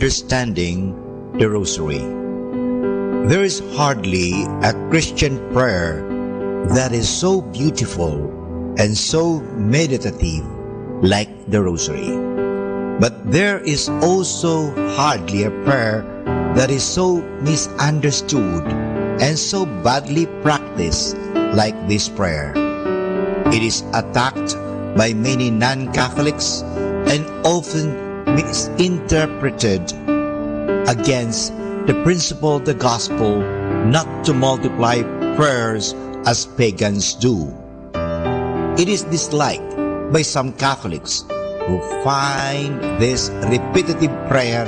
misunderstanding the Rosary. There is hardly a Christian prayer that is so beautiful and so meditative like the Rosary. But there is also hardly a prayer that is so misunderstood and so badly practiced like this prayer. It is attacked by many non-Catholics and often misinterpreted against the principle of the gospel not to multiply prayers as pagans do. It is disliked by some Catholics who find this repetitive prayer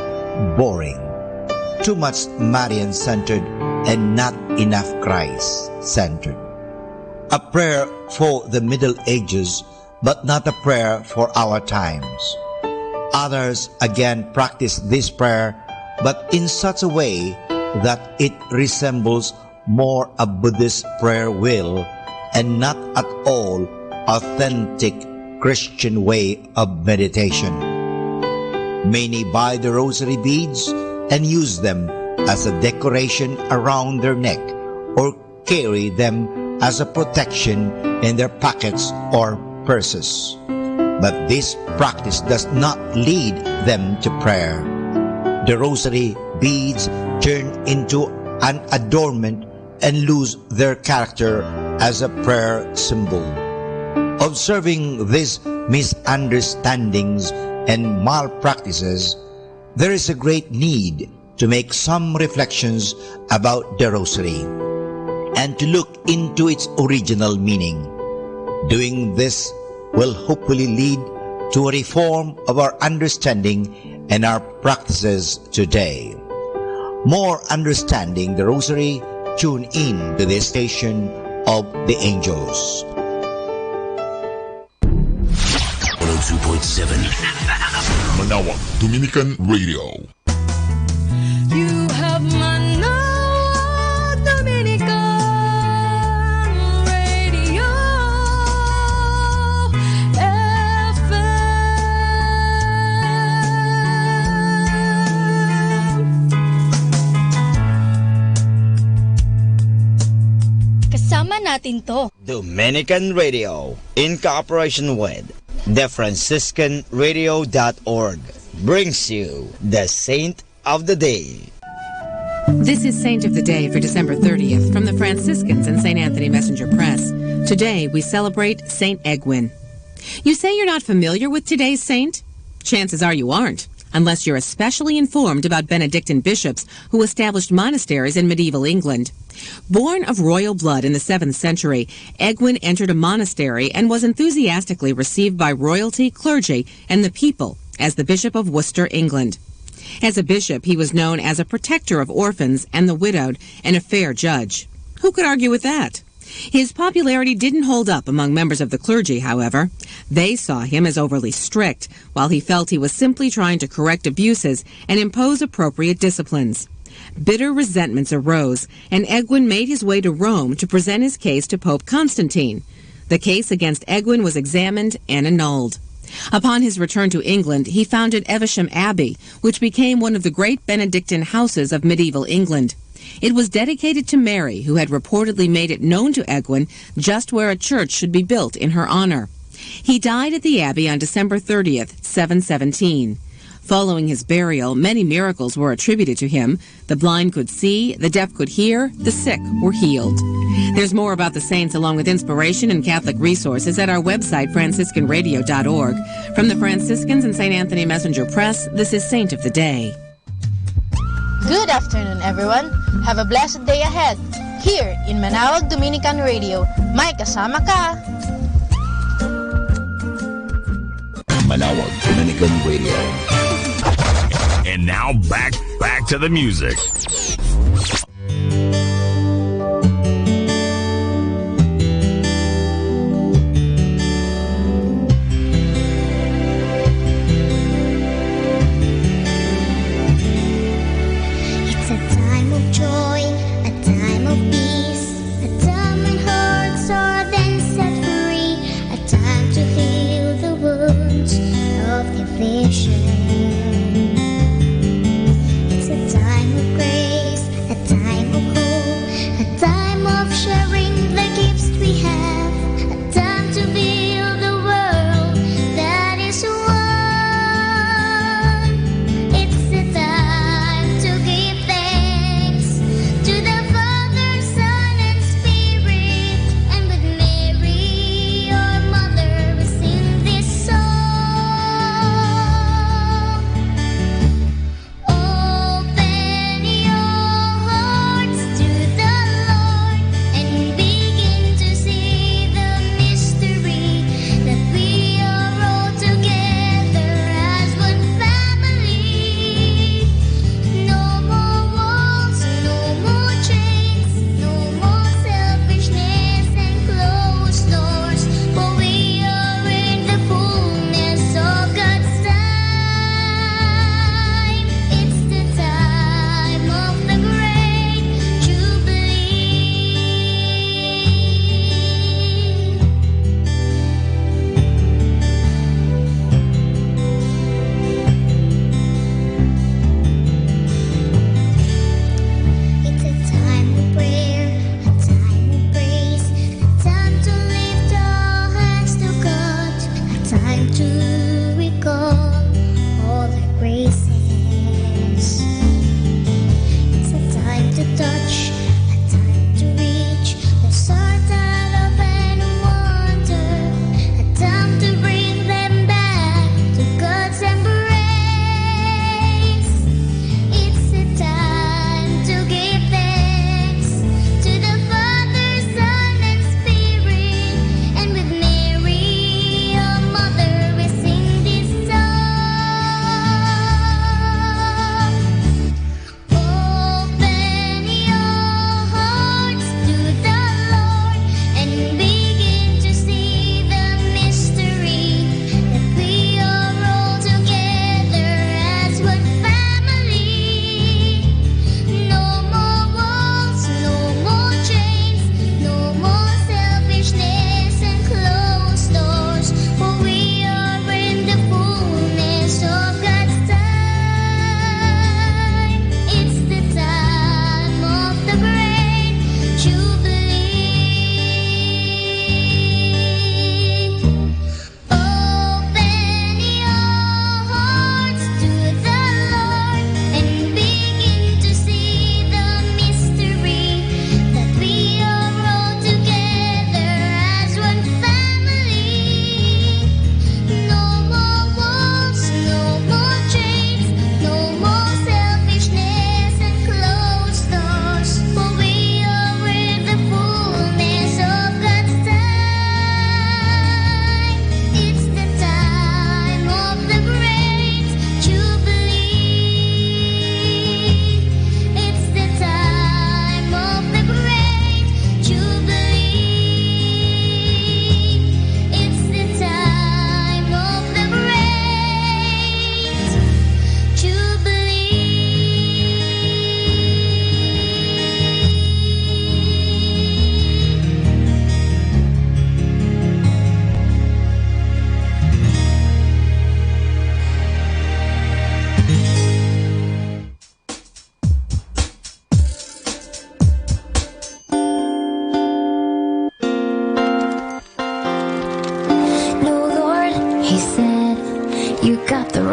boring, too much Marian-centered and not enough Christ-centered. A prayer for the Middle Ages, but not a prayer for our times. Others again practice this prayer, but in such a way that it resembles more a Buddhist prayer wheel and not at all authentic Christian way of meditation. Many buy the rosary beads and use them as a decoration around their neck or carry them as a protection in their pockets or purses. But this practice does not lead them to prayer. The rosary beads turn into an adornment and lose their character as a prayer symbol. Observing these misunderstandings and malpractices, there is a great need to make some reflections about the rosary and to look into its original meaning. Doing this will hopefully lead to a reform of our understanding and our practices today. More understanding the rosary, tune in to this station of the angels. 102.7 Manawag Dominican Radio. You have Manawag Dominican Radio FM. Kasama natin to. Dominican Radio, in cooperation with TheFranciscanRadio.org, brings you the Saint of the Day. This is Saint of the Day for December 30th from the Franciscans and St. Anthony Messenger Press. Today we celebrate St. Egwin. You say you're not familiar with today's saint? Chances are you aren't, unless you're especially informed about Benedictine bishops who established monasteries in medieval England. Born of royal blood in the 7th century, Egwin entered a monastery and was enthusiastically received by royalty, clergy, and the people as the Bishop of Worcester, England. As a bishop, he was known as a protector of orphans and the widowed and a fair judge. Who could argue with that? His popularity didn't hold up among members of the clergy, however. They saw him as overly strict, while he felt he was simply trying to correct abuses and impose appropriate disciplines. Bitter resentments arose, and Egwin made his way to Rome to present his case to Pope Constantine. The case against Egwin was examined and annulled. Upon his return to England, he founded Evesham Abbey, which became one of the great Benedictine houses of medieval England. It was dedicated to Mary, who had reportedly made it known to Egwin just where a church should be built in her honor. He died at the abbey on December 30th, 717. Following his burial, many miracles were attributed to him. The blind could see, the deaf could hear, the sick were healed. There's more about the saints along with inspiration and Catholic resources at our website, franciscanradio.org. From the Franciscans and St. Anthony Messenger Press, this is Saint of the Day. Good afternoon, everyone. Have a blessed day ahead. Here in Manawag Dominican Radio, may kasama ka. Manawag Dominican Radio. And now back to the music. It's a time of joy, a time of peace, a time when hearts are then set free, a time to heal the wounds of division.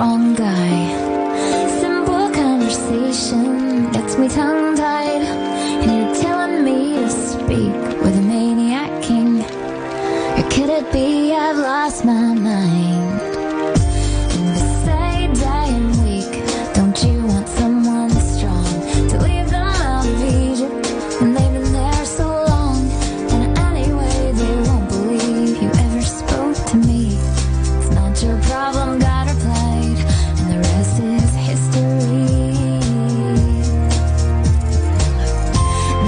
wrong guy. Simple conversation gets me tongue-tied, and you're telling me to speak with a maniac king. Or could it be I've lost my mind? And besides, I am weak. Don't you want someone strong to leave them out of Egypt when they've been there so long? And anyway, they won't believe you ever spoke to me. It's not your problem, God replied, and the rest is history.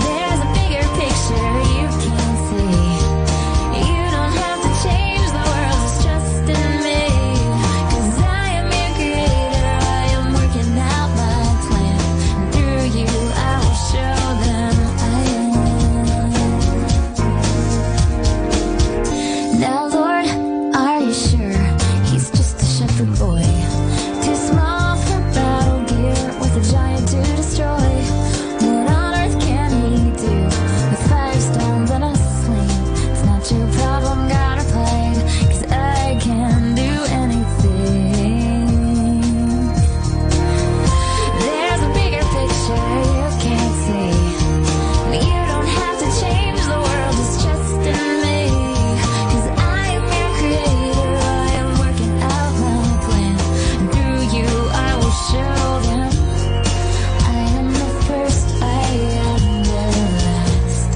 There's a bigger picture you can't see. You don't have to change the world, it's just in me. 'Cause I am your creator, I am working out my plan, and through you I will show them I am. Now Lord, are you sure he's just a shepherd boy? Too small for battle gear, with a giant to destroy. What on earth can he do with 5 stones and a sling? It's not your problem, God replied, 'cause I can do anything. There's a bigger picture you can't see. You don't have to change the world, it's just in me. 'Cause I am your creator, I am working out my plan, and through you I will show them I am the first, I am the last.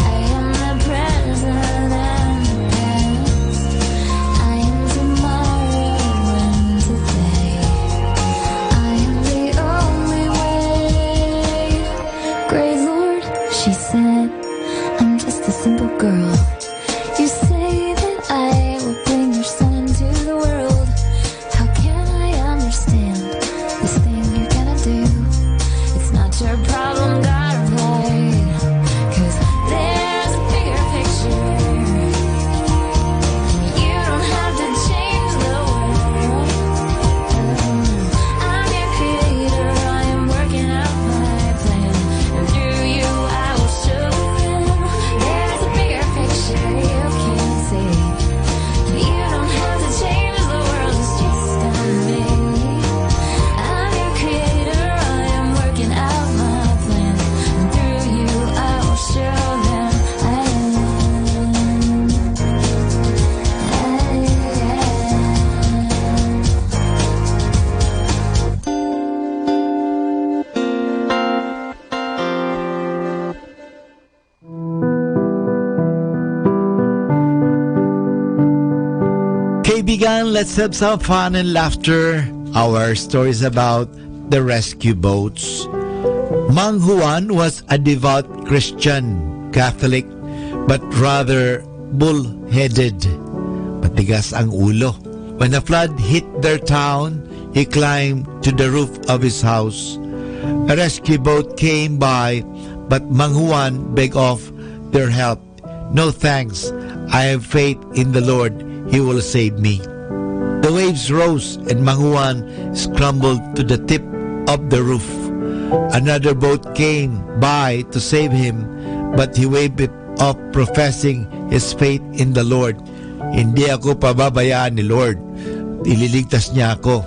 I am the present and the past. I am tomorrow and today. I am the only way. Great Lord, she said, I'm just a simple girl. You say that I will bring your son into the world. How can I understand this thing you're gonna do? It's not your problem, God replied, 'cause there's a bigger picture. You don't have to change the world. I'm your creator, I am working out my plan, and through you I will show them there's a bigger picture you can't see. You don't have to change the world, it's just on me. I'm your creator, I am working out my plan, and through you I will show them I am. Kaibigan, let's have some fun and laughter. Our stories about the rescue boats. Mang Juan was a devout Christian, Catholic, but rather bull-headed. Matigas ang ulo. When a flood hit their town, he climbed to the roof of his house. A rescue boat came by, but Mang Juan begged off their help. No thanks. I have faith in the Lord. He will save me. The waves rose and Mang Juan scrambled to the tip of the roof. Another boat came by to save him, but he waved it off, professing his faith in the Lord. Hindi ako pababayaan ni Lord. Ililigtas niya ako.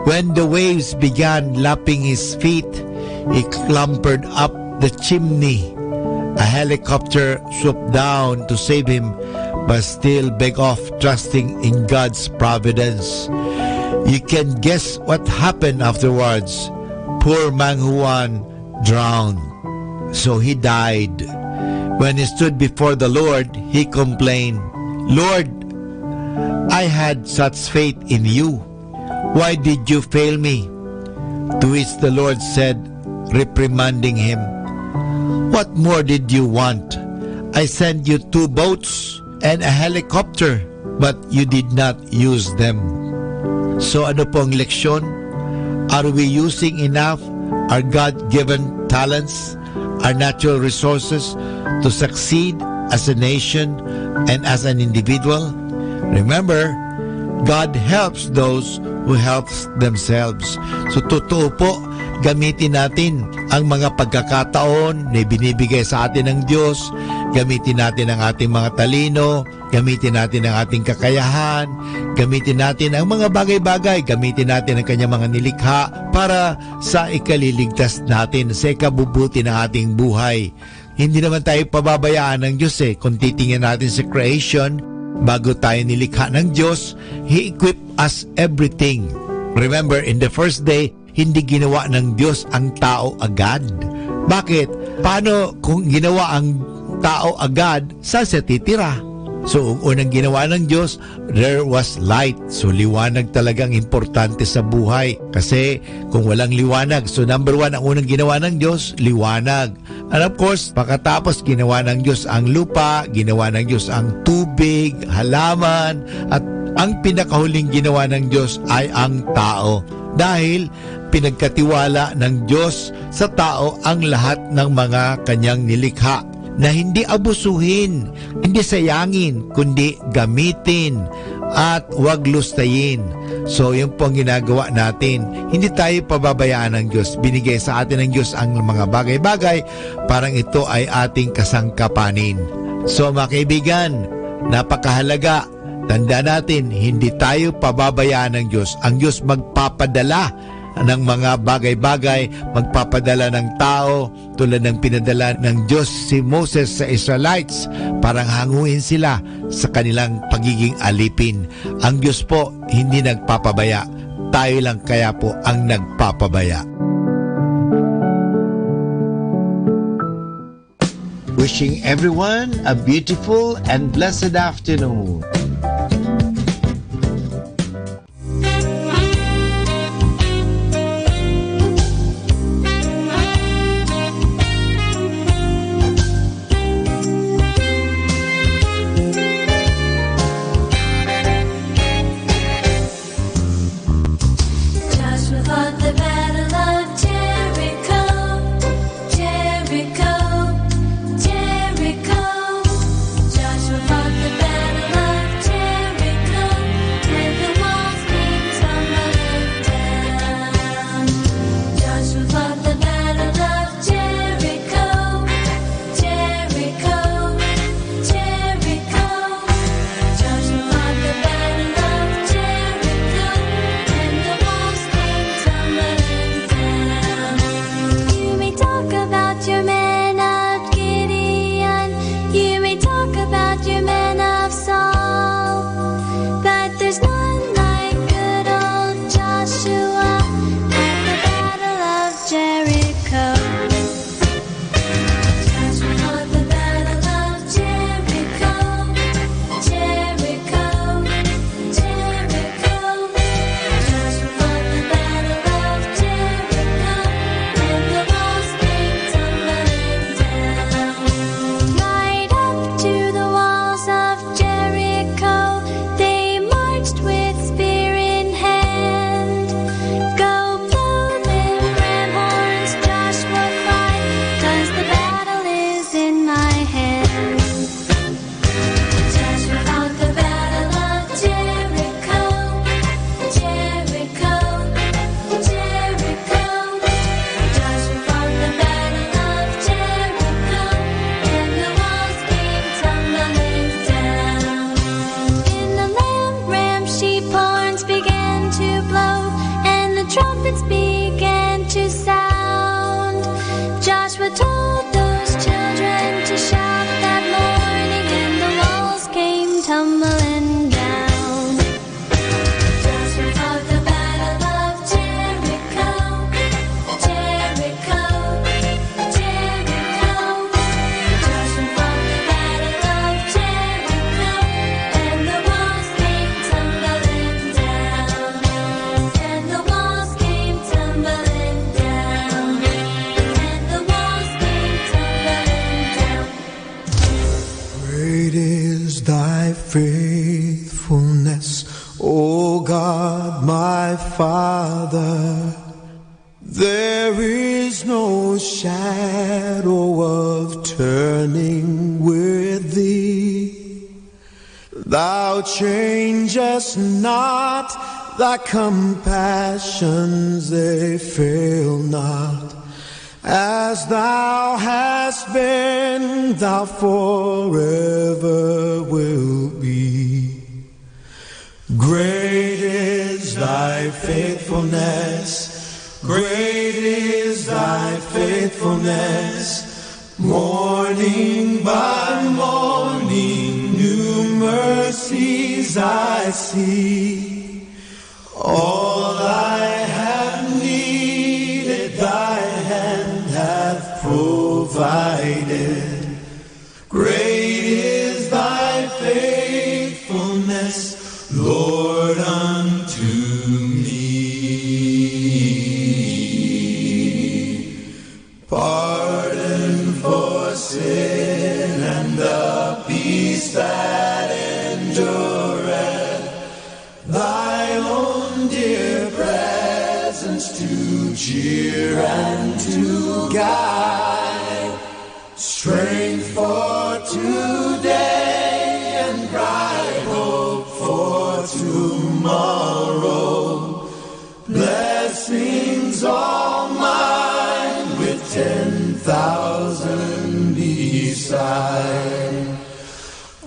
When the waves began lapping his feet, he clambered up the chimney. A helicopter swooped down to save him, but still begged off, trusting in God's providence. You can guess what happened afterwards. Poor Mang Juan drowned. So he died. When he stood before the Lord, he complained, Lord, I had such faith in you. Why did you fail me? To which the Lord said, reprimanding him, what more did you want? I sent you 2 boats and a helicopter, but you did not use them. So ano pong leksyon? Are we using enough our God-given talents, our natural resources to succeed as a nation and as an individual? Remember, God helps those who helps themselves. So totoo po, gamitin natin ang mga pagkakataon na binibigay sa atin ng Diyos. Gamitin natin ang ating mga talino, Gamitin natin ang ating kakayahan, gamitin natin ang mga bagay-bagay, gamitin natin ang kanyang mga nilikha para sa ikaliligtas natin, sa ikabubuti ng ating buhay. Hindi naman tayo pababayaan ng Diyos Kung titingnan natin sa creation, bago tayo nilikha ng Diyos, He equipped us everything. Remember, in the first day, hindi ginawa ng Diyos ang tao agad. Bakit? Paano kung ginawa ang tao agad, saan siya titira? So, unang ginawa ng Diyos, there was light. So, liwanag talagang importante sa buhay. Kasi kung walang liwanag, so number one, ang unang ginawa ng Diyos, liwanag. And of course, pagkatapos ginawa ng Diyos ang lupa, ginawa ng Diyos ang tubig, halaman, at ang pinakahuling ginawa ng Diyos ay ang tao. Dahil pinagkatiwala ng Diyos sa tao ang lahat ng mga kanyang nilikha, na hindi abusuhin, hindi sayangin, kundi gamitin at wag lustayin. So yun po ang ginagawa natin. Hindi tayo pababayaan ng Diyos. Binigay sa atin ng Diyos ang mga bagay-bagay, parang ito ay ating kasangkapanin. So mga kaibigan, napakahalaga. Tanda natin, hindi tayo pababayaan ng Diyos. Ang Diyos magpapadala ng mga bagay-bagay, magpapadala ng tao, tulad ng pinadala ng Diyos si Moses sa Israelites, parang hanguin sila sa kanilang pagiging alipin. Ang Diyos po hindi nagpapabaya, tayo lang kaya po ang nagpapabaya. Wishing everyone a beautiful and blessed afternoon. faithfulness, O God, my Father. There is no shadow of turning with Thee. Thou changest not, Thy compassions, they fail not. As Thou hast been, Thou forever wilt be. Great is thy faithfulness. Great is thy faithfulness. Morning by morning, new mercies I see. All I have needed, thy hand hath provided. Great is thy faithfulness, Lord, unto me. Pardon for sin and the peace that endureth, thy own dear presence to cheer and to guide, strength for today and bright hope for tomorrow, blessings all mine with 10,000 beside.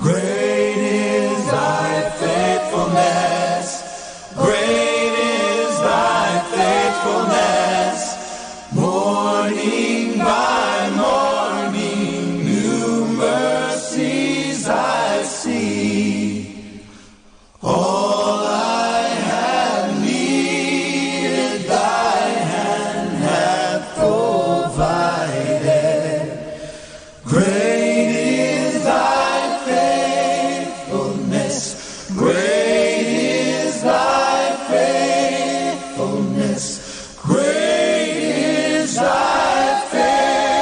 Great is thy faithfulness, great is thy faithfulness, morning by morning, new mercies I see. All I have needed, thy hand hath provided. Great is thy faithfulness, great is thy faithfulness, great is thy faithfulness.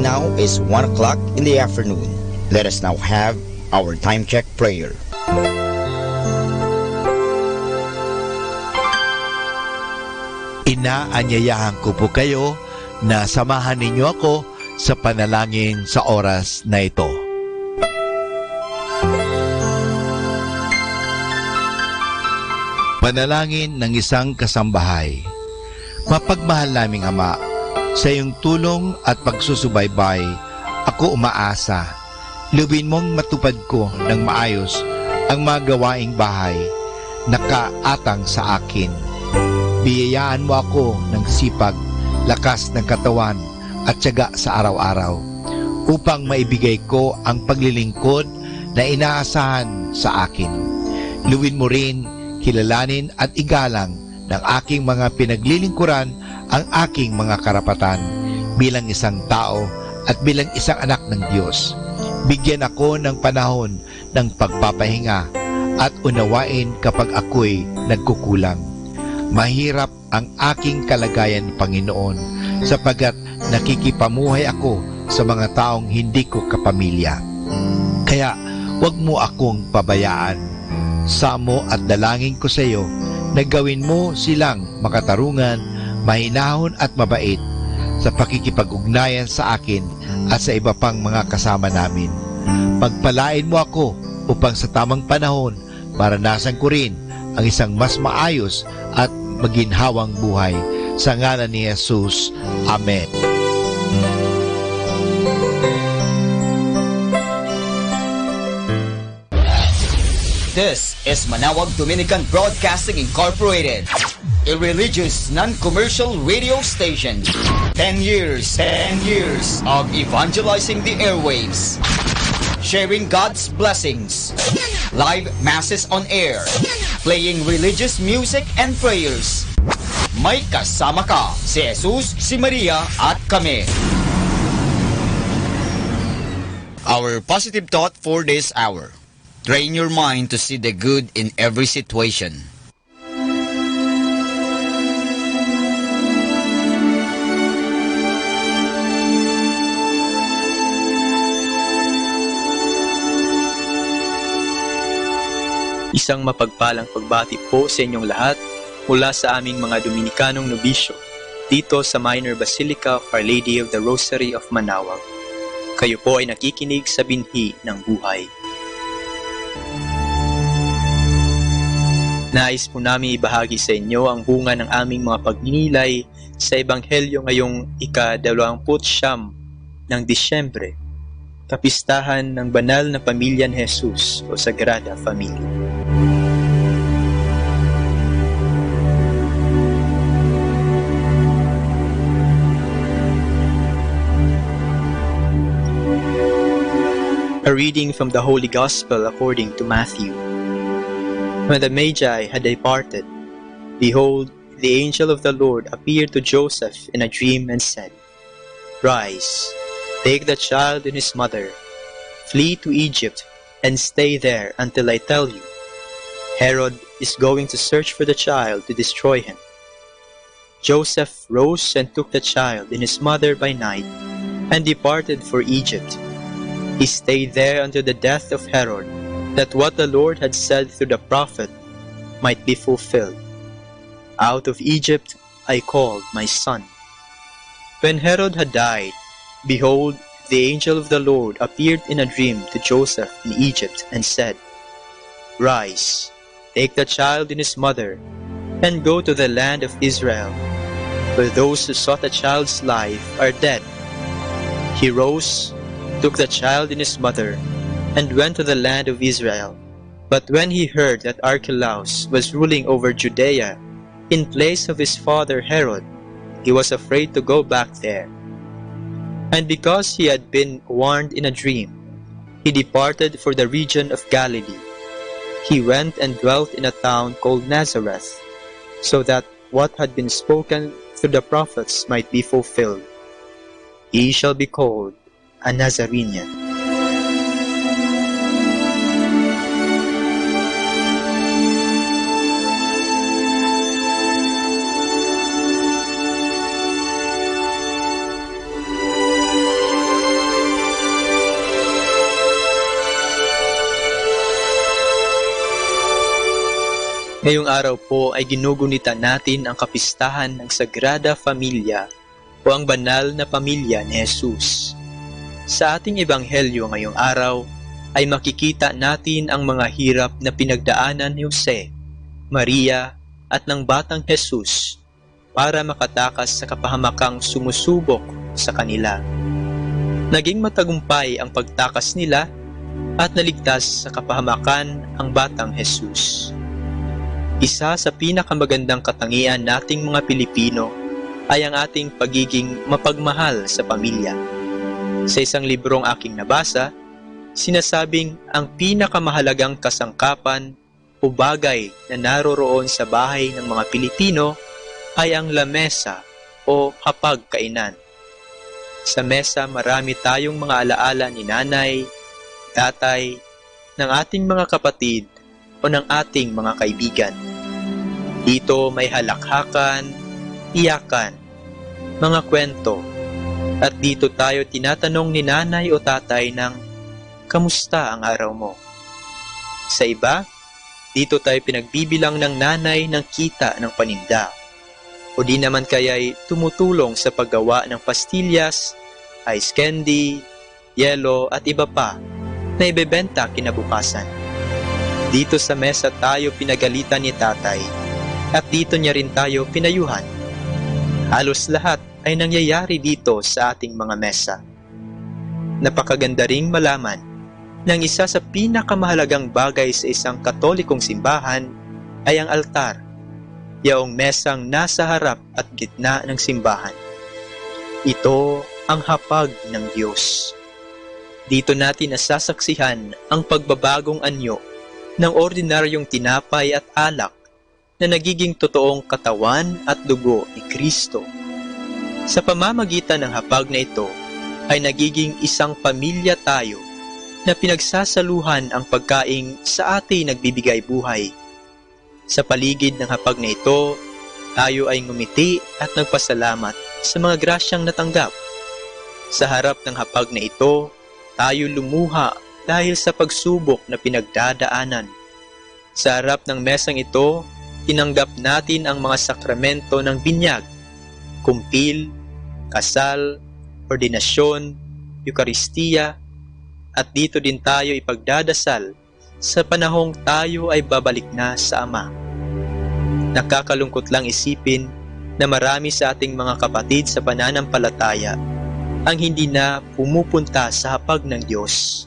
now is 1 o'clock in the afternoon. Let us now have our time check prayer. Inaanyayahan ko po kayo na samahan ninyo ako sa panalangin sa oras na ito. Panalangin ng isang kasambahay. Mapagmahal naming Ama, sa iyong tulong at pagsusubaybay, ako umaasa. Luwin mong matupad ko ng maayos ang mga gawaing bahay na kaatang sa akin. Biyayaan mo ako ng sipag, lakas ng katawan at tiyaga sa araw-araw upang maibigay ko ang paglilingkod na inaasahan sa akin. Luwin mo rin, kilalanin at igalang ng aking mga pinaglilingkuran ang aking mga karapatan bilang isang tao at bilang isang anak ng Diyos. Bigyan ako ng panahon ng pagpapahinga at unawain kapag ako'y nagkukulang. Mahirap ang aking kalagayan, Panginoon, sapagkat nakikipamuhay ako sa mga taong hindi ko kapamilya. Kaya huwag mo akong pabayaan. Samo at dalangin ko sa iyo na gawin mo silang makatarungan, mahinahon at mabait sa pakikipag-ugnayan sa akin at sa iba pang mga kasama namin. Pagpalain mo ako upang sa tamang panahon maranasan ko rin ang isang mas maayos at maginhawang buhay. Sa ngalan ni Jesus. Amen. This is Manawag Dominican Broadcasting Incorporated, a religious non-commercial radio station. 10 years of evangelizing the airwaves, sharing God's blessings, live masses on air, playing religious music and prayers. May kasama ka, si Jesus, si Maria at kami. Our positive thought for this hour: train your mind to see the good in every situation. Isang mapagpalang pagbati po sa inyong lahat mula sa aming mga Dominikanong nobisyo dito sa Minor Basilica of Our Lady of the Rosary of Manawag. Kayo po ay nakikinig sa binhi ng buhay. Nais po namin ibahagi sa inyo ang bunga ng aming mga pagninilay sa Ebanghelyo ngayong ika-29 ng Disyembre, kapistahan ng banal na pamilya ni Jesus o Sagrada Familia. A reading from the Holy Gospel according to Matthew. When the Magi had departed, behold, the angel of the Lord appeared to Joseph in a dream and said, "Rise, take the child and his mother, flee to Egypt, and stay there until I tell you. Herod is going to search for the child to destroy him." Joseph rose and took the child and his mother by night, and departed for Egypt. He stayed there until the death of Herod, that what the Lord had said through the prophet might be fulfilled. "Out of Egypt I called my son." When Herod had died, behold, the angel of the Lord appeared in a dream to Joseph in Egypt and said, "Rise, take the child and his mother, and go to the land of Israel, for those who sought the child's life are dead." He rose, took the child and his mother, and went to the land of Israel. But when he heard that Archelaus was ruling over Judea in place of his father Herod, he was afraid to go back there. And because he had been warned in a dream, he departed for the region of Galilee. He went and dwelt in a town called Nazareth, so that what had been spoken through the prophets might be fulfilled. He shall be called a Nazarene. Ngayong araw po ay ginugunita natin ang kapistahan ng Sagrada Familia o ang banal na pamilya ni Jesus. Sa ating ebanghelyo ngayong araw ay makikita natin ang mga hirap na pinagdaanan ni Jose, Maria at ng batang Jesus para makatakas sa kapahamakang sumusubok sa kanila. Naging matagumpay ang pagtakas nila at naligtas sa kapahamakan ang batang Jesus. Isa sa pinakamagandang katangian nating mga Pilipino ay ang ating pagiging mapagmahal sa pamilya. Sa isang librong aking nabasa, sinasabing ang pinakamahalagang kasangkapan o bagay na naroroon sa bahay ng mga Pilipino ay ang lamesa o hapagkainan. Sa mesa marami tayong mga alaala ni nanay, tatay, ng ating mga kapatid o ng ating mga kaibigan. Dito may halakhakan, iyakan, mga kwento, at dito tayo tinatanong ni nanay o tatay ng, kamusta ang araw mo? Sa iba, dito tayo pinagbibilang ng nanay ng kita ng paninda. O di naman kaya'y tumutulong sa paggawa ng pastillas, ice candy, yelo at iba pa na ibebenta kinabukasan. Dito sa mesa tayo pinagalitan ni tatay at dito niya rin tayo pinayuhan. Halos lahat ay nangyayari dito sa ating mga mesa. Napakaganda ring malaman ng isa sa pinakamahalagang bagay sa isang Katolikong simbahan ay ang altar, yaong mesang nasa harap at gitna ng simbahan. Ito ang hapag ng Diyos. Dito natin nasasaksihan ang pagbabagong anyo ng ordinaryong tinapay at alak na nagiging totoong katawan at dugo ni Kristo. Sa pamamagitan ng hapag na ito ay nagiging isang pamilya tayo na pinagsasaluhan ang pagkaing sa ating nagbibigay buhay. Sa paligid ng hapag na ito, tayo ay ngumiti at nagpasalamat sa mga grasyang natanggap. Sa harap ng hapag na ito, tayo lumuha dahil sa pagsubok na pinagdadaanan. Sa harap ng mesang ito, tinanggap natin ang mga sakramento ng binyag, kumpil, kasal, ordinasyon, Eukaristiya, at dito din tayo ipagdadasal sa panahong tayo ay babalik na sa Ama. Nakakalungkot lang isipin na marami sa ating mga kapatid sa pananampalataya ang hindi na pumupunta sa hapag ng Diyos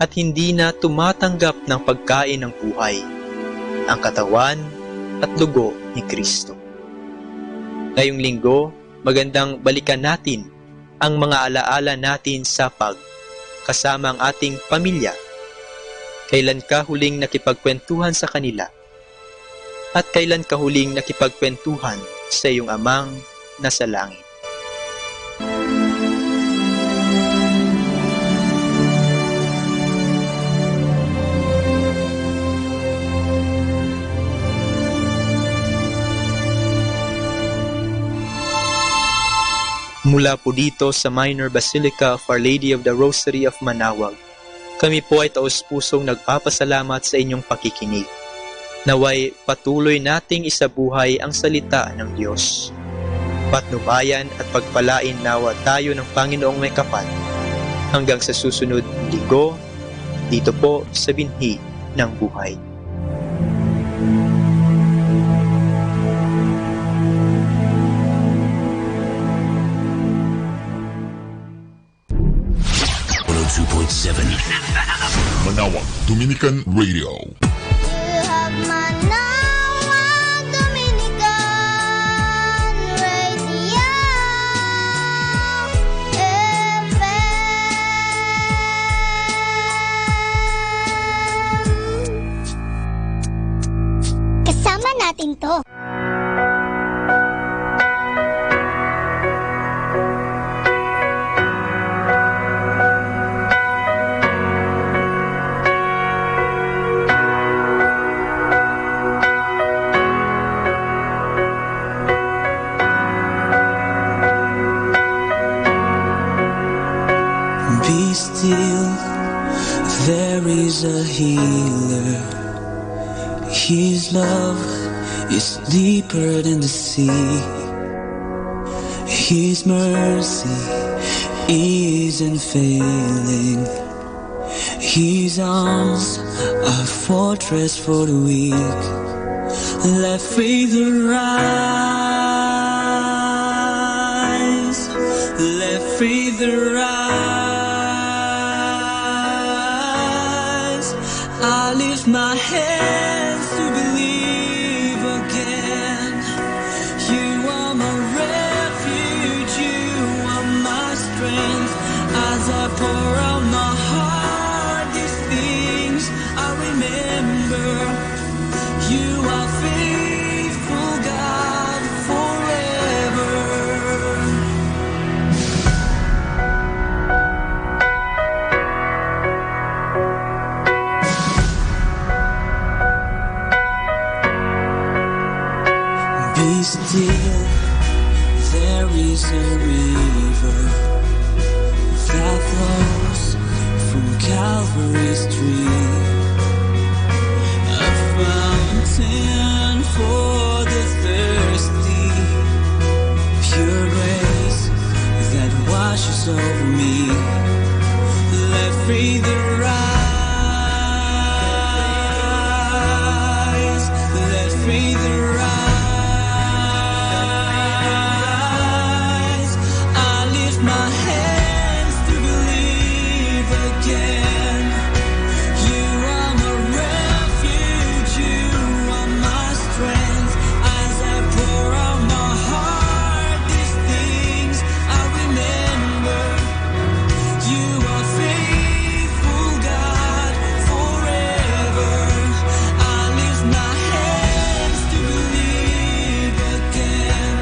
at hindi na tumatanggap ng pagkain ng buhay, ang katawan at dugo ni Kristo. Ngayong linggo, magandang balikan natin ang mga alaala natin sa hapag kasama ang ating pamilya. Kailan ka huling nakipagkwentuhan sa kanila? At kailan ka huling nakipagkwentuhan sa iyong amang nasa langit? Mula po dito sa Minor Basilica of Our Lady of the Rosary of Manaoag, kami po ay taos-pusong nagpapasalamat sa inyong pakikinig. Naway patuloy nating isabuhay ang salita ng Diyos. Patnubayan at pagpalain nawa tayo ng Panginoong may kapal. Hanggang sa susunod linggo, dito po sa binhi ng buhay. Manawag Dominican Radio. You have Manawag Dominican Radio FM. Kasama natin to. Be still, there is a healer. His love is deeper than the sea. His mercy isn't failing. His arms are fortress for the weak. Let faith arise. Let faith arise. I lift my hands to believe again. You are my refuge, you are my strength. As I pour out my heart, these things I remember. You are faithful, God, forever. Be still, there is a river that flows from Calvary's tree, a fountain for the thirsty, pure grace that washes over me. Let faith arise. Let faith arise. I lift my hands to believe again. You are my refuge, you are my strength. As I pour out my heart, these things I remember. You are faithful, God, forever. I lift my hands to believe again.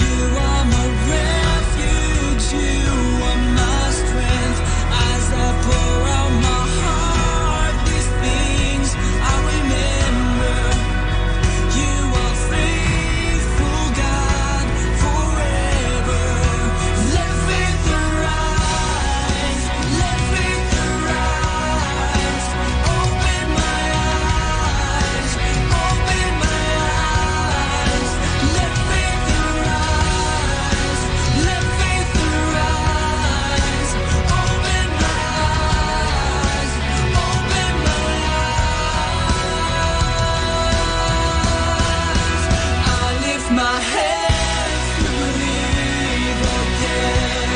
You are my refuge, you are my strength. As I pour out my heart, these things I remember. You are faithful, God, forever. Let faith arise, let faith arise. Open my eyes, open my eyes. Let faith arise, let faith arise. Open my eyes, open my eyes. I lift my hands to believe again.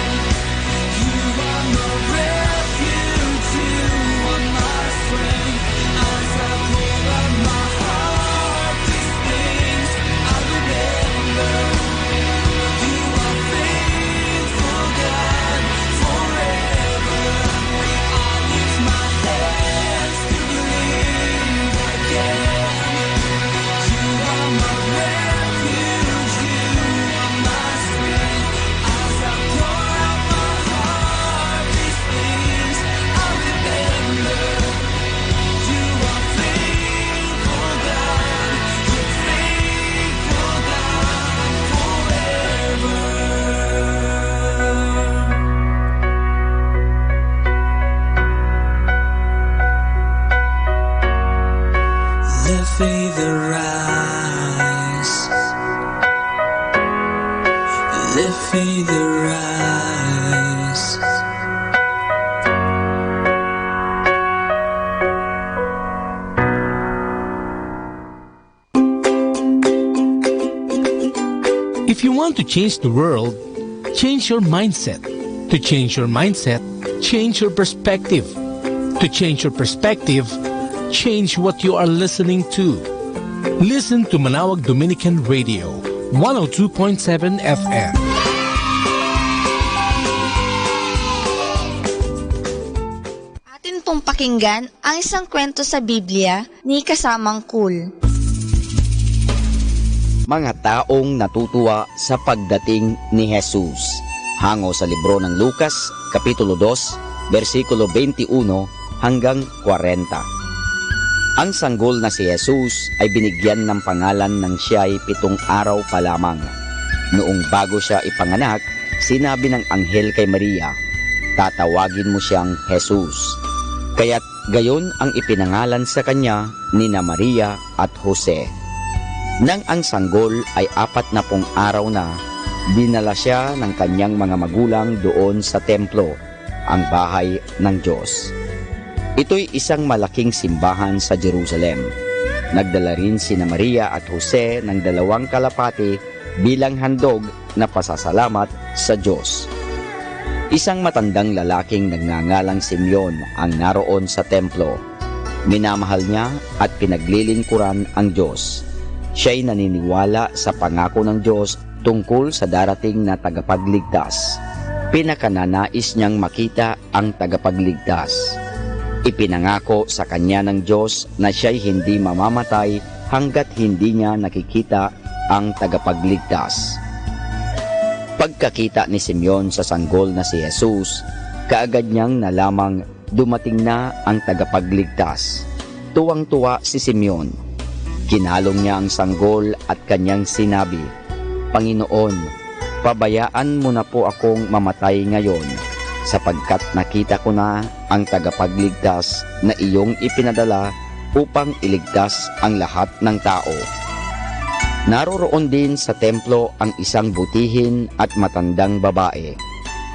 You are my refuge, you are my strength. As I pour out my heart, these things I remember. You are faithful, God, forever. I lift my hands to believe again. You are my refuge, you are my strength. As I pour out my heart, these things I remember. You are faithful, God, you're faithful, God, forever. Let faith arise. Let faith arise. If you want to change the world, change your mindset. To change your mindset, change your perspective. To change your perspective, change what you are listening to. Listen to Manawag Dominican Radio, 102.7 FM. Atin pong pakinggan ang isang kwento sa Biblia ni Kasamang Cool. Mga taong natutuwa sa pagdating ni Jesus. Hango sa libro ng Lucas, Kapitulo 2, versikulo 21 hanggang 40. Ang sanggol na si Jesus ay binigyan ng pangalan ng siya'y 7 araw pa lamang. Noong bago siya ipanganak, sinabi ng anghel kay Maria, "Tatawagin mo siyang Jesus." Kaya't gayon ang ipinangalan sa kanya ni na Maria at Jose. Nang ang sanggol ay 40 araw na, dinala siya ng kanyang mga magulang doon sa templo, ang bahay ng Diyos. Ito'y isang malaking simbahan sa Jerusalem. Nagdala rin sina Maria at Jose ng 2 kalapati bilang handog na pasasalamat sa Diyos. Isang matandang lalaking nagngangalang Simeon ang naroon sa templo. Minamahal niya at pinaglilingkuran ang Diyos. Siya'y naniniwala sa pangako ng Diyos tungkol sa darating na tagapagligtas. Pinakananais niyang makita ang tagapagligtas. Ipinangako sa kanya ng Diyos na siya'y hindi mamamatay hanggat hindi niya nakikita ang tagapagligtas. Pagkakita ni Simeon sa sanggol na si Jesus, kaagad niyang nalamang dumating na ang tagapagligtas. Tuwang-tuwa si Simeon. Kinalong niya ang sanggol at kanyang sinabi, "Panginoon, pabayaan mo na po akong mamatay ngayon, sapagkat nakita ko na ang tagapagligtas na iyong ipinadala upang iligtas ang lahat ng tao." Naroroon din sa templo ang isang butihin at matandang babae.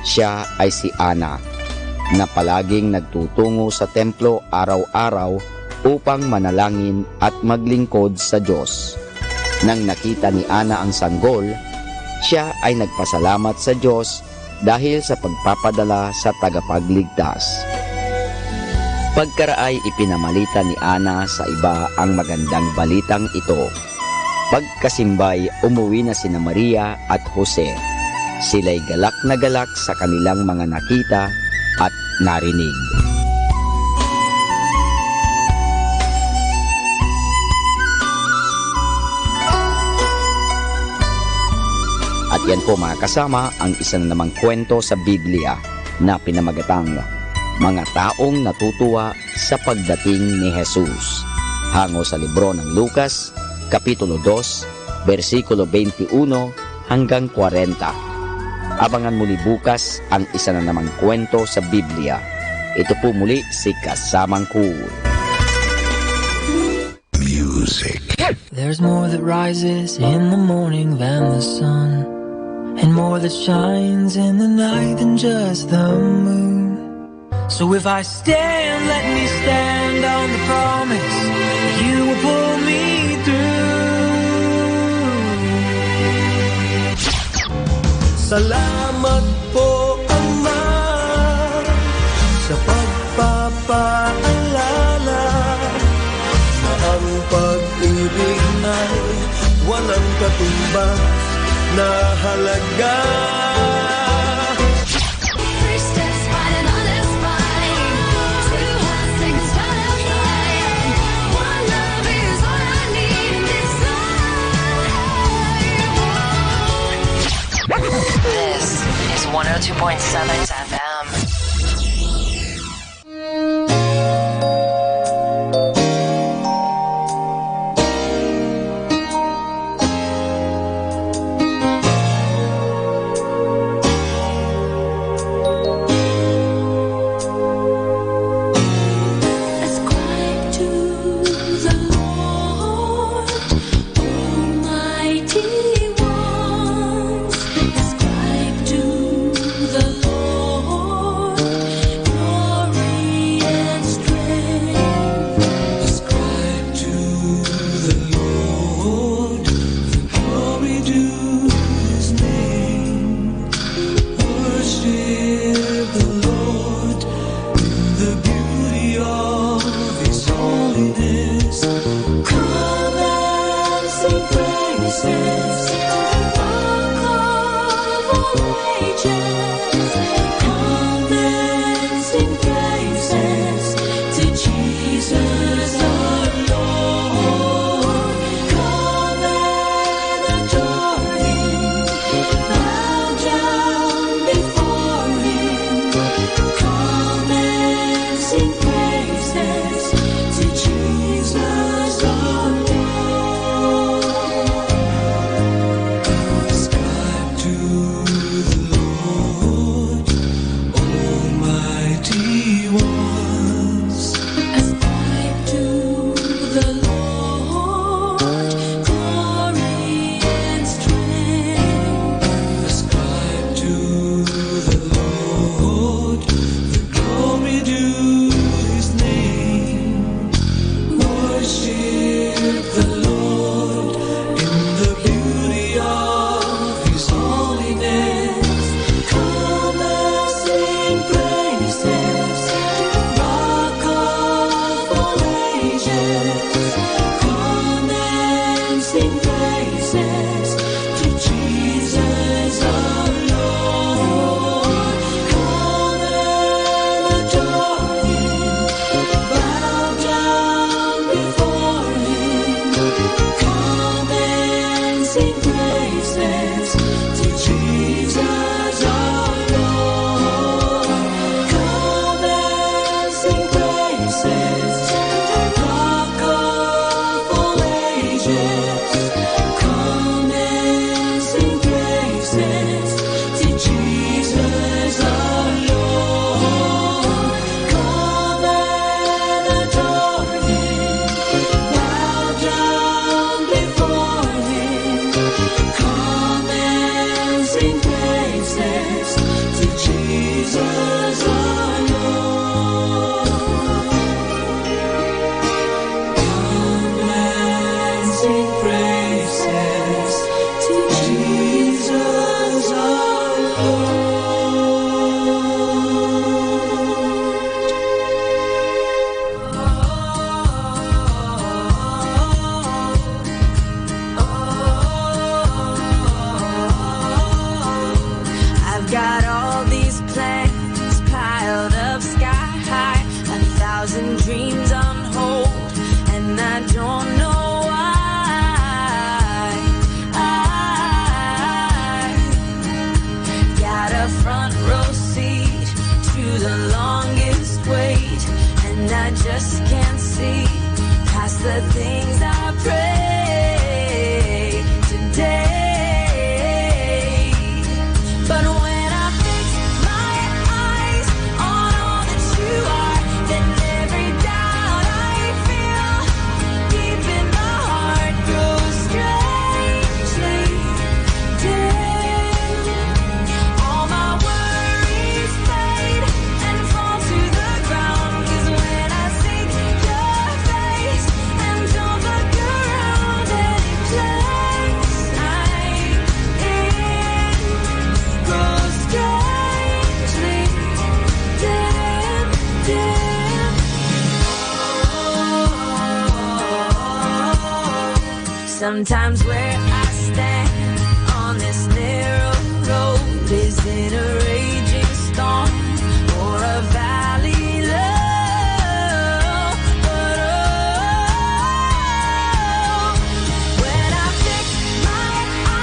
Siya ay si Ana, na palaging nagtutungo sa templo araw-araw upang manalangin at maglingkod sa Diyos. Nang nakita ni Ana ang sanggol, siya ay nagpasalamat sa Diyos dahil sa pagpapadala sa tagapagligtas. Pagkaraay ipinamalita ni Ana sa iba ang magandang balitang ito. Pagkasimbay, umuwi na sina Maria at Jose. Sila'y galak na galak sa kanilang mga nakita at narinig. At yan po mga kasama ang isang namang kwento sa Biblia na pinamagatang Mga Taong Natutuwa sa Pagdating ni Jesus. Hango sa libro ng Lucas, Kapitulo 2, versikulo 21 hanggang 40. Abangan muli bukas ang isa na namang kwento sa Biblia. Ito po muli si Kasamang Cool. Music. There's more that rises in the morning than the sun, and more that shines in the night than just the moon. So if I stand, let me stand on the promise you will pull me through. Salamat po, Ama, sa pagpapaalala na ang pag-ibig ay walang katumbas na halaga. This is 102.7 FM. Ascribe to the Lord. Sometimes where I stand on this narrow road is in a raging storm or a valley low. But oh, when I fix my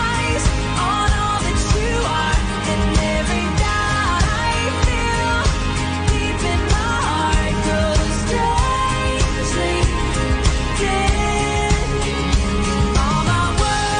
eyes on all that you are and every doubt I feel deep in my heart grows strangely dim. All my worries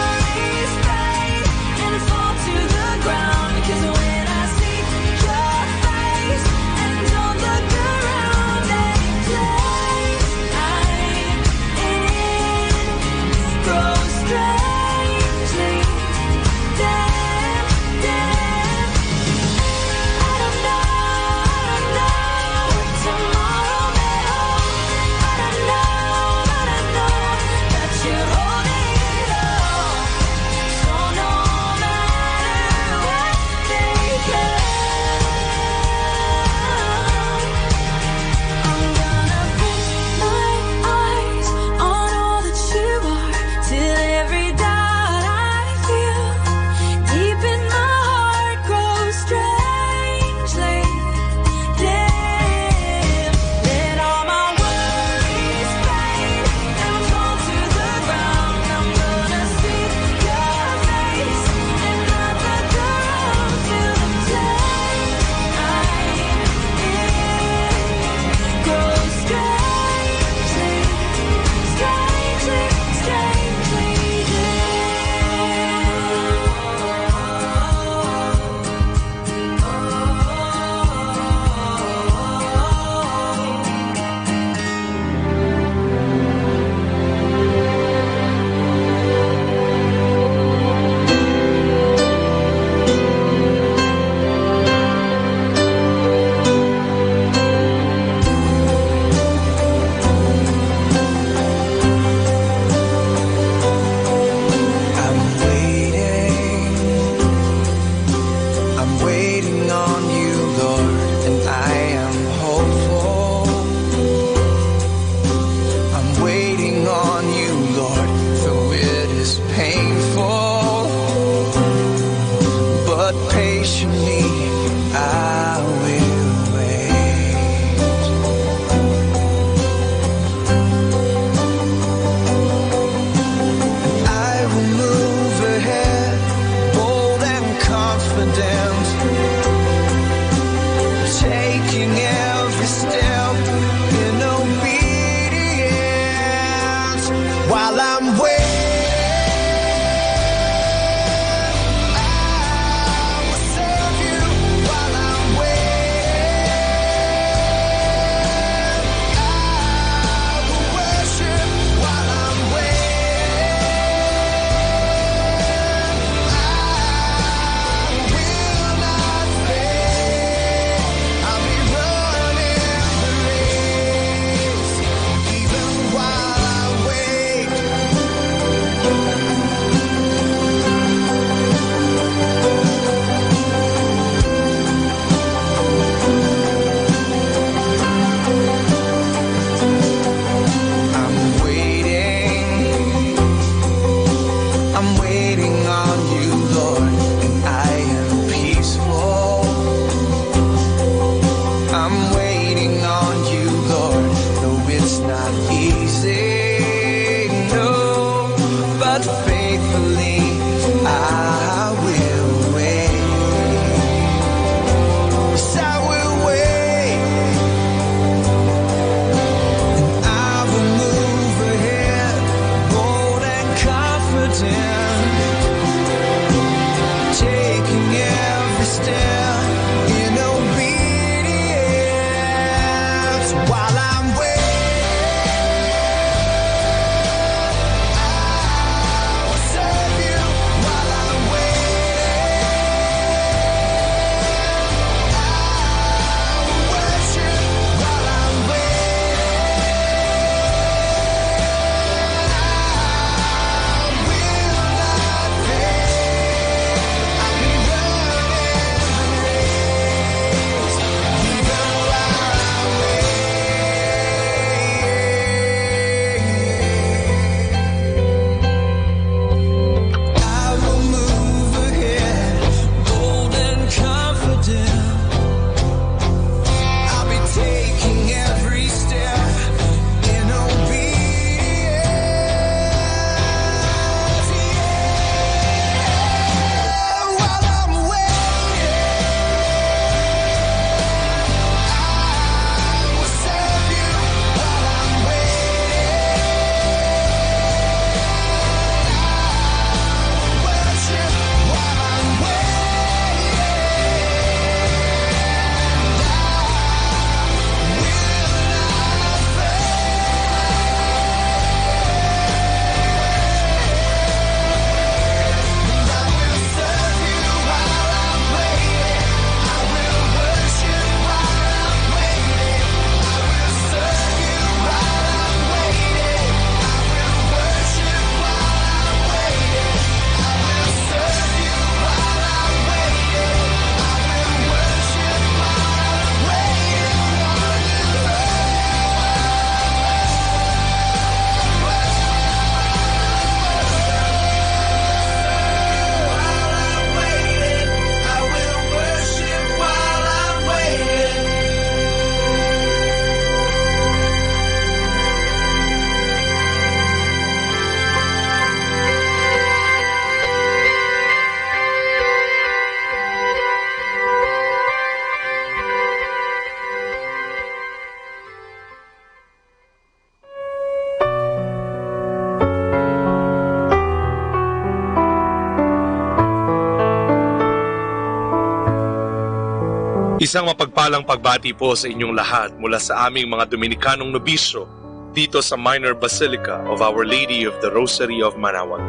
Isang mapagpalang pagbati po sa inyong lahat mula sa aming mga Dominikanong nobisyo dito sa Minor Basilica of Our Lady of the Rosary of Manaoag.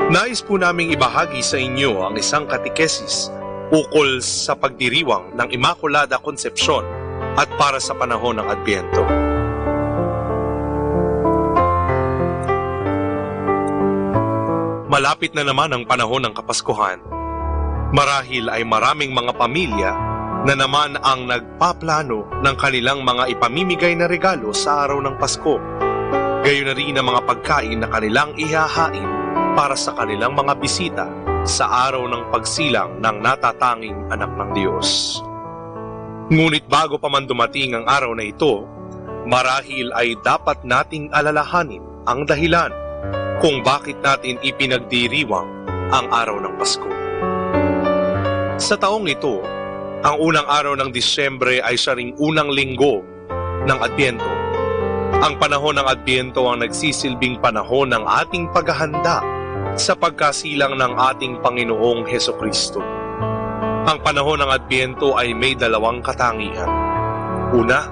Nais po naming ibahagi sa inyo ang isang katikesis ukol sa pagdiriwang ng Immaculada Concepcion at para sa panahon ng Adbyento. Malapit na naman ang panahon ng Kapaskuhan. Marahil ay maraming mga pamilya na naman ang nagpaplano ng kanilang mga ipamimigay na regalo sa araw ng Pasko. Gayon na rin ang mga pagkain na kanilang ihahain para sa kanilang mga bisita sa araw ng pagsilang ng natatanging anak ng Diyos. Ngunit bago pa man dumating ang araw na ito, marahil ay dapat nating alalahanin ang dahilan kung bakit natin ipinagdiriwang ang araw ng Pasko. Sa taong ito, ang unang araw ng Disyembre ay siya ring unang linggo ng Adbyento. Ang panahon ng Adbyento ang nagsisilbing panahon ng ating paghahanda sa pagkasilang ng ating Panginoong Hesukristo. Ang panahon ng Adbyento ay may dalawang katangian. Una,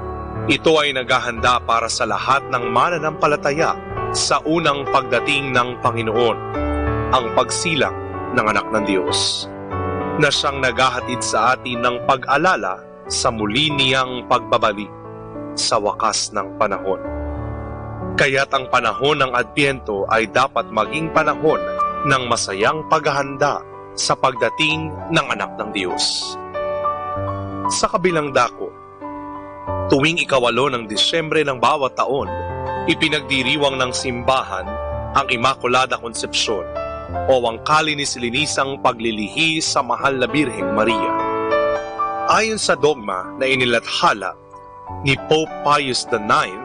ito ay naghahanda para sa lahat ng mananampalataya sa unang pagdating ng Panginoon, ang pagsilang ng anak ng Diyos, na siyang naghahatid sa atin ng pag-alala sa muli niyang pagbabalik sa wakas ng panahon. Kaya't ang panahon ng Adbyento ay dapat maging panahon ng masayang paghahanda sa pagdating ng anak ng Diyos. Sa kabilang dako, tuwing 8 ng Disyembre ng bawat taon, ipinagdiriwang ng simbahan ang Immaculada Concepcion o ang kalinis-linisang paglilihi sa mahal na Birheng Maria. Ayon sa dogma na inilathala ni Pope Pius IX,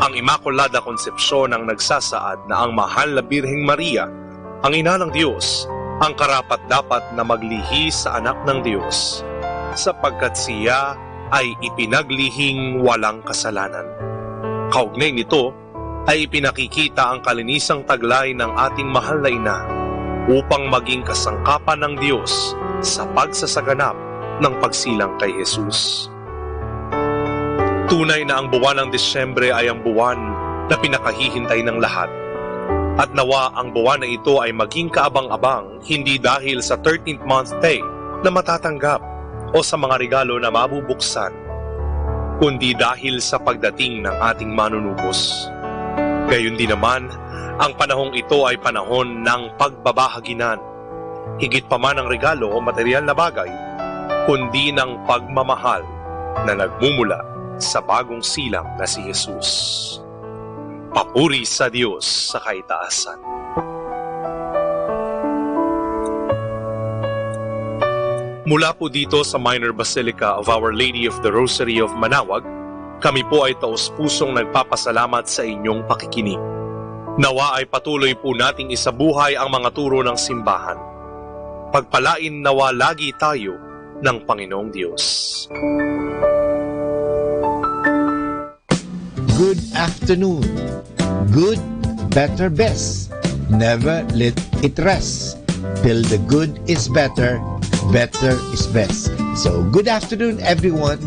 ang Immaculada Concepcion ang nagsasaad na ang mahal na Birheng Maria, ang ina ng Diyos, ang karapat-dapat na maglihi sa anak ng Diyos, sapagkat siya ay ipinaglihing walang kasalanan. Kaugnay nito ay ipinakikita ang kalinisang taglay ng ating mahal na ina upang maging kasangkapan ng Diyos sa pagsasaganap ng pagsilang kay Jesus. Tunay na ang buwan ng Disyembre ay ang buwan na pinakahihintay ng lahat. At nawa ang buwan na ito ay maging kaabang-abang hindi dahil sa 13th month pay na matatanggap o sa mga regalo na mabubuksan, kundi dahil sa pagdating ng ating manunubos. Gayon din naman, ang panahong ito ay panahon ng pagbabahaginan, higit pa man ang regalo o material na bagay, kundi ng pagmamahal na nagmumula sa bagong silang na si Jesus. Papuri sa Diyos sa kaitaasan. Mula po dito sa Minor Basilica of Our Lady of the Rosary of Manaoag, kami po ay taos-pusong nagpapasalamat sa inyong pakikinig. Nawa ay patuloy po nating isabuhay ang mga turo ng simbahan. Pagpalain nawa lagi tayo ng Panginoong Diyos. Good afternoon. Good, better, best. Never let it rest. Till the good is better, better is best. So, good afternoon, everyone.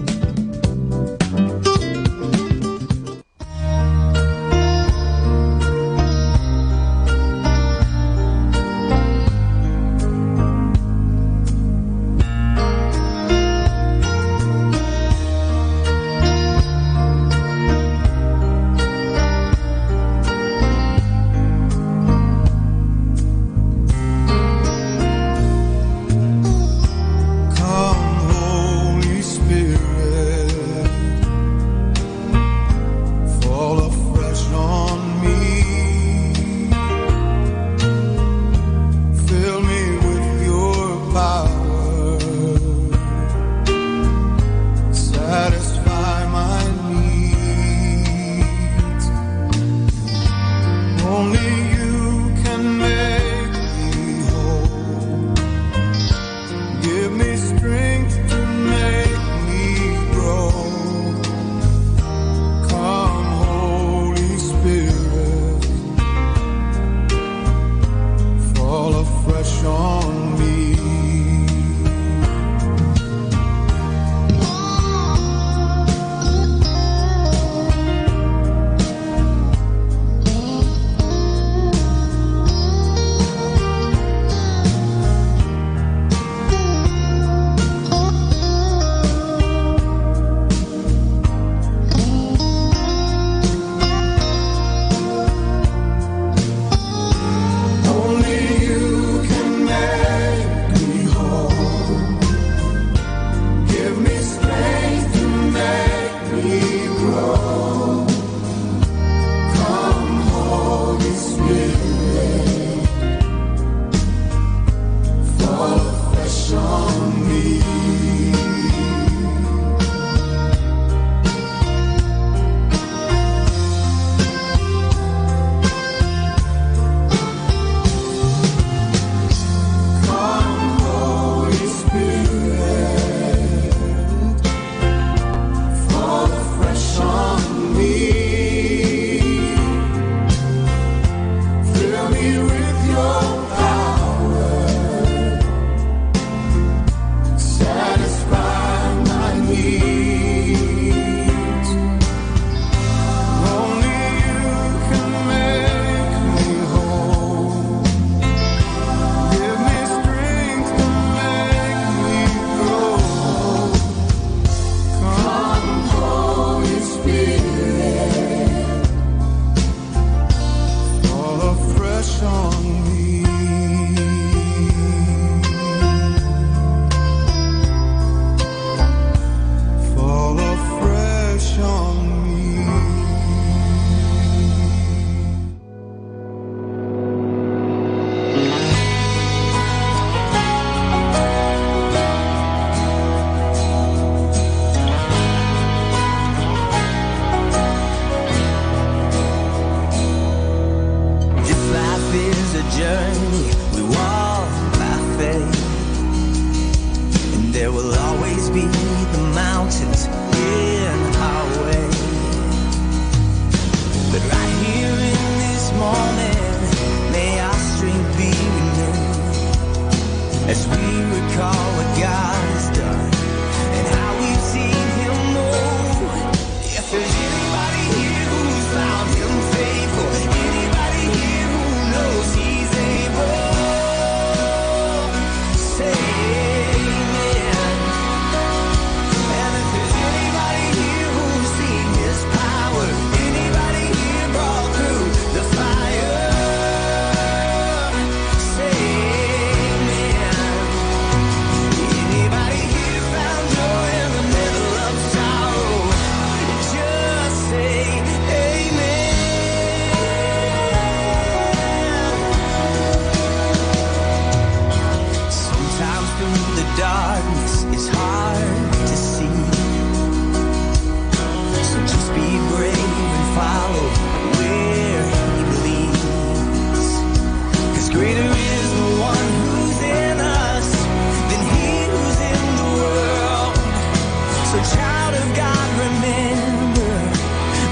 as we recall what God has done and how we've seen Him move. If there's anybody here who's found Him faithful, anybody here who knows He's able, say amen. And if there's anybody here who's seen His power, anybody here brought through the fire, say amen. Anybody here found joy in the middle of sorrow, just say amen. Sometimes through the darkness it's hard to see, so just be brave and follow where He leads, 'cause greater is the one who's in us than he who's in the world. So child of God, remember,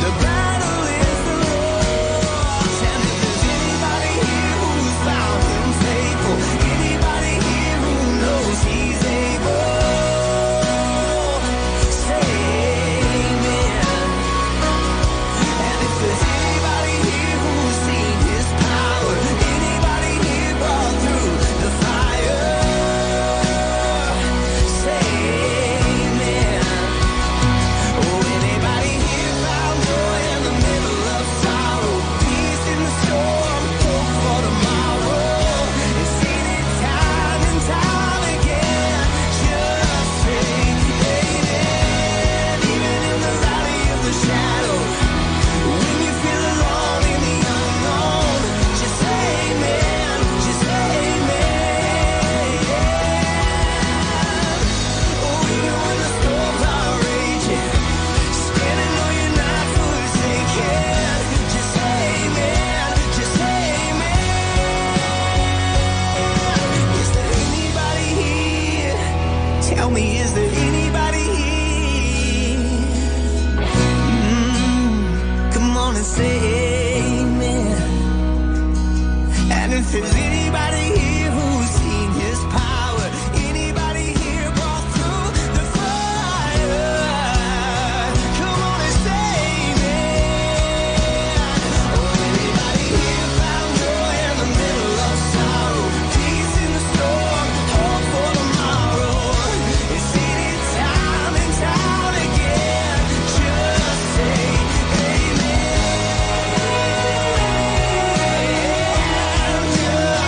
the battle is the Lord's. And if there's anybody here who's found Him faithful, anybody here who knows He's able, say amen. And if there's anybody here who's seen His power, anybody here brought through the fire, say amen. Oh, anybody here found joy in the middle of sorrow, peace in the storm, hope for tomorrow, and seen it time and time again, just say amen. Even in the valley of the shadow, when you feel alone in the unknown, just say amen, just say amen. Oh, even when the storms are raging, standing on you're not forsaken, just say amen, just say amen. Is there anybody here? Tell me, is there anybody here? Come on and say amen. And if there's anybody here who's seen His power, anybody here brought through the fire, come on and say amen. Oh, anybody here found joy in the middle of sorrow, peace in the storm, hope for tomorrow, and seen it time and time again, just say amen. Just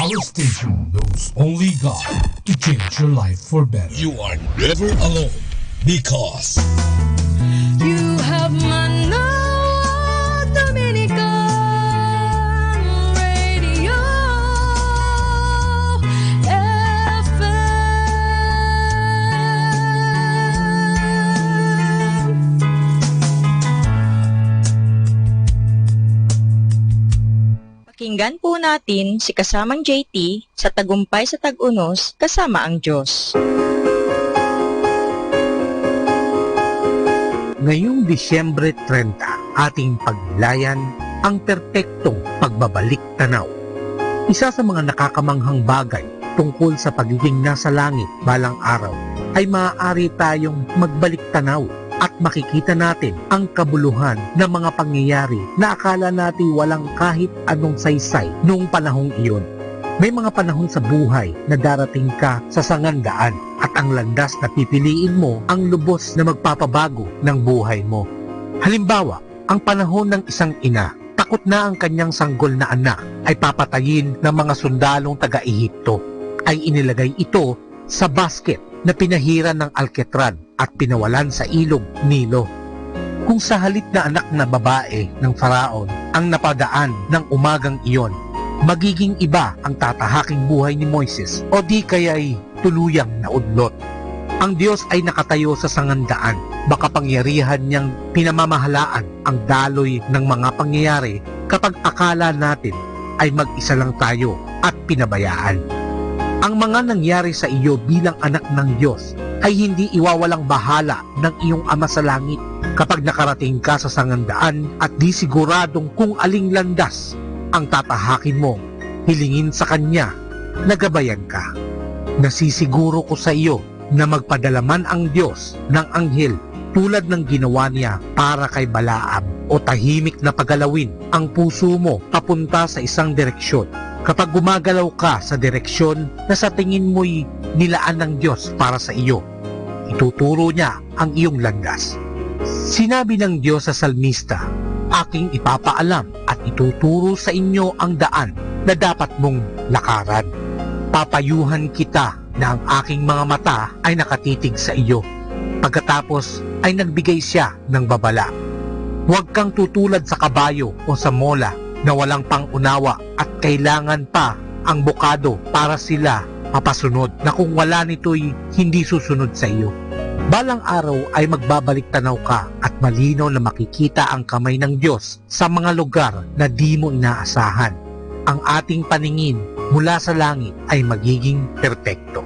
Our station knows only God to change your life for better. You are never alone because You have Manawag Dominican Radio FM. Pakinggan po natin si kasamang JT sa Tagumpay sa Tag-Unos kasama ang Diyos. Ngayong Disyembre 30, ating pagnilayan ang perpektong pagbabalik tanaw. Isa sa mga nakakamanghang bagay tungkol sa pagiging nasa langit balang araw ay maaari tayong magbalik tanaw at makikita natin ang kabuluhan ng mga pangyayari na akala natin walang kahit anong saysay noong panahong iyon. May mga panahon sa buhay na darating ka sa sangandaan at ang landas na pipiliin mo ang lubos na magpapabago ng buhay mo. Halimbawa, ang panahon ng isang ina, takot na ang kanyang sanggol na anak ay papatayin ng mga sundalong taga-Ehipto, ay inilagay ito sa basket na pinahiran ng alketran at pinawalan sa ilog Nilo. Kung sa halip na anak na babae ng Faraon ang napadaan ng umagang iyon, magiging iba ang tatahaking buhay ni Moises o di kaya'y tuluyang naudlot. Ang Diyos ay nakatayo sa sangandaan, makapangyarihan niyang pinamamahalaan ang daloy ng mga pangyayari kapag akala natin ay mag-isa lang tayo at pinabayaan. Ang mga nangyari sa iyo bilang anak ng Diyos ay hindi iwawalang bahala ng iyong Ama sa Langit kapag nakarating ka sa sangandaan at di siguradong kung aling landas ang tatahakin mo, hilingin sa Kanya na gabayan ka. Nasisiguro ko sa iyo na magpadalaman ang Diyos ng anghel tulad ng ginawa niya para kay Balaam o tahimik na pagalawin ang puso mo papunta sa isang direksyon kapag gumagalaw ka sa direksyon na sa tingin mo'y nilaan ng Diyos para sa iyo. Ituturo niya ang iyong landas. Sinabi ng Diyos sa salmista, aking ipapaalam at ituturo sa inyo ang daan na dapat mong lakaran. Papayuhan kita na ang aking mga mata ay nakatitig sa iyo. Pagkatapos ay nagbigay siya ng babala. Huwag kang tutulad sa kabayo o sa mola na walang pangunawa at kailangan pa ang bukado para sila mapasunod na kung wala nito'y hindi susunod sa iyo. Balang araw ay magbabalik tanaw ka at malinaw na makikita ang kamay ng Diyos sa mga lugar na di mo inaasahan. Ang ating paningin mula sa langit ay magiging perpekto.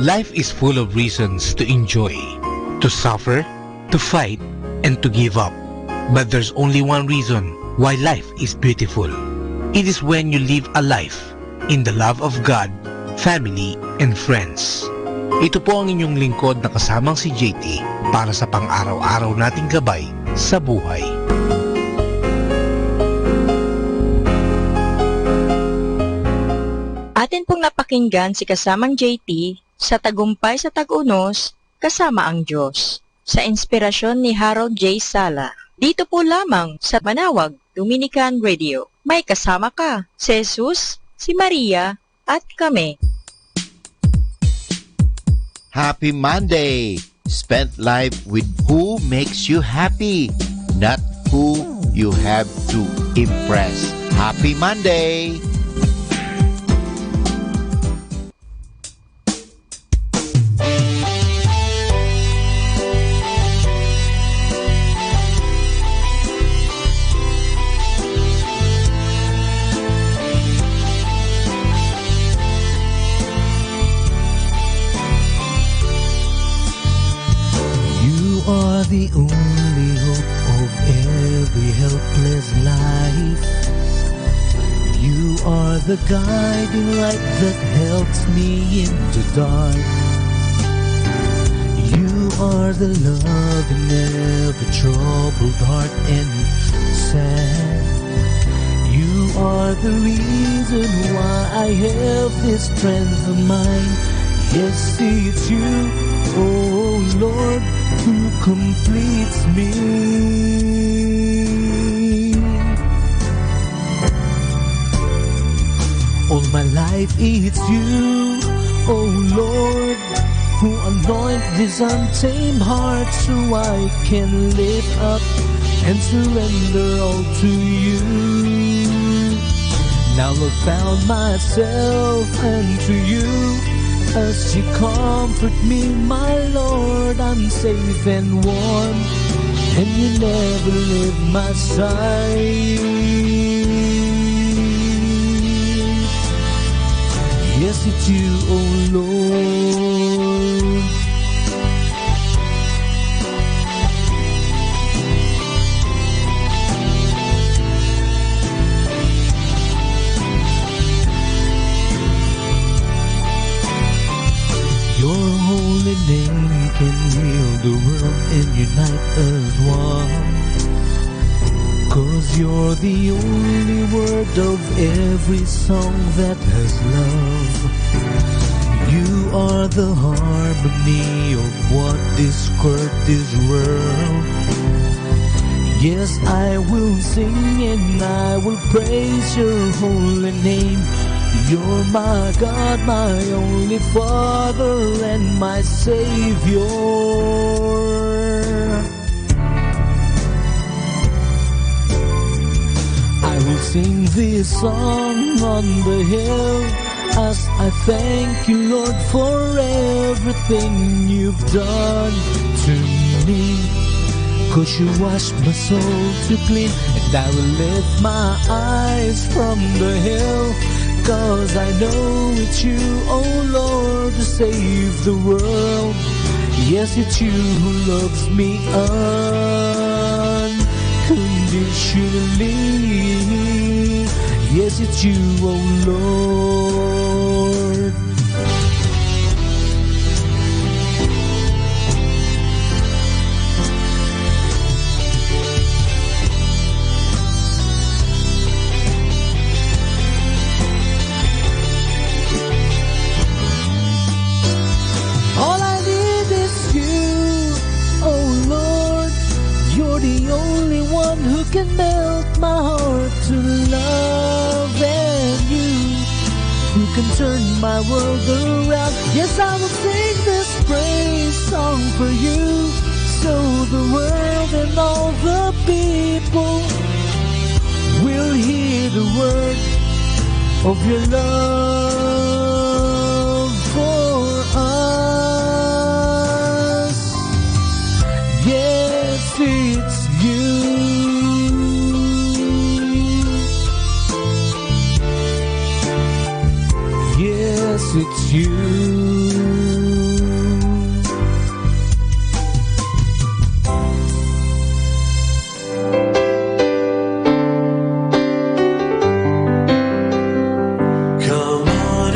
Life is full of reasons to enjoy, to suffer, to fight, and to give up. But there's only one reason why life is beautiful. It is when you live a life in the love of God, family, and friends. Ito po ang inyong lingkod na kasamang si JT para sa pang-araw-araw nating gabay sa buhay. Atin pong napakinggan si kasamang JT sa Tagumpay sa Tag-Unos kasama ang Diyos sa inspirasyon ni Harold J. Sala. Dito po lamang sa Manawag Dominican Radio. May kasama ka, si Jesus, si Maria, at kami. Happy Monday! Spend life with who makes you happy, not who you have to impress. Happy Monday! The only hope of every helpless life. You are the guiding light that helps me in the dark. You are the love in every troubled heart and sad. You are the reason why I have this strength of mine. Yes, it's you, oh Lord, who completes me. life. It's you, oh Lord, who anoint this untamed heart so I can lift up and surrender all to you. Now I've found myself unto you. As you comfort me, my Lord, I'm safe and warm, and you never leave my side. Yes, it's you, oh Lord. Your holy name can heal the world and unite as one. 'Cause you're the only word of every song that has love. You are the harmony of what discord this world. Yes, I will sing and I will praise your holy name. You're my God, my only Father and my Savior. I will sing this song on the hill as I thank you, Lord, for everything you've done to me. 'Cause you washed my soul to clean, and I will lift my eyes from the hill. 'Cause I know it's you, oh Lord, to save the world. Yes, it's you who loves me unconditionally. Yes, it's you, oh Lord. The only one who can melt my heart to love, and you who can turn my world around. Yes, I will sing this praise song for you, so the world and all the people will hear the word of your love for us. Yes, it's you. Yes, it's you. Come on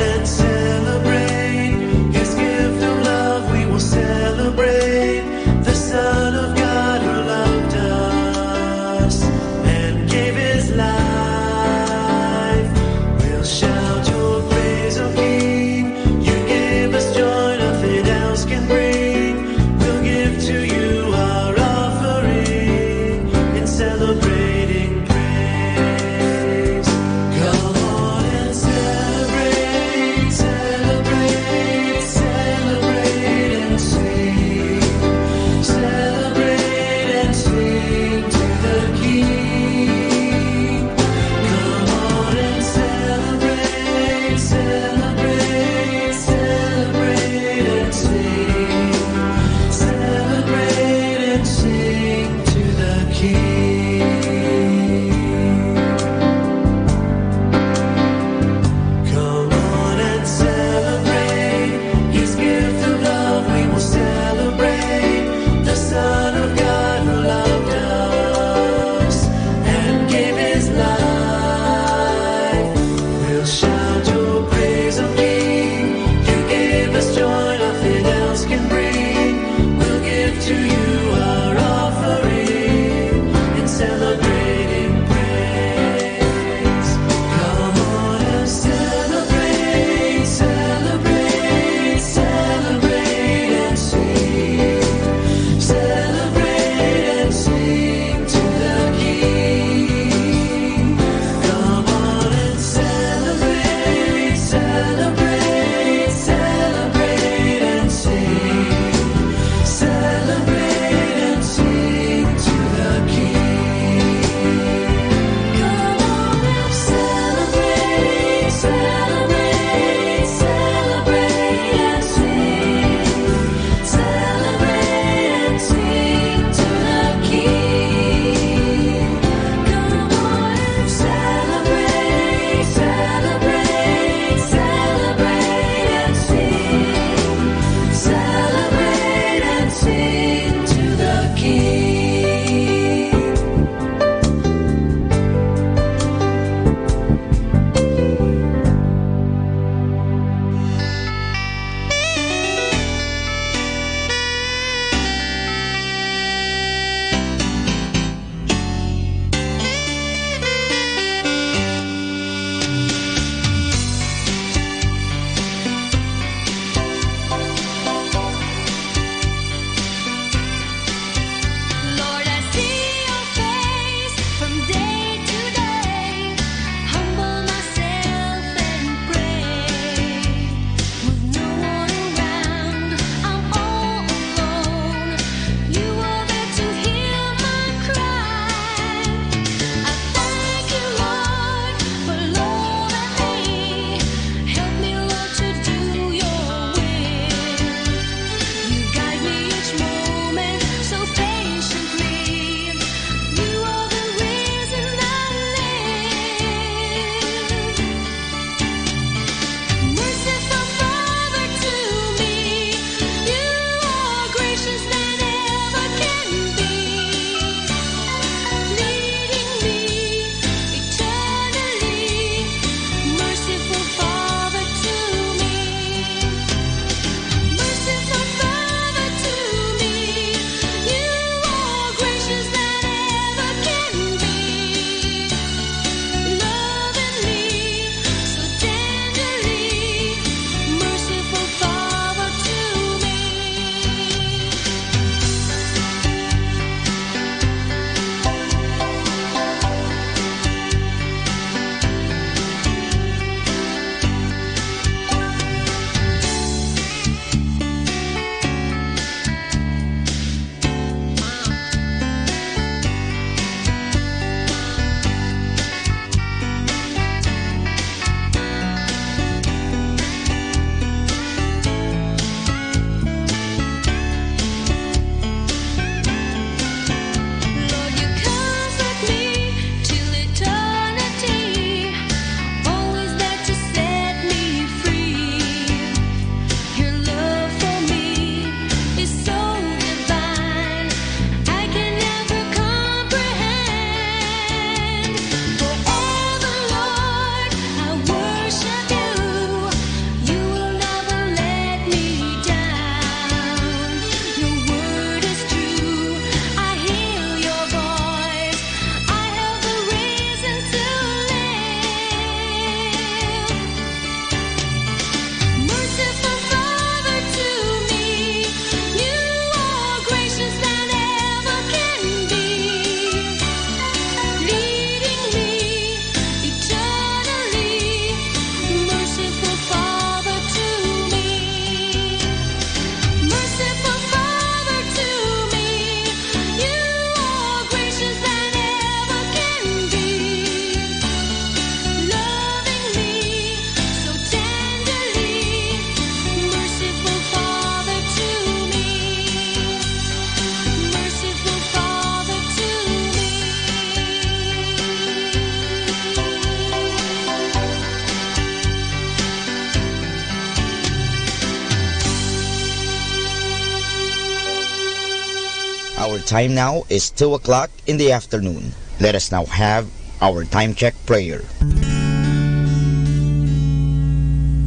time now is 2 o'clock in the afternoon. Let us now have our time check prayer.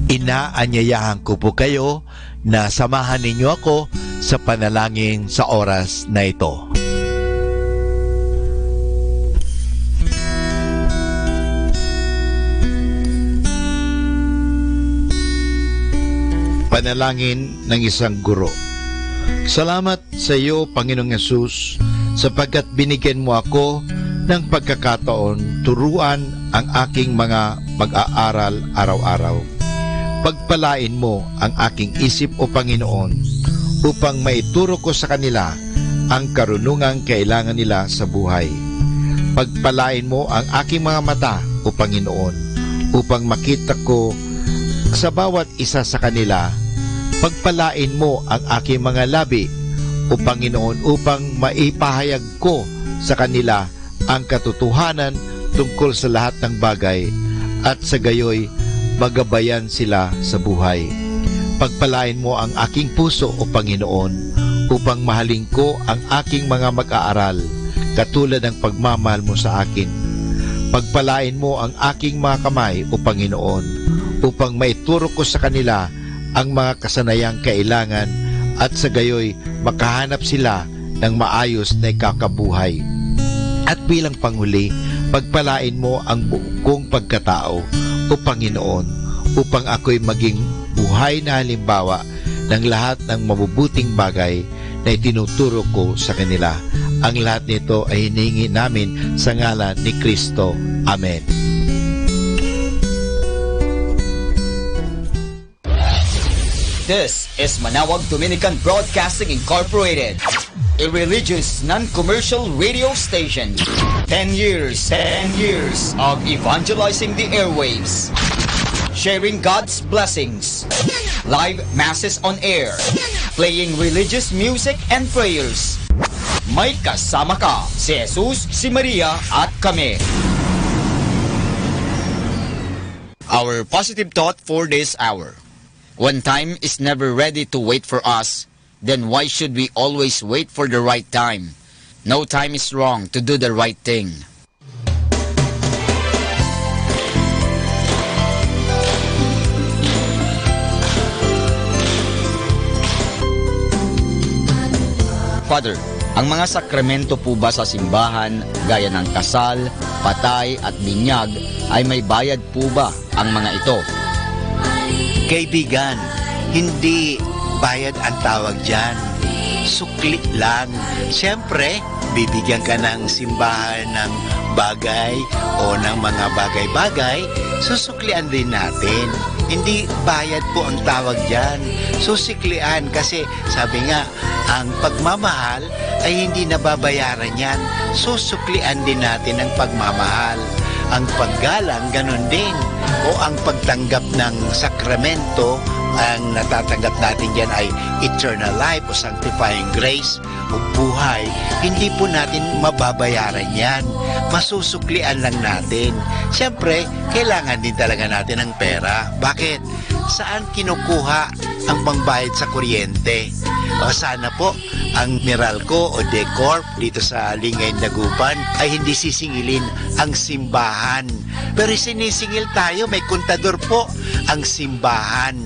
Inaanyayahan ko po kayo na samahan ninyo ako sa panalangin sa oras na ito. Panalangin ng isang guro. Salamat sa iyo, Panginoong Yesus, sapagkat binigyan mo ako ng pagkakataon turuan ang aking mga mag-aaral araw-araw. Pagpalain mo ang aking isip, O Panginoon, upang maituro ko sa kanila ang karunungang kailangan nila sa buhay. Pagpalain mo ang aking mga mata, O Panginoon, upang makita ko sa bawat isa sa kanila. Pagpalain mo ang aking mga labi, O Panginoon, upang maipahayag ko sa kanila ang katotohanan tungkol sa lahat ng bagay at sa gayoy magabayan sila sa buhay. Pagpalain mo ang aking puso, O Panginoon, upang mahalin ko ang aking mga mag-aaral katulad ng pagmamahal mo sa akin. Pagpalain mo ang aking mga kamay, O Panginoon, upang maituro ko sa kanila ang mga kasanayang kailangan at sa gayoy makahanap sila ng maayos na ikakabuhay. At bilang panghuli, pagpalain mo ang buong pagkatao, O Panginoon, upang ako'y maging buhay na halimbawa ng lahat ng mabubuting bagay na itinuturo ko sa kanila. Ang lahat nito ay hinihingi namin sa ngalan ni Kristo. Amen. This is Manawag Dominican Broadcasting Incorporated, a religious, non-commercial radio station. 10 years of evangelizing the airwaves, sharing God's blessings, live masses on air, playing religious music and prayers. May kasama ka, si Jesus, si Maria, at kami. Our positive thought for this hour. When time is never ready to wait for us, then why should we always wait for the right time? No time is wrong to do the right thing. Father, ang mga sakramento po ba sa simbahan, gaya ng kasal, patay at binyag, ay may bayad po ba ang mga ito? Kaibigan, hindi bayad ang tawag dyan. Sukli lang. Siyempre, bibigyan ka ng simbahan ng bagay o ng mga bagay-bagay, susuklian din natin. Hindi bayad po ang tawag dyan. Susiklian kasi sabi nga, ang pagmamahal ay hindi nababayaran yan. Susuklian din natin ang pagmamahal. Ang paggalang, ganun din. O ang pagtanggap ng sakramento, ang natatanggap natin dyan ay eternal life o sanctifying grace o buhay. Hindi po natin mababayaran yan. Masusuklian lang natin. Siyempre, kailangan din talaga natin ng pera. Bakit? Saan kinukuha ang pangbayad sa kuryente? O sana po ang Meralco o Decorp dito sa Lingay, Dagupan ay hindi sisingilin ang simbahan. Pero sinisingil tayo, may kontador po ang simbahan.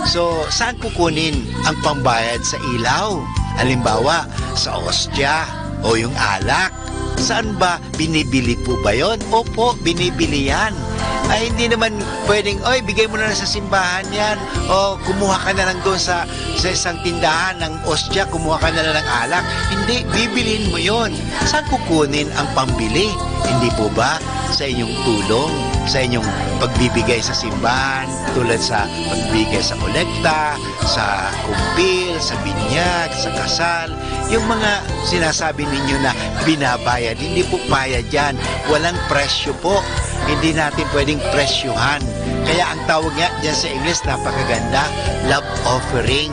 So, saan kukunin ang pambayad sa ilaw? Halimbawa, sa ostya o yung alak. Saan ba? Binibili po ba yun? Opo, binibili yan. Ay hindi naman pwedeng, oy, bigay mo na lang sa simbahan yan. O kumuha ka na lang doon sa isang tindahan ng ostya, kumuha ka na lang ng alak. Hindi, bibilin mo yon. Saan kukunin ang pambili? Hindi po ba sa inyong tulong, sa inyong pagbibigay sa simbahan, tulad sa pagbibigay sa kolekta, sa kumpil, sa binyag, sa kasal, yung mga sinasabi ninyo na binabayad, hindi po bayad yan. Walang presyo po. Hindi natin pwedeng presyuhan. Kaya ang tawag nga dyan sa English, napakaganda, love offering.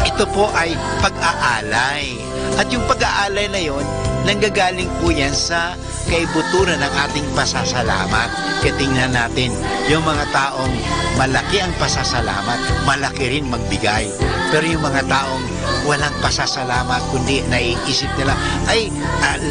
Ito po ay pag-aalay. At yung pag-aalay na yon, nanggagaling po yan sa kaibuturan ng ating pasasalamat. Kaya tingnan natin, yung mga taong malaki ang pasasalamat, malaki rin magbigay. Pero yung mga taong walang pasasalamat, kundi naiisip nila, ay,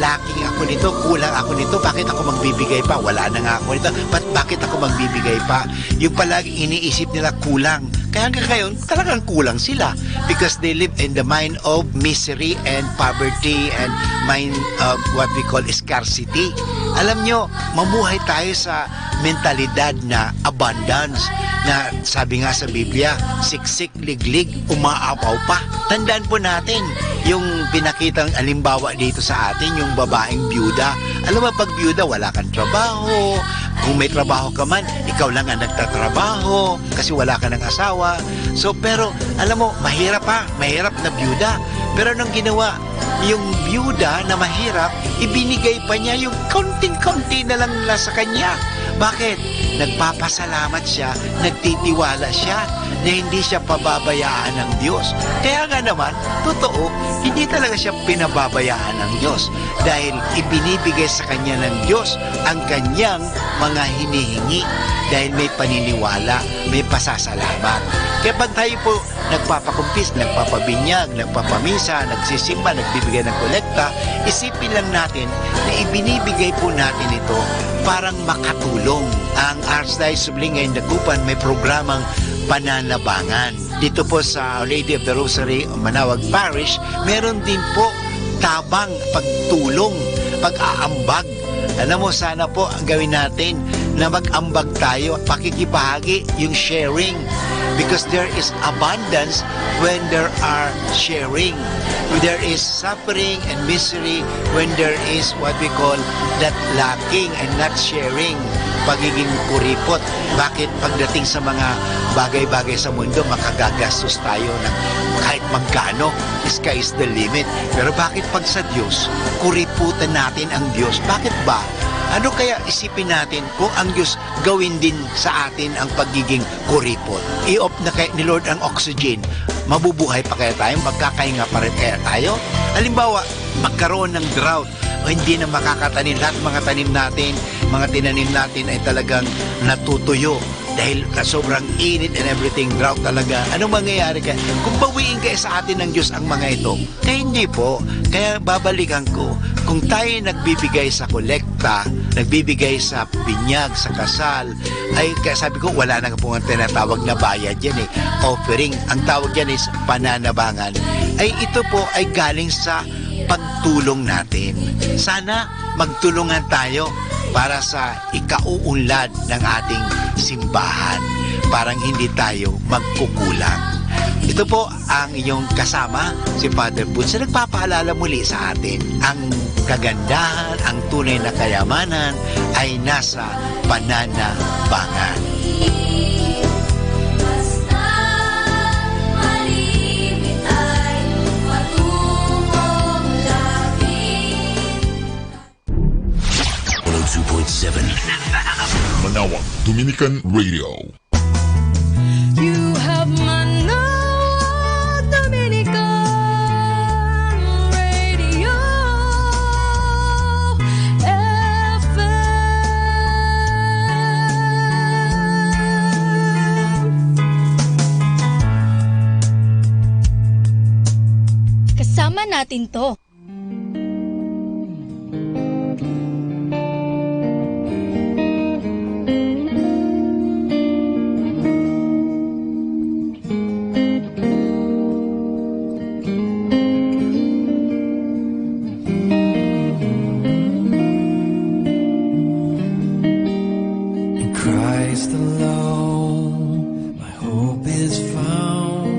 lacking ako nito, kulang ako nito, bakit ako magbibigay pa? Wala na nga ako nito, bakit ako magbibigay pa? Yung palagi iniisip nila kulang. Kaya hanggang ngayon, talagang kulang sila because they live in the mind of misery and poverty and mind of what we call scarcity. Alam nyo, mamuhay tayo sa mentalidad na abundance, na sabi nga sa Biblia, siksik, liglig, umaapaw pa. Tandaan po natin yung pinakitang alimbawa dito sa atin, yung babaeng byuda. Alam mo, pag byuda, wala kang trabaho. Kung may trabaho ka man, ikaw lang ang nagtatrabaho kasi wala ka ng asawa. So, pero, alam mo, mahirap na byuda. Pero nung ginawa yung byuda na mahirap, ibinigay pa niya yung konting-konti na lang sa kanya. Bakit? Nagpapasalamat siya, nagtitiwala siya na hindi siya pababayaan ng Diyos. Kaya nga naman, totoo, hindi talaga siya pinababayaan ng Diyos dahil ibinibigay sa kanya ng Diyos ang kanyang mga hinihingi dahil may paniniwala, may pasasalamat. Kaya pag tayo po nagpapakumpis, nagpapabinyag, nagpapamisa, nagsisimba, nagbibigay ng kolekta, isipin lang natin na ibinibigay po natin ito parang makatulong. Ang Archdiocese of Lingay and Dagupan may programang pananabangan. Dito po sa Lady of the Rosary, Manawag Parish, meron din po tabang pagtulong, pag-aambag. Alam mo, sana po ang gawin natin na mag-ambag tayo, pakikibahagi, yung sharing. Because there is abundance when there are sharing. There is suffering and misery when there is what we call that lacking and not sharing. Pagiging kuripot. Bakit pagdating sa mga bagay-bagay sa mundo, makagagastos tayo ng kahit magkano? Sky is the limit. Pero bakit pag sa Diyos, kuriputan natin ang Diyos? Bakit ba? Ano kaya isipin natin kung ang Diyos gawin din sa atin ang pagiging kuripot? I-off na kay ni Lord ang oxygen. Mabubuhay pa kaya tayo? Magkakahinga pa rin kaya tayo? Halimbawa, magkaroon ng drought o hindi na makakatanim. Lahat mga tanim natin, mga tinanim natin ay talagang natutuyo dahil sobrang init and everything, drought talaga. Anong mangyayari kaya? Kung bawiin kaya sa atin ng Diyos ang mga ito, kaya hindi po. Kaya babalikan ko, kung tayo nagbibigay sa kolekta, nagbibigay sa binyag, sa kasal, ay kaya sabi ko, wala na po ang tinatawag na bayad yan eh. Offering, ang tawag yan is pananabangan. Ay ito po ay galing sa pagtulong natin. Sana magtulungan tayo para sa ikauunlad ng ating simbahan. Parang hindi tayo magkukulang. Ito po ang inyong kasama, si Father Bunso, nagpapaalala muli sa atin. Ang kagandahan, ang tunay na kayamanan ay nasa pananabangan. Basta malimit ay matutong lapit. 102.7 Manawag Dominican Radio. You have Manawag Dominican Radio FM. Kasama natin to. Christ alone, my hope is found.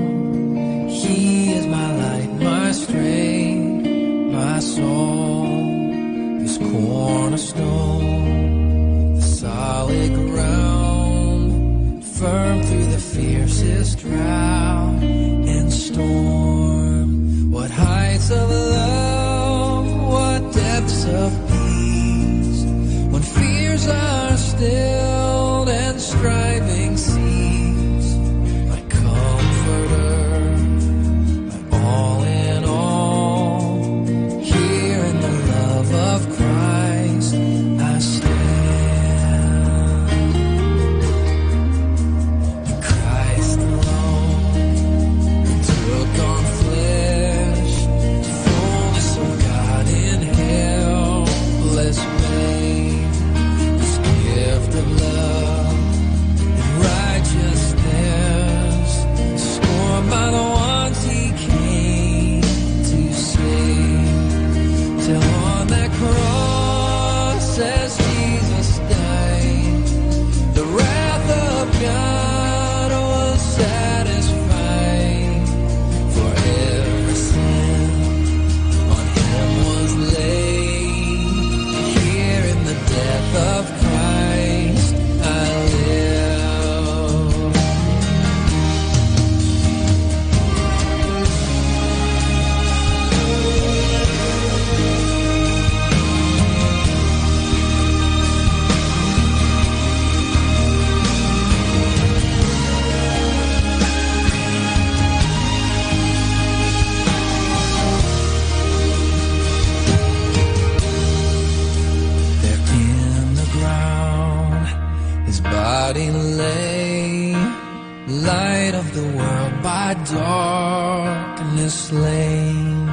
He is my light, my strength, my song. This cornerstone, the solid ground, firm through the fiercest drought and storm. What heights of love, what depths of peace, when fears are stilled and striving cease. My comforter, my all in all, here in the love his body lay, light of the world by darkness slain,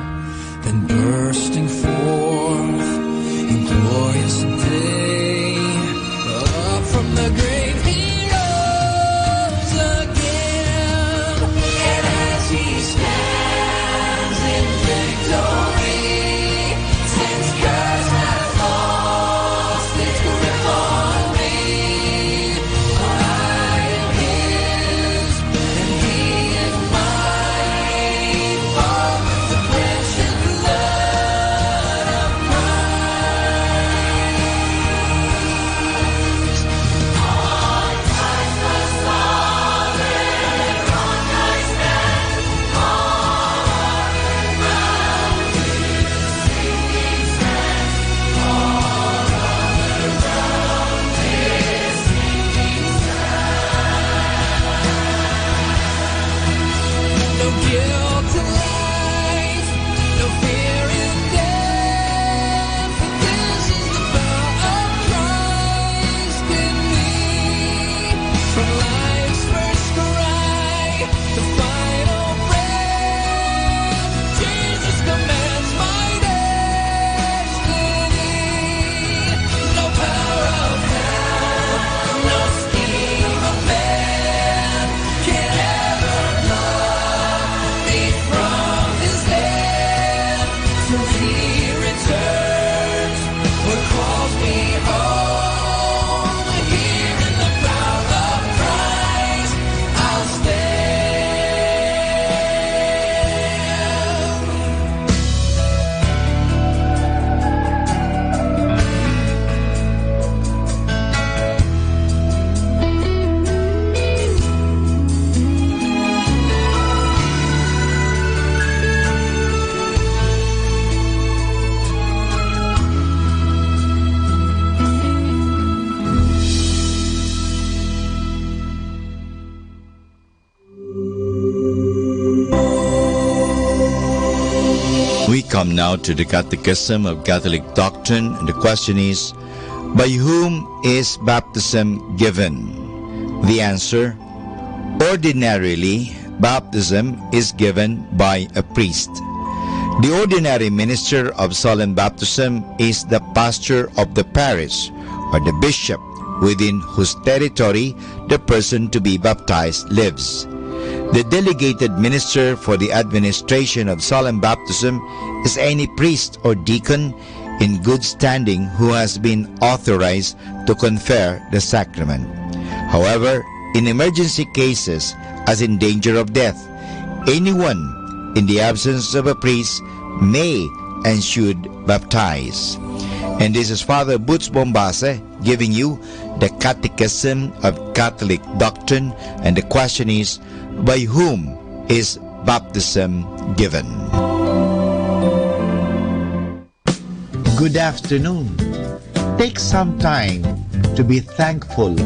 then bursting forth in glorious day, up from the grave he rose again, and as he stands in victory, since curse has lost its grip on me, I am his and he is mine, for the precious blood of Christ. On Christ the solid rock I stand, all around his sinking sand, all around his sinking sand. No guilt in life, no fear in death, for this is the power of Christ in me. From life's first cry, the final breath, Jesus commands my destiny. No power of hell, no scheme of man can ever pluck me from his hand, till he returns or calls me home. Here in the power of Christ I'll We come now to the Catechism of Catholic Doctrine, and the question is, by whom is baptism given? The answer, ordinarily, baptism is given by a priest. The ordinary minister of solemn baptism is the pastor of the parish or the bishop within whose territory the person to be baptized lives. The delegated minister for the administration of solemn baptism is any priest or deacon in good standing who has been authorized to confer the sacrament. However, in emergency cases, as in danger of death, anyone in the absence of a priest may and should baptize. And this is Father Butz Bombase giving you the Catechism of Catholic Doctrine, and the question is, by whom is baptism given? Good afternoon. Take some time to be thankful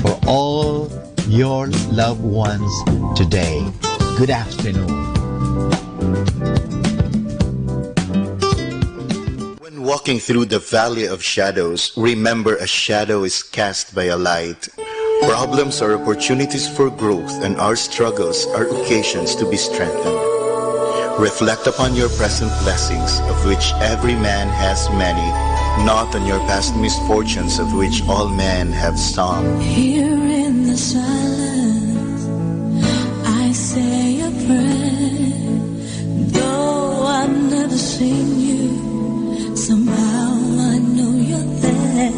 for all your loved ones today. Good afternoon. When walking through the valley of shadows, remember a shadow is cast by a light. Problems are opportunities for growth, and our struggles are occasions to be strengthened. Reflect upon your present blessings, of which every man has many, not on your past misfortunes, of which all men have some. Here in the silence, I say a prayer. Though I've never seen you, somehow I know you're there.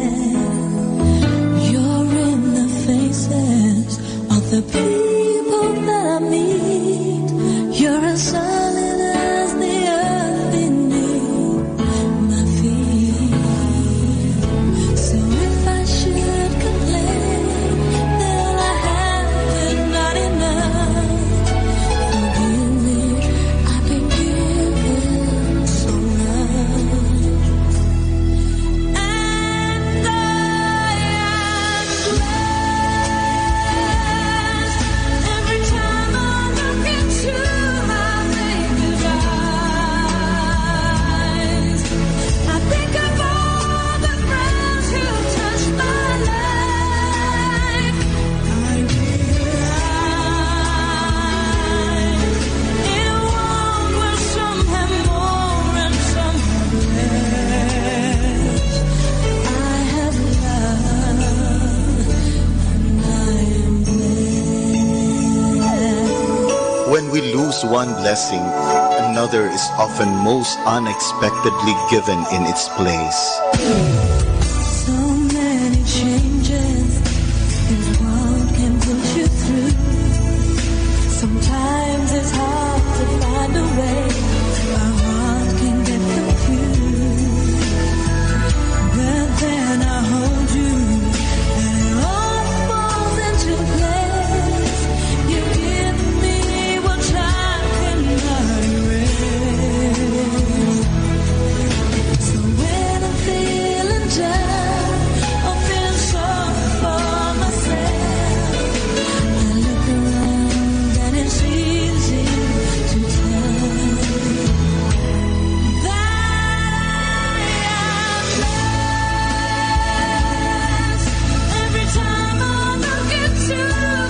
You're in the faces of the people that I meet. You're as solid as the earth beneath my feet. So if I should complain, then I have comes one blessing, another is often most unexpectedly given in its place. So many changes this world can put you through. Sometimes it's hard to find a way. Our heart can get confused. But then I hold you and it all falls into place. You give me what time cannot erase. So when I'm feeling down or feeling sorry for myself, I look around and it's easy to tell that I am blessed. Every time I look into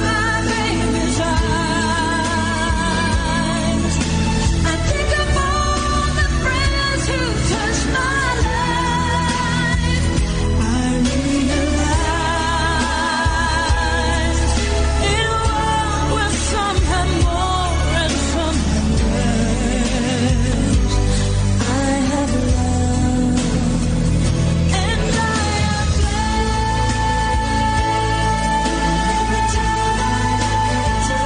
my baby's eyes, I think of all the friends who touched my life. I realize in a world where some have more and some have less, I have love and I am blessed. Every time I look into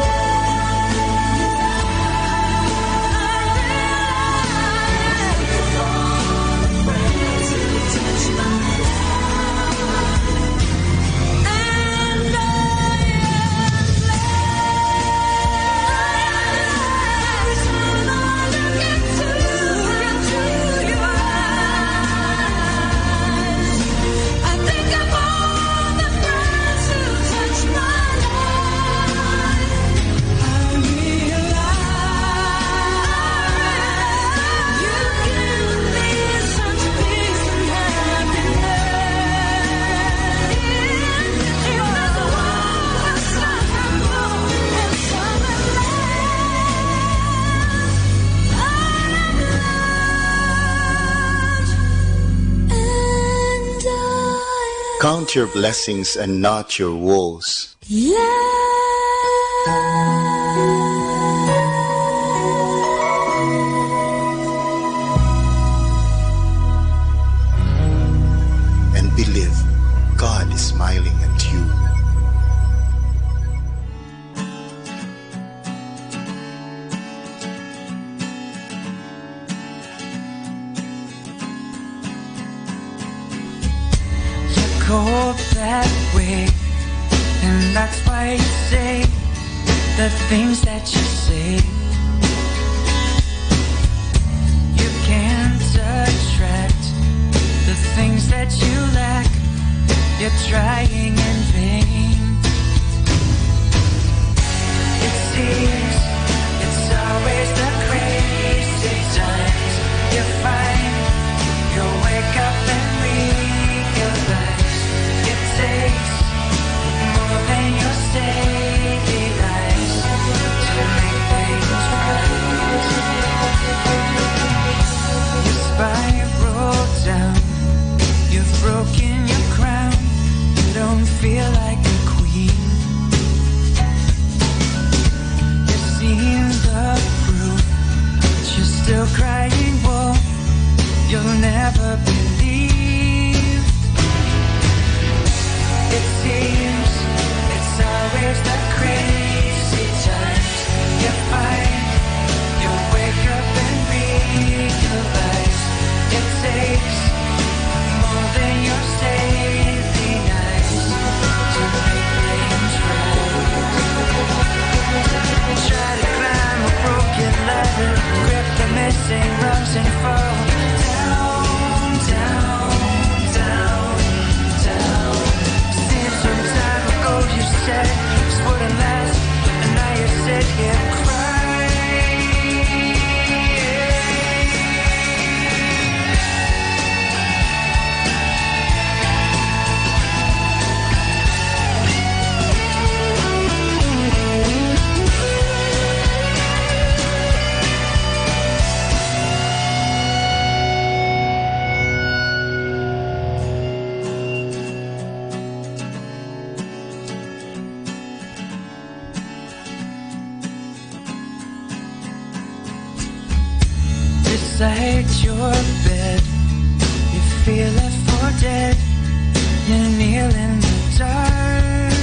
Count your blessings and not your woes. And believe God is smiling at you. Go that way, and that's why you say the things that you say. You can't attract the things that you lack. You're trying in vain. It seems it's always the crazy times you find. You wake up and realize it takes more than your steady eyes to make things right. You spiral down, you've broken your crown, you don't feel like a queen. You've seen the proof, but you're still crying wolf. You'll never believe. It seems it's always the crazy times you find. You wake up and realize it takes more than your saving eyes to make things right. Try to climb a broken ladder, grip the missing rungs and fall down, down. beside your bed. You feel left for dead. You kneel in the dark.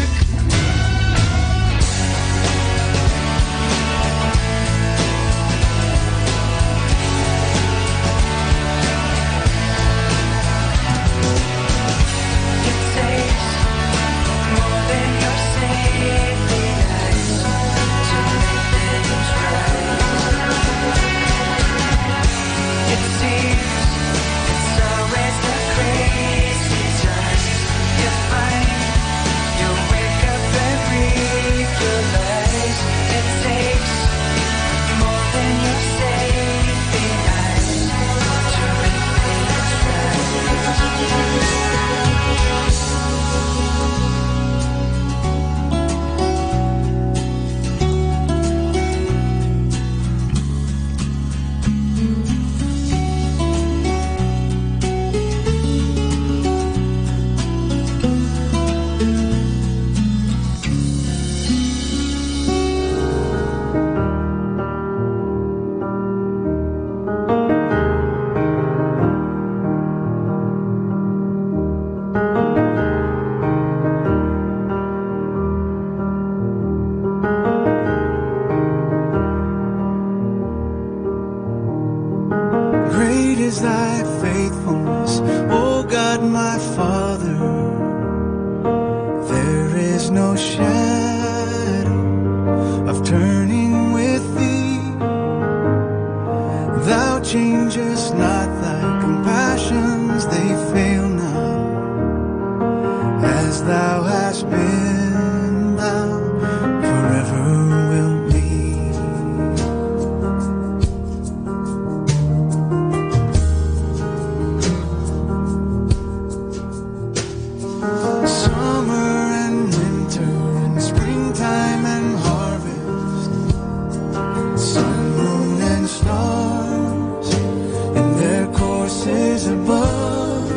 It takes more than your safety eyes to make things right. It seems it's always the crazy times you find. You wake up and realize it takes more than your safety eyes to make things right. Great is thy faithfulness, O God my Father. There is no shadow of turning with thee. Thou changest not, thy compassions, they fail not. As thou hast been, thou forever will be. Summer and winter and springtime and harvest, sun, moon and stars in their courses above,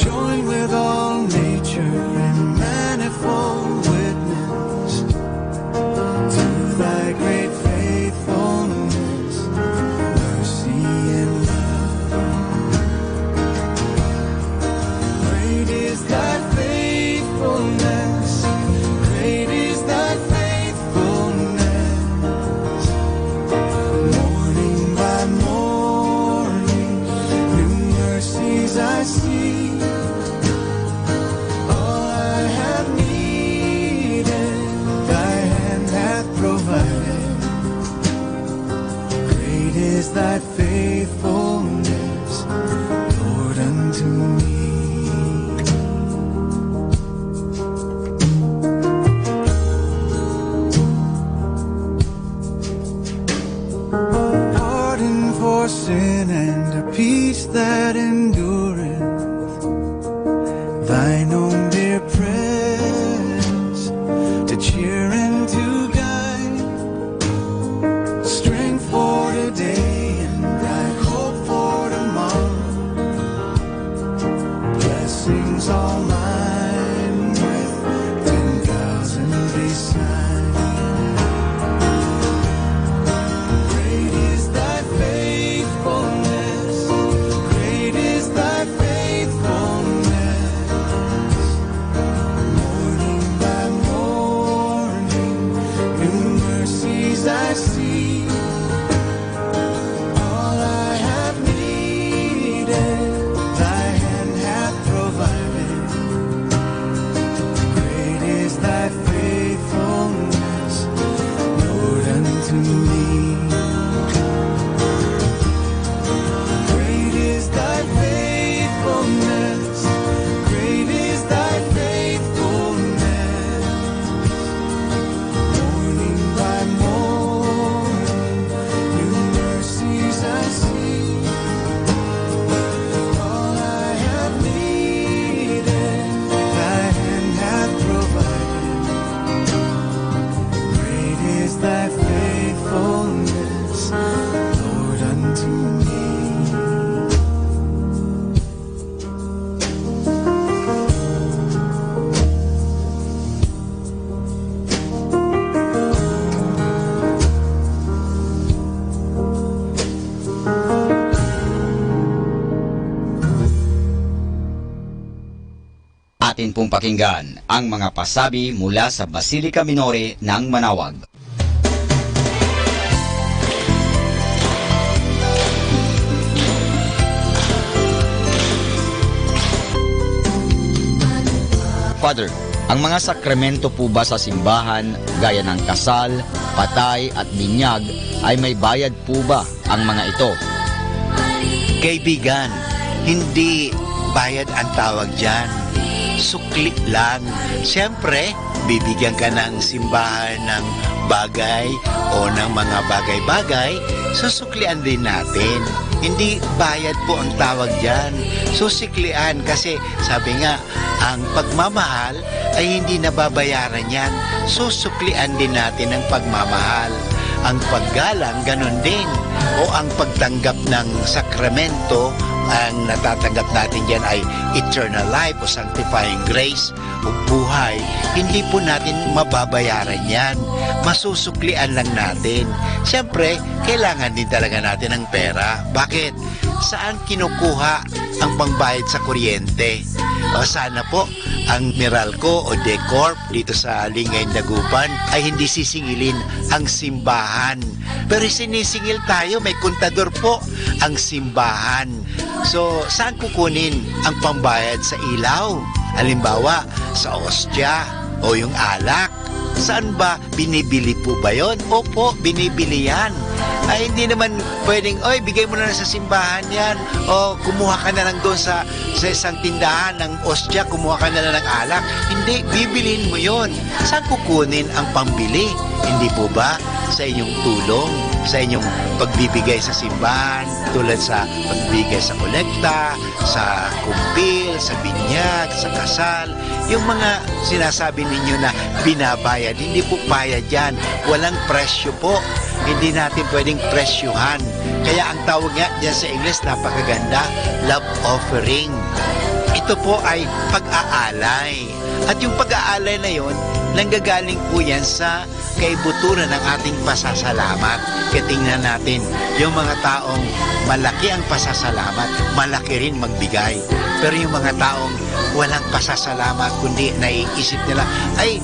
join with all nature in manifold witness to thy great faithfulness, mercy and love. Great is thy faithfulness, great is thy faithfulness. Morning by morning, new mercies I see. All I have needed, thy hand hath provided. Great is thy faithfulness, Lord, unto me. Pardon for sin and a peace that endureth, thine own dear presence to cheer and to guide, strength for today and bright hope for tomorrow, blessings all mine with 10,000 beside. Great is thy faithfulness, great is thy faithfulness. Morning by morning, new mercies I see. All I have needed, thy hand hath provided. Atin pong pakinggan ang mga pasabi mula sa Basilica Minore ng Manawag. Father, ang mga sakramento po ba sa simbahan, gaya ng kasal, patay at binyag, ay may bayad po ba ang mga ito? Kaibigan, hindi bayad ang tawag dyan. Sukli lang. Siyempre, bibigyan ka ng simbahan ng bagay o ng mga bagay-bagay, susuklian din natin. Hindi bayad po ang tawag dyan. Susiklian kasi sabi nga, ang pagmamahal ay hindi nababayaran yan. Susuklian din natin ang pagmamahal. Ang paggalang, ganun din. O ang pagtanggap ng sakramento, ang natatanggap natin dyan ay eternal life o sanctifying grace o buhay. Hindi po natin mababayaran yan. Masusuklian lang natin. Siyempre, kailangan din talaga natin ng pera. Bakit? Saan kinukuha ang pangbayad sa kuryente? O sana po ang Meralco o Decorp dito sa Lingay, Dagupan ay hindi sisingilin ang simbahan. Pero sinisingil tayo, may kontador po ang simbahan. So, saan kukunin ang pambayad sa ilaw? Halimbawa, sa ostya o yung alak. Saan ba? Binibili po ba yun? Opo, binibili yan. Ay, hindi naman pwedeng, oy, bigay mo na lang sa simbahan yan. O, kumuha ka na lang doon sa isang tindahan ng ostya, kumuha ka na lang ng alak. Hindi, bibilin mo yon. Saan kukunin ang pambili? Hindi po ba sa inyong tulong, sa inyong pagbibigay sa simbahan, tulad sa pagbibigay sa kolekta, sa kumpil, sa binyag, sa kasal, yung mga sinasabi ninyo na binabayad, hindi po bayad yan. Walang presyo po. Hindi natin pwedeng presyuhan. Kaya ang tawag nga dyan sa English, napakaganda, love offering. Ito po ay pag-aalay. At yung pag-aalay na yon, nanggagaling po yan sa kaibuturan ng ating pasasalamat. Kaya tingnan natin, yung mga taong malaki ang pasasalamat, malaki rin magbigay. Pero yung mga taong walang pasasalamat, kundi naiisip nila, ay,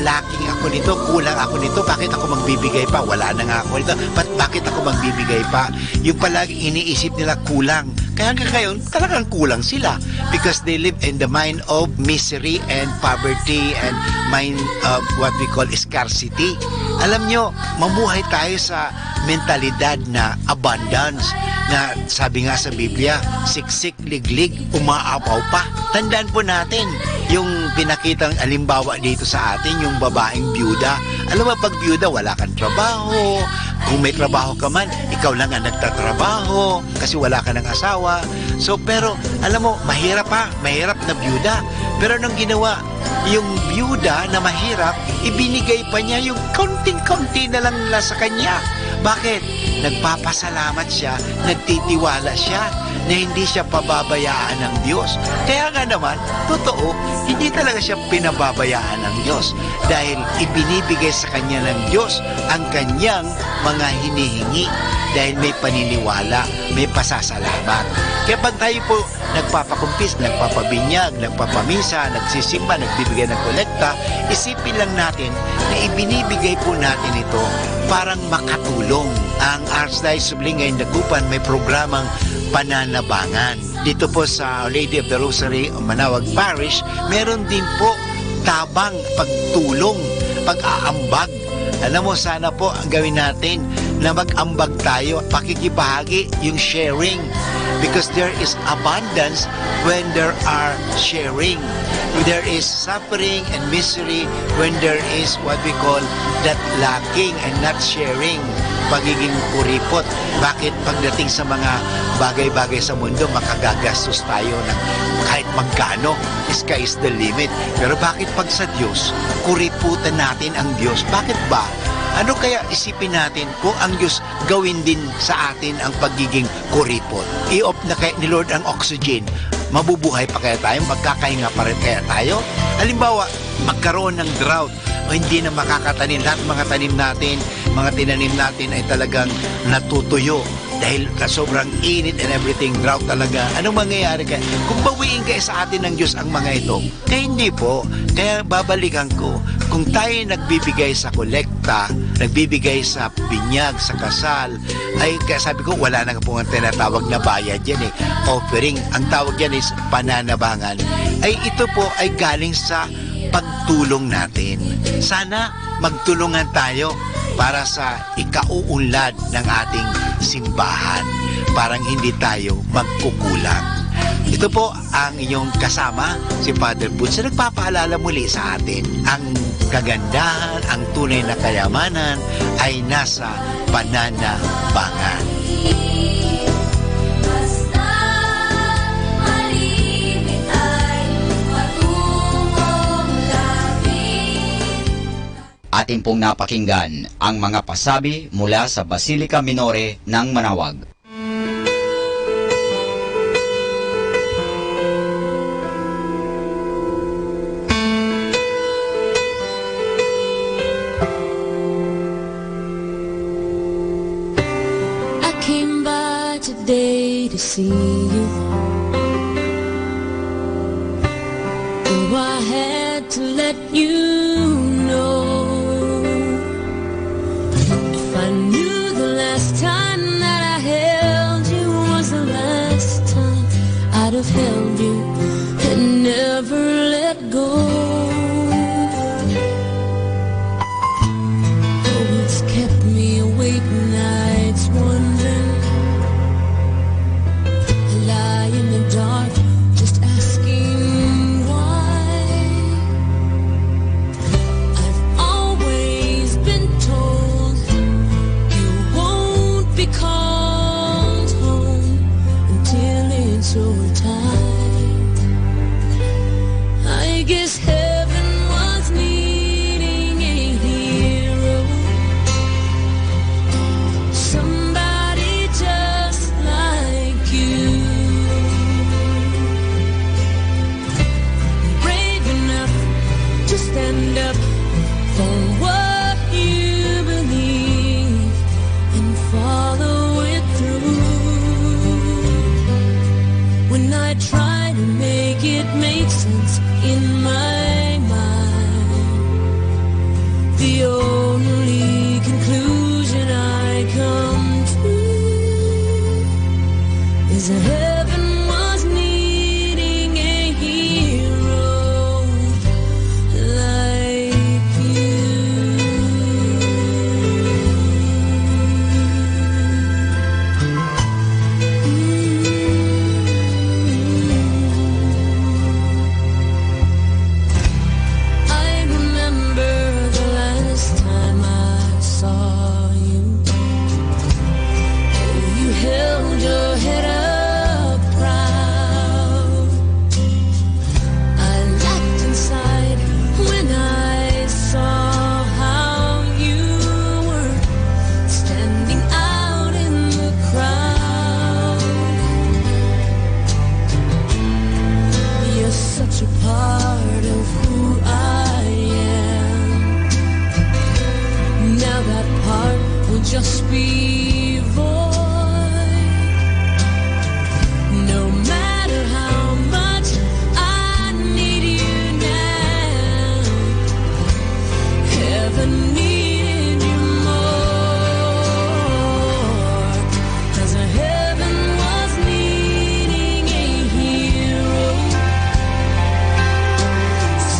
lacking ako nito, kulang ako nito, bakit ako magbibigay pa? Wala na nga ako nito, bakit ako magbibigay pa? Yung palagi iniisip nila kulang. Kaya hanggang ngayon, talagang kulang sila because they live in the mind of misery and poverty and mind of what we call scarcity. Alam nyo, mamuhay tayo sa mentalidad na abundance, na sabi nga sa Biblia, siksik, liglig, umaapaw pa. Tandaan po natin, yung pinakitang alimbawa dito sa atin, yung babaeng byuda. Alam mo, pag byuda, wala kang trabaho. Kung may trabaho ka man, ikaw lang ang nagtatrabaho kasi wala ka ng asawa. So, pero, alam mo, mahirap na byuda. Pero nung ginawa, yung byuda na mahirap, ibinigay pa niya yung kaunting-kaunti na lang sa kanya. Bakit? Nagpapasalamat siya, nagtitiwala siya na hindi siya pababayaan ng Diyos. Kaya nga naman, totoo, hindi talaga siya pinababayaan ng Diyos dahil ibinibigay sa kanya ng Diyos ang kanyang mga hinihingi dahil may paniniwala, may pasasalamat. Kaya pag tayo po nagpapakumpis, nagpapabinyag, nagpapamisa, nagsisimba, nagbibigay ng kolekta, isipin lang natin na ibinibigay po natin ito parang makatulong. Ang Archdiocese of Lingay, Dagupan may programang pananabangan. Dito po sa Lady of the Rosary, Manawag Parish, meron din po tabang pagtulong, pag-aambag. Alam mo, sana po ang gawin natin na mag-ambag tayo, pakikibahagi, yung sharing. Because there is abundance when there are sharing. There is suffering and misery when there is what we call that lacking and not sharing. Pagiging kuripot. Bakit pagdating sa mga bagay-bagay sa mundo, makagagastos tayo ng kahit magkano? Sky is the limit. Pero bakit pag sa Diyos, kuriputan natin ang Diyos? Bakit ba? Ano kaya isipin natin kung ang Diyos gawin din sa atin ang pagiging kuripot? I-off na kaya ni Lord ang oxygen. Mabubuhay pa kaya tayo? Magkakahinga pa rin kaya tayo? Halimbawa, magkaroon ng drought o hindi na makakatanim. Lahat mga tanim natin, mga tinanim natin ay talagang natutuyo dahil sobrang init and everything, drought talaga, anong mangyayari kaya? Kung bawiin kaya sa atin ng Diyos ang mga ito, kaya hindi po. Kaya babalikan ko, kung tayo nagbibigay sa kolekta, nagbibigay sa binyag, sa kasal, ay kaya sabi ko, wala na po ang tinatawag na bayad yan offering, ang tawag yan is pananabangan, ay ito po ay galing sa pagtulong natin. Sana magtulungan tayo para sa ikauunlad ng ating simbahan. Parang hindi tayo magkukulang. Ito po ang inyong kasama, si Father Butch, na nagpapaalala muli sa atin. Ang kagandahan, ang tunay na kayamanan ay nasa pananabangan. Atin pong napakinggan ang mga pasabi mula sa Basilica Minore ng Manawag. I came by today to see you. Oh, I had to let you know. If I knew the last time that I held you was the last time, I'd have held you and never let go. Oh, it's kept me awake nights wondering. I lie in the dark just asking why. I've always been told you won't be called home until it's your time. I guess heaven was needing a hero, somebody just like you, brave enough to stand up for what you believe and follow it through. When I try to make it make sense in my mind, the only conclusion I come to is heaven was needing a hero like I remember the last time I saw you. Oh, you held your head up proud. I laughed inside when I saw how you were standing out in the crowd. You're such a part of who I am. Now that part will just be void. No matter how much I need you now, heaven needed you more. 'Cause heaven was needing a hero,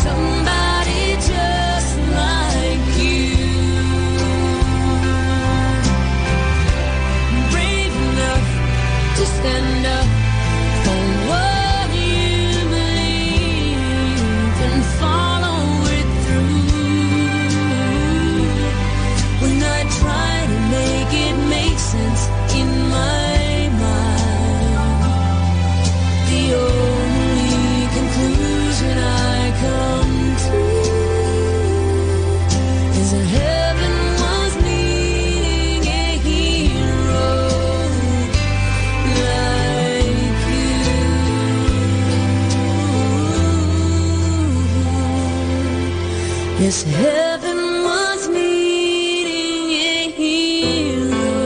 somebody just like you, brave enough to stand up for what you believe and follow it through. When I try to make it make sense in my mind, the only conclusion I come to is that heaven was needing a hero like you. Yes, heaven was needing a hero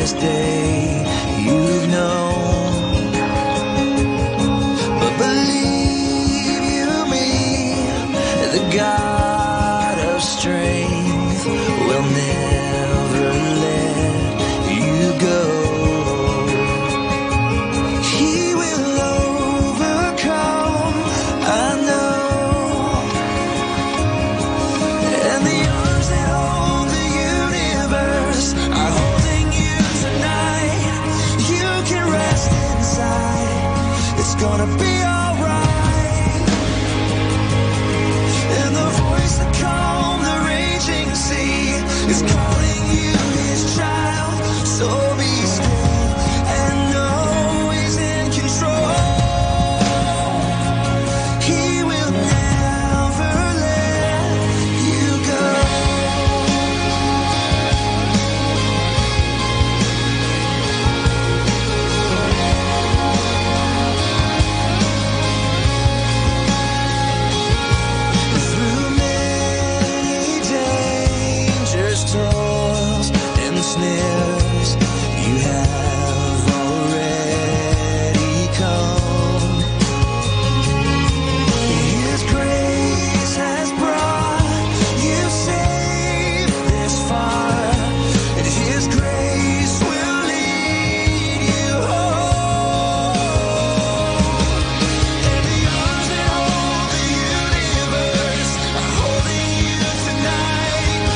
this day you've known. But believe you me, the God of strength will never let you go. He will overcome, I know. And the arms that hold the universe are holding you tonight. You can rest inside. It's gonna be alright. And the voice that calmed the raging sea is calling you his child. So be still and know he's in control. He will never let you go. Through many dangers, toils, and snares, you have already come. His grace has brought you safe this far, and His grace will lead you home. And the arms that hold the universe are holding you tonight.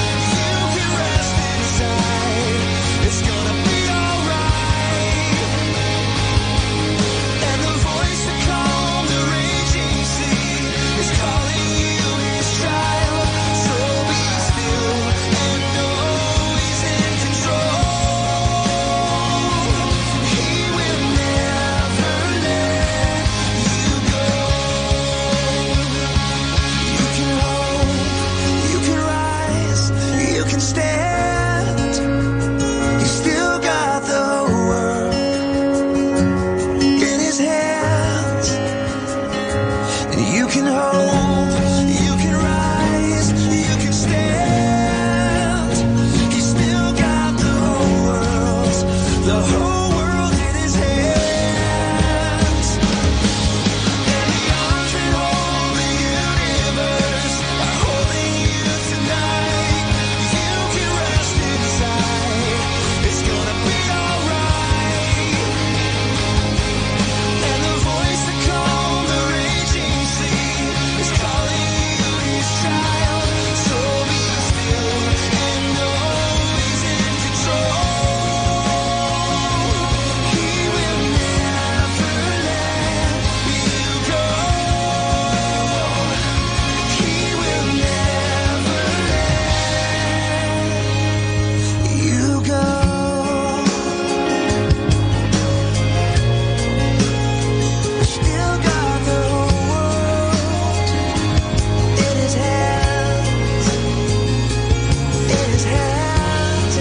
You can rest inside. It's gonna be alright. And the voice that calmed the raging sea is calling you his child. So be still and know he's in control. He will never let you go. You can hope, you can rise, you can stand. You still got the world in his hands. You can hope, you can rise, you can stand. He's still got the whole world in his hands. And the arms that hold the universe are holding you tonight. You can rest inside. It's gonna be alright. And the voice that calmed the raging sea is calling you his child. So be still and know he's in control. He will never let you go. He will never let you go. Still got the whole world in his hands. In his hands,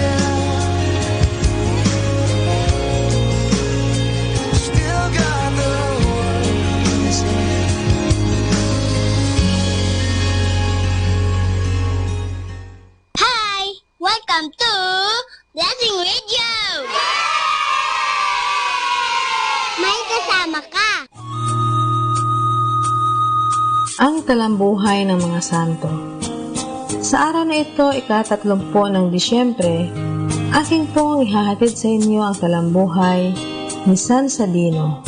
still got the whole world in his hands. Hi! Welcome to Blessing Radio! May kasama ka! Ang talambuhay ng mga santo. Sa araw na ito, ika-30 ng Disyembre, akin pong ihahatid sa inyo ang talambuhay ni San Sabino.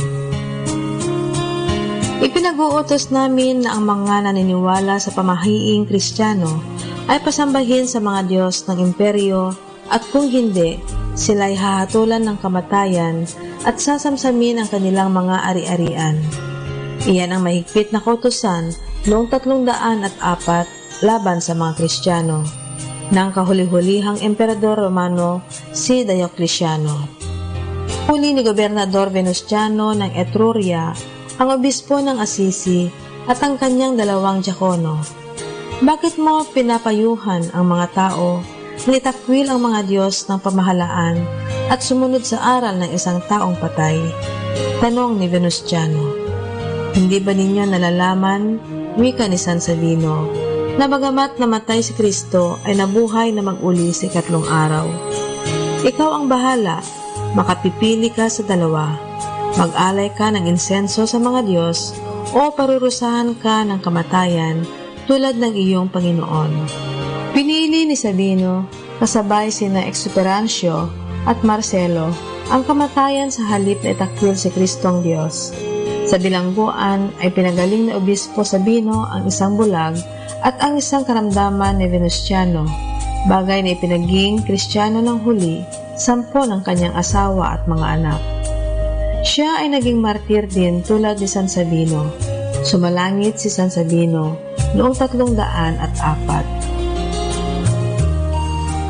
Ipinag-uutos namin na ang mga naniniwala sa pamahiing Kristiyano ay pasambahin sa mga Diyos ng imperyo at kung hindi, sila ay hahatulan ng kamatayan at sasamsamin ang kanilang mga ari-arian. Iyan ang mahigpit na kautusan noong 304 laban sa mga Kristiyano ng kahuli-hulihang Emperador Romano si Diocletiano. Huli ni Gobernador Venustiano ng Etruria ang obispo ng Assisi at ang kanyang 2 diakono. Bakit mo pinapayuhan ang mga tao na itakwil ang mga Diyos ng pamahalaan at sumunod sa aral ng isang taong patay? Tanong ni Venustiano. Hindi ba ninyo nalalaman, wika ni San Sabino, na bagamat namatay si Kristo ay nabuhay na mag-uli sa 3 araw? Ikaw ang bahala, makapipili ka sa dalawa. Mag-alay ka ng insenso sa mga Diyos o parurusahan ka ng kamatayan tulad ng iyong Panginoon. Pinili ni Sabino, kasabay sina Exuperancio at Marcelo, ang kamatayan sa halip na itakwil si Kristong Diyos. Sa bilangguan ay pinagaling na Obispo Sabino ang isang bulag at ang isang karamdaman ni Venustiano, bagay na ipinaging Kristiyano ng huli, 10 ng kanyang asawa at mga anak. Siya ay naging martir din tulad ni San Sabino. Sumalangit si San Sabino noong 304.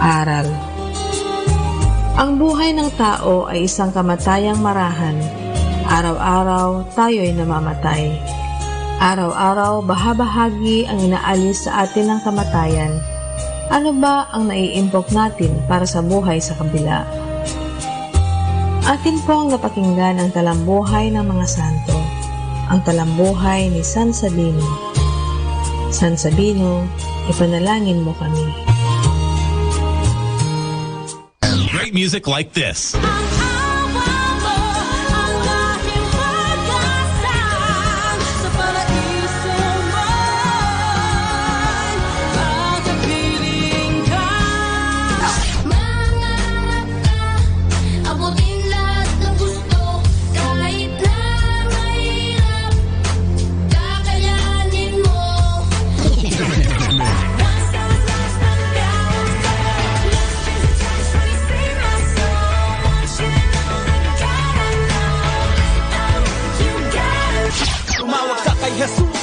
Aral. Ang buhay ng tao ay isang kamatayang marahan. Araw-araw tayo'y namamatay. Araw-araw bahagi ang inaalis sa atin ng kamatayan. Ano ba ang naiimpok natin para sa buhay sa kabila? Atin pong napakinggan ang talambuhay ng mga santo, ang talambuhay ni San Sabino. San Sabino, ipanalangin mo kami. Great music like this.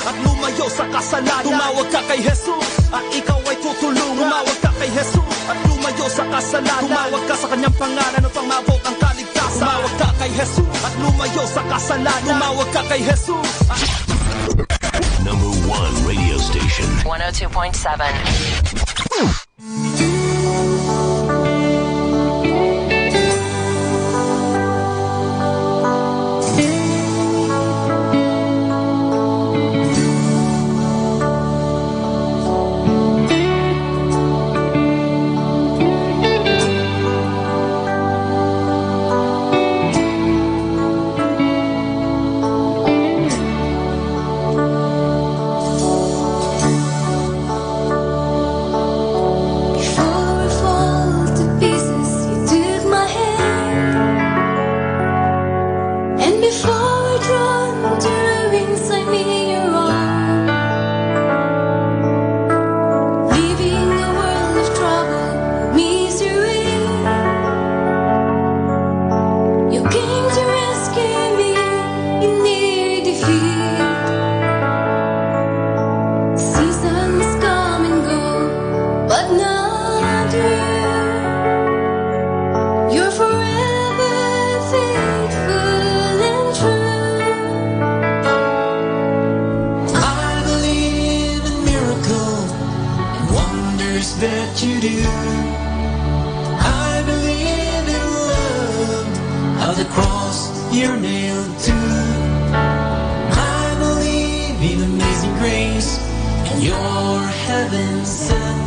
At lumayo sa kasalanan. Tumawag ka kay Jesus at ikaw ay tutulungan. Tumawag ka kay Jesus at lumayo sa kasalanan. Tumawag ka sa kanyang pangalan upang maabot ang kaligtasan. Tumawag ka kay Jesus at lumayo sa kasalanan. Tumawag ka kay Jesus. Number 1 radio station. 102.7. Amazing grace, your heaven sent.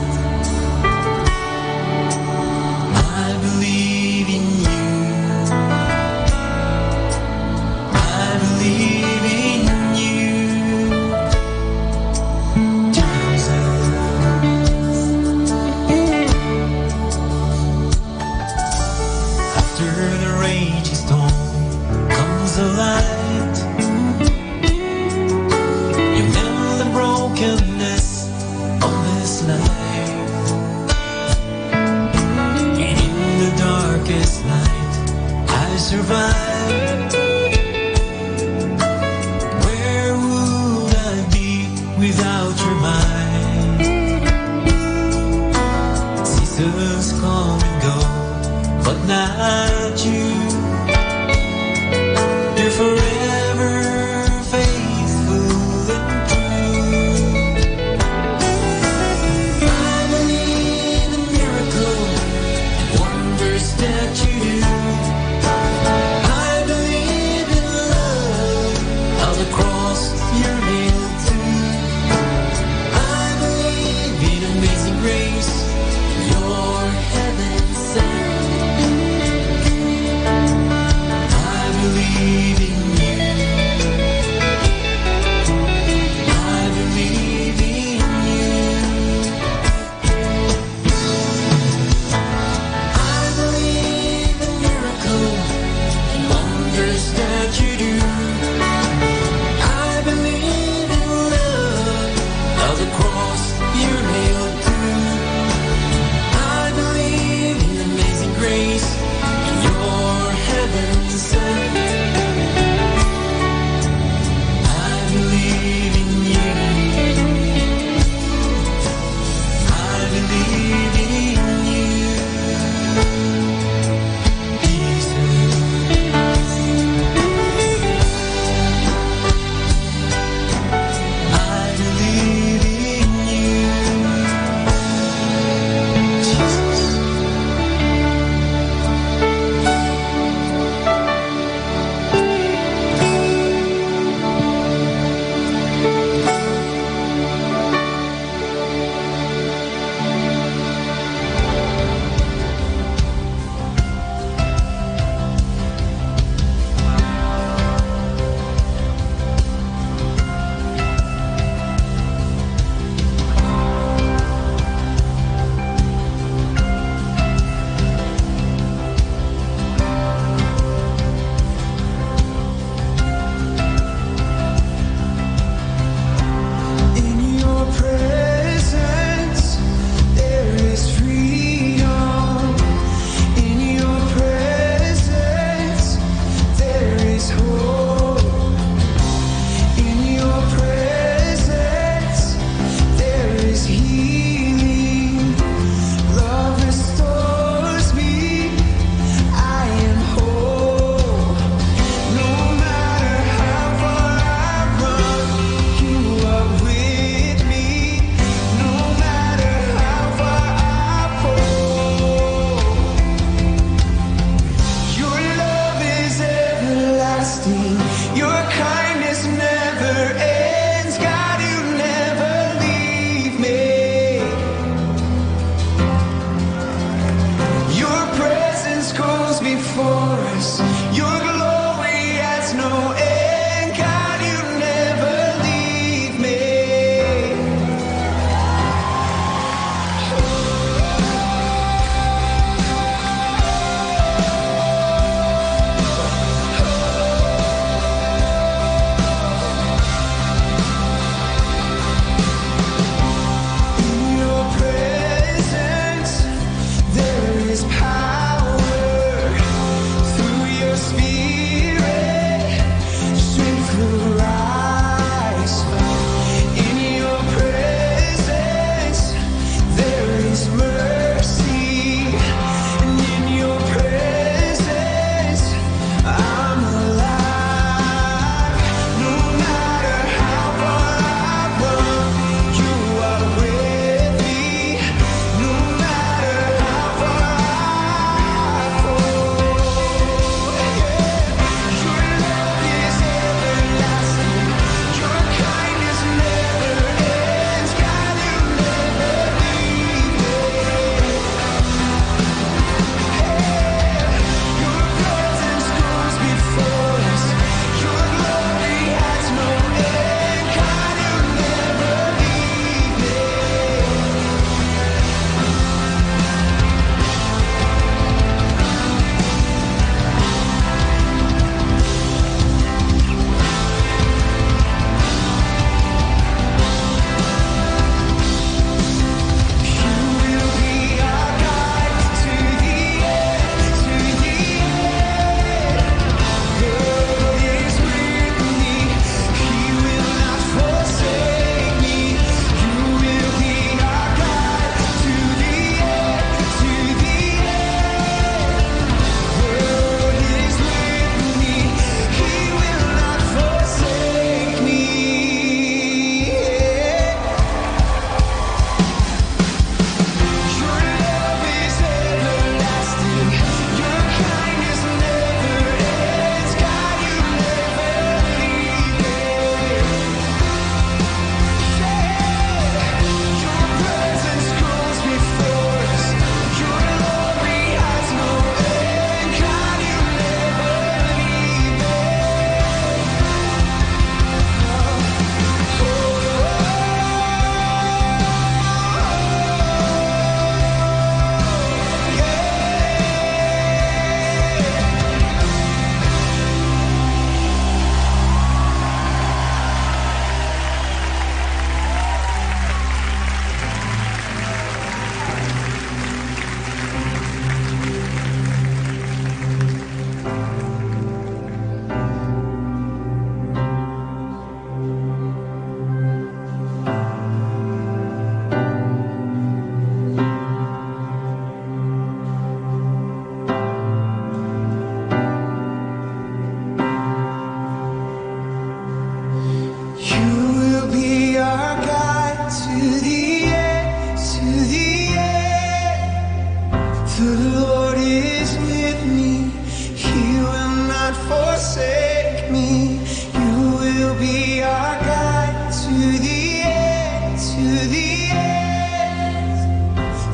The Lord is with me, He will not forsake me. You will be our guide to the end, to the end.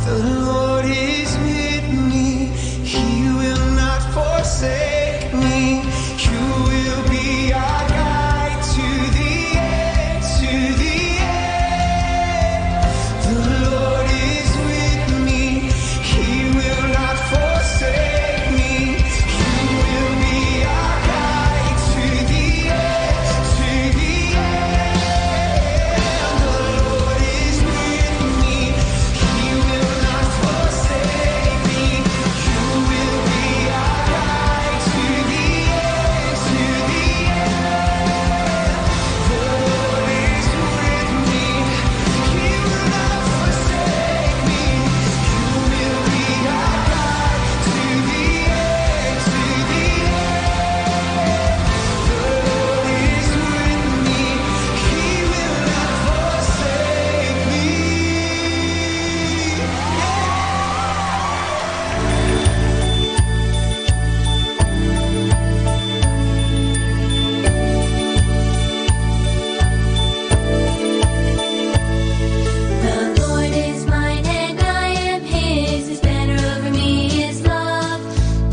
The Lord is with me, He will not forsake me. You will be our guide to the end, to the end. The Lord is with me, He will not forsake me. You will be our guide to the end, to the end. The Lord is with me, He will not forsake me. You will be our guide to the end, to the end. The Lord is with me, He will not forsake me. You will be our guide to the end, to the end. The Lord is with me, He will not forsake me. The Lord is mine and I am His. His banner over me is love.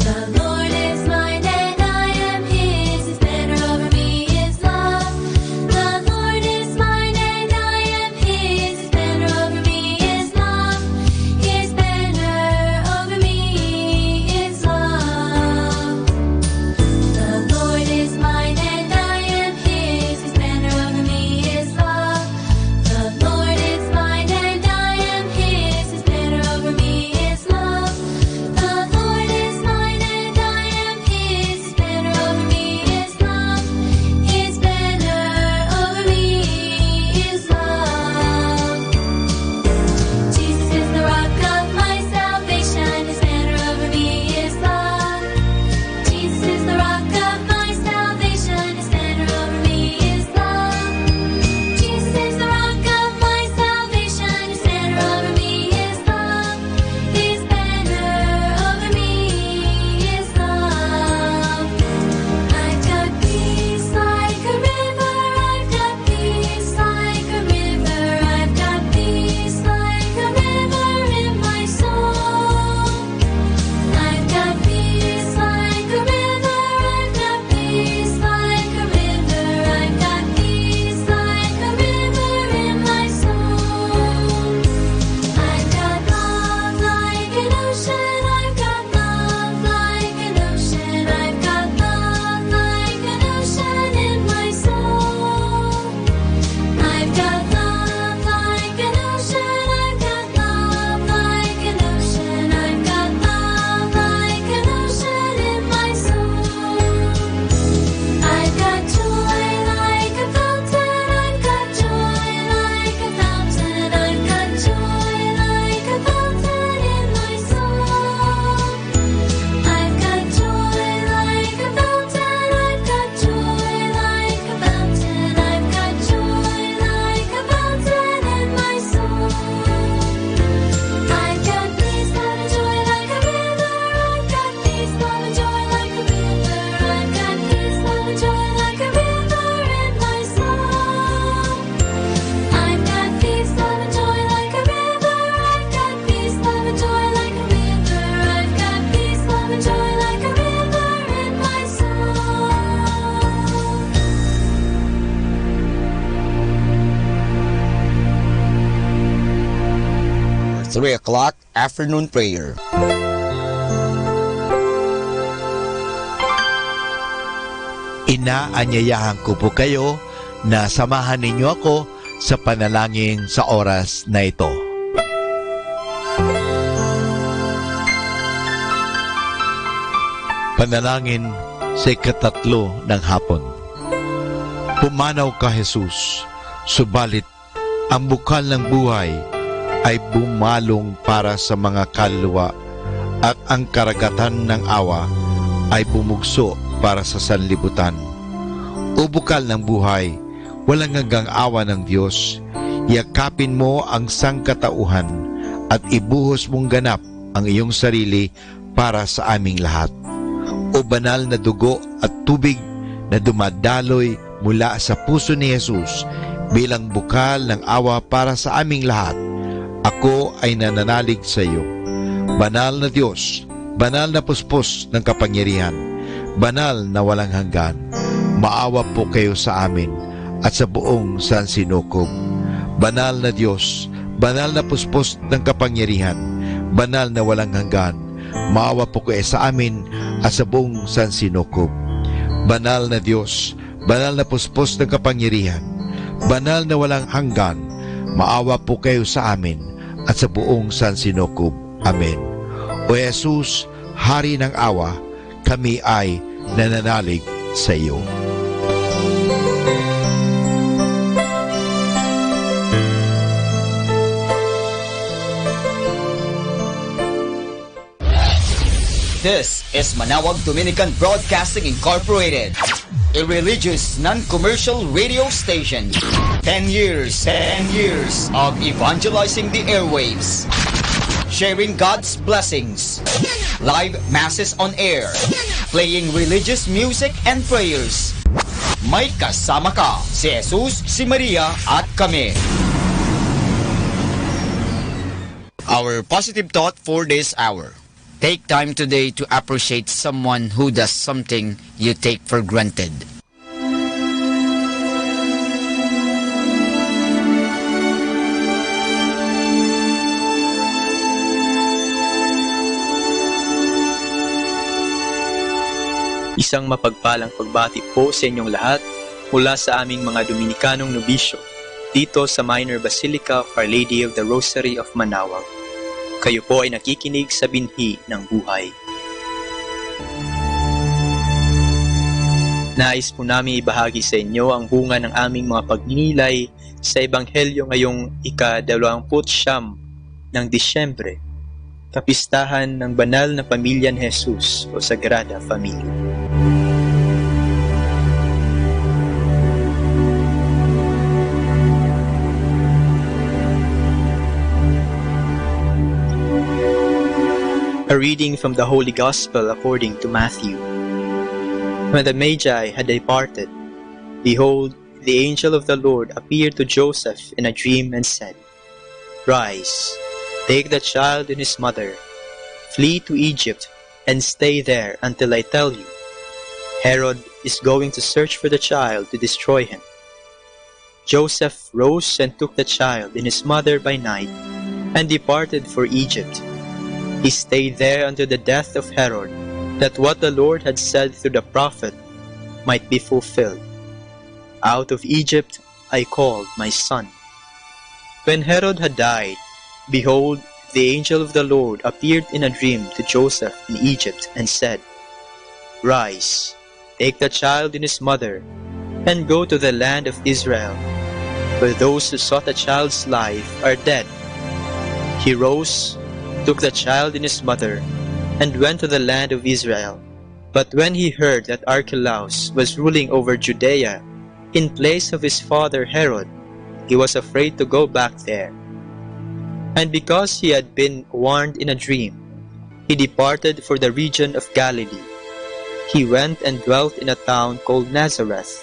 The Lord is mine and I am His. His banner over me is love. The Lord is mine and I am His. His banner over me is love. His banner over me is love. The Lord is mine and I am His. His banner over me is love. The Lord is mine and I am His. His banner over me is love. The Lord is mine and I am His. His banner over me is love. His banner over me is love. Jesus is the rock of my salvation. His banner over me is love. Jesus is the rock of my salvation. His banner over me is love. Jesus is the rock of my salvation. His banner over me is love. His banner over me is love. I've got peace like a river. I've got peace like a river. I've got peace like a river in my soul. I've got peace like a river. I've got peace like a river. I've got peace like a river in my soul. I've got love like an ocean. I've got love like an ocean. I've got love like an ocean in my soul. I've got love like an ocean. I've got love like an ocean. I've got love like an ocean in my soul. I've got joy like a fountain. I've got joy like a fountain. I've got joy like a fountain in my soul. I've got joy like a fountain. I've got joy like a fountain. I've got joy like a fountain in my soul. I've got peace, love, and joy like a river. I've got peace, love, and joy like a river. I've got peace, love, and joy like a river in my soul. I've got peace, love, and joy like a river. I've got peace, love, and joy like a river. I've got peace, love, and joy like a river in my soul. 3 o'clock afternoon prayer. Inaanyayahan ko po kayo na samahan ninyo ako sa panalangin sa oras na ito. Panalangin sa ikatatlo ng hapon. Pumanaw ka, Jesus, subalit ang bukal ng buhay ay bumalong para sa mga kaluluwa at ang karagatan ng awa ay bumugso para sa sanlibutan. O bukal ng buhay, walang hanggang awa ng Diyos, yakapin mo ang sangkatauhan at ibuhos mong ganap ang iyong sarili para sa aming lahat. O banal na dugo at tubig na dumadaloy mula sa puso ni Jesus bilang bukal ng awa para sa aming lahat, ako ay nananalig sa iyo. Banal na Diyos, banal na puspos ng kapangyarihan, banal na walang hanggan, maawa po kayo sa amin at sa buong sansinukob. Banal na Diyos, banal na puspos ng kapangyarihan, banal na walang hanggan, maawa po kayo sa amin at sa buong sansinukob. Banal na Diyos, banal na puspos ng kapangyarihan, banal na walang hanggan, maawa po kayo sa amin at sa buong sansinukob. Amen. O Jesus, Hari ng awa, kami ay nananalig sa iyo. This is Manawag Dominican Broadcasting Incorporated, a religious non-commercial radio station. 10 years of evangelizing the airwaves, sharing God's blessings, live masses on air, playing religious music and prayers. May kasama ka, si Jesus, si Maria at kami. Our positive thought for this hour. Take time today to appreciate someone who does something you take for granted. Isang mapagpalang pagbati po sa inyong lahat mula sa aming mga Dominikanong nobisyo dito sa Minor Basilica of Our Lady of the Rosary of Manawag. Kayo po ay nakikinig sa binhi ng buhay. Nais po namin ibahagi sa inyo ang bunga ng aming mga pagninilay sa Ebanghelyo ngayong ika-29 ng Disyembre, kapistahan ng banal na pamilya ni Jesus o Sagrada Familia. A reading from the Holy Gospel according to Matthew. When the Magi had departed, behold, the angel of the Lord appeared to Joseph in a dream and said, Rise, take the child and his mother, flee to Egypt, and stay there until I tell you. Herod is going to search for the child to destroy him. Joseph rose and took the child and his mother by night, and departed for Egypt. He stayed there until the death of Herod, that what the Lord had said through the prophet might be fulfilled. Out of Egypt I called my son. When Herod had died, behold, the angel of the Lord appeared in a dream to Joseph in Egypt and said, Rise, take the child and his mother, and go to the land of Israel, for those who sought the child's life are dead. He rose, took the child and his mother, and went to the land of Israel. But when he heard that Archelaus was ruling over Judea in place of his father Herod, he was afraid to go back there. And because he had been warned in a dream, he departed for the region of Galilee. He went and dwelt in a town called Nazareth,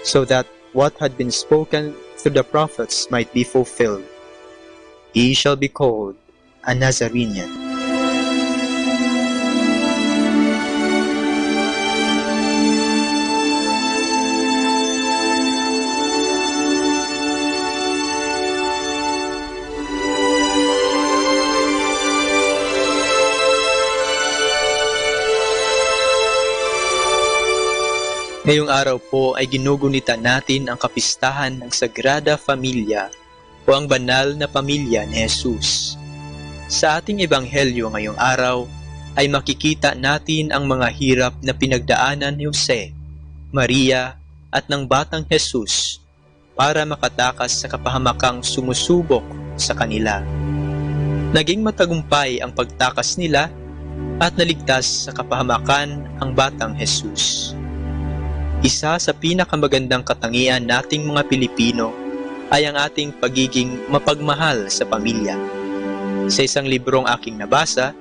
so that what had been spoken through the prophets might be fulfilled. He shall be called a Nazarene. Ngayong araw po ay ginugunita natin ang kapistahan ng Sagrada Familia o ang banal na pamilya ni Jesus. Sa ating ebanghelyo ngayong araw ay makikita natin ang mga hirap na pinagdaanan ni Jose, Maria at ng batang Jesus para makatakas sa kapahamakang sumusubok sa kanila. Naging matagumpay ang pagtakas nila at naligtas sa kapahamakan ang batang Jesus. Isa sa pinakamagandang katangian nating mga Pilipino ay ang ating pagiging mapagmahal sa pamilya. Sa isang librong aking nabasa,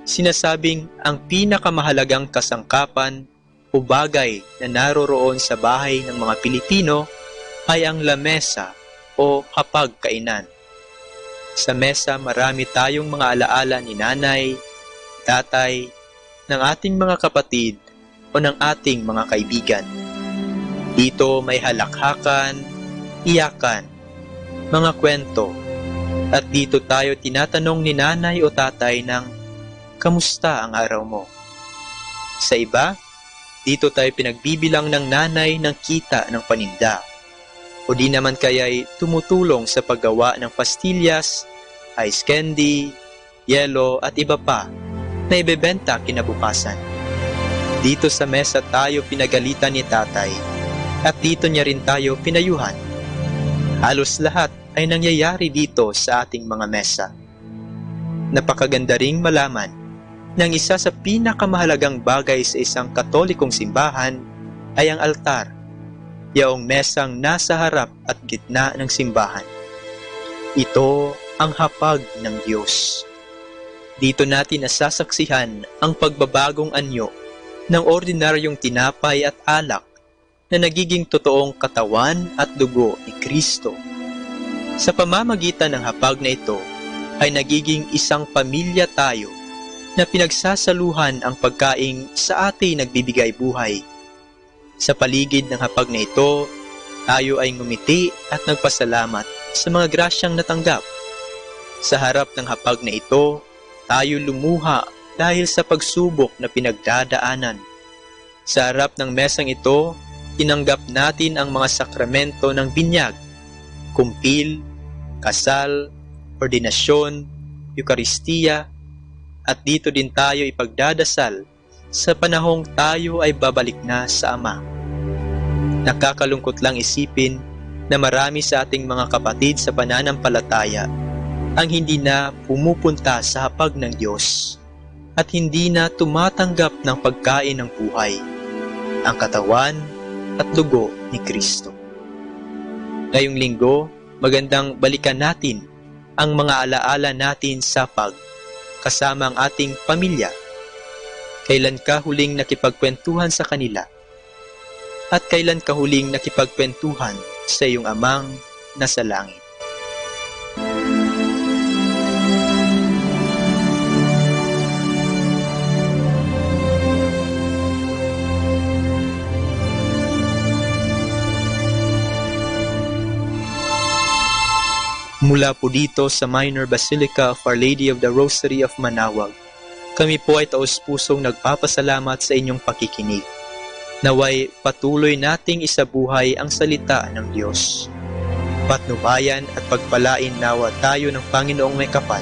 sinasabing ang pinakamahalagang kasangkapan o bagay na naroroon sa bahay ng mga Pilipino ay ang lamesa o hapagkainan. Sa mesa marami tayong mga alaala ni nanay, tatay, ng ating mga kapatid o ng ating mga kaibigan. Dito may halakhakan, iyakan, mga kwento, at dito tayo tinatanong ni nanay o tatay ng kamusta ang araw mo? Sa iba, dito tayo pinagbibilang ng nanay ng kita ng paninda. O di naman kaya'y tumutulong sa paggawa ng pastillas, ice candy, yelo at iba pa na ibebenta kinabukasan. Dito sa mesa tayo pinagalitan ni tatay at dito niya rin tayo pinayuhan. Halos lahat ay nangyayari dito sa ating mga mesa. Napakaganda ring malaman ng isa sa pinakamahalagang bagay sa isang Katolikong simbahan ay ang altar, yaong mesang nasa harap at gitna ng simbahan. Ito ang hapag ng Diyos. Dito natin nasasaksihan ang pagbabagong anyo ng ordinaryong tinapay at alak na nagiging totoong katawan at dugo ni Kristo. Sa pamamagitan ng hapag na ito ay nagiging isang pamilya tayo na pinagsasaluhan ang pagkaing sa ating nagbibigay buhay. Sa paligid ng hapag na ito, tayo ay ngumiti at nagpasalamat sa mga grasyang natanggap. Sa harap ng hapag na ito, tayo lumuha dahil sa pagsubok na pinagdadaanan. Sa harap ng mesang ito, tinanggap natin ang mga sakramento ng binyag, kumpil, kasal, ordinasyon, Eukaristiya, at dito din tayo ipagdadasal sa panahong tayo ay babalik na sa Ama. Nakakalungkot lang isipin na marami sa ating mga kapatid sa pananampalataya ang hindi na pumupunta sa hapag ng Diyos at hindi na tumatanggap ng pagkain ng buhay, ang katawan at dugo ni Kristo. Ngayong linggo, magandang balikan natin ang mga alaala natin sa hapag kasama ang ating pamilya. Kailan ka huling nakipagkwentuhan sa kanila? At kailan ka huling nakipagkwentuhan sa iyong amang nasa langit? Mula po dito sa Minor Basilica of Our Lady of the Rosary of Manaoag, kami po ay taos-pusong nagpapasalamat sa inyong pakikinig. Naway patuloy nating isabuhay ang salita ng Diyos. Patnubayan at pagpalain nawa tayo ng Panginoong may kapal.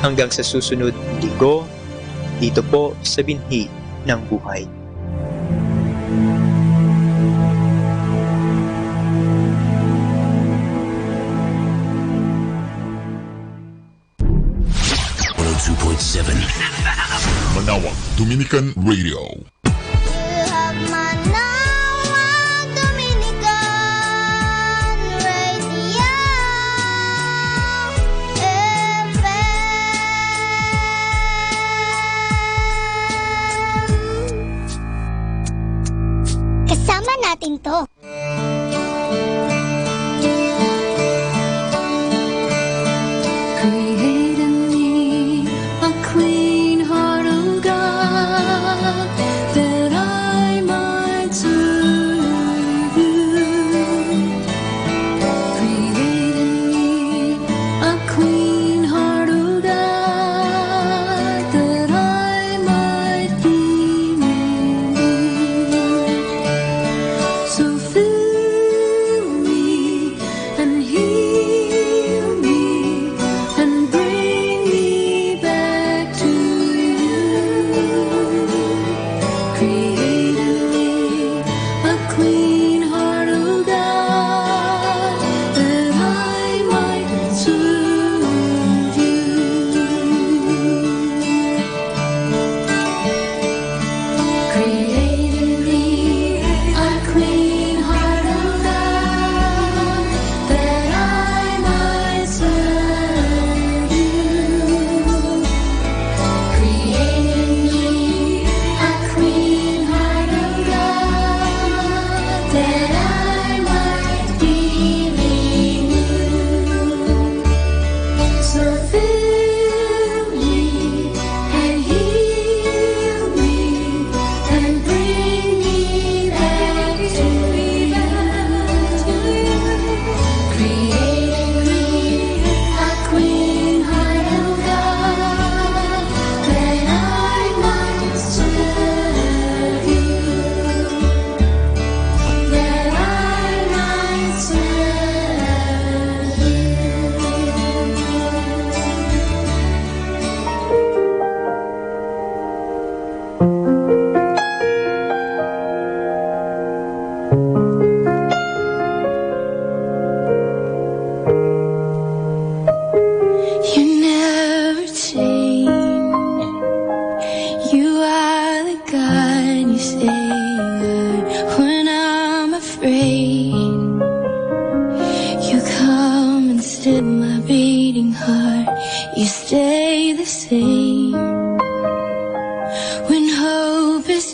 Hanggang sa susunod linggo, dito po sa binhi ng buhay. Manawag Dominican Radio. Kasama natin to. Create in me a clean heart, O God, that I might serve you. Create in me a clean heart, O God, that I might be near you. So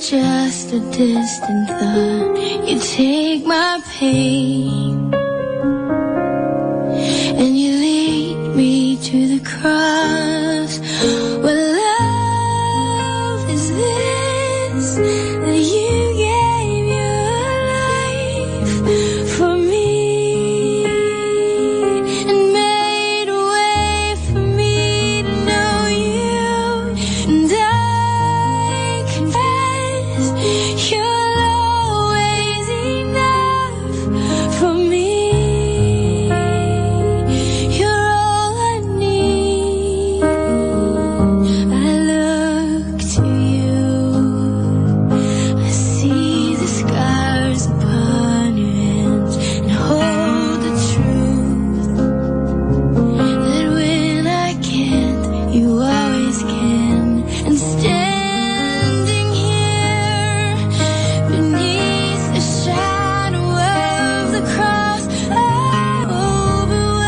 just a distant thought. You take my pain and you lead me to the cross. What love is this that you gave your life for me and made a way for me to know you? And I confess you're always enough for me. You're all I need. I look to you. I see the scars upon your hands and hold the truth that when I can't, you always can. And standing here beneath the shadow of the cross, I'm overwhelmed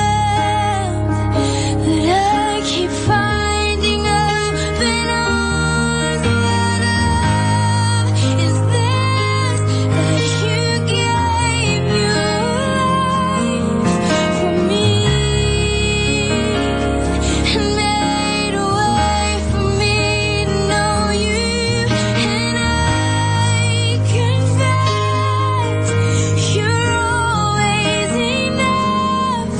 that I keep finding open arms. What love is this that you gave your life for me and made a way for me to know you? And I confess you're always enough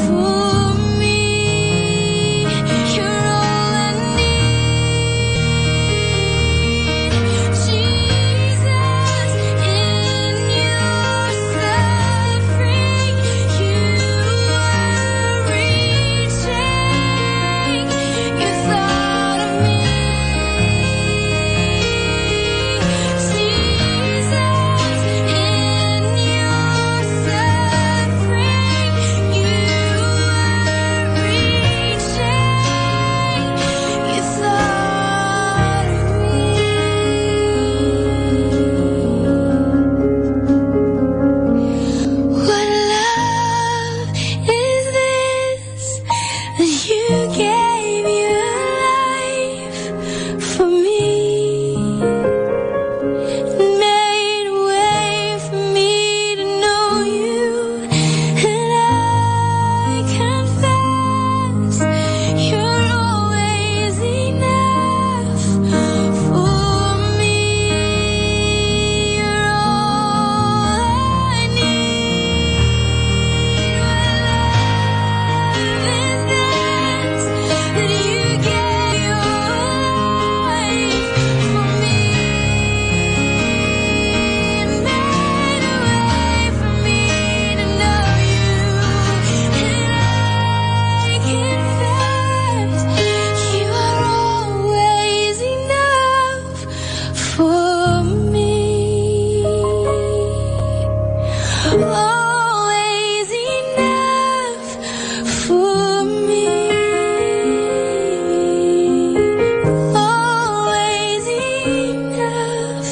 for me. You're all I need. Jesus, in your suffering, you were reaching. You thought of me. Jesus, in your suffering, you were reaching. You thought of me. What love is this that you gave your life for me and made a way for me to know you? And I confess you're always enough for me. You're all I need. What love is this that you gave your life for me and made a way for me to know you? And I confess you are always enough for me. Always enough for me. Always enough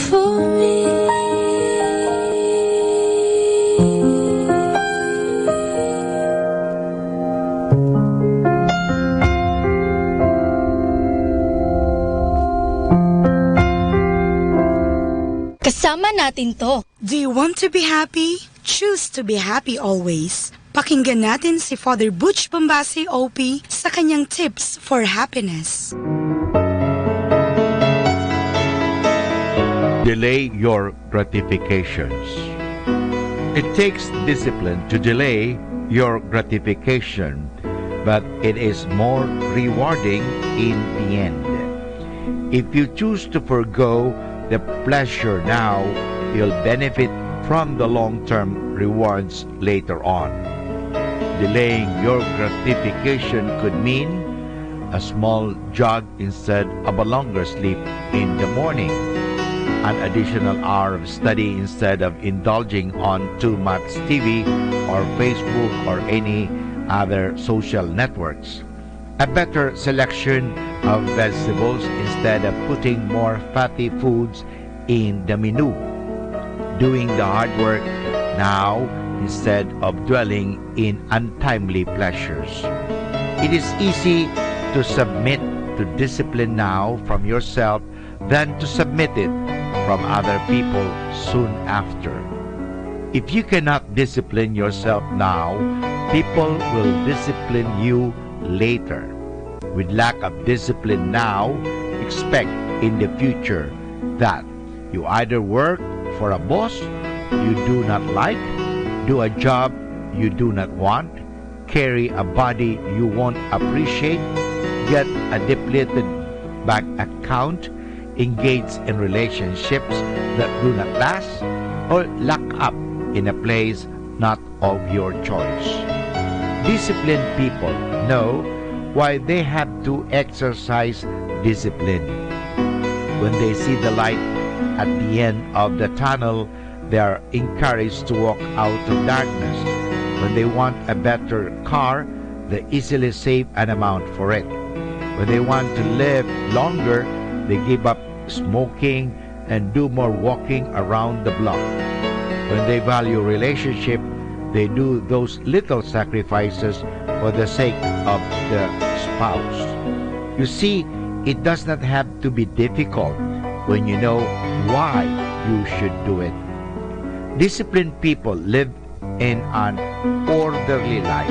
for me. Kasama natin to. Do you want to be happy? Choose to be happy always. Pakinggan natin si Father Butch Bombasi OP sa kanyang tips for happiness. Delay your gratifications. It takes discipline to delay your gratification, but it is more rewarding in the end. If you choose to forgo the pleasure now, you'll benefit from the long-term rewards later on. Delaying your gratification could mean a small jog instead of a longer sleep in the morning, an additional hour of study instead of indulging on too much TV or Facebook or any other social networks, a better selection of vegetables instead of putting more fatty foods in the menu, doing the hard work now instead of dwelling in untimely pleasures. It is easy to submit to discipline now from yourself, than to submit it from other people soon after. If you cannot discipline yourself now, people will discipline you later. With lack of discipline now, expect in the future that you either work for a boss you do not like, do a job you do not want, carry a body you won't appreciate, get a depleted bank account, engage in relationships that do not last, or lock up in a place not of your choice. Disciplined people know why they have to exercise discipline. When they see the light at the end of the tunnel, they are encouraged to walk out of darkness. When they want a better car, they easily save an amount for it. When they want to live longer, they give up smoking and do more walking around the block. When they value relationship, they do those little sacrifices for the sake of the spouse. You see, it does not have to be difficult when you know why you should do it. Disciplined people live in an orderly life.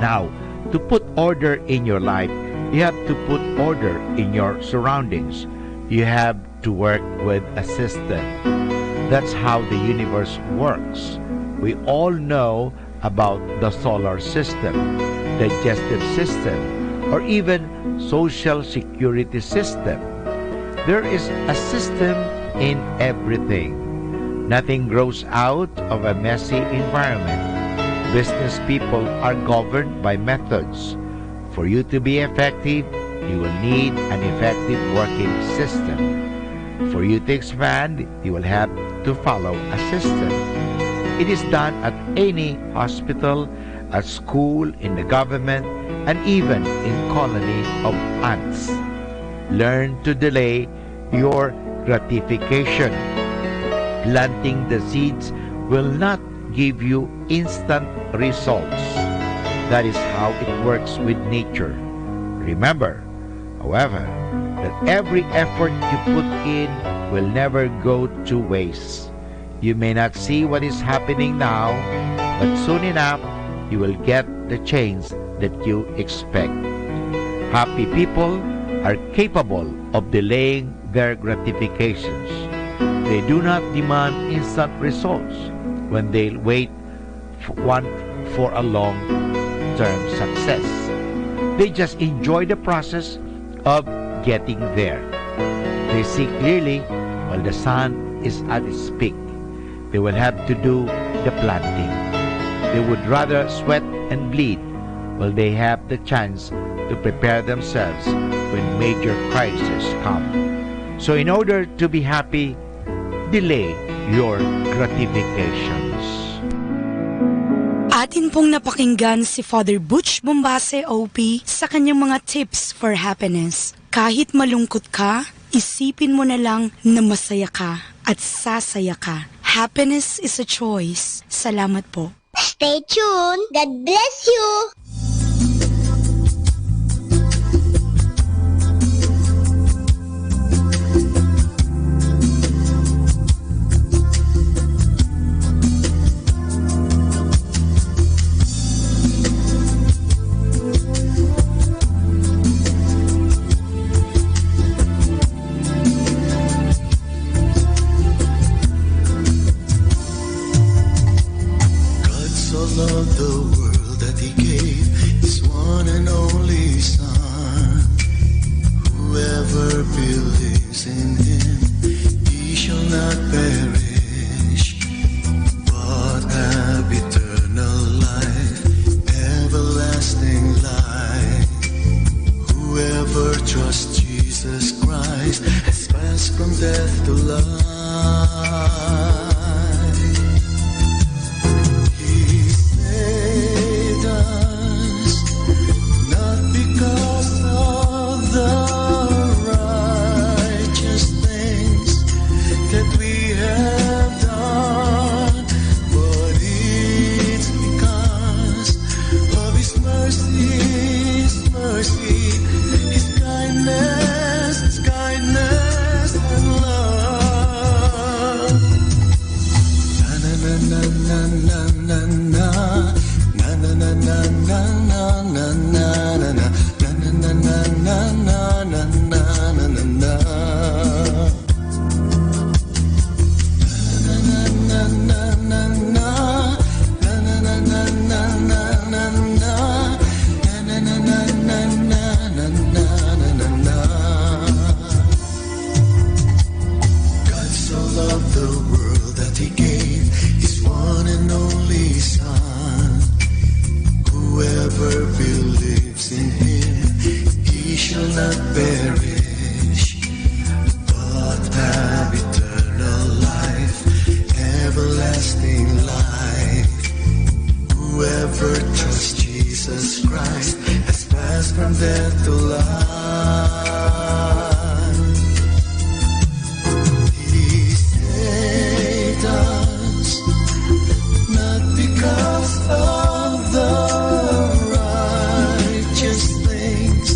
Now, to put order in your life, you have to put order in your surroundings. You have to work with a system. That's how the universe works. We all know about the solar system, digestive system, or even social security system. There is a system in everything. Nothing grows out of a messy environment. Business people are governed by methods. For you to be effective, you will need an effective working system. For you to expand, you will have to follow a system. It is done at any hospital, at school, in the government, and even in colony of ants. Learn to delay your gratification. Planting the seeds will not give you instant results. That is how it works with nature. Remember, however, that every effort you put in will never go to waste. You may not see what is happening now, but soon enough, you will get the change that you expect. Happy people are capable of delaying their gratifications. They do not demand instant results when they wait for a long-term success. They just enjoy the process of getting there. They see clearly while the sun is at its peak. They will have to do the planting. They would rather sweat and bleed while they have the chance to prepare themselves when major crises come. So in order to be happy, delay your gratifications. Atin pong napakinggan si Father Butch Bombase OP sa kanyang mga tips for happiness. Kahit malungkot ka, isipin mo na lang na masaya ka at sasaya ka. Happiness is a choice. Salamat po. Stay tuned. God bless you. Loved the world that he gave his one and only Son. Whoever believes in him, he shall not perish, but have eternal life, everlasting life. Whoever trusts Jesus Christ has passed from death to life. His kindness perish, but have eternal life, everlasting life. Whoever trusts Jesus Christ has passed from death to life. He saved us, not because of the righteous things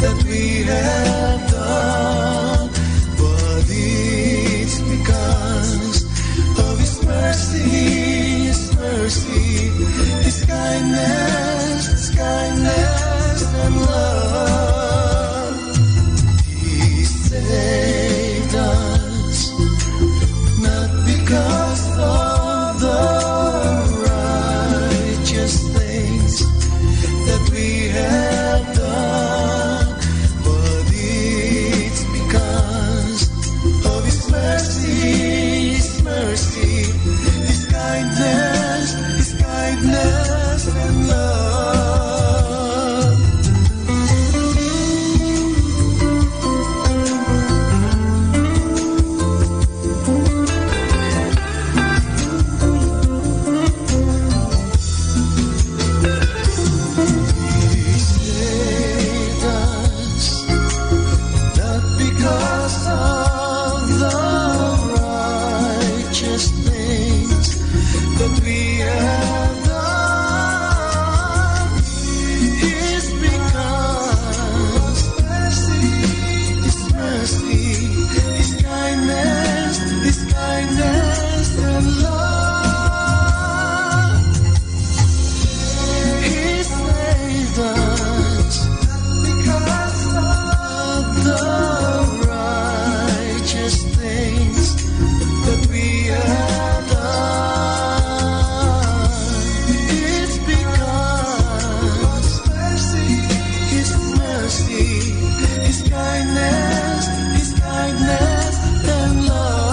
that we have done, but it's because of His mercy, His kindness and love. He saved us, not because of the righteous things that we have done, but it's because of His mercy, His kindness and love. He saved us, not because of the righteous things that we have done. It's because His mercy, His kindness and love. He saved us because of the righteous things that we have done. It's because His mercy, His kindness and love.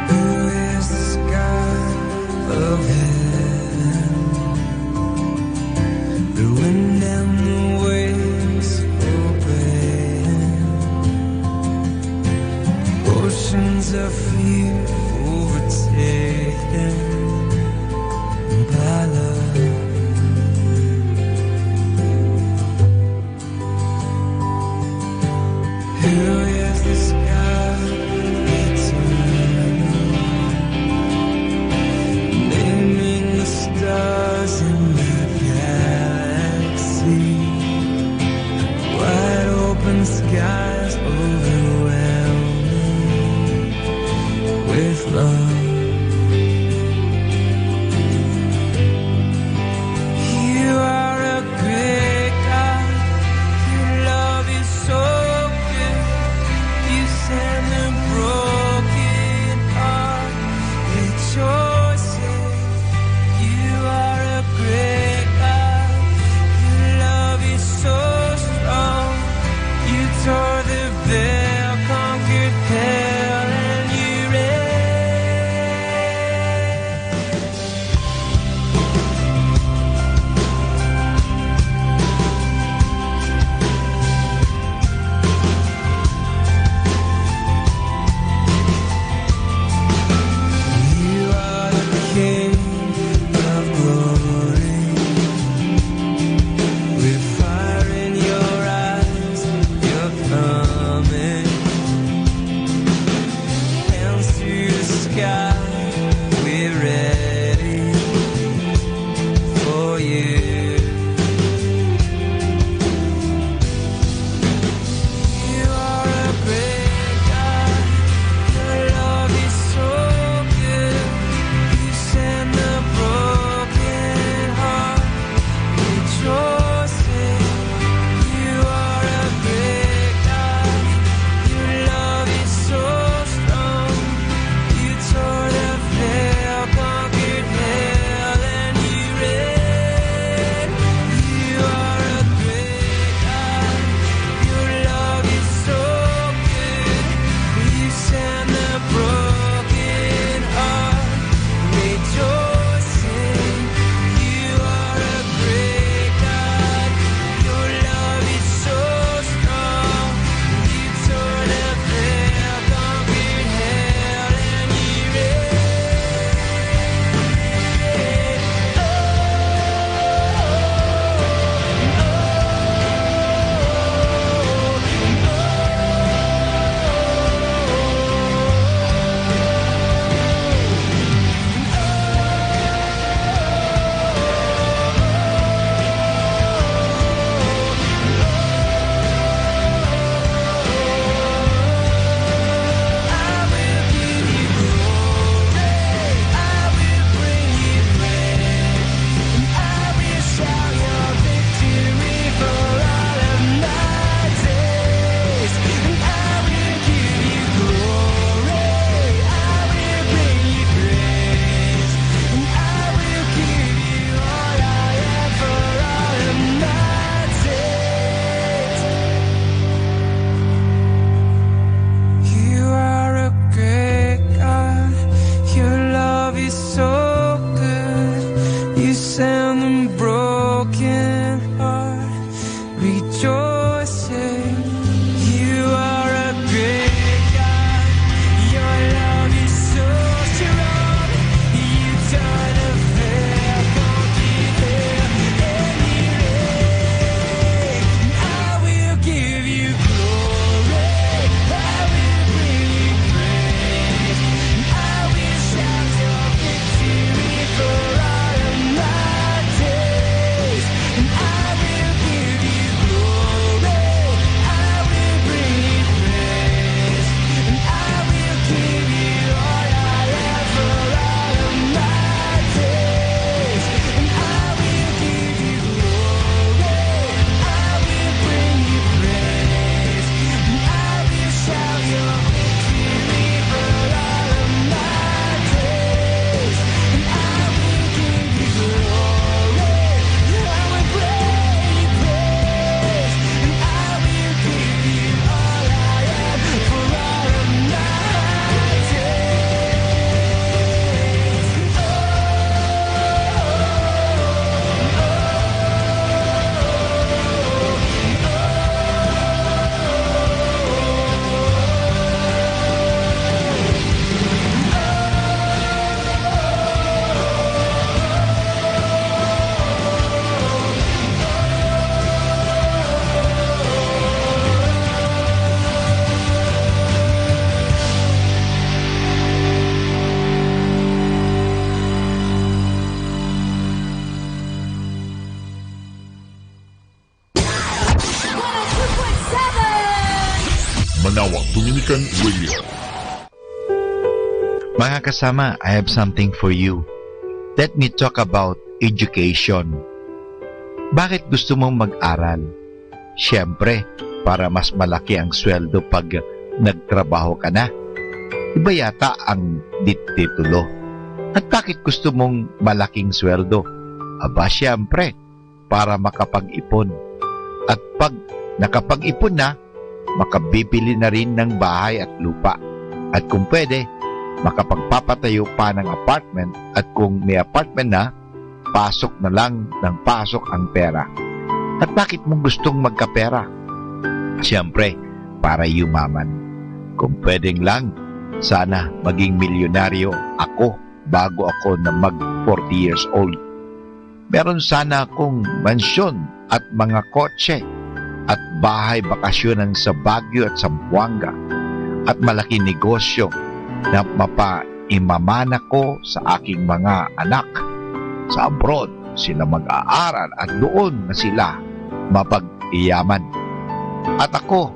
Who is this God of heaven? The wind and the waves obey. Oceans of fear overtaken by love. Who is this God eternal? Naming the stars in the galaxy, wide open skies overwhelming with love. You are a great God. Your love is so good. You send the broken heart rejoicing. You are a great God. Your love is so strong. You tore the veil, conquered hell, and you coming. Manawag Dominican Radio. Mga kasama, I have something for you. Let me talk about education. Bakit gusto mong mag-aral? Siyempre, para mas malaki ang sweldo pag nagtrabaho ka na. Iba yata ang titulo. At bakit gusto mong malaking sweldo? Aba, siyempre, para makapag-ipon. At pag nakapag-ipon na, makabibili na rin ng bahay at lupa. At kung pwede, makapagpapatayo pa ng apartment. At kung may apartment na, pasok na lang ng pasok ang pera. At bakit mo gustong magkapera? Siyempre, para yumaman. Kung pwedeng lang, sana maging milyonaryo ako bago ako na mag 40 years old. Meron sana akong mansyon at mga kotse at bahay bakasyonan sa Baguio at Zamboanga at malaking negosyo na mapaimamana ko sa aking mga anak sa abroad. Sila mag-aaral at doon na sila mapag-iyaman. At ako,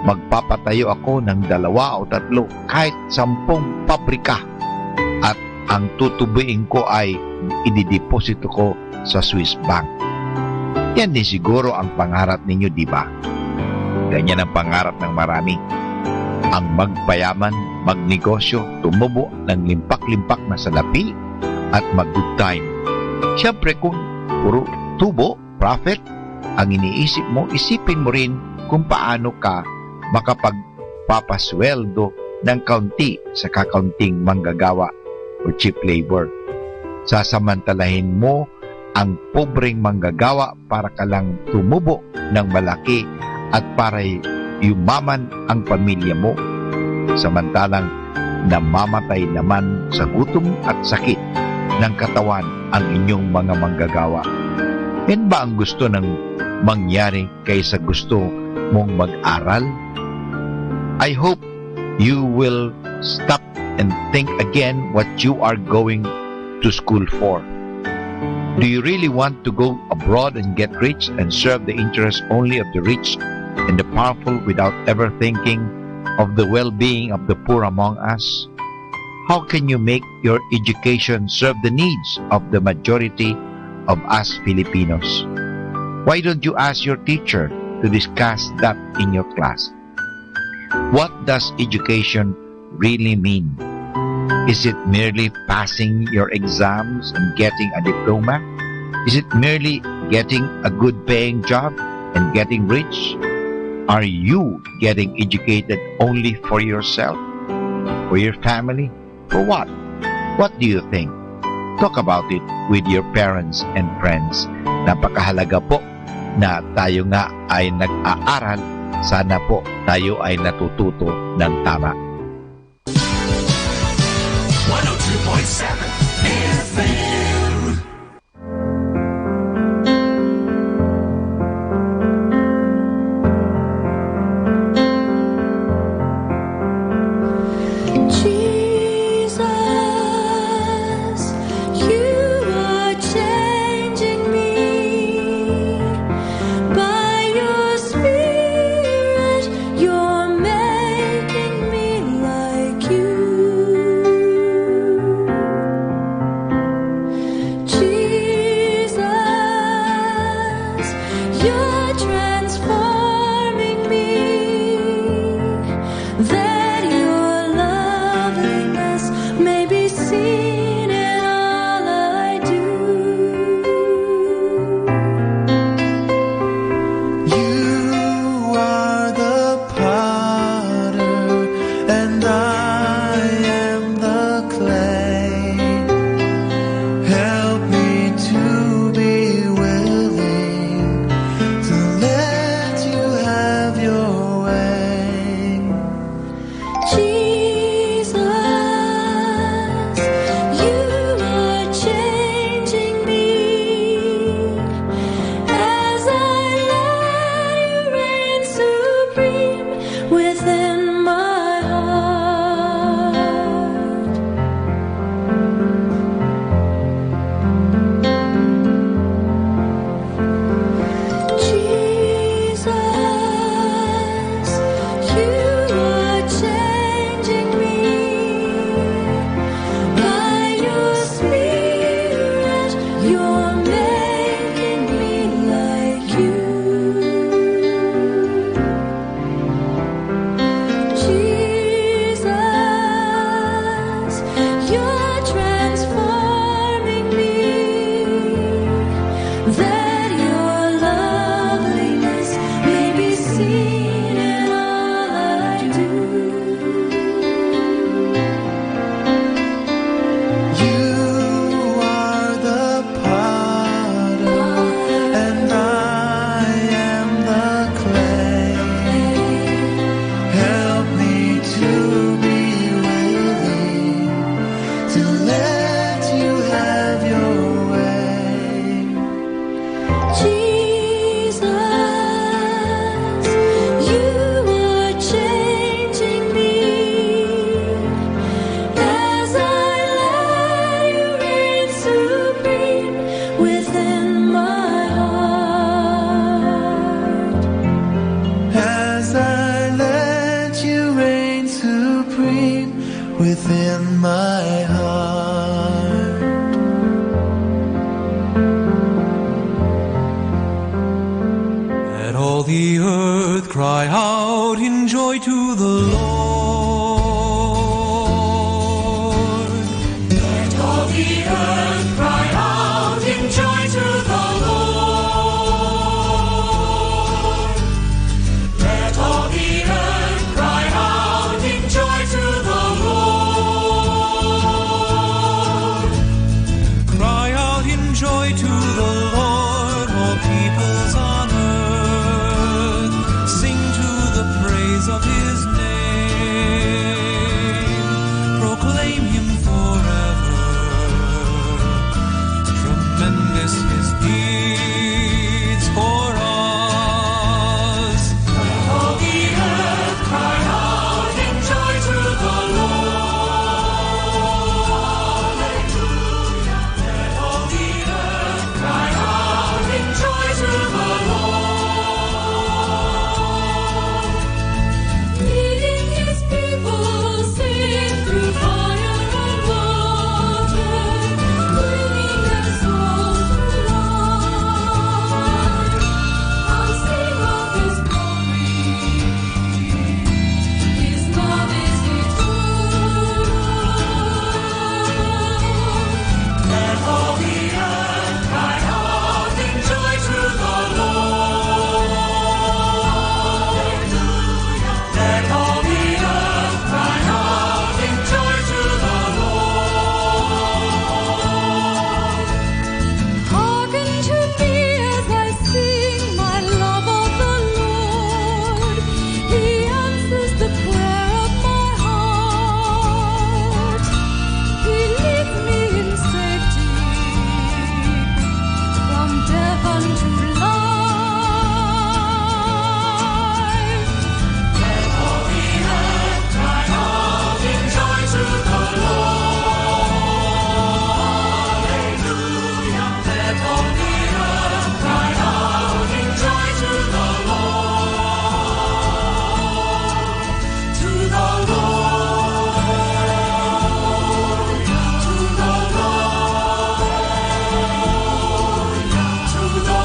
magpapatayo ako ng 2 o 3 kahit 10 pabrika at ang tutubuin ko ay idideposito ko sa Swiss Bank. Yan din siguro ang pangarap ninyo, di ba? Ganyan ang pangarap ng marami. Ang magpayaman, magnegosyo, tumubo ng limpak-limpak na salapi at mag-good time. Siyempre kung puro tubo, profit, ang iniisip mo, isipin mo rin kung paano ka makapagpapasweldo ng kaunti sa kakaunting manggagawa o cheap labor. Sasamantalahin mo ang pobreng manggagawa para ka lang tumubo ng malaki at para yumaman ang pamilya mo. Samantalang namamatay naman sa gutom at sakit ng katawan ang inyong mga manggagawa. Yan ba ang gusto ng mangyari kaysa gusto mong mag-aral? I hope you will stop and think again what you are going to school for. Do you really want to go abroad and get rich and serve the interests only of the rich and the powerful without ever thinking of the well-being of the poor among us? How can you make your education serve the needs of the majority of us Filipinos? Why don't you ask your teacher to discuss that in your class? What does education really mean? Is it merely passing your exams and getting a diploma? Is it merely getting a good paying job and getting rich? Are you getting educated only for yourself? For your family? For what? What do you think? Talk about it with your parents and friends. Napakahalaga po na tayo nga ay nag-aaral. Sana po tayo ay natututo ng tama. 102.7 FM. Jesus, you are changing me by your Spirit. You're making me like you. You're transforming me, that your loveliness may be seen in all I do. You are the potter, and I am the clay. Help me to be willing to let you have your way. in joy to the Lord. Let all the earth cry out in joy to the Lord. Let all the earth cry out in joy to the Lord. Cry out in joy to the Lord, all peoples on earth. Sing to the praise of His name. Proclaim Him forever. Tremendous His deeds for us. Let all the earth cry out in joy to the Lord. Hallelujah. Let all the earth cry out in joy to the Lord. Leading His people safe through fire and water, bringing their souls to life. I'll sing of His glory. His love is eternal. Let all the earth cry out in joy to the Lord. Hallelujah. Let all the earth cry out in joy to the Lord. Hearken to me as I sing my love of the Lord. He answers the prayer of my heart. He leads me in safety from death unto life. Let all the earth cry out in joy to the Lord. Hallelujah. Let all the earth cry out in joy to the Lord. To the Lord. To the Lord. To the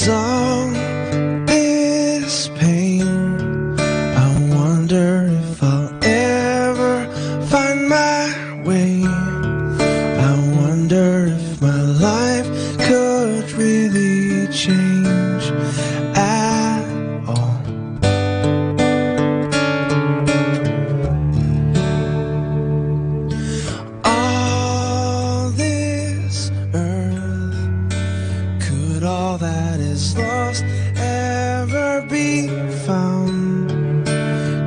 Dull is pain. I wonder if I'll ever find my way. I wonder if my life could really change at all. All this earth, could all that is lost ever be found?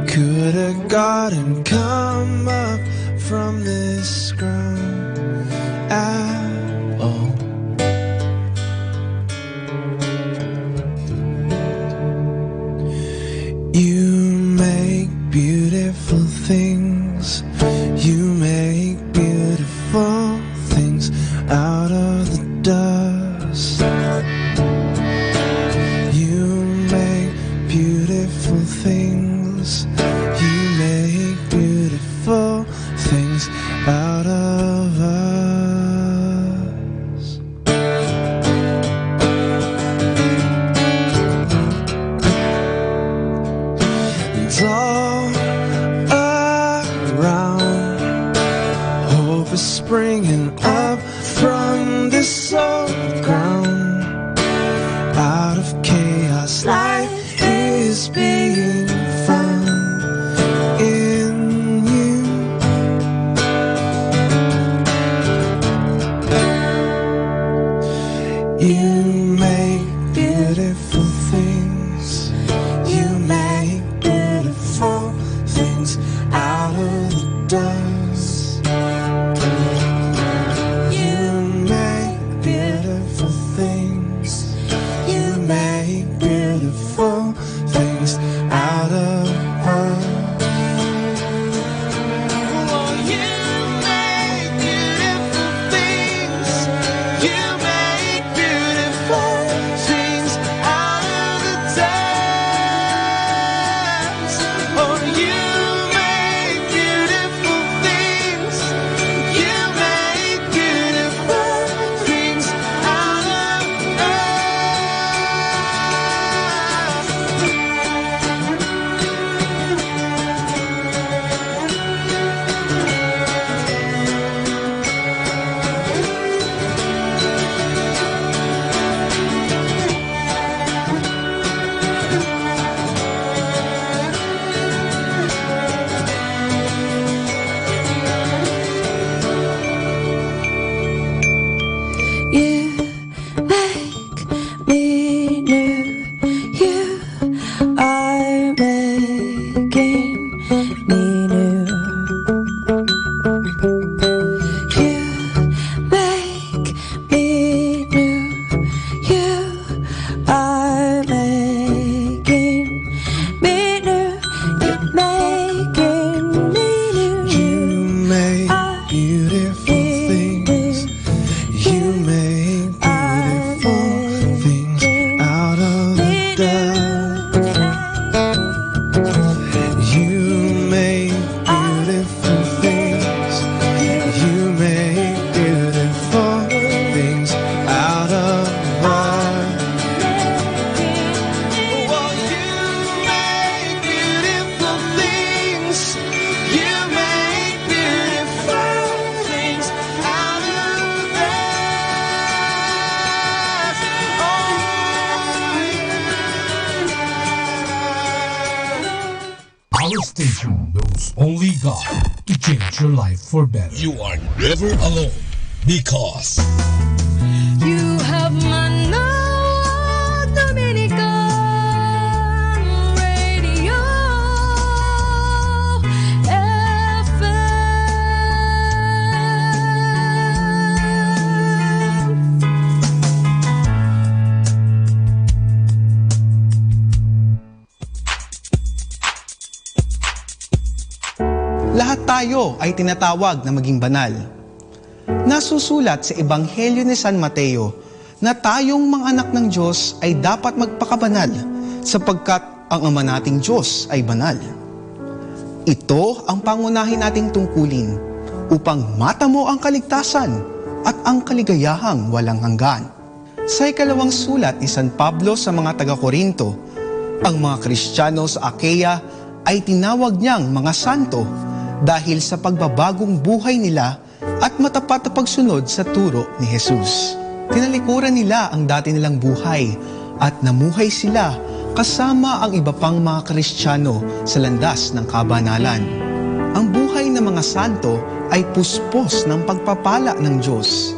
Could a garden come up from this ground at all? You make beautiful things. You make beautiful things out of the dust. You make beautiful things. You make beautiful things out of us. And all around, hope is springing up from this old ground. Out of chaos, life is being found in you. You make beautiful things. You make beautiful things out of the dust. You make beautiful things. You make beautiful things out of us. knows only God to change your life for better. You are never alone because You have Manawag Dominican Radio FM. Lahat tayo ay tinatawag na maging banal. Nasusulat sa Ebanghelyo ni San Mateo na tayong mga anak ng Diyos ay dapat magpakabanal sapagkat ang Ama nating Diyos ay banal. Ito ang pangunahin nating tungkulin upang matamo ang kaligtasan at ang kaligayahang walang hanggan. Sa ikalawang sulat ni San Pablo sa mga taga-Korinto, ang mga Kristiyano sa Achaia ay tinawag niyang mga santo dahil sa pagbabagong buhay nila at matapat na pagsunod sa turo ni Jesus. Tinalikuran nila ang dati nilang buhay at namuhay sila kasama ang iba pang mga Kristiyano sa landas ng kabanalan. Ang buhay ng mga santo ay puspos ng pagpapala ng Diyos.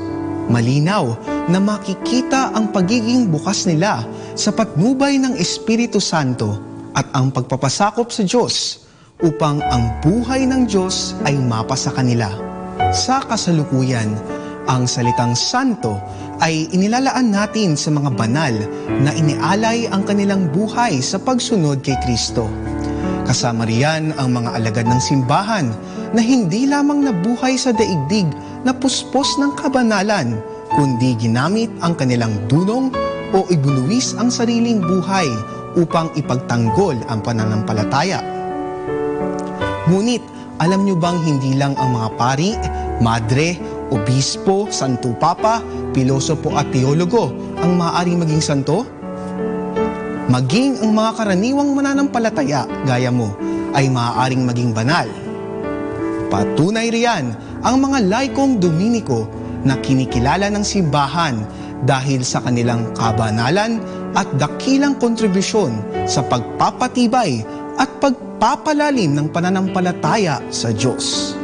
Malinaw na makikita ang pagiging bukas nila sa patnubay ng Espiritu Santo at ang pagpapasakop sa Diyos upang ang buhay ng Diyos ay mapa sa kanila. Sa kasalukuyan, ang salitang santo ay inilalaan natin sa mga banal na inialay ang kanilang buhay sa pagsunod kay Kristo. Kasama riyan ang mga alagad ng simbahan na hindi lamang nabuhay sa daigdig na puspos ng kabanalan, kundi ginamit ang kanilang dunong o ibunuwis ang sariling buhay upang ipagtanggol ang pananampalataya. Ngunit, alam niyo bang hindi lang ang mga pari, madre, obispo, santo papa, pilosopo at teologo ang maaaring maging santo? Maging ang mga karaniwang mananampalataya gaya mo ay maaaring maging banal. Patunay riyan ang mga laikong Dominiko na kinikilala ng simbahan dahil sa kanilang kabanalan at dakilang kontribusyon sa pagpapatibay at pagpapalalim ng pananampalataya sa Diyos.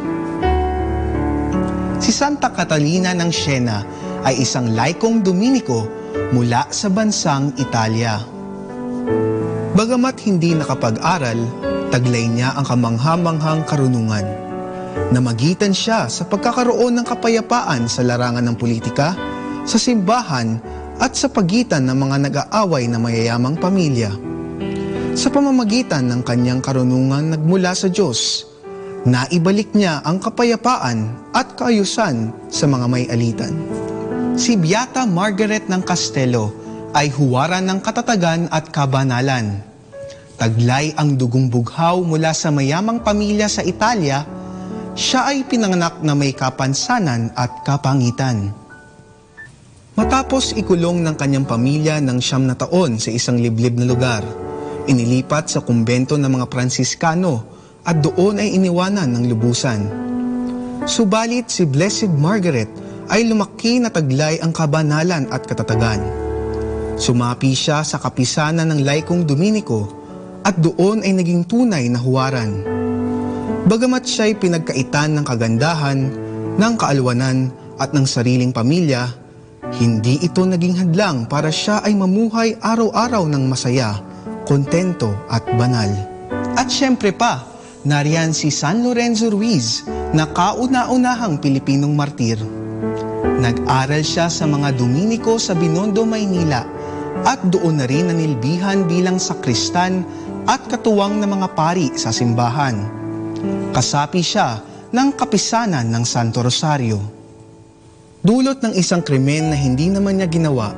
Si Santa Catalina ng Siena ay isang laikong Dominiko mula sa bansang Italia. Bagamat hindi nakapag-aral, taglay niya ang kamangha-manghang karunungan. Namagitan siya sa pagkakaroon ng kapayapaan sa larangan ng politika, sa simbahan at sa pagitan ng mga nag-aaway na mayayamang pamilya. Sa pamamagitan ng kanyang karunungan nagmula sa Diyos, naibalik niya ang kapayapaan at kaayusan sa mga may-alitan. Si Beata Margaret ng Castelo ay huwaran ng katatagan at kabanalan. Taglay ang dugong bughaw mula sa mayamang pamilya sa Italia, siya ay pinanganak na may kapansanan at kapangitan. Matapos ikulong ng kanyang pamilya ng 9 na taon sa isang liblib na lugar, inilipat sa kumbento ng mga Pransiskano at doon ay iniwanan ng lubusan. Subalit si Blessed Margaret ay lumaki na taglay ang kabanalan at katatagan. Sumapi siya sa kapisanan ng laikong Dominiko at doon ay naging tunay na huwaran. Bagamat siya ay pinagkaitan ng kagandahan, ng kaalwanan at ng sariling pamilya, hindi ito naging hadlang para siya ay mamuhay araw-araw ng masaya, kontento at banal. At syempre pa, nariyan si San Lorenzo Ruiz na kauna-unahang Pilipinong martir. Nag-aral siya sa mga Dominiko sa Binondo, Maynila at doon na rin nanilbihan bilang sakristan at katuwang ng mga pari sa simbahan. Kasapi siya ng kapisanan ng Santo Rosario. Dulot ng isang krimen na hindi naman niya ginawa,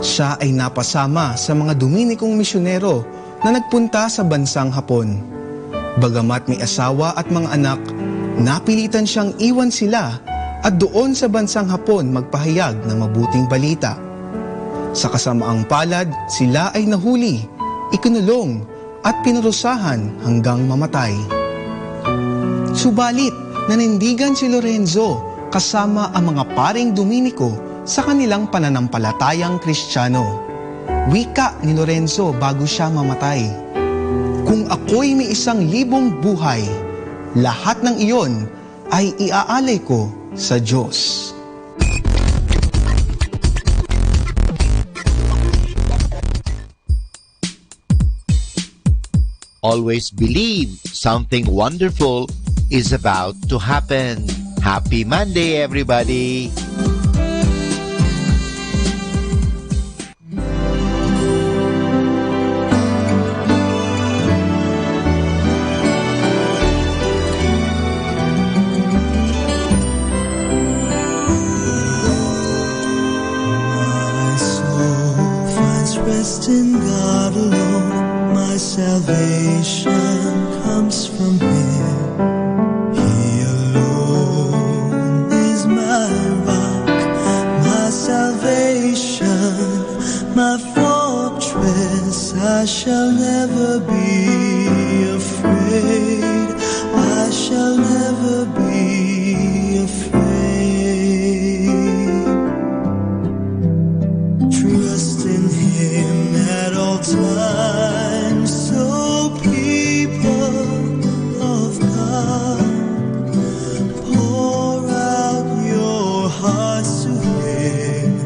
siya ay napasama sa mga Dominikong misyonero na nagpunta sa bansang Hapon. Bagamat may asawa at mga anak, napilitan siyang iwan sila at doon sa bansang Hapon magpahayag ng mabuting balita. Sa kasamaang palad, sila ay nahuli, ikinulong at pinarusahan hanggang mamatay. Subalit, nanindigan si Lorenzo kasama ang mga paring Dominiko sa kanilang pananampalatayang Kristiyano. Wika ni Lorenzo bago siya mamatay. Kung ako'y may 1,000 buhay, lahat ng iyon ay iaalay ko sa Diyos. Always believe something wonderful is about to happen. Happy Monday, everybody! Rest in God alone, my salvation comes from Him. He alone is my rock, my salvation, my fortress. I shall never be afraid. I shall never be afraid. Trust in Him at all times, so people of God, pour out your hearts to Him.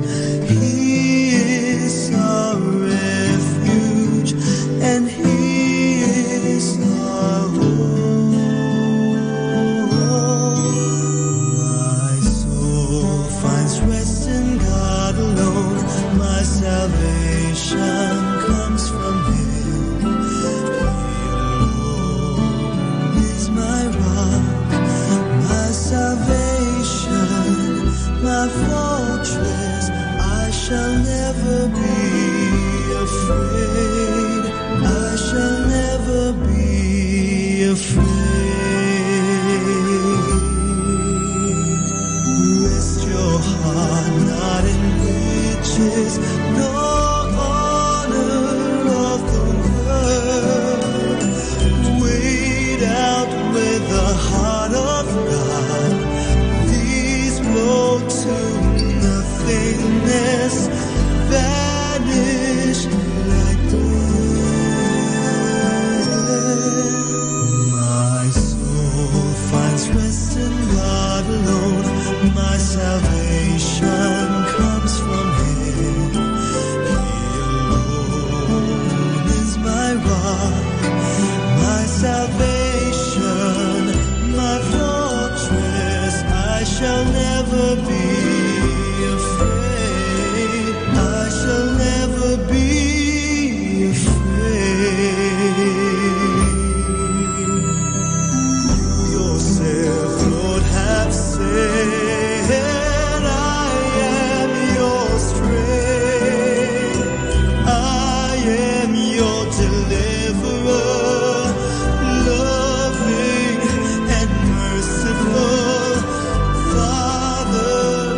He is our refuge, and He is our hope. My soul finds rest in God alone, my salvation comes from Him. He alone is my rock, my salvation, my fortress. I shall never be afraid. I shall never be afraid. Rest your heart not in riches, nor honor of the world. Wait out with the heart of God. These blow to nothingness, vanish like breath. My soul finds rest in God alone. My salvation comes from Him. He alone is my rock, my salvation, my fortress. I shall never be afraid. I shall never be afraid. You yourself, Lord, have said, I am your strength. I am your deliverer, loving and merciful, Father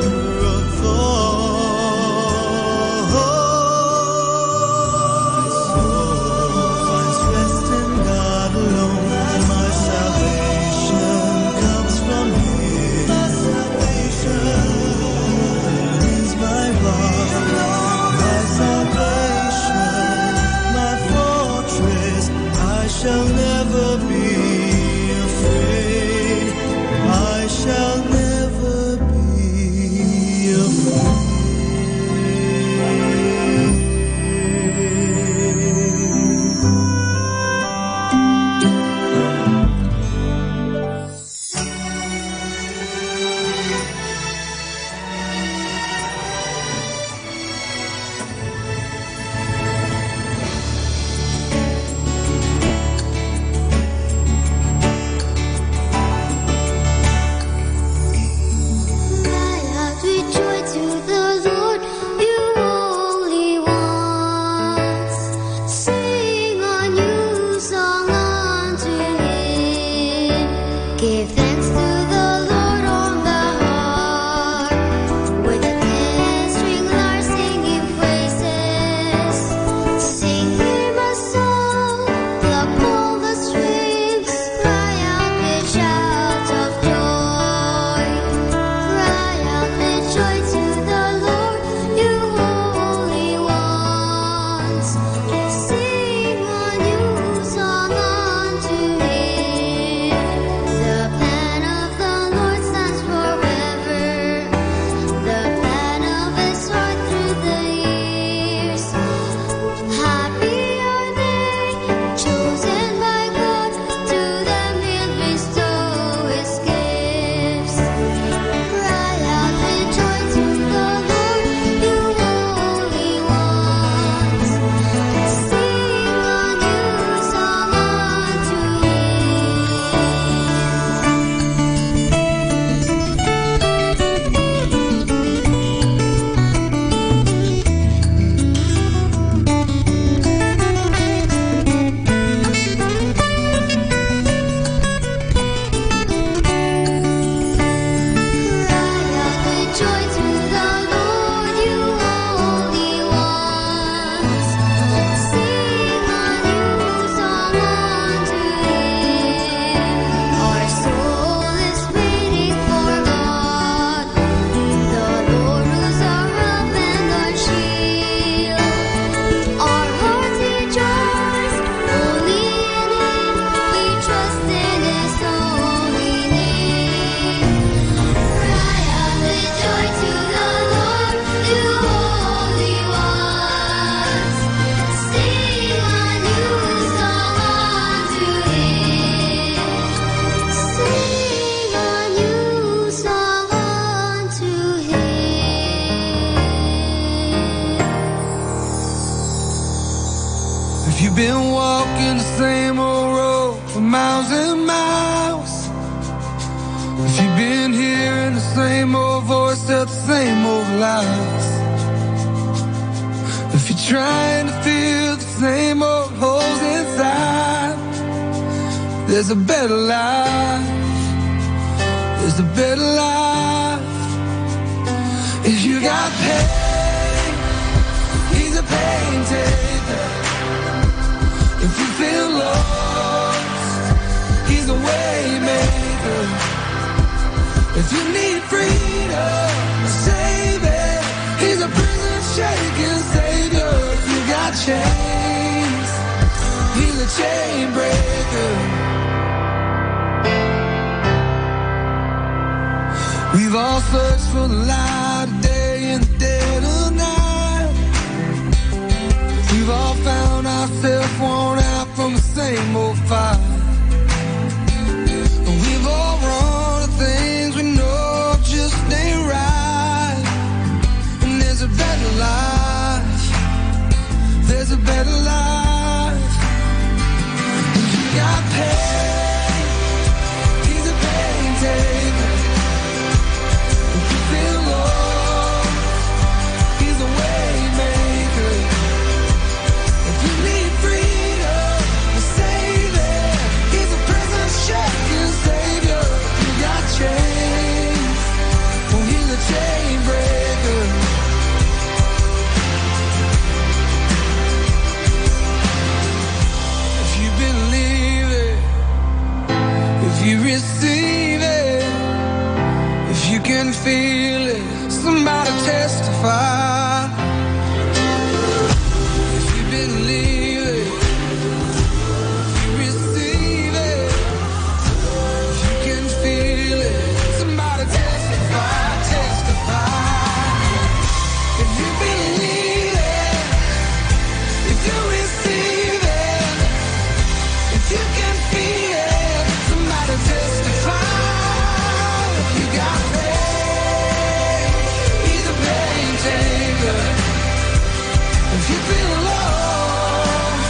miles and miles. If you've been hearing the same old voice, tell the same old lies. If you're trying to fill the same old holes inside, there's a better life. There's a better life. If you got pain, he's a pain taker. If you feel lost, he's a way maker. If you need freedom, a savior, he's a prison shaking savior. If you got chains, he's a chain breaker. We've all searched for the light of day in the dead of night. We've all found ourselves worn out from the same old fight. We've all run to things we know just ain't right. And there's a better life. There's a better life. If you got pain, he's a pain taker. If you feel lost, he's a way maker. If you need freedom, a savior, he's a prison shaking savior. If you got chains, well, he's a chain breaker. If you believe it, if you receive it, if you can feel it, somebody testify. If you believe it, if you receive it, if you can feel it, somebody testify, testify. If you believe it, if you receive it, if you can feel it, somebody testify. If you got pain, he's a pain taker. If you feel lost,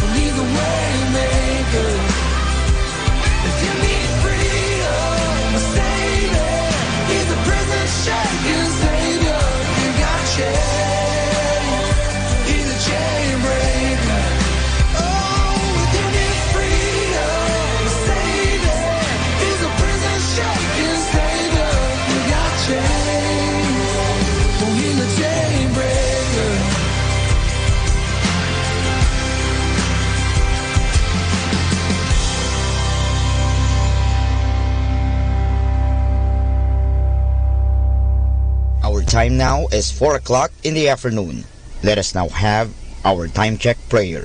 well, he's a way maker. If you need freedom, a savior, he's a prison shaking savior. If you got chains, he's a chain breaker. Oh, if you need freedom, a savior, he's a prison shaking savior. If you got chains, well, he's a chain breaker. Our time now is 4 o'clock in the afternoon. Let us now have our time check prayer.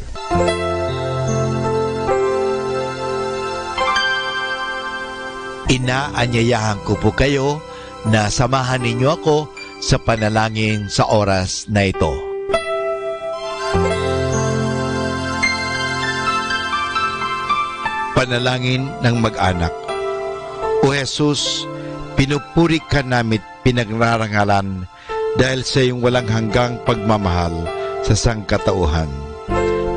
Inaanyayahan ko po kayo na samahan ninyo ako sa panalangin sa oras na ito. Panalangin ng mag-anak. O Jesus, pinupuri ka namin pinagrarangalan dahil sa iyong walang hanggang pagmamahal sa sangkatauhan.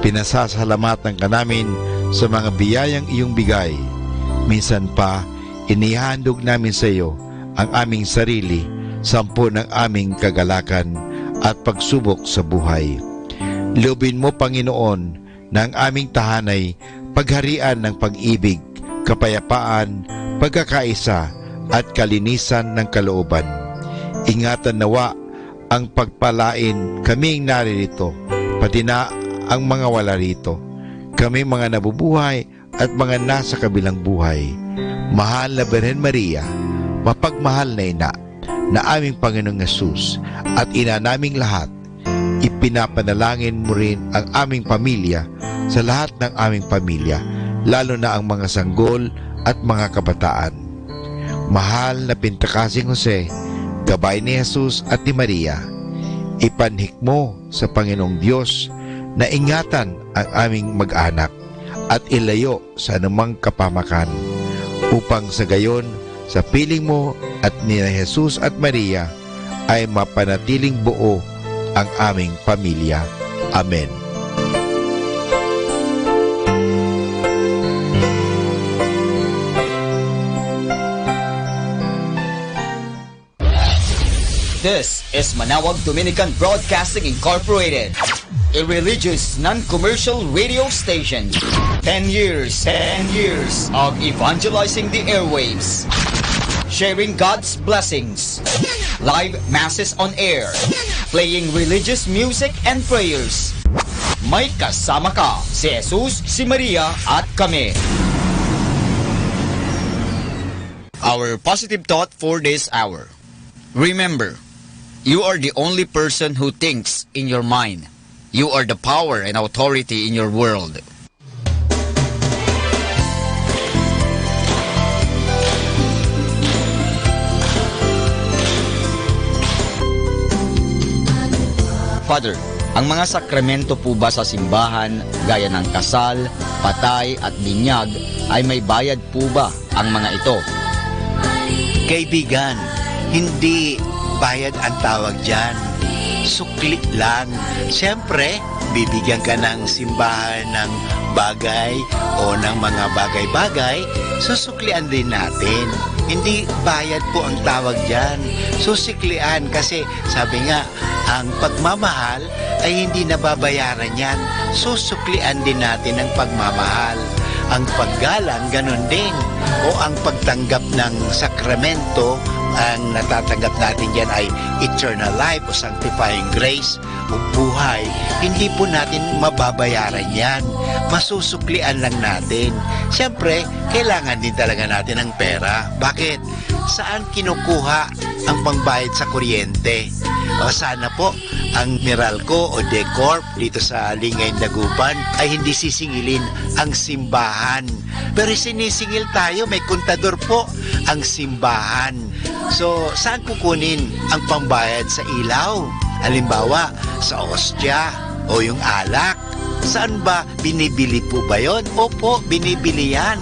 Pinasasalamatan ka namin sa mga biyayang iyong bigay. Minsan pa, inihandog namin sa iyo ang aming sarili, sampu ng aming kagalakan at pagsubok sa buhay. Loobin mo, Panginoon, na ang aming tahanay pagharian ng pag-ibig, kapayapaan, pagkakaisa, at kalinisan ng kalooban. Ingatan nawa ang pagpalain kaming naririto, pati na ang mga wala rito, kami mga nabubuhay at mga nasa kabilang buhay. Mahal na Birhen Maria, mapagmahal na ina, na aming Panginoong Yesus at ina naming lahat, ipinapanalangin mo rin ang aming pamilya sa lahat ng aming pamilya, lalo na ang mga sanggol at mga kabataan. Mahal na Pintakasing Jose, gabay ni Jesus at ni Maria, ipanhik mo sa Panginoong Diyos na ingatan ang aming mag-anak at ilayo sa anumang kapamakan, upang sa gayon, sa piling mo at ni Jesus at Maria, ay mapanatiling buo ang aming pamilya. Amen. This is Manawag Dominican Broadcasting Incorporated, a religious, non-commercial radio station. 10 years of evangelizing the airwaves, sharing God's blessings, live masses on air, playing religious music and prayers. May kasama ka, si Jesus, si Maria, at kami. Our positive thought for this hour. Remember, you are the only person who thinks in your mind. You are the power and authority in your world. Father, ang mga sakramento po ba sa simbahan, gaya ng kasal, patay at binyag, ay may bayad po ba ang mga ito? Kaibigan, hindi bayad ang tawag dyan. Sukli lang. Siyempre, bibigyan ka ng simbahan ng bagay o ng mga bagay-bagay, susuklian din natin. Hindi bayad po ang tawag dyan. Susiklian kasi sabi nga, ang pagmamahal ay hindi nababayaran yan. Susuklian din natin ang pagmamahal. Ang paggalang, ganun din. O ang pagtanggap ng sakramento, ang natatanggap natin yan ay eternal life o sanctifying grace o buhay. Hindi po natin mababayaran yan. Masusuklian lang natin. Siyempre, kailangan din talaga natin ng pera. Bakit? Saan kinukuha ang pangbayad sa kuryente? O sana po ang Meralco o Decorp dito sa Lingay, Dagupan ay hindi sisingilin ang simbahan. Pero sinisingil tayo, may kontador po ang simbahan. So, saan kukunin ang pambayad sa ilaw? Halimbawa, sa ostya o yung alak. Saan ba? Binibili po ba yun? Opo, binibili yan.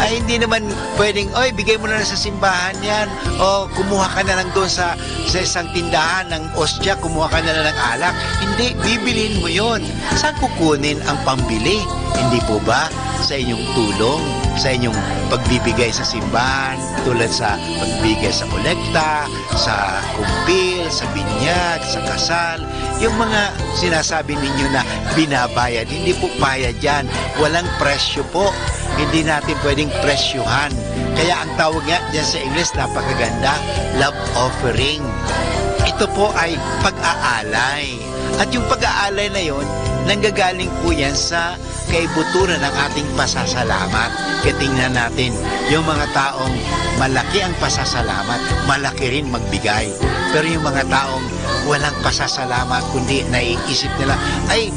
Ay, hindi naman pwedeng, oy, bigay mo na lang sa simbahan yan. O, kumuha ka na lang doon sa isang tindahan ng ostya, kumuha ka na lang ng alak. Hindi, bibilin mo yon. Saan kukunin ang pambili? Hindi po ba sa inyong tulong, sa inyong pagbibigay sa simbahan, tulad sa pagbibigay sa kolekta, sa kumpil, sa binyag, sa kasal, yung mga sinasabi ninyo na binabayad, hindi po bayad yan. Walang presyo po. Hindi natin pwedeng presyuhan. Kaya ang tawag nga dyan sa English, napakaganda, love offering. Ito po ay pag-aalay. At yung pag-aalay na yon, nanggagaling po yan sa kaibuturan ng ating pasasalamat. Kaya tingnan natin, yung mga taong malaki ang pasasalamat, malaki rin magbigay. Pero yung mga taong walang pasasalamat, kundi naiisip nila, ay,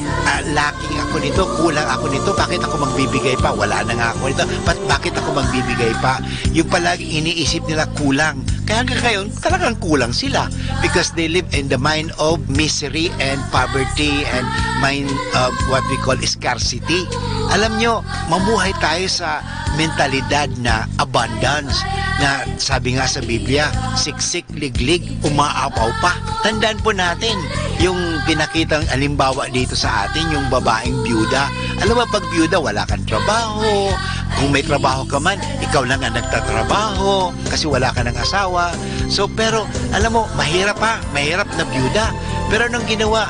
lacking ako nito, kulang ako nito, bakit ako magbibigay pa? Wala na nga ako nito, bakit ako magbibigay pa? Yung palagi iniisip nila kulang. Kaya hanggang ngayon, talagang kulang sila because they live in the mind of misery and poverty and mind of what we call scarcity. Alam nyo, mamuhay tayo sa mentalidad na abundance, na sabi nga sa Biblia, siksik, liglig, umaapaw pa. Tandaan po natin yung pinakitang alimbawa dito sa atin, yung babaeng byuda. Alam mo, pag byuda, wala kang trabaho. Kung may trabaho ka man, ikaw lang ang nagtatrabaho kasi wala ka ng asawa. So, pero, alam mo, mahirap na byuda. Pero nung ginawa,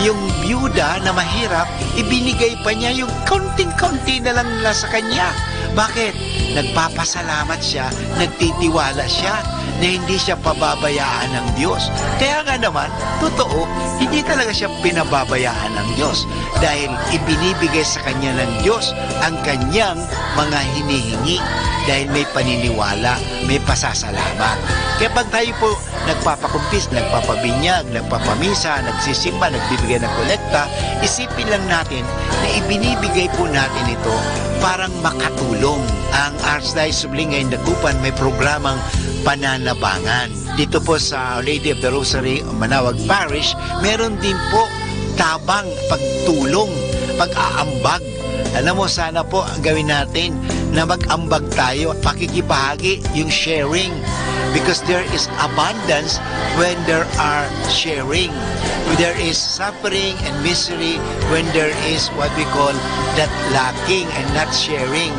yung byuda na mahirap, ibinigay pa niya yung kaunting-kaunti na lang nila sa kanya. Bakit? Nagpapasalamat siya, nagtitiwala siya na hindi siya pababayaan ng Diyos. Kaya nga naman, totoo, hindi talaga siya pinababayaan ng Diyos dahil ibinibigay sa kanya ng Diyos ang kanyang mga hinihingi dahil may paniniwala, may pasasalamat. Kaya pag tayo po nagpapakumpis, nagpapabinyag, nagpapamisa, nagsisimba, nagbibigay ng kolekta, isipin lang natin na ibinibigay po natin ito parang makatulong. Ang Archdiocese of Lingay, Dagupan may programang pananabangan. Dito po sa Lady of the Rosary, Manawag Parish, meron din po tabang pagtulong, pag-aambag. Alam mo, sana po ang gawin natin na mag-ambag tayo, pakikibahagi, yung sharing. Because there is abundance when there are sharing. There is suffering and misery when there is what we call that lacking and not sharing,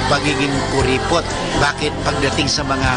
pagiging kuripot. Bakit pagdating sa mga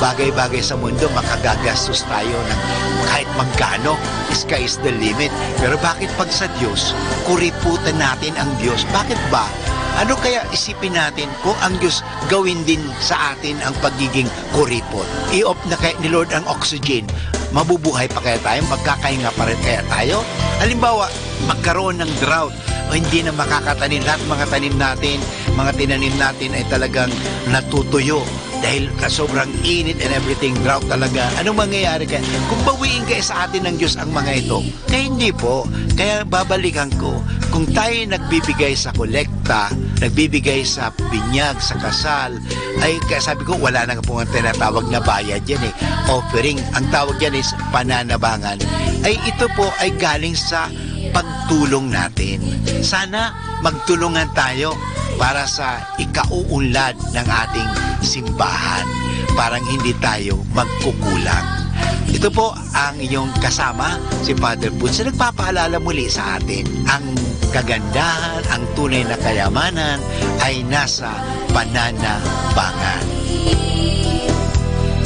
bagay-bagay sa mundo, makagagastos tayo ng kahit magkano, sky is the limit. Pero bakit pag sa Diyos, kuriputan natin ang Diyos? Bakit ba? Ano kaya isipin natin kung ang Diyos gawin din sa atin ang pagiging kuripot? I-off na kaya ni Lord ang oxygen. Mabubuhay pa kaya tayo? Magkakahinga pa rin kaya tayo? Halimbawa, magkaroon ng drought o hindi na makakatanim. Lahat mga tanim natin, mga tinanim natin ay talagang natutuyo dahil sobrang init and everything, drought talaga. Anong mangyayari kaya? Kung bawiin kaya sa atin ng Diyos ang mga ito, kaya hindi po. Kaya babalikan ko, kung tayo nagbibigay sa kolekta, nagbibigay sa binyag, sa kasal, ay kaya sabi ko, wala na po ang tinatawag na bayad yan eh. Offering, ang tawag yan is pananabangan. Ay ito po ay galing sa pagtulong natin. Sana magtulungan tayo para sa ikauunlad ng ating simbahan. Parang hindi tayo magkukulang. Ito po ang iyong kasama, si Father Butch, na nagpapaalala muli sa atin. Ang kagandahan, ang tunay na kayamanan ay nasa pananabangan.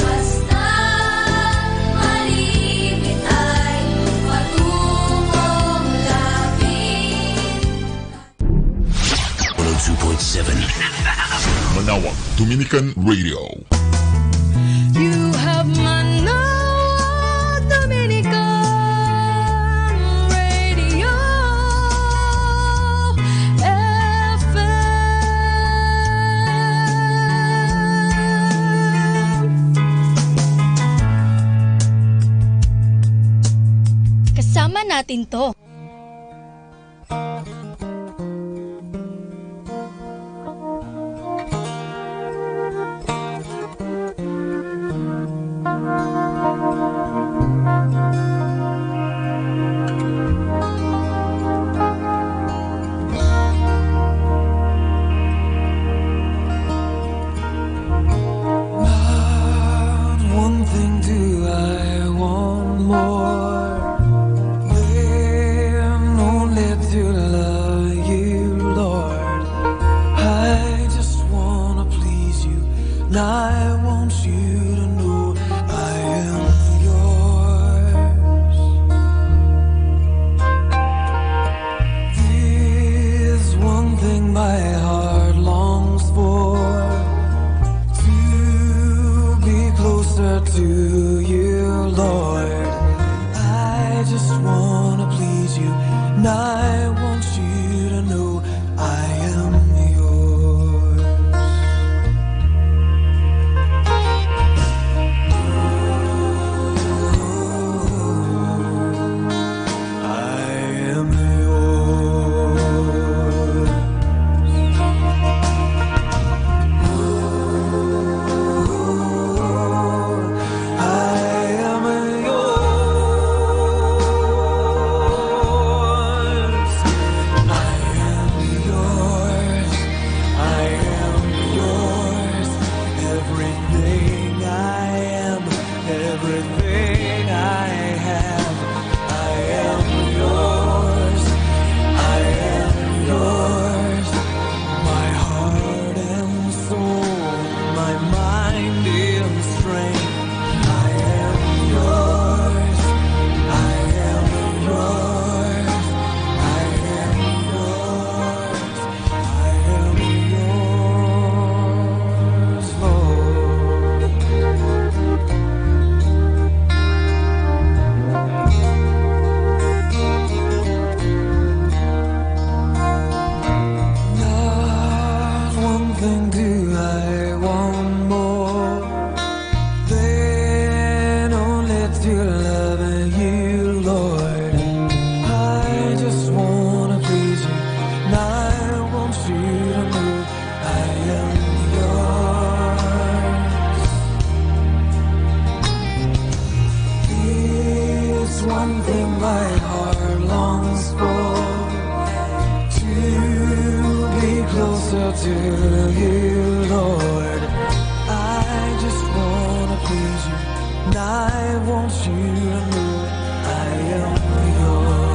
Basta malimit ay patungong lapit. 102.7 Manawag Dominican Radio. You have Manawag Dominican Radio FM. Kasama natin to. One thing do I want more than only to love you, Lord. I just wanna please you, and I want you to know I am yours. There's one thing my heart longs for, closer to you, Lord. I just wanna please you, and I want you to know I am yours. I am one thing my heart longs for, to be closer to you, Lord. I just wanna please you, And I want you to know I am yours.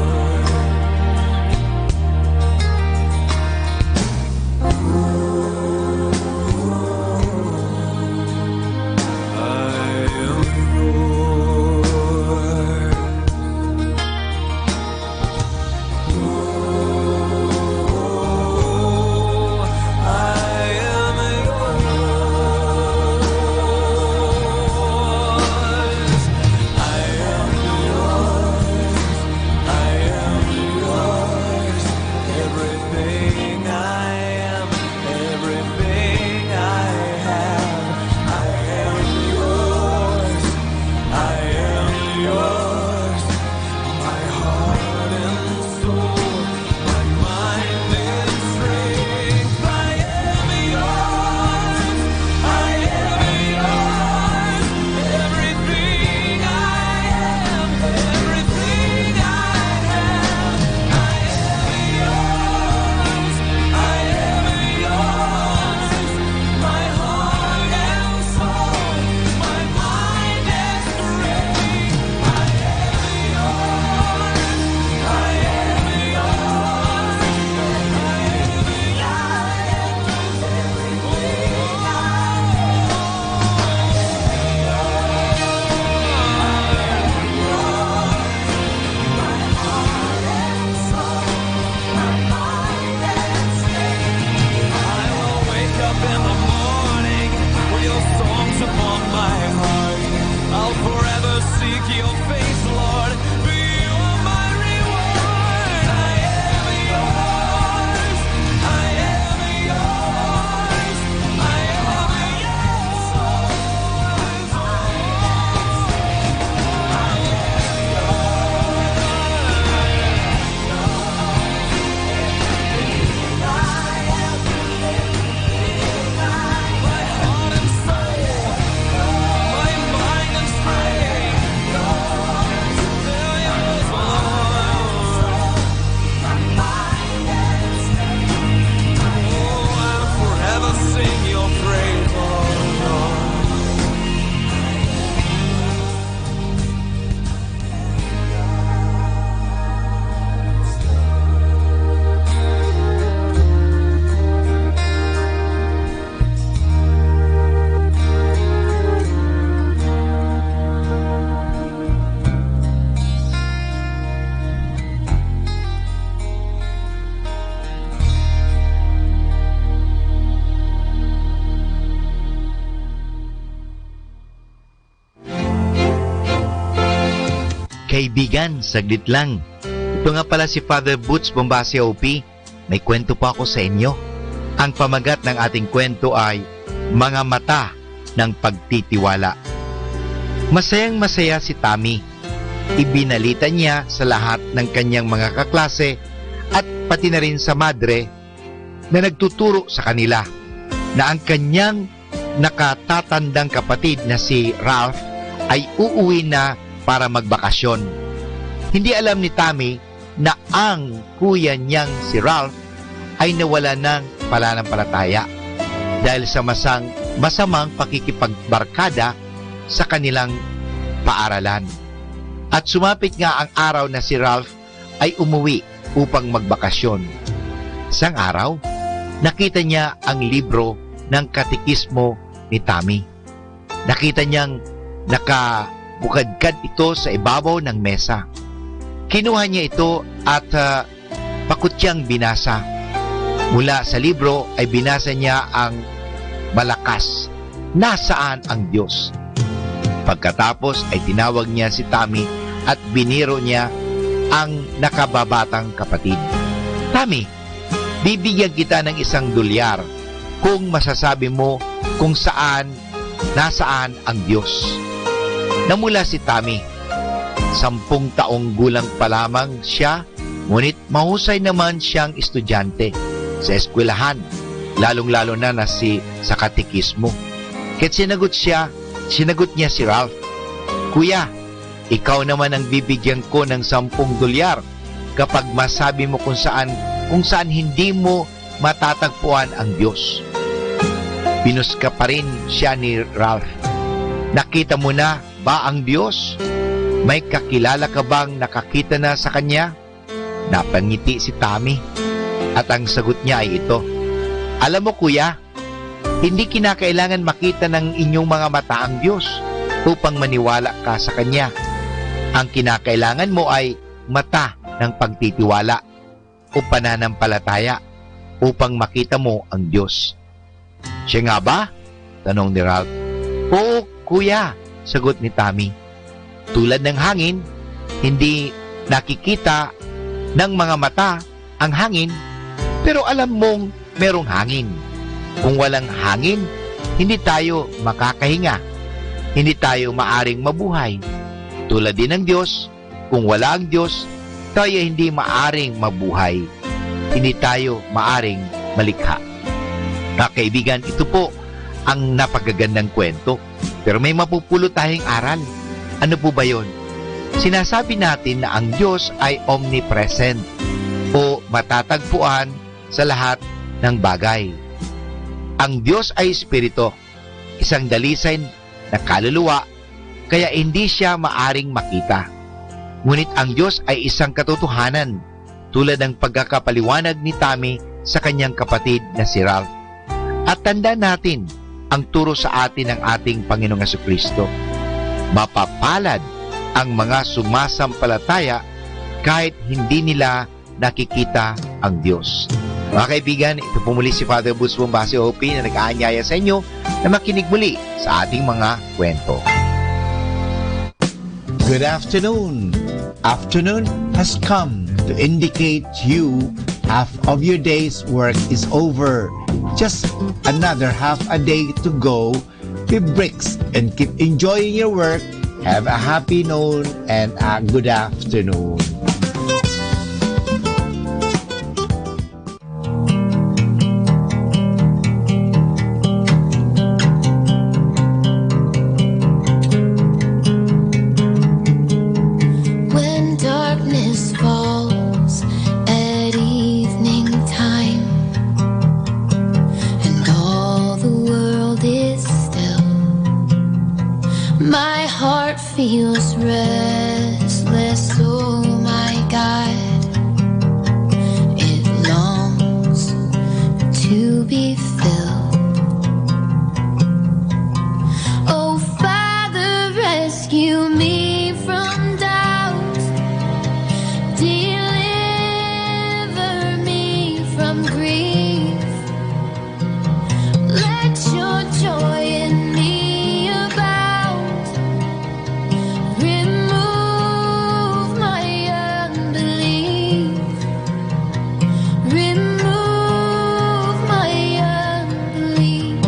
Kaibigan, saglit lang. Ito nga pala si Father Butch Bombase OP. May kwento pa ako sa inyo. Ang pamagat ng ating kwento ay Mga Mata ng Pagtitiwala. Masayang masaya si Tammy. Ibinalita niya sa lahat ng kanyang mga kaklase at pati na rin sa madre na nagtuturo sa kanila na ang kanyang nakatatandang kapatid na si Ralph ay uuwi na para magbakasyon. Hindi alam ni Tammy na ang kuya niyang si Ralph ay nawala ng pananampalataya dahil sa masamang pakikipagbarkada sa kanilang paaralan. At sumapit nga ang araw na si Ralph ay umuwi upang magbakasyon. Isang araw, nakita niya ang libro ng katekismo ni Tammy. Nakita niyang nakabukadkad ito sa ibabaw ng mesa. Kinuha niya ito at pakutyang binasa. Mula sa libro ay binasa niya ang malakas, "Nasaan ang Diyos?" Pagkatapos ay tinawag niya si Tammy at biniro niya ang nakababatang kapatid. "Tammy, bibigyan kita ng $1 kung masasabi mo kung nasaan ang Diyos." Namula si Tammy. 10 taong gulang pa lamang siya, ngunit mahusay naman siyang estudyante sa eskwelahan, lalong-lalo na sa katekismo. Kaya't sinagot niya si Ralph, "Kuya, ikaw naman ang bibigyan ko ng $10 kapag masabi mo kung saan hindi mo matatagpuan ang Diyos." Pinuska pa rin siya ni Ralph. "Nakita mo na ba ang Diyos? May kakilala ka bang nakakita na sa Kanya? Napangiti si Tammy at ang sagot niya ay ito. Alam mo kuya, hindi kinakailangan makita ng inyong mga mata ang Diyos upang maniwala ka sa Kanya. Ang kinakailangan mo ay mata ng pagtitiwala o pananampalataya upang makita mo ang Diyos. Siya nga ba? Tanong ni Ralph. Oo, kuya, sagot ni Tammy. Tulad ng hangin, hindi nakikita ng mga mata ang hangin, pero alam mong merong hangin. Kung walang hangin, hindi tayo makakahinga. Hindi tayo maaring mabuhay. Tulad din ng Diyos, kung wala ang Diyos, tayo hindi maaring mabuhay. Hindi tayo maaring malikha. Mga kaibigan, ito po ang napagagandang kwento. Pero may mapupulot tayong aral. Ano po ba yun? Sinasabi natin na ang Diyos ay omnipresent o matatagpuan sa lahat ng bagay. Ang Diyos ay espiritu, isang dalisay na kaluluwa, kaya hindi siya maaring makita. Ngunit ang Diyos ay isang katotohanan, tulad ng pagkakapaliwanag ni Tammy sa kanyang kapatid na si Ralph. At tandaan natin ang turo sa atin ng ating Panginoong Jesucristo. Mapapalad ang mga sumasampalataya kahit hindi nila nakikita ang Diyos. Mga kaibigan, ito po muli si Father Butch Bombase OP na nag-aanyaya sa inyo na makinig muli sa ating mga kwento. Good afternoon. Afternoon has come to indicate you half of your day's work is over. Just another half a day to go. Be bricks and keep enjoying your work. Have a happy noon and a good afternoon. When darkness falls at evening time and all the world is still, my heart feels restless, oh my God. It longs to be filled. Oh Father, rescue me from doubt. Deliver me from grief. Let your joy in me abound. Remove my unbelief. Remove my unbelief.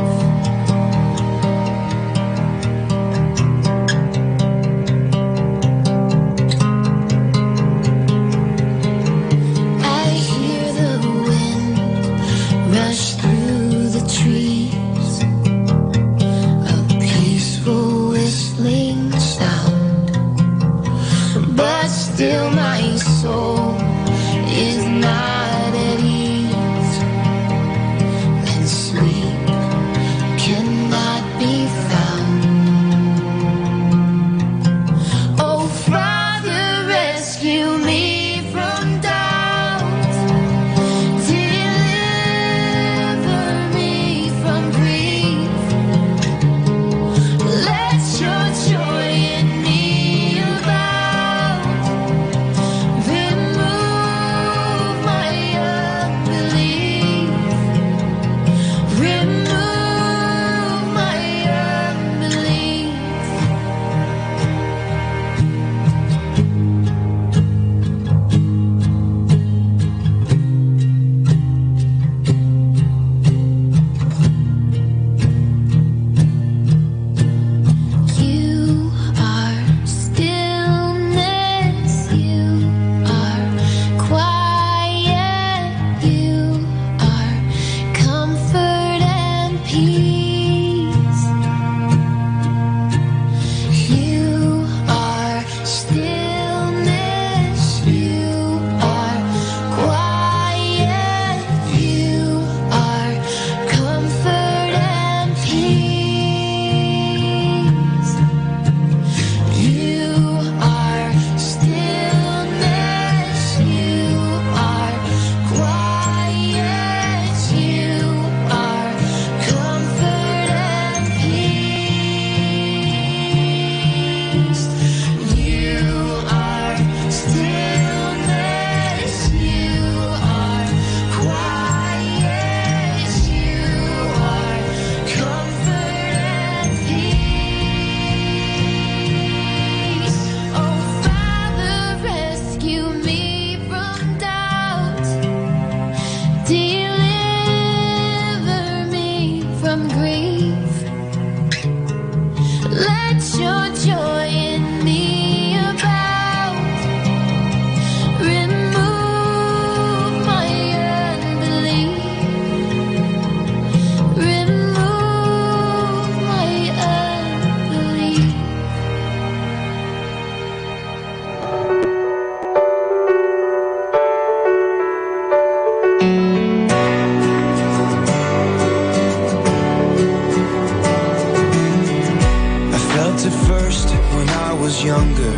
first when I was younger.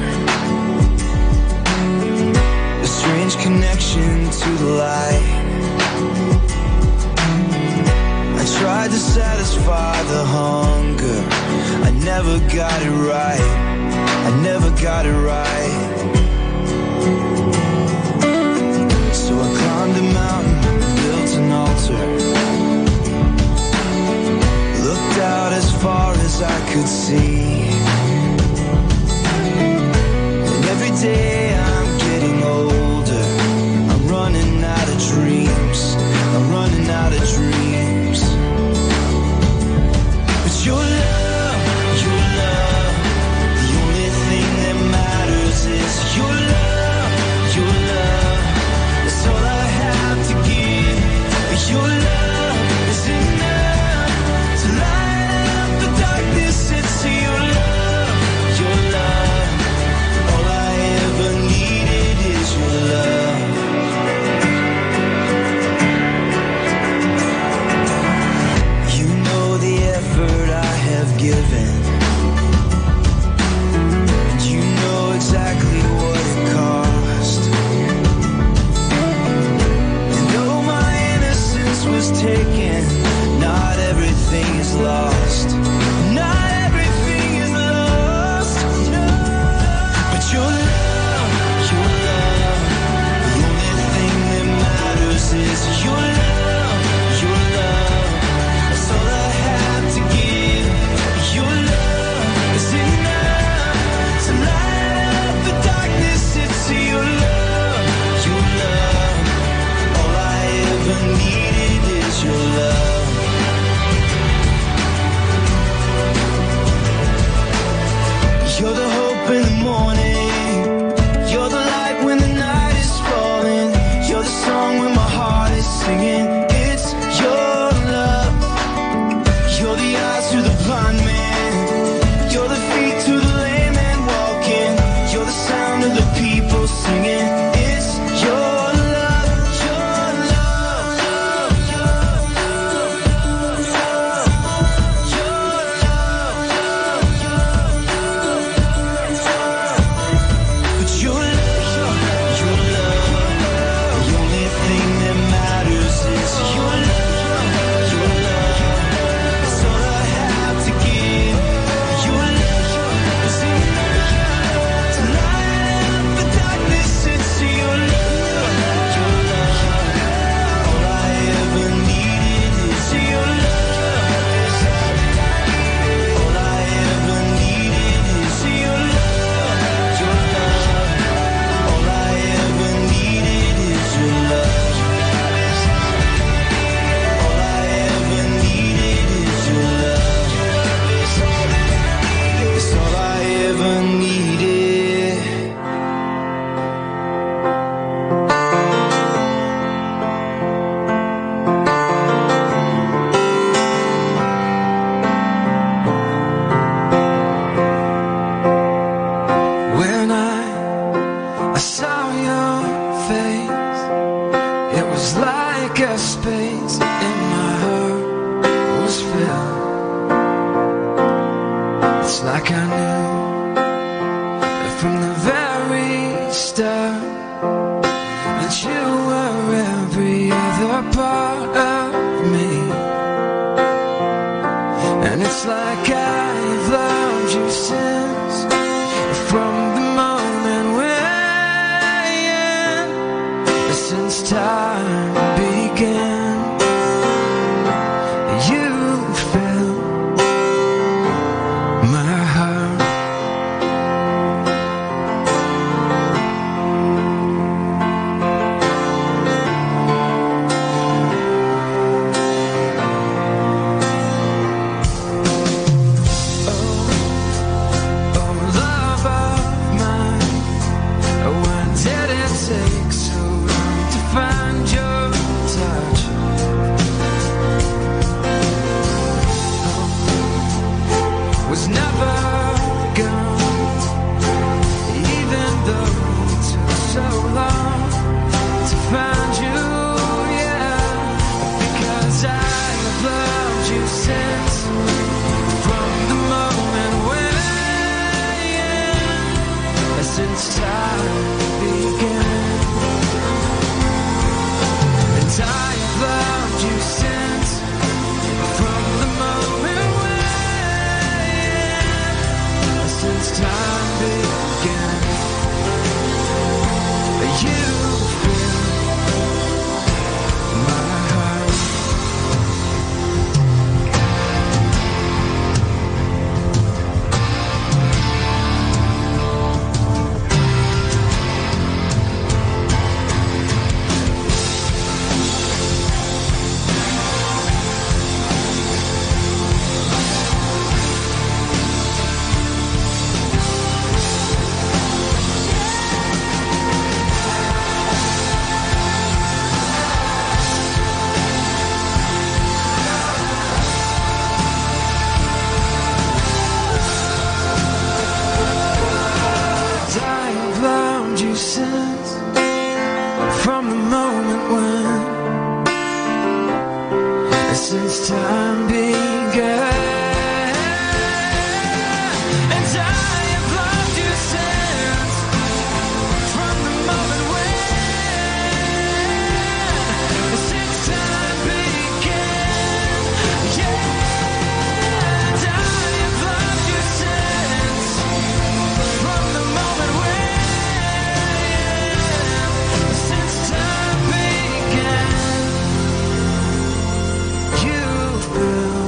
A strange connection to the light. I tried to satisfy the hunger. I never got it right. I never got it right. So I climbed a mountain, built an altar, looked out as far as I could see. And every day I'm getting older. I'm running out of dreams. I'm running out of dreams. But your love, the only thing that matters is your love, your love. That's all I have to give. Your love is enough to light up the darkness. It's your love, your love. All I ever needed is your love. You know the effort I have given, and you know exactly what it cost. And though my innocence was taken, not everything is lost. Not everything is lost. No. But your love, the only thing that matters is your love, your love. That's all I have to give. Your love is enough to light up the darkness. It's your love, your love. All I ever needed is your love. You're the hope in the morning. You're the light when the night is falling. You're the song when my heart is singing. It's your love. You're the eyes to the blind man. You're the feet to the lame man walking. You're the sound of the people singing. It's your love, your love, your love, your love. But your love, the only thing that matters is your love, your love. That's all I have to give. Your love is enough to light up the darkness. It's your love, your love. All I ever needed is your love. All I ever needed is your love, your love. All I ever needed is your love. All I ever needed is your love. It's all I ever needed. When I saw your face, it was like a space in my heart was filled. It's like I knew from the very start that you were every other part of me. And it's like I've loved you since, from the moment when, since time began. You filled my heart. since time began. And I have loved you since, from the moment when, since time began. You fill my heart. I have loved you since, from the moment when, since time began. And I have loved you since, from the moment when, since time began. Yeah, and I have loved you since, from the moment when, since time began. You fill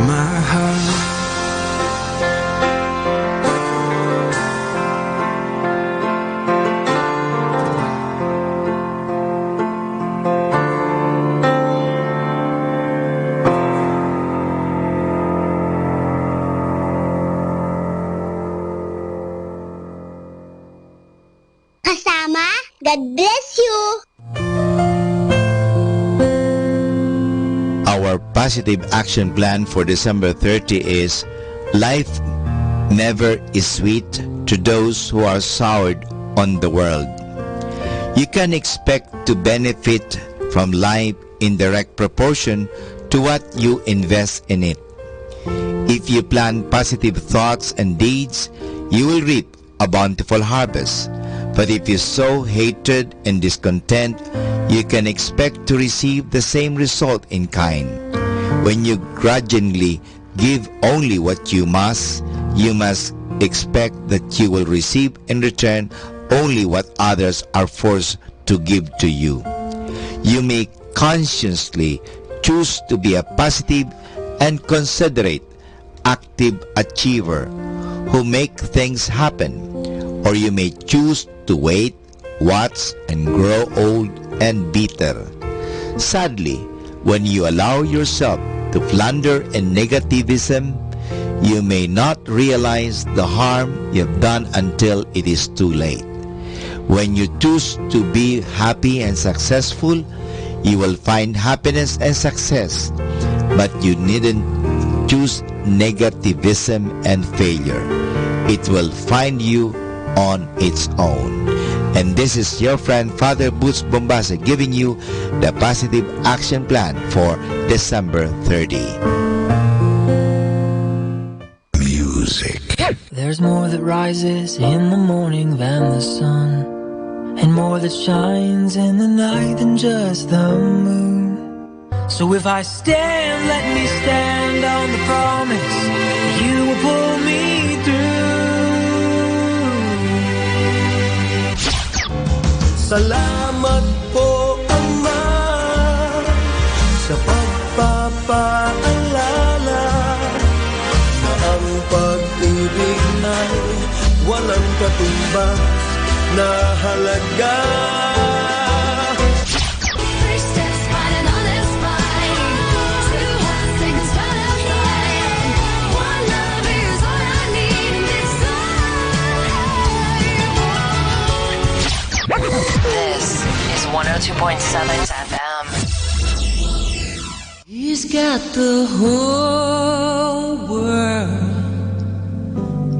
my heart. Kasama, God bless you! Our positive action plan for December 30 is life never is sweet to those who are soured on the world. You can expect to benefit from life in direct proportion to what you invest in it. If you plant positive thoughts and deeds, you will reap a bountiful harvest. But if you sow hatred and discontent, you can expect to receive the same result in kind. When you grudgingly give only what you must expect that you will receive in return only what others are forced to give to you. You may consciously choose to be a positive and considerate, active achiever who make things happen, or you may choose to wait, watch, and grow old and bitter. Sadly, when you allow yourself to flounder in negativism, you may not realize the harm you've done until it is too late. When you choose to be happy and successful, you will find happiness and success, but you needn't choose negativism and failure. It will find you on its own. And this is your friend Father Boots Bombase giving you the positive action plan for December 30. Music. There's more that rises in the morning than the sun, and more that shines in the night than just the moon. So if I stand, let me stand on the promise you will pull me through. Salamat po, Ama, sa pagpapaalala na ang pag-ibig ay walang katumbas na halaga. First steps, fighting on this fight. Two hearts taking start of flight. One love is all I need in this life. This is 102.7 FM. He's got the whole world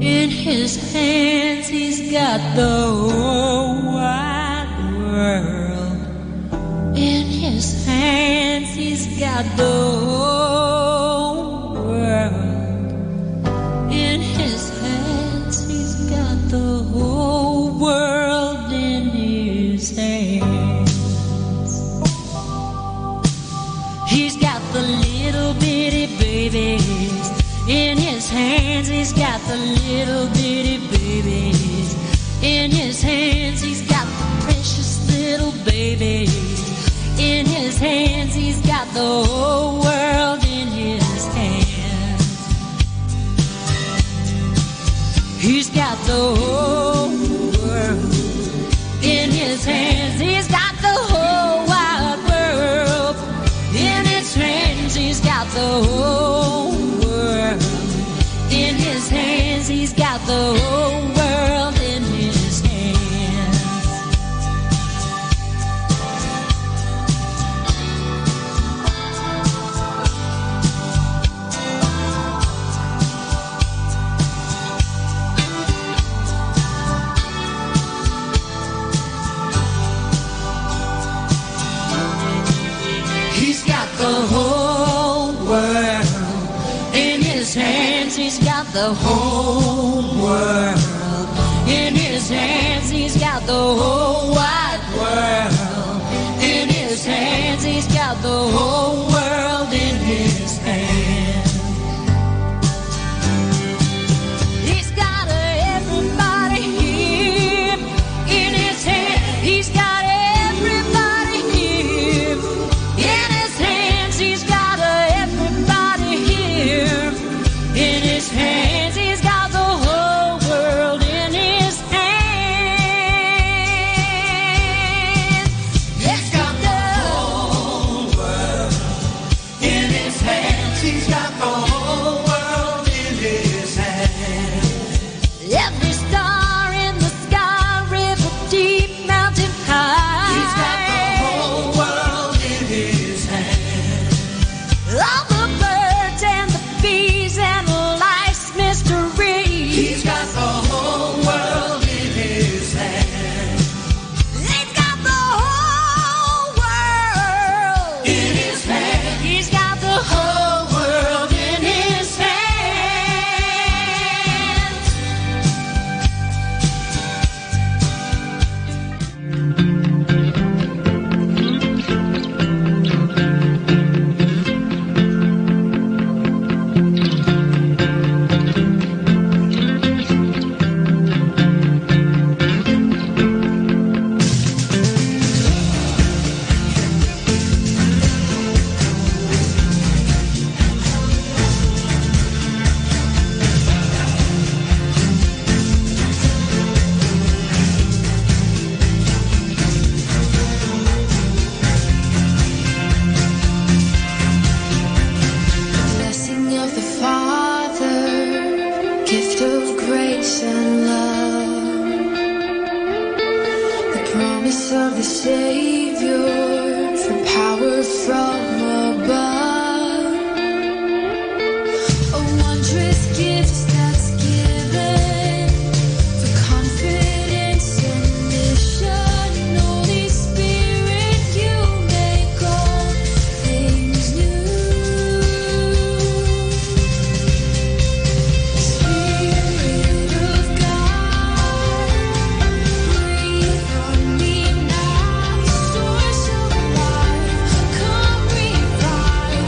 in his hands. He's got the whole wide world in his hands. He's got the whole world in his hands. He's got the He's got the whole world in his hands. He's got the whole wide world in his hands. He's got the whole world in his hands. He's got the whole world in his hands. He's got the whole world in his hands. He's got the whole world in his hands. He's got the whole wide world in his hands. He's got the whole world in his hands. He's got everybody here in his hands. He's got everybody here in his hands. He's got everybody here in his hands. He's got the whole world in his hands. He's got the whole world in his hands. He's got the whole world in his hands. Every star in the sky, river deep, mountain high. He's got the whole world in his hands. All the birds and the bees and life's mystery. He's got the whole world in his hands. He's got the whole world in his hands. He's got the whole world in his hands. Blessing of the Father, gift of grace and love, the promise of the Savior for power from above, a wondrous gift that's given for confidence and mission. Holy Spirit, you make all things new. Spirit of God, breathe on me now, source of life, come revive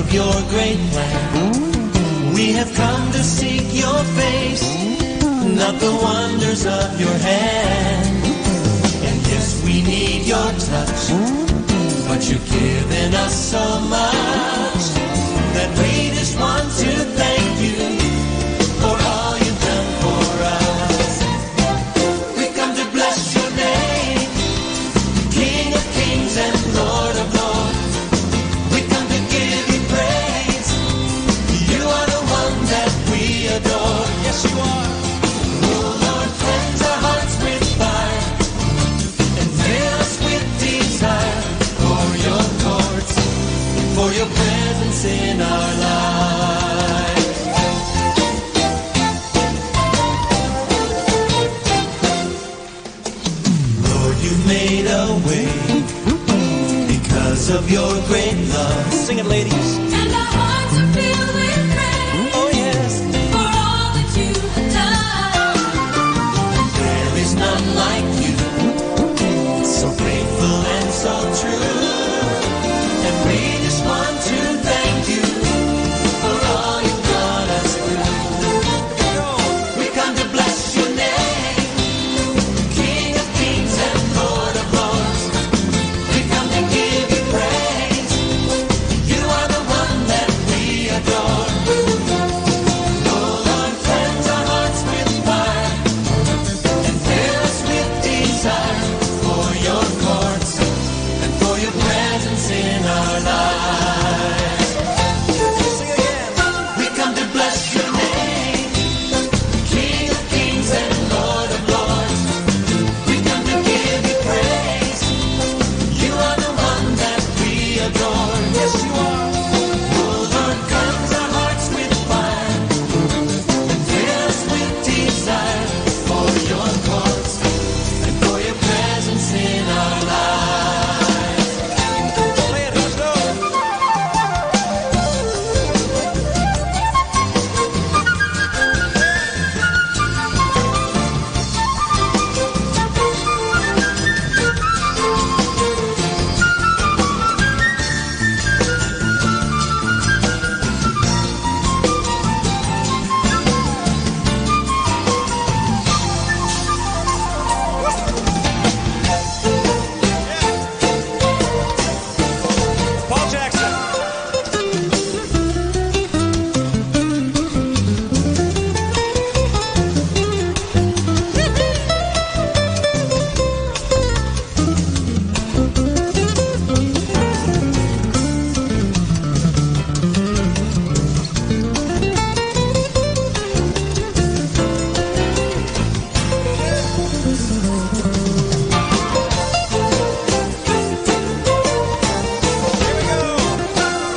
of your great plan. We have come to seek your face, not the wonders of your hand. And yes, we need your touch, but you've given us so much that we just want to thank you for all you've done for us. We come to bless your name, King of kings and Lord of lords. We come to give you praise. You are the one that we adore. Yes, you are. Oh Lord, cleanse our hearts with fire and fill us with desire for your courts, for your presence in our lives. Lord, you've made a way because of your great love. Sing it, ladies. And our hearts are filled with praise. Oh, yes. For all that you have done. There is none like you, so faithful and so true. And we just want to thank you for all you've brought us through. We come to bless your name, King of kings and Lord of lords. We come to give you praise. You are the one that we adore. Oh Lord, cleanse our hearts with fire and fill us with desire for your courts and for your presence in our lives. Sing again. We come to bless your name, King of kings and Lord of lords. We come to give you praise. You are the one that we adore. Yes, you are. Oh Lord, cleanse our hearts with fire and fill us with desire for your courts and for your presence in our lives. Play it, let's go. Paul Jackson.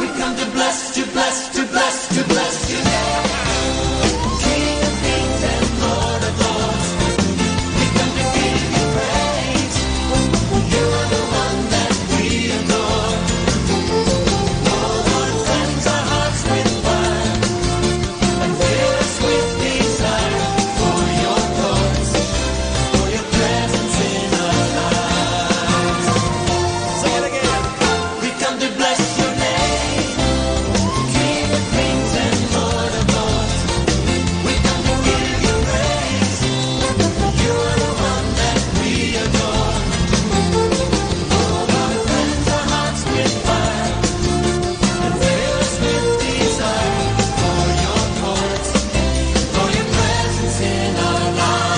We come to bless, to bless, to bless, to bless your name, King of kings and Lord of lords. We come to give you praise. You are the one that we adore. Oh Lord, cleanse our hearts with fire and fill us with desire for your courts, for your presence in our lives. Sing it again. We come to bless your name, King of kings and Lord of lords. We come to give you praise. You are the one that we adore. Oh Lord, cleanse our hearts with fire and fill us with desire for your courts, for your presence in our lives.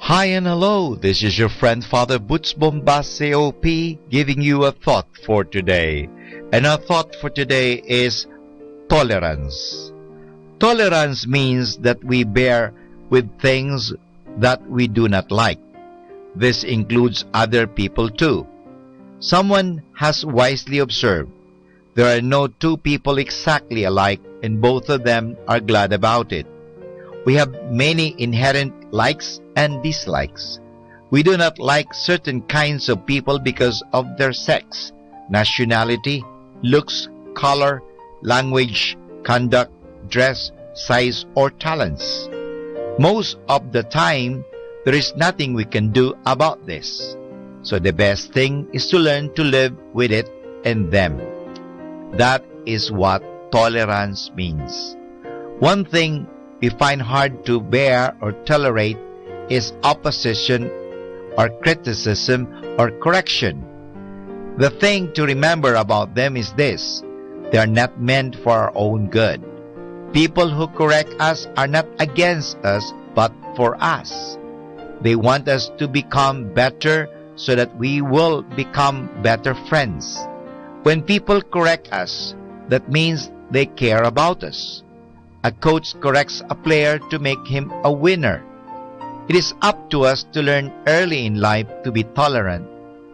Hi and hello, this is your friend Father Butch Bombase OP giving you a thought for today. And our thought for today is tolerance. Tolerance means that we bear with things that we do not like. This includes other people too. Someone has wisely observed, there are no two people exactly alike and both of them are glad about it. We have many inherent likes and dislikes. We do not like certain kinds of people because of their sex, nationality, looks, color, language, conduct, dress, size, or talents. Most of the time, there is nothing we can do about this. So the best thing is to learn to live with it and them. That is what tolerance means. One thing we find hard to bear or tolerate is opposition or criticism or correction. The thing to remember about them is this: they are not meant for our own good. People who correct us are not against us, but for us. They want us to become better so that we will become better friends. When people correct us, that means they care about us. A coach corrects a player to make him a winner. It is up to us to learn early in life to be tolerant,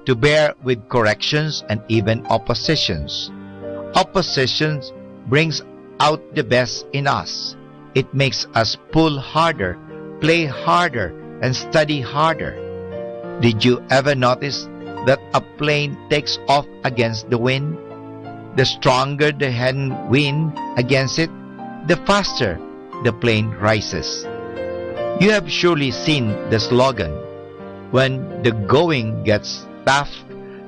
to bear with corrections and even oppositions. Oppositions brings out the best in us. It makes us pull harder, play harder, and study harder. Did you ever notice that a plane takes off against the wind? The stronger the wind against it, the faster the plane rises. You have surely seen the slogan, when the going gets tough,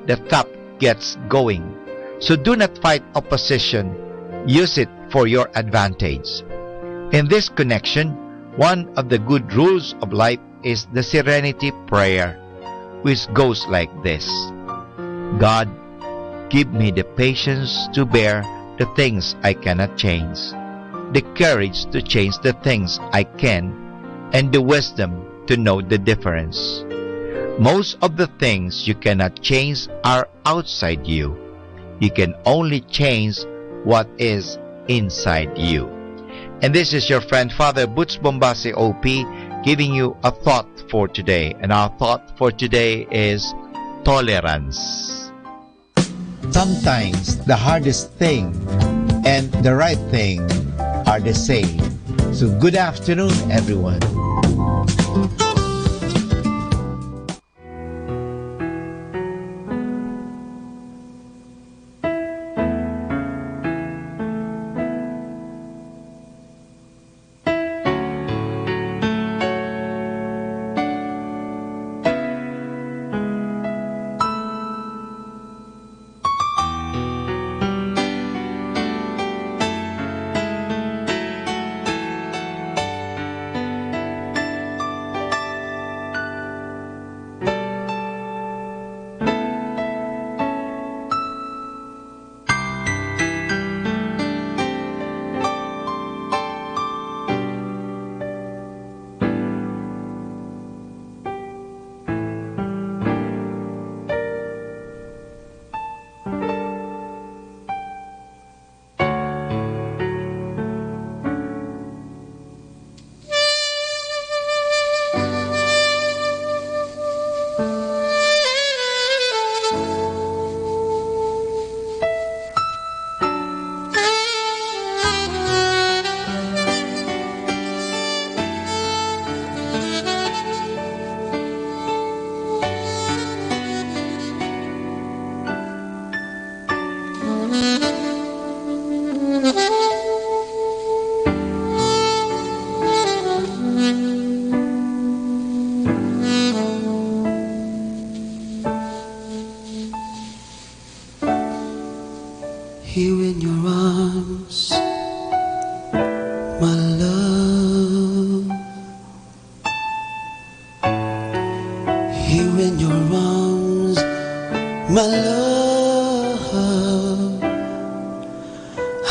the tough gets going. So do not fight opposition, use it for your advantage. In this connection, one of the good rules of life is the Serenity Prayer, which goes like this: God, give me the patience to bear the things I cannot change, the courage to change the things I can, and the wisdom to know the difference. Most of the things you cannot change are outside you. You can only change what is inside you. And this is your friend Father Butch Bombase OP giving you a thought for today. And our thought for today is tolerance. Sometimes the hardest thing and the right thing are the same. So good afternoon, everyone. Here in your arms, my love. Here in your arms, my love.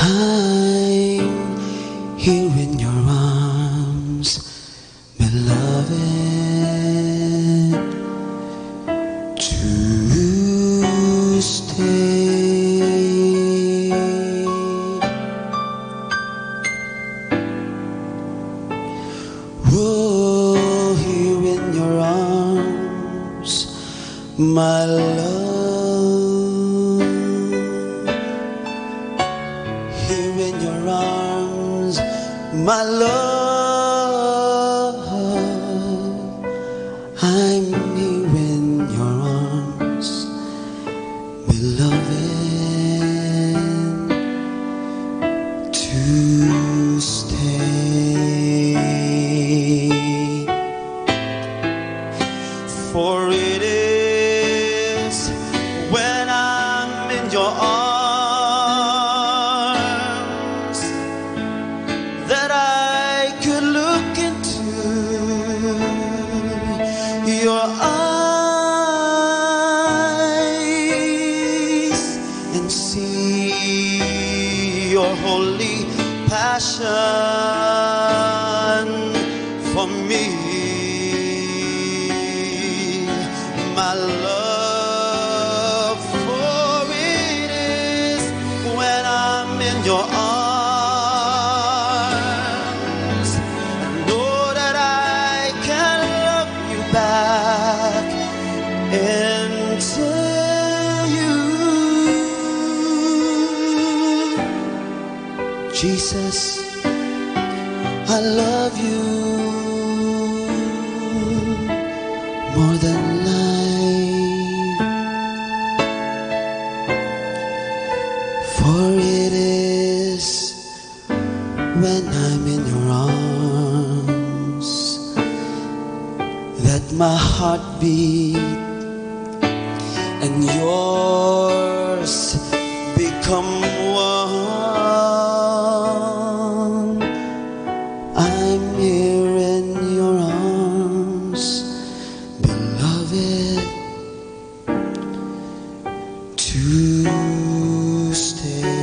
I'm here in your arms, beloved, to stay. Oh, here in your arms, my love. Here in your arms, my love. I'm here in your arms, beloved, to stay. your eyes and see your holy passion for me. My love for it is when I'm in your arms. I know that I can love you back into you. Jesus, I love you more than life, for it is when I'm in your arms that my heart beat and yours become one. I'm here in your arms, beloved, to stay.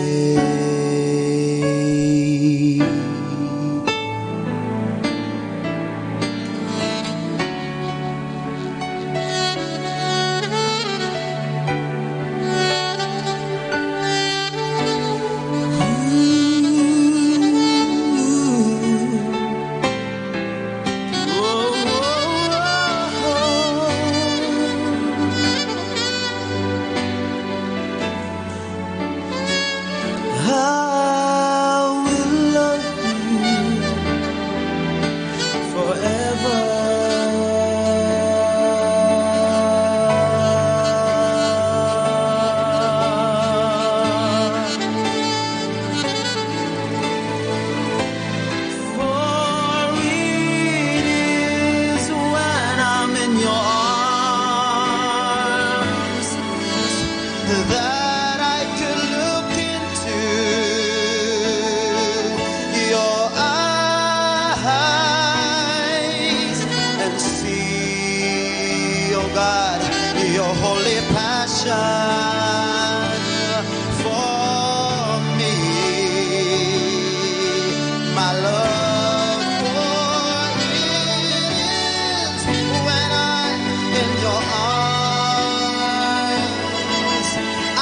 That I could look into your eyes and see, oh God, your holy passion for me. My love for it is when I'm in your arms.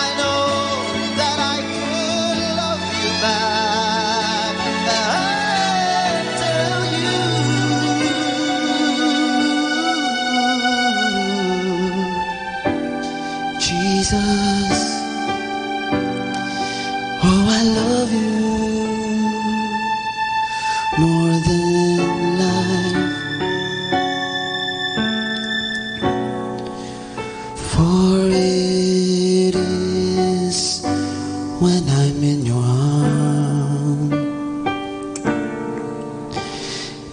I know that I could love you back until you, Jesus. Oh, I love you more than life, for it is when I'm in your arms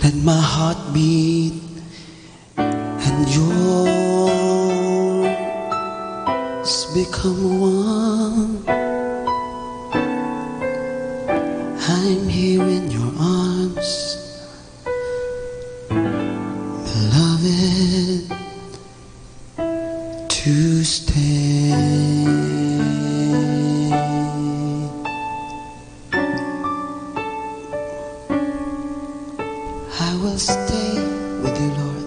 that my heart beat and yours become one. I'm here in your arms, beloved, to stay. I will stay with you, Lord.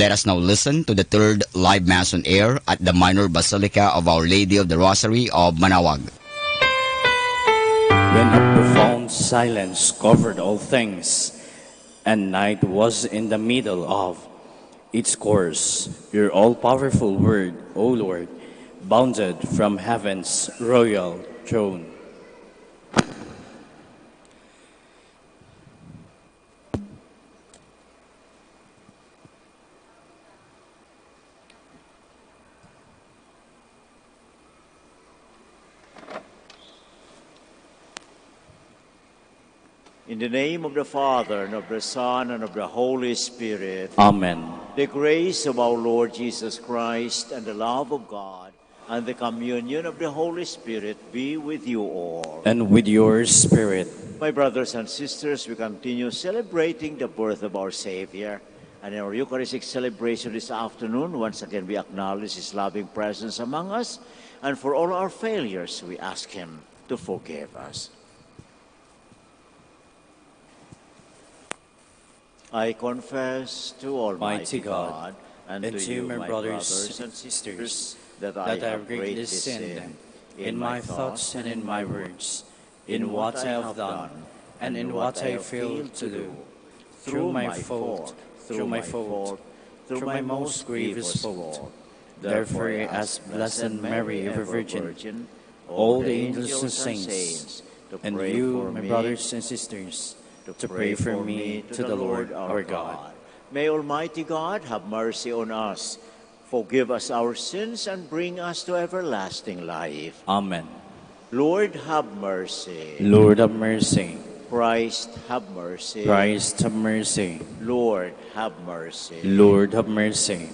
Let us now listen to the third live Mass on air at the Minor Basilica of Our Lady of the Rosary of Manaoag. When a profound silence covered all things, and night was in the middle of its course, your all-powerful word, O Lord, bounded from heaven's royal throne. In the name of the Father, and of the Son, and of the Holy Spirit. Amen. The grace of our Lord Jesus Christ, and the love of God, and the communion of the Holy Spirit be with you all. And with your spirit. My brothers and sisters, we continue celebrating the birth of our Savior. And in our Eucharistic celebration this afternoon, once again we acknowledge His loving presence among us. And for all our failures, we ask Him to forgive us. I confess to Almighty God and to you, my brothers and sisters, that I have greatly sinned in my thoughts and in my words, in what I have done and in what I failed to do, through my fault, through my most grievous fault. Therefore, as Blessed Mary, ever Virgin, all the angels and saints, and you, my brothers and sisters, to pray for me to the Lord our God. May Almighty God have mercy on us, forgive us our sins, and bring us to everlasting life. Amen. Lord, have mercy. Lord, have mercy. Christ, have mercy. Christ, have mercy. Lord, have mercy. Lord, have mercy.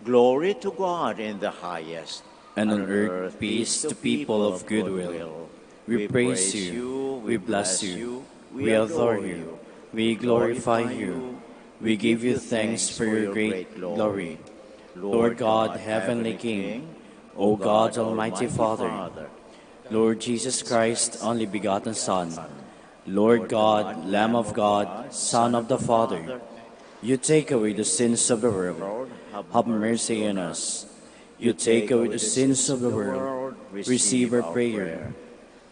Glory to God in the highest, and on earth peace to people of good will. We praise you, we bless you, we adore you, we glorify you, we give you thanks for your great glory. Lord God, Heavenly King, O God, Almighty Father, Lord Jesus Christ, only begotten Son, Lord God, Lamb of God, Son of the Father, you take away the sins of the world, have mercy on us. You take away the sins of the world, receive our prayer.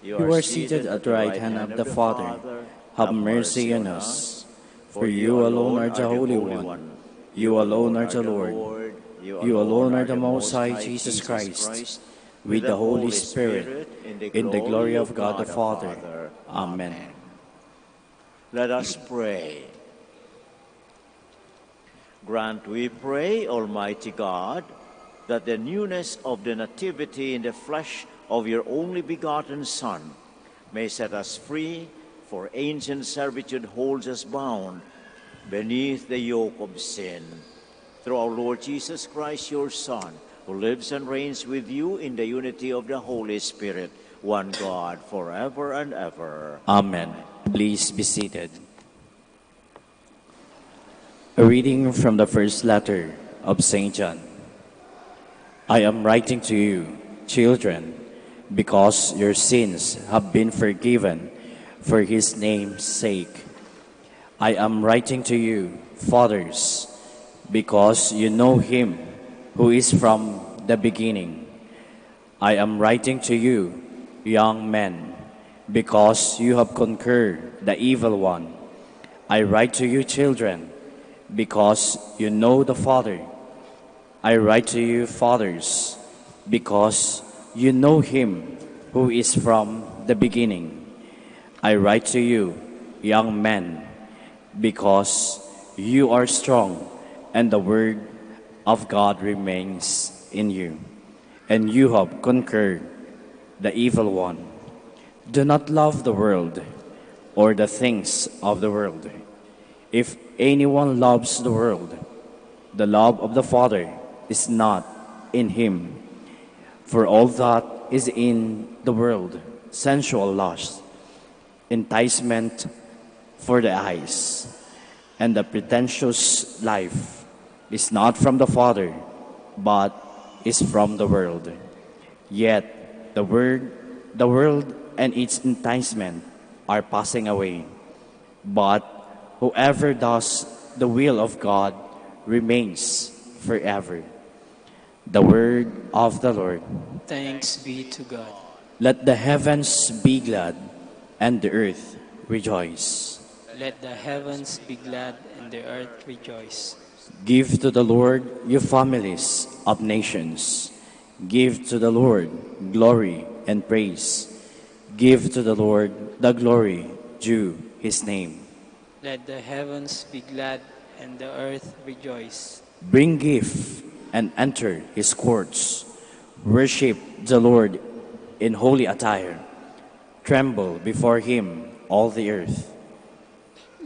You are seated at the right hand of the Father, have mercy on us. For you alone are the Holy One, you alone are the Lord, you alone are the Most High Jesus Christ, with the Holy Spirit, in the glory of God the Father. Amen. Let us pray. Grant, we pray, Almighty God, that the newness of the nativity in the flesh of your only begotten Son may set us free, for ancient servitude holds us bound beneath the yoke of sin. Through our Lord Jesus Christ, your Son, who lives and reigns with you in the unity of the Holy Spirit, one God, forever and ever. Amen. Please be seated. A reading from the first letter of St. John. I am writing to you, children, because your sins have been forgiven for his name's sake. I am writing to you, fathers, because you know him who is from the beginning. I am writing to you, young men, because you have conquered the evil one. I write to you, children, because you know the Father. I write to you, fathers, because you know him who is from the beginning. I write to you, young men, because you are strong, and the word of God remains in you, and you have conquered the evil one. Do not love the world or the things of the world. If anyone loves the world, the love of the Father is not in him. For all that is in the world, sensual lust, enticement for the eyes, and the pretentious life is not from the Father, but is from the world. Yet the world and its enticement are passing away. But whoever does the will of God remains forever. The word of the Lord. Thanks be to God. Let the heavens be glad and the earth rejoice. Let the heavens be glad and the earth rejoice. Give to the Lord, you families of nations. Give to the Lord glory and praise. Give to the Lord the glory due his name. Let the heavens be glad and the earth rejoice. Bring gift and enter his courts. Worship the Lord in holy attire. Tremble before him, all the earth.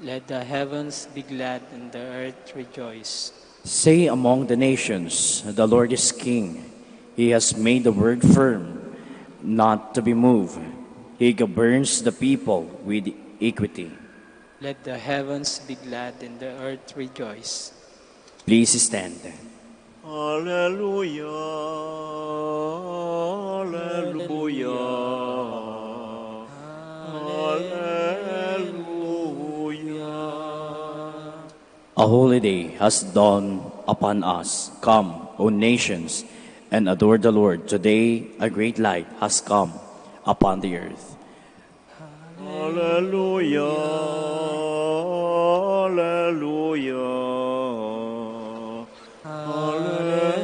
Let the heavens be glad and the earth rejoice. Say among the nations, the Lord is king. He has made the word firm, not to be moved. He governs the people with equity. Let the heavens be glad and the earth rejoice. Please stand. Hallelujah, hallelujah, hallelujah. A holy day has dawned upon us. Come, O nations, and adore the Lord. Today a great light has come upon the earth. Hallelujah, hallelujah, hallelujah.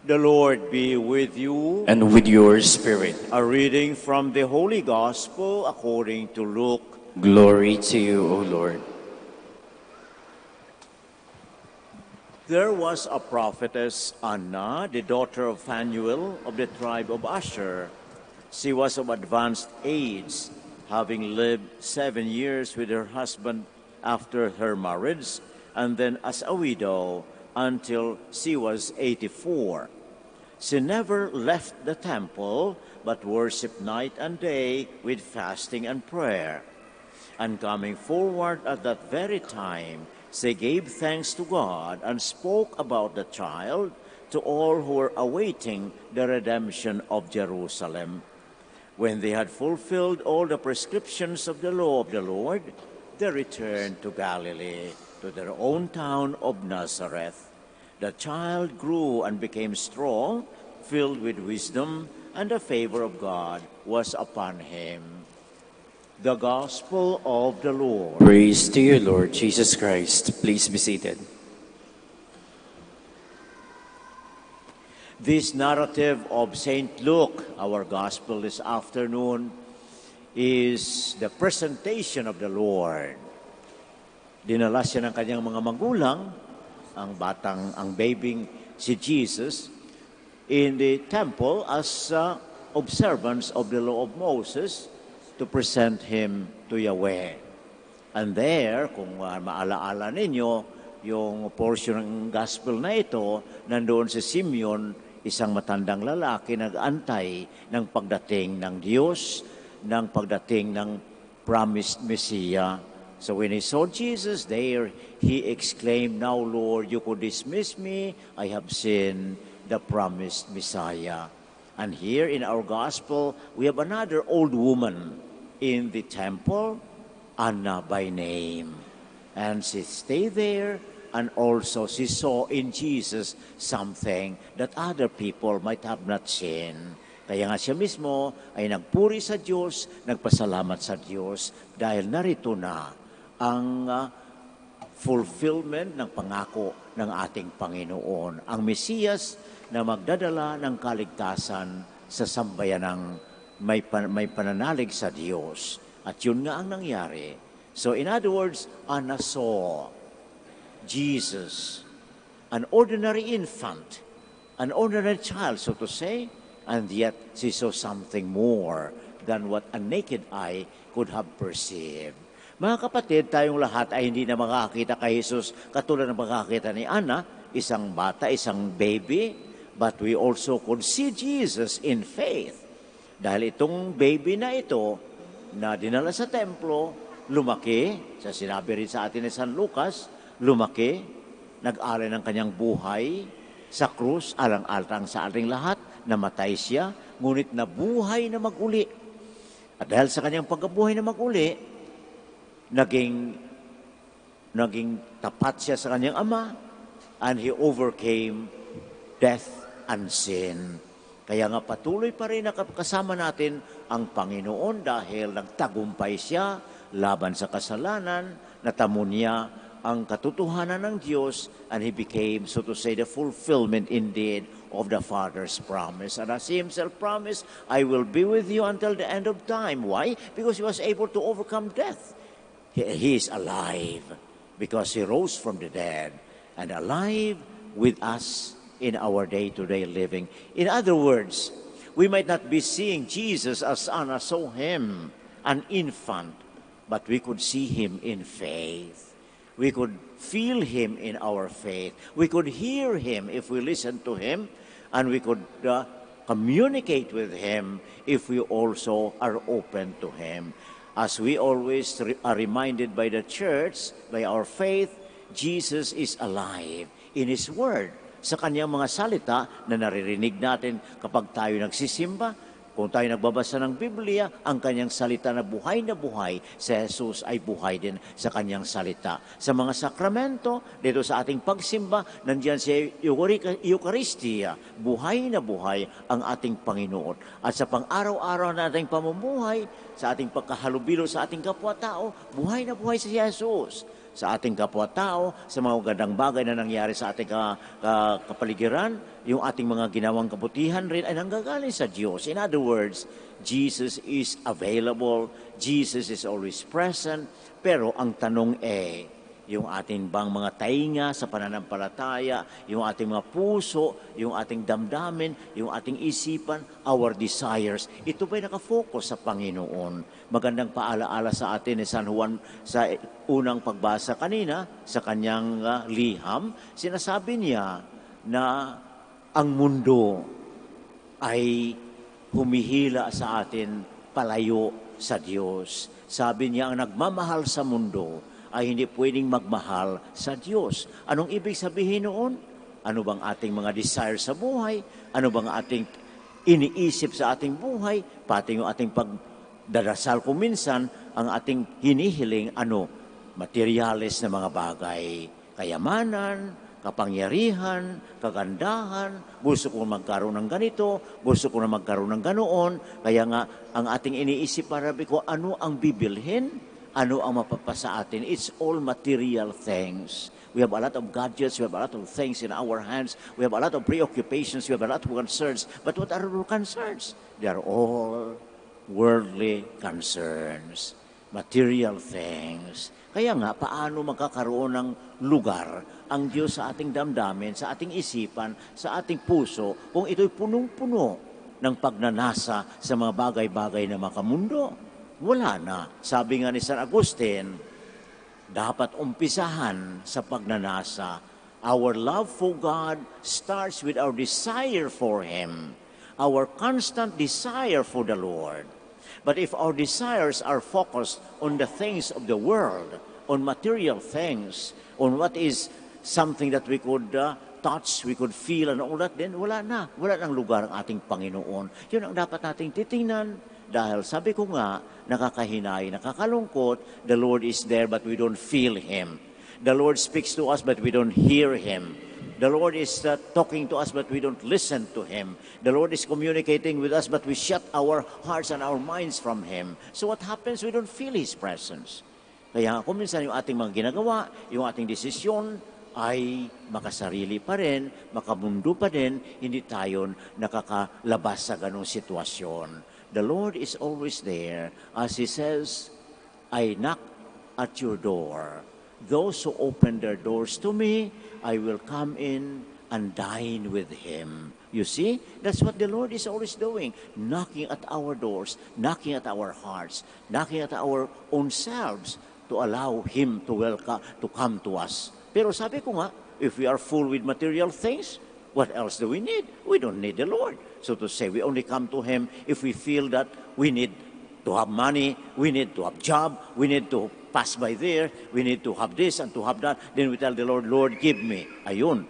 The Lord be with you. And with your spirit. A reading from the Holy Gospel according to Luke. Glory to you, O Lord. There was a prophetess, Anna, the daughter of Phanuel of the tribe of Asher. She was of advanced age, having lived 7 years with her husband after her marriage, and then as a widow until she was 84. She never left the temple, but worshipped night and day with fasting and prayer. And coming forward at that very time, she gave thanks to God and spoke about the child to all who were awaiting the redemption of Jerusalem. When they had fulfilled all the prescriptions of the law of the Lord, they returned to Galilee, to their own town of Nazareth. The child grew and became strong, filled with wisdom, and the favor of God was upon him. The Gospel of the Lord. Praise to you, Lord Jesus Christ. Please be seated. This narrative of St. Luke, our Gospel this afternoon, is the presentation of the Lord. Dinala siya ng kanyang mga magulang, ang babying si Jesus, in the temple as observance of the law of Moses, to present him to Yahweh. And there, kung maalaala ninyo, yung portion ng gospel na ito, nandoon si Simeon, isang matandang lalaki, nag-antay ng pagdating ng Diyos, ng pagdating ng promised Messiah. So when he saw Jesus there, he exclaimed, "Now, Lord, you could dismiss me. I have seen the promised Messiah." And here in our gospel, we have another old woman in the temple, Anna by name. And she stayed there, and also she saw in Jesus something that other people might have not seen. Kaya nga siya mismo ay nagpuri sa Diyos, nagpasalamat sa Diyos, dahil narito na ang fulfillment ng pangako ng ating Panginoon, ang Mesiyas na magdadala ng kaligtasan sa sambayanang may pananalig sa Diyos. At yun nga ang nangyari. So in other words, Anna saw Jesus, an ordinary infant, an ordinary child, so to say, and yet she saw something more than what a naked eye could have perceived. Mga kapatid, tayong lahat ay hindi na makakita kay Jesus katulad ng makakita ni Anna, isang bata, isang baby, but we also could see Jesus in faith. Dahil itong baby na ito, na dinala sa templo, lumaki, sa sinabi rin sa atin ni San Lucas, lumaki, nag-alay ng kanyang buhay sa krus, alang-alang sa ating lahat, namatay siya, ngunit nabuhay na mag-uli. At dahil sa kanyang pagkabuhay na mag-uli, naging naging tapat siya sa kanyang ama, and he overcame death and sin. Kaya nga patuloy pa rin nakasama natin ang Panginoon dahil nagtagumpay siya laban sa kasalanan, natamo niya ang katotohanan ng Diyos, and he became, so to say, the fulfillment indeed of the Father's promise. And as he himself promised, I will be with you until the end of time. Why? Because he was able to overcome death. He is alive because he rose from the dead and alive with us in our day-to-day living. In other words, we might not be seeing Jesus as Anna saw him, an infant, but we could see him in faith. We could feel him in our faith. We could hear him if we listen to him, and we could communicate with him if we also are open to him. As we always are reminded by the church, by our faith, Jesus is alive in His Word. Sa kanyang mga salita na naririnig natin kapag tayo nagsisimba, kung tayo nagbabasa ng Biblia, ang kanyang salita na buhay, si Jesus ay buhay din sa kanyang salita. Sa mga sakramento, dito sa ating pagsimba, nandiyan si Eucharistia, buhay na buhay ang ating Panginoon. At sa pang-araw-araw na ating pamumuhay, sa ating pagkahalubilo sa ating kapwa-tao, buhay na buhay si Jesus. Sa ating kapwa-tao, sa mga magandang bagay na nangyari sa ating kapaligiran, yung ating mga ginawang kabutihan rin ay nanggagaling sa Diyos. In other words, Jesus is available, Jesus is always present, pero ang tanong yung ating bang mga tainga sa pananampalataya, yung ating mga puso, yung ating damdamin, yung ating isipan, our desires, ito ba'y nakafocus sa Panginoon? Magandang paalaala sa atin ni San Juan sa unang pagbasa kanina, sa kanyang liham, sinasabi niya na ang mundo ay humihila sa atin palayo sa Diyos. Sabi niya, ang nagmamahal sa mundo ay hindi pwedeng magmahal sa Diyos. Anong ibig sabihin noon? Ano bang ating mga desire sa buhay? Ano bang ating iniisip sa ating buhay? Pati yung ating pagdarasal kung minsan, ang ating hinihiling, materialis na mga bagay. Kayamanan, kapangyarihan, kagandahan, gusto ko magkaroon ng ganito, gusto ko na magkaroon ng ganoon. Kaya nga, ang ating iniisip para ko, ano ang bibilhin? Ano ang mapapasa atin? It's all material things. We have a lot of gadgets, we have a lot of things in our hands, we have a lot of preoccupations, we have a lot of concerns. But what are our concerns? They are all worldly concerns, material things. Kaya nga, paano magkakaroon ng lugar ang Diyos sa ating damdamin, sa ating isipan, sa ating puso, kung ito'y punong-puno ng pagnanasa sa mga bagay-bagay na makamundo? Wala na. Sabi nga ni San Agustin, dapat umpisahan sa pagnanasa. Our love for God starts with our desire for Him, our constant desire for the Lord. But if our desires are focused on the things of the world, on material things, on what is something that we could touch, we could feel and all that, then wala na. Wala nang lugar ang ating Panginoon. Yun ang dapat nating titingnan. Dahil sabi ko nga, nakakahinay, nakakalungkot, the Lord is there but we don't feel Him. The Lord speaks to us but we don't hear Him. The Lord is talking to us but we don't listen to Him. The Lord is communicating with us but we shut our hearts and our minds from Him. So what happens? We don't feel His presence. Kaya kung minsan yung ating mga ginagawa, yung ating desisyon, ay makasarili pa rin, makamundo pa rin, hindi tayo nakakalabas sa ganong sitwasyon. The Lord is always there. As He says, I knock at your door. Those who open their doors to me, I will come in and dine with Him. You see? That's what the Lord is always doing. Knocking at our doors, knocking at our hearts, knocking at our own selves to allow Him to come to us. Pero sabi ko nga, if we are full with material things, what else do we need? We don't need the Lord. So to say, we only come to Him if we feel that we need to have money, we need to have job, we need to pass by there, we need to have this and to have that. Then we tell the Lord, Lord, give me. Ayun,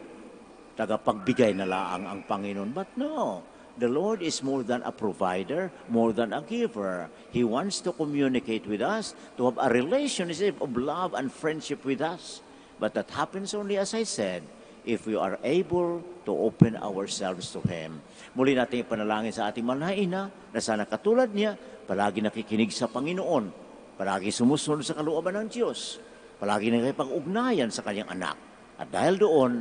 tagapagbigay na laang ang Panginoon. But no, The Lord is more than a provider, more than a giver. He wants to communicate with us, to have a relationship of love and friendship with us. But that happens only, as I said, if we are able to open ourselves to Him. Muli natin ipanalangin sa ating mahal na ina na sana katulad niya, palagi nakikinig sa Panginoon, palagi sumusunod sa kalooban ng Diyos, palagi nakipag-ugnayan sa kanyang anak. At dahil doon,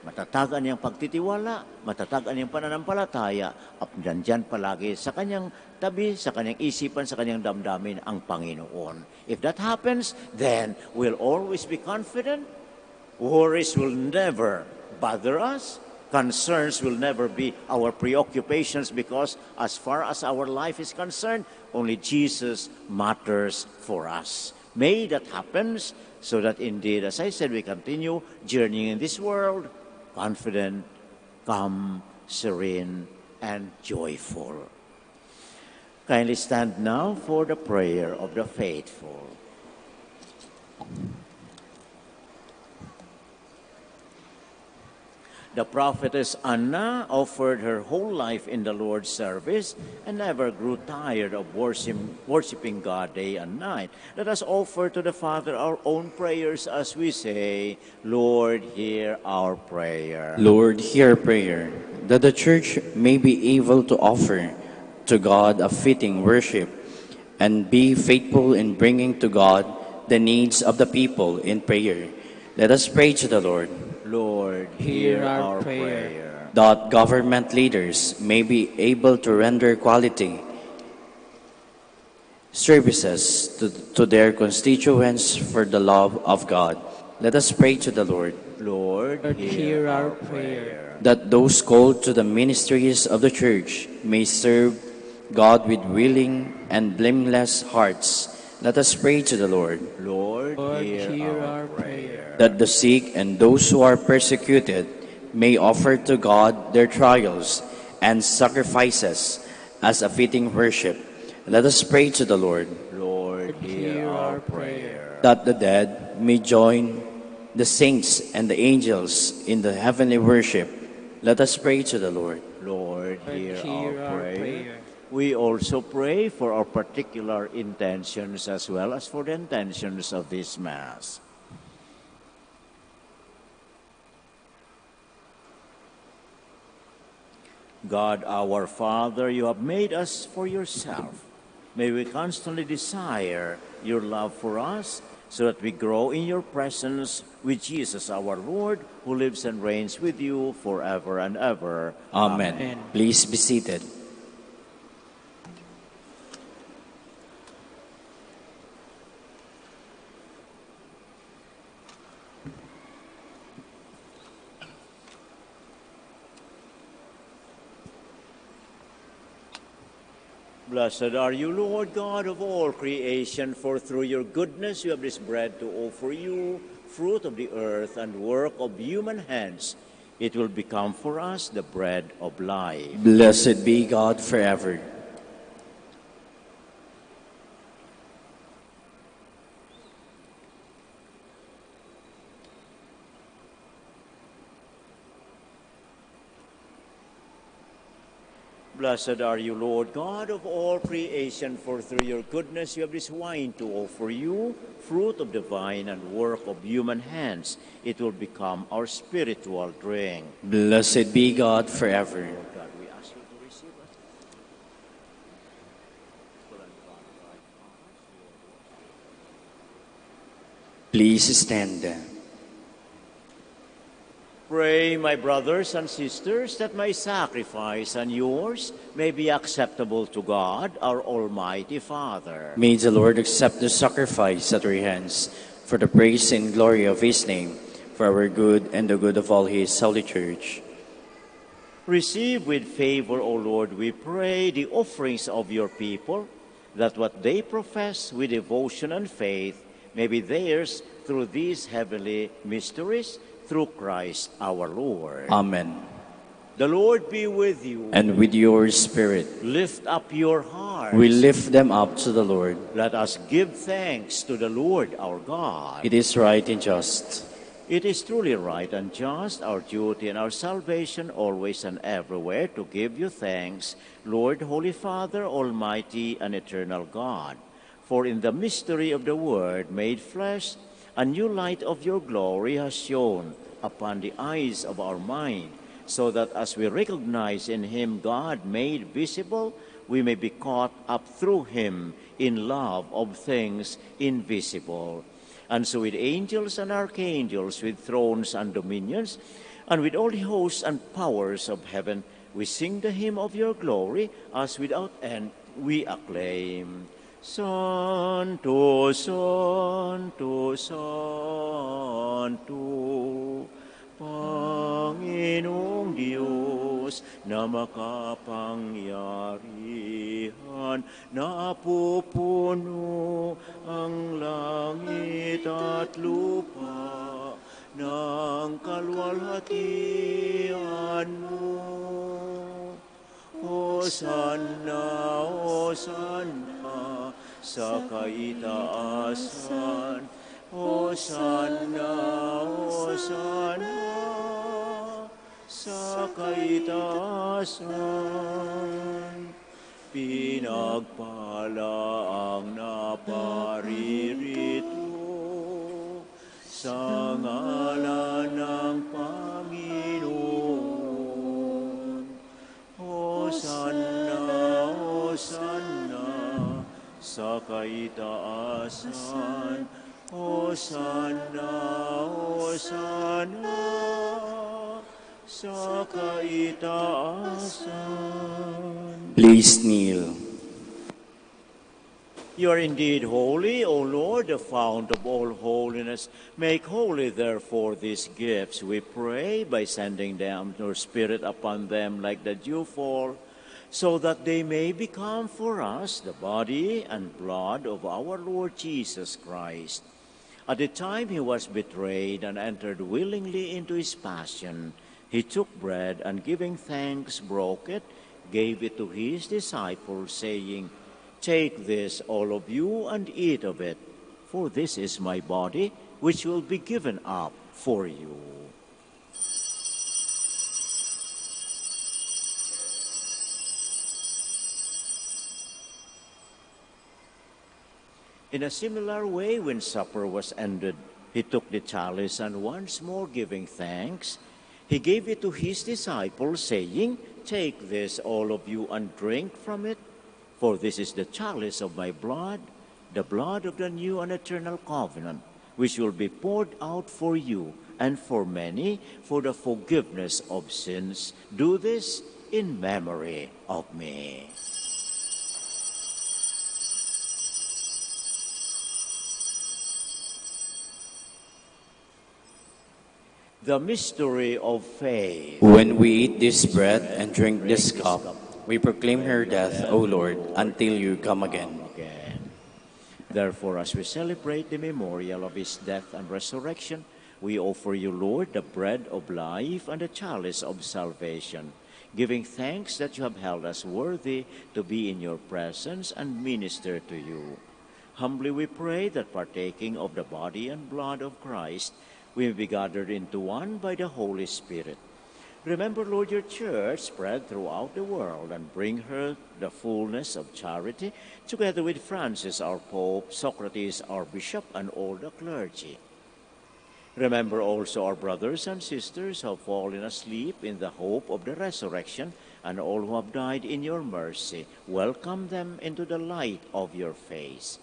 matatag ang niyang pagtitiwala, matatag ang niyang pananampalataya, at nandyan palagi sa kanyang tabi, sa kanyang isipan, sa kanyang damdamin ang Panginoon. If that happens, then we'll always be confident. Worries will never bother us. Concerns will never be our preoccupations because as far as our life is concerned, only Jesus matters for us. May that happens so that indeed, as I said, we continue journeying in this world confident, calm, serene, and joyful. Kindly stand now for the prayer of the faithful. The prophetess Anna offered her whole life in the Lord's service and never grew tired of worshiping God day and night. Let us offer to the Father our own prayers as we say, Lord, hear our prayer. Lord, hear prayer, that the Church may be able to offer to God a fitting worship and be faithful in bringing to God the needs of the people in prayer. Let us pray to the Lord. Lord, hear our prayer. That government leaders may be able to render quality services to their constituents for the love of God. Let us pray to the Lord. Lord, hear our prayer. That those called to the ministries of the Church may serve God with willing and blameless hearts. Let us pray to the Lord. Lord, hear our prayer. That the sick and those who are persecuted may offer to God their trials and sacrifices as a fitting worship. Let us pray to the Lord. Lord, hear our prayer. That the dead may join the saints and the angels in the heavenly worship. Let us pray to the Lord. Lord, hear our prayer. We also pray for our particular intentions as well as for the intentions of this Mass. God, our Father, you have made us for yourself. May we constantly desire your love for us so that we grow in your presence with Jesus our Lord, who lives and reigns with you forever and ever. Amen. Please be seated. Blessed are you, Lord God of all creation, for through your goodness you have this bread to offer you, fruit of the earth and work of human hands. It will become for us the bread of life. Blessed be God forever. Blessed are you, Lord God of all creation, for through your goodness you have this wine to offer you, fruit of the vine and work of human hands. It will become our spiritual drink. Blessed be God forever. Lord God, we ask you to receive us. Please stand. Pray, my brothers and sisters, that my sacrifice and yours may be acceptable to God, our Almighty Father. May the Lord accept the sacrifice at our hands for the praise and glory of his name, for our good and the good of all his holy church. Receive with favor, O Lord, we pray, the offerings of your people, that what they profess with devotion and faith may be theirs through these heavenly mysteries, through Christ our Lord. Amen. The Lord be with you. And with your spirit. Lift up your hearts. We lift them up to the Lord. Let us give thanks to the Lord our God. It is right and just. It is truly right and just, our duty and our salvation always and everywhere to give you thanks, Lord, Holy Father, Almighty and Eternal God. For in the mystery of the Word made flesh, a new light of your glory has shone upon the eyes of our mind, so that as we recognize in him God made visible, we may be caught up through him in love of things invisible. And so with angels and archangels, with thrones and dominions, and with all the hosts and powers of heaven, we sing the hymn of your glory, as without end we acclaim. Santo, Santo, Santo, Panginoong Diyos na makapangyarihan, napupuno ang langit at lupa ng kalwalhatian mo. Hosanna, Hosanna sa kaitaasan. Hosanna, Hosanna sa kaitaasan. Pinagpala ang naparirito sa ngalan ng Panginoon. Hosanna, Hosanna sa kaitaasan. Hosanna, Hosanna sa kaitaasan. Please kneel. You are indeed holy, O Lord, the fount of all holiness. Make holy, therefore, these gifts, we pray, by sending them, your Spirit upon them like the dewfall, so that they may become for us the body and blood of our Lord Jesus Christ. At the time he was betrayed and entered willingly into his passion, he took bread and giving thanks, broke it, gave it to his disciples, saying, "Take this, all of you, and eat of it, for this is my body, which will be given up for you." In a similar way, when supper was ended, he took the chalice and once more giving thanks, he gave it to his disciples, saying, "Take this, all of you, and drink from it, for this is the chalice of my blood, the blood of the new and eternal covenant, which will be poured out for you and for many for the forgiveness of sins. Do this in memory of me." The mystery of faith. When we eat this bread and drink this cup, we proclaim your death, O Lord, until you come again. Therefore, as we celebrate the memorial of his death and resurrection, we offer you, Lord, the bread of life and the chalice of salvation, giving thanks that you have held us worthy to be in your presence and minister to you. Humbly we pray that, partaking of the body and blood of Christ, we may be gathered into one by the Holy Spirit. Remember, Lord, your church spread throughout the world and bring her the fullness of charity, together with Francis, our Pope, Socrates, our Bishop, and all the clergy. Remember also our brothers and sisters who have fallen asleep in the hope of the resurrection, and all who have died in your mercy. Welcome them into the light of your face.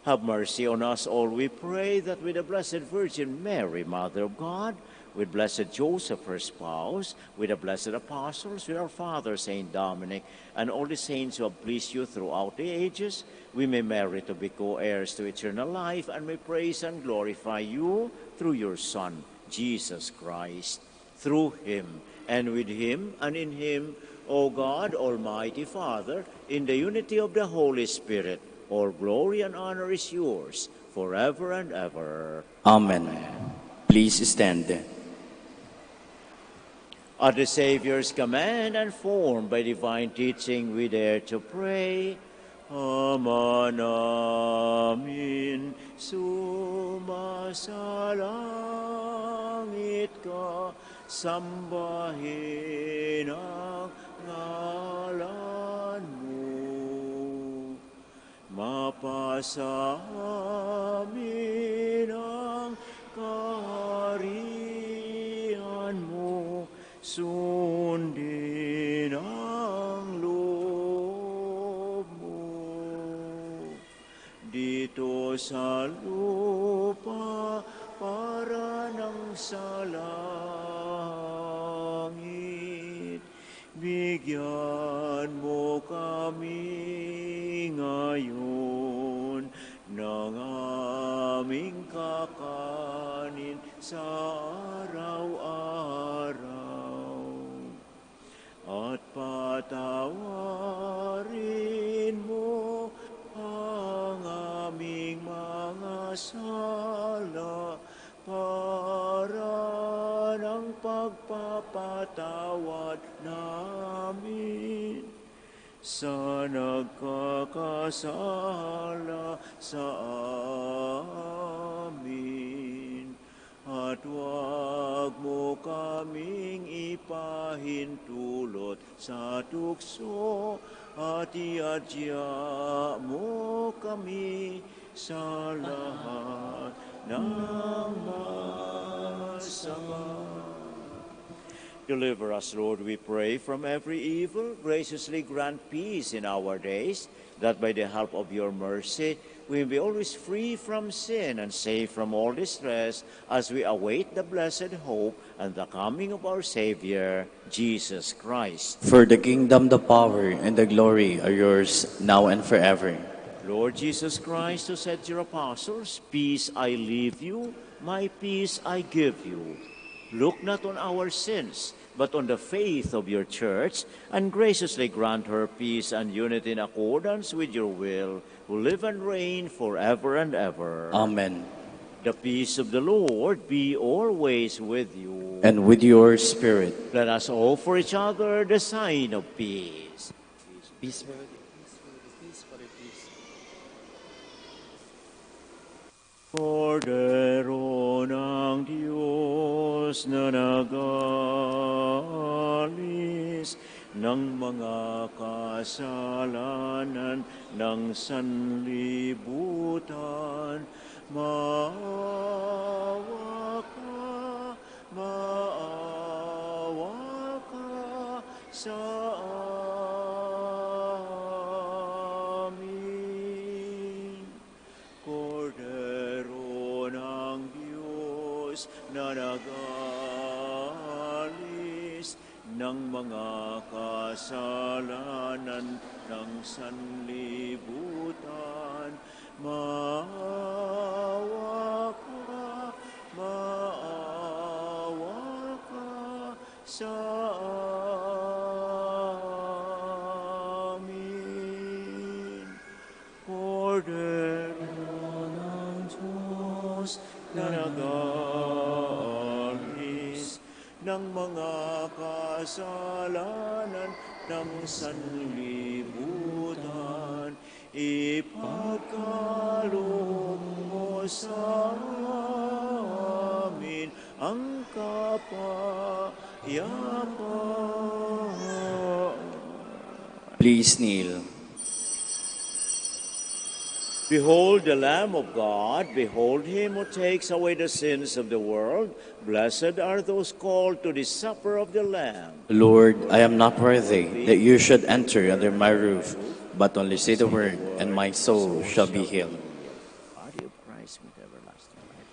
Have mercy on us all, we pray, that with the Blessed Virgin Mary, Mother of God, with Blessed Joseph, her spouse, with the blessed apostles, with our Father, Saint Dominic, and all the saints who have pleased you throughout the ages, we may merit to be co-heirs to eternal life, and may praise and glorify you through your Son, Jesus Christ. Through him, and with him, and in him, O God, Almighty Father, in the unity of the Holy Spirit, all glory and honor is yours, forever and ever. Amen. Please stand. At the Savior's command and formed by divine teaching, we dare to pray, Ama namin, sumasalangit ka, sambahin ang ngalan mo. Mapasa amin ang kaharian mo, sundin ang loob mo. Dito sa lupa para ng sa langit, bigyan mo kami ngayon ng aming kakanin sa araw-araw. At patawarin mo ang aming mga sala para ng pagpapatawad namin sa nagkakasala sa amin. At huwag mo kaming ipahintulot sa tukso, at iadya mo kami sa lahat ng masama. Deliver us, Lord, we pray, from every evil. Graciously grant peace in our days, that by the help of your mercy we may be always free from sin and safe from all distress, as we await the blessed hope and the coming of our Savior, Jesus Christ. For the kingdom, the power, and the glory are yours now and forever. Lord Jesus Christ, who said to your apostles, "Peace I leave you, my peace I give you." Look not on our sins, but on the faith of your church, and graciously grant her peace and unity in accordance with your will, who live and reign forever and ever. Amen. The peace of the Lord be always with you. And with your spirit. Let us offer each other the sign of peace. Peace. Cordero ng Diyos na nag-alis ng mga kasalanan ng sanlibutan, maawa ka sa amin. Cordero ng Diyos na nag-alis ng mga kasalanan ng sanlibutan, maawa ka sa amin. Cordero ng Diyos na nag-alis ng mga kasalanan ng sanlibutan, ipagkaloob mo sa amin ang kapayapaan. Please kneel. Behold the Lamb of God, behold him who takes away the sins of the world. Blessed are those called to the supper of the Lamb. Lord, I am not worthy that you should enter under my roof, but only say the word, and my soul shall be healed. Body of Christ with everlasting life.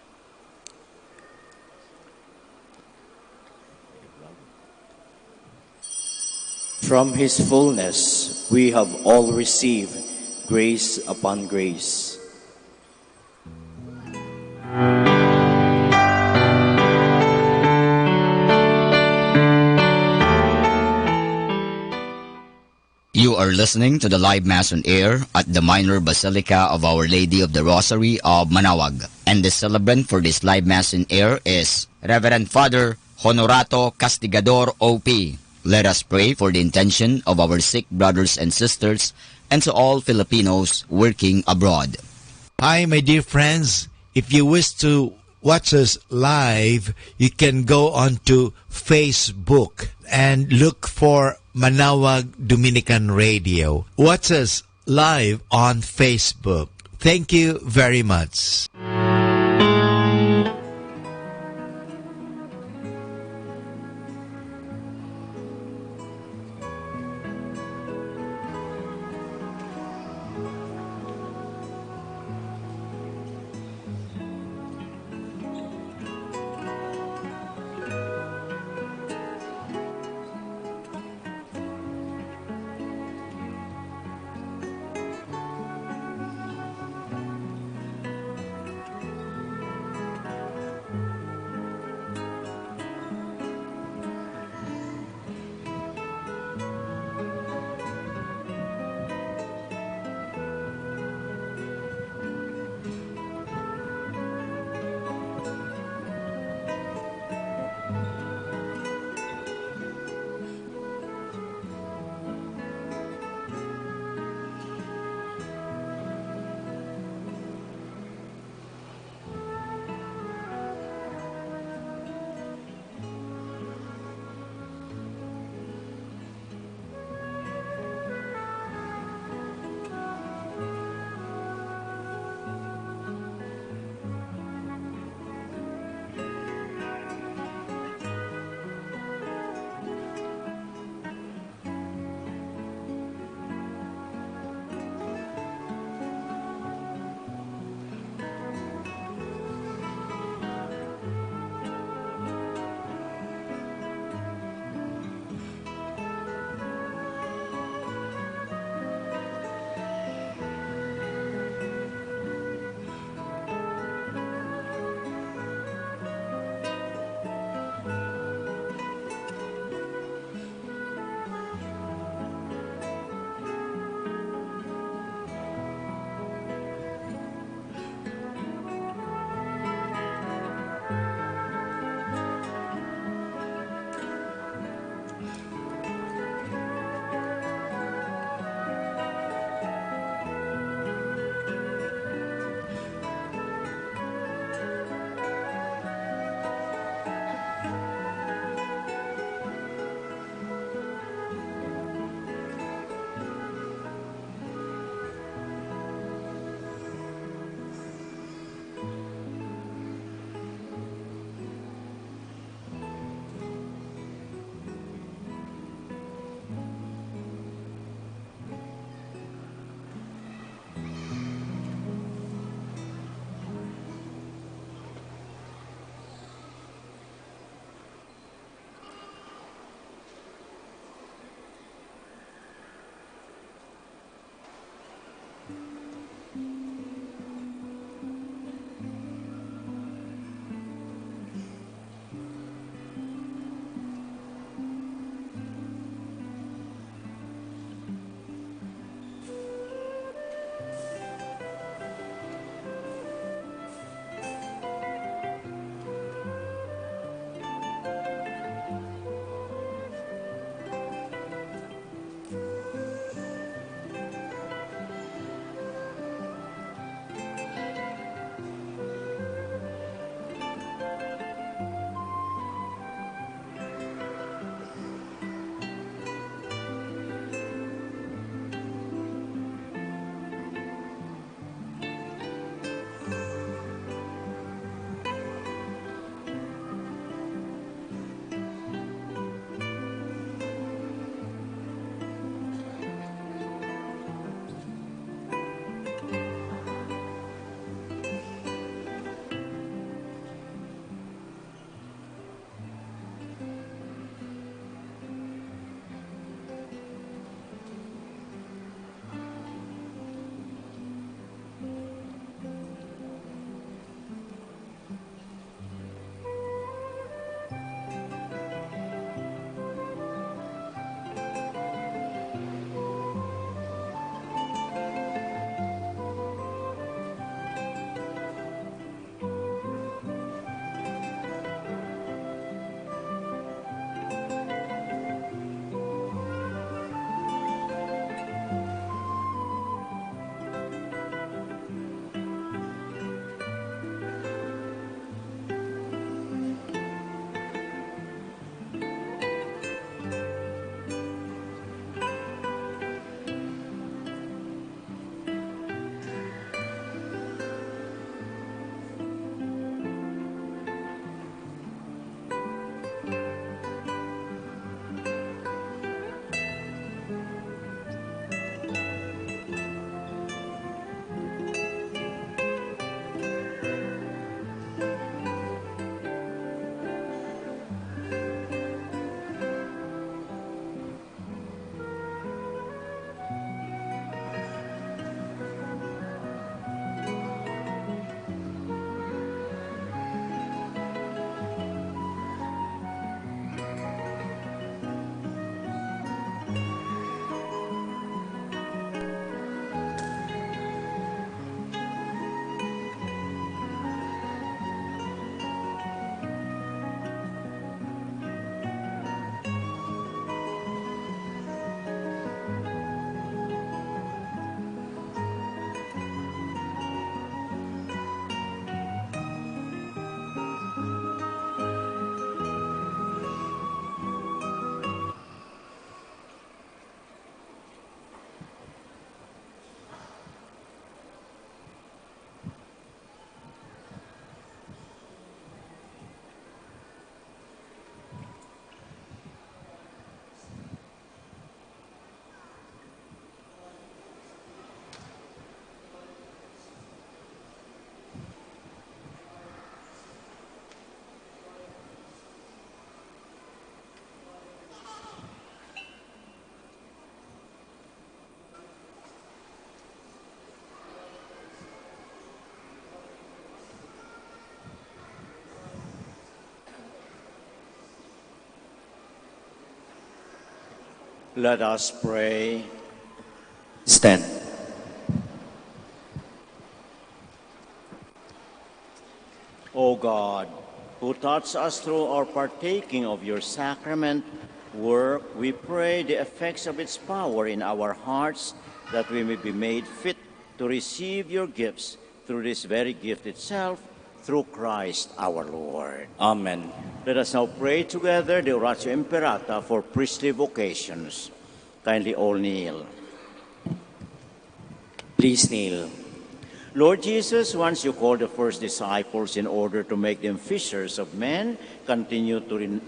From his fullness we have all received grace upon grace. You are listening to the live Mass on air at the Minor Basilica of Our Lady of the Rosary of Manaoag. And the celebrant for this live Mass on air is Reverend Father Honorato Castigador, OP. Let us pray for the intention of our sick brothers and sisters and to all Filipinos working abroad. Hi, my dear friends. If you wish to watch us live, you can go on to Facebook and look for Manawag Dominican Radio. Watch us live on Facebook. Thank you very much. Let us pray. Stand. O God, who taught us through our partaking of your sacrament, work, we pray, the effects of its power in our hearts, that we may be made fit to receive your gifts through this very gift itself, through Christ our Lord. Amen. Let us now pray together the Oratio Imperata for priestly vocations. Kindly all kneel. Please kneel. Lord Jesus, once you called the first disciples in order to make them fishers of men, continue to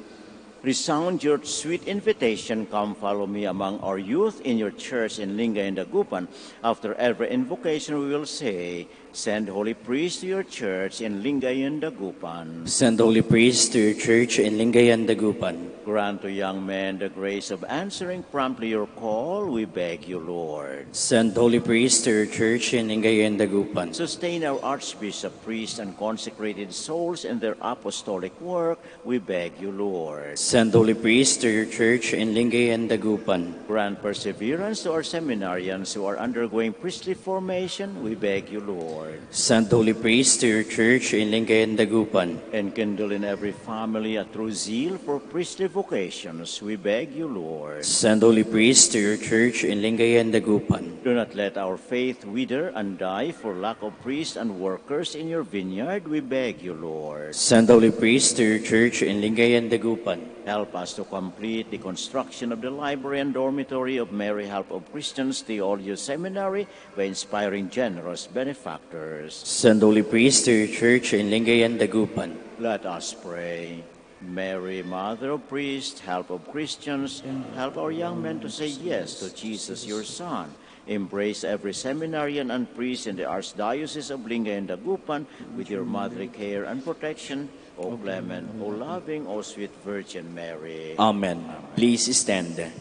resound your sweet invitation, come follow me among our youth in your church in Lingay and Dagupan. After every invocation we will say, send holy priests to your church in Lingay and Dagupan. Send holy priests to your church in Lingay and Dagupan. Grant to young men the grace of answering promptly your call, we beg you, Lord. Send holy priests to your church in Lingay and Dagupan. Sustain our archbishop, priests, and consecrated souls in their apostolic work, we beg you, Lord. Send holy priests to your church in Lingay and Dagupan. Grant perseverance to our seminarians who are undergoing priestly formation, we beg you, Lord. Send holy priests to your church in Lingay and Dagupan. Enkindle in every family a true zeal for priestly vocations, we beg you, Lord. Send holy priests to your church in Lingay and Dagupan. Do not let our faith wither and die for lack of priests and workers in your vineyard, we beg you, Lord. Send holy priests to your church in Lingay and Dagupan. Help us to complete the construction of the library and dormitory of Mary Help of Christians Theological Seminary by inspiring generous benefactors. Send holy priests to your church in Lingay and Dagupan. Let us pray. Mary, Mother of Priests, Help of Christians, help our young men to say yes to Jesus, your Son. Embrace every seminarian and priest in the Archdiocese of Lingay and Dagupan with your motherly care and protection. O clement, O loving, O sweet Virgin Mary. Amen. Please stand.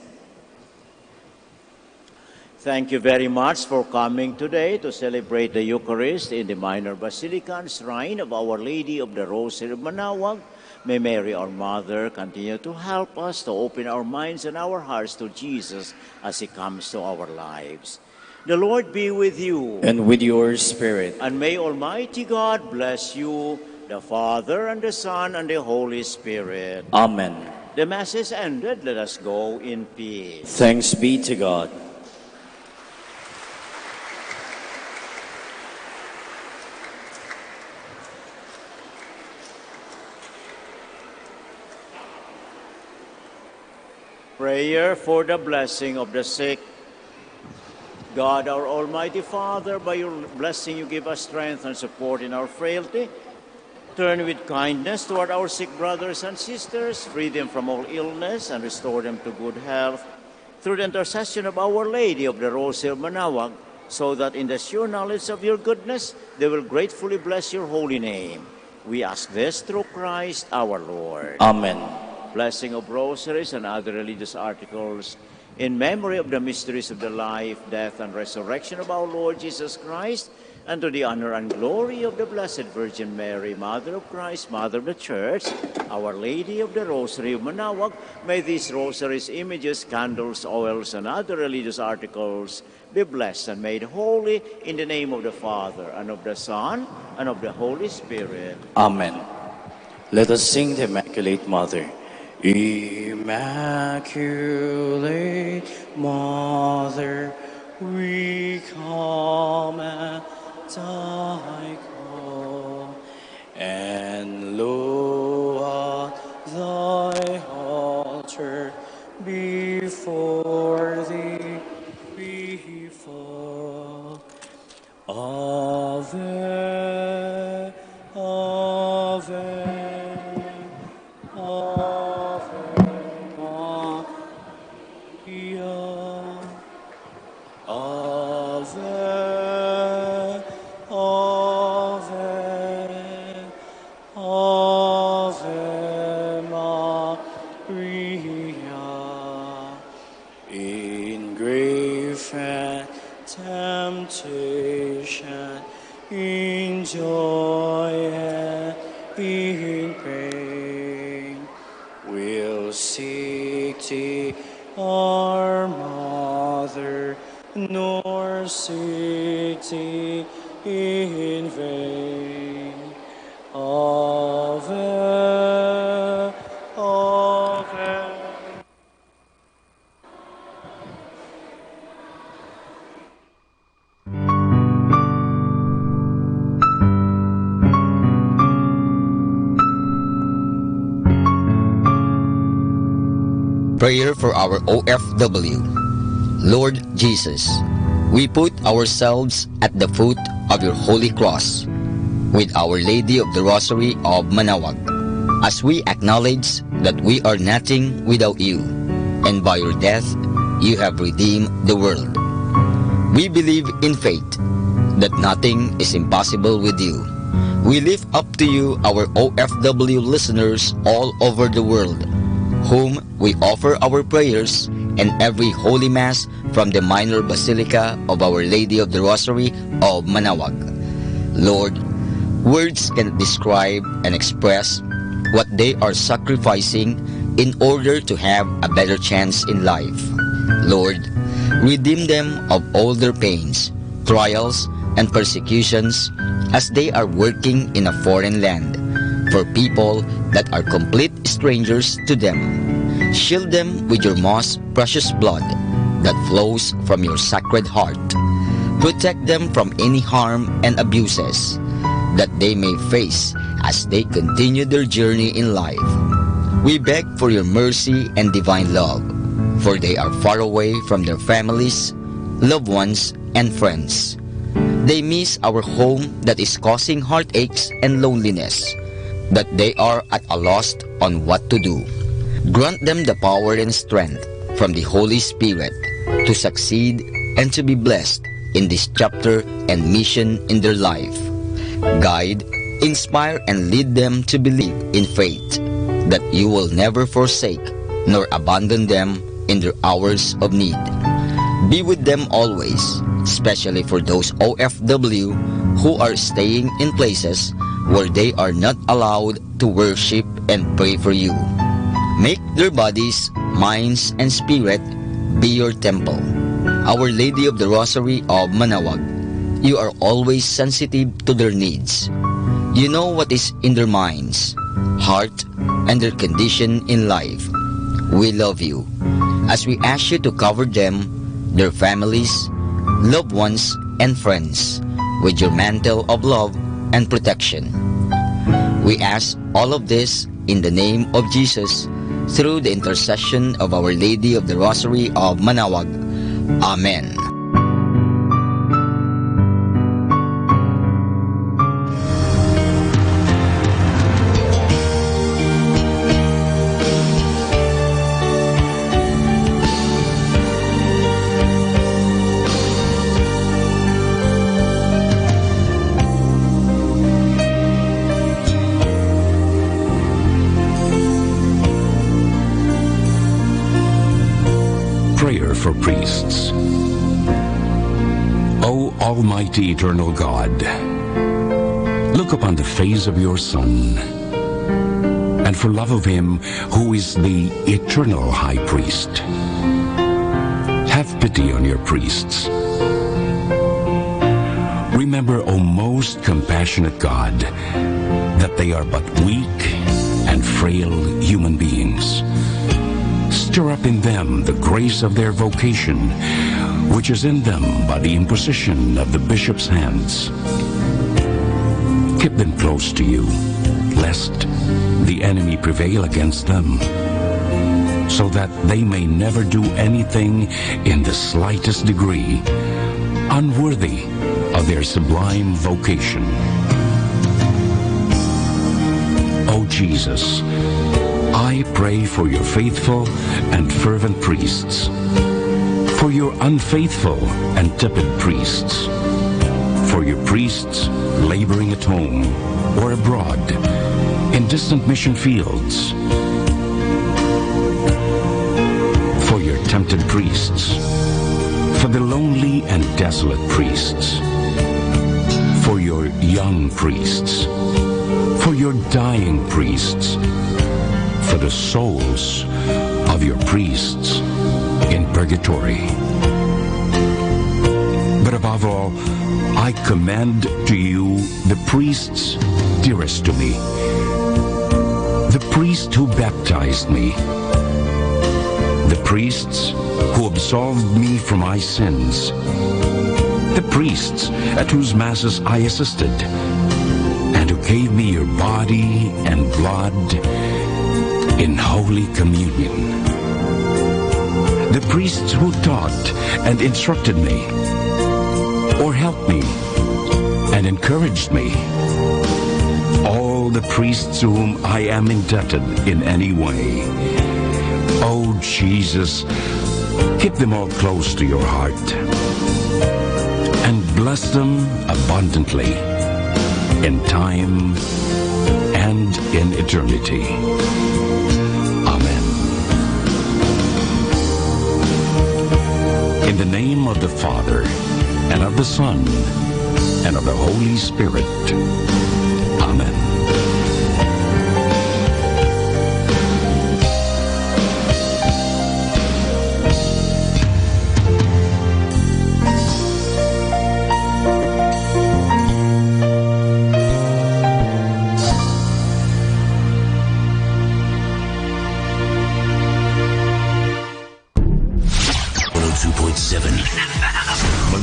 Thank you very much for coming today to celebrate the Eucharist in the Minor Basilica and Shrine of Our Lady of the Rosary of Manaoag. May Mary, our Mother, continue to help us to open our minds and our hearts to Jesus as He comes to our lives. The Lord be with you. And with your spirit. And may Almighty God bless you, the Father, and the Son, and the Holy Spirit. Amen. The Mass is ended. Let us go in peace. Thanks be to God. Prayer for the blessing of the sick. God, our Almighty Father, by your blessing you give us strength and support in our frailty. Turn with kindness toward our sick brothers and sisters, free them from all illness, and restore them to good health. Through the intercession of Our Lady of the Rosary of Manaoag, so that in the sure knowledge of your goodness, they will gratefully bless your holy name. We ask this through Christ our Lord. Amen. Blessing of rosaries and other religious articles, in memory of the mysteries of the life, death, and resurrection of our Lord Jesus Christ, and to the honor and glory of the Blessed Virgin Mary, Mother of Christ, Mother of the Church, Our Lady of the Rosary of Manaoag, may these rosaries, images, candles, oils, and other religious articles be blessed and made holy in the name of the Father, and of the Son, and of the Holy Spirit. Amen. Let us sing the Immaculate Mother. Immaculate Mother, we come at thy call, and lo, at thy altar before thee we fall. Ave, Ave, temptation, in joy and in pain, we'll seek thee, our nor seeking in vain. Ave, Ave. Prayer for our OFW. Lord Jesus, we put ourselves at the foot of your holy cross with Our Lady of the Rosary of Manaoag, as we acknowledge that we are nothing without you, and by your death you have redeemed the world. We believe in faith that nothing is impossible with you. We lift up to you our OFW listeners all over the world, whom we offer our prayers and every Holy Mass from the Minor Basilica of Our Lady of the Rosary of Manaoag. Lord, words cannot describe and express what they are sacrificing in order to have a better chance in life. Lord, redeem them of all their pains, trials, and persecutions as they are working in a foreign land for people that are complete strangers to them. Shield them with your most precious blood that flows from your sacred heart. Protect them from any harm and abuses that they may face as they continue their journey in life. We beg for your mercy and divine love, for they are far away from their families, loved ones, and friends. They miss our home that is causing heartaches and loneliness, that they are at a loss on what to do. Grant them the power and strength from the Holy Spirit to succeed and to be blessed in this chapter and mission in their life. Guide, inspire, and lead them to believe in faith that you will never forsake nor abandon them in their hours of need. Be with them always, especially for those OFW who are staying in places where they are not allowed to worship and pray for you. Make their bodies, minds, and spirit be your temple. Our Lady of the Rosary of Manaoag, you are always sensitive to their needs. You know what is in their minds, heart, and their condition in life. We love you as we ask you to cover them, their families, loved ones, and friends with your mantle of love and protection. We ask all of this in the name of Jesus, through the intercession of Our Lady of the Rosary of Manaoag. Amen. Prayer for priests. O Almighty Eternal God, look upon the face of your Son, and for love of him who is the eternal High Priest, have pity on your priests. Remember, O most compassionate God, that they are but weak and frail human beings. Stir up in them the grace of their vocation, which is in them by the imposition of the bishop's hands. Keep them close to you, lest the enemy prevail against them, so that they may never do anything in the slightest degree unworthy of their sublime vocation. O Jesus, I pray for your faithful and fervent priests, for your unfaithful and tepid priests, for your priests laboring at home or abroad in distant mission fields, for your tempted priests, for the lonely and desolate priests, for your young priests, for your dying priests, for the souls of your priests in purgatory. I commend to you the priests dearest to me, the priest who baptized me, the priests who absolved me from my sins, the priests at whose masses I assisted, and who gave me your body and blood in Holy Communion, the priests who taught and instructed me, or helped me and encouraged me, all the priests to whom I am indebted in any way. Oh Jesus, keep them all close to your heart and bless them abundantly in time and in eternity. Amen. In the name of the Father, and of the Son, and of the Holy Spirit. Amen.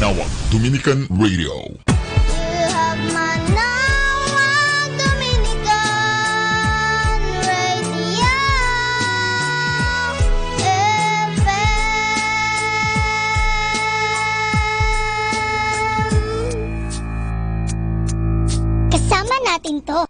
Manawag Dominican Radio. Kasama natin to.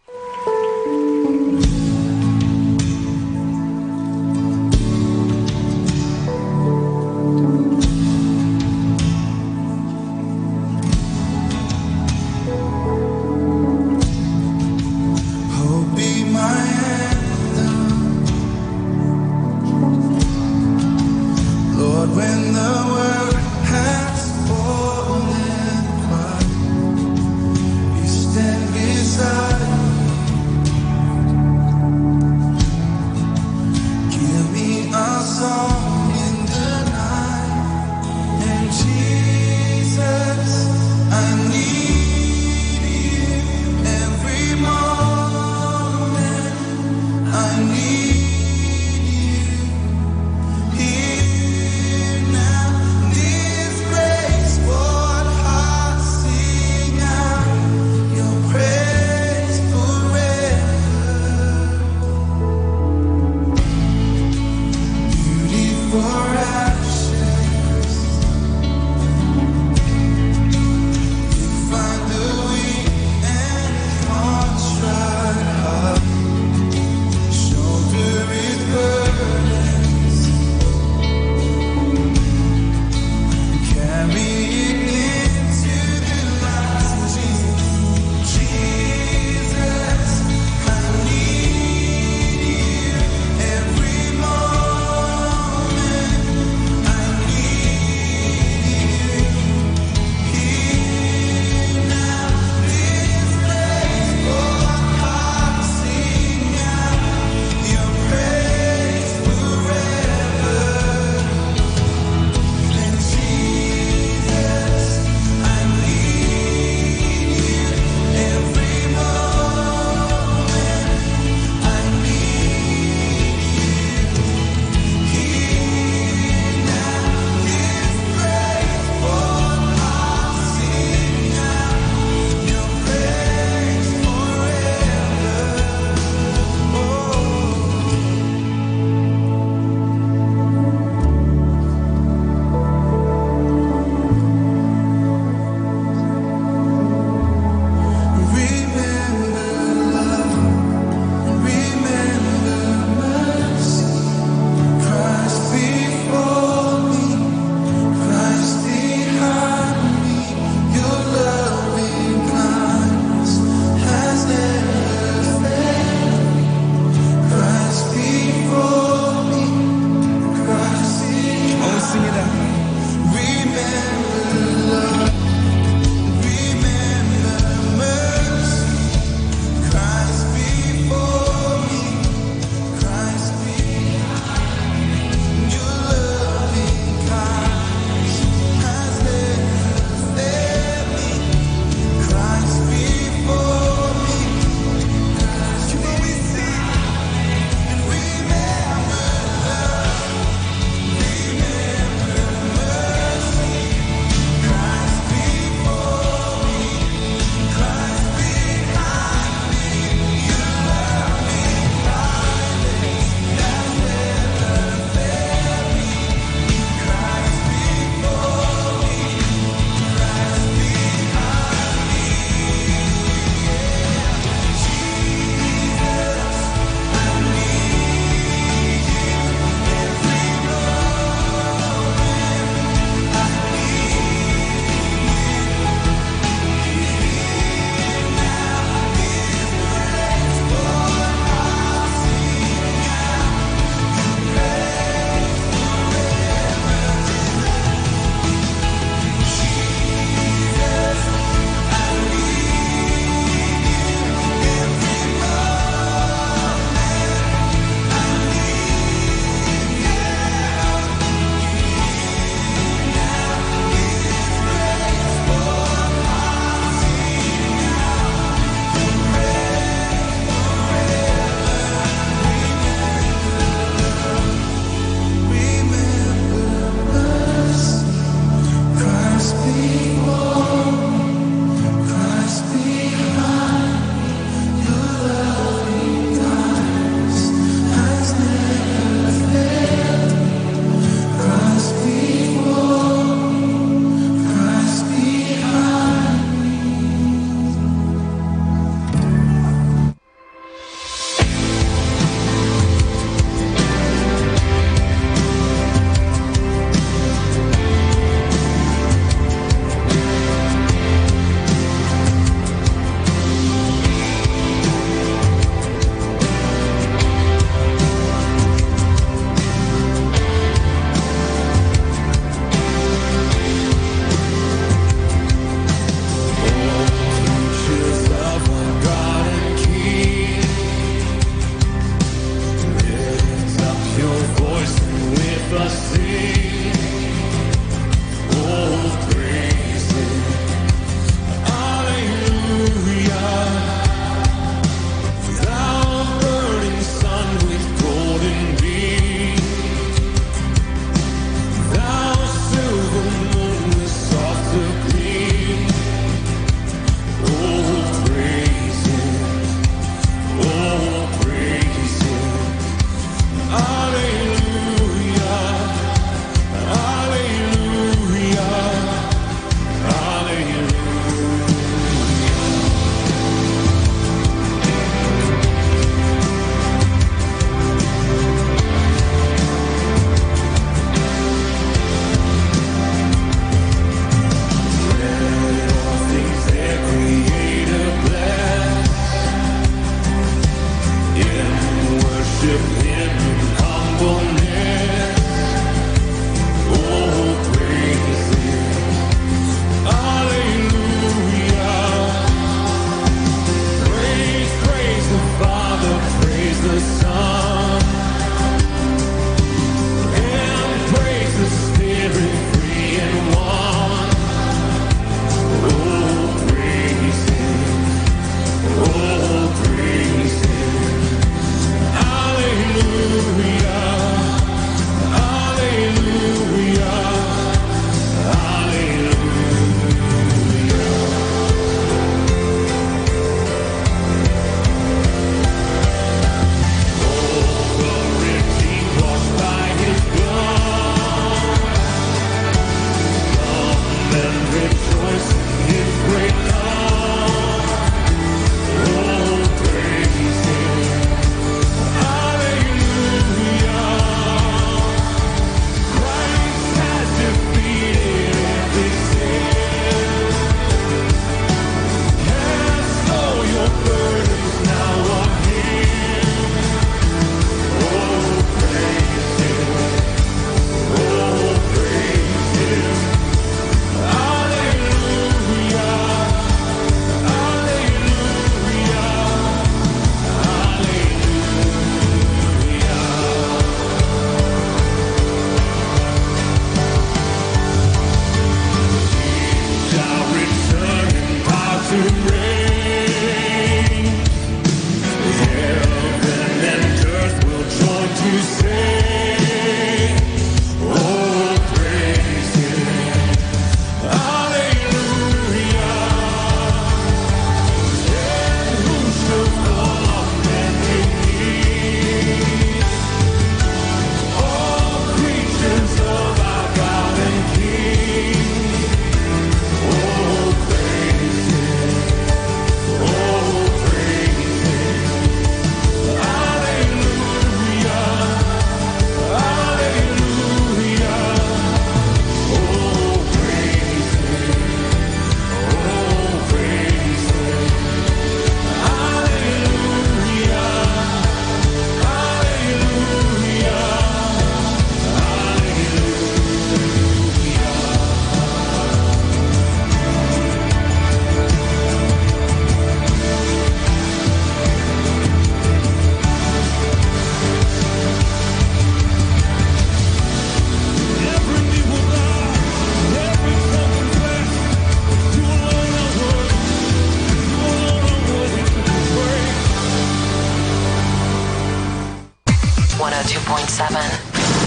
Stand beside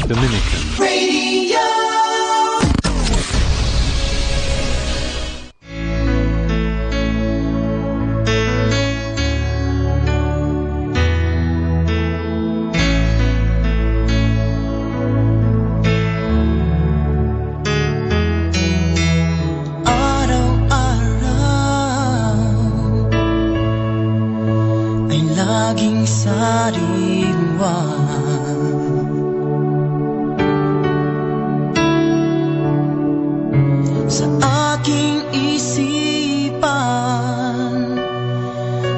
Dominican Radio. Laging sariwan sa aking isipan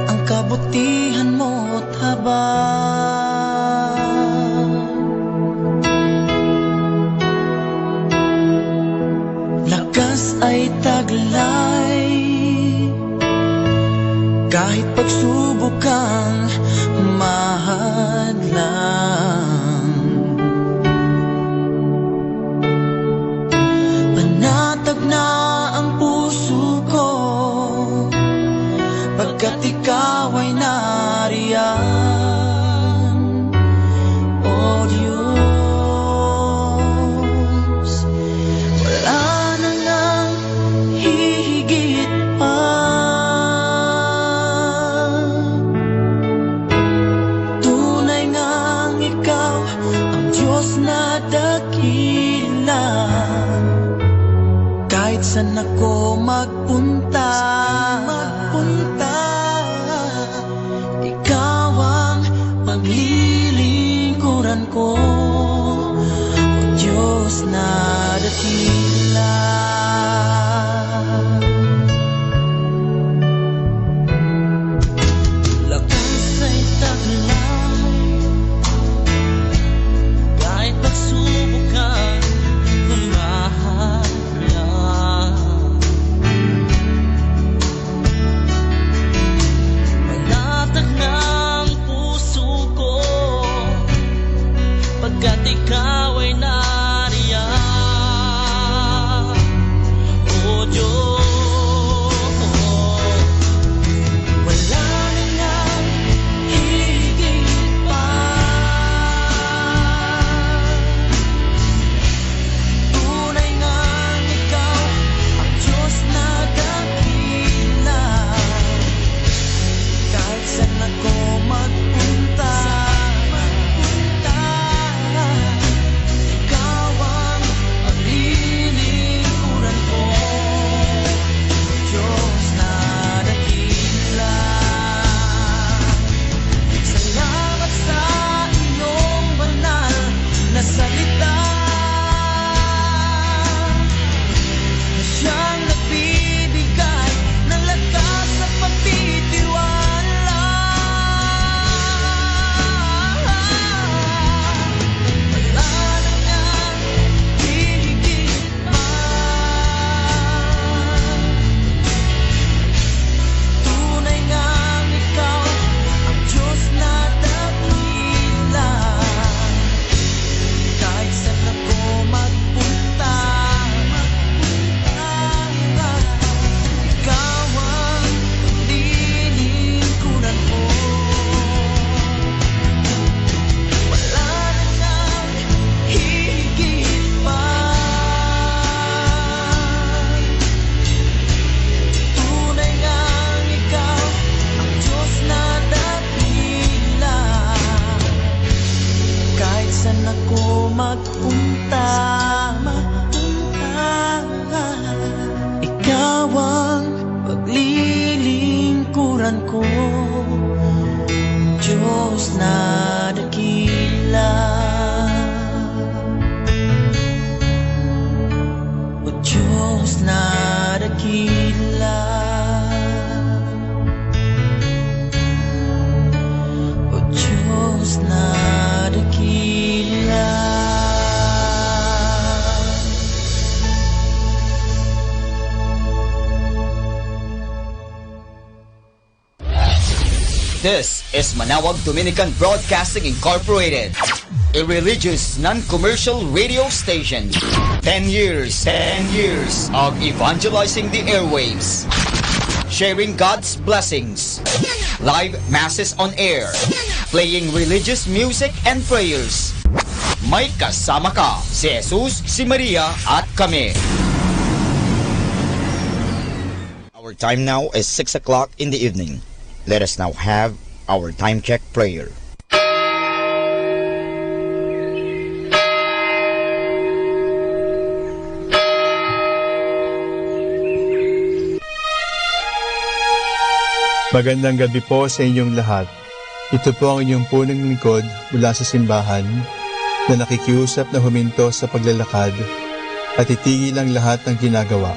ang kabutihan mo't habang lakas ay taglay kahit pagsubok kang mahadlang. Panatag na ang puso ko pagkat ikaw ay nariyan. O Diyos, wala na ngang hihigit pa. Kahit saan ako magpunta, ikaw ang paglilingkuran ko, o Diyos na dakila. Lakas ay taglay, kahit pagsubok kang pagkat ikaw ay nariyan. O Diyos, wala na ngang higit pa. Tunay ngang ikaw ang Diyos na dakila. Kahit saan ako magpunta, ikaw ang paglilingkuran ko, Diyos na dakila. O Diyos na dakila. O Diyos na dakila. This is Manawag Dominican Broadcasting Incorporated, a religious non-commercial radio station. 10 years of evangelizing the airwaves, sharing God's blessings, live masses on air, playing religious music and prayers, may kasama ka, si Jesus, si Maria at kami. Our time now is 6 o'clock in the evening. Let us now have our time check prayer. Magandang gabi po sa inyong lahat. Ito po ang inyong punong lingkod mula sa simbahan na nakikiusap na huminto sa paglalakad at itigil ang lahat ng ginagawa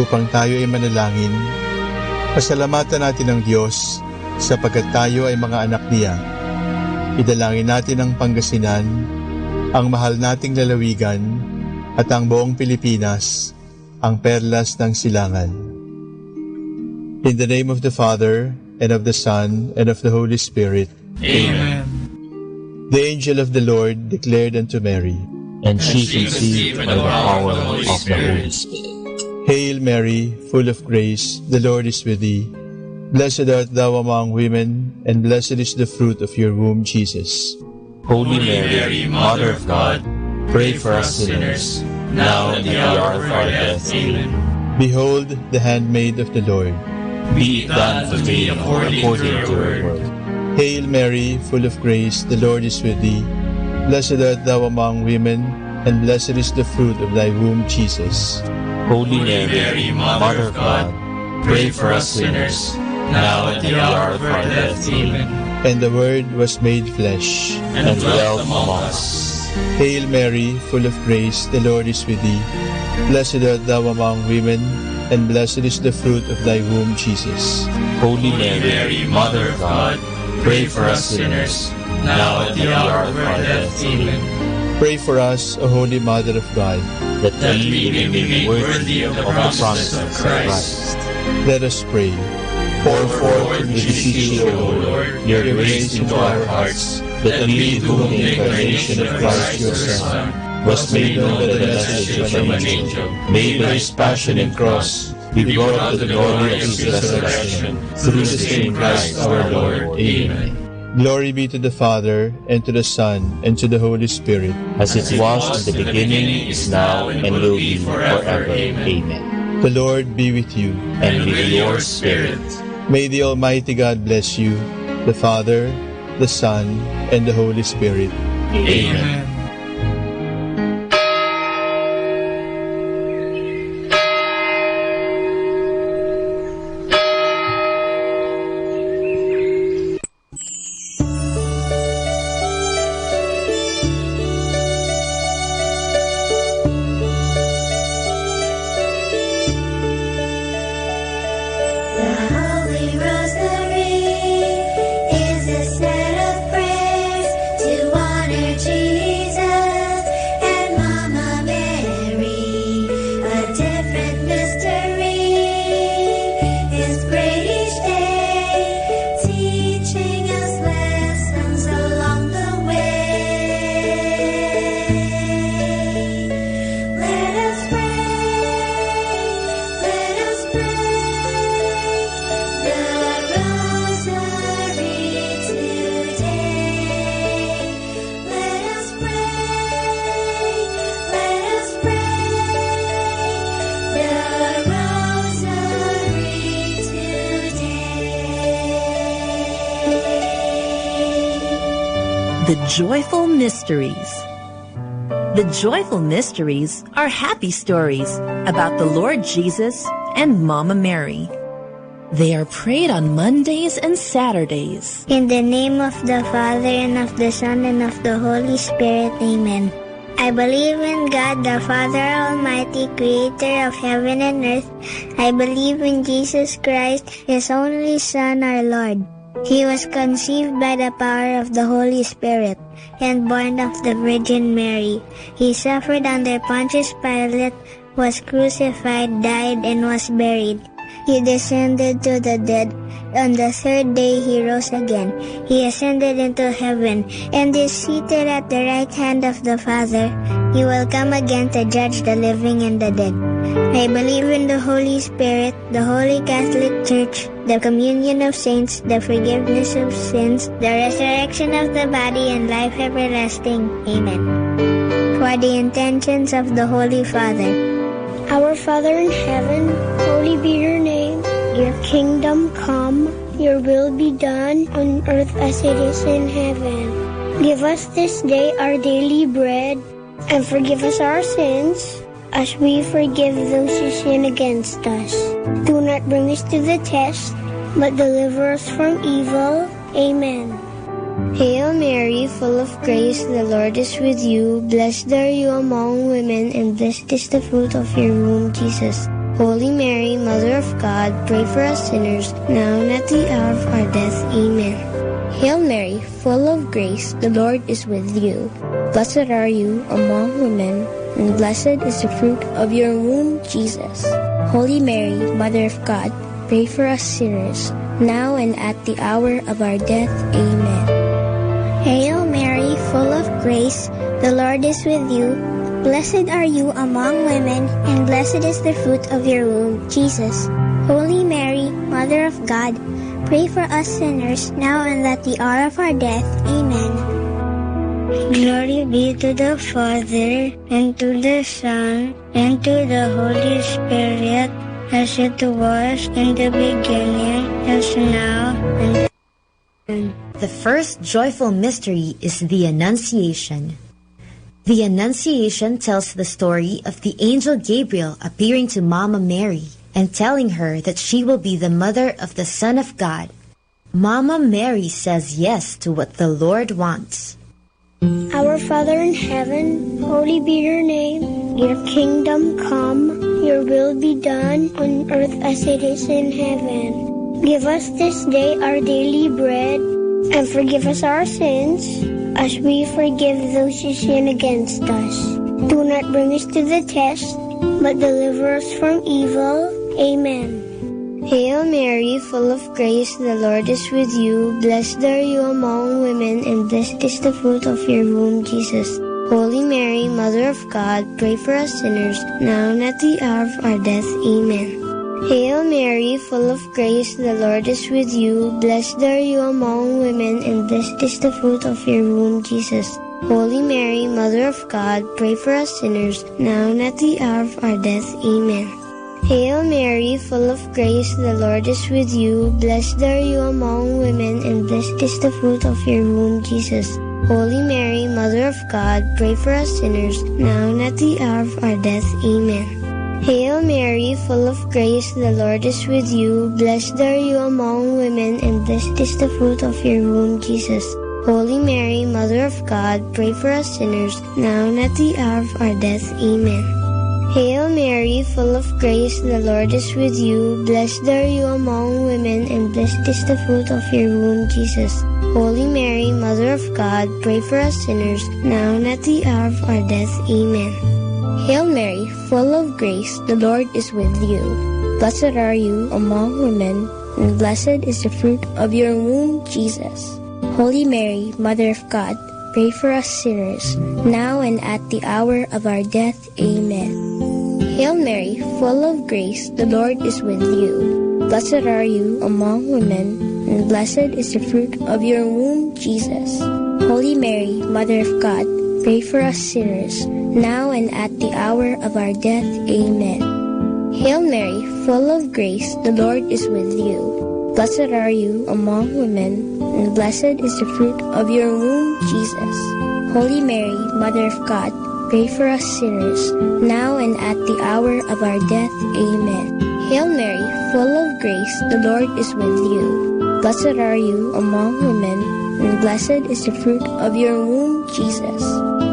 upang tayo ay manalangin. Pasalamatan natin ang Diyos sapagkat tayo ay mga anak niya. Idalangin natin ang Pangasinan, ang mahal nating lalawigan at ang buong Pilipinas, ang perlas ng silangan. In the name of the Father, and of the Son, and of the Holy Spirit. Amen. The angel of the Lord declared unto Mary, and she conceived by the power of the Holy Spirit. Hail Mary, full of grace, the Lord is with thee. Blessed art thou among women, and blessed is the fruit of your womb, Jesus. Holy Mary, Mother of God, pray for us sinners, now and at the hour of our death. Amen. Behold, the handmaid of the Lord. Be it done to me according to your word. Hail Mary, full of grace, the Lord is with thee. Blessed art thou among women, and blessed is the fruit of thy womb, Jesus. Holy Mary, Mother of God, pray for us sinners, now and at the hour of our death. Amen. And the Word was made flesh, and dwelt among us. Hail Mary, full of grace, the Lord is with thee. Blessed art thou among women, and blessed is the fruit of thy womb, Jesus. Holy Mary, Mother of God, pray for us sinners, now at the hour of our death. Amen. Pray for us, O Holy Mother of God, that we may be made worthy of the promises of Christ. Let us pray. Pour forth, we beseech you, O Lord, your grace into our hearts, that we, to whom the incarnation of Christ your Son was made known by the message from an angel, made by his passion and cross, be brought to the glory of his resurrection, through the same Christ our Lord. Amen. Glory be to the Father, and to the Son, and to the Holy Spirit. As it was in the beginning, is now, and will be forever. Amen. The Lord be with you. And with your spirit. May the Almighty God bless you, the Father, the Son, and the Holy Spirit. Amen. The Joyful Mysteries. The Joyful Mysteries are happy stories about the Lord Jesus and Mama Mary. They are prayed on Mondays and Saturdays. In the name of the Father, and of the Son, and of the Holy Spirit. Amen. I believe in God, the Father Almighty, creator of heaven and earth. I believe in Jesus Christ, His only Son, our Lord. He was conceived by the power of the Holy Spirit and born of the Virgin Mary. He suffered under Pontius Pilate, was crucified, died, and was buried. He descended to the dead. On the third day he rose again. He ascended into heaven and is seated at the right hand of the Father. He will come again to judge the living and the dead. I believe in the Holy Spirit, the Holy Catholic Church, the communion of saints, the forgiveness of sins, the resurrection of the body, and life everlasting. Amen. For the intentions of the Holy Father. Our Father in heaven, holy be your name. Your kingdom come, your will be done on earth as it is in heaven. Give us this day our daily bread, and forgive us our sins, as we forgive those who sin against us. Do not bring us to the test, but deliver us from evil. Amen. Hail Mary, full of grace, the Lord is with you. Blessed are you among women, and blessed is the fruit of your womb, Jesus. Holy Mary, Mother of God, pray for us sinners, now and at the hour of our death. Amen. Hail Mary, full of grace, the Lord is with you. Blessed are you among women, and blessed is the fruit of your womb, Jesus. Holy Mary, Mother of God, pray for us sinners, now and at the hour of our death. Amen. Hail Mary, full of grace, the Lord is with you. Blessed are you among women, and blessed is the fruit of your womb, Jesus. Holy Mary, Mother of God, pray for us sinners, now and at the hour of our death. Amen. Glory be to the Father, and to the Son, and to the Holy Spirit, as it was in the beginning, as now, and The first joyful mystery is the Annunciation. The Annunciation tells the story of the angel Gabriel appearing to Mama Mary and telling her that she will be the mother of the Son of God. Mama Mary says yes to what the Lord wants. Our Father in heaven, holy be your name. Your kingdom come, your will be done on earth as it is in heaven. Give us this day our daily bread, and forgive us our sins, as we forgive those who sin against us. Do not bring us to the test, but deliver us from evil. Amen. Hail Mary, full of grace, the Lord is with you. Blessed are you among women, and blessed is the fruit of your womb, Jesus. Holy Mary, Mother of God, pray for us sinners, now and at the hour of our death. Amen. Hail Mary, full of grace, the Lord is with you. Blessed are you among women, and blessed is the fruit of your womb, Jesus. Holy Mary, Mother of God, pray for us sinners, now and at the hour of our death. Amen. Hail Mary, full of grace, the Lord is with you. Blessed are you among women, and blessed is the fruit of your womb, Jesus. Holy Mary, Mother of God, pray for us sinners, now and at the hour of our death. Amen. Hail Mary, full of grace, the Lord is with you. Blessed are you among women, and blessed is the fruit of your womb, Jesus. Holy Mary, Mother of God, pray for us sinners, now and at the hour of our death. Amen. Hail Mary, full of grace, the Lord is with you. Blessed are you among women, and blessed is the fruit of your womb, Jesus. Holy Mary, Mother of God, pray for us sinners, now and at the hour of our death. Amen. Hail Mary, full of grace, the Lord is with you. Blessed are you among women, and blessed is the fruit of your womb, Jesus. Holy Mary, Mother of God, pray for us sinners, now and at the hour of our death. Amen. Hail Mary, full of grace, the Lord is with you. Blessed are you among women, and blessed is the fruit of your womb, Jesus. Holy Mary, Mother of God, pray for us sinners, now and at the hour of our death. Amen. Hail Mary, full of grace, the Lord is with you. Blessed are you among women, and blessed is the fruit of your womb, Jesus. Holy Mary, Mother of God, pray for us sinners, now and at the hour of our death. Amen. Hail Mary, full of grace, the Lord is with you. Blessed are you among women, and blessed is the fruit of your womb, Jesus.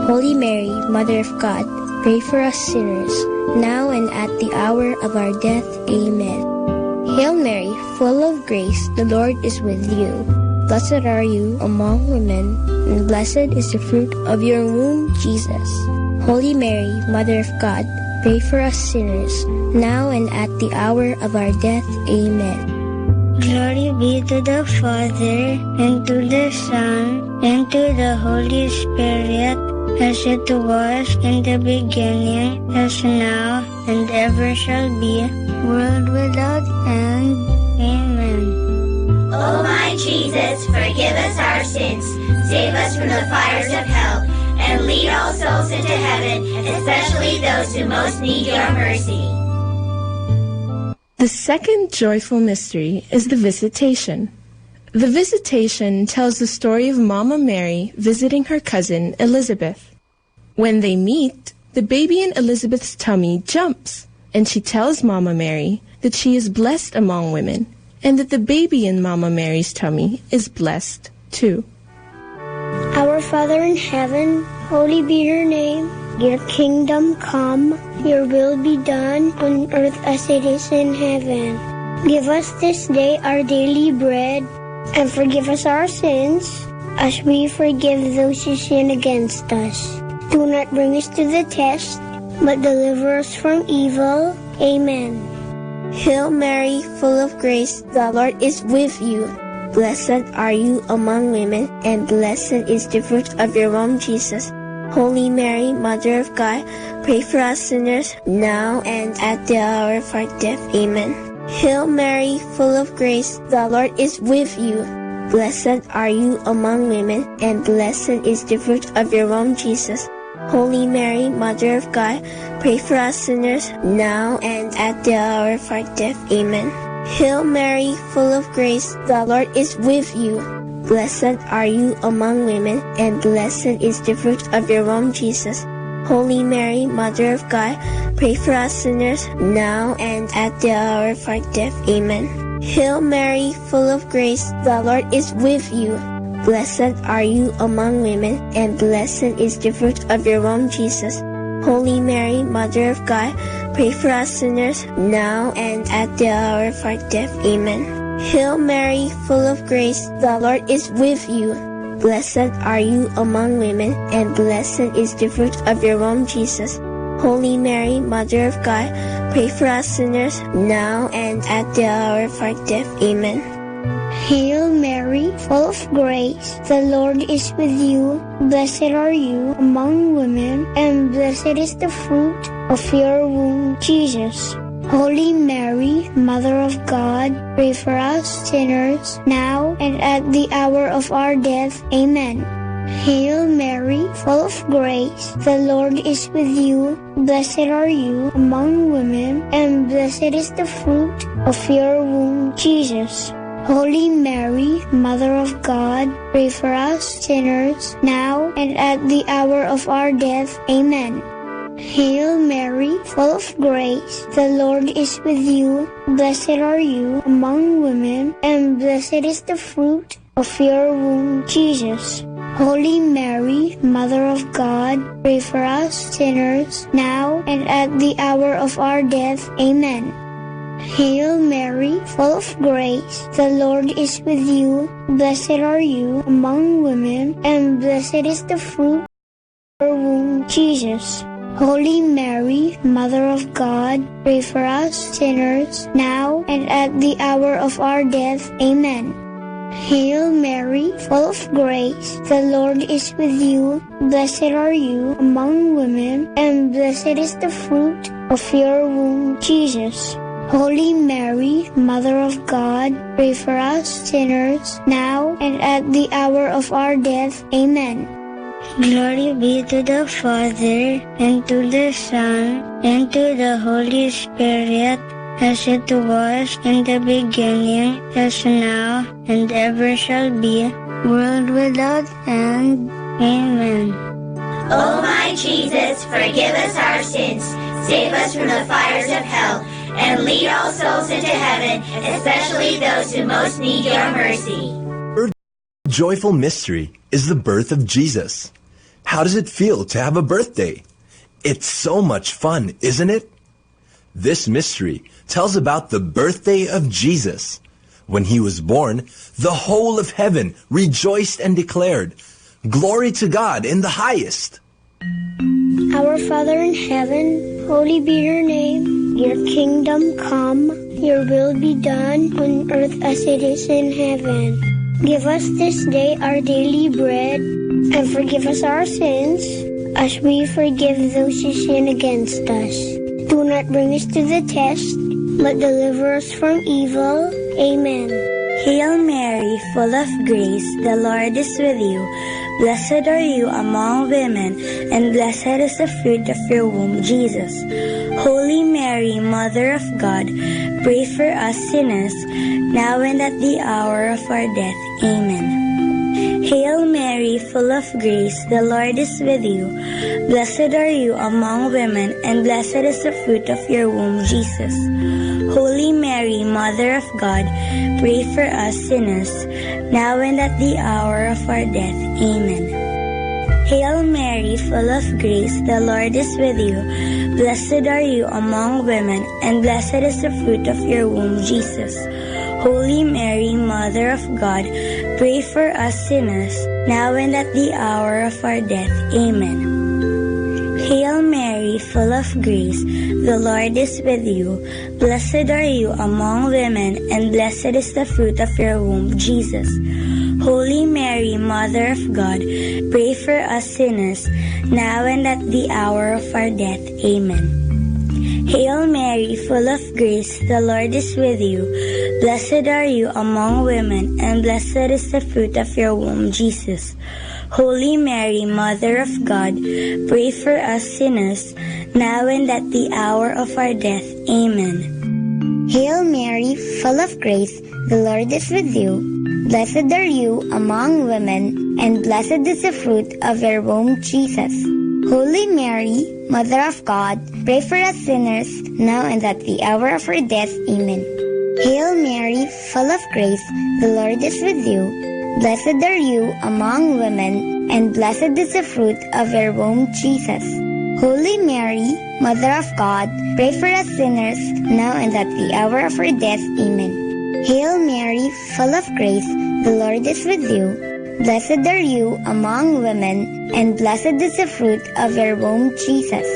Holy Mary, Mother of God, pray for us sinners, now and at the hour of our death. Amen. Hail Mary, full of grace, the Lord is with you. Blessed are you among women, and blessed is the fruit of your womb, Jesus. Holy Mary, Mother of God, pray for us sinners, now and at the hour of our death. Amen. Glory be to the Father, and to the Son, and to the Holy Spirit, as it was in the beginning, as now, and ever shall be, world without end. Amen. O my Jesus, forgive us our sins, save us from the fires of hell, and lead all souls into heaven, especially those who most need your mercy. The second joyful mystery is the Visitation. The Visitation tells the story of Mama Mary visiting her cousin Elizabeth. When they meet, the baby in Elizabeth's tummy jumps, and she tells Mama Mary that she is blessed among women, and that the baby in Mama Mary's tummy is blessed too. Our Father in heaven, holy be your name. Your kingdom come, your will be done on earth as it is in heaven. Give us this day our daily bread, and forgive us our sins, as we forgive those who sin against us. Do not bring us to the test, but deliver us from evil. Amen. Hail Mary, full of grace, the Lord is with you. Blessed are you among women, and blessed is the fruit of your womb, Jesus. Holy Mary, Mother of God, pray for us sinners, now and at the hour of our death. Amen. Hail Mary, full of grace, the Lord is with you. Blessed are you among women, and blessed is the fruit of your womb, Jesus. Holy Mary, Mother of God, pray for us sinners, now and at the hour of our death. Amen. Hail Mary, full of grace, the Lord is with you. Blessed are you among women, and blessed is the fruit of your womb, Jesus. Holy Mary, Mother of God, pray for us sinners, now and at the hour of our death. Amen. Hail Mary, full of grace, the Lord is with you. Blessed are you among women, and blessed is the fruit of your womb, Jesus. Holy Mary, Mother of God, pray for us sinners, now and at the hour of our death. Amen. Hail Mary, full of grace, the Lord is with you. Blessed are you among women, and blessed is the fruit of your womb, Jesus. Holy Mary, Mother of God, pray for us sinners, now and at the hour of our death. Amen. Hail Mary, full of grace, the Lord is with you. Blessed are you among women, and blessed is the fruit of your womb, Jesus. Holy Mary, Mother of God, pray for us sinners, now and at the hour of our death. Amen. Hail Mary, full of grace, the Lord is with you. Blessed are you among women, and blessed is the fruit of your womb, Jesus. Holy Mary, Mother of God, pray for us sinners, now and at the hour of our death. Amen. Hail Mary, full of grace, the Lord is with you. Blessed are you among women, and blessed is the fruit of your womb, Jesus. Holy Mary, Mother of God, pray for us sinners, now and at the hour of our death. Amen. Hail Mary, full of grace, the Lord is with you. Blessed are you among women, and blessed is the fruit of your womb, Jesus. Holy Mary, Mother of God, pray for us sinners, now and at the hour of our death. Amen. Hail Mary, full of grace, the Lord is with you. Blessed are you among women, and blessed is the fruit of your womb, Jesus. Holy Mary, Mother of God, pray for us sinners, now and at the hour of our death. Amen. Glory be to the Father, and to the Son, and to the Holy Spirit, as it was in the beginning, as now, and ever shall be, world without end. Amen. O my Jesus, forgive us our sins, save us from the fires of hell, and lead all souls into heaven, especially those who most need your mercy. Joyful mystery is the birth of Jesus. How does it feel to have a birthday? It's so much fun, isn't it? This mystery tells about the birthday of Jesus. When he was born, the whole of heaven rejoiced and declared, "Glory to God in the highest." Our Father in heaven, holy be your name. Your kingdom come, your will be done on earth as it is in heaven. Give us this day our daily bread, and forgive us our sins, as we forgive those who sin against us. Do not bring us to the test, but deliver us from evil. Amen. Hail Mary, full of grace, the Lord is with you. Blessed are you among women, and blessed is the fruit of your womb, Jesus. Holy Mary, Mother of God, pray for us sinners, now and at the hour of our death. Amen. Hail Mary, full of grace, the Lord is with you. Blessed are you among women, and blessed is the fruit of your womb, Jesus. Holy Mary, Mother of God, pray for us sinners, now and at the hour of our death. Amen. Hail Mary, full of grace, the Lord is with you. Blessed are you among women, and blessed is the fruit of your womb, Jesus. Holy Mary, Mother of God, pray for us sinners, now and at the hour of our death. Amen. Hail Mary, full of grace, the Lord is with you. Blessed are you among women, and blessed is the fruit of your womb, Jesus. Holy Mary, Mother of God, pray for us sinners, now and at the hour of our death. Amen. Hail Mary, full of grace, the Lord is with you. Blessed are you among women, and blessed is the fruit of your womb, Jesus. Holy Mary, Mother of God, pray for us sinners, now and at the hour of our death. Amen. Hail Mary, full of grace, the Lord is with you. Blessed are you among women, and blessed is the fruit of your womb, Jesus. Holy Mary, Mother of God, pray for us sinners, now and at the hour of our death. Amen. Hail Mary, full of grace, the Lord is with you. Blessed are you among women, and blessed is the fruit of your womb, Jesus. Holy Mary, Mother of God, pray for us sinners, now and at the hour of our death. Amen. Hail Mary, full of grace, the Lord is with you. Blessed are you among women, and blessed is the fruit of your womb, Jesus.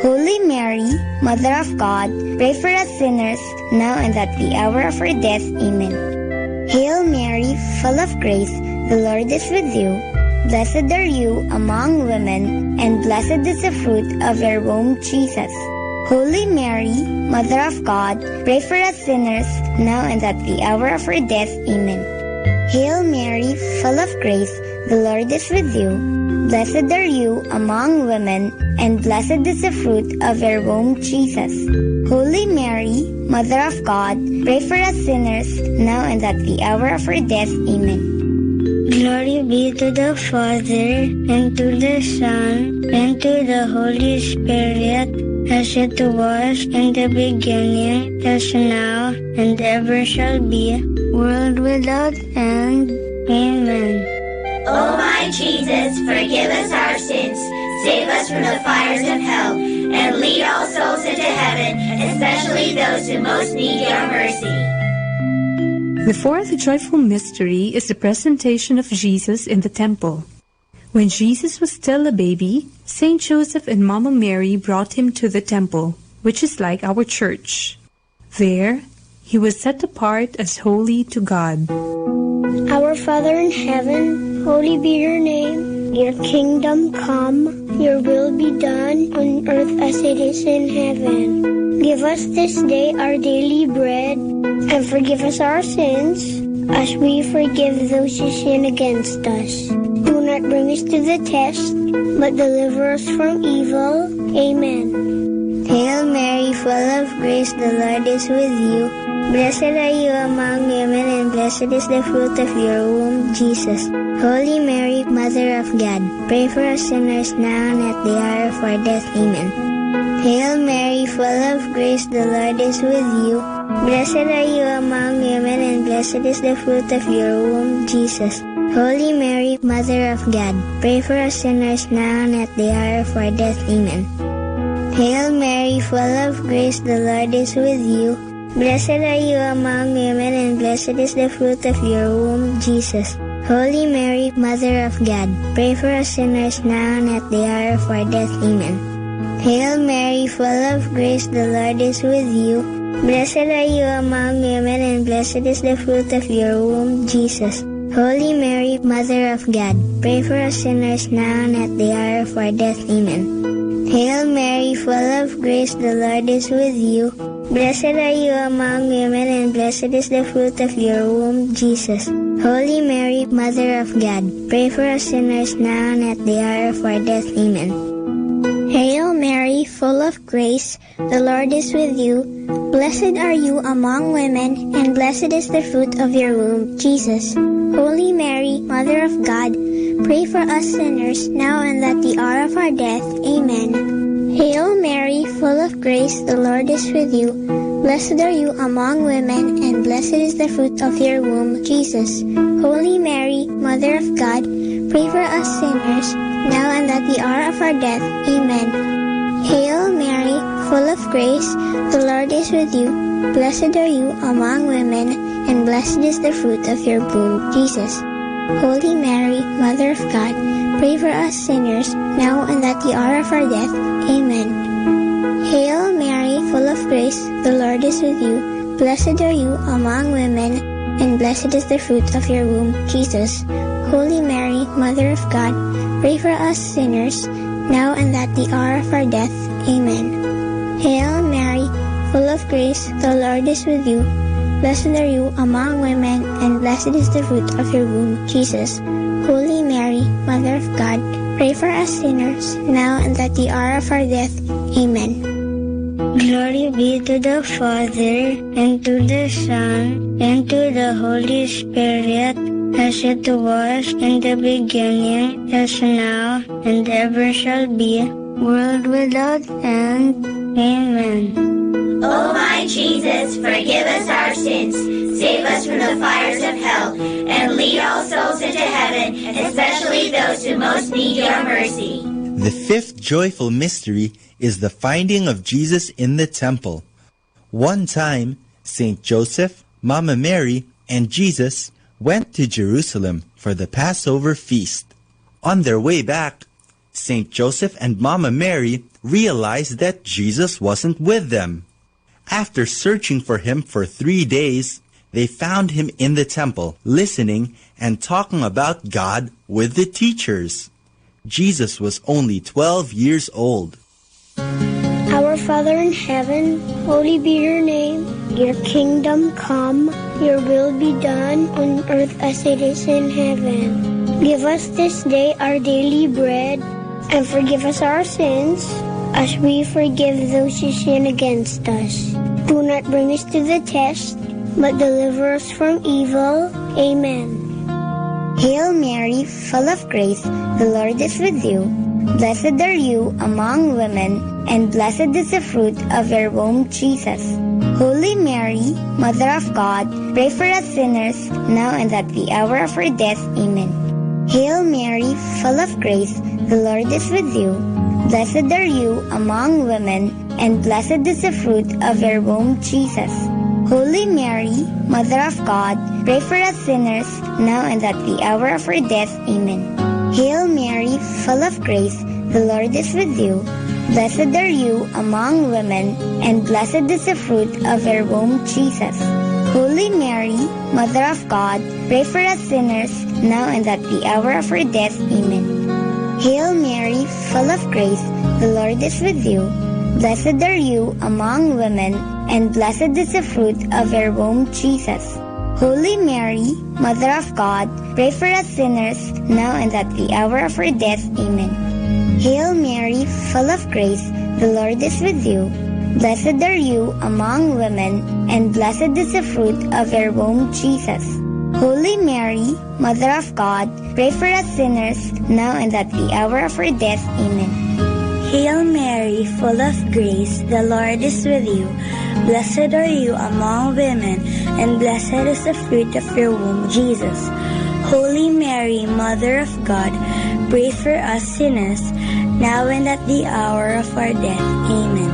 Holy Mary, Mother of God, pray for us sinners, now and at the hour of our death. Amen. Hail Mary, full of grace, the Lord is with you. Blessed are you among women, and blessed is the fruit of your womb, Jesus. Holy Mary, Mother of God, pray for us sinners, now and at the hour of our death. Amen. Hail Mary, full of grace, the Lord is with you. Blessed are you among women, and blessed is the fruit of your womb, Jesus. Holy Mary, Mother of God, pray for us sinners, now and at the hour of our death. Amen. Glory be to the Father, and to the Son, and to the Holy Spirit, as it was in the beginning, as now, and ever shall be, world without end. Amen. O my Jesus, forgive us our sins, save us from the fires of hell, and lead all souls into heaven, especially those who most need your mercy. The fourth joyful mystery is the presentation of Jesus in the temple. When Jesus was still a baby, Saint Joseph and Mama Mary brought him to the temple, which is like our church. There, he was set apart as holy to God. Our Father in heaven, holy be your name. Your kingdom come, your will be done on earth as it is in heaven. Give us this day our daily bread, and forgive us our sins, as we forgive those who sin against us. Do not bring us to the test, but deliver us from evil. Amen. Hail Mary, full of grace, the Lord is with you. Blessed are you among women, and blessed is the fruit of your womb, Jesus. Holy Mary, Mother of God, pray for us sinners now and at the hour of our death. Amen. Hail Mary, full of grace, the Lord is with you. Blessed are you among women, and blessed is the fruit of your womb, Jesus. Holy Mary, Mother of God, pray for us sinners now and at the hour of our death. Amen. Hail Mary, full of grace, the Lord is with you. Blessed are you among women, and blessed is the fruit of your womb, Jesus. Holy Mary, Mother of God, pray for us sinners now and at the hour of our death. Amen. Hail Mary, full of grace, the Lord is with you. Blessed are you among women, and blessed is the fruit of your womb, Jesus. Holy Mary, Mother of God, pray for us sinners now and at the hour of our death. Amen. Hail Mary, full of grace, the Lord is with you. Blessed are you among women, and blessed is the fruit of your womb, Jesus. Holy Mary, Mother of God, pray for us sinners now and at the hour of our death. Amen. Hail Mary, full of grace, the Lord is with you. Blessed are you among women, and blessed is the fruit of your womb, Jesus. Holy Mary, Mother of God, pray for us sinners, now and at the hour of our death. Amen. Hail Mary, full of grace, the Lord is with you. Blessed are you among women, and blessed is the fruit of your womb, Jesus. Holy Mary, Mother of God, pray for us sinners, now and at the hour of our death. Amen. Hail Mary, full of grace, the Lord is with you. Blessed are you among women, and blessed is the fruit of your womb, Jesus. Holy Mary, Mother of God, pray for us sinners, now and at the hour of our death. Amen. Hail Mary, full of grace, the Lord is with you. Blessed are you among women, and blessed is the fruit of your womb, Jesus. Holy Mary, Mother of God, pray for us sinners, now and at the hour of our death. Amen. Hail Mary, full of grace, the Lord is with you. Blessed are you among women, and blessed is the fruit of your womb, Jesus. Holy Mary, Mother of God, pray for us sinners, now and at the hour of our death. Amen. Glory be to the Father, and to the Son, and to the Holy Spirit, as it was in the beginning, as now, and ever shall be, world without end. Amen. O my Jesus, forgive us our sins, save us from the fires of hell, and lead all souls into heaven, especially those who most need your mercy. The fifth joyful mystery is the finding of Jesus in the temple. One time, Saint Joseph, Mama Mary, and Jesus went to Jerusalem for the Passover feast. On their way back, Saint Joseph and Mama Mary realized that Jesus wasn't with them. After searching for him for 3 days, they found him in the temple, listening and talking about God with the teachers. Jesus was only 12 years old. Our Father in heaven, holy be your name. Your kingdom come, your will be done on earth as it is in heaven. Give us this day our daily bread, and forgive us our sins, as we forgive those who sin against us. Do not bring us to the test, but deliver us from evil. Amen. Hail Mary, full of grace, the Lord is with you. Blessed are you among women, and blessed is the fruit of your womb, Jesus. Holy Mary, Mother of God, pray for us sinners, now and at the hour of our death. Amen. Hail Mary, full of grace, the Lord is with you. Blessed are you among women, and blessed is the fruit of your womb, Jesus. Holy Mary, Mother of God, pray for us sinners, now and at the hour of our death. Amen. Hail Mary, full of grace, the Lord is with you. Blessed are you among women, and blessed is the fruit of your womb, Jesus. Holy Mary, Mother of God, pray for us sinners, now and at the hour of our death. Amen. Hail Mary, full of grace, the Lord is with you. Blessed are you among women, and blessed is the fruit of your womb, Jesus. Holy Mary, Mother of God, pray for us sinners, now and at the hour of our death. Amen. Hail Mary, full of grace, the Lord is with you. Blessed are you among women, and blessed is the fruit of your womb, Jesus. Holy Mary, Mother of God, pray for us sinners, now and at the hour of our death. Amen. Hail Mary, full of grace, the Lord is with you. Blessed are you among women, and blessed is the fruit of your womb, Jesus. Holy Mary, Mother of God, pray for us sinners, now and at the hour of our death. Amen.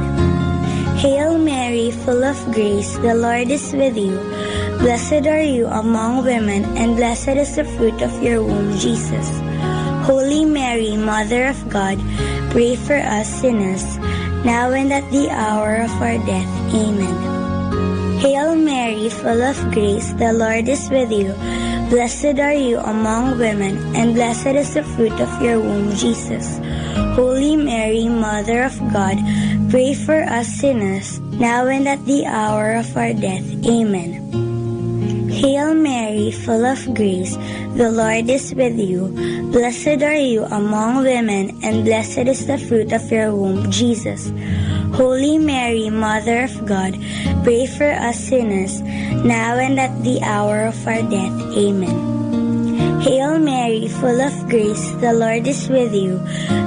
Hail Mary, full of grace, the Lord is with you. Blessed are you among women, and blessed is the fruit of your womb, Jesus. Holy Mary, Mother of God, pray for us sinners, now and at the hour of our death. Amen. Hail Mary, full of grace, the Lord is with you. Blessed are you among women, and blessed is the fruit of your womb, Jesus. Holy Mary, Mother of God, pray for us sinners, now and at the hour of our death. Amen. Hail Mary, full of grace, the Lord is with you. Blessed are you among women, and blessed is the fruit of your womb, Jesus. Holy Mary, Mother of God, pray for us sinners, now and at the hour of our death. Amen. Hail Mary, full of grace, the Lord is with you.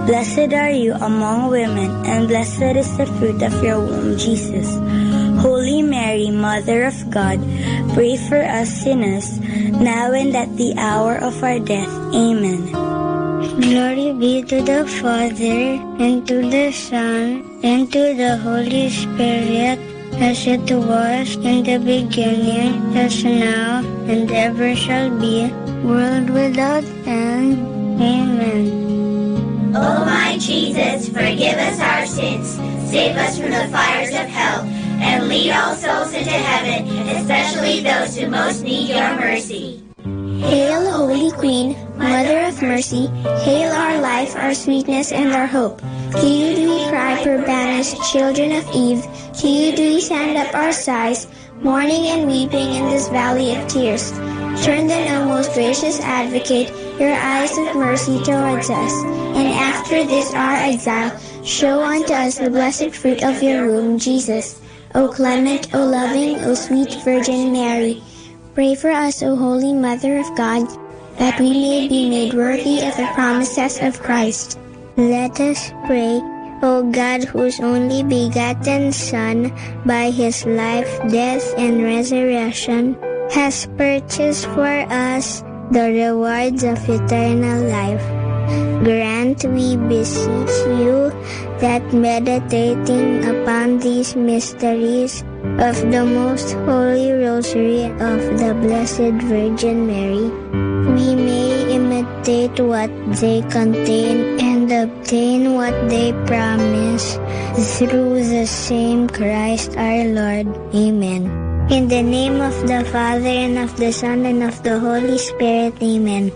Blessed are you among women, and blessed is the fruit of your womb, Jesus. Holy Mary, Mother of God, pray for us sinners, now and at the hour of our death. Amen. Glory be to the Father, and to the Son, and to the Holy Spirit, as it was in the beginning, as now, and ever shall be, world without end. Amen. O my Jesus, forgive us our sins, save us from the fires of hell, and lead all souls into heaven, especially those who most need your mercy. Hail, Holy Queen, Mother of Mercy, hail our life, our sweetness, and our hope. To you do we cry, poor banished children of Eve. To you do we send up our sighs, mourning and weeping in this valley of tears. Turn then, O most gracious Advocate, your eyes of mercy towards us, and after this our exile, show unto us the blessed fruit of your womb, Jesus. O clement, O loving, O sweet Virgin Mary, pray for us, O Holy Mother of God, that we may be made worthy of the promises of Christ. Let us pray. O God, whose only begotten Son, by his life, death, and resurrection, has purchased for us the rewards of eternal life, grant, we beseech you, that meditating upon these mysteries of the most holy rosary of the Blessed Virgin Mary, we may imitate what they contain and obtain what they promise, through the same Christ our Lord. Amen. In the name of the Father, and of the Son, and of the Holy Spirit. Amen.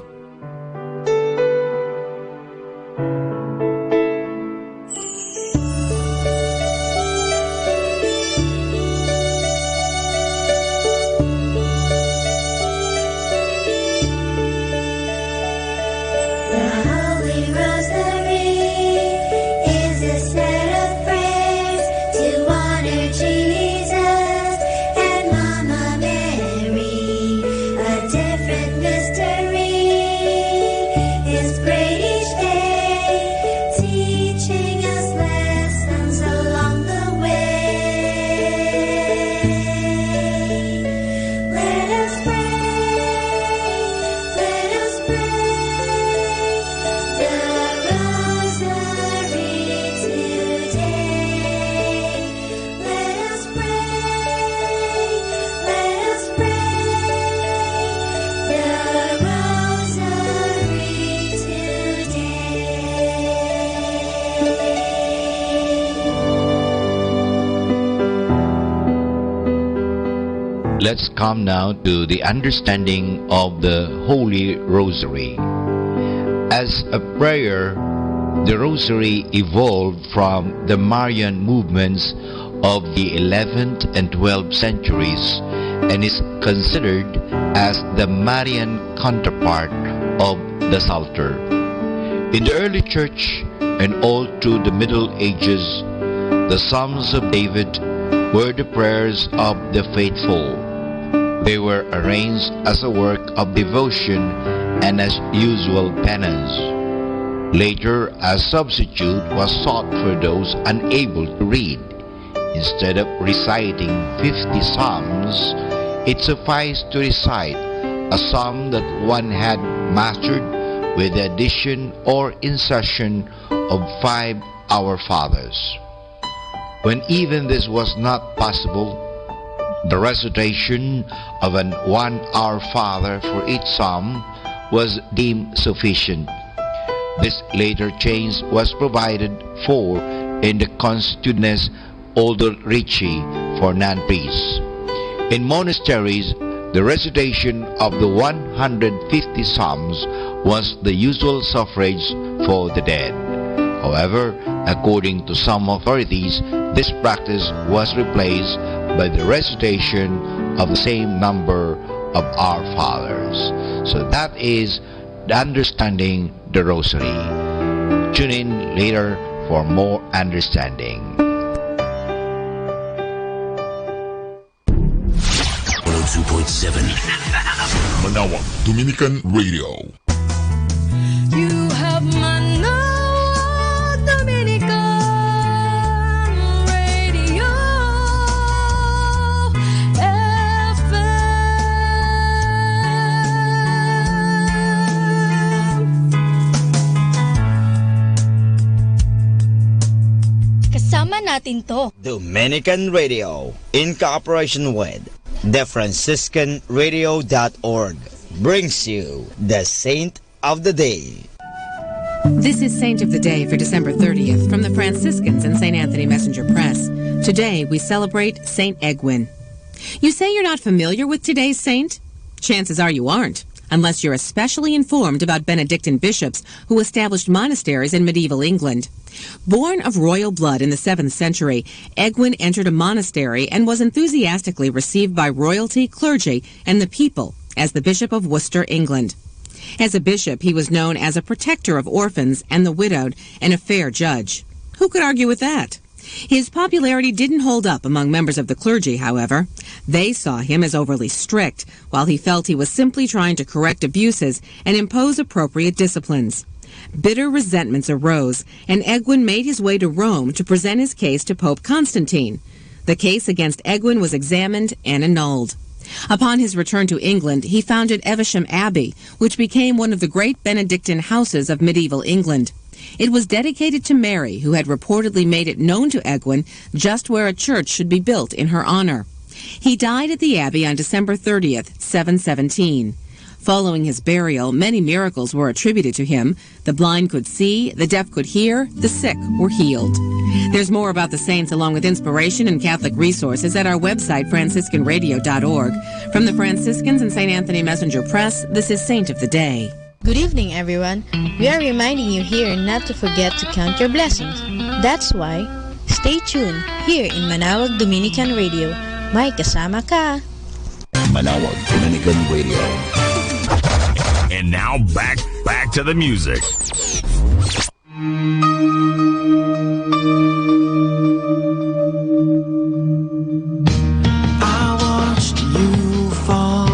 Let's come now to the understanding of the Holy Rosary. As a prayer, the Rosary evolved from the Marian movements of the 11th and 12th centuries and is considered as the Marian counterpart of the Psalter. In the early church and all through the Middle Ages, the Psalms of David were the prayers of the faithful. They were arranged as a work of devotion and as usual penance. Later, a substitute was sought for those unable to read. Instead of reciting 50 psalms, it sufficed to recite a psalm that one had mastered with the addition or insertion of 5 Our Fathers. When even this was not possible, the recitation of an 1 Our Father for each psalm was deemed sufficient. This later change was provided for in the Constitutiones Older-Ricci for non-priests. In monasteries, the recitation of the 150 psalms was the usual suffrage for the dead. However, according to some authorities, this practice was replaced by the recitation of the same number of Our Fathers. So that is the understanding the Rosary. Tune in later for more understanding. 102.7 Manawag Dominican Radio. You have Manawag Dominican Radio FM. Kasama natin to. Dominican Radio, in cooperation with TheFranciscanRadio.org, brings you the Saint of the Day. This is Saint of the Day for December 30th from the Franciscans and St. Anthony Messenger Press. Today we celebrate St. Egwin. You say you're not familiar with today's saint? Chances are you aren't, unless you're especially informed about Benedictine bishops who established monasteries in medieval England. Born of royal blood in the 7th century, Egwin entered a monastery and was enthusiastically received by royalty, clergy, and the people as the Bishop of Worcester, England. As a bishop, he was known as a protector of orphans and the widowed and a fair judge. Who could argue with that? His popularity didn't hold up among members of the clergy, however. They saw him as overly strict, while he felt he was simply trying to correct abuses and impose appropriate disciplines. Bitter resentments arose, and Egwin made his way to Rome to present his case to Pope Constantine. The case against Egwin was examined and annulled. Upon his return to England, he founded Evesham Abbey, which became one of the great Benedictine houses of medieval England. It was dedicated to Mary, who had reportedly made it known to Egwin just where a church should be built in her honor. He died at the abbey on December 30th, 717. Following his burial, many miracles were attributed to him. The blind could see, the deaf could hear, the sick were healed. There's more about the saints along with inspiration and Catholic resources at our website, franciscanradio.org. From the Franciscans and St. Anthony Messenger Press, this is Saint of the Day. Good evening, everyone. We are reminding you here not to forget to count your blessings. That's why, stay tuned here in Manawag Dominican Radio. May kasama ka. Manawag Dominican Radio. And now back to the music. I watched you fall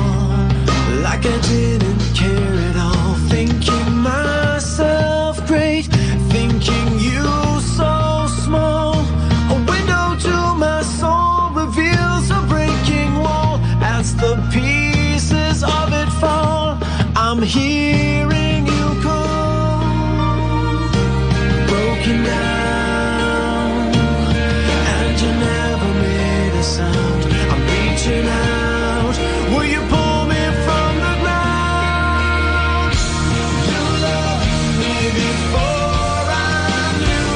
like I didn't care at all, thinking myself great, thinking you so small. A window to my soul reveals a breaking wall as the pieces of it fall. I'm hearing you call, broken down, and you never made a sound. I'm reaching out, will you pull me from the ground? You loved me before I knew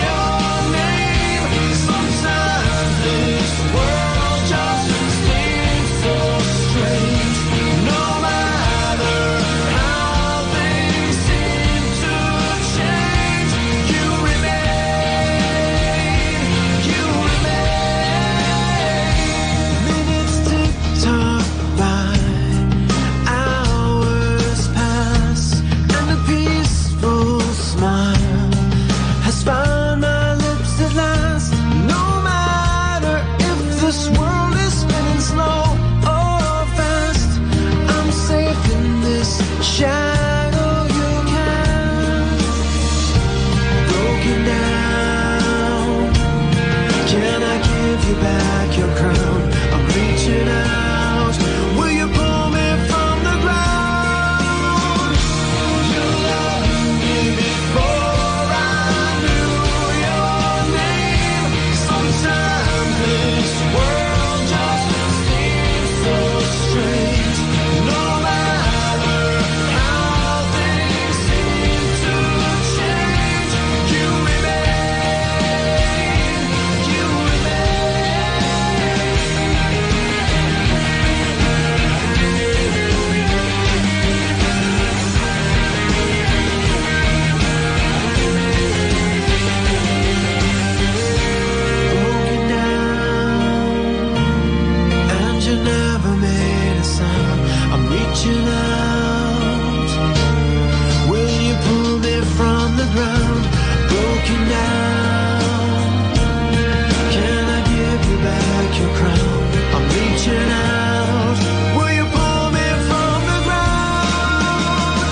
your name. Sometimes this world just seems so strange. No matter how reaching out. Will you pull me from the ground, broken down? Can I give you back your crown? I'm reaching out. Will you pull me from the ground?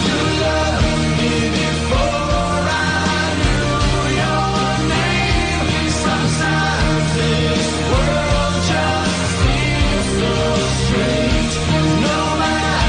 You loved me before I knew your name. Sometimes this world just seems so strange. No matter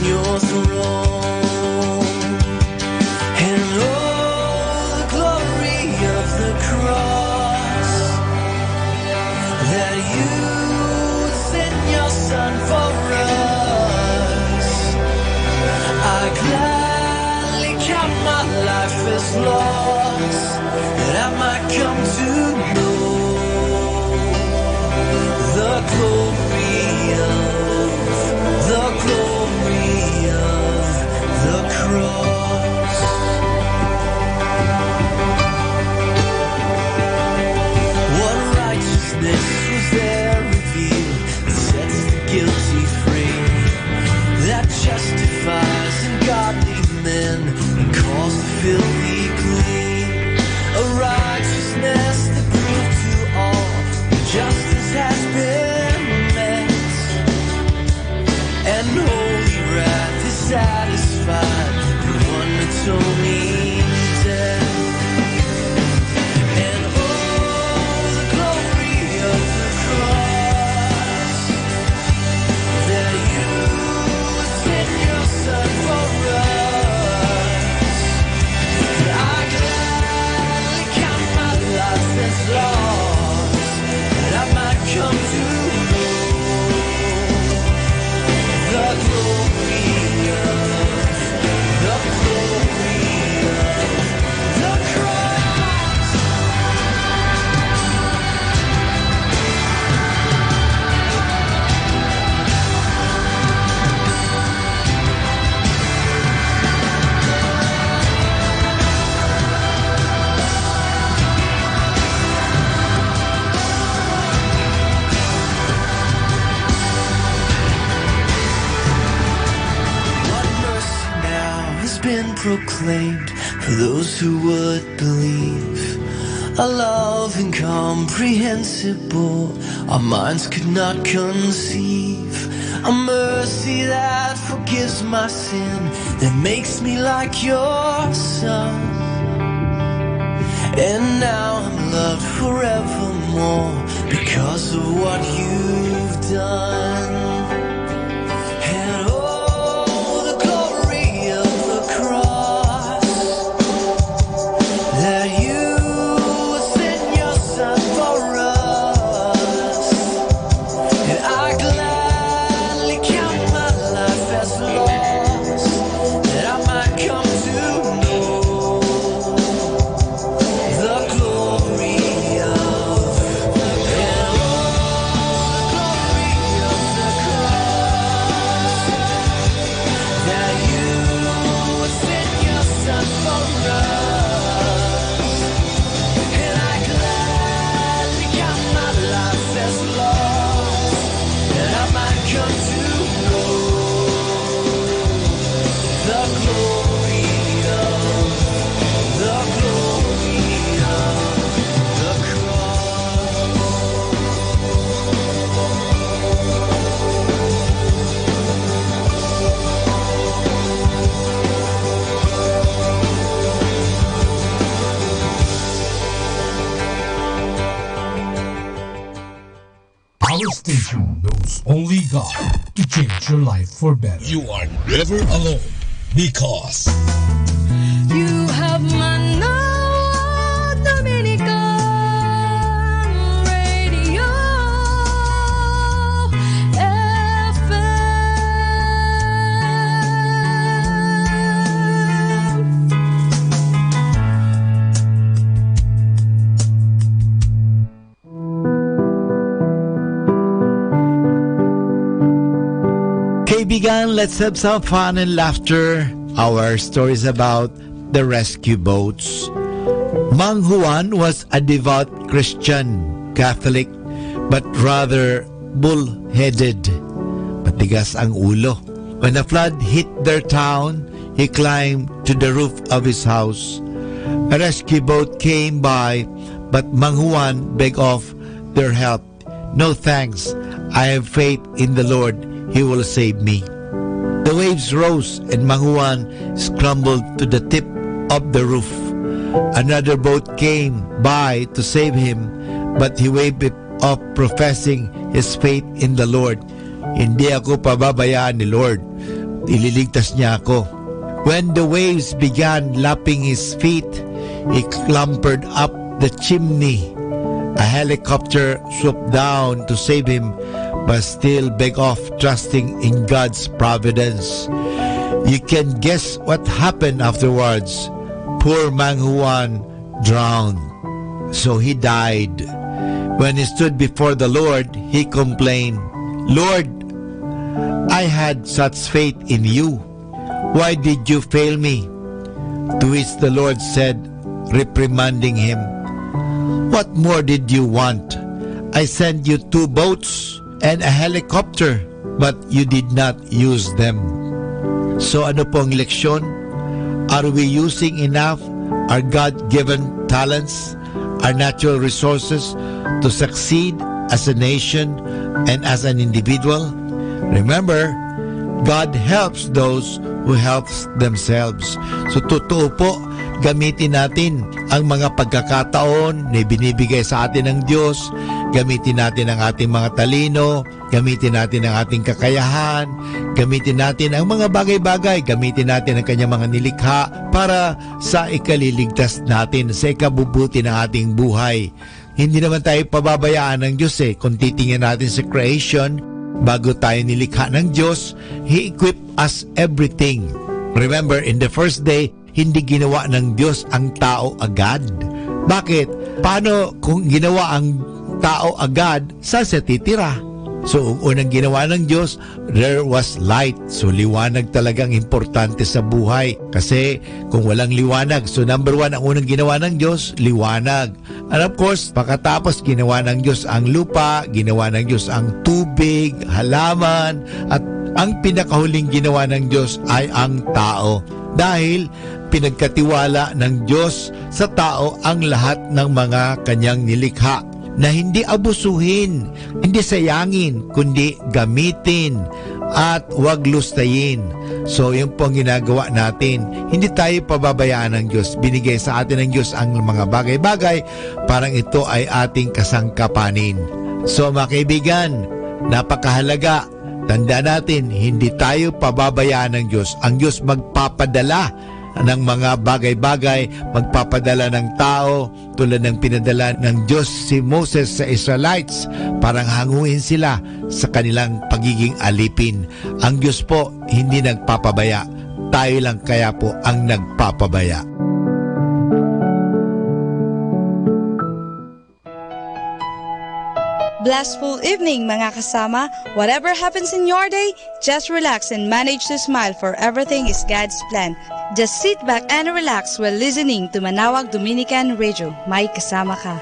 your throne. And oh, the glory of the cross, that you sent your Son for us. I gladly count my life as lost, that I might come to know the glory of the cross. What righteousness was there revealed that sets the guilty free, that justifies ungodly men and calls the filthy clean? A righteousness that proved to all that justice has been met, and holy wrath is satisfied in one atoning death. And oh, the glory of the cross, that you sent your Son for us. That I gladly count my life as lost, that I might come to know the glory of the cross. What mercy now has been proclaimed for those who would believe. A love incomprehensible our minds could not conceive. A mercy that forgives my sin, that makes me like your Son. And now I'm loved forevermore because of what you've done. And oh, the glory of the cross, that you sent your Son for us. And I gladly count my life as lost, that I might come to know the glory of the cross, that you sent your Son for us. And I gladly count my life as lost, that I might come to know the glory of the cross. Our station knows only God to change your life for better. You are never alone because You have Manawa Dominican Radio Kaibigan, let's have some fun and laughter. Our story is about the rescue boats. Mang Juan was a devout Christian Catholic, but rather bull-headed. Matigas ang ulo. When the flood hit their town, he climbed to the roof of his house. A rescue boat came by, but Mang Juan begged off their help. No thanks. I have faith in the Lord. He will save me. The waves rose and Mang Juan scrambled to the tip of the roof. Another boat came by to save him, but he waved it off, professing his faith in the Lord. Hindi ako pababayaan ni Lord. ililigtas niya ako. When the waves began lapping his feet, he clambered up the chimney. A helicopter swooped down to save him, but still begged off, trusting in God's providence. You can guess what happened afterwards. Poor Mang Juan drowned, so he died. When he stood before the Lord, he complained, "Lord, I had such faith in you. Why did you fail me?" To which the Lord said, reprimanding him, "What more did you want? I sent you 2 boats and a helicopter, but you did not use them." So ano pong leksyon? Are we using enough our God-given talents, our natural resources to succeed as a nation and as an individual? Remember, God helps those who helps themselves. So totoo po, gamitin natin ang mga pagkakataon na binibigay sa atin ng Diyos. Gamitin natin ang ating mga talino, gamitin natin ang ating kakayahan, gamitin natin ang mga bagay-bagay, gamitin natin ang kanyang mga nilikha para sa ikaliligtas natin, sa ikabubuti ng ating buhay. Hindi naman tayo pababayaan ng Diyos Kung titingnan natin sa creation, bago tayo nilikha ng Diyos, He equipped us everything. Remember, in the first day, hindi ginawa ng Diyos ang tao agad. Bakit? Paano kung ginawa ang tao agad, saan siya titira? So, unang ginawa ng Diyos, there was light. So, liwanag talagang importante sa buhay. Kasi, kung walang liwanag, so number 1, ang unang ginawa ng Diyos, liwanag. And of course, pagkatapos ginawa ng Diyos ang lupa, ginawa ng Diyos ang tubig, halaman, at ang pinakahuling ginawa ng Diyos ay ang tao. Dahil pinagkatiwala ng Diyos sa tao ang lahat ng mga kanyang nilikha, na hindi abusuhin, hindi sayangin, kundi gamitin at wag lustayin. So yun po ang ginagawa natin. Hindi tayo pababayaan ng Diyos. Binigay sa atin ng Diyos ang mga bagay-bagay, parang ito ay ating kasangkapanin. So mga kaibigan, napakahalaga. Tanda natin, hindi tayo pababayaan ng Diyos. Ang Diyos magpapadala ng mga bagay-bagay, magpapadala ng tao tulad ng pinadala ng Diyos si Moses sa Israelites, parang hanguin sila sa kanilang pagiging alipin. Ang Diyos po hindi nagpapabaya, tayo lang kaya po ang nagpapabaya. Blissful evening mga kasama. Whatever happens in your day, just relax and manage to smile, for everything is God's plan. Just sit back and relax while listening to Manawag Dominican Radio. May kasama ka.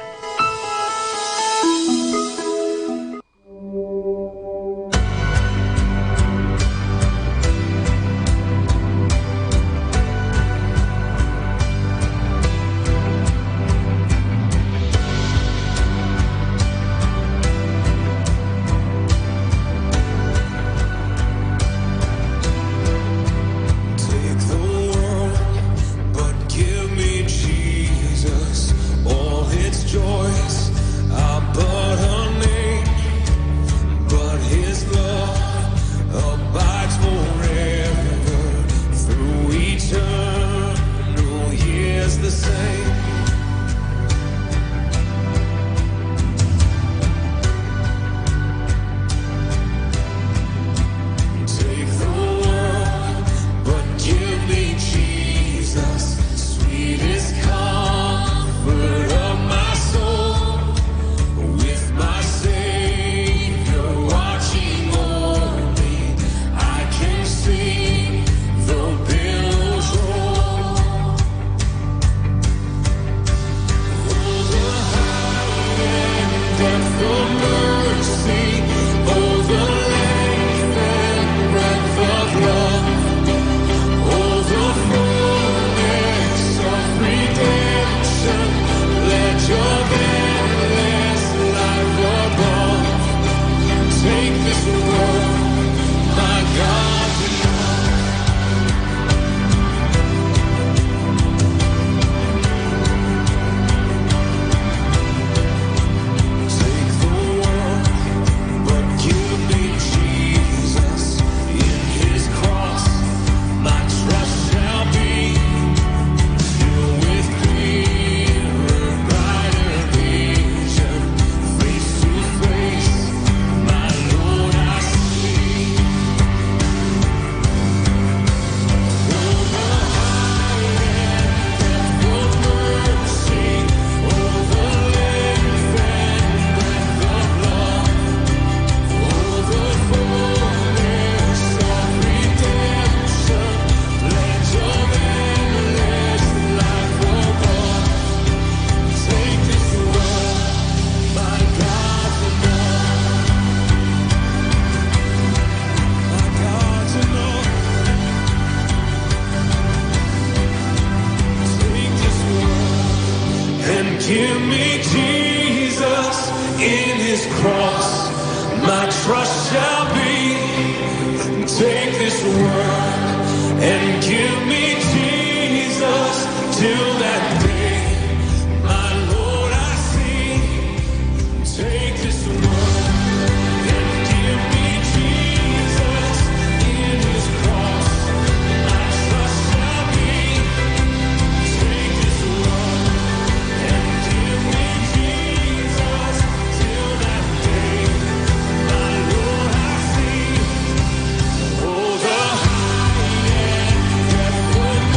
Joy my trust shall be. Take this world and give me Jesus till that day. My Lord, I sing. Take this world and give me Jesus in his cross. My trust shall be. Take this world and give me Jesus till that day. My Lord, I sing. Oh, the high and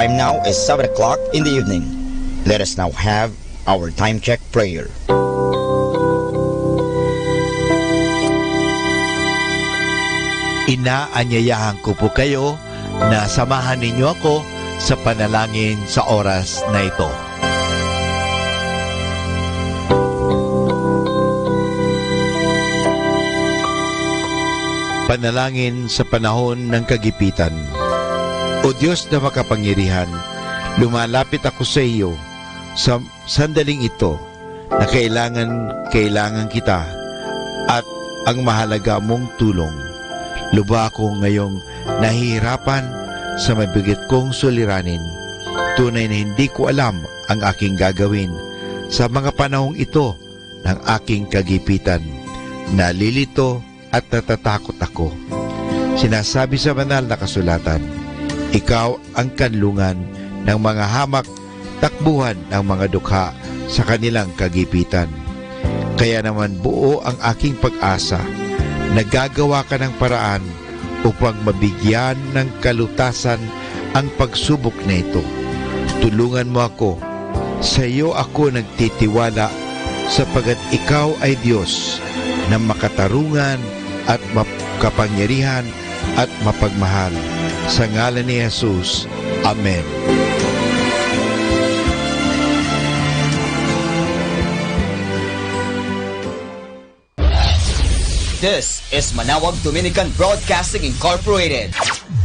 time now is 7 o'clock in the evening. Let us now have our time check prayer. Inaanyayahan ko po kayo na samahan ninyo ako sa panalangin sa oras na ito. Panalangin sa panahon ng kagipitan. O Diyos na makapangyarihan, lumalapit ako sa iyo sa sandaling ito na kailangan kita at ang mahalaga mong tulong. Lubha akong ngayong nahihirapan sa mabigat kong suliranin. Tunay na hindi ko alam ang aking gagawin sa mga panahong ito ng aking kagipitan. Nalilito at natatakot ako. Sinasabi sa banal na kasulatan, ikaw ang kanlungan ng mga hamak, takbuhan ng mga dukha sa kanilang kagipitan. Kaya naman buo ang aking pag-asa. Nagagawa ka ng paraan upang mabigyan ng kalutasan ang pagsubok na ito. Tulungan mo ako. Sa iyo ako nagtitiwala sapagat ikaw ay Diyos na makatarungan at makapangyarihan at mapagmahal. Sa ngalan ni Jesus. Amen. This is Manawag Dominican Broadcasting Incorporated,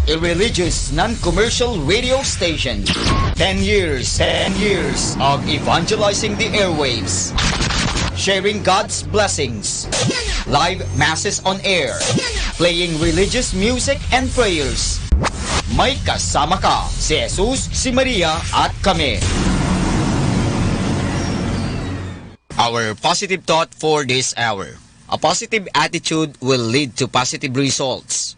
a religious non-commercial radio station. 10 years of evangelizing the airwaves, sharing God's blessings, live masses on air, playing religious music and prayers. May kasama ka, si Jesus, si Maria at kami. Our positive thought for this hour. A positive attitude will lead to positive results.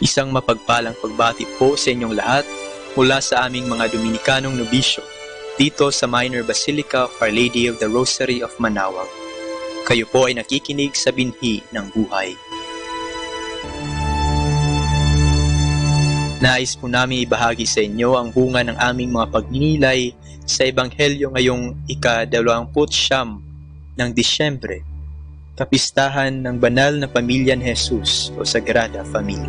Isang mapagpalang pagbati po sa inyong lahat mula sa aming mga Dominikanong nobisyo dito sa Minor Basilica of Our Lady of the Rosary of Manawag. Kayo po ay nakikinig sa binhi ng buhay. Nais po namin ibahagi sa inyo ang bunga ng aming mga pagninilay sa Ebanghelyo ngayong ika-29 ng Disyembre, kapistahan ng banal na pamilya ni Jesus o Sagrada Familia.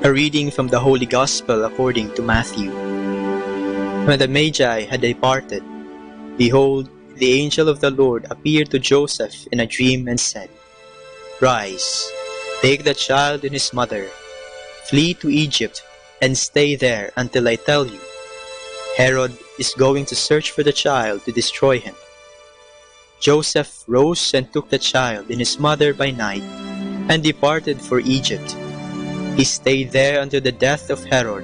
A reading from the Holy Gospel according to Matthew. When the Magi had departed, behold, the angel of the Lord appeared to Joseph in a dream and said, Rise, take the child and his mother, flee to Egypt, and stay there until I tell you. Herod is going to search for the child to destroy him. Joseph rose and took the child and his mother by night, and departed for Egypt. He stayed there until the death of Herod,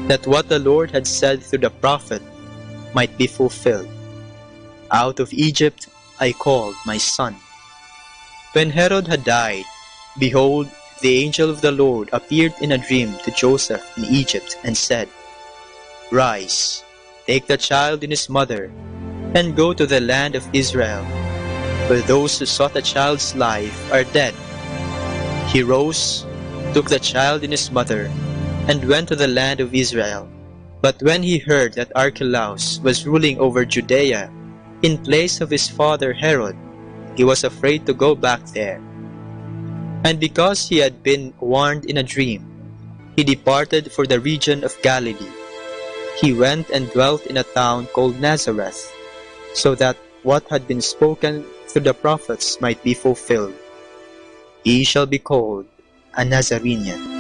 that what the Lord had said through the prophet might be fulfilled. Out of Egypt I called my son. When Herod had died, behold, the angel of the Lord appeared in a dream to Joseph in Egypt and said, Rise, take the child and his mother, and go to the land of Israel, for those who sought the child's life are dead. He rose, took the child and his mother, and went to the land of Israel. But when he heard that Archelaus was ruling over Judea in place of his father Herod, he was afraid to go back there. And because he had been warned in a dream, he departed for the region of Galilee. He went and dwelt in a town called Nazareth, so that what had been spoken through the prophets might be fulfilled. He shall be called a Nazarene.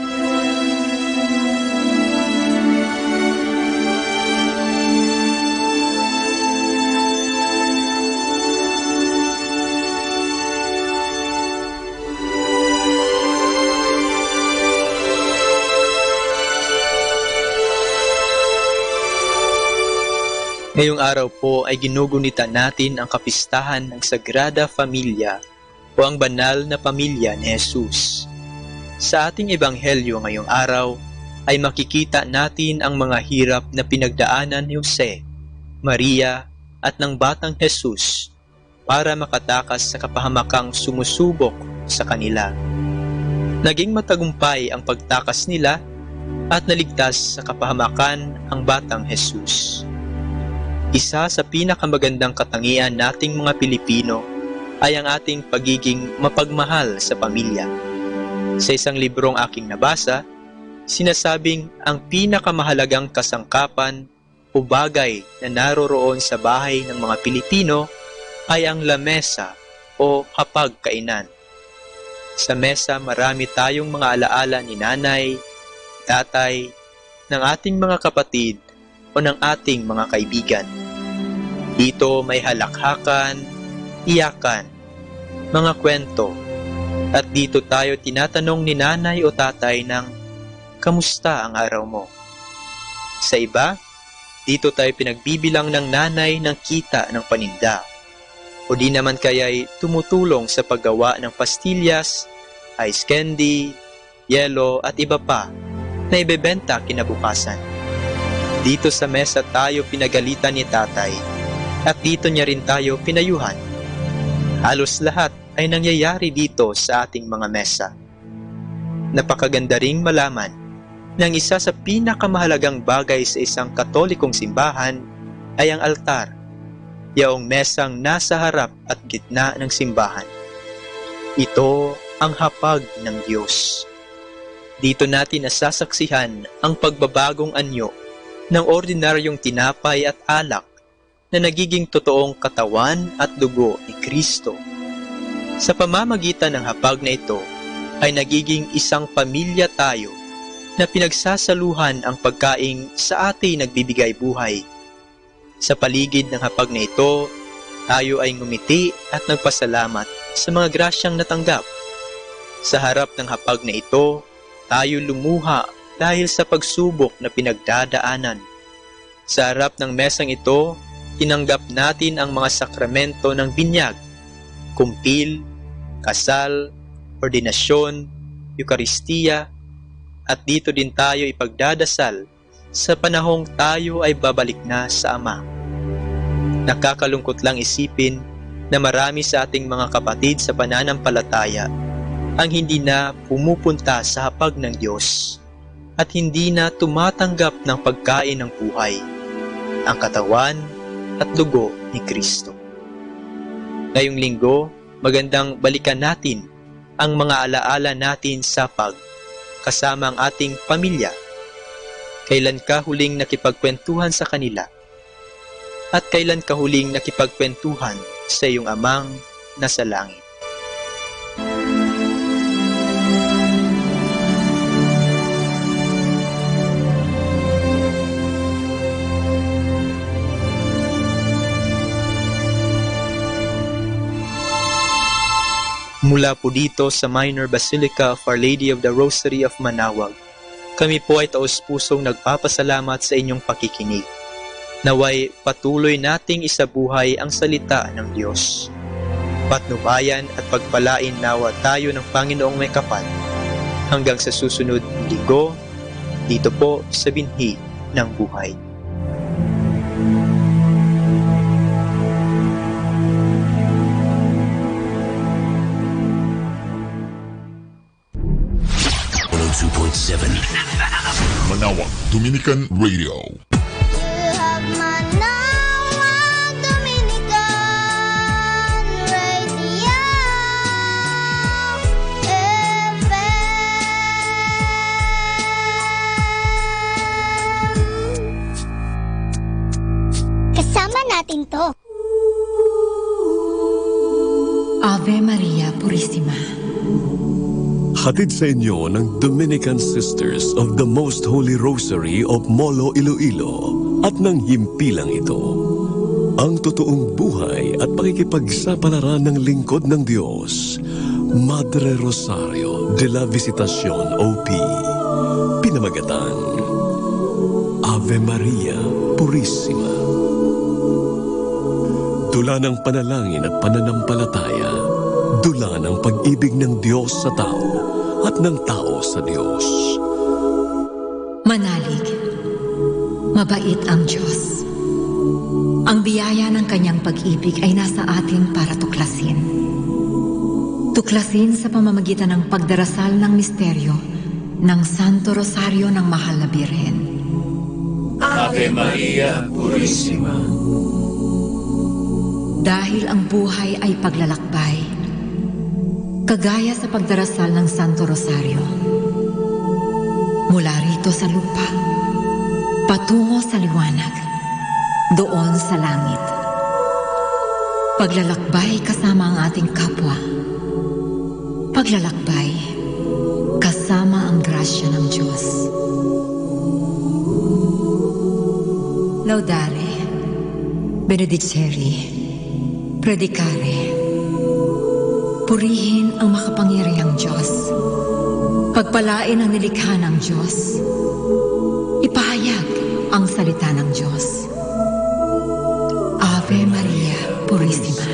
Ngayong araw po ay ginugunita natin ang kapistahan ng Sagrada Familia o ang banal na pamilya ni Jesus. Sa ating ebanghelyo ngayong araw ay makikita natin ang mga hirap na pinagdaanan ni Jose, Maria at ng batang Jesus para makatakas sa kapahamakang sumusubok sa kanila. Naging matagumpay ang pagtakas nila at naligtas sa kapahamakan ang batang Jesus. Isa sa pinakamagandang katangian nating mga Pilipino ay ang ating pagiging mapagmahal sa pamilya. Sa isang librong aking nabasa, sinasabing ang pinakamahalagang kasangkapan o bagay na naroroon sa bahay ng mga Pilipino ay ang lamesa o hapagkainan. Sa mesa marami tayong mga alaala ni nanay, tatay, ng ating mga kapatid o ng ating mga kaibigan. Dito may halakhakan, iyakan, mga kwento, at dito tayo tinatanong ni nanay o tatay ng, kamusta ang araw mo? Sa iba, dito tayo pinagbibilang ng nanay ng kita ng paninda. O di naman kaya'y tumutulong sa paggawa ng pastillas, ice candy, yelo at iba pa na ibebenta kinabukasan. Dito sa mesa tayo pinagalitan ni tatay at dito niya rin tayo pinayuhan. Halos lahat ay nangyayari dito sa ating mga mesa. Napakaganda ring malaman na ang isa sa pinakamahalagang bagay sa isang Katolikong simbahan ay ang altar, yaong mesang nasa harap at gitna ng simbahan. Ito ang hapag ng Diyos. Dito natin nasasaksihan ang pagbabagong anyo ng ordinaryong tinapay at alak na nagiging totoong katawan at dugo ni Kristo. Sa pamamagitan ng hapag na ito ay nagiging isang pamilya tayo na pinagsasaluhan ang pagkaing sa ating nagbibigay buhay. Sa paligid ng hapag na ito, tayo ay ngumiti at nagpasalamat sa mga grasyang natanggap. Sa harap ng hapag na ito, tayo lumuha dahil sa pagsubok na pinagdadaanan. Sa harap ng mesang ito, tinanggap natin ang mga sakramento ng binyag, kumpil, kasal, ordinasyon, Eukaristiya, at dito din tayo ipagdadasal sa panahong tayo ay babalik na sa Ama. Nakakalungkot lang isipin na marami sa ating mga kapatid sa pananampalataya ang hindi na pumupunta sa hapag ng Diyos at hindi na tumatanggap ng pagkain ng buhay, ang katawan at dugo ni Kristo. Ngayong linggo, magandang balikan natin ang mga alaala natin sa hapag kasama ang ating pamilya. Kailan ka huling nakipagkwentuhan sa kanila? At kailan ka huling nakipagkwentuhan sa iyong amang nasa langit? Mula po dito sa Minor Basilica of Our Lady of the Rosary of Manaoag, kami po ay taos-pusong nagpapasalamat sa inyong pakikinig. Naway patuloy nating isabuhay ang salita ng Diyos. Patnubayan at pagpalain nawa tayo ng Panginoong may kapal. Hanggang sa susunod linggo, dito po sa binhi ng buhay. Manaoag Dominican Radio. Kasama natin to. Ave Maria Purissima. Hatid sa inyo ng Dominican Sisters of the Most Holy Rosary of Molo, Iloilo at ng himpilang ito. Ang totoong buhay at pakikipagsapalaran ng lingkod ng Diyos, Madre Rosario de la Visitacion OP. Pinamagatan, Ave Maria Purissima. Dula ng panalangin at pananampalataya, Dula ng pag-ibig ng Diyos sa tao at ng tao sa Diyos. Manalig. Mabait ang Diyos. Ang biyaya ng kanyang pag-ibig ay nasa atin para tuklasin. Tuklasin sa pamamagitan ng pagdarasal ng misteryo ng Santo Rosario ng Mahal na Birhen. Ave Maria Purissima. Dahil ang buhay ay paglalakbay, kagaya sa pagdarasal ng Santo Rosario. Mula rito sa lupa, patungo sa liwanag, doon sa langit. Paglalakbay kasama ang ating kapwa. Paglalakbay kasama ang grasya ng Diyos. Laudare, benedicere, predicare. Purihin ang makapangyarihang Diyos. Pagpalain ang nilikha ng Diyos. Ipahayag ang salita ng Diyos. Ave Maria Purissima.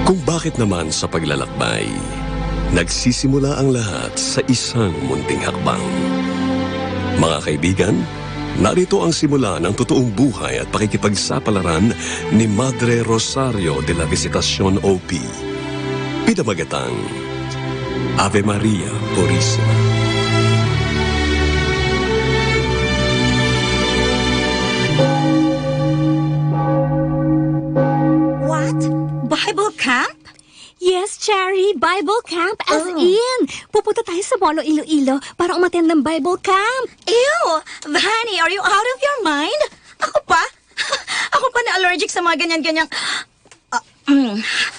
Kung bakit naman sa paglalakbay, nagsisimula ang lahat sa isang munting hakbang. Mga kaibigan, narito ang simula ng totoong buhay at pakikipagsapalaran ni Madre Rosario de la Visitación OP. Pinamagatang Ave Maria Purissima. What? Bible camp? Yes, Cherry, Bible camp as in. Pupunta tayo sa Molo, Iloilo para umattend ng Bible camp. Ew! Vanny, are you out of your mind? Ako pa? Ako pa na allergic sa mga ganyan-ganyang...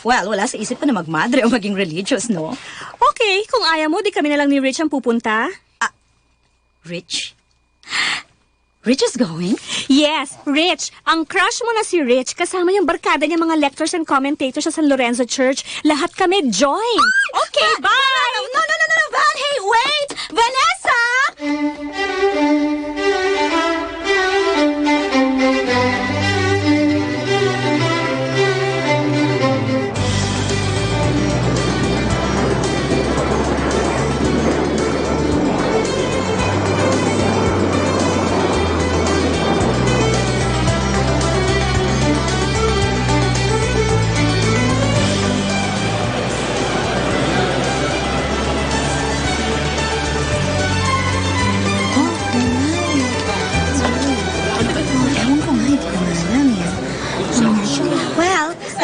Well, wala sa isip ko na magmadre o maging religious, no? Okay, kung ayaw mo, di kami na lang ni Rich ang pupunta. Rich? Rich is going? Yes, Rich. Ang crush mo na si Rich, kasama yung barkada niya mga lectors and commentators sa San Lorenzo Church. Lahat kami join. Okay, bye! No, Van! Hey, wait! Vanessa!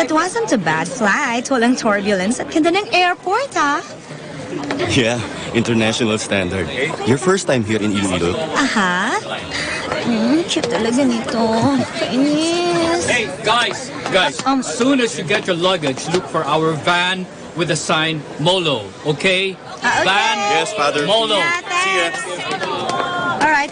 It wasn't a bad flight. Walang turbulence at ganda ng airport, Yeah, international standard. Your first time here in Iloilo? Aha. Cute talaga nito. Kainis. Hey, guys, as soon as you get your luggage, look for our van with the sign Molo, okay? Van, yes, Father. Molo. See ya. All right.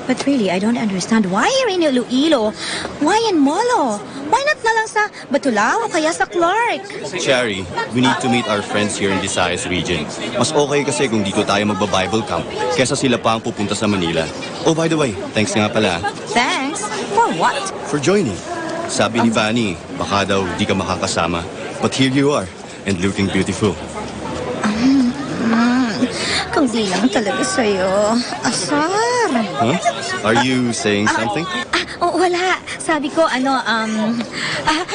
But really, I don't understand. Why here in Iloilo? Why in Molo? Why not na lang sa Batulao o kaya sa Clark? Cherry, we need to meet our friends here in the Visayas region. Mas okay kasi kung dito tayo magba-Bible camp kesa sila pa ang pupunta sa Manila. Oh, by the way, thanks nga pala. Thanks? For what? For joining. Sabi ni Vanny, baka daw di ka makakasama. But here you are, and looking beautiful. Kung di lang talaga sa'yo. Asar. Huh? Are you saying something? Wala. Sabi ko,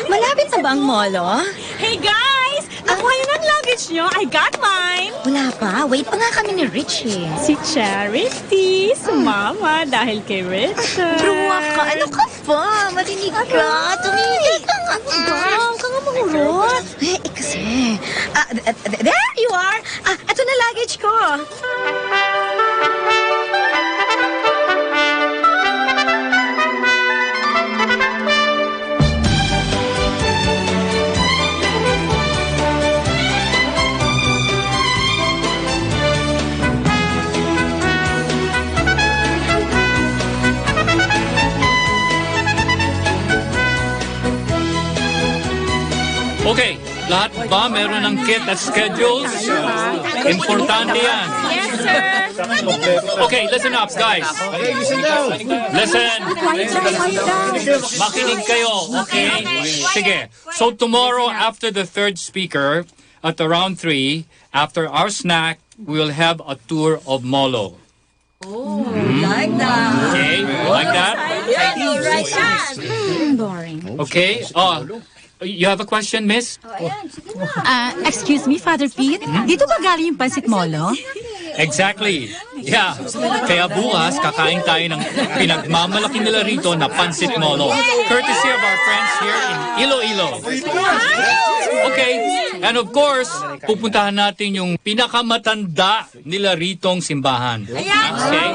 malapit na ba ang molo? Hey guys! Nakuha yun ang luggage nyo. I got mine. Wala pa. Wait pa nga kami ni Rich eh. Si Charity, sumama dahil kay Rich. Bruwa ka. Ano ka pa? Marinig ka. Tumigil ka nga. Huwag ka nga mahurot. Kasi. There you are. Ito na luggage ko. Okay, Lahat ba meron ng kit at schedules? Importante yan. Yes, sir. Okay, listen up, guys. Listen. Makinig kayo, okay? Sige. So tomorrow, after the third speaker, at around 3, after our snack, we will have a tour of Molo. Oh, like that. Okay, like that? Yeah, like that. Boring. Okay. You have a question, miss? Excuse me, Father Pete? Dito ba galing yung pansit molo? Exactly. Yeah. Kaya bukas, kakain tayo ng pinagmamalaki nila rito na pansit molo. Courtesy of our friends here in Iloilo. Okay. And of course, pupuntahan natin yung pinakamatanda nila ritong simbahan. Okay?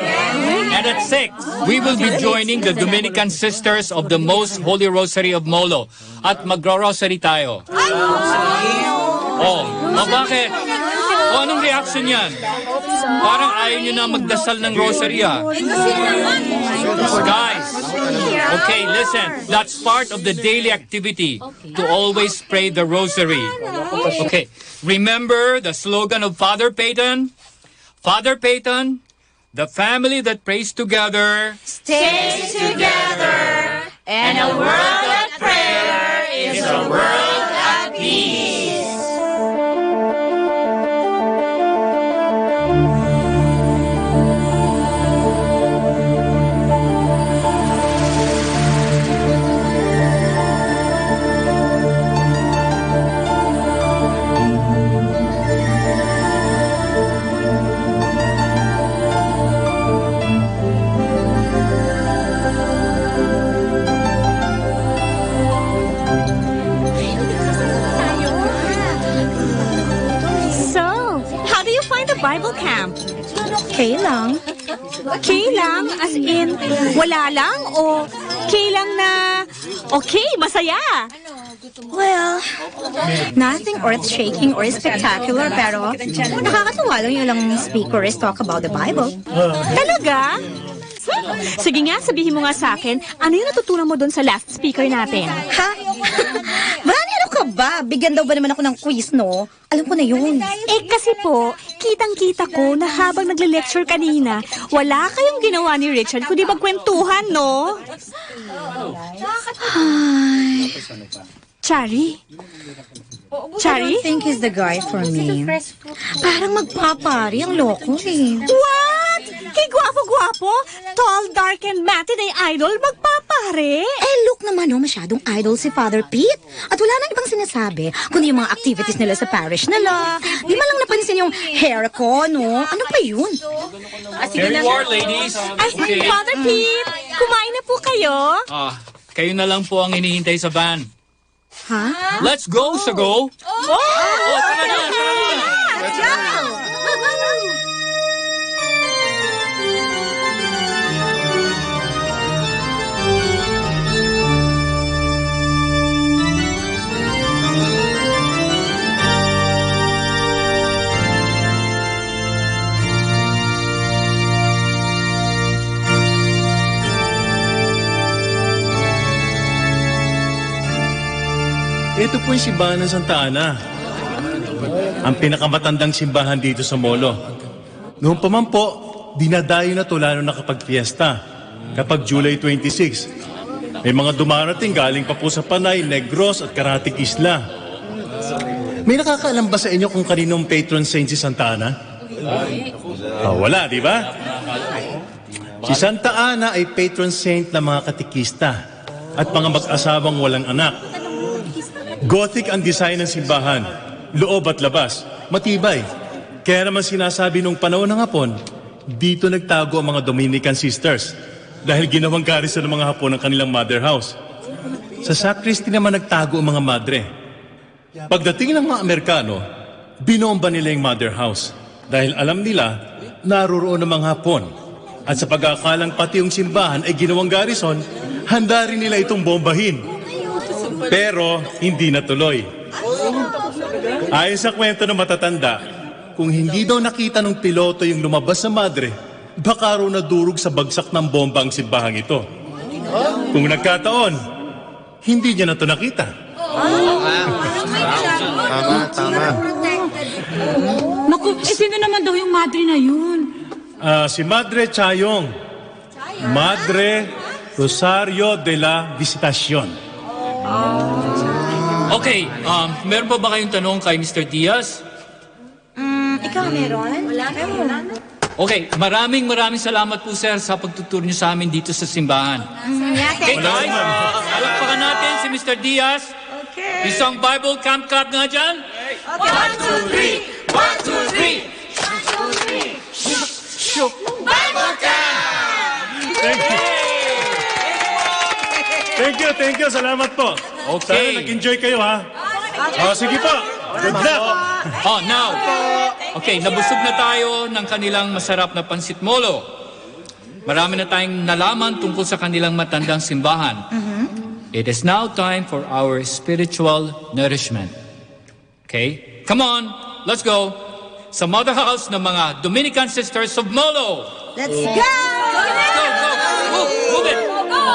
And at 6, we will be joining the Dominican Sisters of the Most Holy Rosary of Molo. At magro-rosary tayo. Bakit? Anong reaction yan? Parang ayaw nyo na magdasal ng rosary, Guys, okay, listen. That's part of the daily activity to always pray the rosary. Okay, remember the slogan of Father Peyton? Father Peyton, the family that prays together Stays together, and a world at prayer is a world at peace. Bible camp. Okay lang. Okay lang as in wala lang o okay lang na okay, masaya. Well, nothing earth-shaking or spectacular, pero nakakatuwa lang yung ilang speakers talk about the Bible. Talaga? Sige nga, sabihin mo nga sa akin, ano yung natutunan mo doon sa last speaker natin? Ha? Bani, ano ka ba? Bigyan daw ba naman ako ng quiz, no? Alam ko na yun. Kasi po, kitang-kita ko na habang nagle-lecture kanina, wala kayong ginawa ni Richard kundi magkwentuhan, no? Ay. Chari? I don't think he's the guy for me. Parang magpapari ang loko eh. What? Kay gwapo-gwapo? Tall, dark, and matinee idol magpapare? Look naman, masyadong idol si Father Pete. At wala nang ibang sinasabi, kundi yung mga activities nila sa parish nila. Di man lang napansin yung hair ko, no? Ano pa yun? Here you are, ladies. Okay. Father Pete, kumain na po kayo? Kayo na lang po ang hinihintay sa van. Ha? Let's go, Sago! Tara na! Let's go! Ito po yung simbahan ng Santa Ana. Ang pinakamatandang simbahan dito sa Molo. Noon pa man po, dinadayo na to lalo na kapag fiesta. Kapag July 26. May mga dumarating galing pa po sa Panay, Negros at Karatig Isla. May nakakaalam ba sa inyo kung kaninong patron saint si Santa Ana? Wala, di ba? Si Santa Ana ay patron saint ng mga katikista at mga mag-asawang walang anak. Gothic ang design ng simbahan, loob at labas, matibay. Kaya naman sinasabi nung panahon ng Hapon, dito nagtago ang mga Dominican Sisters dahil ginawang garrison ng mga Hapon ang kanilang mother house. Sa sacristy naman nagtago ang mga madre. Pagdating ng mga Amerikano, binomba nila yung mother house dahil alam nila naroroon ang mga Hapon. At sa pag-aakalang pati yung simbahan ay ginawang garrison, handa rin nila itong bombahin. Pero hindi natuloy. Ayon sa kwento ng matatanda, kung hindi daw nakita ng piloto yung lumabas sa madre, baka raw nadurog sa bagsak ng bomba ang simbahang ito. Kung nagkataon, hindi niya na ito nakita. Tama. Naku, sino naman daw yung madre na yun? Si Madre Chayong. Madre Rosario de la Visitacion. Okay, meron pa ba kayong tanong kay Mr. Diaz? Ikaw meron? Wala. Okay, maraming salamat po sir sa pagtuturo niyo sa amin dito sa simbahan. Okay guys, palakpakan natin si Mr. Diaz. Okay. Isang Bible Camp Club nga dyan. 1, 2, 3! 1, 2, 3! Bible Camp! Thank you. Salamat po. Okay. Sana nag-enjoy kayo, ha? Sige po. Good luck. Now. Okay, nabusog na tayo ng kanilang masarap na pansit molo. Marami na tayong nalaman tungkol sa kanilang matandang simbahan. It is now time for our spiritual nourishment. Okay? Come on, let's go. Sa mother house ng mga Dominican Sisters of Molo. Let's go! Go. Move it.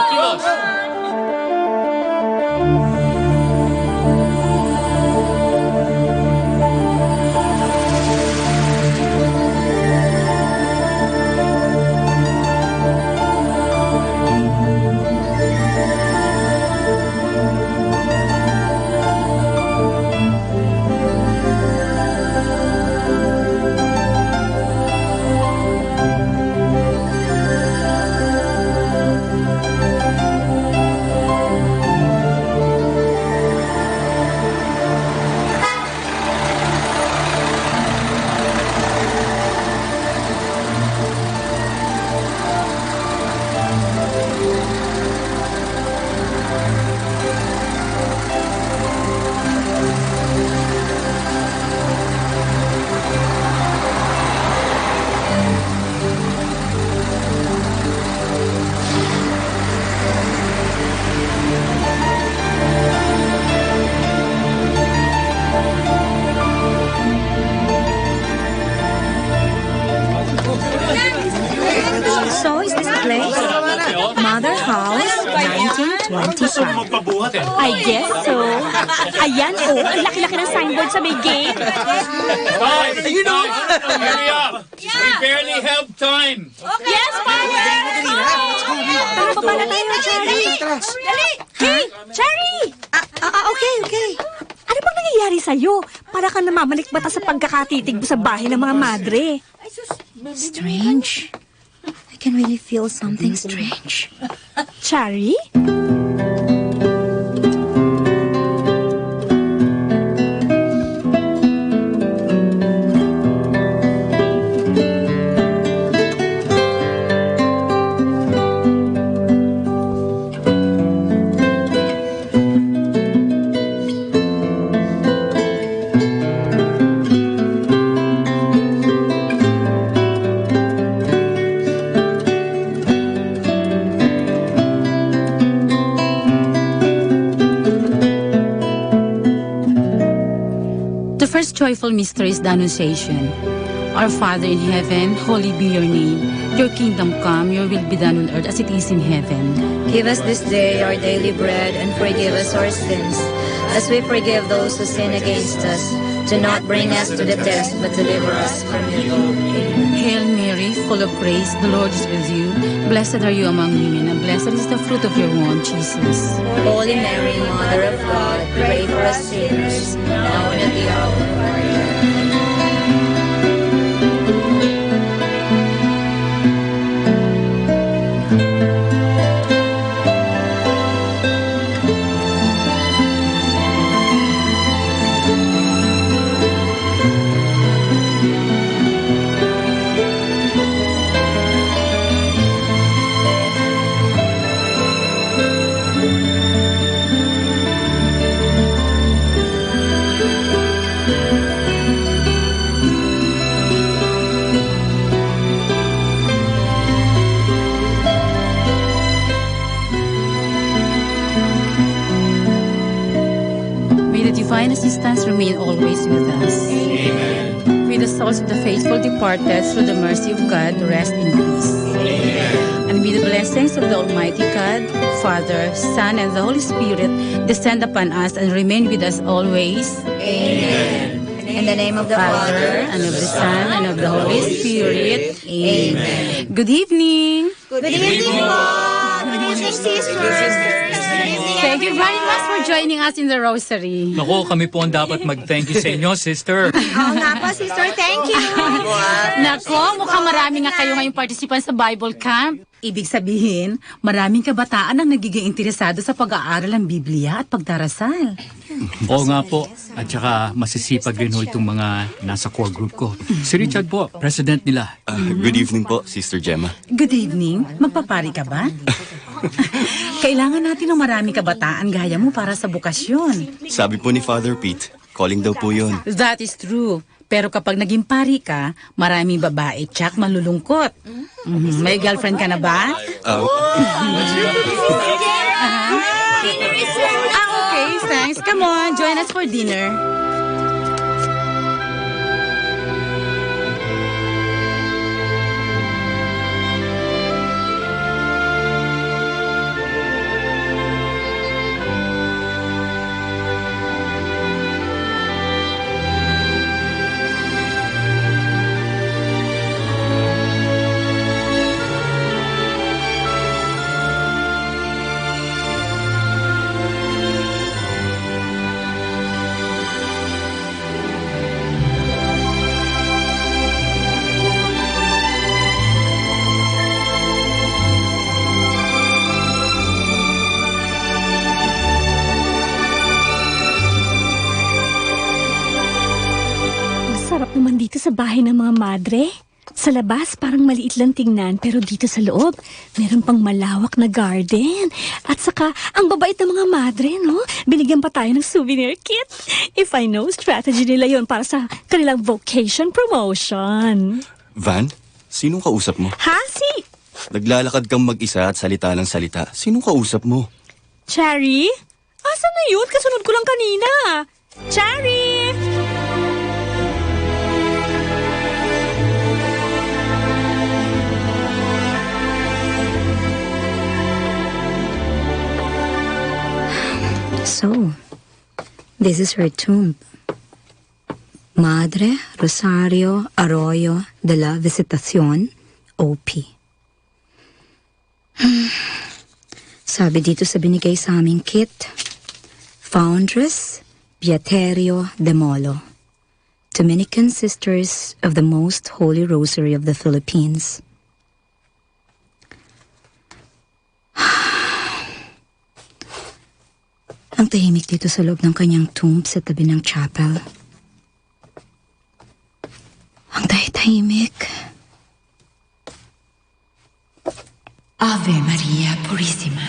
Kilos. So, is this the place? Mother House, 1925. I guess so. Ayan, ang laki-laki ng signboard sa may gate. Guys, hurry up. We barely have time. Yes, Father! Tara, baba na tayo, Cherry. Dali! Hey, Cherry! Okay. Ano bang nangyayari sa'yo? Para kang namamalikbata sa pagkakatitig mo sa bahay ng mga madre. Strange. I can really feel something strange. Cherry? First joyful mystery is the Annunciation. Our Father in heaven, holy be your name. Your kingdom come, your will be done on earth as it is in heaven. Give us this day our daily bread and forgive us our sins, as we forgive those who sin against us. Do not bring us to the test, but deliver us from evil. Hail Mary, full of grace, the Lord is with you. Blessed are you among women, and blessed is the fruit of your womb, Jesus. Holy Mary, Mother of God, pray for us sinners, now and at the hour of our death. Divine assistance remain always with us. Amen. May the souls of the faithful departed through the mercy of God rest in peace. Amen. And may the blessings of the Almighty God, Father, Son, and the Holy Spirit descend upon us and remain with us always. Amen. In the name of the Father, and of the Son, and of the Holy Spirit. Amen. Good evening. Good evening po. Good evening, sisters. Thank you very much for joining us in the Rosary. Nako, kami po ang dapat mag-thank you sa inyo, sister. Oo nga po, sister. Thank you. Nako, mukhang marami nga kayo ngayong participant sa Bible Camp. Ibig sabihin, maraming kabataan ang nagiging interesado sa pag-aaral ng Biblia at pagdarasal. Oo nga po. At saka masisipag rin ho itong mga nasa core group ko. Si Richard po, president nila. Good evening po, Sister Gemma. Good evening. Magpapari ka ba? Kailangan natin ng maraming kabataan gaya mo para sa bukasyon. Sabi po ni Father Pete, calling daw po yun. That is true. Pero kapag naging pari ka, maraming babae tsak malulungkot. May girlfriend ka na ba? Okay, thanks. Come on, join us for dinner. Sarap naman dito sa bahay ng mga madre. Sa labas, parang maliit lang tingnan, pero dito sa loob, meron pang malawak na garden. At saka, ang babait ng mga madre, no? Binigyan pa tayo ng souvenir kit. If I know, strategy nila yon para sa kanilang vocation promotion. Van, sinong kausap mo? Hasi! Naglalakad kang mag-isa at salita ng salita. Sinong kausap mo? Cherry? Asan na yun? Kasunod ko lang kanina. Cherry! So, this is her tomb. Madre Rosario Arroyo de la Visitación, OP. Sabi dito sa binigay sa aming kit, Foundress Beaterio de Molo, Dominican Sisters of the Most Holy Rosary of the Philippines. Ang tahimik dito sa loob ng kanyang tomb sa tabi ng chapel. Ang tahimik. Ave Maria Purissima.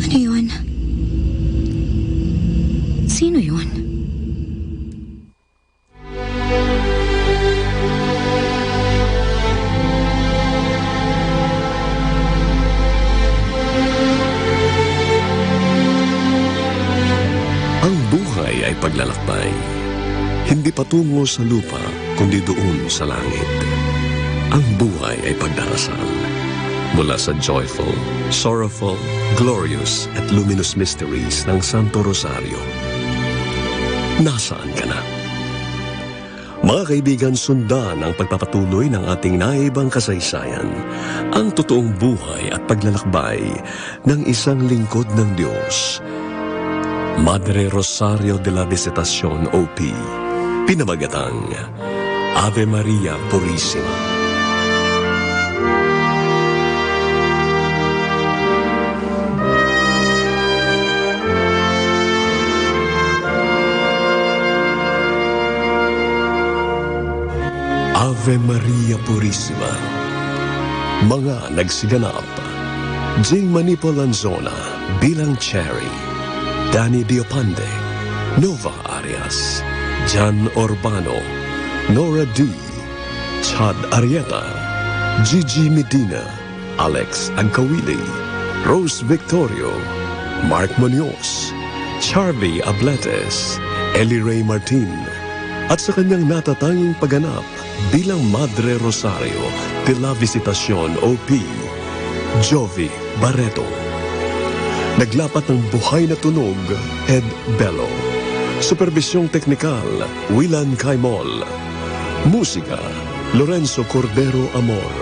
Ano yun? Sino yun? Ay paglalakbay, hindi patungo sa lupa, kundi doon sa langit. Ang buhay ay pagdarasal. Mula sa joyful, sorrowful, glorious at luminous mysteries ng Santo Rosario. Nasaan ka na? Mga kaibigan, sundan ang pagpapatuloy ng ating naibang kasaysayan, ang totoong buhay at paglalakbay ng isang lingkod ng Diyos, Madre Rosario de la Visitación, OP, pinamagatang Ave Maria Purissima. Ave Maria Purissima. Mga nagsiganap, Jing Manipo Lanzona bilang Cherry, Danny Diopande, Nova Arias, Jan Urbano, Nora D, Chad Arieta, Gigi Medina, Alex Ancawili, Rose Victorio, Mark Munoz, Charlie Abletes, Ellie Ray Martin, at sa kanyang natatanging pagganap bilang Madre Rosario de la Visitacion OP, Jovi Barreto. Naglapat ng buhay na tunog, Ed Bello. Supervisyong teknikal, Willan Caimol. Musika, Lorenzo Cordero Amor.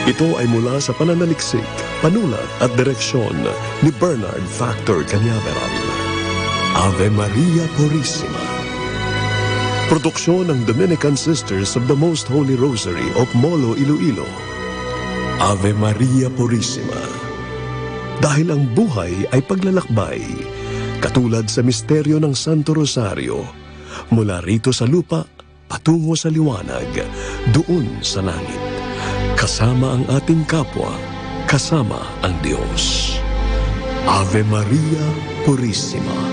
Ito ay mula sa pananaliksik, panulat at direksyon ni Bernard Factor Cañaveral. Ave Maria Purissima. Produksyon ng Dominican Sisters of the Most Holy Rosary of Molo, Iloilo. Ave Maria Purissima. Dahil ang buhay ay paglalakbay, katulad sa misteryo ng Santo Rosario, mula rito sa lupa, patungo sa liwanag, doon sa langit. Kasama ang ating kapwa, kasama ang Diyos. Ave Maria Purissima.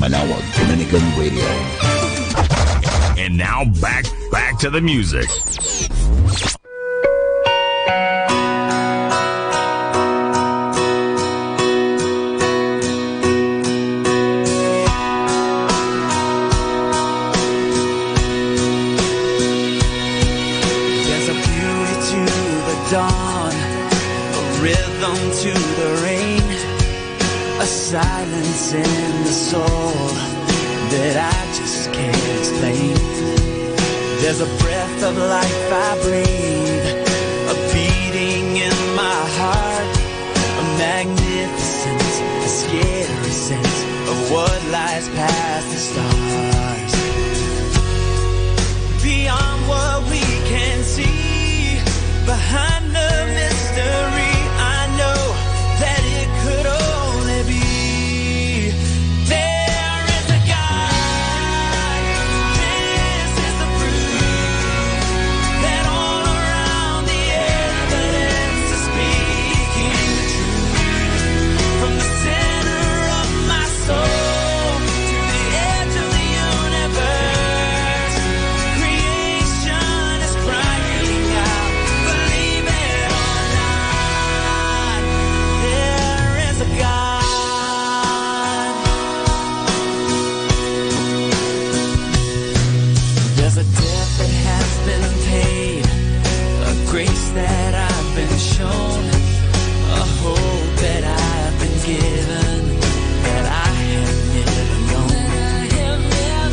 Manawag Dominican Radio. And now back to the music. There's a beauty to the dawn, a rhythm to the rain, a silence in the soul that I just can't explain. There's a breath of life I breathe, a beating in my heart, a magnificence, a scary sense of what lies past the stars. Beyond what we can see, behind the mystery, I know that it could only be. There is a God, this is the proof, that all around the evidence is speaking the truth. From the center of my soul to the edge of the universe, creation is crying out, believe it or not, there is a God. There's a debt that has been paid, a grace that I've been shown, a hope that I've been given that I have never known.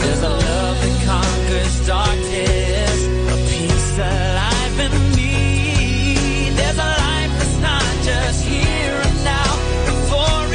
There's a love that conquers darkness, a peace alive in me. There's a life that's not just here and now, but for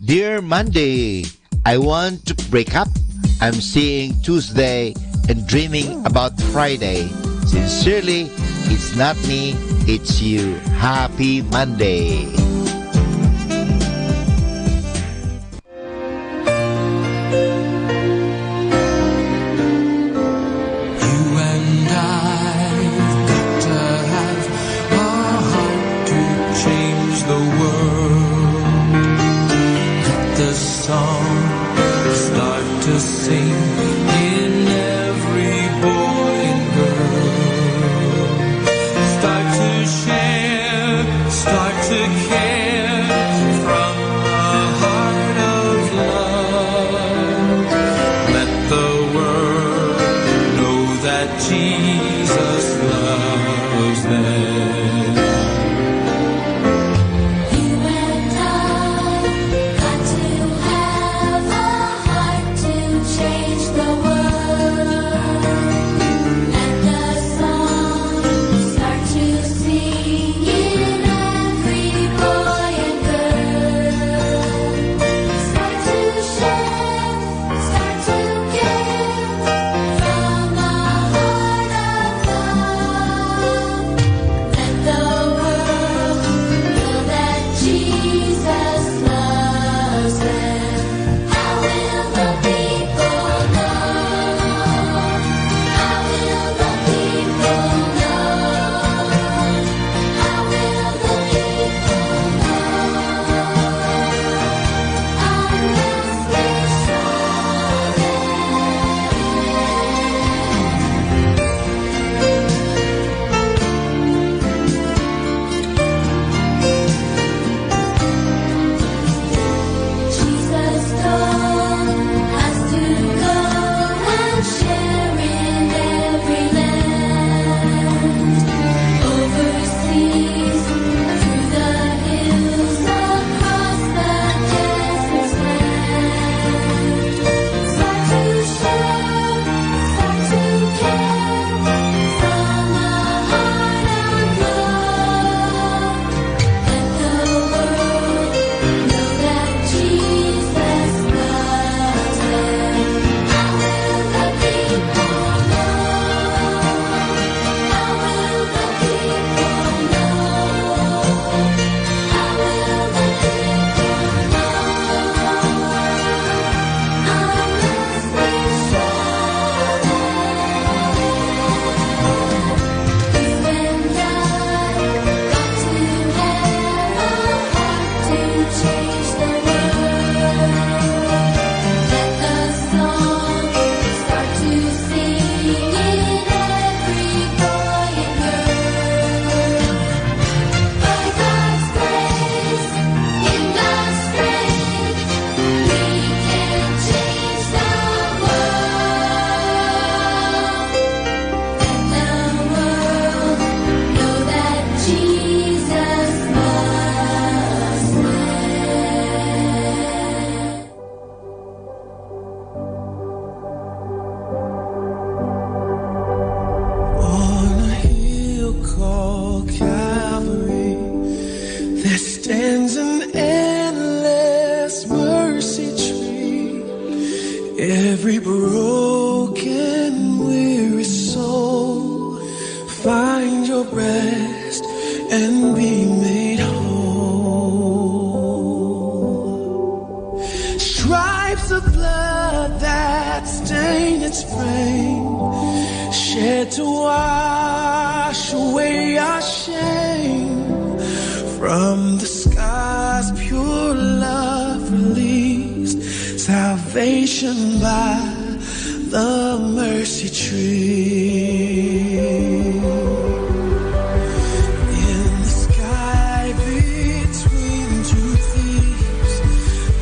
Dear Monday, I want to break up. I'm seeing Tuesday and dreaming about Friday. Sincerely, it's not me, it's you. Happy Monday. Every broken, weary soul, find your rest and be made whole. Stripes of blood that stain its frame, shed to wash away our shame. From the sky's pure love released salvation by the mercy tree. In the sky between two thieves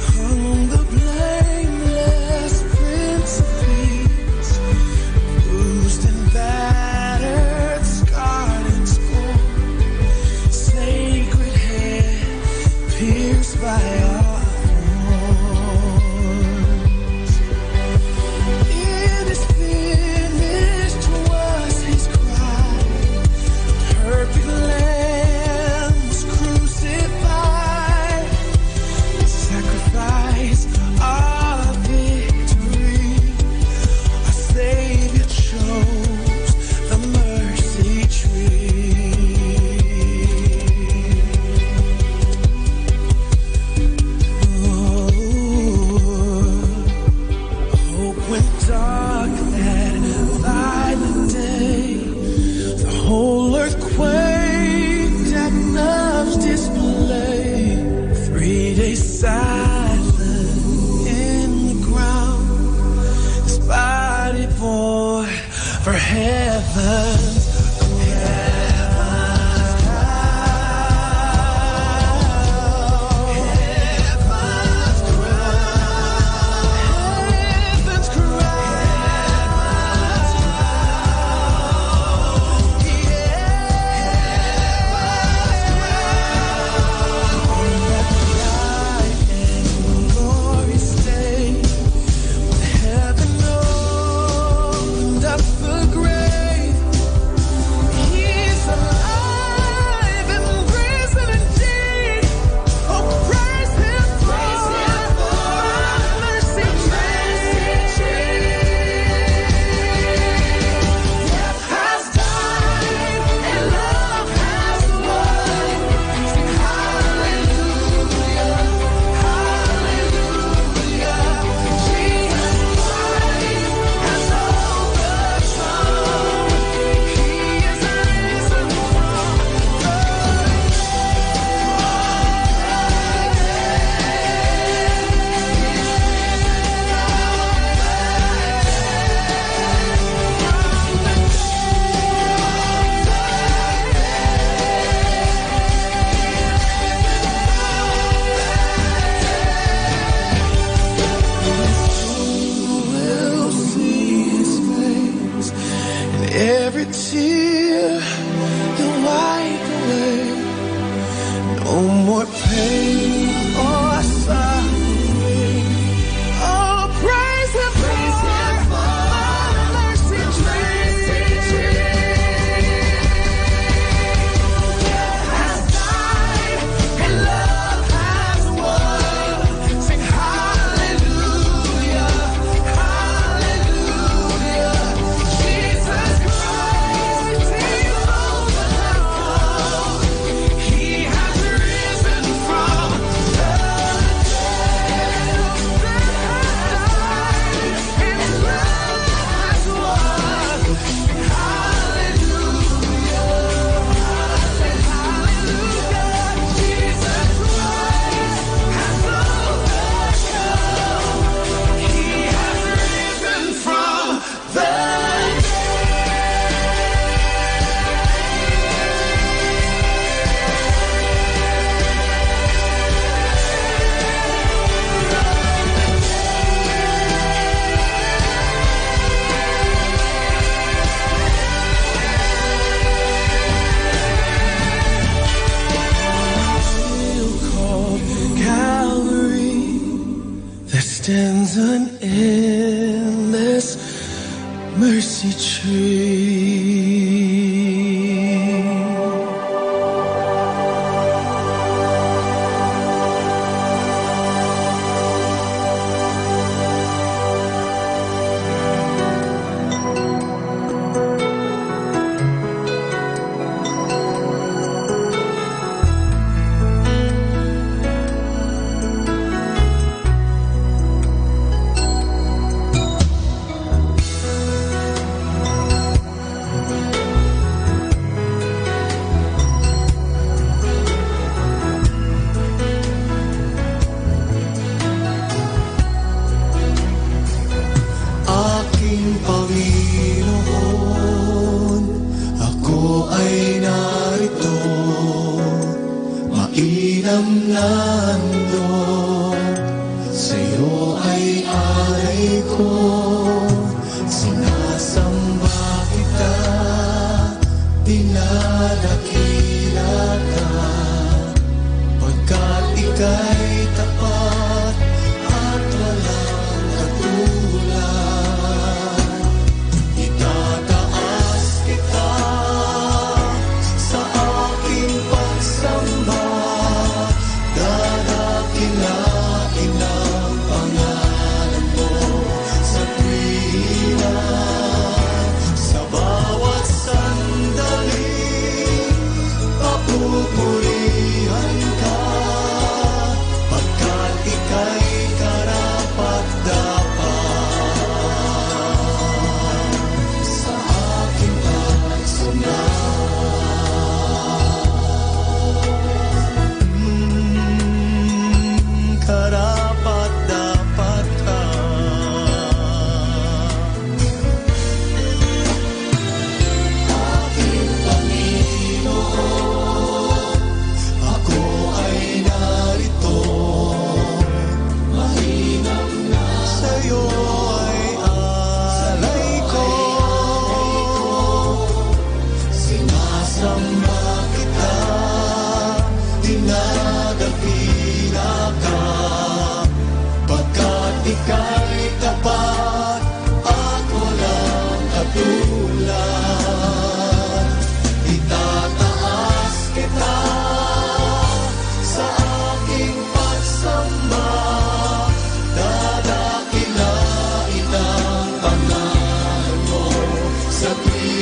hung the blameless Prince of Peace, bruised and battered, scarred and scorned, sacred head pierced by our thorns. It is finished. stands an endless mercy tree.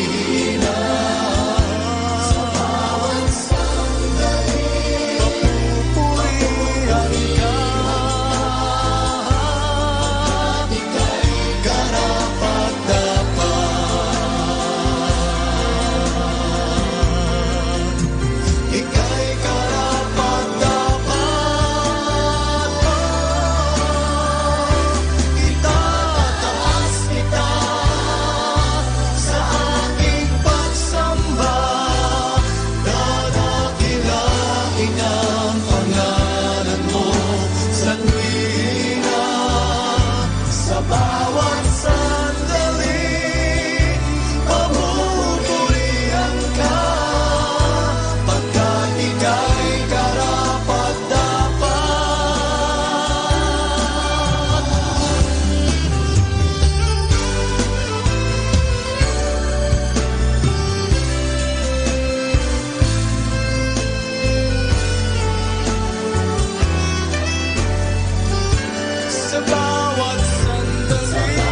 tuwina. Sa bawat sandali, papupurihan ka. Ika'y karapat-dapat. Ika'y karapat-dapat. Itataas kita sa aking pagsamba. Dadakilain ang pangalan mo sa tuwina. Sa bawat sandali, papupurihan ka. Pagkat ika'y karapat-dapat. Sa bawat sandali,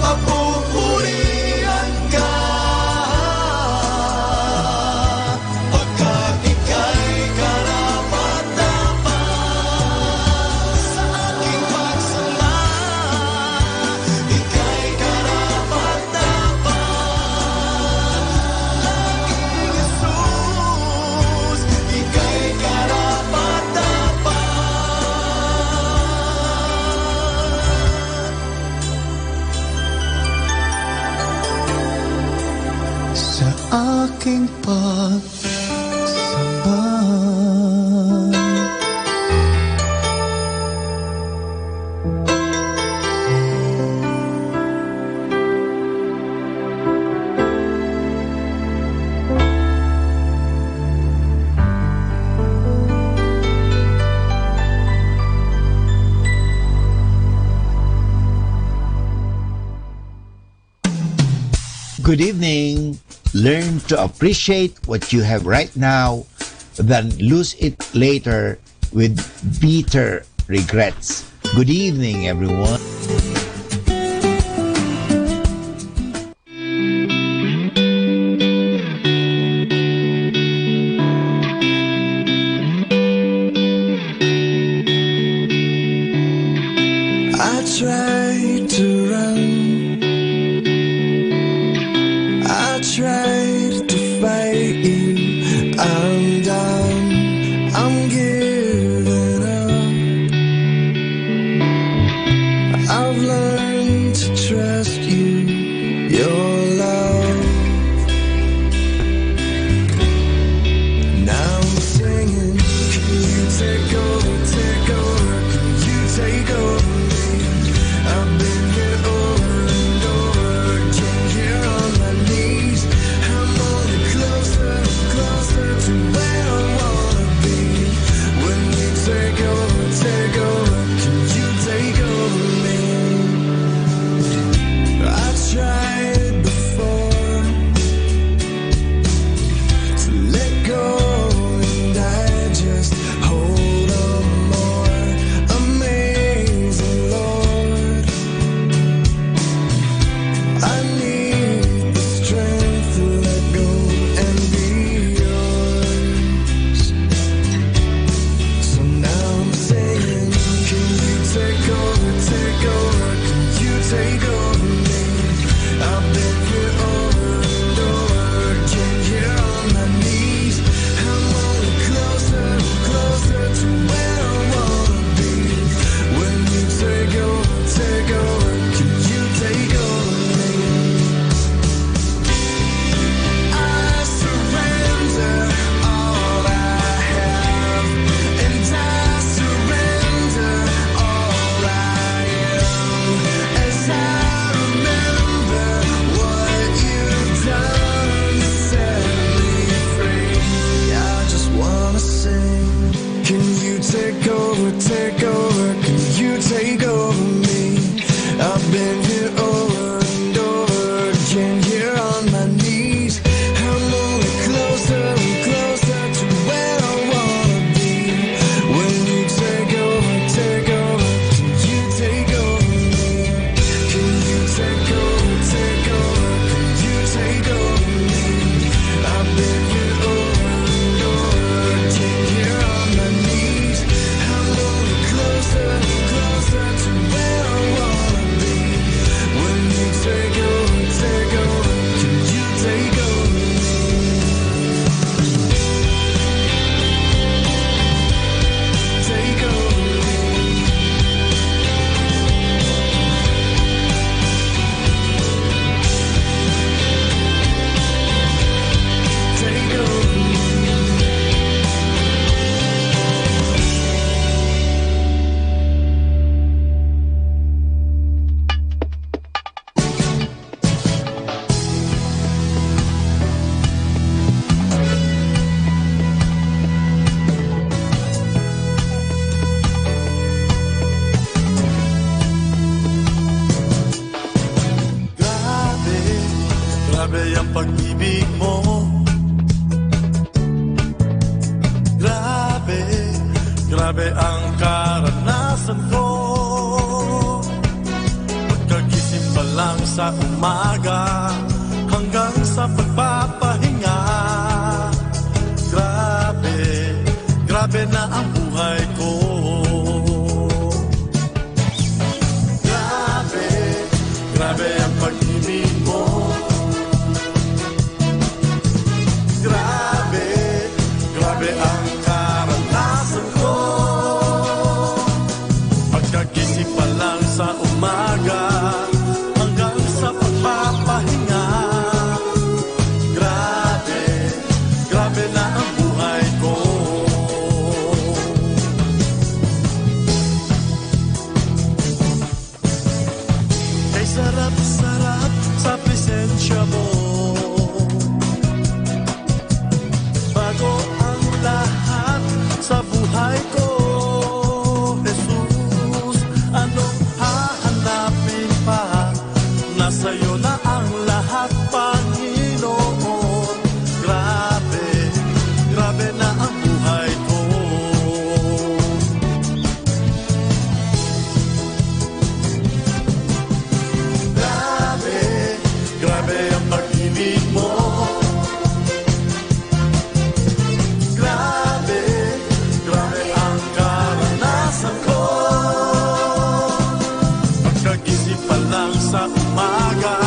papupurihan ka. Pagkat ika'y karapat-dapat sa aking pagsamba. Ika'y karapat-dapat. Aking Jesus, ika'y karapat-dapat. Sa aking pagsamba. Good evening. Learn to appreciate what you have right now than lose it later with bitter regrets. Good evening, everyone. I tried to run, I tried to fight you. I'm done, I'm giving up. I've learned to trust you, your love. Now I'm singing, can you take over, can you take over me? I've been here over and over again, here on my knees. Grabe ang pag-ibig mo. Grabe, grabe ang karanasan ko. Pagkagising pa lang sa umaga hanggang sa pagpapahinga. Grabe, grabe na ang buhay ko. Grabe, grabe ang pag-ibig mo. Grabe, grabe ang karanasan ko. Pagkagising pa lang sa umaga hanggang sa pagpapahinga. Grabe, grabe na ang buhay ko. Kay sarap-sarap sa presensya mo. Bago ang lahat sa buhay ko. Jesus, anong hahanapin pa? Nasa'yo na ang lahat, Panginoon. Grabe, grabe na ang buhay ko. Grabe, grabe ang pag-ibig mo. Grabe, grabe ang karanasan ko. Pagkagising pa lang sa umaga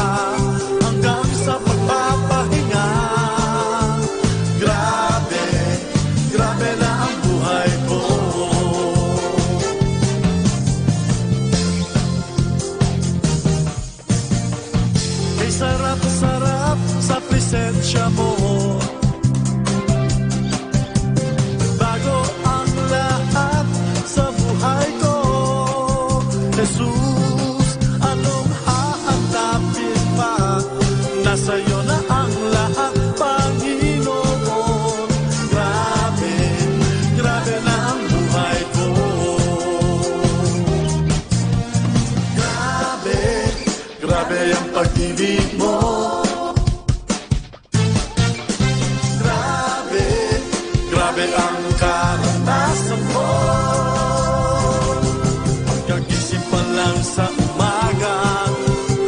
hanggang sa pagpapahinga. Grabe, grabe na ang buhay ko. Kay sarap-sarap sa presensya mo. Bago ang lahat sa buhay ko. Jesus, anong hahanapin pa? Nasa'yo na ang lahat, Panginoon. Grabe, grabe na ang buhay ko. Grabe, grabe ang pag-ibig mo. Grabe, grabe ang karanasan mo. Pagkagising pa lang sa umaga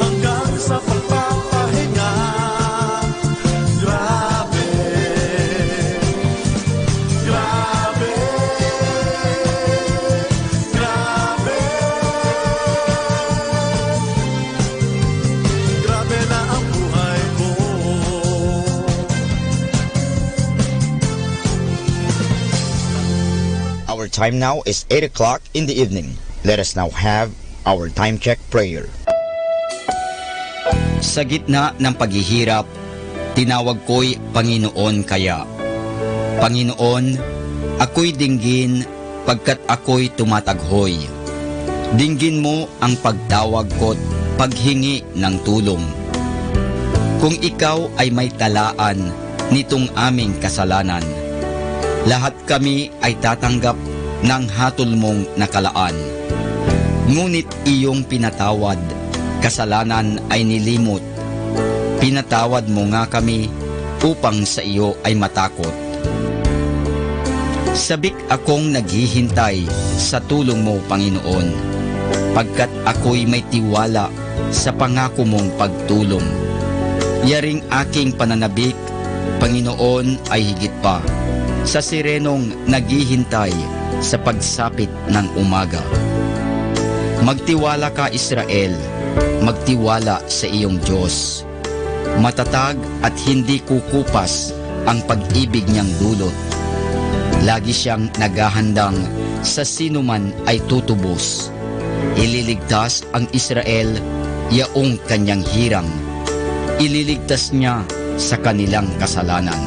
hanggang sa pagpapahinga. Grabe, grabe, grabe. Grabe na ang buhay ko. Our time now is 8 o'clock in the evening. Let us now have our time check prayer. Sa gitna ng paghihirap, tinawag ko'y Panginoon kaya. Panginoon, ako'y dinggin pagkat ako'y tumataghoy. Dinggin mo ang pagtawag ko't paghingi ng tulong. Kung ikaw ay may talaan nitong aming kasalanan, lahat kami ay tatanggap ng hatol mong nakalaan. Ngunit iyong pinatawad, kasalanan ay nilimot. Pinatawad mo nga kami upang sa iyo ay matakot. Sabik akong naghihintay sa tulong mo, Panginoon, pagkat ako'y may tiwala sa pangako mong pagtulong. Yaring aking pananabik, Panginoon, ay higit pa sa sirenong naghihintay sa pagsapit ng umaga. Magtiwala ka, Israel, magtiwala sa iyong Diyos. Matatag at hindi kukupas ang pag-ibig niyang dulot. Lagi siyang naghahandang sa sinuman ay tutubos. Ililigtas ang Israel, yaong kanyang hirang. Ililigtas niya sa kanilang kasalanan.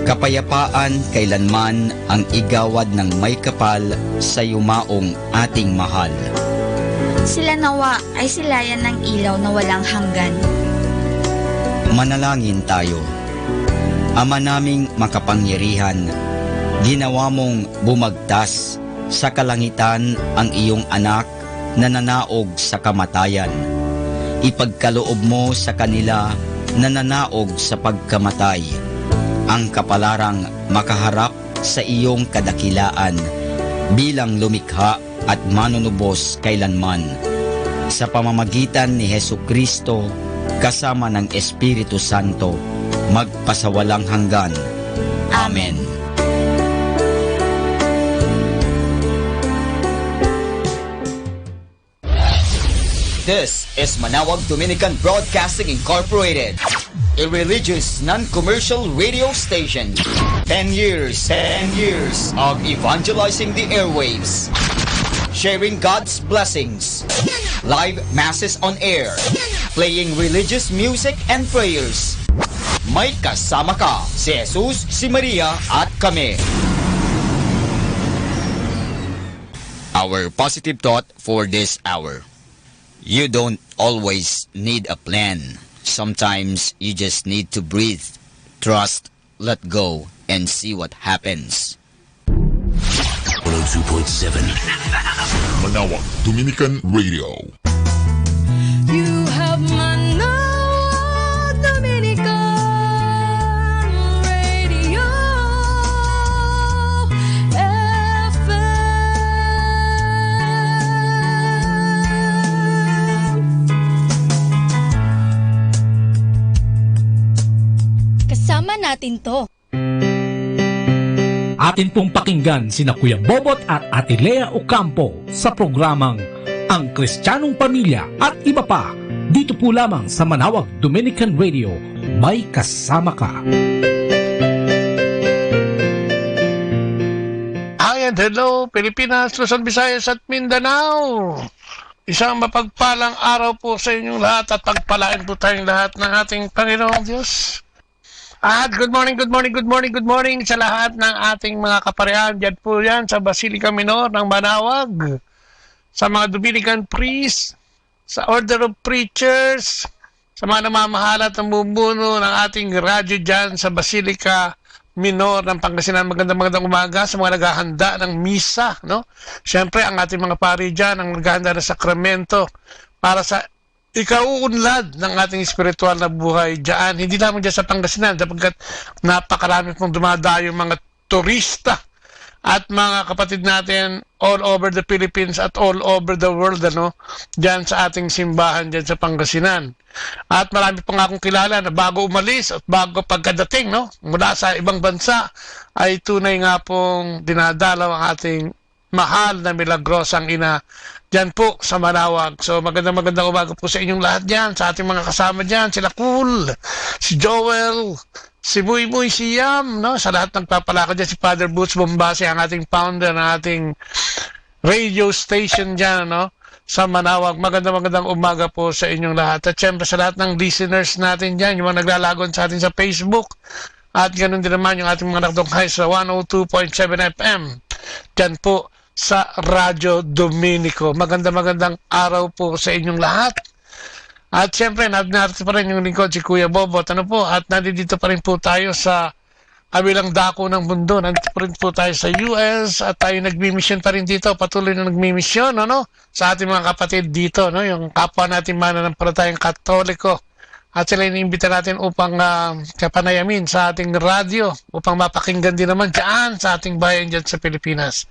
Kapayapaan kailanman ang igawad ng may kapal sa yumaong ating mahal. Sila nawa ay silayan ng ilaw na walang hanggan. Manalangin tayo. Ama naming makapangyarihan, Ginawa mong bumagtas sa kalangitan ang iyong anak na nanaog sa kamatayan. Ipagkaloob mo sa kanila na nanaog sa pagkamatay ang kapalarang makaharap sa iyong kadakilaan bilang lumikha at manunubos kailanman sa pamamagitan ni Hesukristo kasama ng Espiritu Santo magpasawalang hanggan. Amen. This is Manawag Dominican Broadcasting Incorporated, a religious non-commercial radio station. 10 years of evangelizing the airwaves, sharing God's blessings, live masses on air, playing religious music and prayers. May kasama ka, si Jesus, si Maria at kami. Our positive thought for this hour. You don't always need a plan. Sometimes you just need to breathe, trust, let go, and see what happens. 102.7 Manawag Dominican Radio. You have Manawag Dominican Radio FM. Kasama natin to. Atin pong pakinggan sina Kuya Bobot at Ate Lea Ocampo sa programang Ang Kristiyanong Pamilya at iba pa dito po lamang sa Manawag Dominican Radio. May kasama ka. Hi and hello, Pilipinas, Luzon, Visayas at Mindanao. Isang mapagpalang araw po sa inyong lahat at pagpalain po tayong lahat ng ating Panginoong Diyos. At good morning sa lahat ng ating mga kaparehan. Diyan po yan sa Basilica Minor ng Manawag, sa mga Dominican priests, sa Order of Preachers, sa mga namamahala at namumuno ng ating radyo dyan sa Basilica Minor ng Pangasinan. Magandang umaga sa mga naghahanda ng misa, no? Siyempre, ang ating mga pari dyan ang naghahanda ng sakramento para sa ikauunlad ng ating espiritual na buhay dyan. Hindi lamang dyan sa Pangasinan, sapagkat napakarami pong dumadayo mga turista at mga kapatid natin all over the Philippines at all over the world, ano, dyan sa ating simbahan dyan sa Pangasinan. At marami pong akong kilala na bago umalis at bago pagkadating, no, mula sa ibang bansa, ay tunay nga pong dinadalaw ang ating mahal na milagrosang ina dyan po sa Manawag. So magandang umaga po sa inyong lahat dyan, sa ating mga kasama dyan, sila Cool, si Joel, si Muy, si Yam, no? Sa lahat ng papalakad dyan, si Father Boots Bombasi, ang ating founder ng ating radio station dyan, no? Sa Manawag. Magandang umaga po sa inyong lahat. At syempre sa lahat ng listeners natin dyan, yung mga naglalagon sa atin sa Facebook, at ganun din naman yung ating mga nakatungkay sa 102.7 FM dyan po sa Radyo Dominico. Magandang araw po sa inyong lahat. At siyempre, narito pa rin yung lingkod si Kuya Bobot. Ano po? At nandito pa rin po tayo sa kabilang dako ng mundo. Nandito pa rin po tayo sa US at tayo nagmi-mission pa rin dito. Patuloy na nagmi-mission, ano? Sa ating mga kapatid dito, no? Yung kapwa natin mananampalatayang Katoliko. At sila iniimbita natin upang kapanayamin sa ating radyo, upang mapakinggan din naman dyan sa ating bayan dyan sa Pilipinas.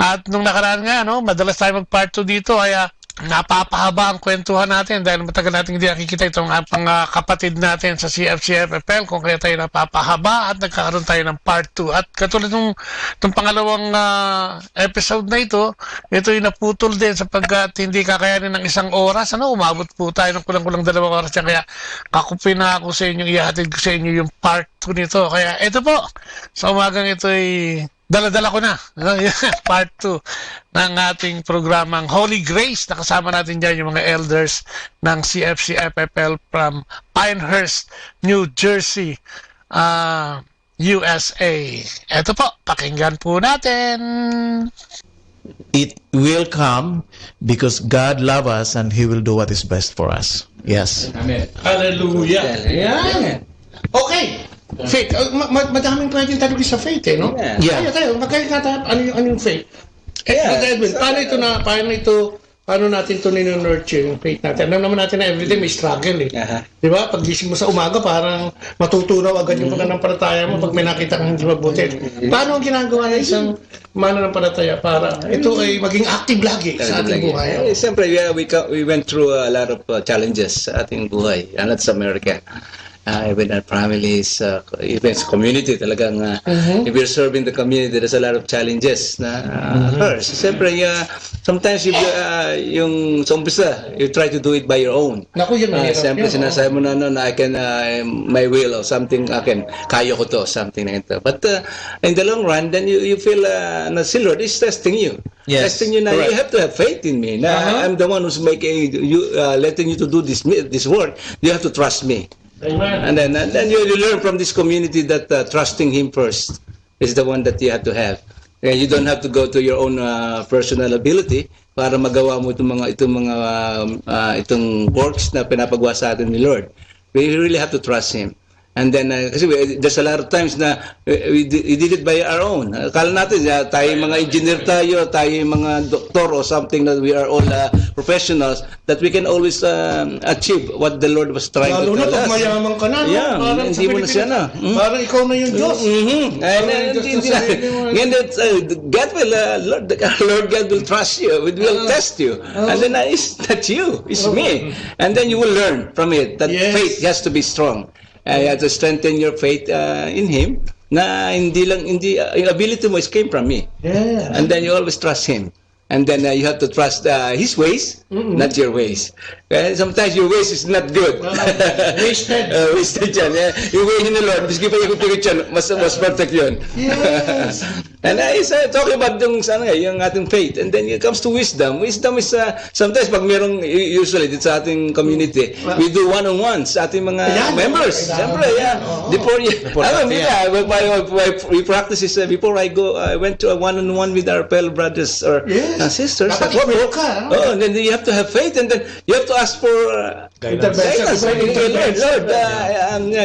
At nung nakaraan nga, no, madalas tayo mag-part 2 dito, ay napapahaba ang kwentuhan natin dahil matagal natin hindi nakikita itong mga kapatid natin sa CFCFFL, kung kaya tayo napapahaba at nagkakaroon tayo ng part 2. At katulad nung pangalawang episode na ito yung naputol din sapagkat hindi kakayanin ng isang oras. Ano, umabot po tayo ng kulang-kulang 2 oras yan, kaya kakupin na ako sa inyo, ihatid ko sa inyo yung part 2 nito. Kaya ito po, sa umagang ito ay dala-dala ko na, part 2 ng ating programang Holy Grace. Nakasama natin dyan yung mga elders ng CFCFFL from Pinehurst, New Jersey, USA. Ito po, pakinggan po natin. It will come because God loves us and He will do what is best for us. Yes. Amen. Hallelujah. Amen. Okay. Faith. Madaming pwedeng tanongin sa faith, eh, no? Yeah. Tayo, magkaya nga ano yung faith? Yeah. Edwin, paano natin ito nino-nurture yung faith natin? Alam naman natin na everyday may struggle, eh. Di ba? Pag gising mo sa umaga, parang matutunaw agad yung pananampalataya mo pag may nakita kang hindi mabuti. Paano ang ginagawa ng isang mananampalataya para ito ay maging active lagi sa ating buhay? Siyempre, we went through a lot of challenges sa ating buhay, not sa America. Even our families, even sa community, talagang if you're serving the community, there's a lot of challenges na occurs. Siyempre, sometimes yung sa umpisa, you try to do it by your own. Naku, yun mahirap. Siyempre, sinasabi mo na, I can, my will or something, kaya ko to, something like that. But in the long run, then you feel na si Lord is testing you. Yes, testing you na you have to have faith in me. Na I'm the one who's making you, letting you to do this work. You have to trust me. Amen. And then you learn from this community that trusting Him first is the one that you have to have. And you don't have to go to your own personal ability para magawa mo itong works na pinapagawa sa atin ni Lord. We really have to trust Him. And then, kasi there's a lot of times na we did it by our own. Akala natin, tayo mga engineer tayo mga doktor or something, that we are all professionals, that we can always achieve what the Lord was trying to tell us. Lalo na pag mayaman ka na, no? Yeah, Parang hindi mo na siya na. Parang ikaw na yung Diyos. God will, Lord God will trust you, will test you. And then, it's not you, it's me. And then you will learn from it that faith has to be strong. You have to strengthen your faith in Him. Na yung ability mo came from me. Yeah. And then you always trust Him. And then you have to trust His ways, not your ways. Sometimes your ways is not good. Wasted. Wasted yan. Yung way ni Lord, biski pa ikot-ikot yan, mas perfect yun. Yes. And I talking about yung ating faith. And then it comes to wisdom. Wisdom is, sometimes pag merong, usually dito sa ating community, we do one-on-ones sa ating mga members. Siyempre, we practice this before I went to a one-on-one with our fellow brothers or sisters. And then you have to have faith, and then you have to ask for guidance. Lord,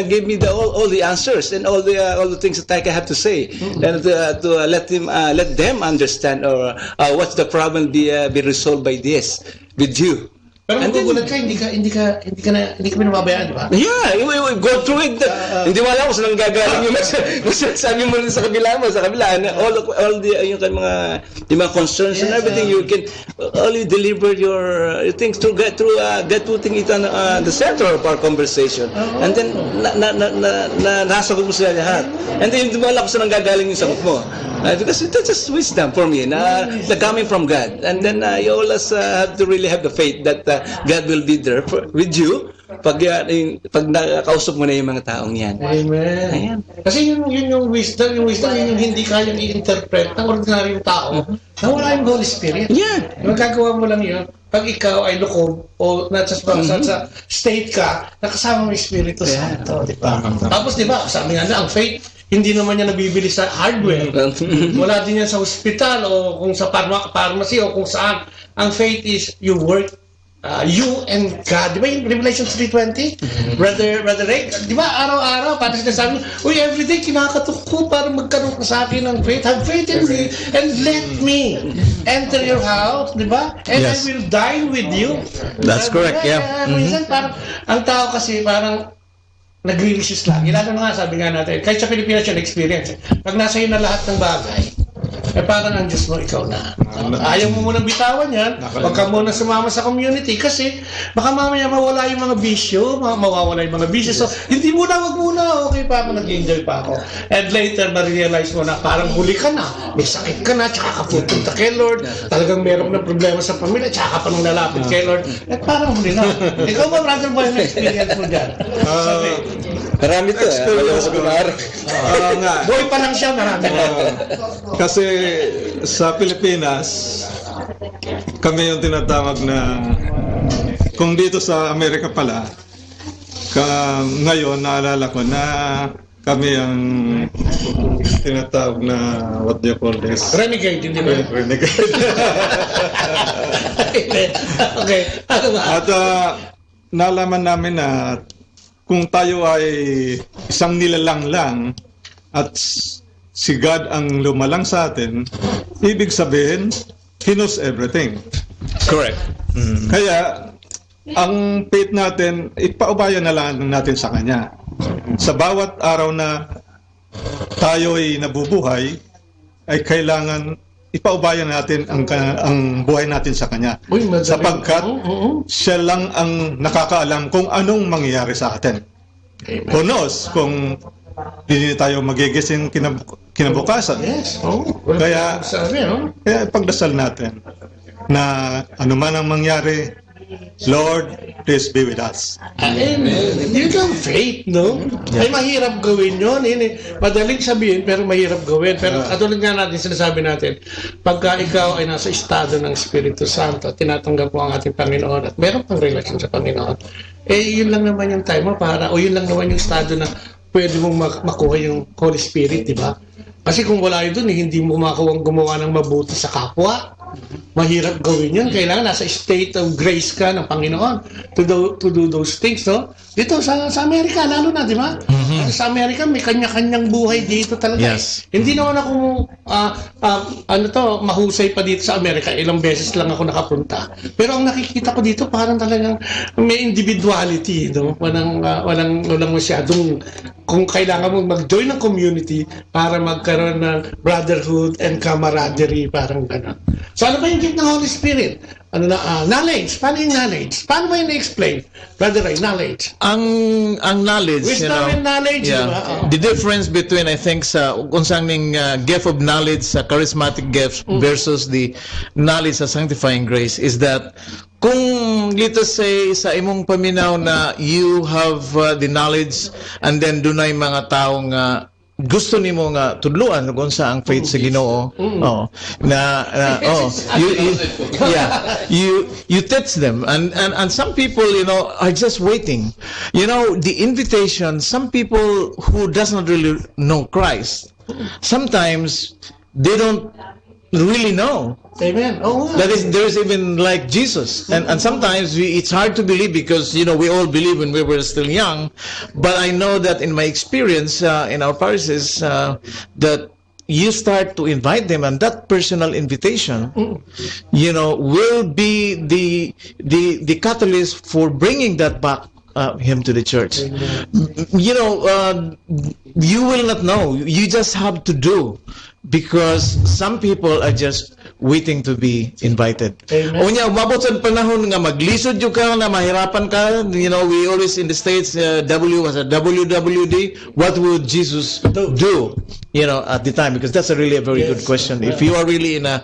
give me all the answers and all the things that I have to say, and to let them understand or what's the problem be resolved by this with you. Pero magugulat ka, hindi ka pinababayaan, di ba? Yeah, we go through it. Hindi mo alam kung saan gagaling yung sabi mo sa kabila. All the yung mga concerns and everything, you can only deliver your things to get putting it on the center of our conversation. And then, nasagot mo sila lahat. And then, hindi mo alam kung saan gagaling yung sagot mo. Because that's just wisdom for me, coming from God. And then, you always have to really have the faith that God will be there with you pag nakakausap mo na yung mga taong yan. Amen. Ayan. Kasi yun yung wisdom. Yung wisdom, yun yung hindi kayang i-interpret ng ordinaryong tao na wala yung Holy Spirit. Yeah. Magagawa mo lang yun pag ikaw ay lukob o nasa state ka, nakasama mo yung Espiritu Santo. Diba? Tapos diba, sabi nga na, ang faith, hindi naman niya nabibili sa hardware. Wala din yan sa hospital o kung sa pharmacy o kung saan. Ang faith is you work, you and God. Di ba yung Revelation 3:20? Brother Ray, di ba araw-araw, parang sinasabi, uy, everyday kinakatok ko para magkaroon ka sa akin ng faith. Have faith in me and let me enter your house, di ba? And I will dine with you. That's correct, yeah. Minsan parang, ang tao kasi parang, nagre-resist lang. Lalo na nga, sabi nga natin, kahit sa Pilipinas yun, experience. Pag nasa iyo na lahat ng bagay, parang ang Diyos mo, ikaw na. Ayaw mo munang bitawan yan, wag ka muna sumama sa community kasi baka mamaya mawala yung mga bisyo, mawawala yung mga bisyo. So, wag muna, okay pa ako, nag-enjoy pa ako. And later, ma-realize mo na parang huli ka na, may sakit ka na, tsaka ka pupunta kay Lord, talagang meron na problema sa pamilya, tsaka ka pa nang lalapit kay Lord, at parang huli na. Ikaw ba, brother boy, may experience mo dyan? Marami to, boy pa lang siya, marami. Kasi sa Pilipinas, kami yung tinatawag na, kung dito sa Amerika pala, ngayon naalala ko na kami ang tinatawag na, what do you call this? Renegade, hindi ba? Renegade. Okay. At nalaman namin na kung tayo ay isang nilalang lang at si God ang lumalang sa atin, ibig sabihin, He knows everything. Correct. Kaya, ang faith natin, ipaubayan na lang natin sa Kanya. Sa bawat araw na tayo ay nabubuhay, ay kailangan ipaubayan natin ang buhay natin sa Kanya. Sapagkat siya lang ang nakakaalam kung anong mangyayari sa atin. Who knows kung hindi tayo magigising kinabukasan. Kaya pagdasal natin na anuman ang mangyari, Lord, please be with us. Amen. Yun ang faith, no? Ay mahirap gawin yun. Madaling sabihin, pero mahirap gawin. Pero katulad nga natin, sinasabi natin, pagka ikaw ay nasa estado ng Espiritu Santo, tinatanggap mo ang ating Panginoon at meron pang relasyon sa Panginoon, yun lang naman yung time mo o yun lang naman yung estado na pwede mong makuha yung Holy Spirit, di ba? Kasi kung wala yun dun, hindi mo makuha gumawa ng mabuti sa kapwa. Mahirap gawin yun. Kailangan nasa state of grace ka ng Panginoon to do those things, no? Dito sa Amerika, lalo na, di ba? Sa Amerika, may kanya-kanyang buhay dito talaga. Yes. Mm-hmm. Hindi naman ako, mahusay pa dito sa Amerika. Ilang beses lang ako nakapunta. Pero ang nakikita ko dito, parang talagang may individuality, no? Walang masyadong, kung kailangan mo mag-join ng community para magkaroon ng brotherhood and camaraderie, parang gano'n. So ano ba yung gift ng Holy Spirit? Knowledge. Paano yung knowledge? Paano ba yung na-explain? Brother Ray, knowledge. Ang knowledge, Wisdom and knowledge, diba? The difference between, I think, sa kung saan gift of knowledge sa charismatic gifts versus the knowledge sa sanctifying grace is that kung let's say sa imong paminaw na you have the knowledge and then dunay mga taong gusto nimo nga tudluan kung sa ang faith sa Ginoo, you teach them and some people are just waiting. The invitation, some people who does not really know Christ, sometimes they don't really know. Amen. That is, there's even like Jesus, and sometimes it's hard to believe because we all believe when we were still young. But I know that in my experience in our parishes, that you start to invite them, and that personal invitation, will be the catalyst for bringing that back. Him to the church. You will not know. You just have to do, because some people are just waiting to be invited. Unya, umabot sa panahon nga maglisod yung ka na mahirapan ka. We always in the States, WWD, what would Jesus do? At the time, because that's a very good question. If you are really in a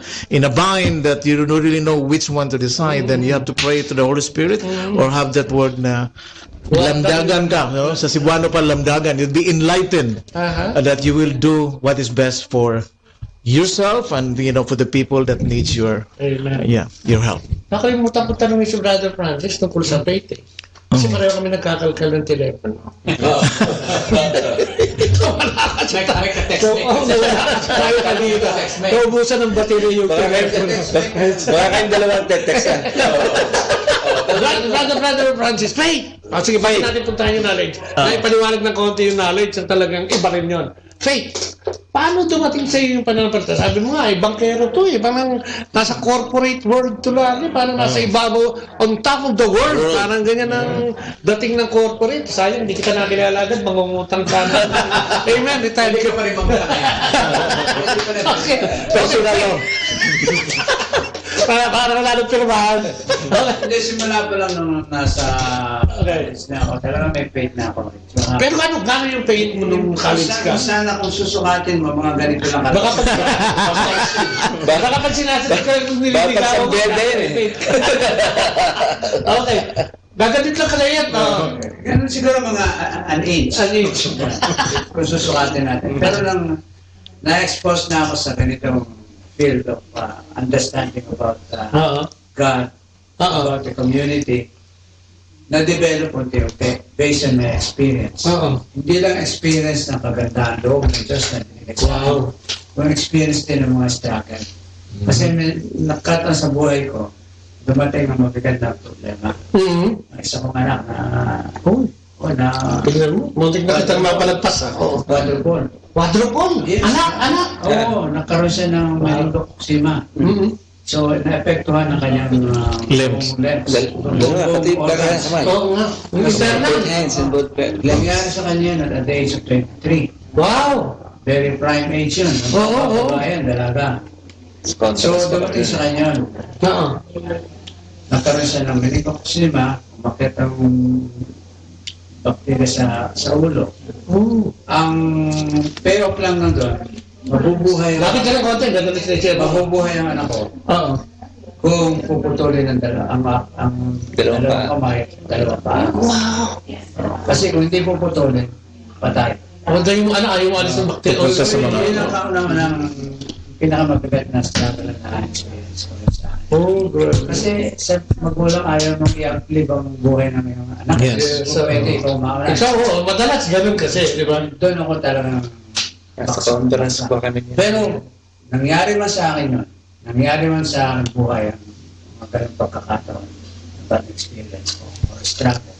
bind that you don't really know which one to decide, then you have to pray to the Holy Spirit or have that word na lamdagan ka, sa Cebuano pa lamdagan. You'll be enlightened that you will do what is best for yourself and for the people that needs your your help. Nakalimutan ko tanongin si Brother Francis tungkol sa faith. Kasi pareho kami nagkakalkal ng telepono. Naubusan ng baterya yung telepono. Baka kayong dalawang text-textan. Brother Francis, faith! Sige, bakit natin puntahan yung knowledge? Naipaliwanag ng konti yung knowledge at talagang iba rin yun. Faith! Paano dumating sa iyo yung pananampalataya? Sabi mo nga, bankero to parang nasa corporate world to lang. Parang nasa ibabaw, on top of the world. Parang ganyan ang dating ng corporate. Sayang, hindi kita nakilala agad, mangungutang ka na. Amen, retire ka pa rin mangutang. Okay. Personal lang. Para lalong pirmahan. Hindi, simula pa lang nung nasa college na ako. Talaga may faith na ako. Pero gano'n yung faith mo nung college ka? Sana kung susukatin mo, mga ganito lang. Baka pag sinasabi ka kung nililigaw mo. Okay. Gaganit lang ka na yan. Ganun siguro mga an inch. Kung susukatin natin. Pero lang, na-expose na ako sa ganitong field of understanding about God, about the community, na-develop unti-unti based on my experience. Hindi lang experience ng kagandahan loob ng Diyos na dinexam. Yung experience din ng mga struggle. Kasi nakatan sa buhay ko, dumating ang mabigat na problema. Isa kong anak na Tingnan mo, muntik na kitang mapalagpas ako. Quadruple. Quadruple? Yes. Anak? Oo, nagkaroon siya ng meningococcema. So, naapektuhan ang kanyang limbs. Oo nga. Nangyari sa kanya at the age of 23. Wow! Very prime age yun. Oo. Dalaga. So, dumating sa kanya. Nagkaroon siya ng meningococcema, umakit ang bakterya sa ulo. Ang payoff lang nandun, mabubuhay ang anak ko. Kung puputulin ang dalawang kamay, dalawang paa. Wow! Kasi kung hindi puputulin, patay. Dahil yung ayaw mo alis ng bakterya. Yun ang pinakamabigat na struggle na experience ko sa akin. Kasi sa magulang ayaw mong i-uplive ang buhay ng iyong anak. Yes. So, pwede ikaw mauna. Ikaw, madalas ganun kasi, di ba? Doon ako talagang pero, nangyari man sa akin yun. Nangyari man sa akin buhay ang magaling pagkakataon, bad experience ko, or struggle.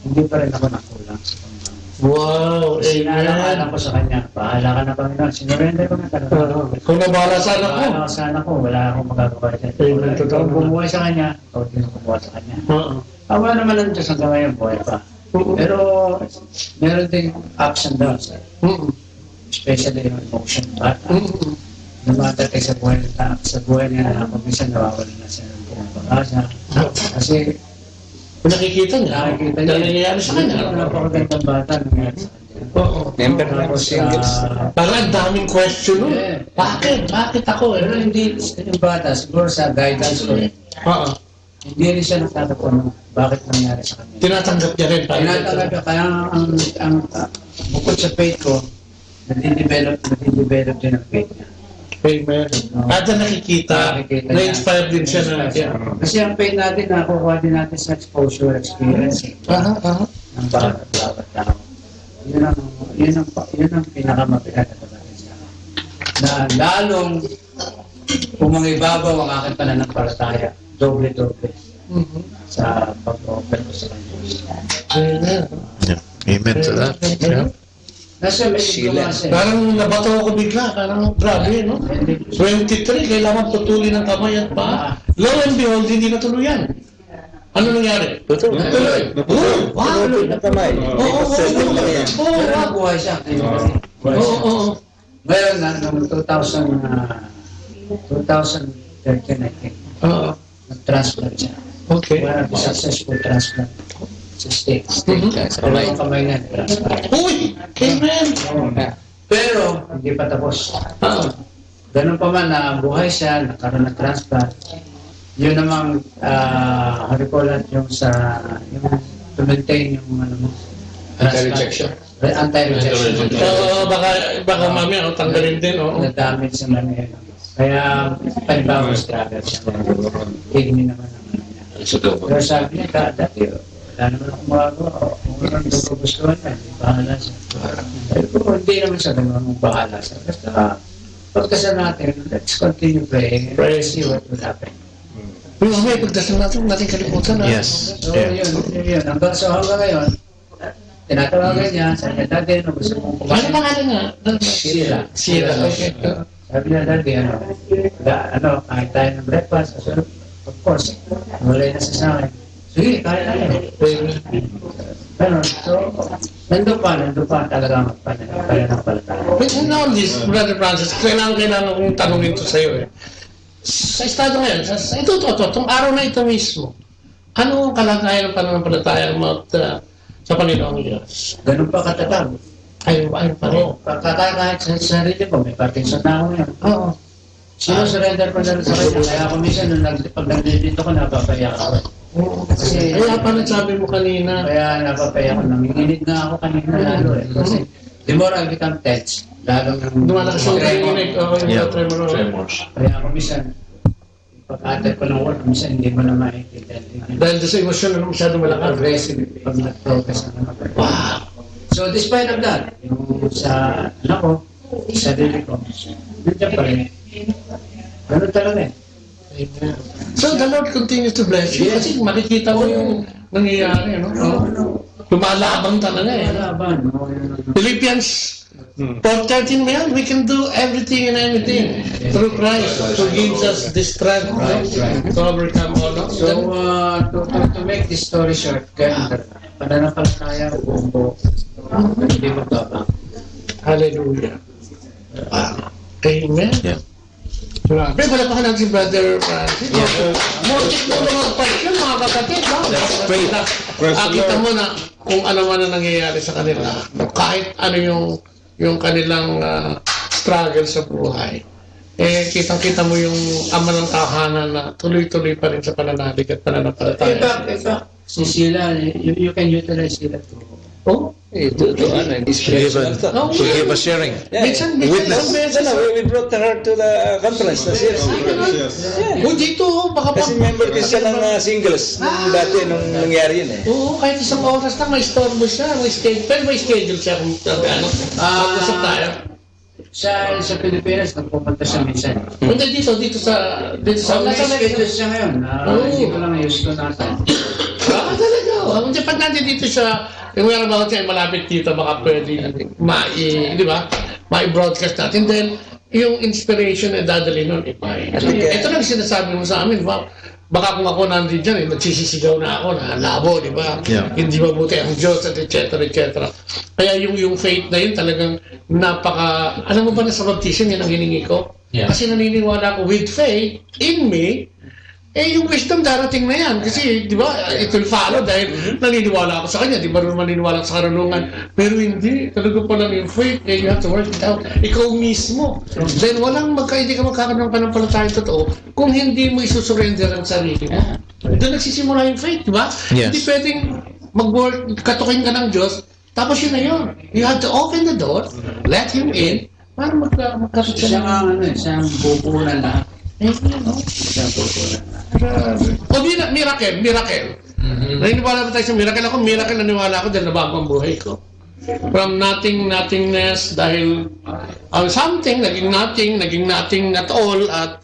Hindi pa rin ako nakulang sa pangalaman. Wow! Sinalakalan ko sa kanya, bahala ka na Panginoon. Sinurrender ko na talaga. Kung nabahala sa anak ko. Bahala sa anak ko, wala akong magagawa dyan. Kung bumuhay sa kanya, ikaw din bumuhay sa kanya. Awa naman ang Diyos hanggang ngayon, buhay pa. Pero, meron din ups and downs. Especially yung emotion. Lumatatay sa buhay niya na ako, minsan nawawala na siya ng pumapakasa. Kasi, kung nakikita niya, nangyayari sa kanya. Napakagandang bata nangyayari sa kanya. Member na ako singles. Parang ang daming question nun. Bakit? Bakit ako? Pero hindi yung bata, siguro sa guidance ko. Hindi rin siya nagtatapuan bakit nangyari sa kanya. Tinatanggap niya rin. Tinatanggap niya. Kaya ang bukod sa faith ko, nadidevelop din ang faith niya. Amen. Kada nakikita, na-inspire din siya na. Kasi ang pain natin, nakukuha din natin sa exposure experience. Ng bawat tao. Yun ang pinakamabigat na pagkakas niya. Na lalong pumangibabaw ang aking pananampalataya. Doble-doble. Sa pag-open ko sa kanya. Amen to that. Parang nabato ako bigla, parang grabe, no? 23, kailangan putulin ang kamay at paa. Lo and behold, hindi natuluyan. Ano nangyari? Natuloy. Wow! Ang kamay. Buhay siya. Ngayon, noong 2013, I think, nag-transplant siya. Okay. Successful transplant. Sa States. Dalawang kamay na. Uy! Amen! Pero, hindi pa tapos. Ganun pa man na buhay siya, nagkaroon ng transplant. Yun namang, harikolat yung sa, yung to maintain yung anti-rejection. Anti-rejection. Baka mamaya, tanggalin din. Na-damage sa mani. Kaya, panibawang struggle siya. Kidney naman naman niya. Pero sabi niya, dati, wala naman akong magagawa. Kung walang gusto niya, bahala siya. Pero hindi naman siya ganun bahala siya. Basta pagkasal natin, let's continue praying and see what will happen. May pagdasal natin kalimutan. Yes. So yun. Hanggang ngayon, tinatawagan niya, sabi niya, dati, gusto mong kumain. Ano pangalan nga? Sira. Sabi niya, dati, kahit tayo ng breakfast. Of course, wala na siya sa akin. Sige, kaya na yun. So, nandun pa talaga magpananampalataya. But in all this, Brother Francis, kailangan kong tanongin ito sa'yo eh. Sa estado ngayon, itong araw na ito mismo, ano ang kalagayan ng pananampalataya mo sa Panginoong Diyos? Ganun pa katatag. Ayun pa rin. Kahit sa sarili ko, may Parkinson na ako ngayon. Oo. Surrender ko na rin sa kanya. Kaya ako minsan, pag nandito ko, napapayak ako. Kasi, kaya pa nagsabi mo kanina. Kaya napapayak ako. Nanginginig nga ako kanina lalo eh. Kasi, the more I become tense, lalo nang dumalakas yung nanginginig. Tremors. Kaya ako minsan, pag-atal ko ng work, minsan hindi mo na maintindihan. Dahil sa emosyon na masyado malakas. Aggressive pag nag-progress na naman. Wow! So, despite of that, yung sa anak ko, sa sarili ko, nandiyan pa rin. Ganun talaga eh. So the Lord continues to bless you kasi makikita mo yung nangyayari, no? Lumalabang talaga eh. Philippians 4:13, man, we can do everything and anything through Christ who gives us the strength to overcome all of So, to make this story short, kaya pananampalataya buong hindi magbaba. Hallelujah. Amen. Yeah. Grabe, wala pa ka natin si Brother Francis. Mortis mo mga pasyon, mga kapatid. That's great. Kita mo na kung ano man ang nangyayari sa kanila. Kahit ano yung kanilang struggle sa buhay. Eh, kitang-kita mo yung ama ng tahanan na tuloy-tuloy pa rin sa pananalig at pananampalataya. Si Sheila, you can utilize Sheila too. Oh? She gave a sharing. Witness. We brought her to the conference last year. Dito, baka pa. Kasi member din siya ng singles nung dati, nung nangyari yun eh. Oo, kahit isang oras lang, may storbo siya, may schedule. Pero may schedule siya kung mag-usap tayo. Sa Pilipinas, nagpupunta siya minsan. Hindi dito sa... May schedule siya ngayon. Hindi ko lang ayos ko natin. Talaga. Hindi pag nandiyan dito siya, yung whereabouts siya ay malapit dito, baka pwede mai-broadcast natin. Then, yung inspiration na dadali nun, ito lang sinasabi mo sa amin, baka kung ako nandiyan dyan, nagsisisigaw na ako, na labo, di ba? Yeah. Hindi mabuti ang Diyos, et cetera. Kaya yung faith na yun talagang napaka, alam mo ba na sa baptism, yan ang hiningi ko? Yeah. Kasi naniniwala ko with faith in me, yung wisdom darating na yan. Kasi, di ba, it will follow dahil naniniwala ako sa kanya. Di ba rin maniniwala sa karunungan? Pero hindi. Talaga pa lang yung faith. You have to work it out. Ikaw mismo. Then hindi ka magkakaroon ng panampalatayang totoo kung hindi mo isusurrender ang sarili mo. Doon nagsisimula yung faith, di ba? Yes. Hindi pwedeng katukin ka ng Diyos, tapos yun na yun. You have to open the door, let Him in, para magkakaroon Siya ang bubunan lahat. Miracle. Naniniwala ba tayo sa miracle? Ako, miracle naniwala ako dahil nabago ang buhay ko. From nothingness, dahil something, naging nothing at all, at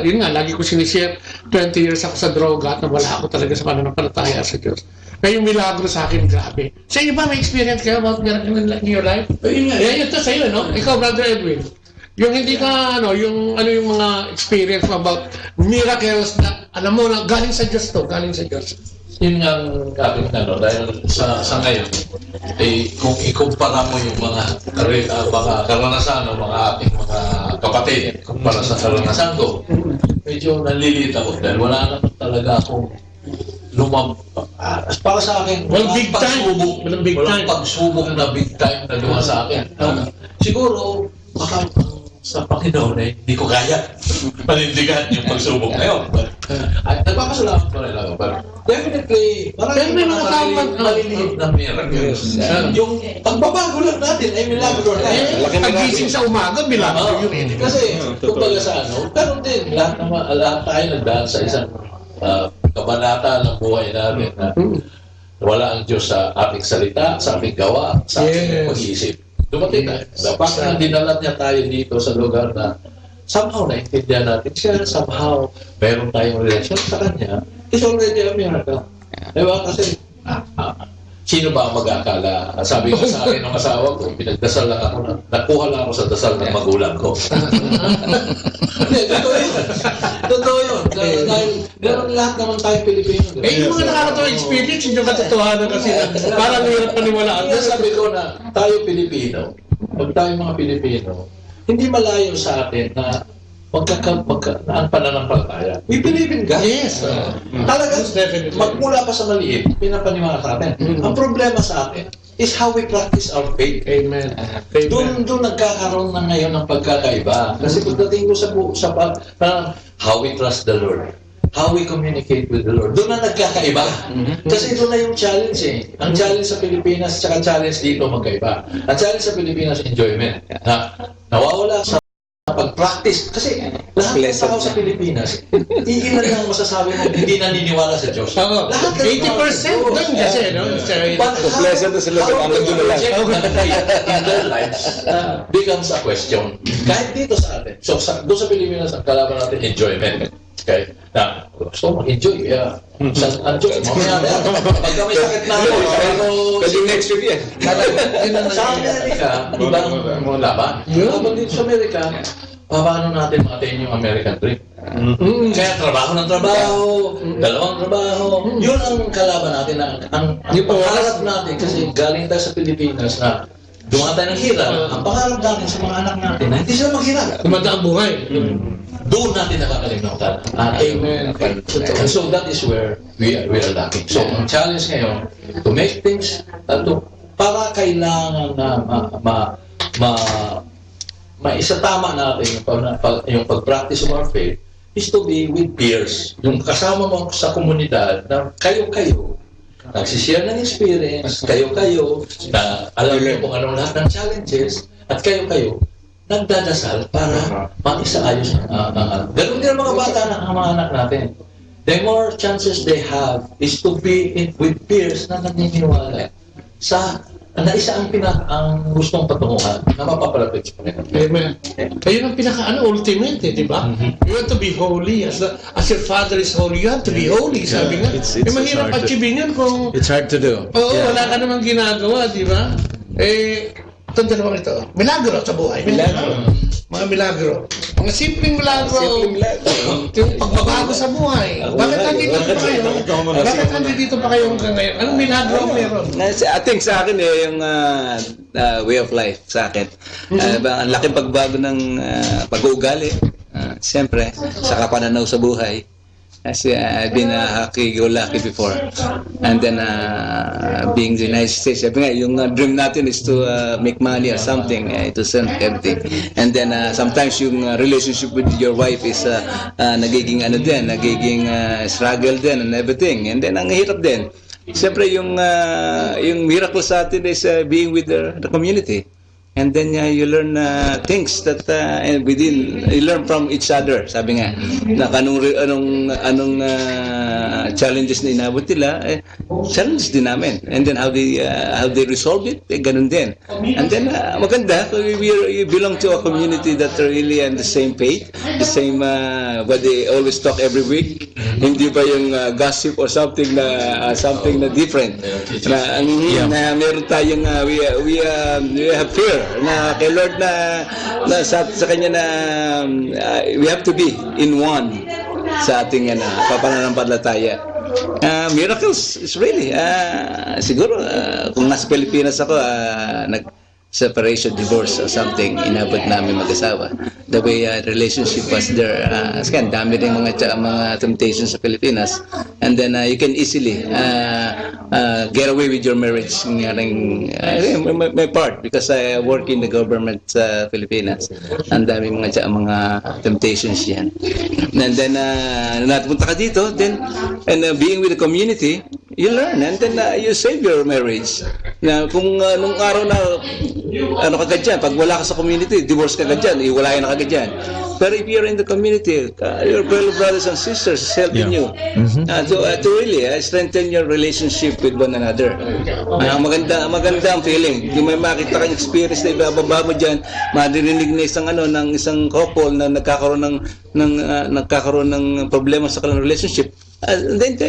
yun nga, lagi ko sinishare, 20 years ako sa droga at nawala ako talaga sa pananampalataya sa Diyos. Kaya yung milagro sa akin, grabe. Sa inyo ba, may experience kayo about miracle in your life? Yun ito sa'yo, no? Ikaw, Brother Edwin. Yung hindi ka, yung mga experience mo about miracles na, alam mo na, galing sa Diyos to, galing sa Diyos. Yun ang aking dahil sa ngayon, kung ikumpara mo yung mga karanasan ng mga ating mga kapatid, kumpara sa karanasan ko, medyo nalilita ko dahil wala naman talaga akong para sa akin, walang pagsubok na big time na luha sa akin. Siguro, baka sa Panginoon hindi ko kaya panindigan yung pagsubok na yun. Nagpapasalamat pa rin ako. But definitely, maraming mga maliliit na miracles. Yung pagbabago lang natin ay milagro na. Pag-gising sa umaga, milagro yun. Kasi, kumbaga sa pero din, lahat tayo nagdaan sa isang kabanata ng buhay natin na wala ang Diyos sa ating salita, sa ating gawa, sa ating pag-iisip. Dumating tayo. Dapat dinalat niya tayo dito sa lugar na somehow naintindihan natin siya, somehow meron tayong relasyon sa kanya, it's already a miracle. Diba? Kasi, sino ba ang mag-akala? Sabi ko sa akin ng asawa ko, pinagdasal lang ako, nakuha lang ako sa dasal ng magulang ko. Hindi, totoo yun. Dahil meron lahat naman tayong Pilipino. Yung mga nakakatawa experience, yung katotohanan kasi parang hirap paniwalaan. Kaya sabi ko na tayo Pilipino, pag tayo mga Pilipino, hindi malayo sa atin na ang pananampalataya. We believe in God. Yes. Talaga, magmula pa sa maliit, pinapaniwala sa atin. Ang problema sa atin is how we practice our faith. Amen. Doon nagkakaroon na ngayon ng pagkakaiba. Kasi pagdating ko sa how we trust the Lord, how we communicate with the Lord, doon na nagkakaiba. Kasi doon na yung challenge eh. Ang challenge sa Pilipinas, tsaka challenge dito magkaiba. Ang challenge sa Pilipinas, enjoyment. Nawawala sa pag-practice. Kasi lahat ng tao sa Pilipinas, iilan lang masasabi mo hindi naniniwala sa Diyos. Lahat 80% doon kasi, no? Pleasant na sila pag-amag doon na lang. In their lives, becomes a question. Kahit dito sa atin. So, doon sa Pilipinas, ang kalaban natin, enjoyment. Okay? Na, gusto mo, enjoy. Enjoy. Mamaya na yan. Pagka may sakit na ako, pero... Kasi next week yan. Sa Amerika, ibang mga laban. Habang dito sa Amerika, paano natin ma-attain yung American dream? Kaya trabaho ng trabaho, dalawang trabaho. Yun ang kalaban natin. Ang pangarap natin, kasi galing tayo sa Pilipinas na dumatay ng hirap. Ang pangarap natin sa mga anak natin na hindi sila maghirap. Kumanda ang buhay. Doon natin nakakalimutan. Amen. And so that is where we are lacking. So ang challenge ngayon, to make things, para kailangan na maisatama natin yung pag-practice of our faith is to be with peers. Yung kasama mo sa komunidad na kayo-kayo nagsishare ng experience, kayo-kayo na alam niyo kung anong lahat ng challenges at kayo-kayo nagdadasal para maisaayos ang ganun din ang mga bata ang mga anak natin. The more chances they have is to be with peers na naniniwala sa na isa ang gustong patunguhan na mapapalapit sa Panginoon. Amen. Ayun ang ultimate, di ba? You want to be holy as your Father is holy. You have to be holy, sabi nga. Mahirap achievin yun kung... It's hard to do. Oo, wala ka namang ginagawa, di ba? Itong dalawang ito, milagro sa buhay. Milagro. Mga milagro. Mga simpleng milagro. Yung pagbabago sa buhay. Bakit nandito pa kayo? Bakit nandito pa kayo hanggang ngayon? Anong milagro ang meron? I think sa akin yung way of life sa akin. Ang laking pagbago ng pag-uugali. Siyempre, sa pananaw sa buhay. Kasi I've been happy-go-lucky before. And then, being the United States, sabi nga, yung dream natin is to make money or something, to send everything. And then, sometimes yung relationship with your wife is nagiging struggle din and everything. And then, ang hirap din. Siyempre, yung miracle sa atin is being with the community. And then you learn things that you learn from each other. Sabi nga, na anong challenges na inabot nila, challenges din namin. And then how they resolve it, ganun din. And then maganda, we belong to a community that are really on the same faith, the same what they always talk every week. Hindi ba yung gossip or something na different. Na meron tayong we have fear na kay Lord na sa kanya na we have to be in one sa ating pananampalataya. Miracles is really siguro kung nasa Pilipinas ako separation, divorce or something inabot namin mag-asawa. The way relationship was there, kasi dami rin mga temptations sa Pilipinas, and then you can easily get away with your marriage. My part, because I work in the government sa Pilipinas, ang dami mga temptations yan. And then napunta ka dito, then and being with the community, you learn, and then you save your marriage. Na kung nung araw na kagad dyan, pag wala ka sa community, divorce ka agad dyan, iwalayan ka agad dyan. Pero if you're in the community, your fellow brothers and sisters is helping you to really strengthen your relationship with one another. Maganda ang feeling. Yung may makita kang experience na ibababa mo dyan, madirinig na isang couple na nagkakaroon ng problema sa kanilang relationship. And then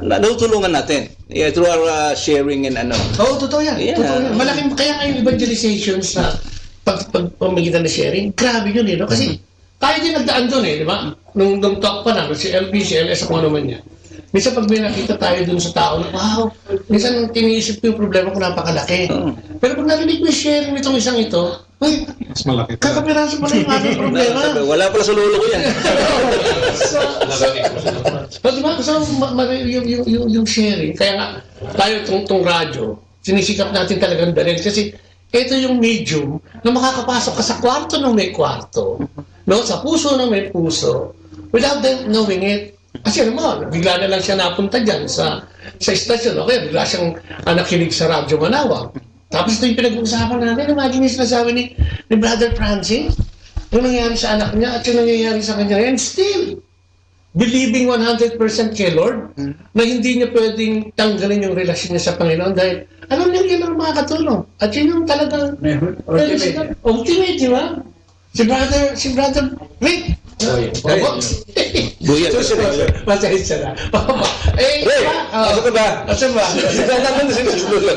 natutulungan natin through our sharing and totoo yan. Totoo yan. Malaking kaya ngayong evangelization sa pagpamagitan na sharing, grabe yun no? Kasi tayo din nagdaan doon di ba? Nung talk pa na, si LB, si LS, kung ano man yan. Minsan pag may nakita tayo dun sa tao na, wow, minsan tiniisip ko yung problema ko napakalaki. Pero pag narinig ko yung sharing nitong isang ito, mas malaki. Kakapiraso pala yung aking problema. Wala pala sa lolo ko yan. Yung sharing, kaya nga tayo itong radyo, sinisikap natin talagang dalhin. Kasi ito yung medium na makakapasok ka sa kwarto ng may kwarto, sa puso ng may puso, without them knowing it. Kasi bigla na lang siya napunta dyan sa istasyon. Okay, bigla siyang nakinig sa Radyo Manawag. Tapos ito yung pinag-uusapan natin. Imagine yung sinasabi ni Brother Francis, yung nangyari sa anak niya at yung nangyayari sa kanya. And still, believing 100% kay Lord, na hindi niya pwedeng tanggalin yung relasyon niya sa Panginoon dahil alam niya yun ang makakatulong. At yun yung talagang ultimate, di ba? Si Brother Rick, Buya. Pasensya na. Ano ka ba? Asan ba? Naman na sinusunod.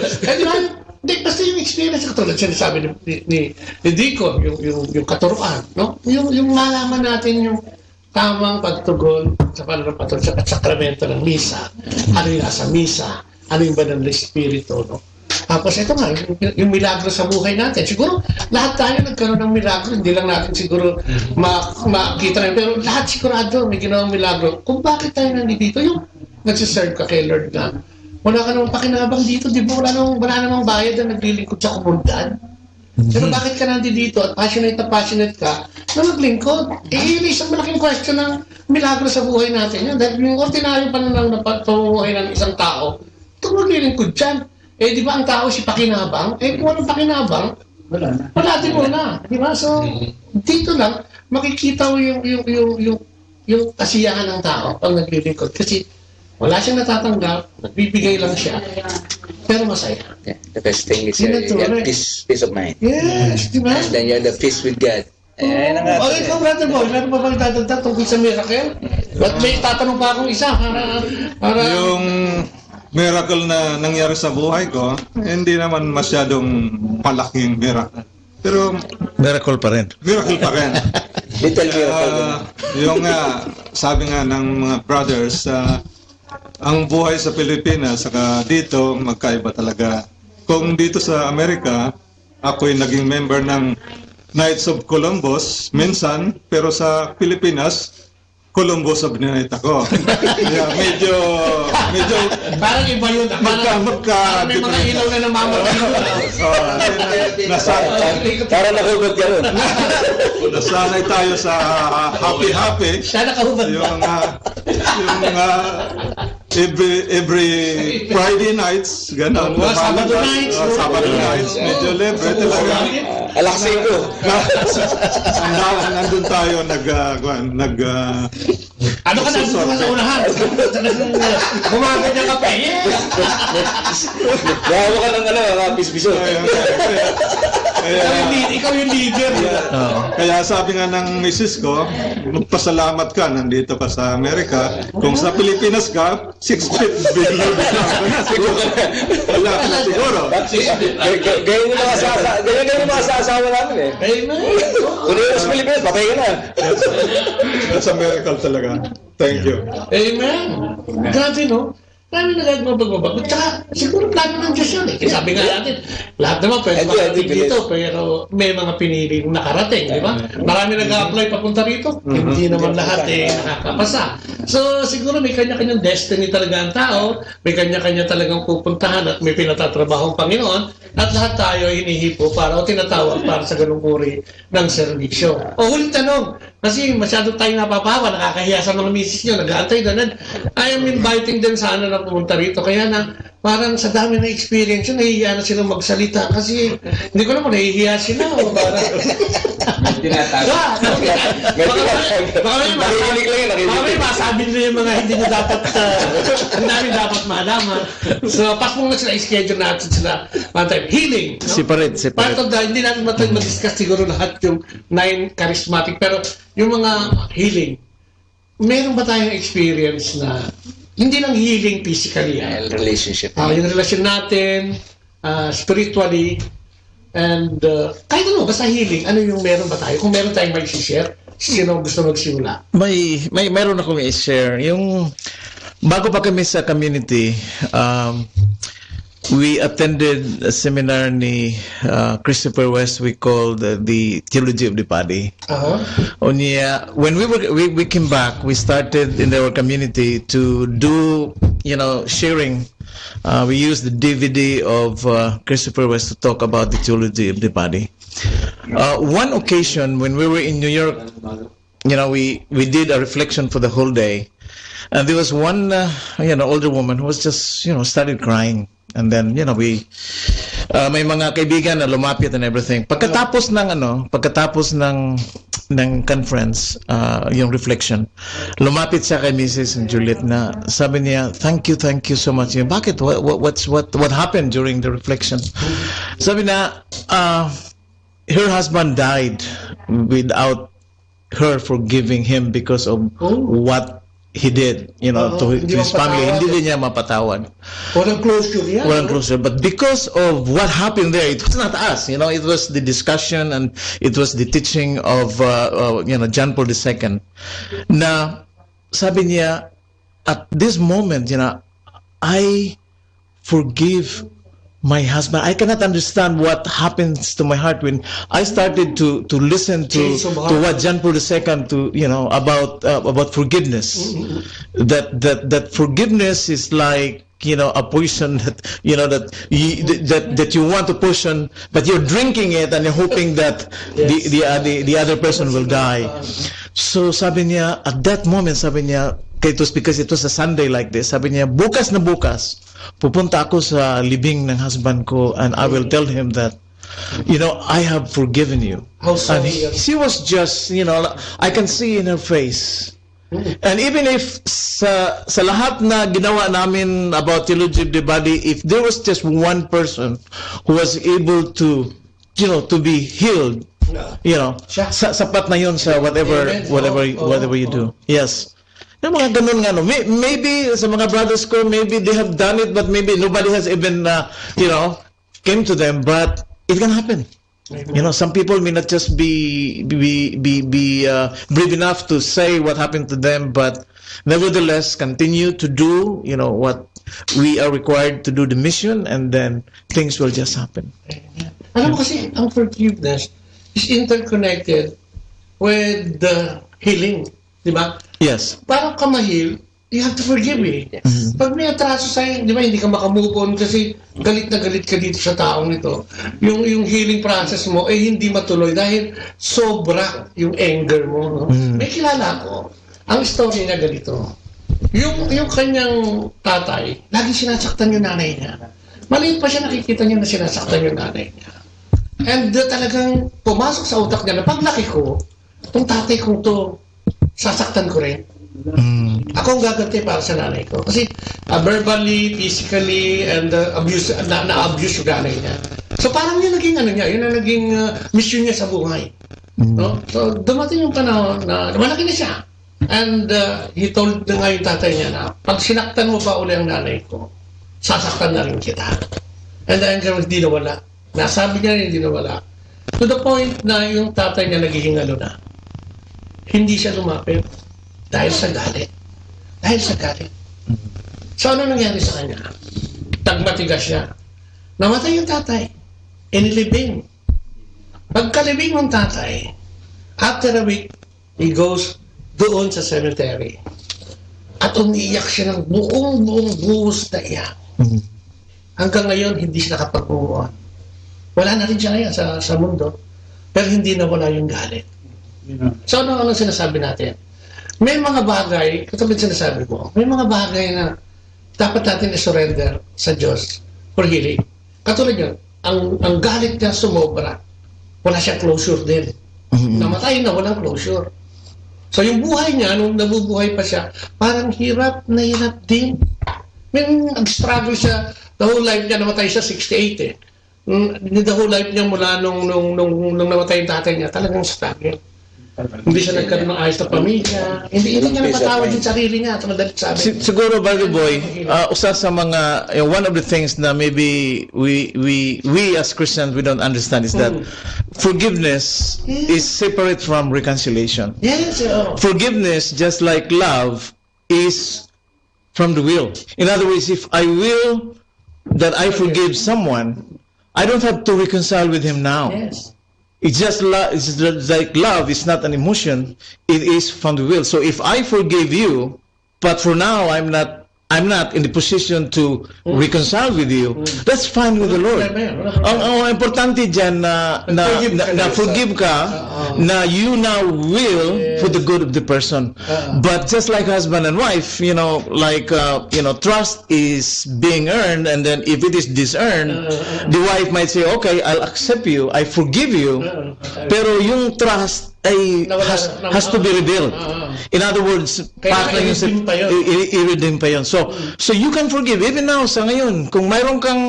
Hindi, kasi yung experience ko tulad sinasabi ni Deacon, yung katuruan, no? Yung malaman natin yung tamang pagtugon sa pananampalataya sa sakramento ng misa, ano yung nasa misa, ano yung banal na espiritu, no? Tapos ito nga, yung milagro sa buhay natin. Siguro, lahat tayo nagkaroon ng milagro. Hindi lang natin siguro makita rin. Pero lahat sigurado may ginawang milagro. Kung bakit tayo nandito, yung nagsiserve ka kay Lord na wala ka namang pakinabang dito, di ba? Wala namang bayad na naglilingkod sa komunidad. Pero bakit ka nandito at passionate ka na maglingkod? Yun isang malaking question ng milagro sa buhay natin. Yan. Dahil yung ordinaryo pananaw na pamumuhay ng isang tao, ito maglilingkod dyan. Di ba ang tao si pakinabang? Kung walang pakinabang, wala din muna. Di ba? So, dito lang, makikita mo yung kasiyahan ng tao pag naglilingkod. Kasi wala siyang natatanggap, nagbibigay lang siya, pero masaya. Yeah, the best thing is you have peace of mind. Yes, di ba? And then you have the peace with God. Okay, ikaw, Brother Boy, meron pa bang dadagdag tungkol sa miracle? At may tatanong pa akong isa para... Yung miracle na nangyari sa buhay ko, hindi naman masyadong malaking miracle. Pero miracle pa rin. Miracle pa rin. Little miracle. Yung sabi nga ng mga brothers, ang buhay sa Pilipinas saka dito magkaiba talaga. Kung dito sa Amerika, ako'y naging member ng Knights of Columbus minsan, pero sa Pilipinas, Columbus of the Night ako. Yeah, medyo parang iba yun. Parang may mga ilaw na namamatay. Parang nakahubad ka rin. Nasanay tayo sa happy-happy. Siya nakahubad ba? Every Friday nights, gano'n. Sabado nights. Sabado nights. Medyo libre talaga. Alas 5. Nandun tayo ano ka na sa unahan? Gumagad ng kape. Gawa ka ng pisbiso. Ikaw yung leader. Kaya sabi nga ng misis ko, magpasalamat ka, nandito ka sa Amerika. Kung sa Pilipinas ka, 6 feet below the ground. Wala ka na siguro. Ganyan yung mga asawa namin eh. Amen. Kung yun sa Pilipinas, patay ka na. That's a miracle talaga. Thank you. Amen. Grabe, no? Marami na kahit mapagbabago. Tsaka, siguro plano ng Diyos yun eh. Kasi sabi nga natin, lahat naman pwede makarating dito, pero may mga piniling nakarating, di ba? Marami nag-a-apply papunta rito. Hindi naman lahat nakakapasa. So, siguro may kanya-kanyang destiny talaga ang tao, may kanya-kanya talagang pupuntahan at may pinatatrabahong Panginoon, at lahat tayo ay hinihipo para o tinatawag para sa ganung uri ng serbisyo. O huling tanong, kasi masyado tayong napapahawa, nakakahiya sa mga misis nyo, nag-aantay doon. I am inviting them sana na pumunta rito. Kaya na, parang sa dami na experience yun, nahihiya na silang magsalita. Kasi, hindi ko naman, nahihiya sila. O parang... Baka may masabi nila yung mga hindi na dapat, hindi namin dapat malaman. So, pas muna sila, i-schedule natin sila. Healing. No? Separate. Part of the, hindi natin mag-discuss siguro lahat yung 9 charismatic. Pero, yung mga healing, meron ba tayong experience na hindi lang healing physically, relationship. Yung relasyon natin, spiritually, and kahit ano, basta healing, ano yung meron ba tayo? Kung meron tayong may share, sino gusto magsimula? Meron akong i-share. Yung bago pa kami sa community, we attended a seminar ni Christopher West we called the Theology of the Body. When we came back, we started in our community to do, sharing. We used the DVD of Christopher West to talk about the theology of the body. One occasion when we were in New York, we did a reflection for the whole day, and there was one older woman who was just started crying. And then, we may mga kaibigan na lumapit and everything. Pagkatapos ng conference, yung reflection, lumapit siya kay Mrs. Juliet na sabi niya, thank you so much. Bakit? What happened during the reflection? Sabi na, her husband died without her forgiving him because of what he did, to his family. Hindi din niya mapatawad. Walang closure yan. Walang closure. But because of what happened there, it was not us. It was the discussion and it was the teaching of John Paul II. Na sabi niya, at this moment, I forgive my husband. I cannot understand what happens to my heart when I started to listen to what John Paul II about forgiveness. That forgiveness is like a poison that you want to poison, but you're drinking it and you're hoping that the other person will die. So sabi niya, at that moment, sabi niya, it was because it was a Sunday like this. Sabi niya, bukas na bukas, pupunta ako sa libing ng husband ko and I will tell him that, I have forgiven you. And she was just, I can see in her face. And even if sa lahat na ginawa namin about theology of the body, if there was just one person who was able to be healed, sapat na yun sa whatever you do. Yes. Yung mga ganun nga, maybe sa mga brothers ko, maybe they have done it, but maybe nobody has even, came to them, but it can happen. Some people may not just be brave enough to say what happened to them, but nevertheless continue to do, what we are required to do, the mission, and then things will just happen. Alam mo kasi, ang forgiveness is interconnected with the healing. Diba? Yes. Para ka ma-heal, you have to forgive Pag may atraso sa'yo, di ba, hindi ka makamove on kasi galit na galit ka dito sa taong ito. Yung healing process mo, hindi matuloy dahil sobra yung anger mo. No? May kilala ko, ang story niya ganito. Yung kanyang tatay, lagi sinasaktan yung nanay niya. Maliit pa siya, nakikita niya na sinasaktan yung nanay niya. And talagang pumasok sa utak niya na paglaki ko, itong tatay kong to, sasaktan ko rin. Ako ang gaganti para sa nanay ko. Kasi verbally, physically, and abuse yung nanay niya. So parang yun naging yun ang naging mission niya sa buhay. No? So dumating yung panahon na malaki na siya. And he told na nga yung tatay niya na, pag sinaktan mo pa uli ang nanay ko, sasaktan na rin kita. And the anger hindi nawala. Nasabi niya rin hindi nawala. To the point na yung tatay niya naghihingalo na. Hindi siya lumapit dahil sa galit. Dahil sa galit. So ano nangyari sa kanya? Tagmatigas siya. Namatay yung tatay. Inilibing. Pagkalibing ng tatay, after a week, he goes doon sa cemetery. At umiiyak siya ng buong buhos na iyak. Hanggang ngayon, hindi siya nakapag-move on. Wala na rin siya ngayon sa mundo. Pero hindi na wala yung galit. So ano sinasabi natin? May mga bagay, katulad sinasabi ko, may mga bagay na dapat natin i-surrender sa Diyos for healing. Katulad yun, ang galit niya sumobra. Wala siyang closure din. Namatay na, walang closure. So yung buhay niya, nung nabubuhay pa siya, parang hirap na hirap din. May nag-struggle siya, the whole life niya, namatay siya 68 The whole life niya mula nung namatay yung tatay niya, talagang struggle. Hindi siya nagkaroon ng ayos na pamilya. Hindi niya napatawad yung sarili niya. Siguro, Brother Boy, usa sa mga, one of the things na maybe we as Christians, we don't understand is that forgiveness is separate from reconciliation. Yes. Forgiveness, just like love, is from the will. In other words, if I will that I forgive someone, I don't have to reconcile with him now. Yes. It's just like love is not an emotion, it is from the will. So if I forgive you, but for now I'm not in the position to reconcile with you, that's fine with the Lord. Ang importante dyan na forgive ka, na you now will for the good of the person. But just like husband and wife, trust is being earned, and then if it is disearned, the wife might say, okay, I'll accept you, I forgive you, pero yung trust ay has to be revealed. In other words, i-redeem pa yun. So you can forgive even now sa ngayon. Kung mayroon kang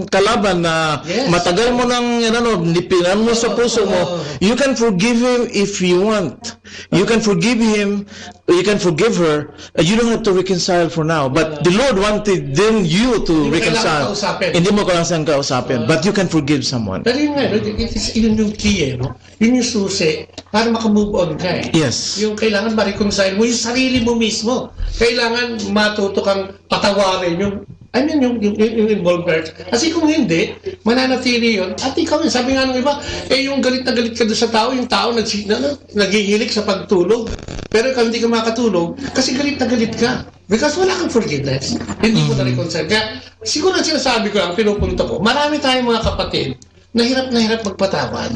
kalaban na matagal mo nang nipinan mo sa puso mo, you can forgive him if you want. You can forgive him, you can forgive her, you don't have to reconcile for now. But the Lord wanted then you to Hindi reconcile. kailangan kausapin. Hindi mo kailangan kausapin, but you can forgive someone. Pero yun nga, yun yung key, no? Yun yung susi para makamove on ka eh. Yes. Yung kailangan ma-reconcile mo yung sarili mo mismo. Kailangan matuto kang patawarin yung involved. Kasi kung hindi, mananatili yun. At ikaw yun, sabi nga ng iba, yung galit na galit ka doon sa tao, yung tao naghihilik sa pagtulog. Pero ikaw hindi ka makatulog kasi galit na galit ka. Because wala kang forgiveness. Hindi mo na-reconcile. Kaya siguro sinasabi ko lang, pinupunto ko, marami tayong mga kapatid na hirap magpatawad.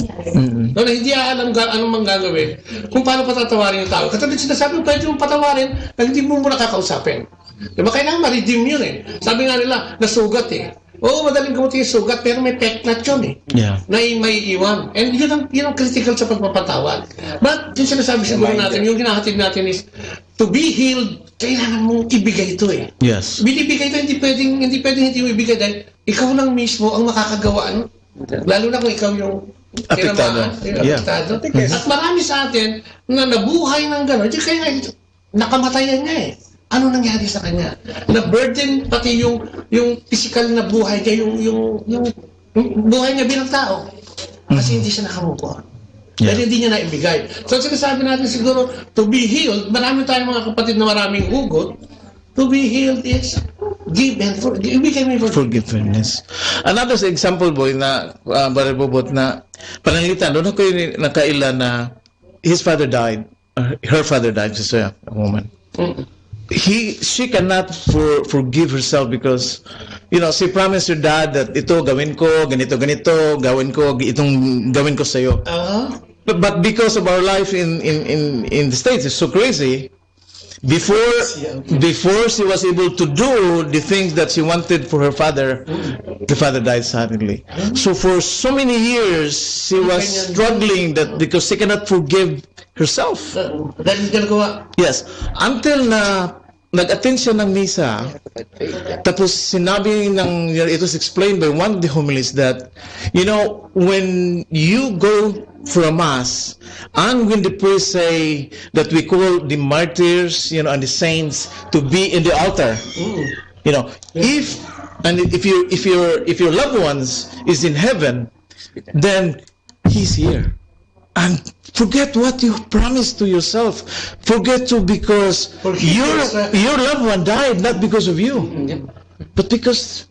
No, na hindi alam anong mang gagawin kung paano patatawarin yung tao. Katulad sinasabi mo, pwede mong patawarin na hindi mo muna kakausapin. Diba? Kailangan ma-redeem yun eh. Sabi nga nila, nasugat eh. Oo, madaling gamutin yung sugat, pero may peklat yun eh. Yeah. Na may iwan. And yun ang critical sa pagpapatawad. But yung sinasabi siguro natin, yung hinahatid natin is, to be healed, kailangan mong ibigay ito eh. Yes. Binibigay ito, hindi pwedeng hindi mo ibigay dahil ikaw lang mismo ang makakagawa. No? Lalo na kung ikaw yung apektado. Apektado. At marami sa atin na nabuhay ng gano'n, kaya nakamatayan niya eh. Ano nangyari sa kanya? Na-burden pati yung physical na buhay niya, yung buhay niya bilang tao. Kasi hindi siya nakamove on. Dahil hindi niya naibigay. So sinasabi natin siguro, to be healed, marami tayong mga kapatid na maraming hugot. To be healed is give and forgive. Forgiveness. Another example, boy, na Baribobot na pananglitan, doon ako yung nakaila na his father died, her father died, just a woman. She cannot forgive herself because, she promised her dad that ito gawin ko, ganito, gawin ko, itong gawin ko sa'yo. But because of our life in the States, it's so crazy. Before she was able to do the things that she wanted for her father, the father died suddenly. So for so many years, she was struggling because she cannot forgive herself. Yes. Until na nag-attend siya ng misa, tapos sinabi it was explained by one of the homilies that, when you go for a mass, and when the priest say that we call the martyrs, and the saints to be in the altar, if your loved ones is in heaven, then he's here. And forget what you promised to yourself. Forget to because your loved one died not because of you, but because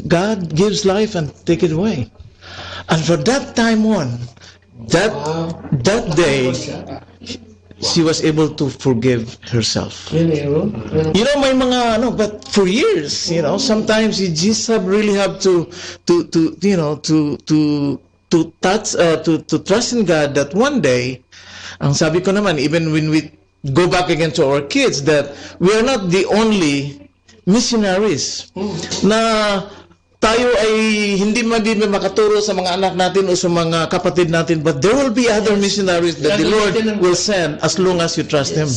God gives life and take it away. And for that time on, that day, she was able to forgive herself. May mga but for years, sometimes you just really have to trust in God that one day, ang sabi ko naman, even when we go back again to our kids, that we are not the only missionaries na tayo ay hindi makaturo sa mga anak natin o sa mga kapatid natin, but there will be other missionaries that the Lord will send as long as you trust Him.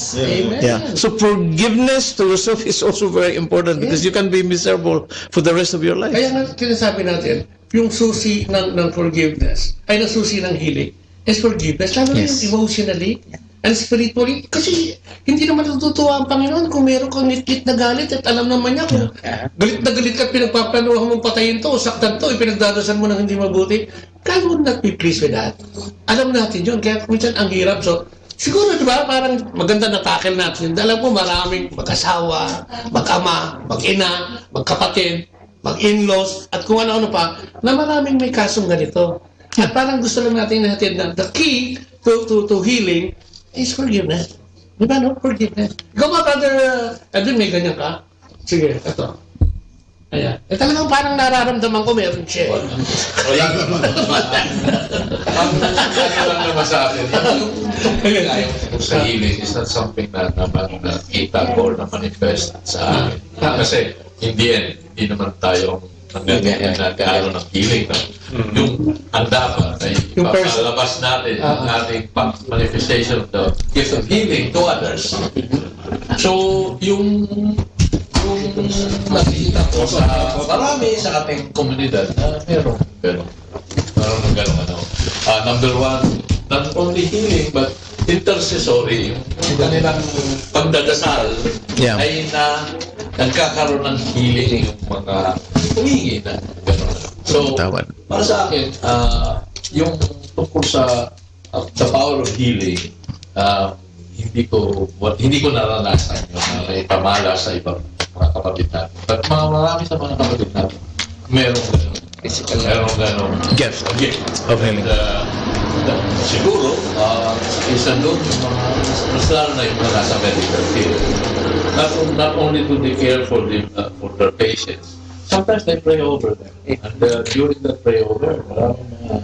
Yeah. So forgiveness to yourself is also very important because you can be miserable for the rest of your life. Kaya nga sinasabi natin, yung susi ng forgiveness ay na susi ng healing is forgiveness, lalo na yung emotionally and spiritually. Kasi hindi naman natutuwa ang Panginoon kung meron kang ngit-ngit na galit at alam naman niya kung galit na galit ka, pinagpaplanuhan mong patayin to o saktan to, ipinagdadasan mo ng hindi mabuti. God would not be pleased with that. Alam natin yun, kaya minsan ang hirap. So siguro, di ba, parang maganda na tackle natin. Alam mo, maraming mag-asawa, mag-ama, mag-ina, magkapatid, mag-in-laws, at kung ano-ano pa, na maraming may kasong ganito. At parang gusto lang natin natin na the key to healing is forgiveness. Di ba, no? Forgiveness. Ikaw ba, Brother Edwin, may ganyan ka? Sige, ito. Ayan. Talagang parang nararamdaman ko meron siya. Wala naman. Ang lang naman sa atin, yung sa healing is not something na naman nakita ko or na-manifest sa akin. Kasi, in the end, hindi naman tayo nagkaroon ng healing. Yung ang dapat ay ipapalabas natin ang ating manifestation of the gift of healing to others. So, yung nakikita ko sa marami sa ating komunidad na meron ng gano'n. Number one, not only healing, but intercessory, yung kanilang pagdadasal ay nagkakaroon ng healing yung mga humingi na gano'n. So, para sa akin, yung tungkol sa the power of healing, hindi ko naranasan yung may pamala sa ibang mga kapatid natin. But marami sa mga kapatid natin, merong gano'n gift of healing. Siguro, isa doon yung mga mas lalo na yung mga nasa medical field. Not only do they care for their patients, sometimes they pray over them. And during that pray over, maraming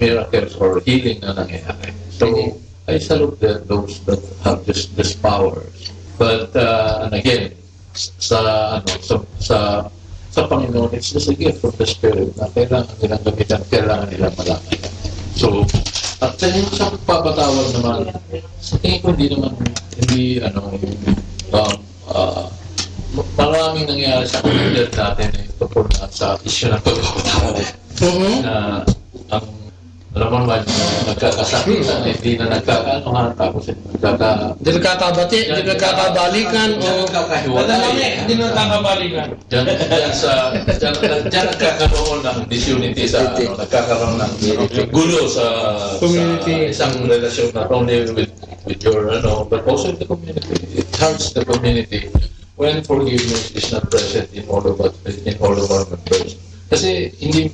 miracles or healing na nangyayari. So, I salute those that have this power. But, and again, sa Panginoon, it's just a gift from the Spirit na kailangan nilang gamitan, kailangan nilang malaman. So, at sa pagpapatawag naman, sa tingin ko maraming nangyayari sa komunidad natin tungkol sa issue ng pagpapatawag. Na alam mo naman, nagkakasakitan, hindi na nagkakaanohan, tapos hindi nagkakabalikan, o hindi na nagkakabalikan. Diyan nagkakaroon ng disunity sa, nagkakaroon ng gulo sa isang relasyon, not only with your, but also in the community. It hurts the community when forgiveness is not present in all of our members. Kasi hindi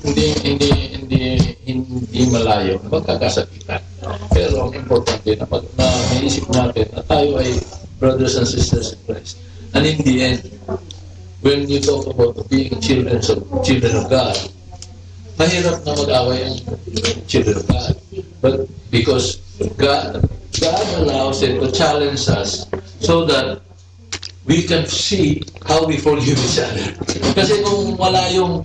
malayo na magkakasakitan. Pero ang importante na maisip natin na tayo ay brothers and sisters in Christ. And in the end, when you talk about being children of God, mahirap na mag-away ang children of God. But because God allows it to challenge us so that we can see how we forgive each other. Kasi kung wala yung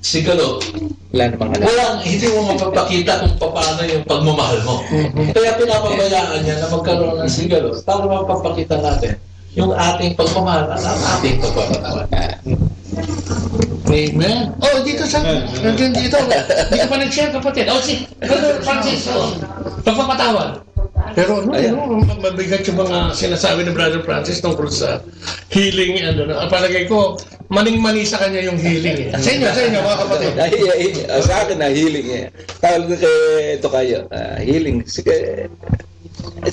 sigalot, hindi mo mapapakita kung paano yung pagmamahal mo. Kaya pinapabayaan niya na magkaroon ng sigalot para mapapakita natin yung ating pagmamahal at ang ating pagpapatawad. Amen. Dito hindi ka pa nag-share, kapatid. Si Brother Francis, pagpapatawad. Pero mabigat yung mga sinasabi ni Brother Francis tungkol sa healing. Palagay ko, maning-mani sa kanya yung healing. Sa inyo mga kapatid. Sa akin na healing. Tawag ko ito kayo. Healing. It's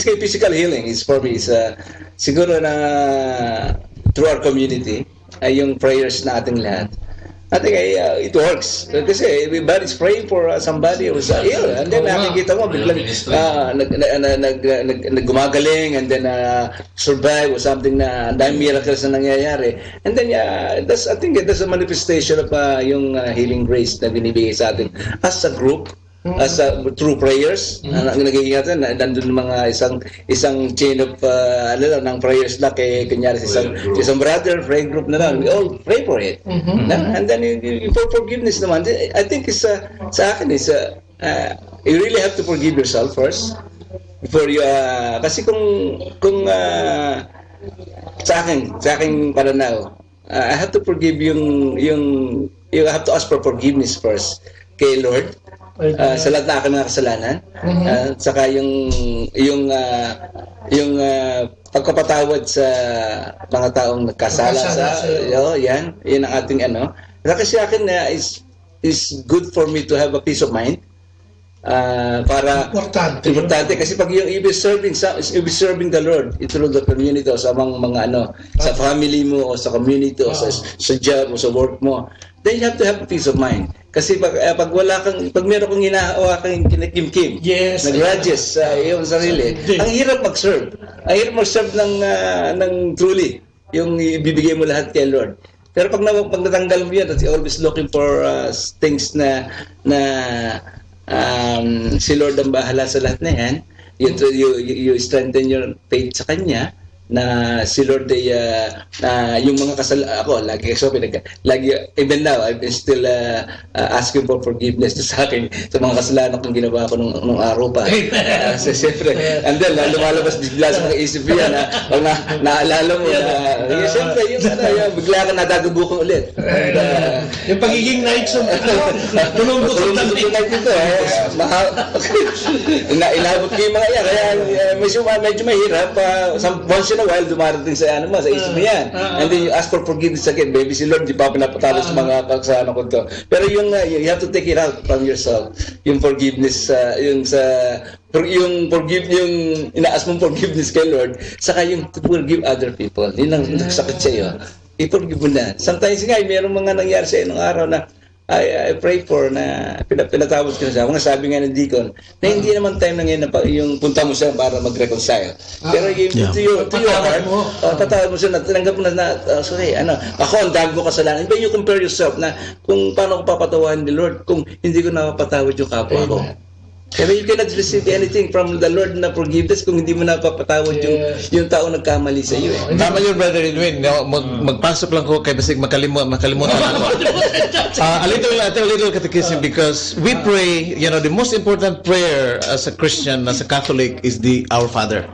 kay physical healing. It's for me. Siguro na through our community, ay yung prayers nating lahat. I think it works. Kasi everybody's praying for somebody who's ill. And then nakikita mo, biglang gumagaling and then survive or something na dahil miracles na nangyayari. And then, I think that's a manifestation of yung healing grace na binibigay sa atin as a group. Through prayers, nagiging natin, nandun mga isang chain of ng prayers na kunyari sa isang brother, prayer group na lang, we all pray for it. And then for forgiveness naman, I think sa akin you really have to forgive yourself first before you, kasi kung sa akin pananaw, I have to forgive you have to ask for forgiveness first kay Lord. Sa lahat na aking mga kasalanan, saka yung pagkapatawad sa mga taong nagkasala yan ang ating kasi akin is good for me to have a peace of mind. Para importante kasi pag you'll be serving the Lord through the community o sa mga sa family mo o sa community o sa job o sa work mo, then you have to have a peace of mind. Kasi pag meron kang hinahawakang kinikim-kim, nag-grudges sa iyong sarili, ang hirap mag-serve. Ang hirap mag-serve ng truly, yung ibibigay mo lahat kay Lord. Pero pag natanggal mo yan, always looking for things na si Lord ang bahala sa lahat na yan, you strengthen your faith sa Kanya, na si Lord ay na yung mga ako lagi even now I'm still asking for forgiveness sa akin sa mga kasalanan kong ginawa ko nung araw pa. So siyempre and then lumalabas bigla sa mga isip yan pag naalala mo na siyempre yung bigla ka nadagubukong ulit. Yung pagiging knights of tulong-bukong night ito inabot ko yung mga yan kaya medyo mahirap once in a while dumarating sa isip mo yan. And then you ask for forgiveness again. Maybe si Lord di pa pinapatalo sa mga kasalanan ko to. Pero yung you have to take it out from yourself. Yung forgiveness yung ina-ask mong forgiveness kay Lord, saka yung to forgive other people. Yun ang sakit sa'yo. I-forgive mo na. Sometimes nga, mayroong mga nangyari sa'yo nung araw na I pray for na pinatawad ko na siya. Mga sabi nga ng deacon na hindi naman time na ngayon na yung punta mo siya para mag-reconcile. Pero yung to your heart, tatawad mo siya na tinanggap mo na sorry, ako ang dami ko kasalanan. But you compare yourself na kung paano ko papatawain ni Lord kung hindi ko napapatawad yung kapwa ko. Pero you cannot receive anything from the Lord na forgiveness kung hindi mo napapatawad yung tao nagkamali sa iyo. Tama yun, Brother Edwin. Magpasok lang ko kay basig makalimutan ako. A little catechism because we pray, the most important prayer as a Christian, as a Catholic is the Our Father.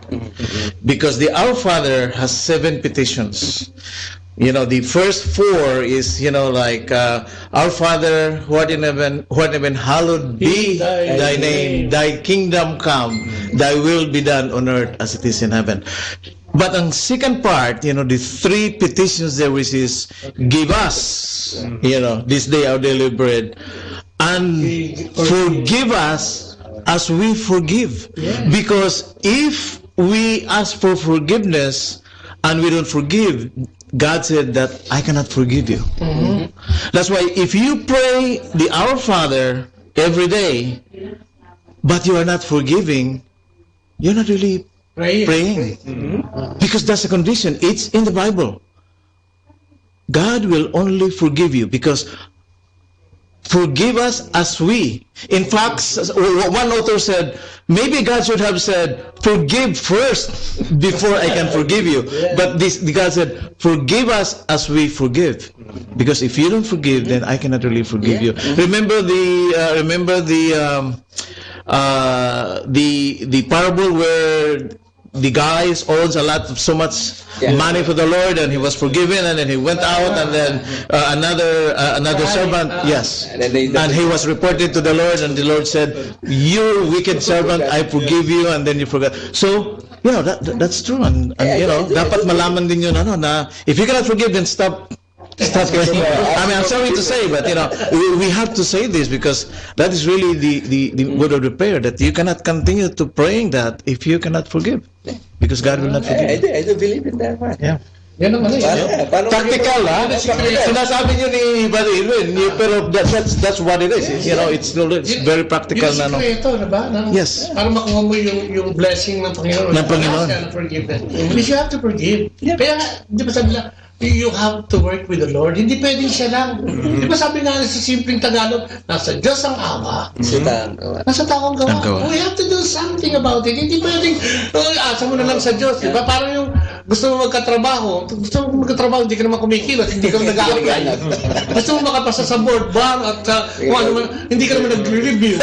Because the Our Father has 7 petitions. The first 4 is, Our Father, who art in heaven, hallowed be thy name, thy kingdom come, thy will be done on earth as it is in heaven. But ang second part, the 3 petitions there is give us, this day our daily bread, and forgive us as we forgive. Because if we ask for forgiveness and we don't forgive, God said that I cannot forgive you. That's why if you pray the Our Father every day, but you are not forgiving, you're not really praying. Because that's a condition. It's in the Bible. God will only forgive you because forgive us as we. In fact, one author said, maybe God should have said, forgive first before I can forgive you. But God said, forgive us as we forgive. Because if you don't forgive, then I cannot really forgive you. Remember the parable where the guy owes so much money for the Lord, and he was forgiven, and then he went out, and then another servant, and he was reported to the Lord, and the Lord said, "You wicked servant, I forgive you," and then you forgot. So that's true, and dapat malaman din yun na if you cannot forgive, then stop. I'm sorry to say, but we have to say this because that is really the word of the prayer, that you cannot continue to praying that if you cannot forgive, because God will not forgive. I do believe in that one. Yeah. Yan naman Practical, sinasabi niyo ni Brother Edwin, pero that's what it is. It's very practical na. Yung sikreto, diba? Yes. Para makuha mo yung blessing ng Panginoon. Forgiveness. Because you have to forgive. Kaya, di ba sabi lang, you have to work with the Lord. Hindi pwedeng siya lang. Di ba sabi nga sa simpleng Tagalog, nasa Diyos ang awa. Nasa tao ang gawa. We have to do something about it. Hindi pwedeng, asa mo na lang sa Diyos. Di ba? Parang yung gusto mo magkatrabaho, hindi ka naman kumikilos, hindi ka naman nag-aaral. Gusto mo makapasa sa board bar at hindi ka naman nag-review.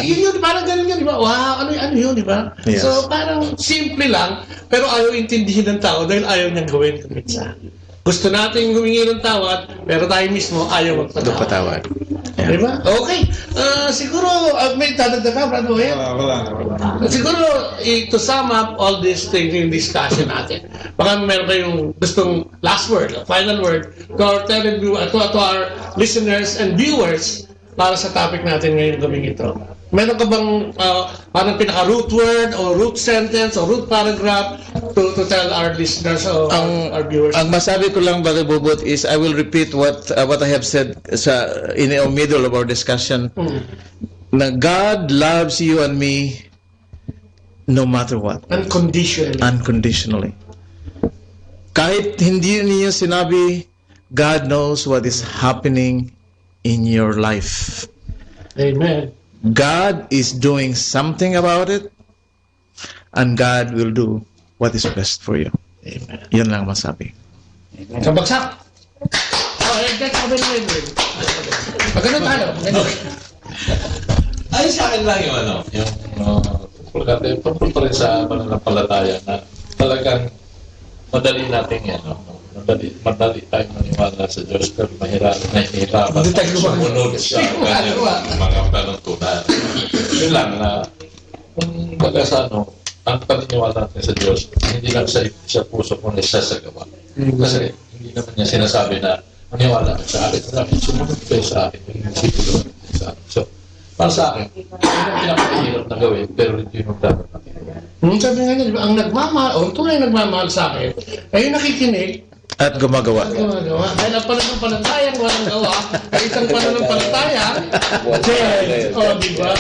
Yun, parang ganun yun, di ba? Wow, ano yun, di ba? Yes. So, parang simple lang, pero ayaw intindihin ng tao dahil ayaw niyang gawin kumitsa. Gusto natin humingi ng tawad, pero tayo mismo ayaw magpatawad. Yeah. Diba? Okay. Siguro, may dadagdag ka, Brad Owen? Wala. Siguro, to sum up all this thing in discussion natin, baka meron kayong gustong last word, final word, to our listeners and viewers para sa topic natin ngayong gabing ito. Meron ka bang parang pinaka-root word o root sentence o root paragraph to tell our listeners or our viewers? Ang masabi ko lang, Brother Bobot, is I will repeat what I have said in the middle of our discussion. Na God loves you and me no matter what. Unconditionally. Kahit hindi niyo sinabi, God knows what is happening in your life. Amen. God is doing something about it, and God will do what is best for you. Yan lang masabi. Kabagsak! Maganda tayo. Ay, sa akin lang yung tungkol pa rin sa pananampalataya na talagang madali natin yan. Madali tayong maniwala sa Diyos pero nahihirapan sumunod sa kanyang mga panuntunan. Yun lang na kung baga sa ang paniniwala natin sa Diyos, hindi lang sa puso kung isa sa gawa. Kasi hindi naman niya sinasabi na maniwala sa akin. Sumunod kayo sa akin. So, para sa akin, yun ang pinakahirap na gawin, pero hindi yung dapat natin. Sabi nga niya, ang nagmamahal, o tunay nagmamahal sa akin, ay yung nakikinig, at gumagawa. Dahil ang pananampalatayang walang gawa, ay isang pananampalatayang, diba?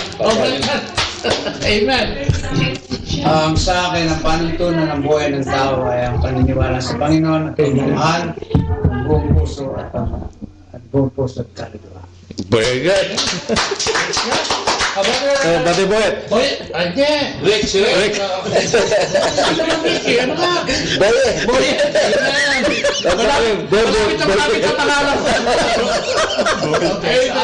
Amen. Sa akin, ang panuntunan ng buhay ng tao ay ang paniniwala sa Panginoon at pagmamahal, ang buong puso at buong puso at kaluluwa. Very good. Bate Boy. Boy, anje. Rick. Ano naman, Ricky? Ano ka? Boy. Sa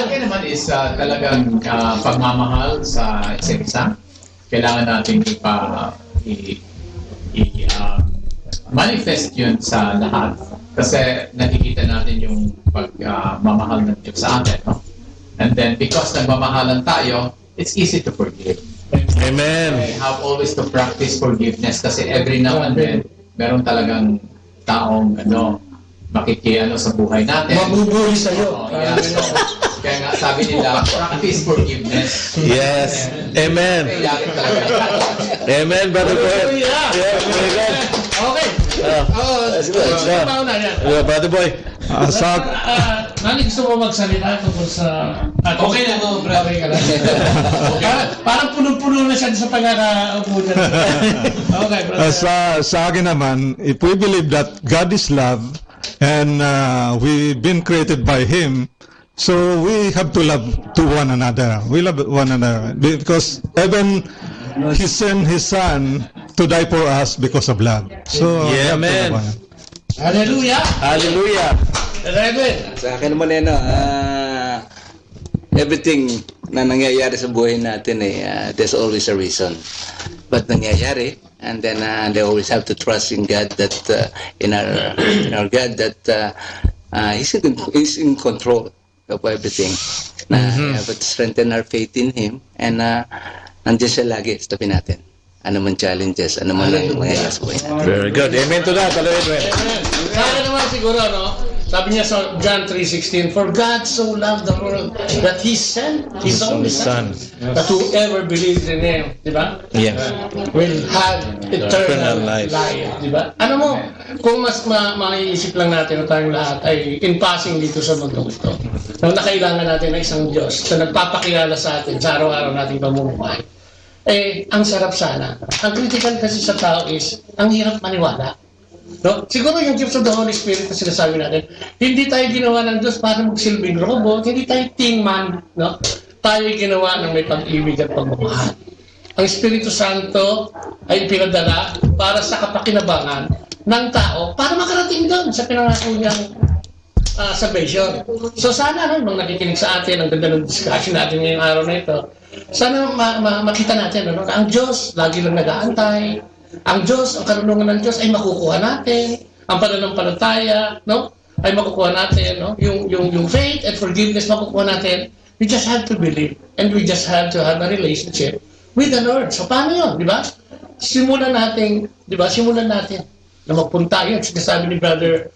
akin naman is talagang pagmamahal sa isa't isa. Kailangan natin manifest yun sa lahat. Kasi nakikita natin yung pagmamahal ng Diyos sa atin. No? And then because nagmamahalan tayo, it's easy to forgive. Amen. We have always to practice forgiveness kasi every now and then, meron talagang taong sa buhay natin. Mabubuli sa'yo. Kaya nga sabi nila, practice forgiveness. Yes. Amen. Amen, Brother Boy. Okay. Brother Boy. Nani gusto mo magsalita tungkol sa... Okay na, Okay ka lang. Parang punong-puno na siya sa pagkakaupo niya. Okay, brother. Sa akin naman, if we believe that God is love and we've been created by Him, so we have to love to one another. We love one another because even He sent His Son to die for us because of love. So, yeah, man. Hallelujah. Hallelujah. Sa akin naman everything na nangyayari sa buhay natin there's always a reason. But nangyayari, and then they always have to trust in God that in our God that He's in control of everything. Have to strengthen our faith in Him and nandiyan siya lagi sa tabi natin. Ano man challenges, ano man lang mangyayari sa buhay natin. Very good. Amen to that. Amen. Sa akin naman siguro, sabi niya sa John 3:16, for God so loved the world that He sent His only Son, that whoever believes in Him, di ba? Yes. Will have eternal life. Di ba? Ano mo, kung mas maiisip lang natin na tayong lahat ay in passing dito sa mundo ito, na kailangan natin ng isang Diyos na nagpapakilala sa atin sa araw-araw nating pamumuhay, ang sarap sana. Ang critical kasi sa tao is, ang hirap maniwala. No? Siguro yung gift of the Holy Spirit na sinasabi natin, hindi tayo ginawa ng Diyos para magsilbing robot, hindi tayo teen man, no? Tayo ginawa ng may pag-ibig at pagmamahal. Ang Espiritu Santo ay pinadala para sa kapakinabangan ng tao para makarating doon sa pinangako niyang salvation. So sana nung nakikinig sa atin, ang ganda ng discussion natin ngayong araw na ito, sana makita natin na ang Diyos lagi lang nag-aantay. Ang Diyos, ang karunungan ng Diyos ay makukuha natin. Ang pananampalataya, ay makukuha natin, yung faith and forgiveness makukuha natin. We just have to believe and we just have to have a relationship with the Lord. So paano yun, di ba? Simulan natin na magpunta yun. Sinasabi ni Brother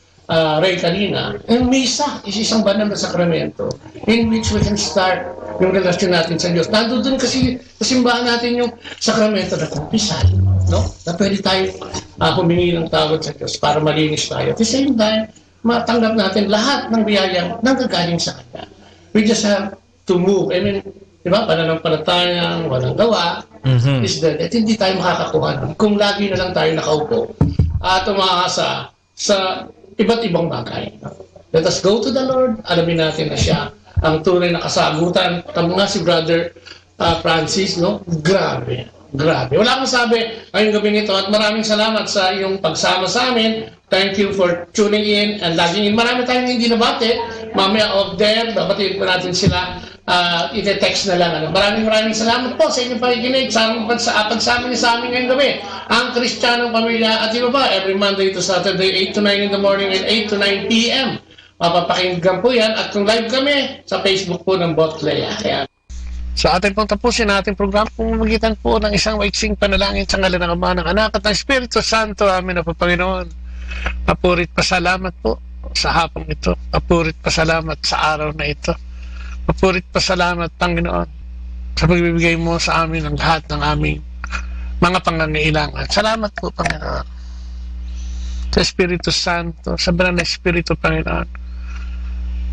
Ray kanina, ang misa is isang banal na sakramento in which we can start yung relasyon natin sa Diyos. Nandun kasi simbahan natin yung sakramento na kumpisal, no? Na pwede tayo humingi ng tawad sa Diyos para malinis tayo. At the same time, matanggap natin lahat ng biyayang nanggagaling sa Kanya. We just have to move. I mean, di ba, pananampalatayang walang gawa is that at hindi tayo makakakuha kung lagi na lang tayo nakaupo at umaasa sa iba't ibang bagay. Let us go to the Lord. Alamin natin na siya ang tunay na kasagutan. Tama nga si Brother Francis, no? Grabe. Grabe. Wala akong sabi ngayong gabing ito at maraming salamat sa iyong pagsama sa amin. Thank you for tuning in and logging in. Marami tayong hindi nabate. Mamaya off there, babatiin pa natin sila. Ite-text na lang. Maraming salamat po sa inyong pakikinig sa pagsama niyo sa amin ngayong gabi. Ang Kristiyanong Pamilya at iba ba, every Monday to Saturday, 8 to 9 in the morning and 8 to 9 p.m. Mapapakinggan po yan. At kung live kami, sa Facebook po ng Botlea. Kaya Sa ating pong tapusin na ating programa, pumagitan po ng isang maiksing panalangin sa ngalan ng Ama, ng Anak at ng Espiritu Santo. Amin na po, Panginoon. Papurit pasalamat po sa hapong ito. Papurit pasalamat sa araw na ito. Papurit pasalamat, Panginoon, sa pagbibigay mo sa amin ng lahat ng aming mga pangangailangan. Salamat po, Panginoon. Sa Espiritu Santo, sa banal na Espiritu, Panginoon,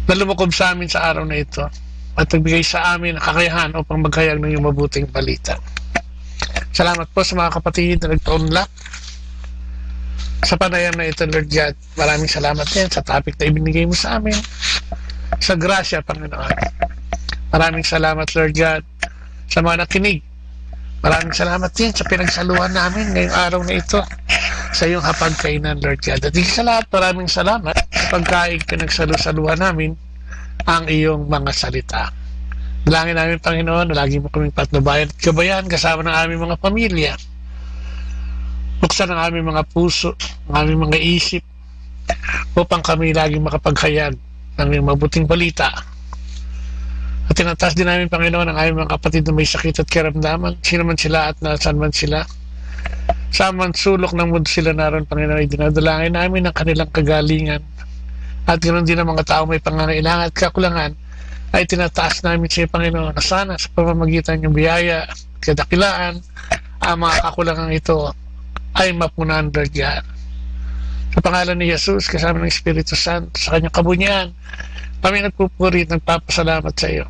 na lumukob sa amin sa araw na ito at nagbigay sa amin ang kakayahan upang maghayag ng iyong mabuting balita. Salamat po sa mga kapatid na nagpaunlak sa panayam na ito, Lord God. Maraming salamat din sa topic na ibinigay mo sa amin. Sa grasya, Panginoon. Maraming salamat, Lord God, sa mga nakinig. Maraming salamat din sa pinagsaluhan namin ngayong araw na ito sa iyong hapagkainan, Lord God. At sa lahat, maraming salamat sa pagkain pinagsalusaluhan namin ang iyong mga salita. Dalangin namin, Panginoon, na lagi mo kaming patnubayan at gabayan kasama ng aming mga pamilya. Buksan ang aming mga puso, ang aming mga isip, upang kami lagi makapaghayag ng iyong mabuting balita. At tinataas din namin, Panginoon, ang aming mga kapatid na may sakit at karamdaman, sino man sila at nasaan man sila. Sa man sulok ng mundo sila naroon, Panginoon, ay dinadalangin namin ang kanilang kagalingan. At ganoon din ang mga tao may pangangailangan at kakulangan ay tinataas namin sa iyo, Panginoon, na sana sa pamamagitan ng biyaya at kadakilaan ang mga kakulangan ito ay mapunan, Lord God. Sa pangalan ni Jesus, kasama ng Espiritu Santo, sa kanyang kabunyan, kami nagpupuri at nagpapasalamat sa iyo.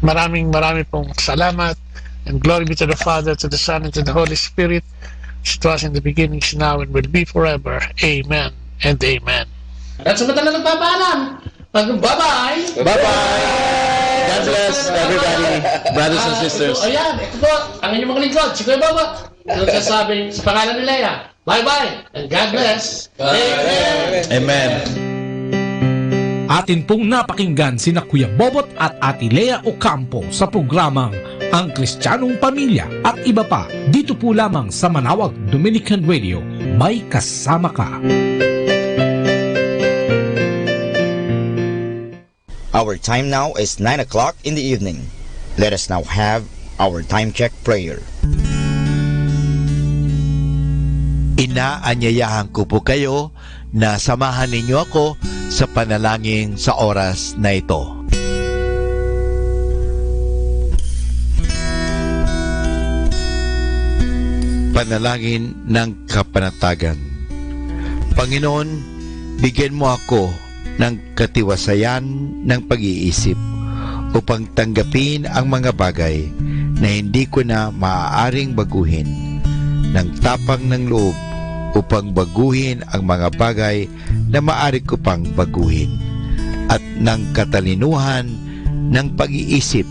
Maraming pong salamat, and glory be to the Father, to the Son, and to the Holy Spirit, as it was in the beginning, is now, and will be forever. Amen and amen. At sa madalang nagpapaalam, bye-bye! Bye-bye! God bless everybody, brothers and sisters. Ayan, ito po, ang inyong mga lingkod, si Kuya Bobo. Yung sasabing sa pangalan ni Leia, bye-bye, and God bless. Amen! Amen. Atin pong napakinggan sina Kuya Bobot at Ate Lea Ocampo sa programang Ang Kristiyanong Pamilya at iba pa, dito po lamang sa Manawag Dominican Radio. May kasama ka. Our time now is 9 o'clock in the evening. Let us now have our time check prayer. Inaanyayahan ko po kayo na samahan ninyo ako sa panalangin sa oras na ito. Panalangin ng kapanatagan. Panginoon, bigyan mo ako ng katiwasayan ng pag-iisip upang tanggapin ang mga bagay na hindi ko na maaaring baguhin, ng tapang ng loob upang baguhin ang mga bagay na maaari ko pang baguhin, at ng katalinuhan ng pag-iisip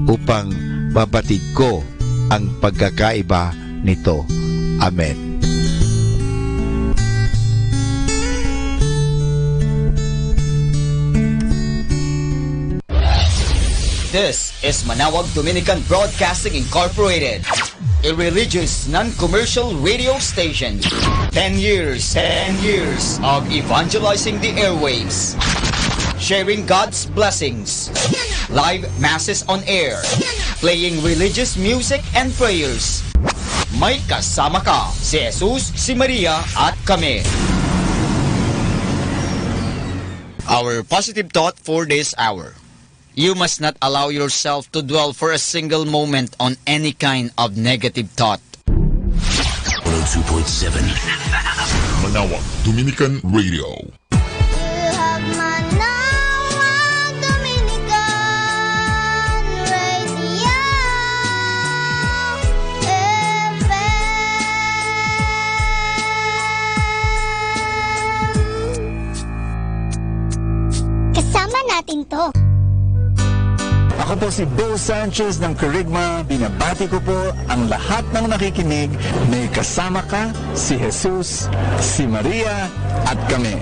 upang mabatid ko ang pagkakaiba nito. Amen. This is Manawag Dominican Broadcasting Incorporated, a religious non-commercial radio station. 10 years of evangelizing the airwaves, sharing God's blessings, live masses on air, playing religious music and prayers. May kasama ka, si Jesus, si Maria at kami. Our positive thought for this hour. You must not allow yourself to dwell for a single moment on any kind of negative thought. 102.7 Manawag Dominican Radio. Kasama natin to. Ako po si Bo Sanchez ng Kerygma. Binabati ko po ang lahat ng nakikinig. May kasama ka, si Jesus, si Maria, at kami.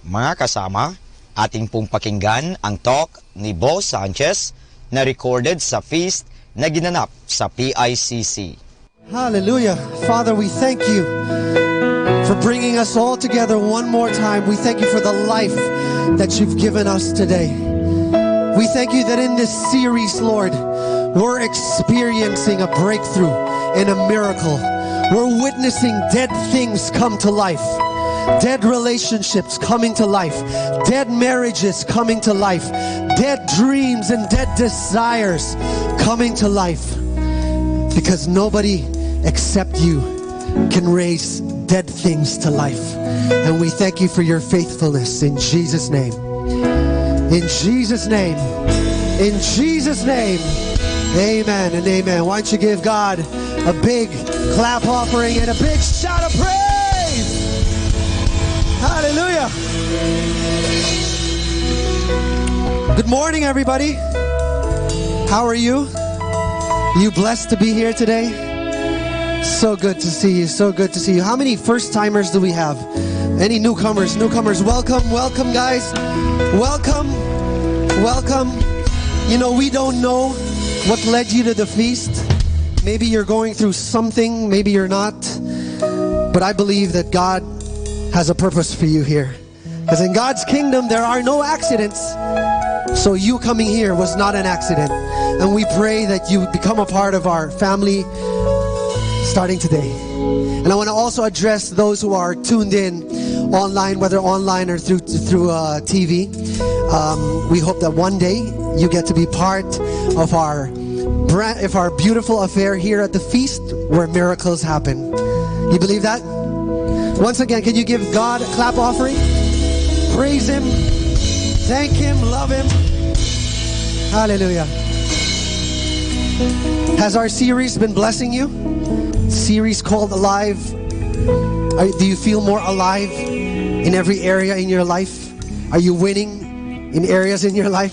Mga kasama, ating pong pakinggan ang talk ni Bo Sanchez na recorded sa feast na ginanap sa PICC. Hallelujah. Father, we thank you for bringing us all together one more time. We thank you for the life that you've given us today. We thank you that in this series, Lord, we're experiencing a breakthrough and a miracle. We're witnessing dead things come to life. Dead relationships coming to life. Dead marriages coming to life. Dead dreams and dead desires coming to life. Because nobody except you can raise dead things to life. And we thank you for your faithfulness in Jesus' name. In Jesus' name. In Jesus' name. Amen and amen. Why don't you give God a big clap offering and a big shout of praise. Hallelujah. Good morning, everybody. How are you? You blessed to be here today? So good to see you. So good to see you. How many first-timers do we have? Any newcomers? Newcomers, welcome. Welcome, guys. Welcome. Welcome. You know, we don't know what led you to the feast. Maybe you're going through something. Maybe you're not. But I believe that God has a purpose for you here. Because in God's kingdom, there are no accidents. So you coming here was not an accident. And we pray that you become a part of our family starting today. And I want to also address those who are tuned in online, whether online or through TV. We hope that one day you get to be part of our beautiful affair here at the feast where miracles happen. You believe that? Once again, can you give God a clap offering? Praise Him. Thank Him. Love Him. Hallelujah. Has our series been blessing you? Series called Alive. Do you feel more alive in every area in your life? Are you winning in areas in your life?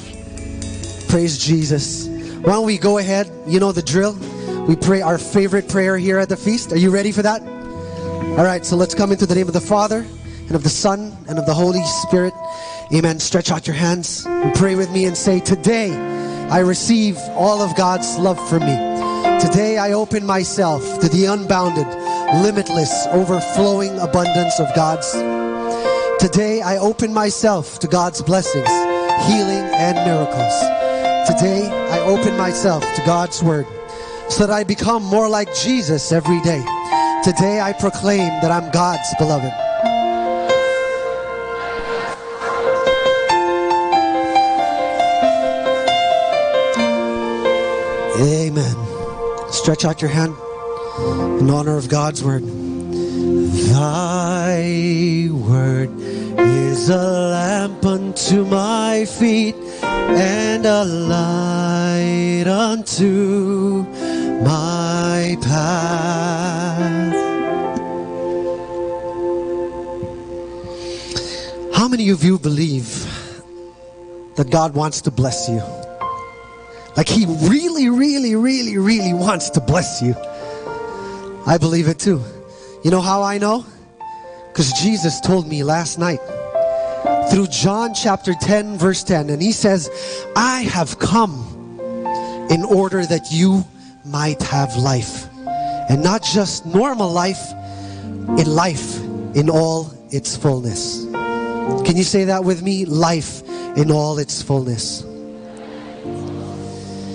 Praise Jesus. Why don't we go ahead? You know the drill. We pray our favorite prayer here at the feast. Are you ready for that? All right, so let's come into the name of the Father and of the Son and of the Holy Spirit. Amen. Stretch out your hands and pray with me and say, today I receive all of God's love for me. Today I open myself to the unbounded, limitless, overflowing abundance of God's. Today I open myself to God's blessings, healing, and miracles. Today I open myself to God's word so that I become more like Jesus every day. Today I proclaim that I'm God's beloved. Amen. Stretch out your hand in honor of God's word. Thy word is a lamp unto my feet and a light unto my path. How many of you believe that God wants to bless you? Like He really, really, really, really wants to bless you. I believe it too. You know how I know? Because Jesus told me last night through John chapter 10 verse 10, and He says, I have come in order that you might have life, and not just normal life, in all its fullness. Can you say that with me? Life in all its fullness.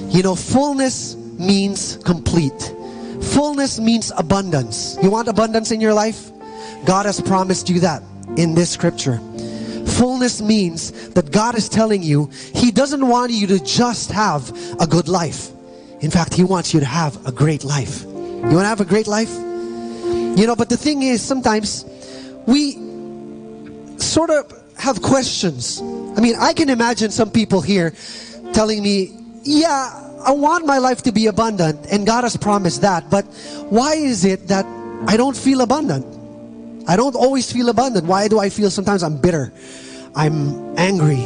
You know, fullness means complete. Fullness means abundance. You want abundance in your life? God has promised you that in this scripture. Fullness means that God is telling you He doesn't want you to just have a good life. In fact, He wants you to have a great life. You want to have a great life? You know, but the thing is, sometimes we sort of have questions. I mean, I can imagine some people here telling me, yeah, I want my life to be abundant, and God has promised that, but why is it that I don't feel abundant? I don't always feel abundant. Why do I feel sometimes I'm bitter? I'm angry.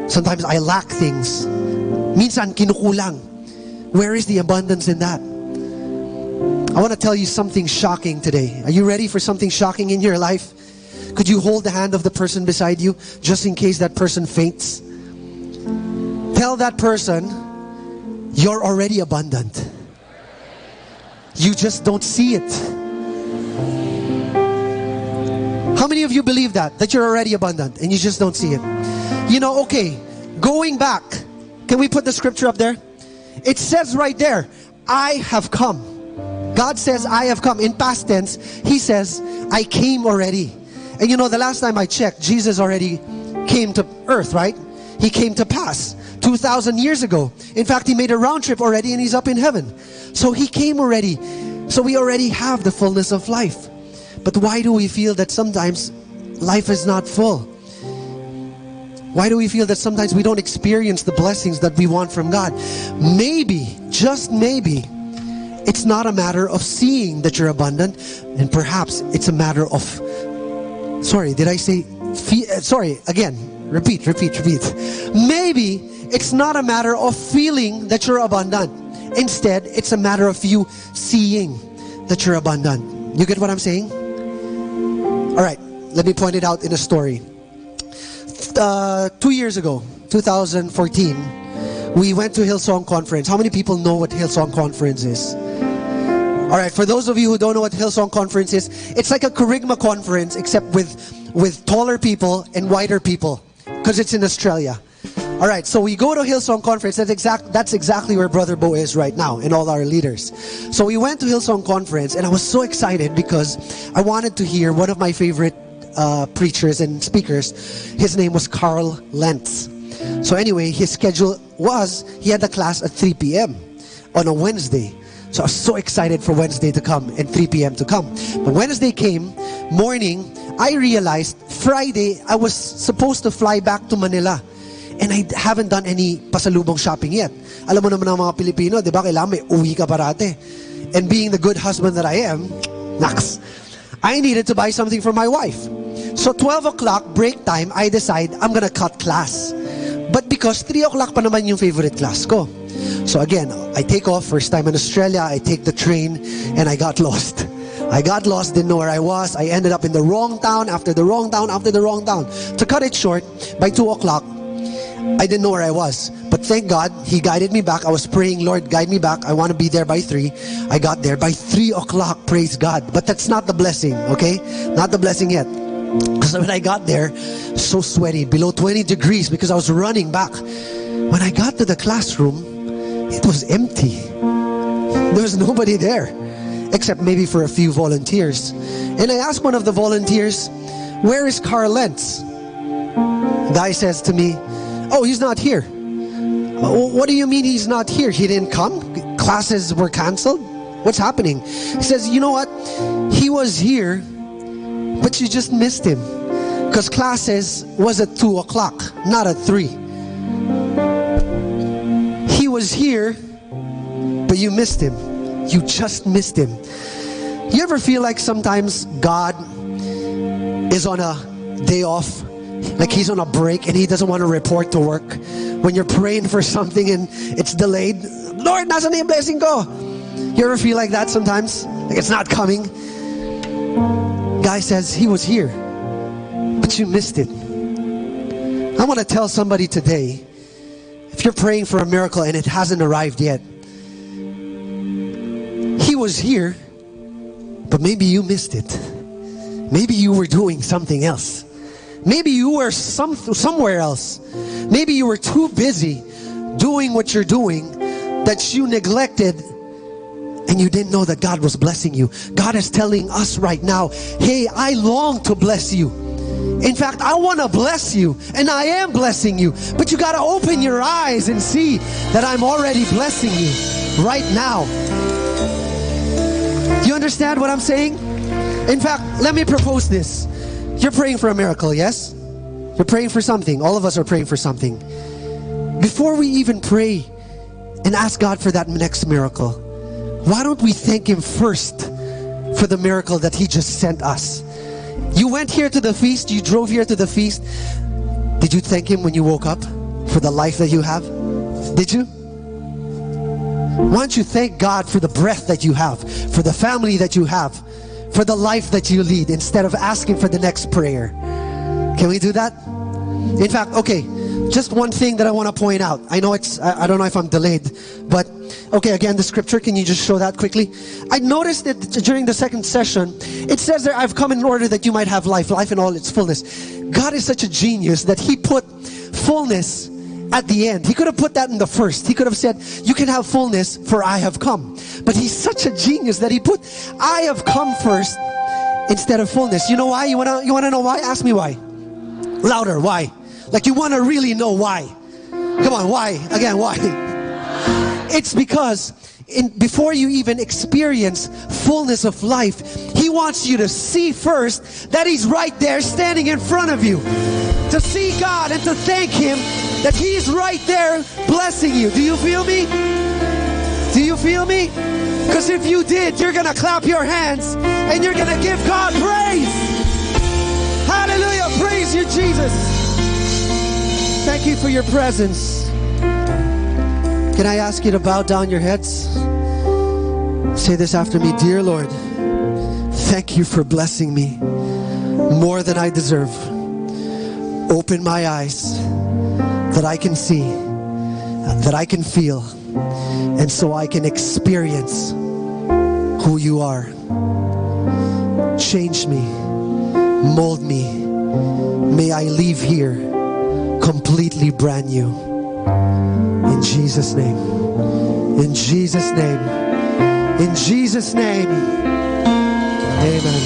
Sometimes I lack things. Minsan kinukulang. Where is the abundance in that? I want to tell you something shocking today. Are you ready for something shocking in your life? Could you hold the hand of the person beside you just in case that person faints? Tell that person, you're already abundant. You just don't see it. How many of you believe that you're already abundant and you just don't see it? You know, okay, going back, can we put the scripture up there? It says right there, I have come. God says, I have come. In past tense, He says, I came already. And you know, the last time I checked, Jesus already came to earth, right? He came to pass 2,000 years ago. In fact, He made a round trip already and He's up in heaven. So He came already. So we already have the fullness of life. But why do we feel that sometimes life is not full? Why do we feel that sometimes we don't experience the blessings that we want from God? Maybe, just maybe, it's not a matter of seeing that you're abundant, and perhaps it's a matter of, repeat. Maybe it's not a matter of feeling that you're abundant. Instead, it's a matter of you seeing that you're abundant. You get what I'm saying? Alright, let me point it out in a story. 2 years ago, 2014, we went to Hillsong Conference. How many people know what Hillsong Conference is? Alright, for those of you who don't know what Hillsong Conference is, it's like a Kerygma conference except with taller people and wider people, because it's in Australia. Alright, so we go to Hillsong Conference. That's exactly where Brother Bo is right now, and all our leaders. So we went to Hillsong Conference, and I was so excited because I wanted to hear one of my favorite preachers and speakers. His name was Carl Lentz. So anyway, his schedule was, he had a class at 3 p.m. on a Wednesday. So I was so excited for Wednesday to come and 3 p.m. to come. But Wednesday came, morning, I realized Friday I was supposed to fly back to Manila. And I haven't done any pasalubong shopping yet. Alam mo naman ang mga Pilipino, di ba? Kailangan may uwi ka parate. And being the good husband that I am, naks, I needed to buy something for my wife. So 12 o'clock, break time, I decide I'm gonna cut class. But because 3 o'clock pa naman yung favorite class ko. So again, I take off, first time in Australia, I take the train, and I got lost. I got lost, didn't know where I was. I ended up in the wrong town, after the wrong town, after the wrong town. To cut it short, by 2 o'clock, I didn't know where I was. But thank God, He guided me back. I was praying, Lord, guide me back. I want to be there by 3. I got there by 3 o'clock, praise God. But that's not the blessing, okay? Not the blessing yet. Because when I got there, so sweaty, below 20 degrees because I was running back. When I got to the classroom, it was empty. There was nobody there, except maybe for a few volunteers. And I asked one of the volunteers, where is Carl Lentz? The guy says to me, oh, he's not here. What do you mean he's not here? He didn't come? Classes were canceled? What's happening? He says, you know what? He was here, but you just missed him. Because classes was at 2 o'clock, not at 3. He was here, but you missed him. You just missed him. You ever feel like sometimes God is on a day off? Like He's on a break and He doesn't want to report to work? When you're praying for something and it's delayed, Lord, nasan na yung blessing ko? You ever feel like that sometimes? Like it's not coming? Guy says, He was here, but you missed it. I want to tell somebody today, if you're praying for a miracle and it hasn't arrived yet, He was here, but maybe you missed it. Maybe you were doing something else. Maybe you were somewhere else. Maybe you were too busy doing what you're doing that you neglected and you didn't know that God was blessing you. God is telling us right now, hey, I long to bless you. In fact, I want to bless you, and I am blessing you. But you got to open your eyes and see that I'm already blessing you right now. You understand what I'm saying? In fact, let me propose this. You're praying for a miracle, yes? You're praying for something. All of us are praying for something. Before we even pray and ask God for that next miracle, why don't we thank Him first for the miracle that He just sent us? You went here to the feast, you drove here to the feast. Did you thank Him when you woke up? for the life that you have? Did you? Why don't you thank God for the breath that you have, for the family that you have, for the life that you lead, instead of asking for the next prayer? Can we do that? In fact, okay, just one thing that I want to point out. I know I don't know if I'm delayed, but okay, again, the scripture, can you just show that quickly? I noticed that during the second session, it says there, I've come in order that you might have life in all its fullness. God is such a genius that He put fullness at the end. He could have put that in the first. He could have said, you can have fullness, for I have come. But He's such a genius that He put I have come first instead of fullness. You know why? You wanna know why? Ask me why. Louder, why? Like you want to really know why. Come on, why? Again, why? It's because before you even experience fullness of life, He wants you to see first that He's right there standing in front of you. To see God and to thank Him that He's right there blessing you. Do you feel me? Do you feel me? Because if you did, you're going to clap your hands and you're going to give God praise. Hallelujah. Praise you, Jesus. Thank you for your presence. Can I ask you to bow down your heads? Say this after me. Dear Lord, thank you for blessing me more than I deserve. Open my eyes that I can see, that I can feel, and so I can experience who you are. Change me, mold me. May I leave here completely brand new. In Jesus' name. In Jesus' name. In Jesus' name. Amen.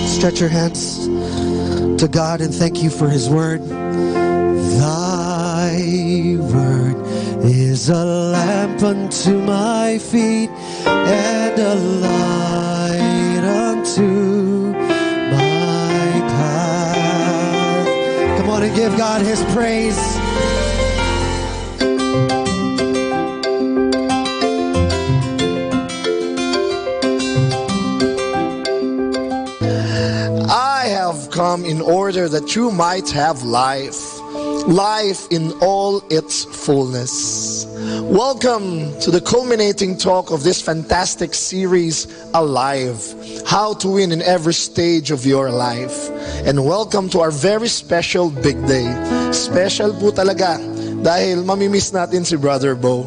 Stretch your hands to God and thank you for His word. Thy word is a lamp unto my feet and a light unto my path. Come on and give God His praise. I have come in order that you might have life in all its fullness. Welcome to the culminating talk of this fantastic series, Alive, How to Win in Every Stage of Your Life. And welcome to our very special big day. Special po talaga dahil mamimiss natin si Brother Bo.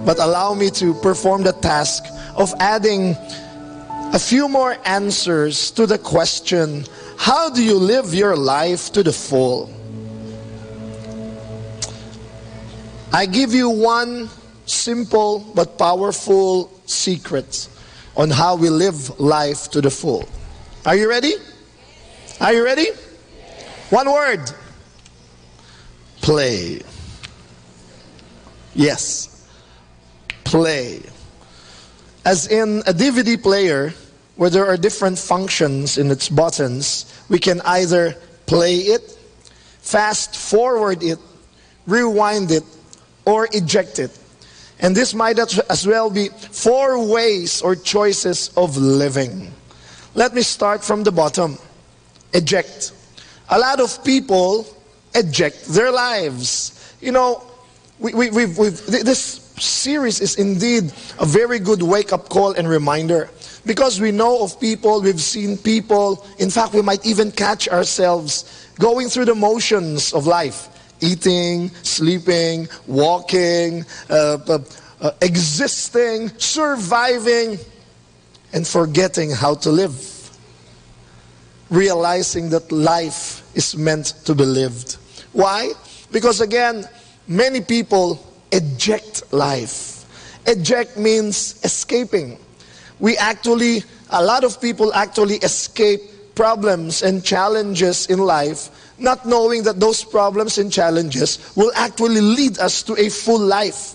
But allow me to perform the task of adding a few more answers to the question, how do you live your life to the full? I give you one simple but powerful secret on how we live life to the full. Are you ready? Are you ready? One word. Play. Yes. Play. As in a DVD player, where there are different functions in its buttons, we can either play it, fast forward it, rewind it, or eject it. And this might as well be 4 ways or choices of living. Let me start from the bottom. Eject. A lot of people eject their lives. You know, this series is indeed a very good wake-up call and reminder. Because we know of people, we've seen people, in fact, we might even catch ourselves going through the motions of life. Eating, sleeping, walking, existing, surviving, and forgetting how to live. Realizing that life is meant to be lived. Why? Because again, many people eject life. Eject means escaping. A lot of people actually escape problems and challenges in life, not knowing that those problems and challenges will actually lead us to a full life.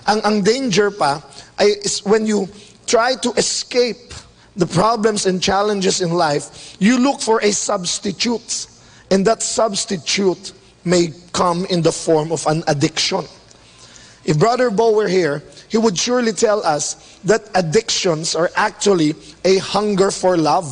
Ang danger pa is when you try to escape the problems and challenges in life, you look for a substitute. And that substitute may come in the form of an addiction. If Brother Bo were here, he would surely tell us that addictions are actually a hunger for love.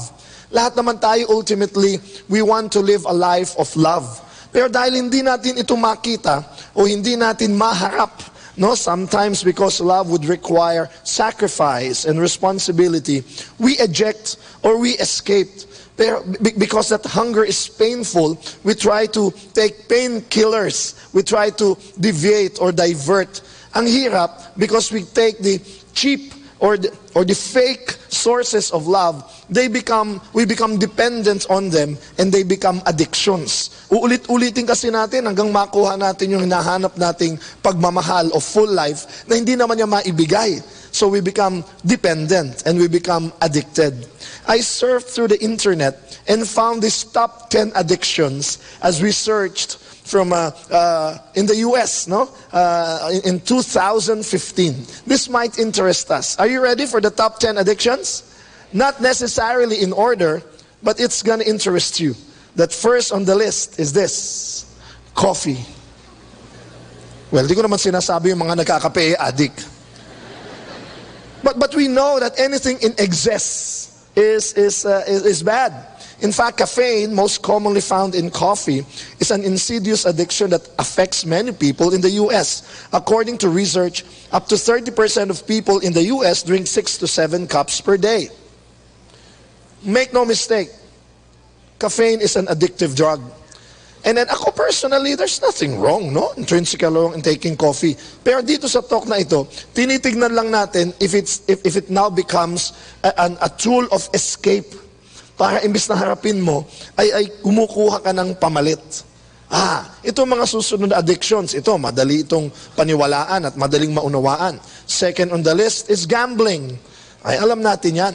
Lahat naman tayo ultimately, we want to live a life of love. Pero dahil hindi natin ito makita o hindi natin maharap, no, sometimes because love would require sacrifice and responsibility, we eject or we escape. Pero because that hunger is painful, we try to take painkillers. We try to deviate or divert. Ang hirap because we take the cheap or the fake sources of love, we become dependent on them and they become addictions. Uulit-ulitin kasi natin hanggang makuha natin yung hinahanap nating pagmamahal of full life na hindi naman niya maibigay. So we become dependent and we become addicted. I surfed through the internet and found these top 10 addictions as researched from in the US, no? In 2015. This might interest us. Are you ready for the top 10 addictions? Not necessarily in order, but it's gonna interest you. That first on the list is this: coffee. Well, di ko naman sinasabi yung mga nagkakape addict. But we know that anything in excess is bad. In fact, caffeine, most commonly found in coffee, is an insidious addiction that affects many people in the U.S. According to research, up to 30% of people in the U.S. drink 6 to 7 cups per day. Make no mistake, caffeine is an addictive drug. And then ako personally, there's nothing wrong, no? Intrinsically wrong in taking coffee. Pero dito sa talk na ito, tinitignan lang natin if it now becomes a tool of escape. Para imbis na harapin mo, ay kumukuha ka ng pamalit. Ito mga susunod na addictions. Ito, madali itong paniwalaan at madaling maunawaan. Second on the list is gambling. Ay, alam natin yan.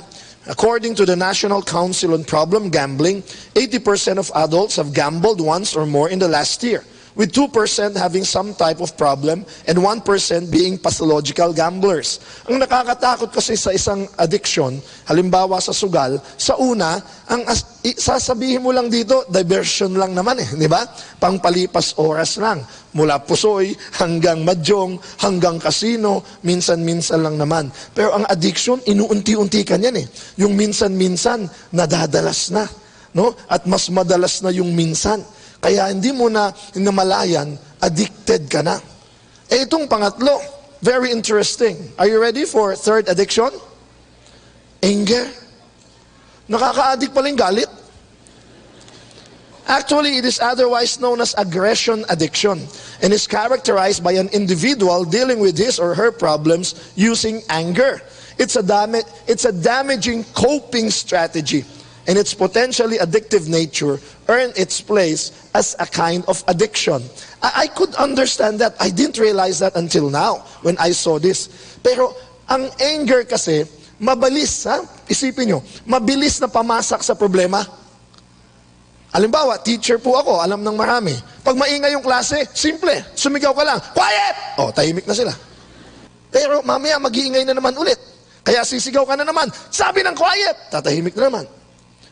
According to the National Council on Problem Gambling, 80% of adults have gambled once or more in the last year, with 2% having some type of problem and 1% being pathological gamblers. Ang nakakatakot kasi sa isang addiction, halimbawa sa sugal, sa una, ang sasabihin mo lang dito, diversion lang naman di ba? Pangpalipas oras lang. Mula pusoy, hanggang mahjong, hanggang casino, minsan-minsan lang naman. Pero ang addiction, inuunti-unti ka niyan Yung minsan-minsan, nadadalas na. No? At mas madalas na yung minsan. Kaya hindi mo na namalayan, addicted ka na. Itong pangatlo, very interesting. Are you ready for third addiction? Anger. Nakaka-addict pala yung galit. Actually, it is otherwise known as aggression addiction and is characterized by an individual dealing with his or her problems using anger. It's a damaging coping strategy, and its potentially addictive nature earned its place as a kind of addiction. I could understand that. I didn't realize that until now when I saw this. Pero ang anger kasi, mabilis, isipin nyo, mabilis na pamasak sa problema. Halimbawa, teacher po ako, alam ng marami. Pag maingay yung klase, simple, sumigaw ka lang, quiet! Tahimik na sila. Pero mamaya mag-iingay na naman ulit. Kaya sisigaw ka na naman, sabi ng quiet! Tatahimik na naman.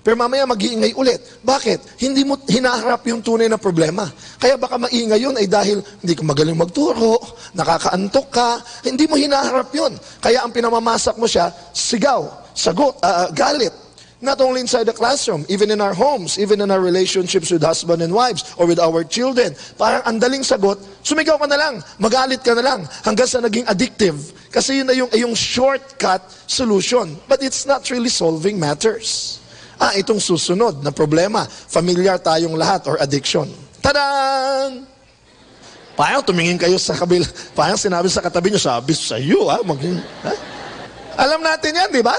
Pero mamaya mag-iingay ulit. Bakit? Hindi mo hinaharap yung tunay na problema. Kaya baka maingay yun ay dahil hindi ka magaling magturo, nakakaantok ka, hindi mo hinaharap yun. Kaya ang pinamamasak mo siya, sigaw, sagot, galit. Not only inside the classroom, even in our homes, even in our relationships with husband and wives, or with our children. Parang andaling sagot, sumigaw ka na lang, magalit ka na lang, hanggang sa naging addictive. Kasi yun na yung shortcut solution. But it's not really solving matters. Itong susunod na problema, familiar tayong lahat, or addiction. Tadaan! Parang tumingin kayo sa kabila, parang sinabi sa katabi nyo, sabi sa iyo, Alam natin yan, di ba?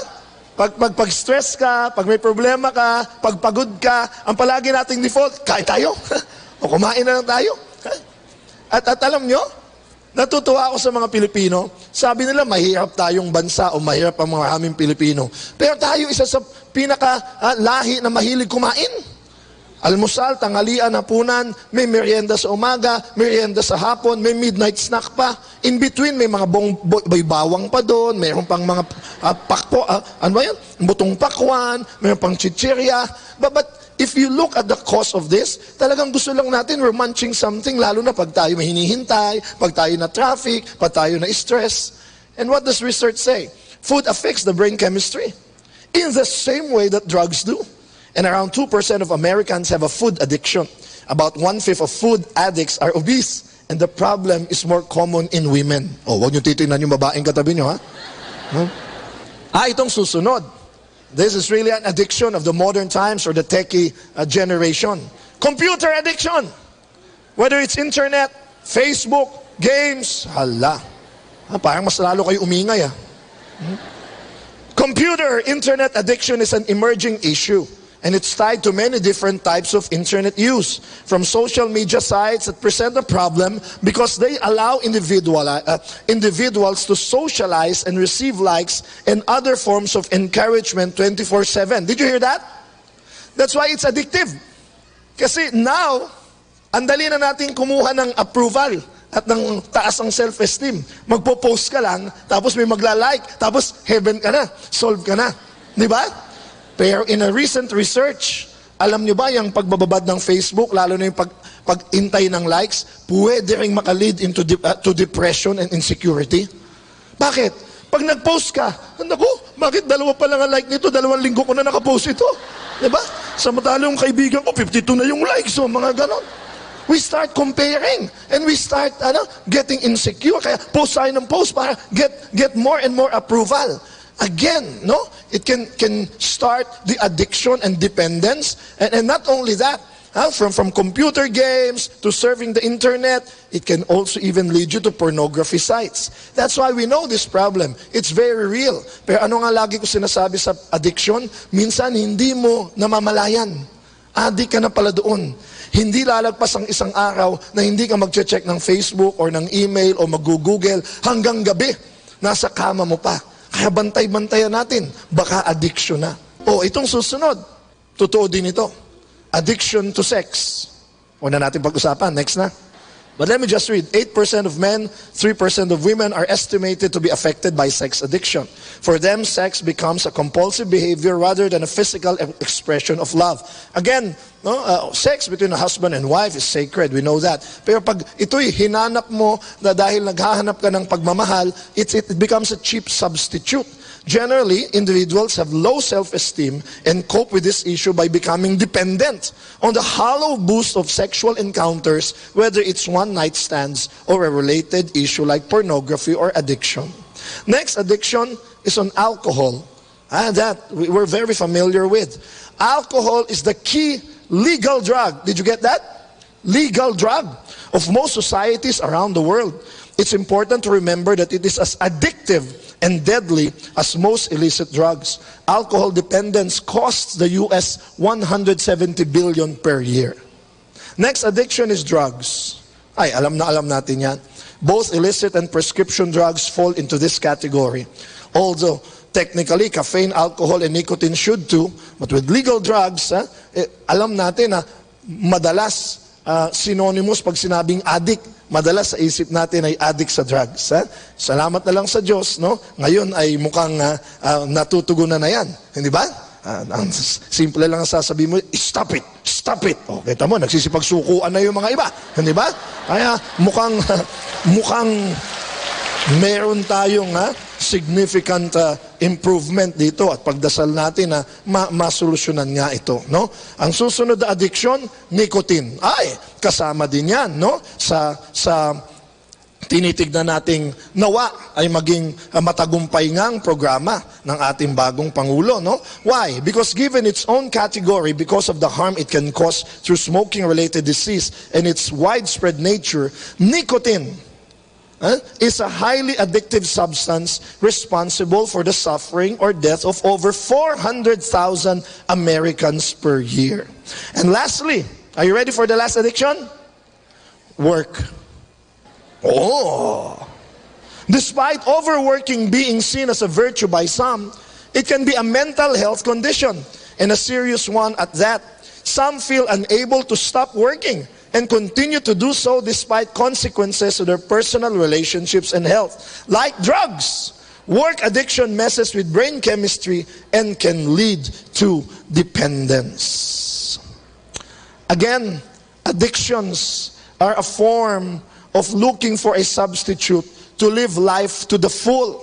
Pag stress ka, pag may problema ka, pag pagod ka, ang palagi nating default, kain tayo. O kumain na lang tayo. At alam nyo, natutuwa ako sa mga Pilipino. Sabi nila, mahirap tayong bansa o mahirap ang maraming Pilipino. Pero tayo isa sa pinaka-lahi na mahilig kumain. Almusal, tanghalian, hapunan, may merienda sa umaga, merienda sa hapon, may midnight snack pa. In between, may mga bawang pa doon, mayroon pang mga pakpo, butong pakwan, mayroon pang chichirya. But if you look at the cause of this, talagang gusto lang natin, we're munching something, lalo na pag tayo may hinihintay, pag tayo na traffic, pag tayo na stress. And what does research say? Food affects the brain chemistry in the same way that drugs do. And around 2% of Americans have a food addiction. About 1/5 of food addicts are obese. And the problem is more common in women. Oh, wag niyo titingnan yung babaeng katabi niyo, ha? Itong susunod. This is really an addiction of the modern times or the techie generation. Computer addiction. Whether it's internet, Facebook, games, hala. Parang mas lalo kayo umingay, Computer, internet addiction is an emerging issue. And it's tied to many different types of internet use. From social media sites that present a problem because they allow individuals to socialize and receive likes and other forms of encouragement 24/7. Did you hear that? That's why it's addictive. Kasi now, ang dali na natin kumuha ng approval at ng taas ang self-esteem. Magpo-post ka lang, tapos may magla-like, tapos heaven ka na, solve ka na. Di ba? Pero in a recent research, alam nyo ba yung pagbababad ng Facebook, lalo na yung pag-intay ng likes, pwede rin makalid into to depression and insecurity? Bakit? Pag nag-post ka, naku, bakit dalawa pa lang ang like nito, 2 linggo ko na nakapost ito? Diba? Samantala yung kaibigan ko, 52 na yung likes, so mga ganon. We start comparing and we start getting insecure. Kaya post tayo ng post para get more and more approval. Again, no? It can start the addiction and dependence. And not only that, from computer games to surfing the internet, it can also even lead you to pornography sites. That's why we know this problem. It's very real. Pero ano nga lagi ko sinasabi sa addiction? Minsan hindi mo namamalayan. Addict ka na pala doon. Hindi lalagpas ang isang araw na hindi ka mag-check ng Facebook or ng email o mag-google hanggang gabi. Nasa kama mo pa. Kaya bantay-bantayan natin, baka addiction na. Itong susunod, totoo din ito. Addiction to sex. Una natin pag-usapan, next na. But let me just read, 8% of men, 3% of women are estimated to be affected by sex addiction. For them, sex becomes a compulsive behavior rather than a physical expression of love. Again, sex between a husband and wife is sacred, we know that. Pero pag ito'y hinanap mo na dahil naghahanap ka ng pagmamahal, it becomes a cheap substitute. Generally, individuals have low self-esteem and cope with this issue by becoming dependent on the hollow boost of sexual encounters, whether it's one-night stands or a related issue like pornography or addiction. Next addiction is on alcohol. That we're very familiar with. Alcohol is the key legal drug. Did you get that? Legal drug of most societies around the world. It's important to remember that it is as addictive and deadly as most illicit drugs. Alcohol dependence costs the US $170 billion per year. Next addiction is drugs. Alam natin yan. Both illicit and prescription drugs fall into this category. Although technically caffeine, alcohol, and nicotine should too, but with legal drugs, alam natin na madalas synonymous pag sinabing addict, madalas sa isip natin ay addict sa drugs. Salamat na lang sa Diyos, no? Ngayon ay mukhang natutugunan na yan. Hindi ba? Ang simple lang ang sasabihin mo, stop it, stop it. Kita mo, nagsisipagsukuan na yung mga iba. Hindi ba? Kaya mukhang meron tayong significant improvement dito at pagdasal natin na masolusyonan nga ito, no? Ang susunod na addiction, nicotine. Kasama din yan, no? Sa tinitignan nating nawa ay maging matagumpay ngang programa ng ating bagong Pangulo, no? Why? Because given its own category, because of the harm it can cause through smoking-related disease and its widespread nature, nicotine is a highly addictive substance responsible for the suffering or death of over 400,000 Americans per year. And lastly, are you ready for the last addiction? Work. Despite overworking being seen as a virtue by some, it can be a mental health condition, and a serious one at that. Some feel unable to stop working and continue to do so despite consequences to their personal relationships and health. Like drugs, work addiction messes with brain chemistry and can lead to dependence. Again, addictions are a form of looking for a substitute to live life to the full.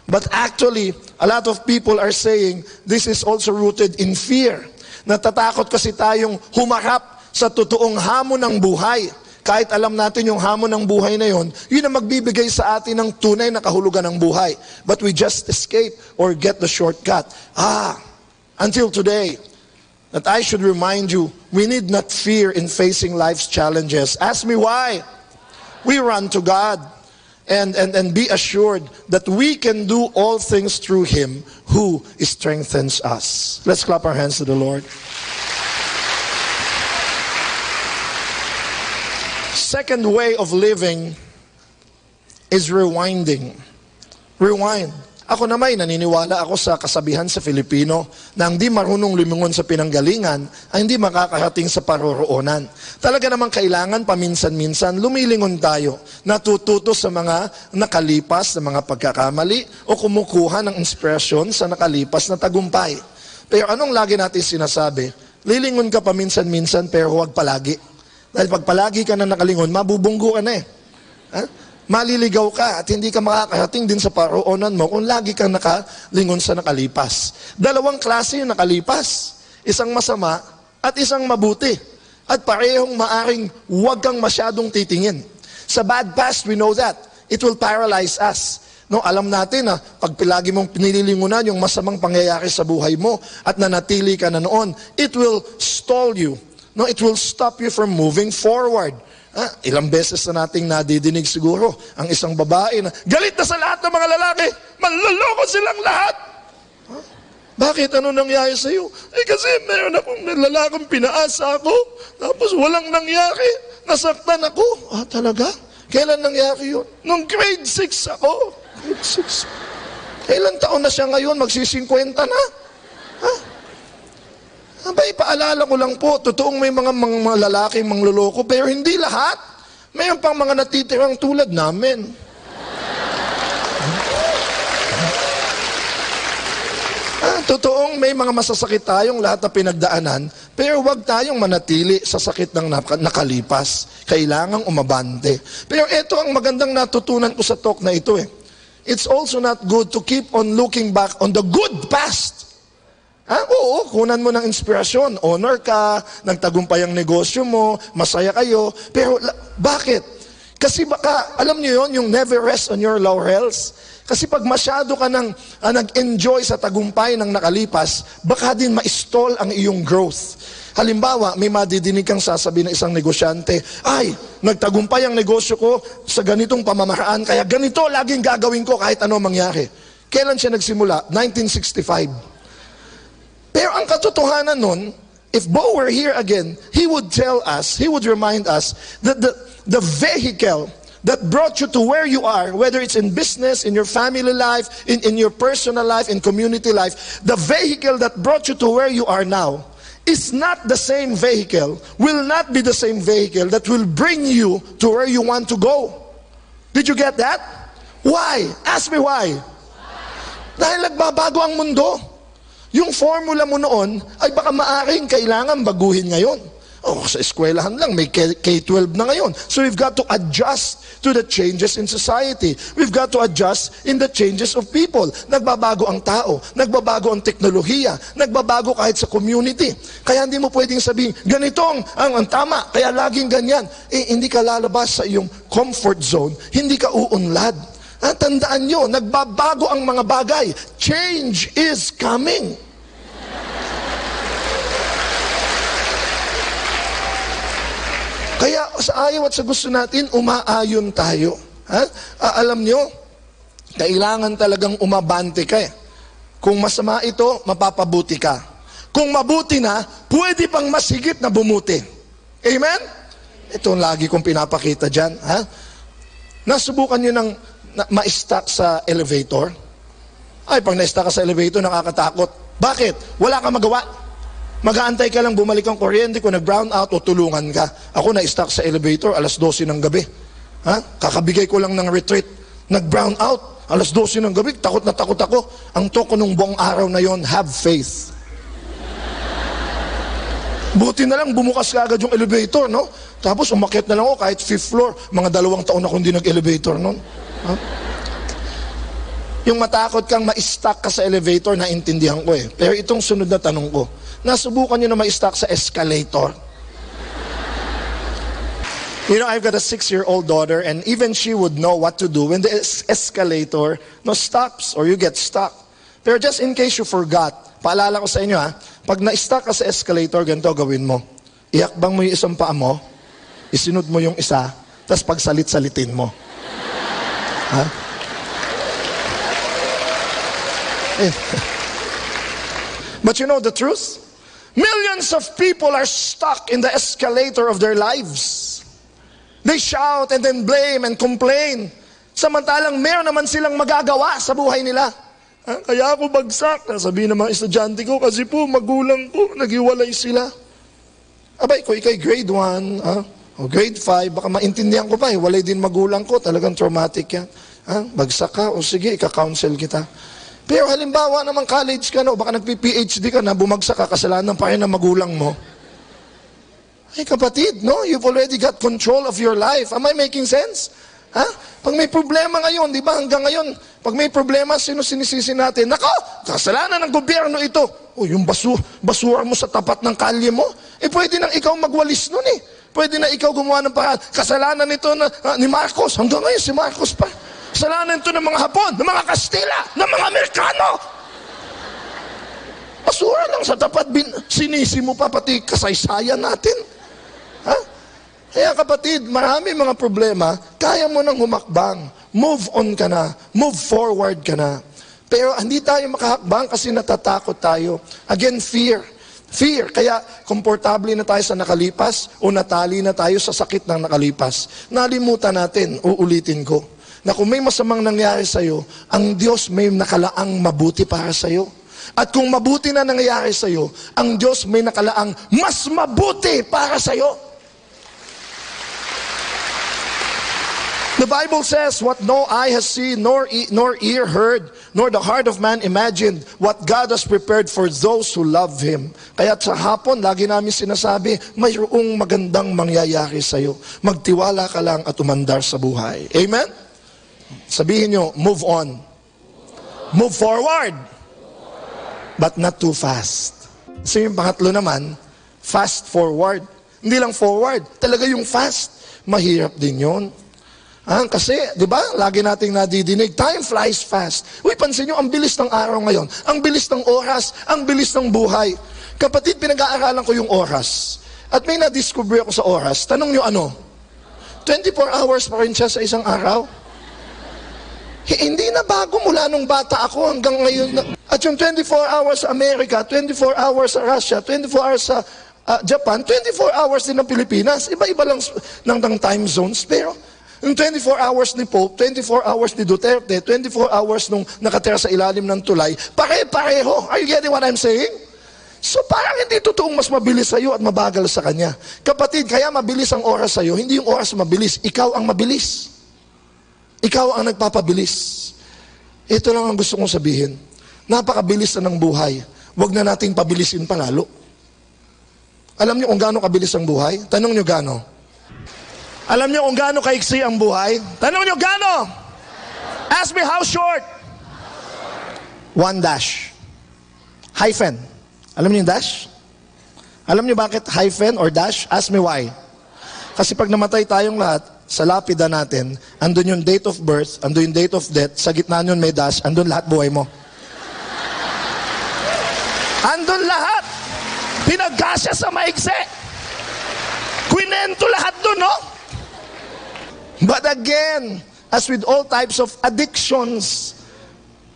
But actually, a lot of people are saying this is also rooted in fear. Natatakot kasi tayong humarap sa totoong hamon ng buhay. Kahit alam natin yung hamon ng buhay na yon, yun ang magbibigay sa atin ng tunay na kahulugan ng buhay. But we just escape or get the shortcut. Until today, that I should remind you, we need not fear in facing life's challenges. Ask me why. We run to God and be assured that we can do all things through Him who strengthens us. Let's clap our hands to the Lord. Second way of living is rewinding. Rewind. Ako naman, naniniwala ako sa kasabihan sa Filipino na ang di marunong lumingon sa pinanggalingan ay hindi makakarating sa paroroonan. Talaga namang kailangan paminsan-minsan lumilingon tayo, natututo sa mga nakalipas na mga pagkakamali o kumukuha ng inspirasyon sa nakalipas na tagumpay. Pero anong lagi natin sinasabi? Lilingon ka paminsan-minsan pero huwag palagi. Dahil pag palagi ka na nakalingon, mabubunggo ka na eh. Maliligaw ka at hindi ka makakarating din sa paroonan mo kung lagi kang nakalingon sa nakalipas. Dalawang klase yung nakalipas. Isang masama at isang mabuti. At parehong maaring huwag kang masyadong titingin. Sa bad past, we know that. It will paralyze us. No, alam natin na pag lagi mong pinililingunan yung masamang pangyayari sa buhay mo at nanatili ka na noon, it will stall you. No, it will stop you from moving forward. Ilang beses na nating nadidinig siguro ang isang babae na galit na sa lahat ng mga lalaki, manloloko silang lahat. Bakit? Ano nangyari sa iyo? Kasi meron akong lalaking pinaasa ako, tapos walang nangyari, nasaktan ako. Talaga? Kailan nangyari yun? Nung grade 6 ako. Grade 6. Kailan taon na siya ngayon? Magsi-50 na? Abay, paalala ko lang po, totoong may mga lalaking mangloloko, pero hindi lahat. Mayroon pang mga natitirang tulad namin. Totoong may mga masasakit tayong lahat na pinagdaanan, pero huwag tayong manatili sa sakit ng nakalipas. Kailangang umabante. Pero ito ang magandang natutunan ko sa talk na ito eh. It's also not good to keep on looking back on the good past. Oo, kunan mo ng inspirasyon, honor ka, nagtagumpay ang negosyo mo, masaya kayo, pero bakit? Kasi baka, alam niyo yon, yung never rest on your laurels. Kasi pag masyado ka nag-enjoy sa tagumpay ng nakalipas, baka din ma-stall ang iyong growth. Halimbawa, may madidinig kang sasabihin ng isang negosyante, ay, nagtagumpay ang negosyo ko sa ganitong pamamaraan, kaya ganito laging gagawin ko kahit ano mangyari. Kailan siya nagsimula? 1965. Pero ang katotohanan nun, if Bo were here again, he would tell us, he would remind us that the vehicle that brought you to where you are, whether it's in business, in your family life, in your personal life, in community life, the vehicle that brought you to where you are now is not the same vehicle, will not be the same vehicle that will bring you to where you want to go. Did you get that? Why? Ask me why. Dahil nagbabago ang mundo. Yung formula mo noon ay baka maaring kailangan baguhin ngayon. Sa eskwelahan lang, may K-12 na ngayon. So we've got to adjust to the changes in society. We've got to adjust in the changes of people. Nagbabago ang tao, nagbabago ang teknolohiya, nagbabago kahit sa community. Kaya hindi mo pwedeng sabihin, ganito ang tama, kaya laging ganyan. Hindi ka lalabas sa iyong comfort zone, hindi ka uunlad. Tandaan nyo, nagbabago ang mga bagay. Change is coming. Kaya sa ayaw at sa gusto natin, umaayon tayo. Alam nyo, kailangan talagang umabante ka eh. Kung masama ito, mapapabuti ka. Kung mabuti na, pwede pang mas higit na bumuti. Amen? Ito ang lagi kong pinapakita dyan. Nasubukan nyo ng ma-stuck sa elevator? Ay, pag na-stuck ka sa elevator, nakakatakot. Bakit? Wala kang magawa. Mag-aantay ka lang bumalik ang kuryente kung nag-brown out o tulungan ka. Ako na-stuck sa elevator, alas 12 ng gabi. Kakabigay ko lang ng retreat. Nag-brown out, alas 12 ng gabi, takot na takot ako. Ang toko nung buong araw na yon, have faith. Buti na lang, bumukas ka agad yung elevator, no? Tapos umakyat na lang ako kahit 5th floor. Mga 2 taon na hindi nag-elevator noon. Yung matakot kang ma-stuck ka sa elevator, naintindihan ko eh. Pero itong sunod na tanong ko, nasubukan nyo na ma-stuck sa escalator? You know, I've got a 6-year-old daughter, and even she would know what to do when the escalator stops or you get stuck. Pero just in case you forgot, paalala ko sa inyo ha, pag na-stuck ka sa escalator, ganito gawin mo. Iakbang mo yung isang paa mo, isinod mo yung isa, tapos pagsalit-salitin mo. Ha? But you know the truth? Millions of people are stuck in the escalator of their lives. They shout and then blame and complain. Samantalang meron naman silang magagawa sa buhay nila. Kaya ako bagsak. Sabihin ng mga estudyante ko, kasi po magulang ko, naghiwalay sila. Abay ko, ikay grade 1, o grade 5, baka maintindihan ko pa, walay din magulang ko, talagang traumatic yan. Bagsak ka, o sige, ika-counsel kita. Pero halimbawa naman college ka, no, baka nagpi-PhD ka na, bumagsak ka, kasalanan pa rin ng magulang mo. Ay kapatid, no, you've already got control of your life. Am I making sense? Pag may problema ngayon, di ba, hanggang ngayon, pag may problema, sino sinisisi natin? Nako, kasalanan ng gobyerno ito. O yung basura mo sa tapat ng kalye mo, pwede nang ikaw magwalis nun eh. Pwede na ikaw gumawa ng paraan. Kasalanan ito ni Marcos, hanggang ngayon si Marcos pa. Kasalanan ito ng mga Hapon, ng mga Kastila, ng mga Amerikano. Basura lang sa tapat, sinisi mo pa pati kasaysayan natin. Kaya kapatid, marami mga problema, kaya mo nang humakbang. Move on ka na. Move forward ka na. Pero hindi tayo makahakbang kasi natatakot tayo. Again, fear. Fear. Kaya komportable na tayo sa nakalipas o natali na tayo sa sakit ng nakalipas. Nalimutan natin, uulitin ko, na kung may masamang nangyari sa'yo, ang Diyos may nakalaang mabuti para sa'yo. At kung mabuti na nangyayari sa'yo, ang Diyos may nakalaang mas mabuti para sa'yo. The Bible says, what no eye has seen, nor ear heard, nor the heart of man imagined, what God has prepared for those who love Him. Kaya sa hapon, lagi namin sinasabi, mayroong magandang mangyayari sa'yo. Magtiwala ka lang at umandar sa buhay. Amen? Sabihin nyo, move on. Move forward. But not too fast. So yung pangatlo naman, fast forward. Hindi lang forward, talaga yung fast. Mahirap din yun. Kasi, di ba, lagi nating nadidinig, time flies fast. Uy, pansin nyo, ang bilis ng araw ngayon, ang bilis ng oras, ang bilis ng buhay. Kapatid, pinag-aaralan ko yung oras. At may na-discover ako sa oras. Tanong nyo ano? 24 hours pa rin siya sa isang araw? Hindi na bago mula nung bata ako hanggang ngayon. At yung 24 hours sa Amerika, 24 hours sa Russia, 24 hours sa Japan, 24 hours din ng Pilipinas. Iba-iba lang ng time zones. Pero, yung 24 hours ni Pope, 24 hours ni Duterte, 24 hours nung nakatira sa ilalim ng tulay, pare-pareho. Are you getting what I'm saying? So parang hindi totoong mas mabilis sa'yo at mabagal sa kanya. Kapatid, kaya mabilis ang oras sa'yo, hindi yung oras mabilis, ikaw ang mabilis. Ikaw ang nagpapabilis. Ito lang ang gusto kong sabihin. Napakabilis na ng buhay. Huwag na nating pabilisin pa lalo. Alam niyo kung gaano kabilis ang buhay? Tanong niyo gaano? Alam niyo kung gaano kaiksi ang buhay? Tanong niyo gaano? Ask me how short? 1 dash. Hyphen. Alam niyo yung dash? Alam niyo bakit hyphen or dash? Ask me why. Kasi pag namatay tayong lahat, sa lapida natin, andun yung date of birth, andun yung date of death, sa gitna nun may dash, andun lahat buhay mo. Andun lahat. Pinagkasya sa maigse. Kwinento lahat dun, no? But again, as with all types of addictions,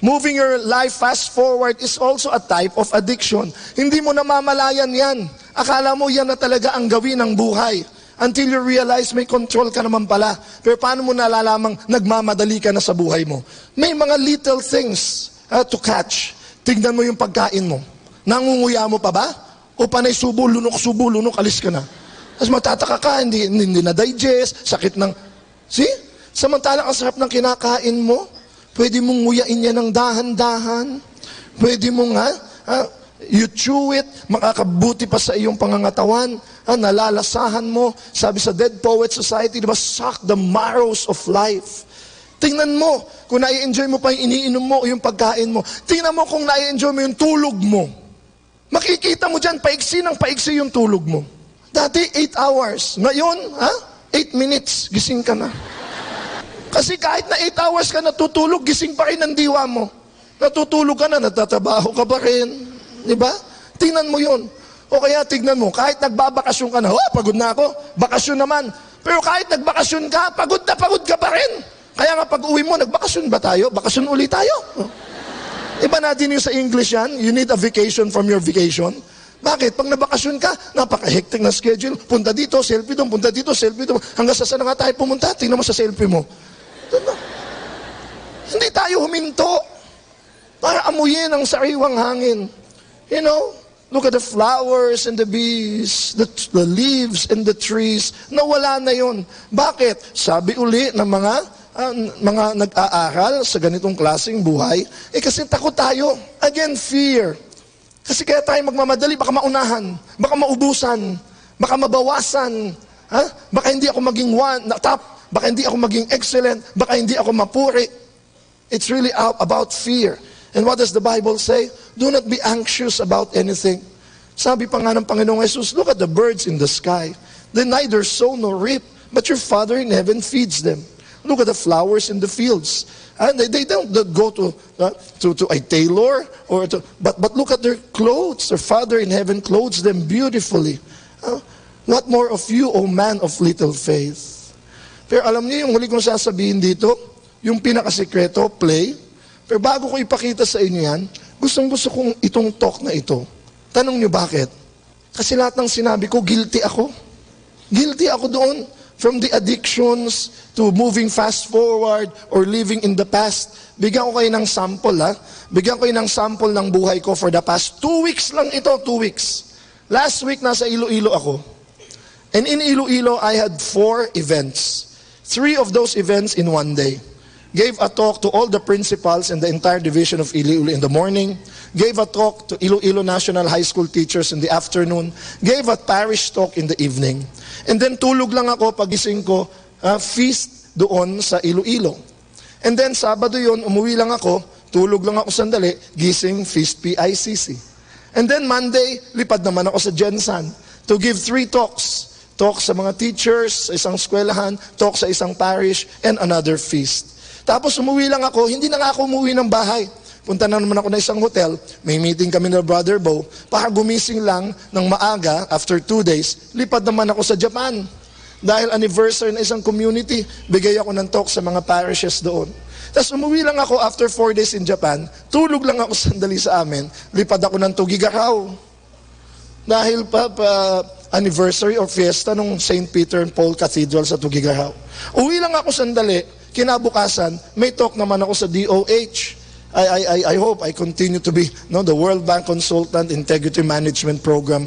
moving your life fast forward is also a type of addiction. Hindi mo namamalayan yan. Akala mo yan na talaga ang gawin ng buhay. Until you realize may control ka naman pala. Pero paano mo nalalamang nagmamadali ka na sa buhay mo? May mga little things to catch. Tignan mo yung pagkain mo. Nangunguya mo pa ba? O panay subo, lunok, alis ka na. Tapos matataka ka, hindi na-digest, sakit ng... See? Samantalang ang sarap ng kinakain mo, pwede mong nguyain yan ng dahan-dahan. Pwede mong, you chew it, makakabuti pa sa iyong pangangatawan. Nalalasahan mo. Sabi sa Dead Poets Society, di ba, suck the marrows of life. Tingnan mo, kung nai-enjoy mo pa yung iniinom mo o yung pagkain mo. Tingnan mo kung nai-enjoy mo yung tulog mo. Makikita mo dyan, paiksi ng paiksi yung tulog mo. Dati, 8 hours. Ngayon, 8 minutes, gising ka na. Kasi kahit na 8 hours ka natutulog, gising pa rin ang diwa mo. Natutulog ka na, nagtatrabaho ka pa rin. Di ba? Tingnan mo yun. O kaya tignan mo, kahit nagbabakasyon ka na, pagod na ako, bakasyon naman. Pero kahit nagbakasyon ka, pagod na pagod ka pa rin. Kaya nga pag uwi mo, nagbakasyon ba tayo? Bakasyon ulit tayo. Iba natin yung sa English yan, you need a vacation from your vacation. Bakit? Pag nabakasyon ka, napaka-hectic na schedule. Punta dito, selfie doon, punta dito, selfie doon. Hanggang sa saan nga tayo pumunta, tingnan mo sa selfie mo. Hindi tayo huminto para amuyin ang sariwang hangin. You know, look at the flowers and the bees, the leaves and the trees. Nawala na yun. Bakit? Sabi uli ng mga nag-aaral sa ganitong klaseng buhay, kasi takot tayo. Again, fear. Kasi kaya tayo magmamadali, baka maunahan, baka maubusan, baka mabawasan, baka hindi ako maging top, baka hindi ako maging excellent, baka hindi ako mapuri. It's really about fear. And what does the Bible say? Do not be anxious about anything. Sabi pa nga ng Panginoong Jesus, look at the birds in the sky. They neither sow nor reap, but your Father in heaven feeds them. Look at the flowers in the fields. And they don't go to a tailor, but look at their clothes. Their Father in heaven clothes them beautifully. What more of you, O man of little faith? Pero alam niyo, yung huli kong sasabihin dito, yung pinakasekreto, play. Pero bago ko ipakita sa inyo yan, gustong-gusto kong itong talk na ito. Tanong niyo bakit? Kasi lahat ng sinabi ko, guilty ako. Guilty ako doon. From the addictions to moving fast forward or living in the past. Bigyan ko kayo ng sample, Bigyan ko kayo ng sample ng buhay ko for the past 2 weeks lang ito, 2 weeks. Last week, nasa Iloilo ako. And in Iloilo, I had 4 events. 3 of those events in one day. Gave a talk to all the principals in the entire division of Iloilo in the morning. Gave a talk to Iloilo National High School teachers in the afternoon. Gave a parish talk in the evening. And then tulog lang ako, pagising ko, feast doon sa Iloilo. And then Sabado yun, umuwi lang ako, tulog lang ako sandali, gising, feast PICC. And then Monday, lipad naman ako sa Gensan to give 3 talks. Talk sa mga teachers, sa isang eskwelahan, talk sa isang parish, and another feast. Tapos umuwi lang ako, hindi na nga ako umuwi ng bahay. Punta na naman ako na isang hotel, may meeting kami na Brother Bo, para gumising lang ng maaga, after 2 days, lipad naman ako sa Japan. Dahil anniversary na isang community, bigay ako ng talk sa mga parishes doon. Tapos umuwi lang ako after 4 days in Japan, tulog lang ako sandali sa amin, lipad ako ng Tugigaraw. Dahil anniversary or fiesta nung St. Peter and Paul Cathedral sa Tugigaraw. Uwi lang ako sandali, kinabukasan, may talk naman ako sa DOH. I hope I continue to be the World Bank Consultant Integrity Management Program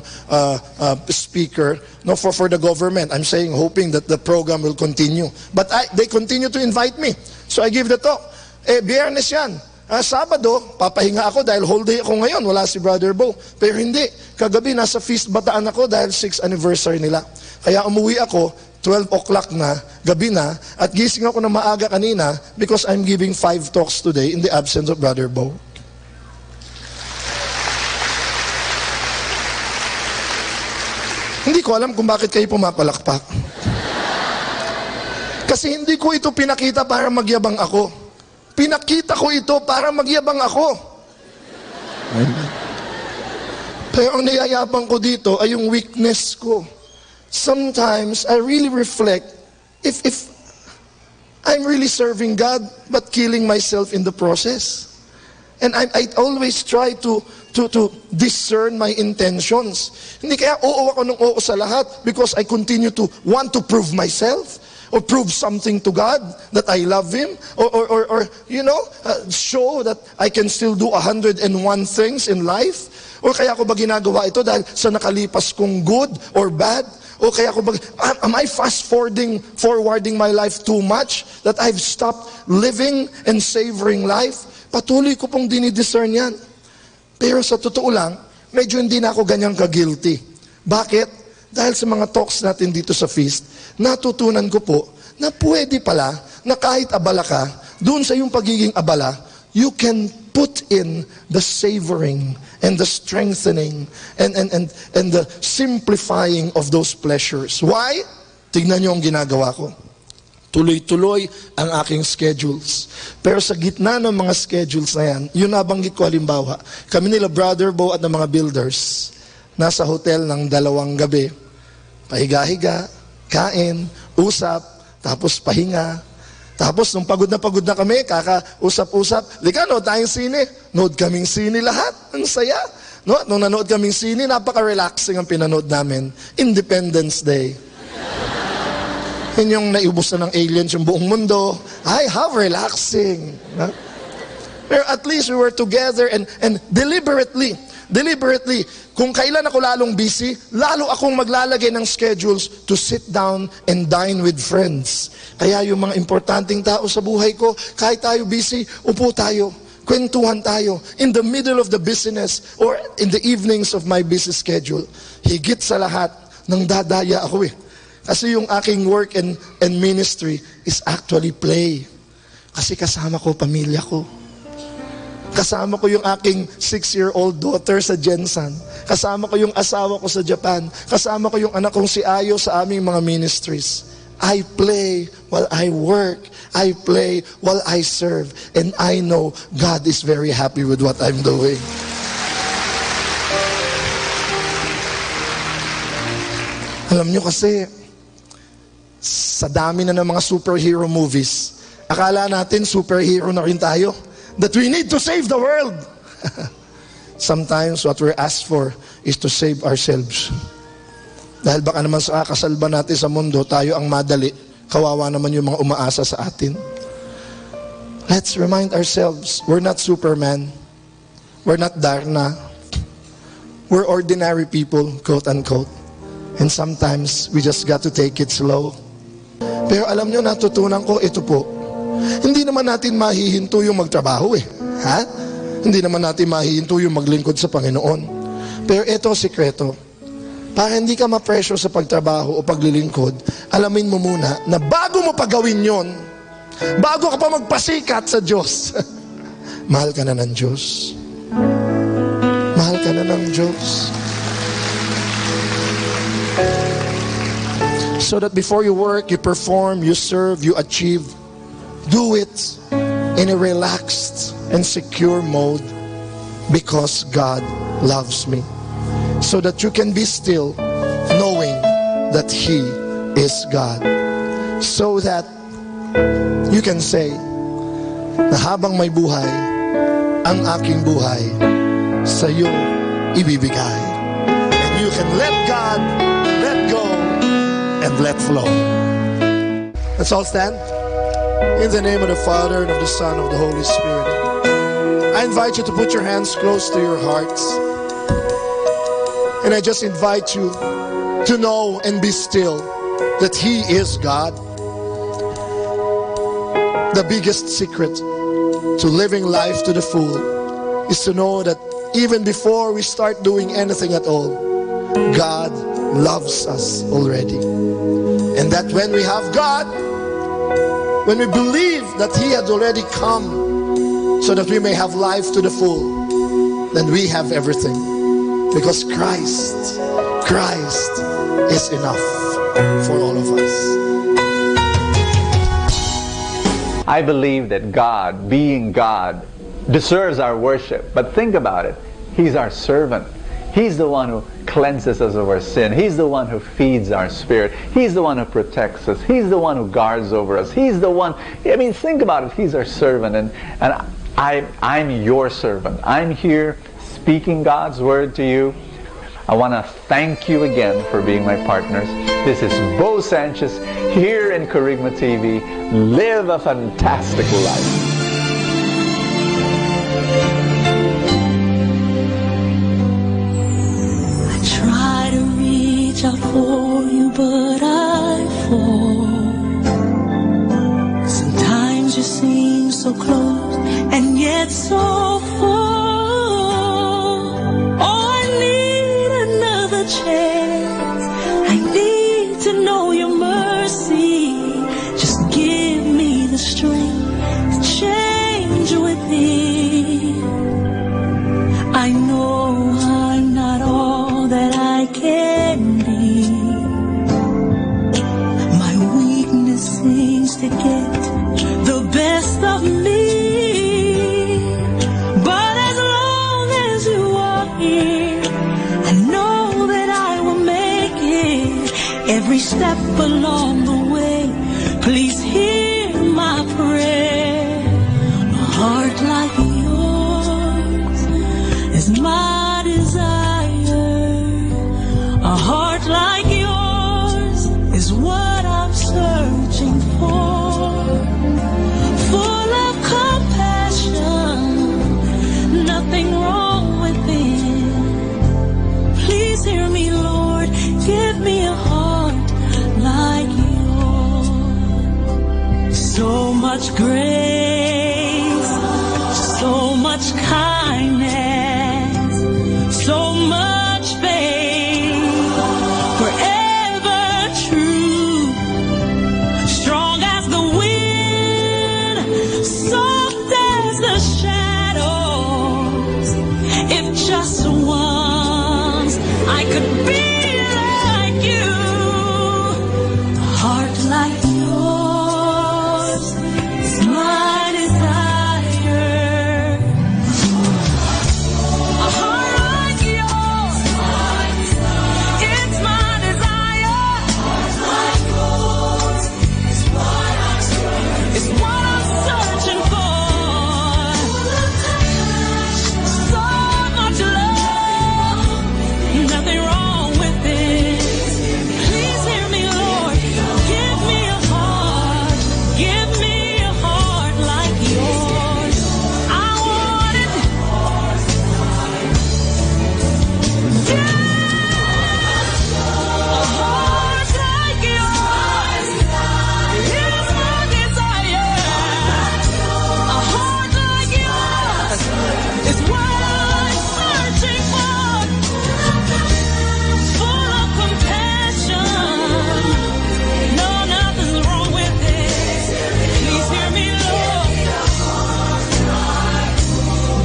speaker for the government. I'm saying, hoping that the program will continue. But they continue to invite me. So I give the talk. Biyernes yan. Sabado, papahinga ako dahil whole day ako ngayon. Wala si Brother Bo. Pero hindi. Kagabi, nasa Feast Bataan ako dahil 6th anniversary nila. Kaya umuwi ako, 12 o'clock na, gabi na, at gising ako na maaga kanina because I'm giving 5 talks today in the absence of Brother Bo. Hindi ko alam kung bakit kayo pumapalakpak. Kasi hindi ko ito pinakita para magyabang ako. Pinakita ko ito para magyabang ako. Pero ang niyayabang ko dito ay yung weakness ko. Sometimes I really reflect if I'm really serving God but killing myself in the process. And I always try to discern my intentions. Hindi kaya oo ako ng oo sa lahat because I continue to want to prove myself or prove something to God that I love Him or show that I can still do 101 things in life. O kaya ko ba ginagawa ito dahil sa nakalipas kong good or bad? O kaya ko ba, am I forwarding my life too much that I've stopped living and savoring life? Patuloy ko pong dinidiscern yan. Pero sa totoo lang, medyo hindi na ako ganyang ka-guilty. Bakit? Dahil sa mga talks natin dito sa feast, natutunan ko po na pwede pala na kahit abala ka, doon sa iyong pagiging abala, you can put in the savoring and the strengthening and the simplifying of those pleasures. Why? Tignan niyo ang ginagawa ko. Tuloy-tuloy ang aking schedules. Pero sa gitna ng mga schedules na yan, yun nabanggit ko halimbawa, kami nila Brother Bo at ng mga builders, nasa hotel ng 2 gabi, pahiga-higa, kain, usap, tapos pahinga. Tapos nung pagod na kami, kakausap-usap, lika, nood tayong sine. Nood kaming sine lahat. Ang saya. No? Nung nanood kaming sine, napaka-relaxing ang pinanood namin. Independence Day. Yun yung naibos na ng aliens yung buong mundo. Ay, how relaxing. No? Pero at least we were together and deliberately, kung kailan ako lalong busy, lalo akong maglalagay ng schedules to sit down and dine with friends. Kaya yung mga importanteng tao sa buhay ko, kahit tayo busy, upo tayo, kwentuhan tayo, in the middle of the business or in the evenings of my busy schedule. Higit sa lahat, nang dadaya ako eh. Kasi yung aking work and ministry is actually play. Kasi kasama ko pamilya ko. Kasama ko yung aking 6-year-old daughter sa Jensan. Kasama ko yung asawa ko sa Japan. Kasama ko yung anak kong si Ayo sa aming mga ministries. I play while I work. I play while I serve. And I know God is very happy with what I'm doing. Alam nyo kasi, sa dami na ng mga superhero movies, akala natin superhero na rin tayo. That we need to save the world. Sometimes what we're asked for is to save ourselves. Dahil baka naman sa kasalba natin sa mundo, tayo ang madali. Kawawa naman yung mga umaasa sa atin. Let's remind ourselves, we're not Superman. We're not Darna. We're ordinary people, quote unquote. And sometimes we just got to take it slow. Pero alam nyo, natutunan ko ito po. Hindi naman natin mahihinto yung magtrabaho eh. Ha? Hindi naman natin mahihinto yung maglingkod sa Panginoon. Pero ito sikreto. Para hindi ka ma-pressure sa pagtrabaho o paglilingkod, alamin mo muna na bago mo pagawin yon, bago ka pa magpasikat sa Diyos, mahal ka na ng Diyos. Mahal ka na ng Diyos. So that before you work, you perform, you serve, you achieve, do it in a relaxed and secure mode because God loves me. So that you can be still knowing that He is God. So that you can say na habang may buhay, ang aking buhay sa iyo ibibigay. And you can let God, let go, and let flow. Let's all stand. In the name of the Father, and of the Son, and of the Holy Spirit. I invite you to put your hands close to your hearts. And I just invite you to know and be still that He is God. The biggest secret to living life to the full is to know that even before we start doing anything at all, God loves us already. And that when we have God, when we believe that He had already come so that we may have life to the full, then we have everything. Because Christ is enough for all of us. I believe that God, being God, deserves our worship. But think about it. He's our servant. He's the one who cleanses us of our sin. He's the one who feeds our spirit. He's the one who protects us. He's the one who guards over us. He's the one, I mean, think about it. He's our servant. And I'm your servant. I'm here speaking God's word to you. I want to thank you again for being my partners. This is Bo Sanchez here in Kerygma TV. Live a fantastic life. I try to reach out for you, but I fall. Sometimes you seem so close and yet so far. Chance. I need to know your mercy. Just give me the strength to change within. I know I'm not all that I can be, here. I know that I will make it every step along the way. Please hear my prayer. A heart like yours is my desire. A heart like yours is what I'm searching for. Full of compassion, nothing wrong within. Please hear me, Lord, give me a heart like yours. So much grace, so much kindness, so much faith, forever true, strong as the wind, soft as the shadows. If just once I could be like you, a heart like yours is my desire. A heart like yours, it's my desire. Like yours is what I'm searching for. So much love, nothing wrong with it. Please hear me, Lord. Give me a heart like yours. I want it. A heart like yours is my desire. A heart like yours is what I'm searching for. Full of compassion, no, nothing's wrong with it. Please hear me, Lord.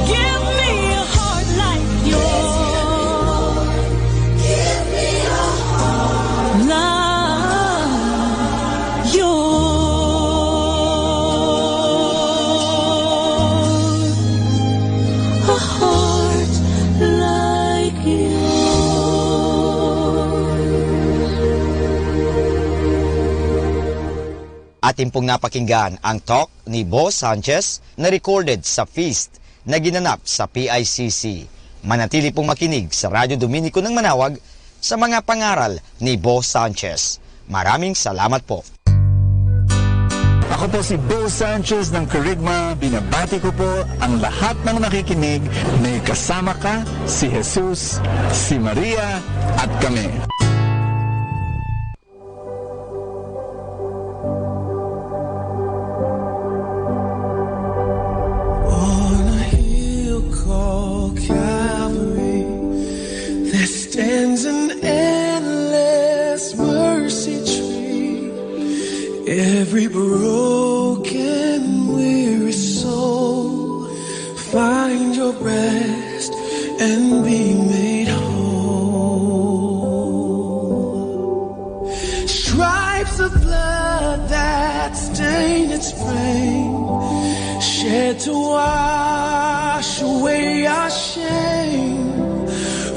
Give me a heart like yours. Give me a heart like yours. A heart like Atin pong napakinggan ang talk ni Bo Sanchez na recorded sa feast na ginanap sa PICC. Manatili pong makinig sa Radyo Dominico ng Manawag sa mga pangaral ni Bo Sanchez. Maraming salamat po. Ako po si Bo Sanchez ng Kerygma. Binabati ko po ang lahat ng nakikinig. May kasama ka, si Jesus, si Maria, at kami. On a hill called Calvary, there stands an endless mercy tree. Every broken, weary soul find your rest and be made whole. Stripes of blood that stain its frame, shed to wash away our shame.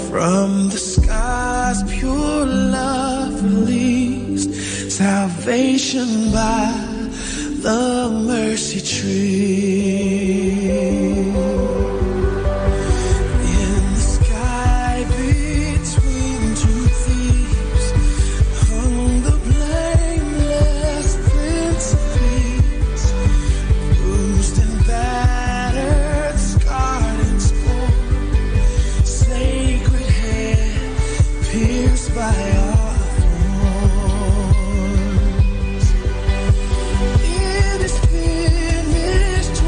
From the sky's pure love released salvation by the mercy tree. In the sky between two thieves hung the blameless Prince of Peace, bruised and battered, scarred and scorned, sacred head pierced by our thorns. It is finished.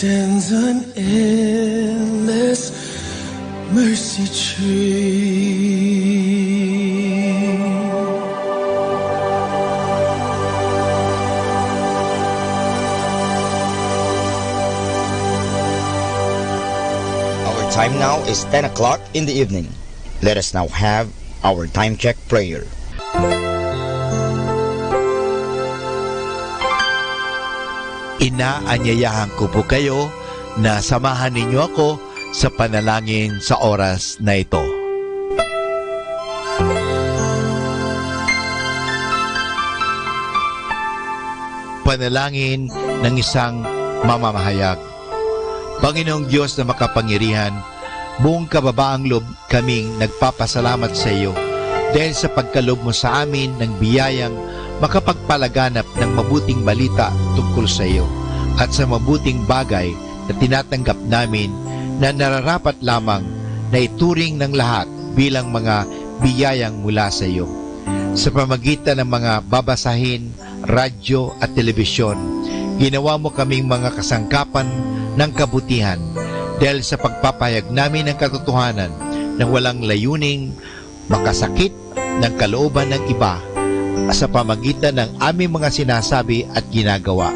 stands an endless mercy tree. Our time now is 10 o'clock in the evening. Let us now have our time check prayer. Inaanyayahan ko po kayo na samahan ninyo ako sa panalangin sa oras na ito. Panalangin ng isang mamamahayag. Panginoong Diyos na makapangyarihan, buong kababaang loob kaming nagpapasalamat sa iyo dahil sa pagkalob mo sa amin ng biyayang makapagpalaganap ng mabuting balita tungkol sa iyo at sa mabuting bagay na tinatanggap namin na nararapat lamang na ituring ng lahat bilang mga biyayang mula sa iyo. Sa pamagitan ng mga babasahin, radyo at telebisyon, ginawa mo kaming mga kasangkapan ng kabutihan dahil sa pagpapahayag namin ng katotohanan na walang layuning makasakit ng kalooban ng iba sa pamagitan ng aming mga sinasabi at ginagawa.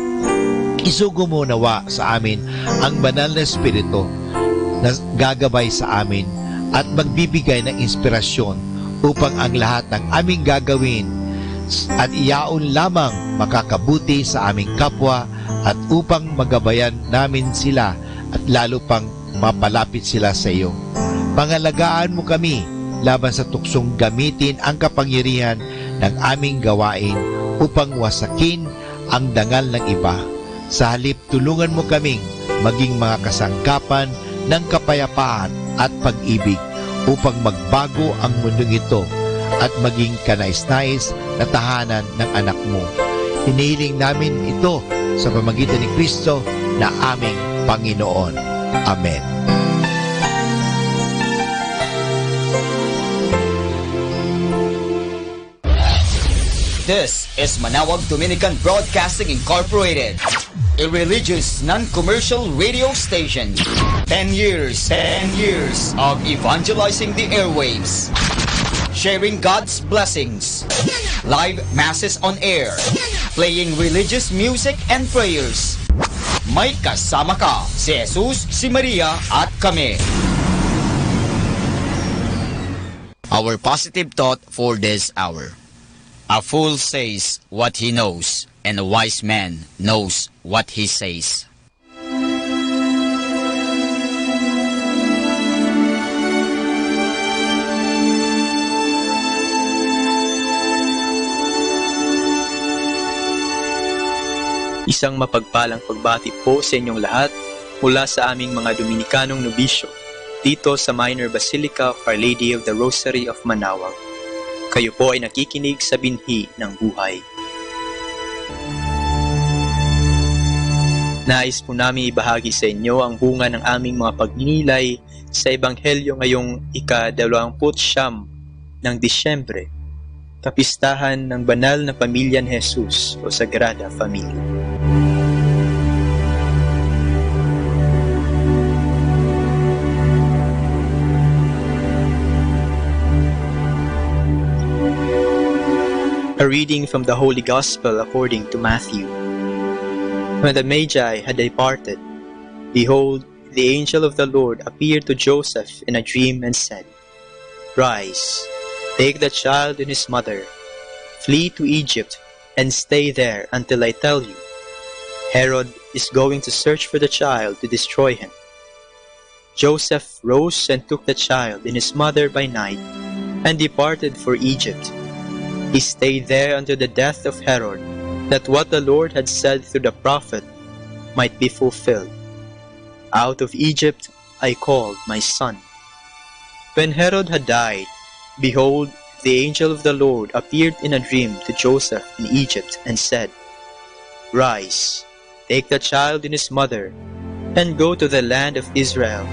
Isugo mo nawa sa amin ang banal na Espiritu na gagabay sa amin at magbibigay ng inspirasyon upang ang lahat ng aming gagawin at iyaon lamang makakabuti sa aming kapwa at upang magabayan namin sila at lalo pang mapalapit sila sa iyo. Pangalagaan mo kami laban sa tuksong gamitin ang kapangyarihan ng aming gawain upang wasakin ang dangal ng iba. Sa halip, tulungan mo kaming maging mga kasangkapan ng kapayapaan at pag-ibig upang magbago ang mundong ito at maging kanais-nais na tahanan ng anak mo. Hinihiling namin ito sa pamagitan ni Kristo na aming Panginoon. Amen. This is Manawag Dominican Broadcasting Incorporated, a religious non-commercial radio station. 10 years of evangelizing the airwaves, sharing God's blessings, live masses on air, playing religious music and prayers. May kasama ka, si Jesus, si Maria at kami. Our positive thought for this hour. A fool says what he knows, and a wise man knows what he says. Isang mapagpalang pagbati po sa inyong lahat mula sa aming mga Dominikanong nobisyo dito sa Minor Basilica of Our Lady of the Rosary of Manawag. Kayo po ay nakikinig sa binhi ng buhay. Nais po namin ibahagi sa inyo ang bunga ng aming mga pagninilay sa Ebanghelyo ngayong ika-29 ng Disyembre, kapistahan ng banal na pamilya ni Jesus o Sagrada Familia. A reading from the Holy Gospel according to Matthew. When the Magi had departed, behold, the angel of the Lord appeared to Joseph in a dream and said, Rise, take the child and his mother, flee to Egypt, and stay there until I tell you. Herod is going to search for the child to destroy him. Joseph rose and took the child and his mother by night, and departed for Egypt. He stayed there until the death of Herod, that what the Lord had said through the prophet might be fulfilled. Out of Egypt I called my son. When Herod had died, behold, the angel of the Lord appeared in a dream to Joseph in Egypt and said, Rise, take the child and his mother, and go to the land of Israel,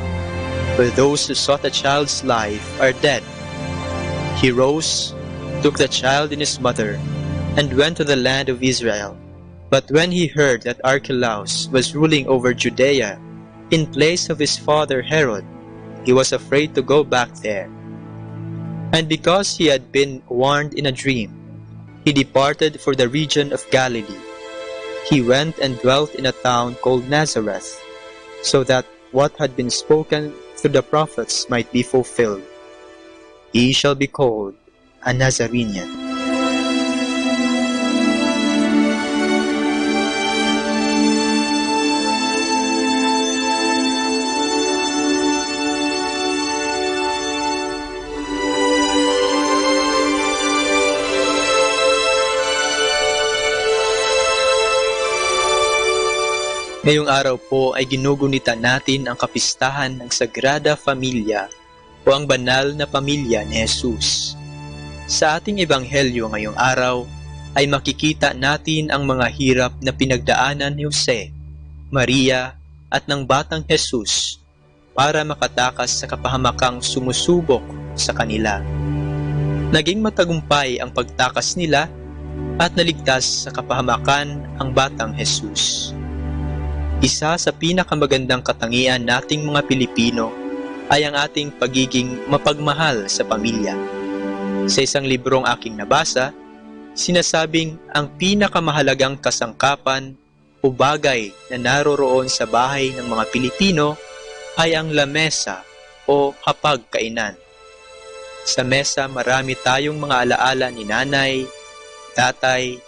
for those who sought the child's life are dead. He rose, took the child and his mother, and went to the land of Israel. But when he heard that Archelaus was ruling over Judea in place of his father Herod, he was afraid to go back there. And because he had been warned in a dream, he departed for the region of Galilee. He went and dwelt in a town called Nazareth, so that what had been spoken through the prophets might be fulfilled. He shall be called a Nazarene. Ngayong araw po ay ginugunita natin ang kapistahan ng Sagrada Familia o ang banal na pamilya ni Jesus. Sa ating ebanghelyo ngayong araw ay makikita natin ang mga hirap na pinagdaanan ni Jose, Maria at ng batang Jesus para makatakas sa kapahamakang sumusubok sa kanila. Naging matagumpay ang pagtakas nila at naligtas sa kapahamakan ang batang Jesus. Isa sa pinakamagandang katangian nating mga Pilipino ay ang ating pagiging mapagmahal sa pamilya. Sa isang librong aking nabasa, sinasabing ang pinakamahalagang kasangkapan o bagay na naroroon sa bahay ng mga Pilipino ay ang lamesa o hapagkainan. Sa mesa marami tayong mga alaala ni nanay, tatay,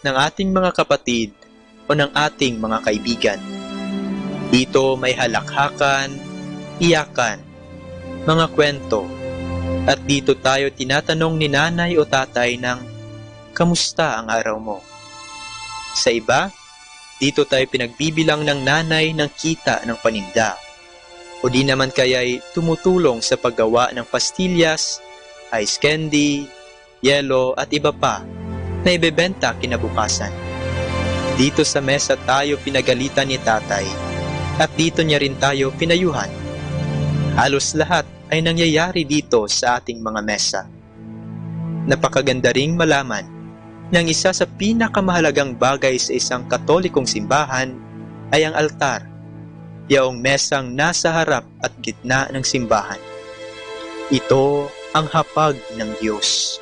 ng ating mga kapatid o ng ating mga kaibigan. Dito may halakhakan, iyakan, mga kwento, at dito tayo tinatanong ni nanay o tatay ng, kamusta ang araw mo? Sa iba, dito tayo pinagbibilang ng nanay ng kita ng paninda, o di naman kaya'y tumutulong sa paggawa ng pastillas, ice candy, yelo at iba pa na ibebenta kinabukasan. Dito sa mesa tayo pinagalitan ni tatay, at dito niya rin tayo pinayuhan. Halos lahat ay nangyayari dito sa ating mga mesa. Napakaganda ring malaman na ang isa sa pinakamahalagang bagay sa isang Katolikong simbahan ay ang altar, yaong mesang nasa harap at gitna ng simbahan. Ito ang hapag ng Diyos.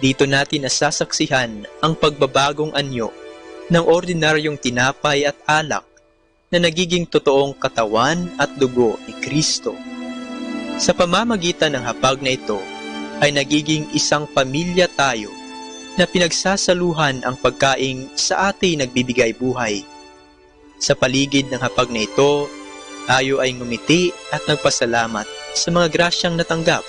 Dito natin nasasaksihan ang pagbabagong anyo ng ordinaryong tinapay at alak na nagiging totoong katawan at dugo ni Kristo. Sa pamamagitan ng hapag na ito, ay nagiging isang pamilya tayo na pinagsasaluhan ang pagkaing sa ating nagbibigay buhay. Sa paligid ng hapag na ito, tayo ay ngumiti at nagpasalamat sa mga grasyang natanggap.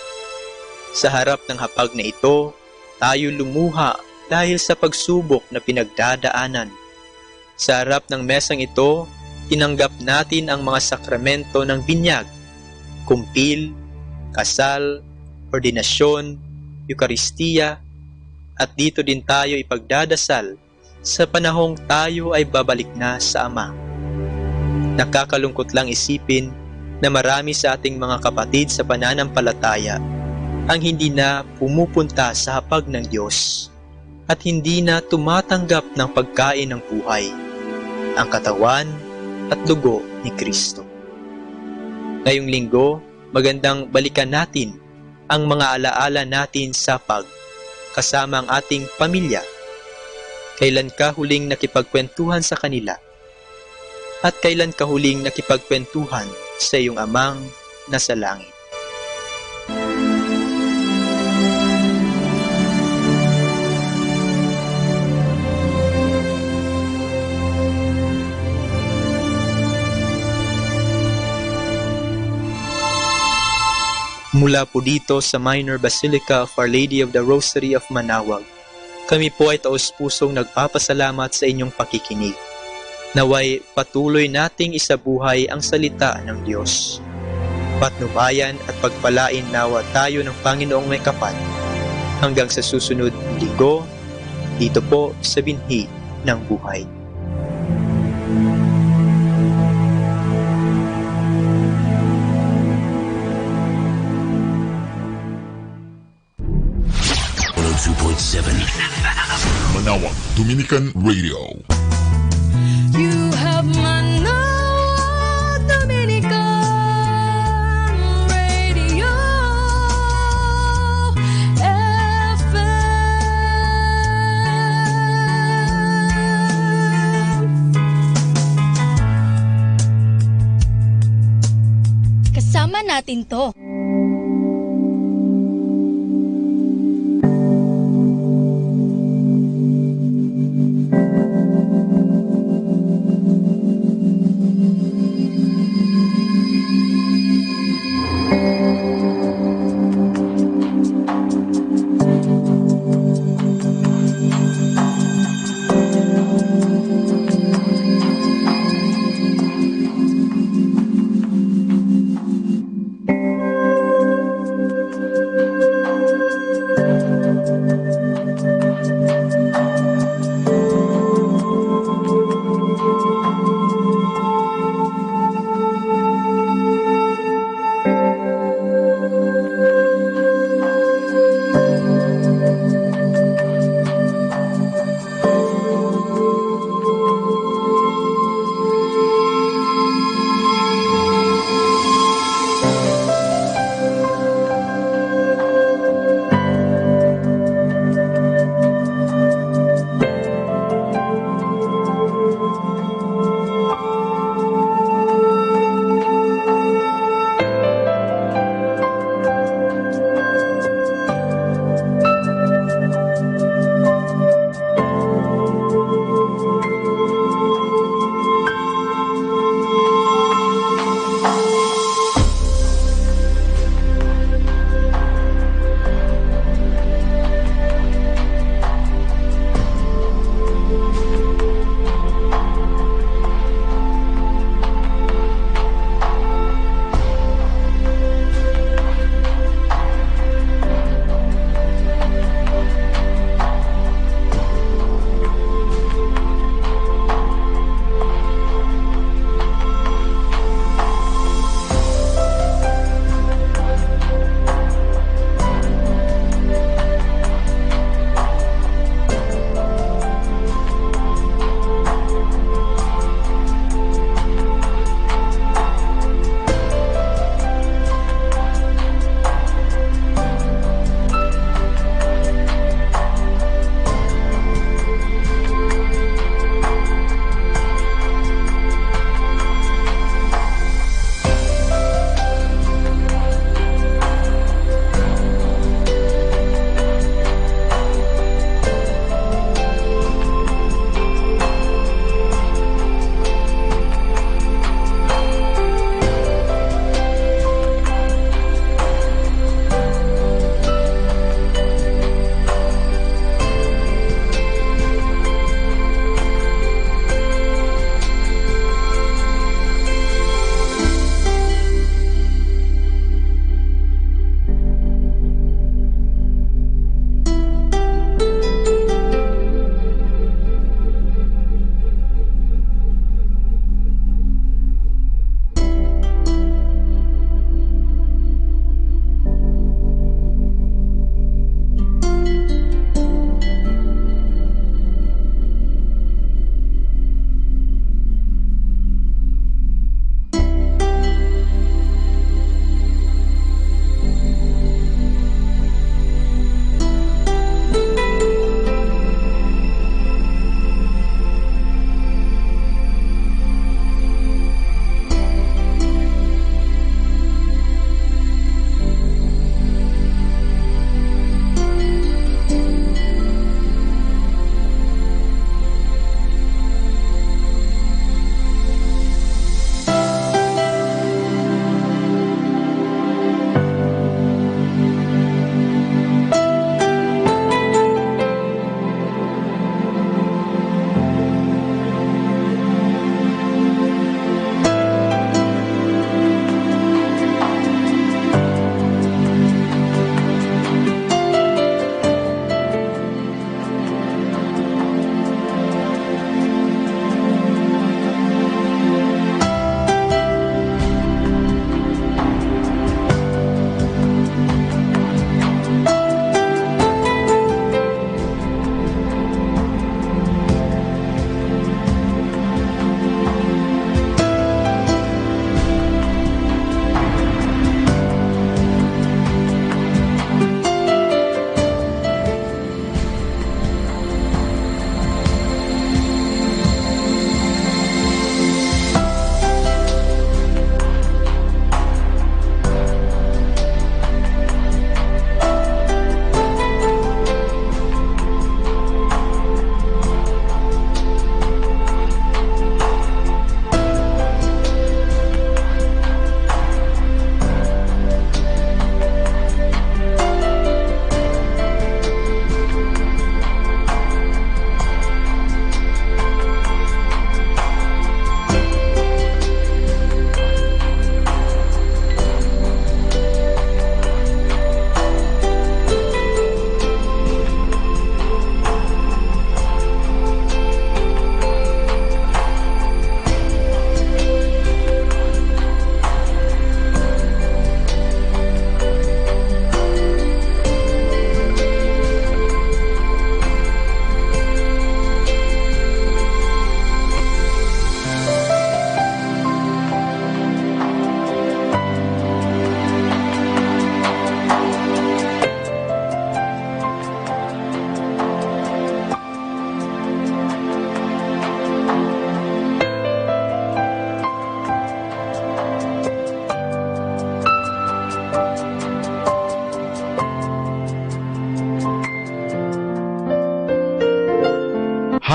Sa harap ng hapag na ito, tayo lumuha dahil sa pagsubok na pinagdadaanan. Sa harap ng mesang ito, tinanggap natin ang mga sakramento ng binyag, kumpil, kasal, ordinasyon, Eukaristiya, at dito din tayo ipagdadasal sa panahong tayo ay babalik na sa Ama. Nakakalungkot lang isipin na marami sa ating mga kapatid sa pananampalataya ang hindi na pumupunta sa hapag ng Diyos at hindi na tumatanggap ng pagkain ng buhay, ang katawan at dugo ni Kristo. Ngayong linggo, magandang balikan natin ang mga alaala natin sa hapag kasama ang ating pamilya. Kailan ka huling nakipagkwentuhan sa kanila? At kailan ka huling nakipagkwentuhan sa iyong amang nasa langit? Mula po dito sa Minor Basilica of Our Lady of the Rosary of Manaoag, kami po ay taos-pusong nagpapasalamat sa inyong pakikinig. Naway patuloy nating isabuhay ang salita ng Diyos. Patnubayan at pagpalain nawa tayo ng Panginoong may kapal. Hanggang sa susunod na linggo, dito po sa binhi ng buhay. Manawag Dominican Radio. You have Manawag Dominican Pakinggan natin to.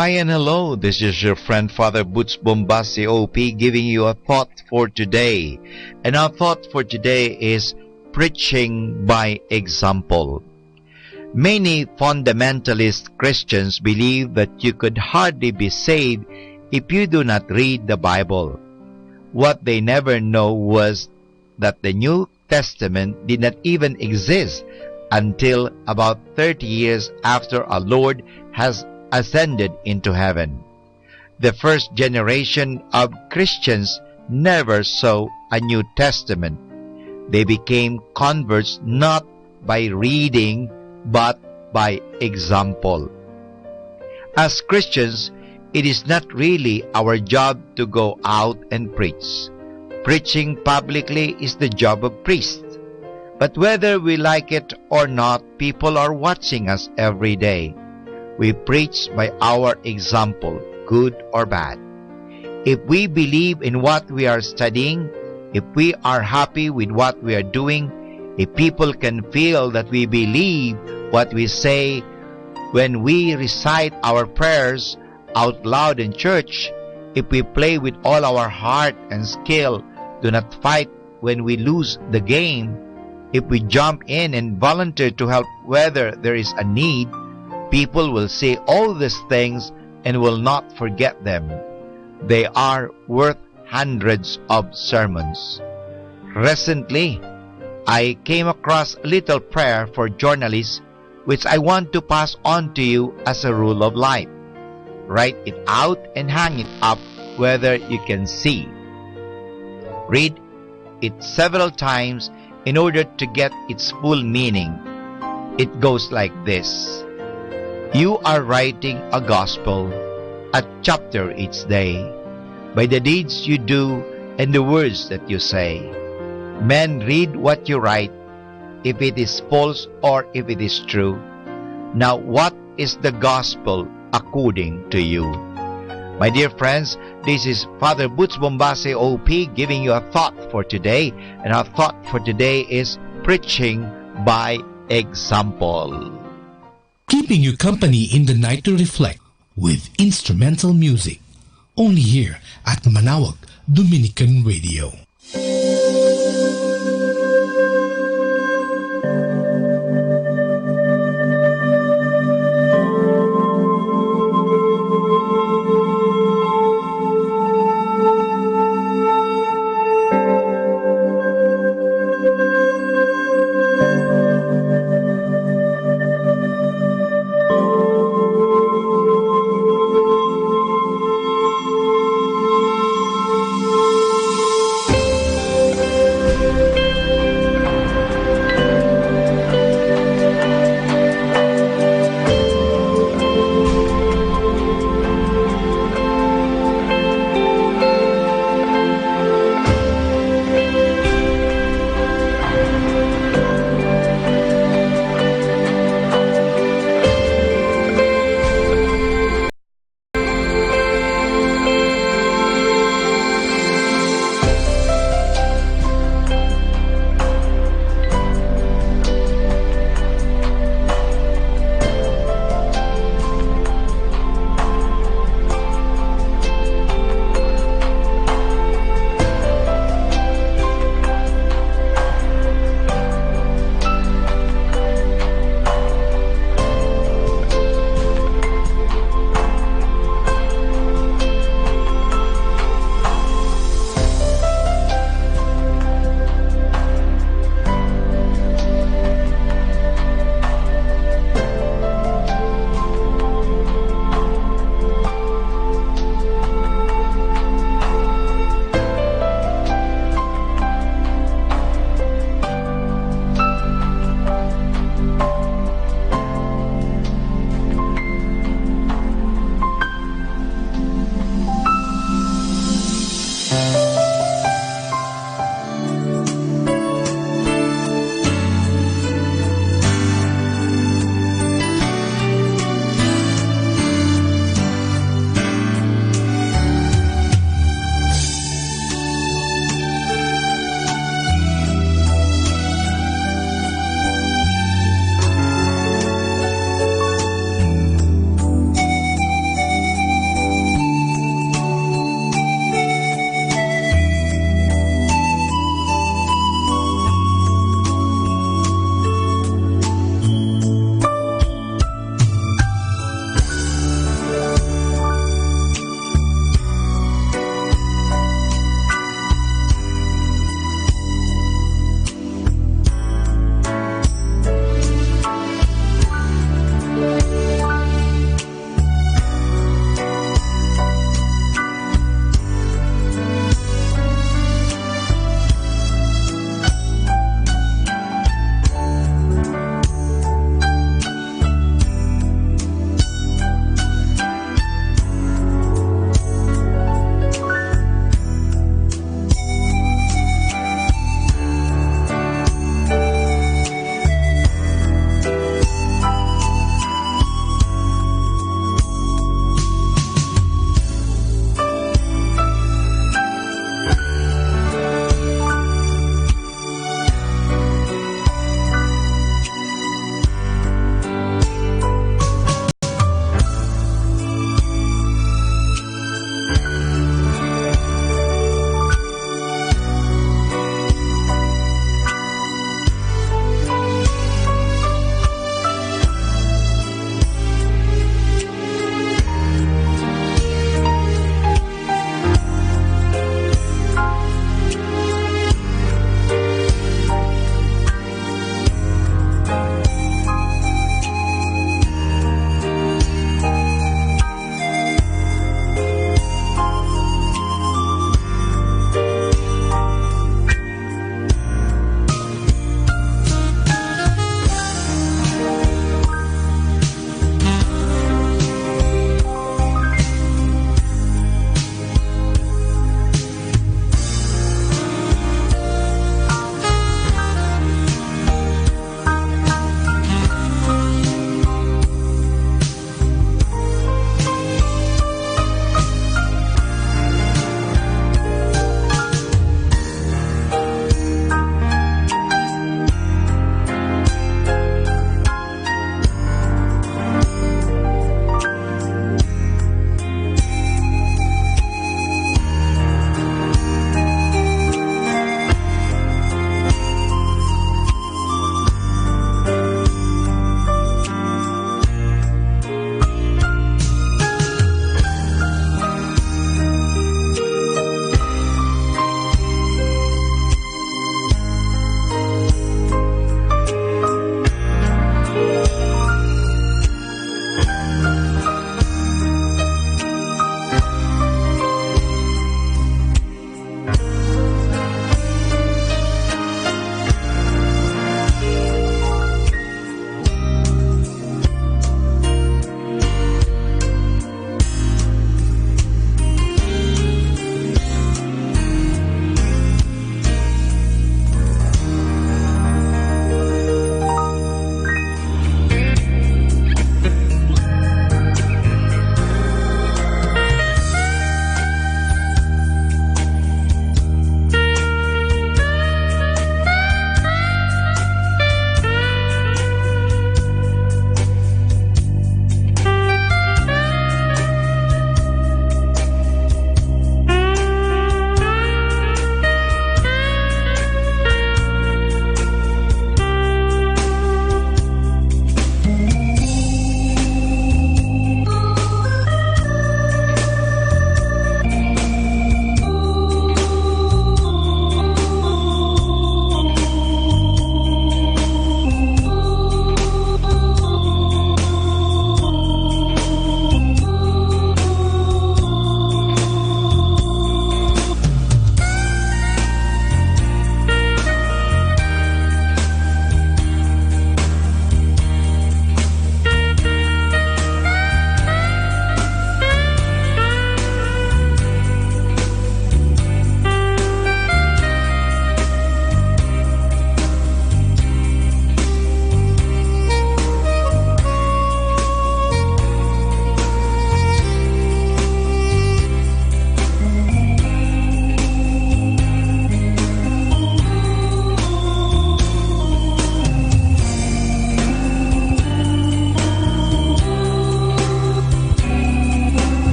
Hi and hello, this is your friend Father Boots Bombasi OP giving you a thought for today. And our thought for today is preaching by example. Many fundamentalist Christians believe that you could hardly be saved if you do not read the Bible. What they never know was that the New Testament did not even exist until about 30 years after our Lord has ascended into heaven. The first generation of Christians never saw a New Testament. They became converts not by reading but by example. As Christians, it is not really our job to go out and preach. Preaching publicly is the job of priests. But whether we like it or not, people are watching us every day. We preach by our example, good or bad. If we believe in what we are studying, if we are happy with what we are doing, if people can feel that we believe what we say when we recite our prayers out loud in church, if we play with all our heart and skill, do not fight when we lose the game, if we jump in and volunteer to help whether there is a need, people will see all these things and will not forget them. They are worth hundreds of sermons. Recently, I came across a little prayer for journalists which I want to pass on to you as a rule of life. Write it out and hang it up whether you can see. Read it several times in order to get its full meaning. It goes like this. You are writing a gospel, a chapter each day, by the deeds you do and the words that you say. Men read what you write, if it is false or if it is true. Now, what is the gospel according to you? My dear friends, this is Father Boots Bombasi OP giving you a thought for today. And our thought for today is preaching by example. Keeping you company in the night to reflect with instrumental music. Only here at Manawag Dominican Radio.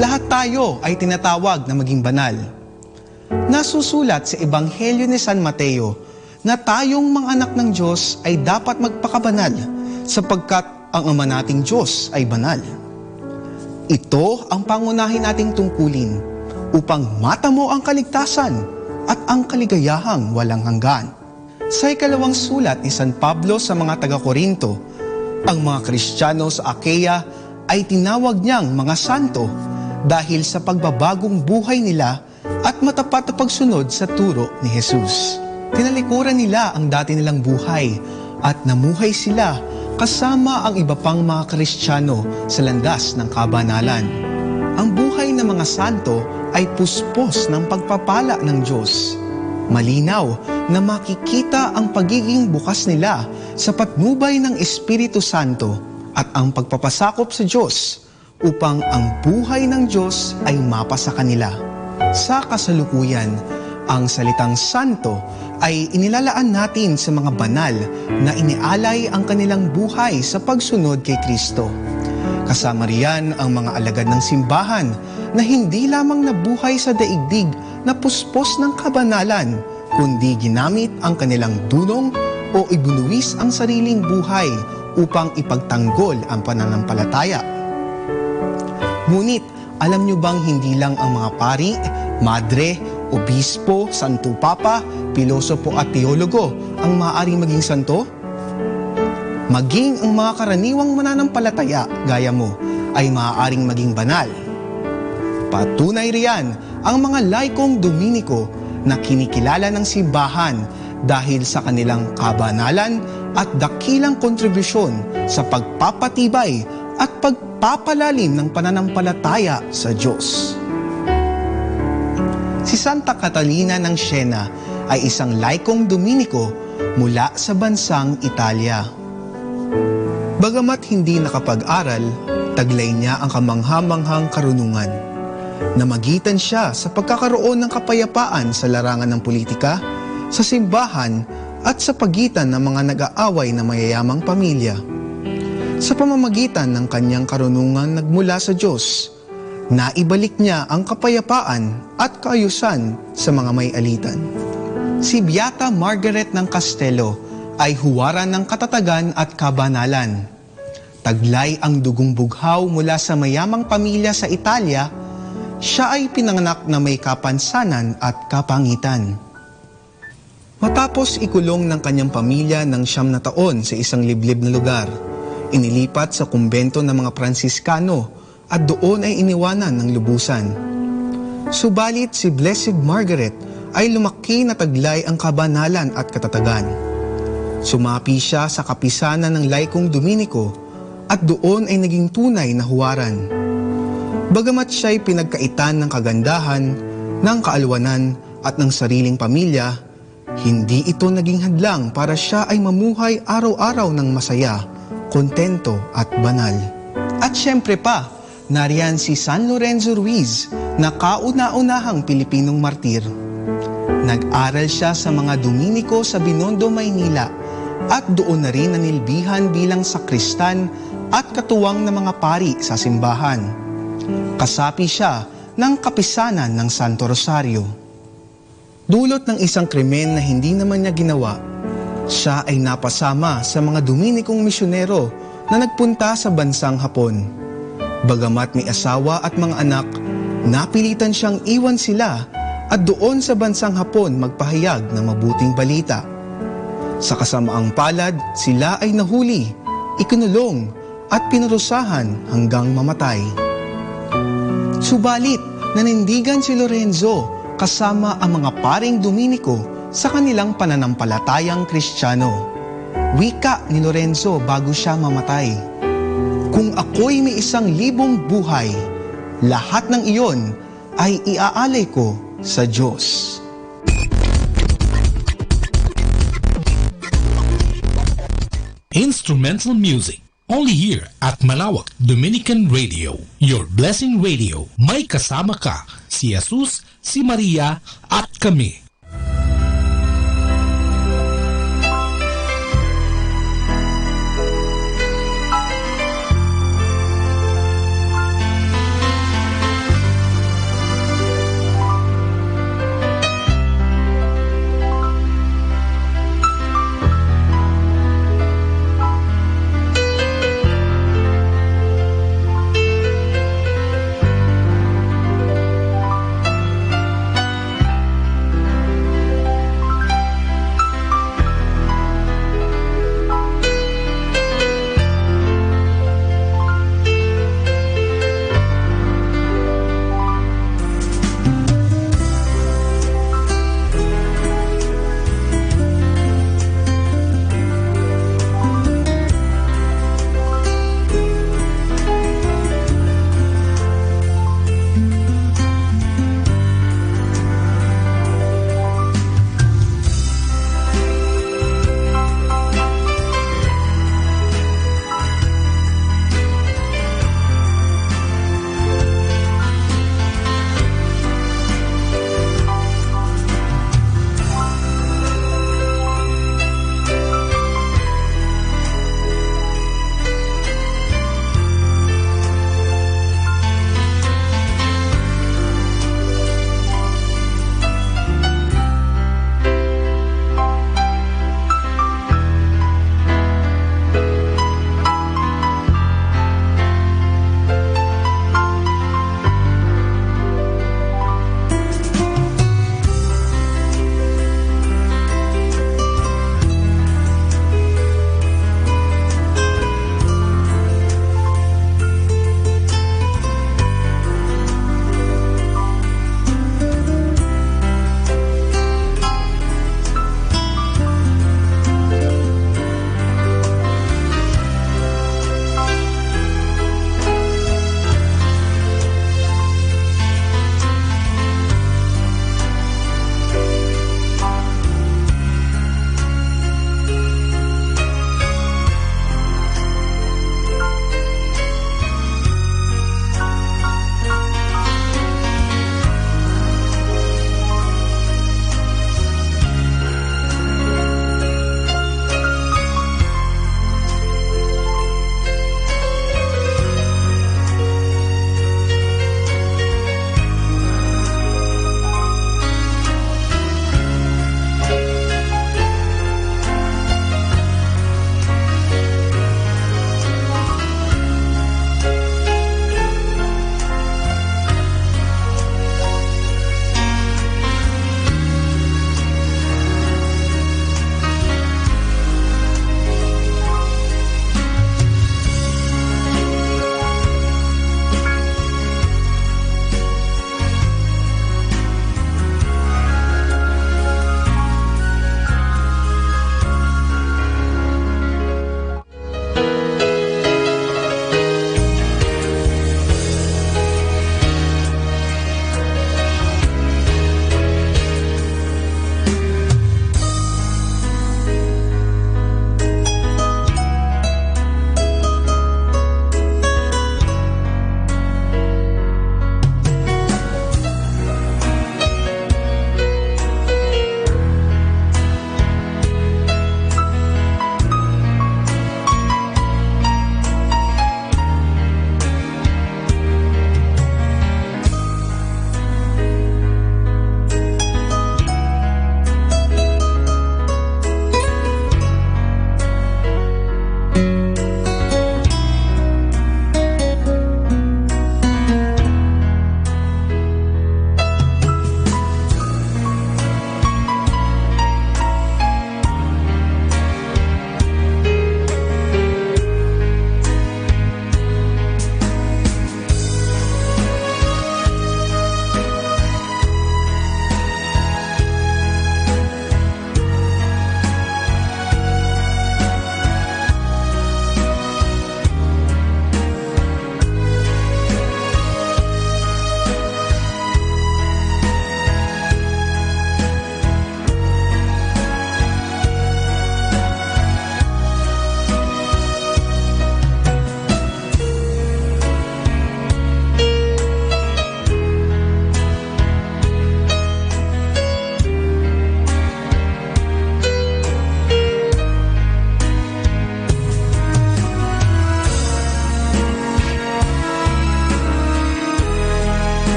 Lahat tayo ay tinatawag na maging banal. Nasusulat sa Ebanghelyo ni San Mateo na tayong mga anak ng Diyos ay dapat magpakabanal sapagkat ang Ama nating Diyos ay banal. Ito ang pangunahin nating tungkulin upang matamo ang kaligtasan at ang kaligayahang walang hanggan. Sa ikalawang sulat ni San Pablo sa mga taga-Korinto, ang mga Kristiyano sa Achaia ay tinawag niyang mga santo dahil sa pagbabagong buhay nila at matapat na pagsunod sa turo ni Jesus. Tinalikuran nila ang dati nilang buhay at namuhay sila kasama ang iba pang mga Kristiyano sa landas ng kabanalan. Ang buhay ng mga santo ay puspos ng pagpapala ng Diyos. Malinaw na makikita ang pagiging bukas nila sa patnubay ng Espiritu Santo at ang pagpapasakop sa Diyos upang ang buhay ng Diyos ay mapa sa kanila. Sa kasalukuyan, ang salitang santo ay inilalaan natin sa mga banal na inialay ang kanilang buhay sa pagsunod kay Kristo. Kasama riyan ang mga alagad ng simbahan na hindi lamang nabuhay sa daigdig na puspos ng kabanalan, kundi ginamit ang kanilang dunong o ibunuwis ang sariling buhay upang ipagtanggol ang pananampalataya. Ngunit, alam nyo bang hindi lang ang mga pari, madre, obispo, santo papa, pilosopo at teologo ang maaaring maging santo? Maging ang mga karaniwang mananampalataya gaya mo ay maaaring maging banal. Patunay riyan ang mga laikong Dominiko na kinikilala ng simbahan dahil sa kanilang kabanalan at dakilang kontribusyon sa pagpapatibay at pagpapalalim ng pananampalataya sa Diyos. Si Santa Catalina ng Siena ay isang laikong Dominiko mula sa bansang Italia. Bagamat hindi nakapag-aral, taglay niya ang kamangha-manghang karunungan. Namagitan siya sa pagkakaroon ng kapayapaan sa larangan ng politika, sa simbahan at sa pagitan ng mga nag-aaway na mayayamang pamilya. Sa pamamagitan ng kanyang karunungan nagmula sa Diyos, naibalik niya ang kapayapaan at kaayusan sa mga may alitan. Si Beata Margaret ng Castelo ay huwaran ng katatagan at kabanalan. Taglay ang dugong bughaw mula sa mayamang pamilya sa Italia, siya ay pinanganak na may kapansanan at kapangitan. Matapos ikulong ng kanyang pamilya ng 9 na taon sa isang liblib na lugar, inilipat sa kumbento ng mga Pransiskano at doon ay iniwanan ng lubusan. Subalit si Blessed Margaret ay lumaki na taglay ang kabanalan at katatagan. Sumapi siya sa kapisanan ng laikong Dominiko at doon ay naging tunay na huwaran. Bagamat siya'y pinagkaitan ng kagandahan, ng kaalwanan at ng sariling pamilya, hindi ito naging hadlang para siya ay mamuhay araw-araw ng masaya, kontento at banal. At syempre pa, nariyan si San Lorenzo Ruiz na kauna-unahang Pilipinong martir. Nag-aral siya sa mga Dominiko sa Binondo, Maynila at doon na rin nanilbihan bilang sakristan at katuwang ng mga pari sa simbahan. Kasapi siya ng kapisanan ng Santo Rosario. Dulot ng isang krimen na hindi naman niya ginawa, siya ay napasama sa mga Dominikong misyonero na nagpunta sa bansang Hapon. Bagamat may asawa at mga anak, napilitan siyang iwan sila at doon sa bansang Hapon magpahayag ng mabuting balita. Sa kasamaang palad, sila ay nahuli, ikinulong at pinarusahan hanggang mamatay. Subalit, nanindigan si Lorenzo kasama ang mga paring Dominiko sa kanilang pananampalatayang Kristiyano. Wika ni Lorenzo bago siya mamatay, "Kung ako'y may 1,000 buhay, lahat ng iyon ay iaalay ko sa Diyos." Instrumental music, only here at Malawak Dominican Radio, your blessing radio. May kasama ka, si Jesus, si Maria, at kami.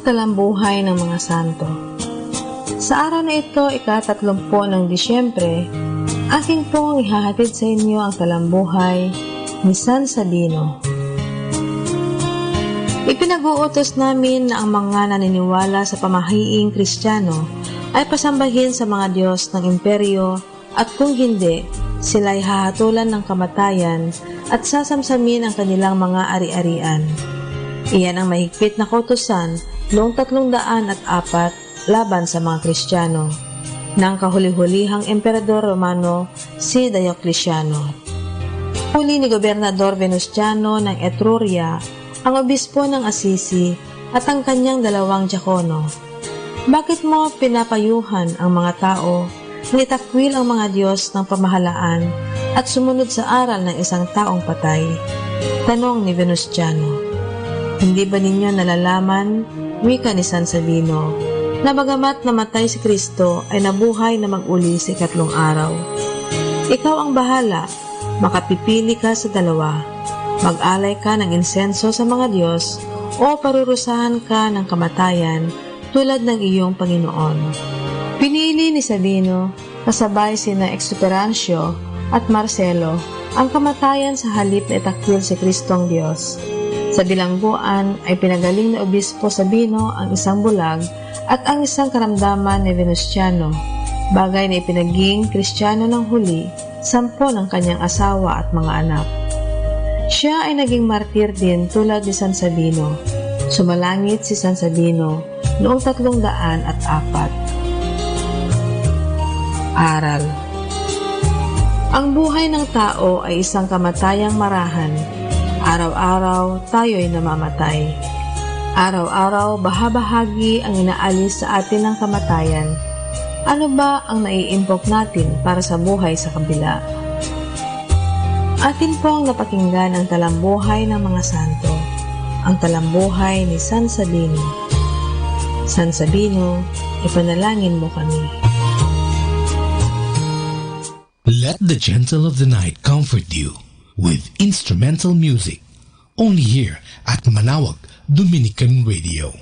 talambuhay ng mga santo. Sa araw na ito, ika-30 ng Disyembre, akin pong ihahatid sa inyo ang talambuhay ni San Sabino. Ipinag-uutos namin na ang mga naniniwala sa pamahiing Kristiyano ay pasambahin sa mga Diyos ng imperyo at kung hindi, sila ay hahatulan ng kamatayan at sasamsamin ang kanilang mga ari-arian. Iyan ang mahigpit na kautusan noong 304 laban sa mga Kristiyano ng kahuli-hulihang Emperador Romano si Diocleciano. Huli ni Gobernador Venustiano ng Etruria ang obispo ng Assisi at ang kanyang 2 diakono. Bakit mo pinapayuhan ang mga tao na itakwil ang mga Diyos ng pamahalaan at sumunod sa aral ng isang taong patay? Tanong ni Venustiano. Hindi ba ninyo nalalaman, wika ni San Sabino, na bagamat namatay si Kristo ay nabuhay na mag-uli sa 3 araw? Ikaw ang bahala, makapipili ka sa 2. Mag-alay ka ng insenso sa mga Diyos o parurusahan ka ng kamatayan tulad ng iyong Panginoon. Pinili ni Sabino, kasabay sina Exuperancio at Marcelo, ang kamatayan sa halip na itakwil si Kristong Diyos. Sa bilangguan ay pinagaling na obispo Sabino ang isang bulag at ang isang karamdaman ni Venustiano, bagay na ipinaging Kristiyano ng huli, 10 ng kanyang asawa at mga anak. Siya ay naging martir din tulad ni San Sabino. Sumalangit si San Sabino noong 304. Aral. Ang buhay ng tao ay isang kamatayang marahan. Araw-araw tayo'y namamatay. Araw-araw bahagi ang inaalis sa atin ng kamatayan. Ano ba ang naiimpok natin para sa buhay sa kabila? Atin pong napakinggan ang talambuhay ng mga santo, ang talambuhay ni San Sabino. San Sabino, ipanalangin mo kami. Let the gentle of the night comfort you with instrumental music, only here at Manawag Dominican Radio.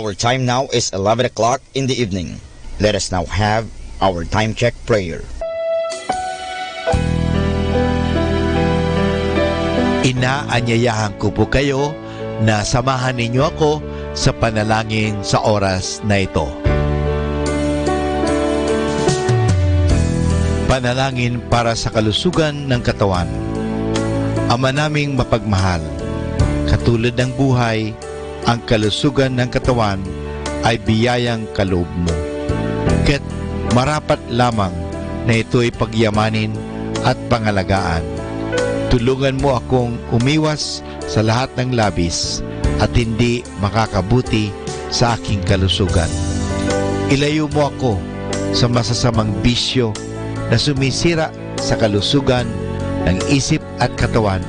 Our time now is 11 o'clock in the evening. Let us now have our time check prayer. Inaanyayahan ko po kayo na samahan ninyo ako sa panalangin sa oras na ito. Panalangin para sa kalusugan ng katawan. Ama naming mapagmahal, katulad ng buhay, ang kalusugan ng katawan ay biyayang kaloob mo. Kaya't marapat lamang na ito'y pagyamanin at pangalagaan. Tulungan mo akong umiwas sa lahat ng labis at hindi makakabuti sa aking kalusugan. Ilayo mo ako sa masasamang bisyo na sumisira sa kalusugan ng isip at katawan.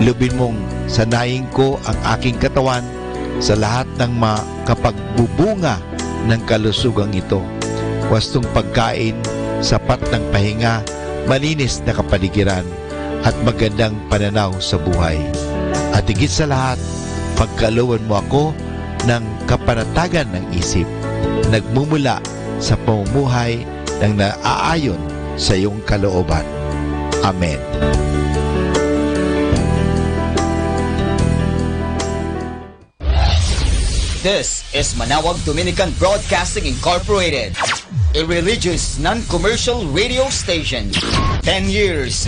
Lubin mong sanayin ko ang aking katawan sa lahat ng makapagbubunga ng kalusugang ito. Wastong pagkain, sapat ng pahinga, malinis na kapaligiran, at magandang pananaw sa buhay. At higit sa lahat, pagkalooban mo ako ng kapanatagan ng isip, nagmumula sa pamumuhay ng naaayon sa iyong kalooban. Amen. This is Manawag Dominican Broadcasting Incorporated, a religious, non-commercial radio station. 10 years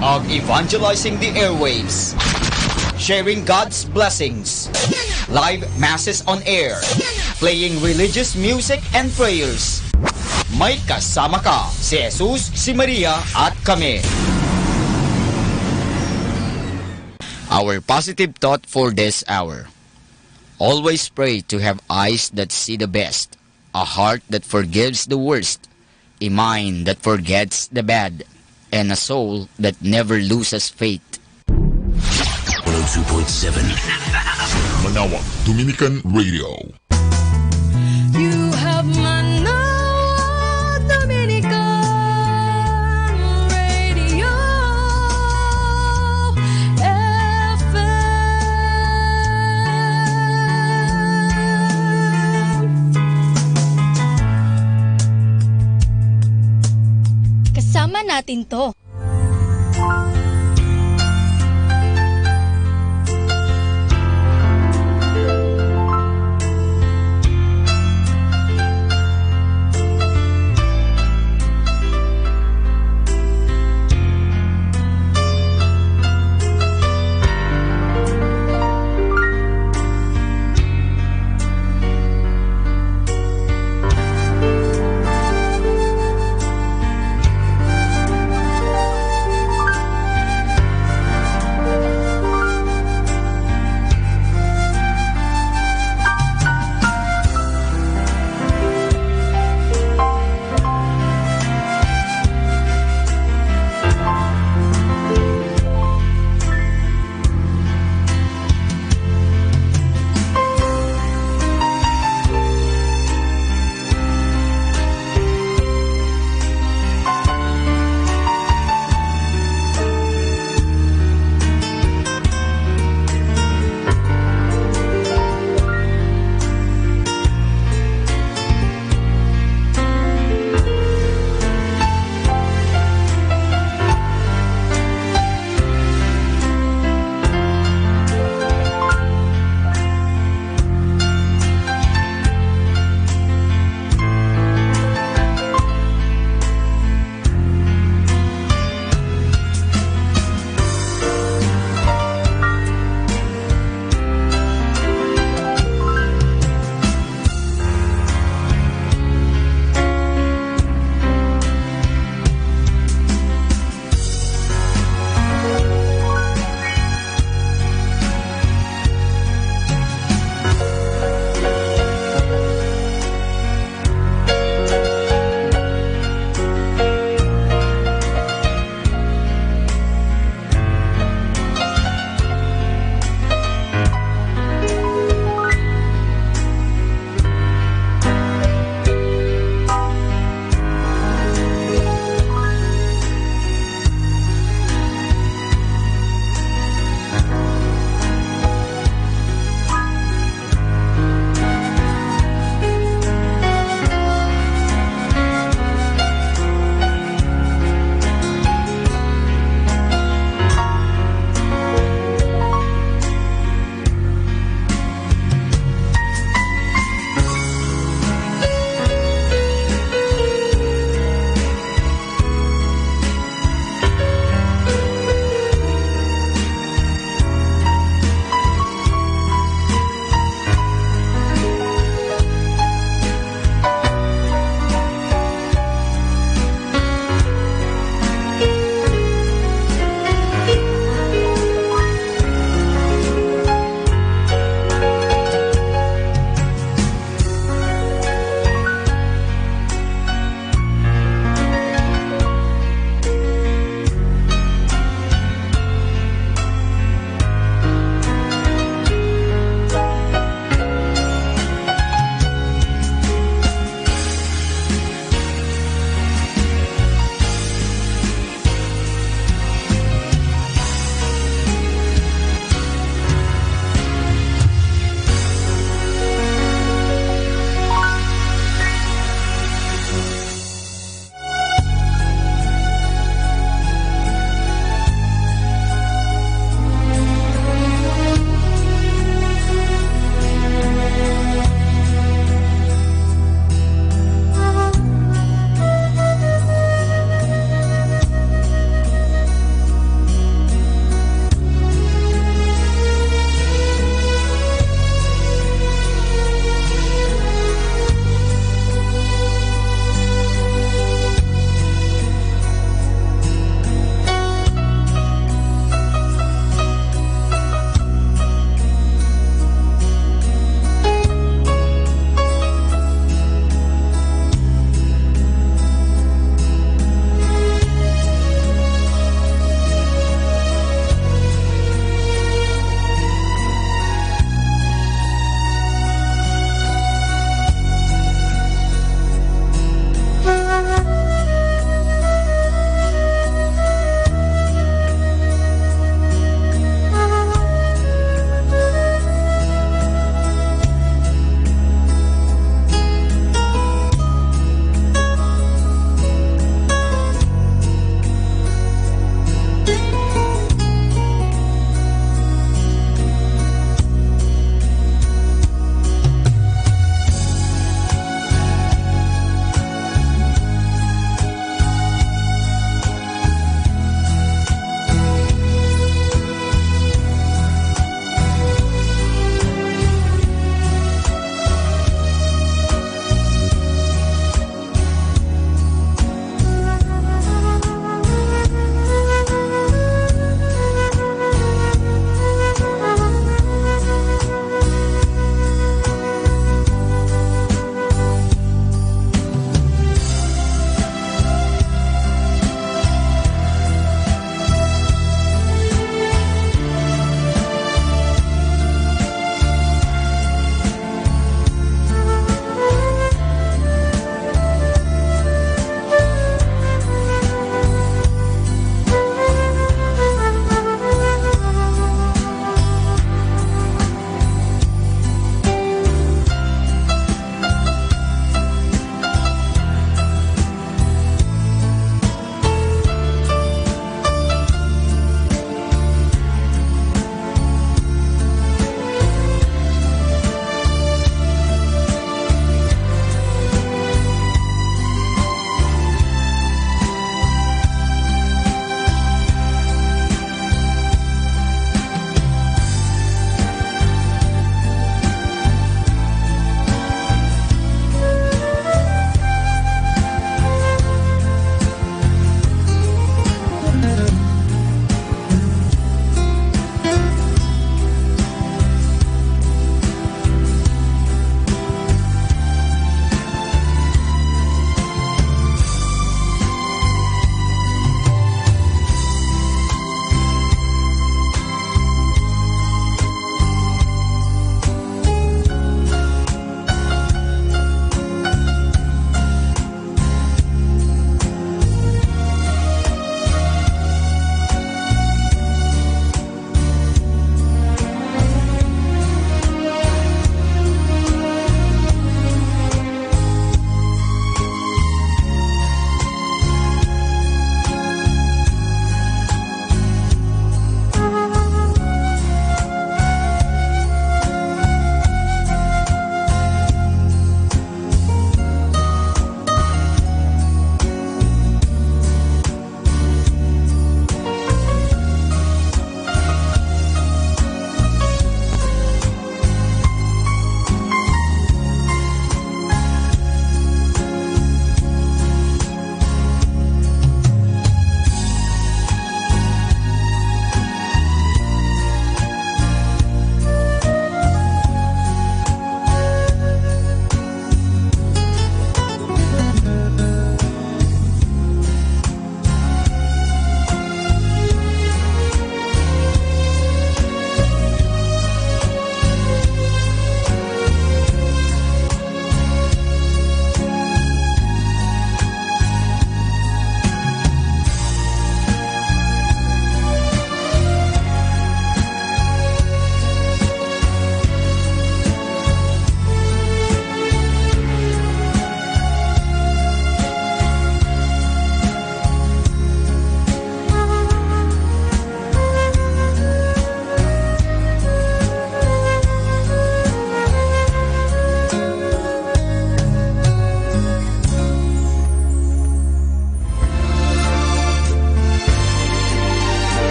of evangelizing the airwaves, sharing God's blessings, live masses on air, playing religious music and prayers. May kasama ka, si Jesus, si Maria, at kami. Our positive thought for this hour. Always pray to have eyes that see the best, a heart that forgives the worst, a mind that forgets the bad, and a soul that never loses faith. 102.7 Manawag Dominican Radio. You have Manawag Dominican Radio FM. Kasama natin to.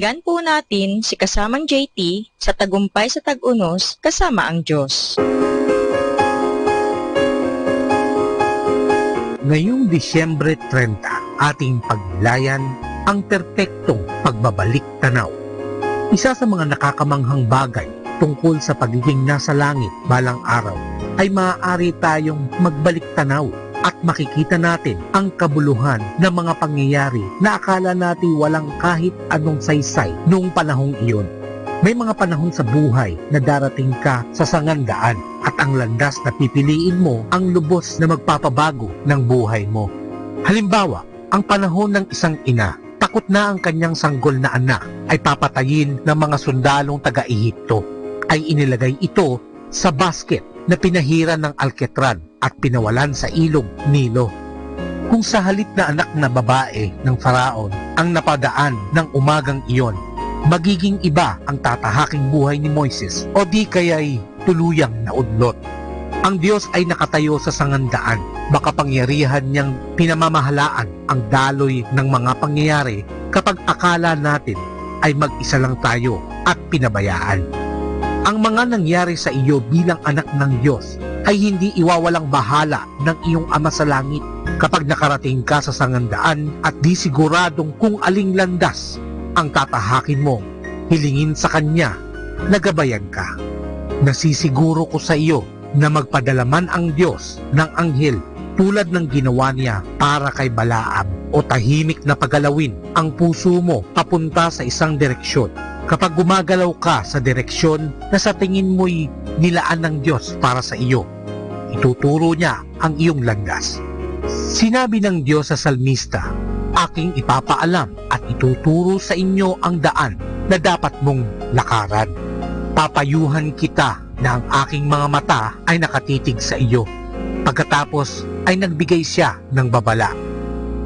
Pakinggan po natin si kasamang JT sa Tagumpay sa Tag-Unos kasama ang Diyos. Ngayong Disyembre 30, ating pagnilayan ang perpektong pagbabalik tanaw. Isa sa mga nakakamanghang bagay tungkol sa pagiging nasa langit balang araw ay maaari tayong magbalik tanaw at makikita natin ang kabuluhan ng mga pangyayari na akala natin walang kahit anong saysay noong panahong iyon. May mga panahon sa buhay na darating ka sa sangandaan at ang landas na pipiliin mo ang lubos na magpapabago ng buhay mo. Halimbawa, ang panahon ng isang ina, takot na ang kanyang sanggol na anak ay papatayin ng mga sundalong taga-Ehipto, ay inilagay ito sa basket na pinahiran ng alketran at pinawalan sa ilog Nilo. Kung sa halip na anak na babae ng Faraon ang napadaan ng umagang iyon, magiging iba ang tatahaking buhay ni Moises o di kaya'y tuluyang naudlot. Ang Diyos ay nakatayo sa sangandaan, makapangyarihan niyang pinamamahalaan ang daloy ng mga pangyayari kapag akala natin ay mag-isa lang tayo at pinabayaan. Ang mga nangyari sa iyo bilang anak ng Diyos ay hindi iwawalang bahala ng iyong Ama sa Langit kapag nakarating ka sa sangandaan at di siguradong kung aling landas ang tatahakin mo, hilingin sa Kanya na gabayan ka. Nasisiguro ko sa iyo na magpadala man ang Diyos ng anghel tulad ng ginawa niya para kay Balaam o tahimik na pagalawin ang puso mo papunta sa isang direksyon. Kapag gumagalaw ka sa direksyon na sa tingin mo'y nilaan ng Diyos para sa iyo, ituturo niya ang iyong landas. Sinabi ng Diyos sa salmista, "Aking ipapaalam at ituturo sa inyo ang daan na dapat mong lakaran. Papayuhan kita na ang aking mga mata ay nakatitig sa iyo." Pagkatapos ay nagbigay siya ng babala.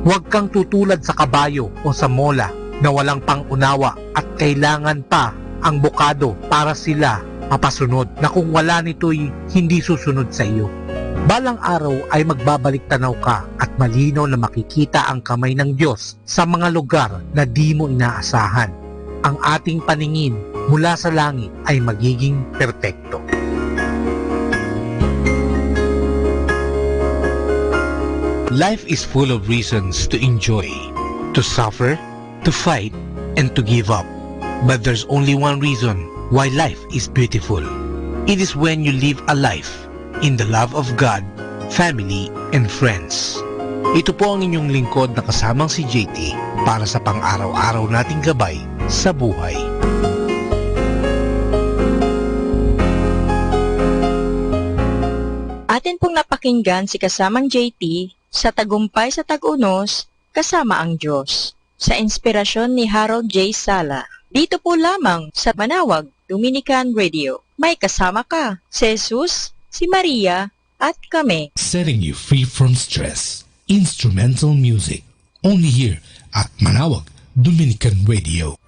Huwag kang tutulad sa kabayo o sa mola na walang pangunawa at kailangan pa ang bukado para sila mapasunod na kung wala nito'y hindi susunod sa iyo. Balang araw ay magbabalik tanaw ka at malinaw na makikita ang kamay ng Diyos sa mga lugar na di mo inaasahan. Ang ating paningin mula sa langit ay magiging perpekto. Life is full of reasons to enjoy, to suffer, to fight, and to give up. But there's only one reason why life is beautiful. It is when you live a life in the love of God, family, and friends. Ito po ang inyong lingkod na kasamang si JT para sa pang-araw-araw nating gabay sa buhay. Atin pong napakinggan si kasamang JT sa Tagumpay sa Tag-Unos kasama ang Diyos sa inspirasyon ni Harold J. Sala. Dito po lamang sa Manawag Dominican Radio. May kasama ka, si Jesus, si Maria, at kami. Setting you free from stress. Instrumental music. Only here at Manawag Dominican Radio.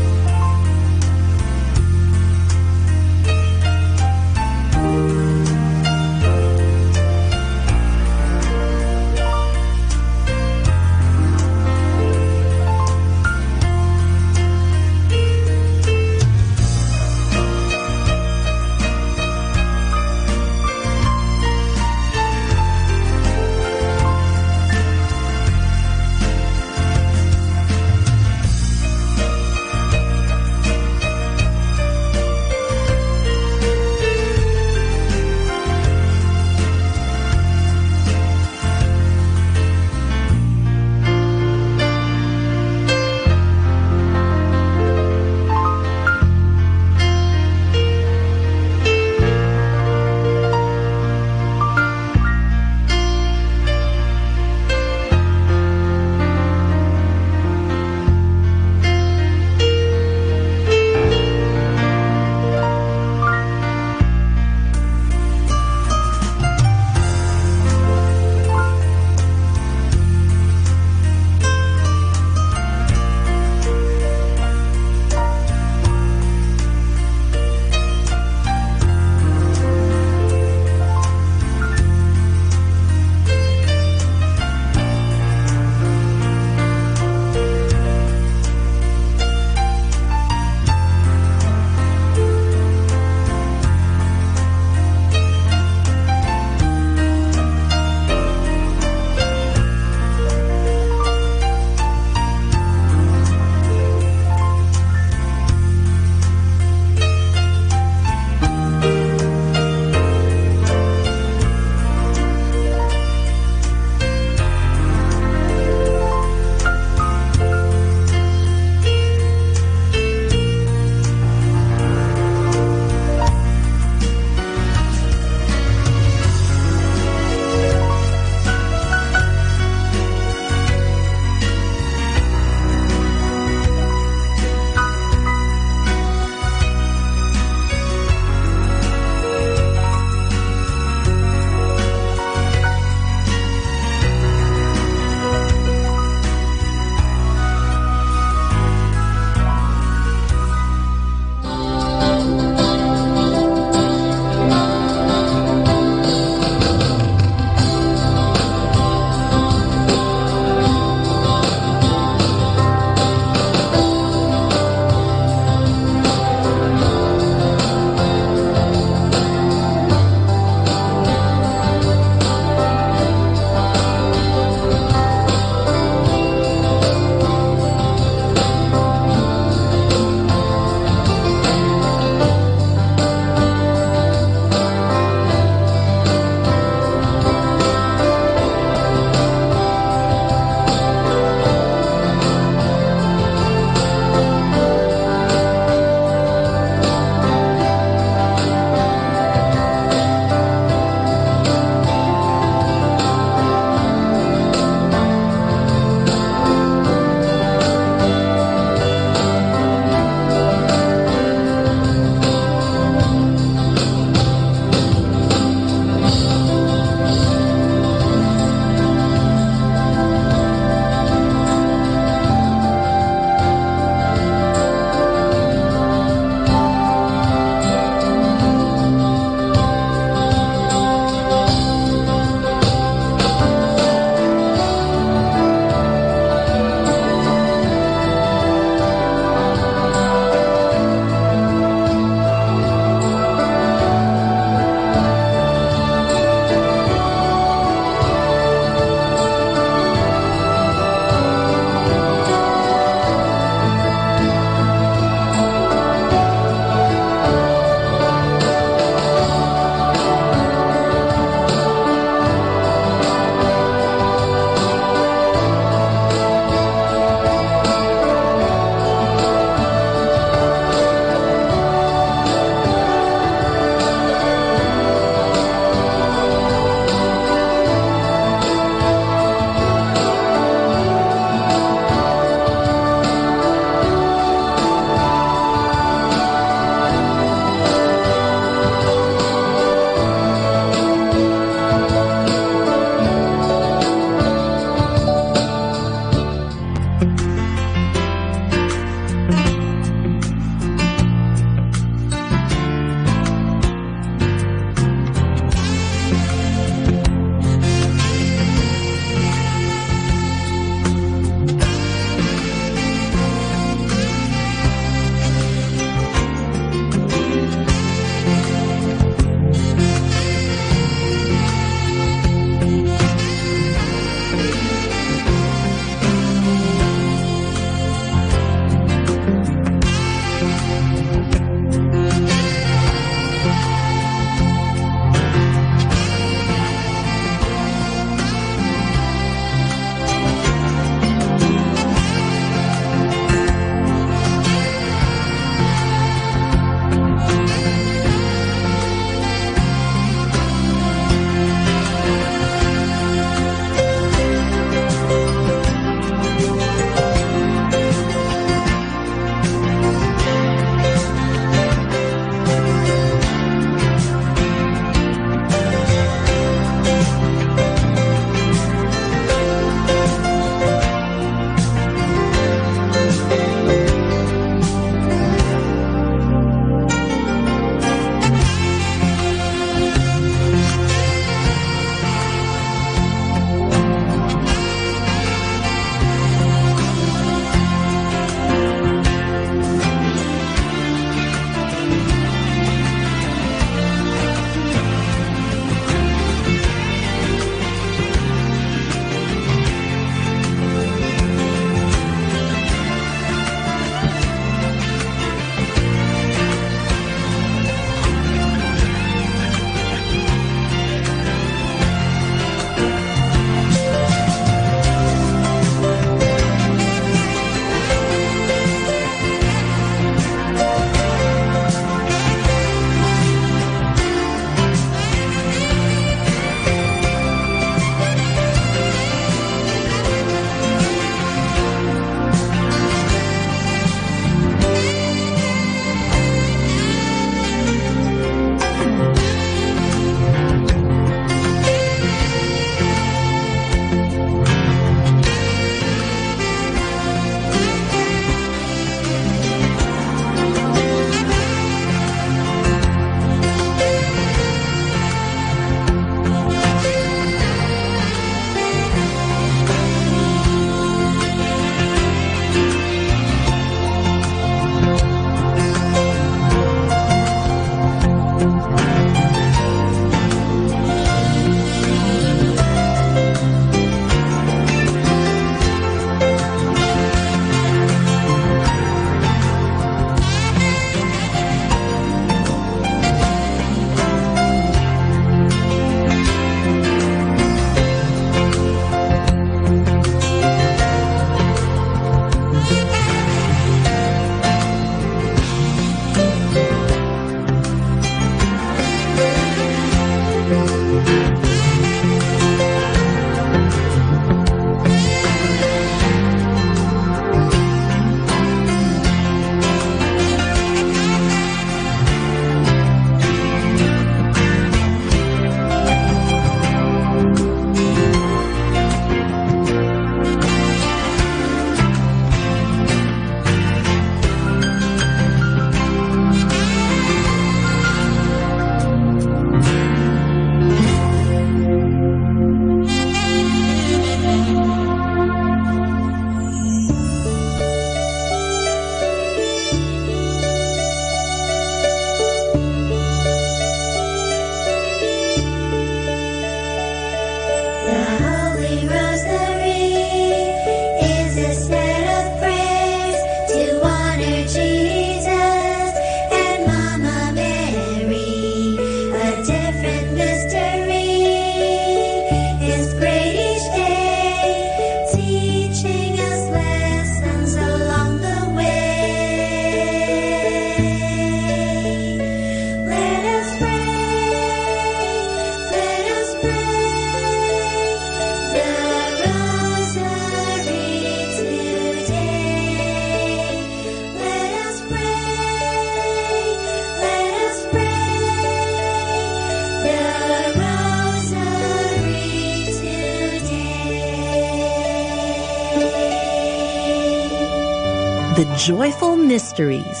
The Joyful Mysteries.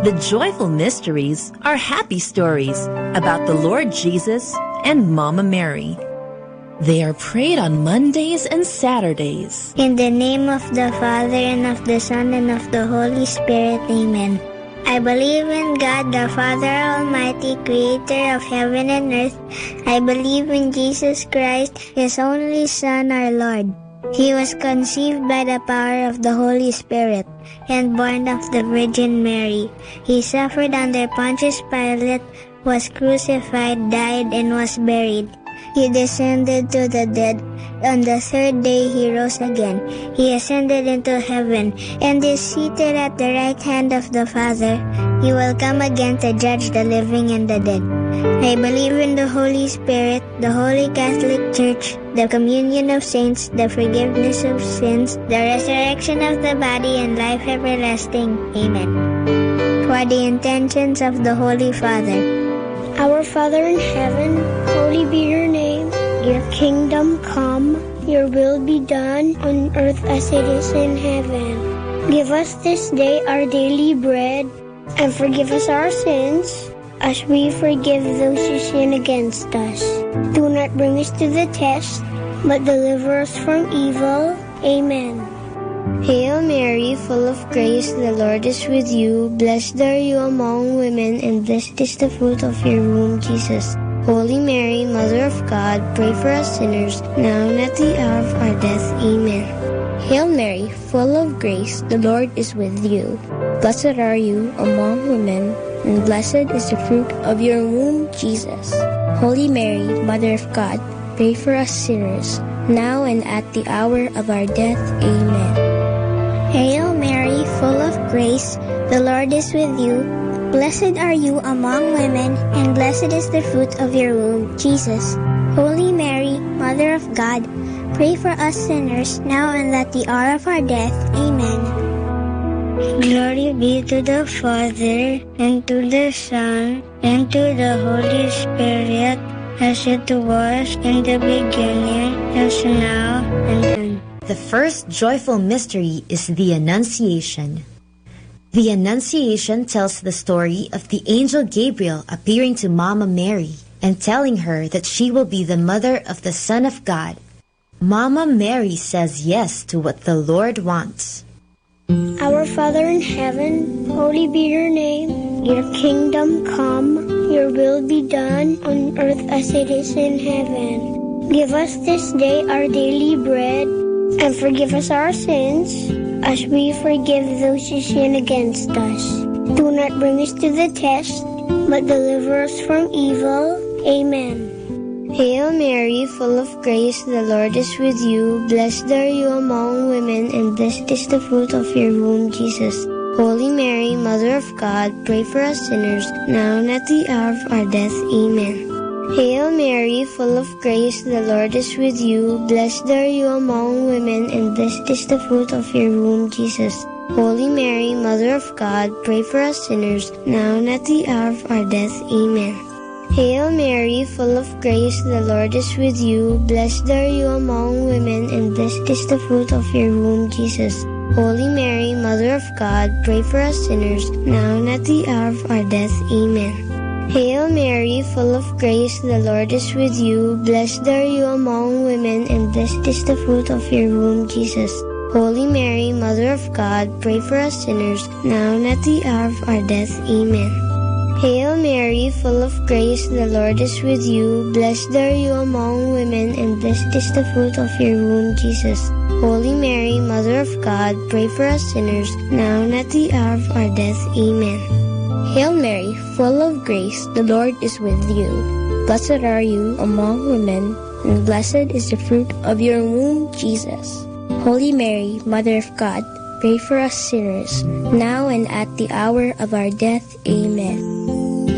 The joyful mysteries are happy stories about the Lord Jesus and Mama Mary. They are prayed on Mondays and Saturdays. In the name of the Father, and of the Son, and of the Holy Spirit, amen. I believe in God, the Father Almighty, creator of heaven and earth. I believe in Jesus Christ, His only Son, our Lord. He was conceived by the power of the Holy Spirit and born of the Virgin Mary. He suffered under Pontius Pilate, was crucified, died, and was buried. He descended to the dead. On the third day he rose again. He ascended into heaven and is seated at the right hand of the Father. He will come again to judge the living and the dead. I believe in the Holy Spirit, the Holy Catholic Church, the communion of saints, the forgiveness of sins, the resurrection of the body, and life everlasting. Amen. For the intentions of the Holy Father. Our Father in heaven, holy be your name. Your kingdom come, your will be done on earth as it is in heaven. Give us this day our daily bread, and forgive us our sins, as we forgive those who sin against us. Do not bring us to the test, but deliver us from evil. Amen. Hail Mary, full of grace, the Lord is with you. Blessed are you among women, and blessed is the fruit of your womb, Jesus. Holy Mary, Mother of God, pray for us sinners, now and at the hour of our death. Amen. Hail Mary, full of grace, the Lord is with you. Blessed are you among women, and blessed is the fruit of your womb, Jesus. Holy Mary, Mother of God, pray for us sinners, now and at the hour of our death. Amen. Hail Mary, full of grace, the Lord is with you. Blessed are you among women, and blessed is the fruit of your womb, Jesus. Holy Mary, Mother of God, pray for us sinners, now and at the hour of our death. Amen. Glory be to the Father, and to the Son, and to the Holy Spirit, as it was in the beginning, as now, and then. The first joyful mystery is the Annunciation. The Annunciation tells the story of the angel Gabriel appearing to Mama Mary and telling her that she will be the mother of the Son of God. Mama Mary says yes to what the Lord wants. Our Father in heaven, holy be your name. Your kingdom come, your will be done on earth as it is in heaven. Give us this day our daily bread, and forgive us our sins, as we forgive those who sin against us. Do not bring us to the test, but deliver us from evil. Amen. Hail Mary, full of grace, the Lord is with you. Blessed are you among women, and blessed is the fruit of your womb, Jesus. Holy Mary, Mother of God, pray for us sinners, now and at the hour of our death. Amen. Hail Mary, full of grace, the Lord is with you. Blessed are you among women, and blessed is the fruit of your womb, Jesus. Holy Mary, Mother of God, pray for us sinners, now and at the hour of our death. Amen. Hail Mary, full of grace, the Lord is with you. Blessed are you among women, and blessed is the fruit of your womb, Jesus. Holy Mary, Mother of God, pray for us sinners, now and at the hour of our death. Amen. Hail Mary, full of grace, the Lord is with you. Blessed are you among women, and blessed is the fruit of your womb, Jesus. Holy Mary, Mother of God, pray for us sinners, now and at the hour of our death. Amen. Hail Mary, full of grace, the Lord is with you. Blessed are you among women, and blessed is the fruit of your womb, Jesus. Holy Mary, Mother of God, pray for us sinners, now and at the hour of our death. Amen. Hail Mary, full of grace, the Lord is with you. Blessed are you among women, and blessed is the fruit of your womb, Jesus. Holy Mary, Mother of God, pray for us sinners, now and at the hour of our death. Amen.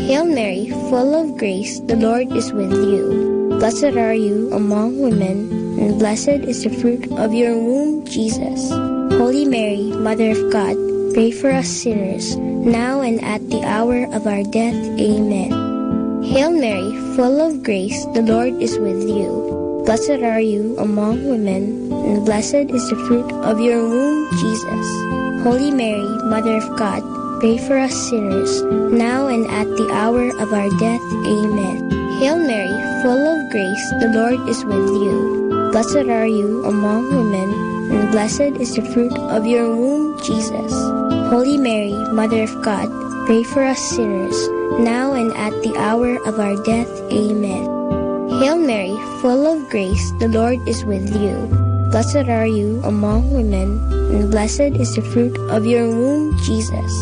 Hail Mary, full of grace, the Lord is with you. Blessed are you among women, and blessed is the fruit of your womb, Jesus. Holy Mary, Mother of God, pray for us sinners, now and at the hour of our death. Amen. Hail Mary, full of grace, the Lord is with you. Blessed are you among women, and blessed is the fruit of your womb, Jesus. Holy Mary, Mother of God, pray for us sinners, now and at the hour of our death. Amen. Hail Mary, full of grace, the Lord is with you. Blessed are you among women, and blessed is the fruit of your womb, Jesus. Holy Mary, Mother of God, pray for us sinners, now and at the hour of our death. Amen. Hail Mary, full of grace, the Lord is with you. Blessed are you among women, and blessed is the fruit of your womb, Jesus.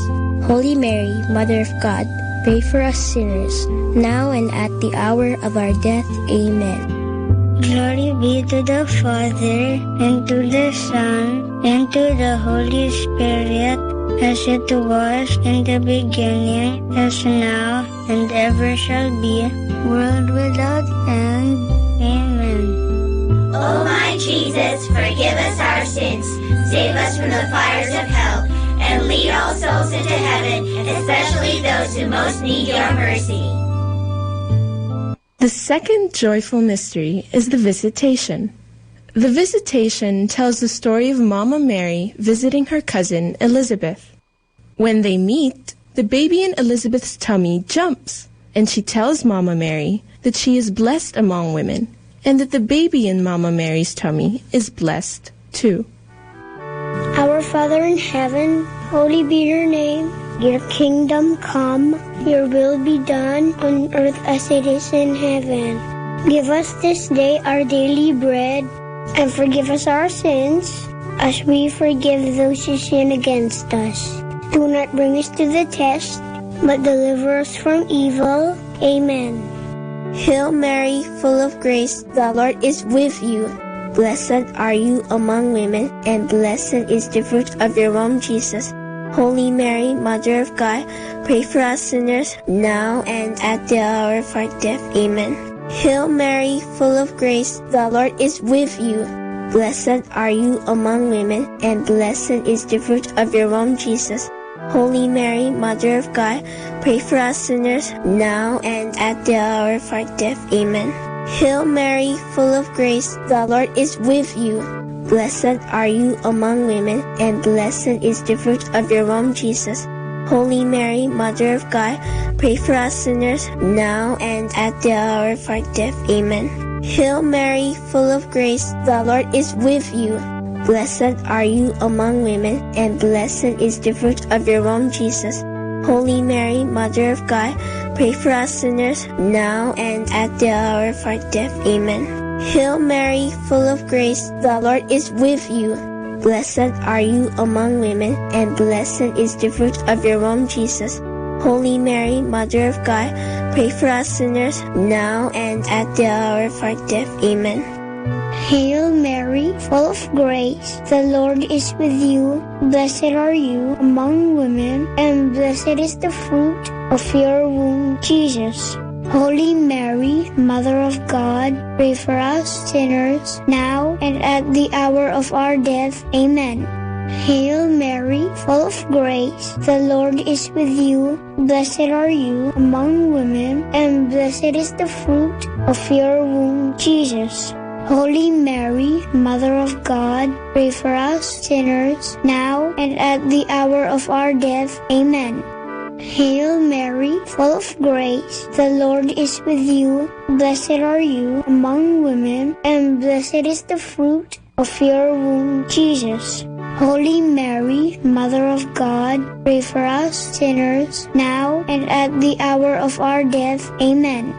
Holy Mary, Mother of God, pray for us sinners, now and at the hour of our death. Amen. Glory be to the Father, and to the Son, and to the Holy Spirit, as it was in the beginning, as now, and ever shall be, world without end. Amen. O my Jesus, forgive us our sins, save us from the fires of hell, and lead all souls into heaven, especially those who most need your mercy. The second joyful mystery is the Visitation. The Visitation tells the story of Mama Mary visiting her cousin Elizabeth. When they meet, the baby in Elizabeth's tummy jumps, and she tells Mama Mary that she is blessed among women, and that the baby in Mama Mary's tummy is blessed too. Our Father in heaven, holy be your name. Your kingdom come, your will be done on earth as it is in heaven. Give us this day our daily bread, and forgive us our sins, as we forgive those who sin against us. Do not bring us to the test, but deliver us from evil. Amen. Hail Mary, full of grace, the Lord is with you. Blessed are you among women, and blessed is the fruit of your womb, Jesus. Holy Mary, Mother of God, pray for us sinners, now and at the hour of our death. Amen. Hail Mary, full of grace, the Lord is with you. Blessed are you among women, and blessed is the fruit of your womb, Jesus. Holy Mary, Mother of God, pray for us sinners, now and at the hour of our death. Amen. Hail Mary, full of grace, the Lord is with you. Blessed are you among women, and blessed is the fruit of your womb, Jesus. Holy Mary, Mother of God, pray for us sinners, now and at the hour of our death. Amen. Hail Mary, full of grace, the Lord is with you. Blessed are you among women, and blessed is the fruit of your womb, Jesus. Holy Mary, Mother of God, pray for us sinners, now and at the hour of our death. Amen. Hail Mary, full of grace, the Lord is with you. Blessed are you among women, and blessed is the fruit of your womb, Jesus. Holy Mary, Mother of God, pray for us sinners, now and at the hour of our death. Amen. Hail Mary, full of grace, the Lord is with you. Blessed are you among women, and blessed is the fruit of your womb, Jesus. Holy Mary, Mother of God, pray for us sinners, now and at the hour of our death. Amen. Hail Mary, full of grace, the Lord is with you. Blessed are you among women, and blessed is the fruit of your womb, Jesus. Holy Mary, Mother of God, pray for us sinners, now and at the hour of our death. Amen. Hail Mary, full of grace, the Lord is with you. Blessed are you among women, and blessed is the fruit of your womb, Jesus. Holy Mary, Mother of God, pray for us sinners, now and at the hour of our death. Amen.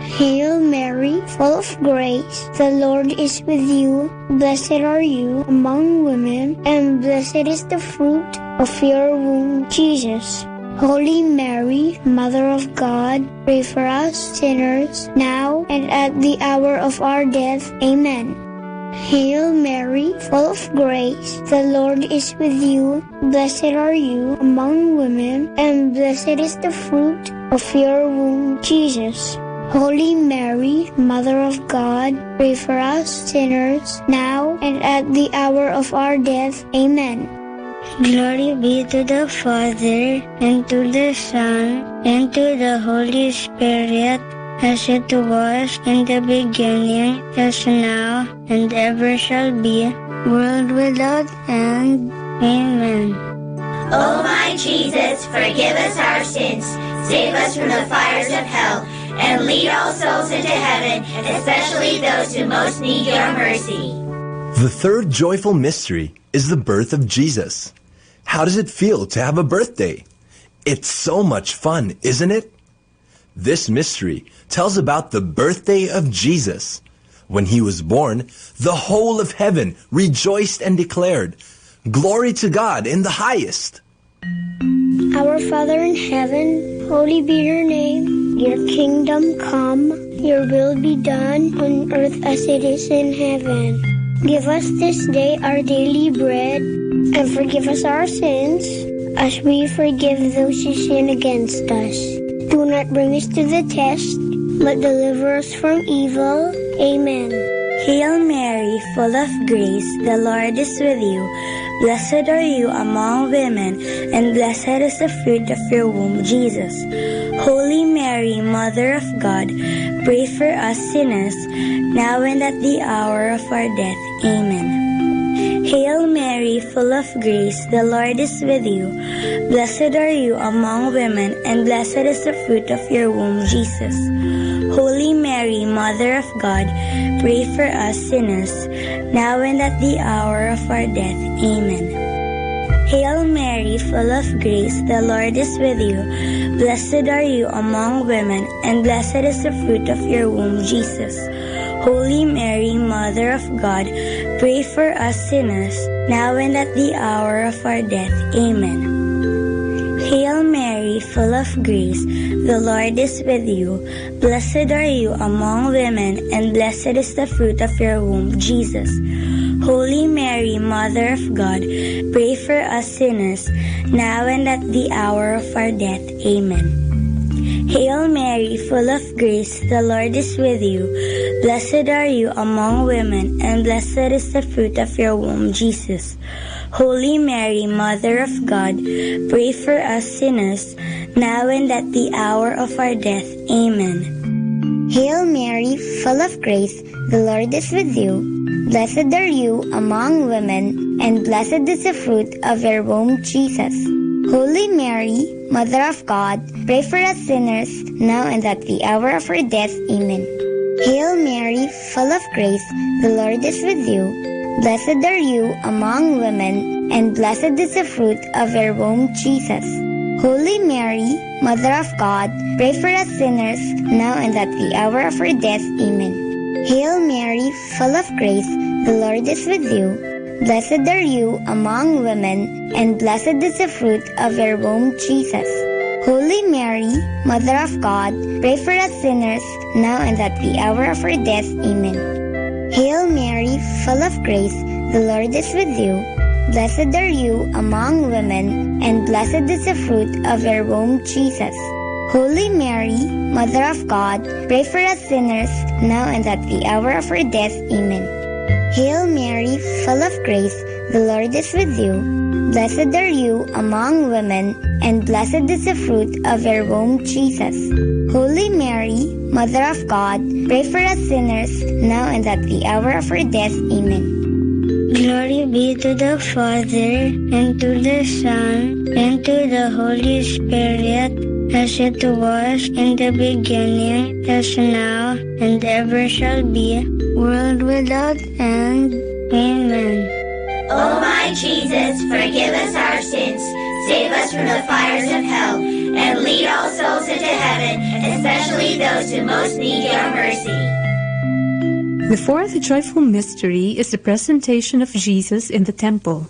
Hail Mary, full of grace, the Lord is with you. Blessed are you among women, and blessed is the fruit of your womb, Jesus. Holy Mary, Mother of God, pray for us sinners, now and at the hour of our death. Amen. Hail Mary, full of grace, the Lord is with you. Blessed are you among women, and blessed is the fruit of your womb, Jesus. Holy Mary, Mother of God, pray for us sinners, now and at the hour of our death. Amen. Glory be to the Father, and to the Son, and to the Holy Spirit, as it was in the beginning, as now, and ever shall be, world without end. Amen. O my Jesus, forgive us our sins, save us from the fires of hell, and lead all souls into heaven, especially those who most need your mercy. The third joyful mystery is the birth of Jesus. How does it feel to have a birthday? It's so much fun, isn't it? This mystery tells about the birthday of Jesus. When he was born, the whole of heaven rejoiced and declared, "Glory to God in the highest." Our Father in heaven, holy be your name. Your kingdom come, your will be done on earth as it is in heaven. Give us this day our daily bread, and forgive us our sins, as we forgive those who sin against us. Do not bring us to the test, but deliver us from evil. Amen. Hail Mary, full of grace, the Lord is with you. Blessed are you among women, and blessed is the fruit of your womb, Jesus. Holy Mary, Mother of God, pray for us sinners, now and at the hour of our death. Amen. Hail Mary, full of grace, the Lord is with you. Blessed are you among women, and blessed is the fruit of your womb, Jesus. Holy Mary, Mother of God, pray for us sinners, now and at the hour of our death. Amen. Hail Mary, full of grace, the Lord is with you. Blessed are you among women, and blessed is the fruit of your womb, Jesus. Holy Mary, Mother of God, pray for us sinners, now and at the hour of our death. Amen. Hail Mary, full of grace, the Lord is with you. Blessed are you among women, and blessed is the fruit of your womb, Jesus. Holy Mary, Mother of God, pray for us sinners, now and at the hour of our death. Amen. Hail Mary, full of grace, the Lord is with you. Blessed are you among women, and blessed is the fruit of your womb, Jesus. Holy Mary, Mother of God, pray for us sinners, now and at the hour of our death. Amen. Hail Mary, full of grace, the Lord is with you. Blessed are you among women, and blessed is the fruit of your womb, Jesus. Holy Mary, Mother of God, pray for us sinners, now and at the hour of our death. Amen. Hail Mary, full of grace, the Lord is with you. Blessed are you among women, and blessed is the fruit of your womb, Jesus. Holy Mary, Mother of God, pray for us sinners, now and at the hour of our death. Amen. Hail Mary, full of grace, the Lord is with you. Blessed are you among women, and blessed is the fruit of your womb, Jesus. Holy Mary, Mother of God, pray for us sinners, now and at the hour of our death. Amen. Hail Mary, full of grace, the Lord is with you. Blessed are you among women, and blessed is the fruit of your womb, Jesus. Holy Mary, Mother of God, pray for us sinners, now and at the hour of our death. Amen. Hail Mary, full of grace, the Lord is with you. Blessed are you among women, and blessed is the fruit of your womb, Jesus. Holy Mary, Mother of God, pray for us sinners, now and at the hour of our death. Amen. Glory be to the Father, and to the Son, and to the Holy Spirit, as it was in the beginning, as now, and ever shall be, world without end. Amen. O my Jesus, forgive us our sins, save us from the fires of hell, and lead all souls into heaven, especially those who most need your mercy. The fourth joyful mystery is the presentation of Jesus in the temple.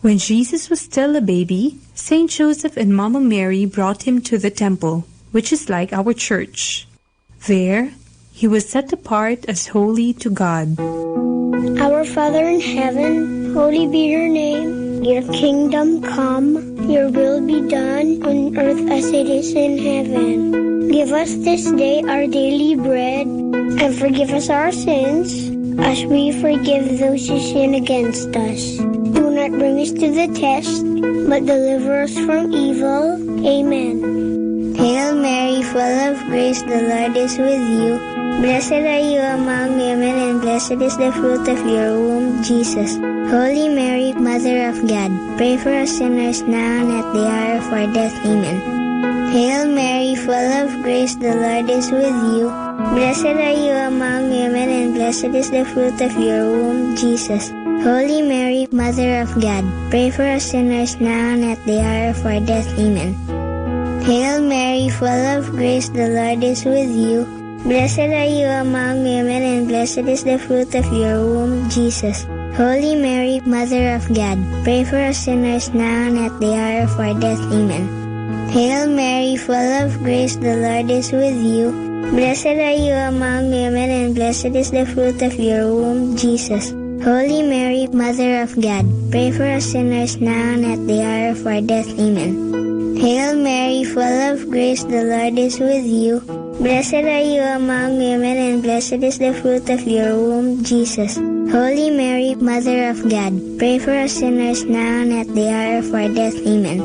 When Jesus was still a baby, Saint Joseph and Mama Mary brought him to the temple, which is like our church. There, he was set apart as holy to God. Our Father in heaven, holy be your name. Your kingdom come, your will be done on earth as it is in heaven. Give us this day our daily bread, and forgive us our sins, as we forgive those who sin against us. Do not bring us to the test, but deliver us from evil. Amen. Hail Mary, full of grace, the Lord is with you. Blessed are you among women, and blessed is the fruit of your womb, Jesus. Holy Mary, Mother of God, pray for us sinners now and at the hour of our death. Amen. Hail Mary, full of grace, the Lord is with you. Blessed are you among women, and blessed is the fruit of your womb, Jesus. Holy Mary, Mother of God, pray for us sinners now and at the hour of our death. Amen. Hail Mary, full of grace, the Lord is with you. Blessed are you among women, and blessed is the fruit of your womb, Jesus. Holy Mary, Mother of God, pray for us sinners now and at the hour of our death. Amen. Hail Mary, full of grace, the Lord is with you. Blessed are you among women, and blessed is the fruit of your womb, Jesus. Holy Mary, Mother of God, pray for us sinners now and at the hour of our death. Amen. Hail Mary, full of grace, the Lord is with you. Blessed are you among women, and blessed is the fruit of your womb, Jesus. Holy Mary, Mother of God, pray for us sinners now and at the hour of our death. Amen.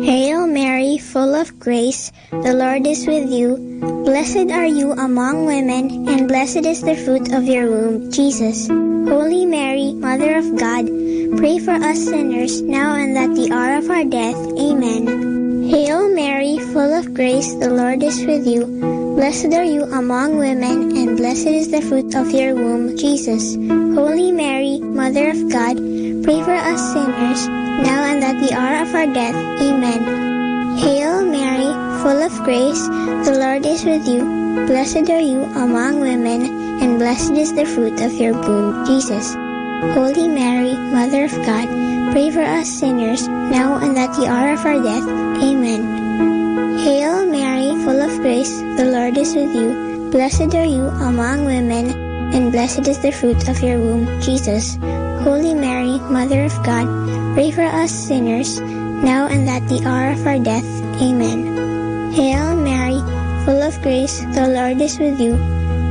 Hail Mary, full of grace, the Lord is with you. Blessed are you among women, and blessed is the fruit of your womb, Jesus. Holy Mary, Mother of God, pray for us sinners now and at the hour of our death. Amen. Hail Mary, full of grace, the Lord is with you. Blessed are you among women, and blessed is the fruit of your womb, Jesus. Holy Mary, Mother of God, pray for us sinners, now and at the hour of our death. Amen. Hail Mary, full of grace, the Lord is with you. Blessed are you among women, and blessed is the fruit of your womb, Jesus. Holy Mary, Mother of God, pray for us sinners, now and at the hour of our death. Amen. Hail Mary, full of grace, the Lord is with you. Blessed are you among women, and blessed is the fruit of your womb, Jesus. Holy Mary, Mother of God, pray for us sinners, now and at the hour of our death. Amen. Hail Mary, full of grace, the Lord is with you.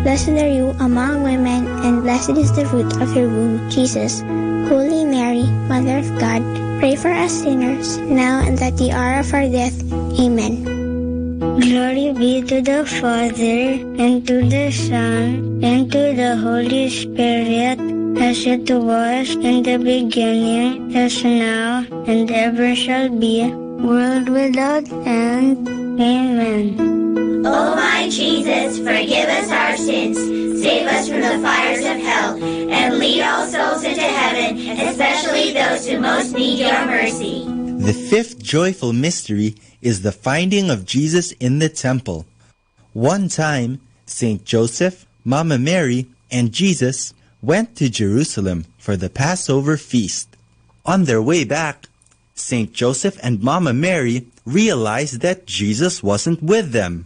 Blessed are you among women, and blessed is the fruit of your womb, Jesus. Holy Mary, Mother of God, pray for us sinners, now and at the hour of our death. Amen. Glory be to the Father, and to the Son, and to the Holy Spirit, as it was in the beginning, as now, and ever shall be, world without end. Amen. O my Jesus, forgive us our sins, save us from the fires of hell, and lead all souls into heaven, especially those who most need your mercy. The fifth joyful mystery is the finding of Jesus in the temple. One time, Saint Joseph, Mama Mary, and Jesus went to Jerusalem for the Passover feast. On their way back, Saint Joseph and Mama Mary realized that Jesus wasn't with them.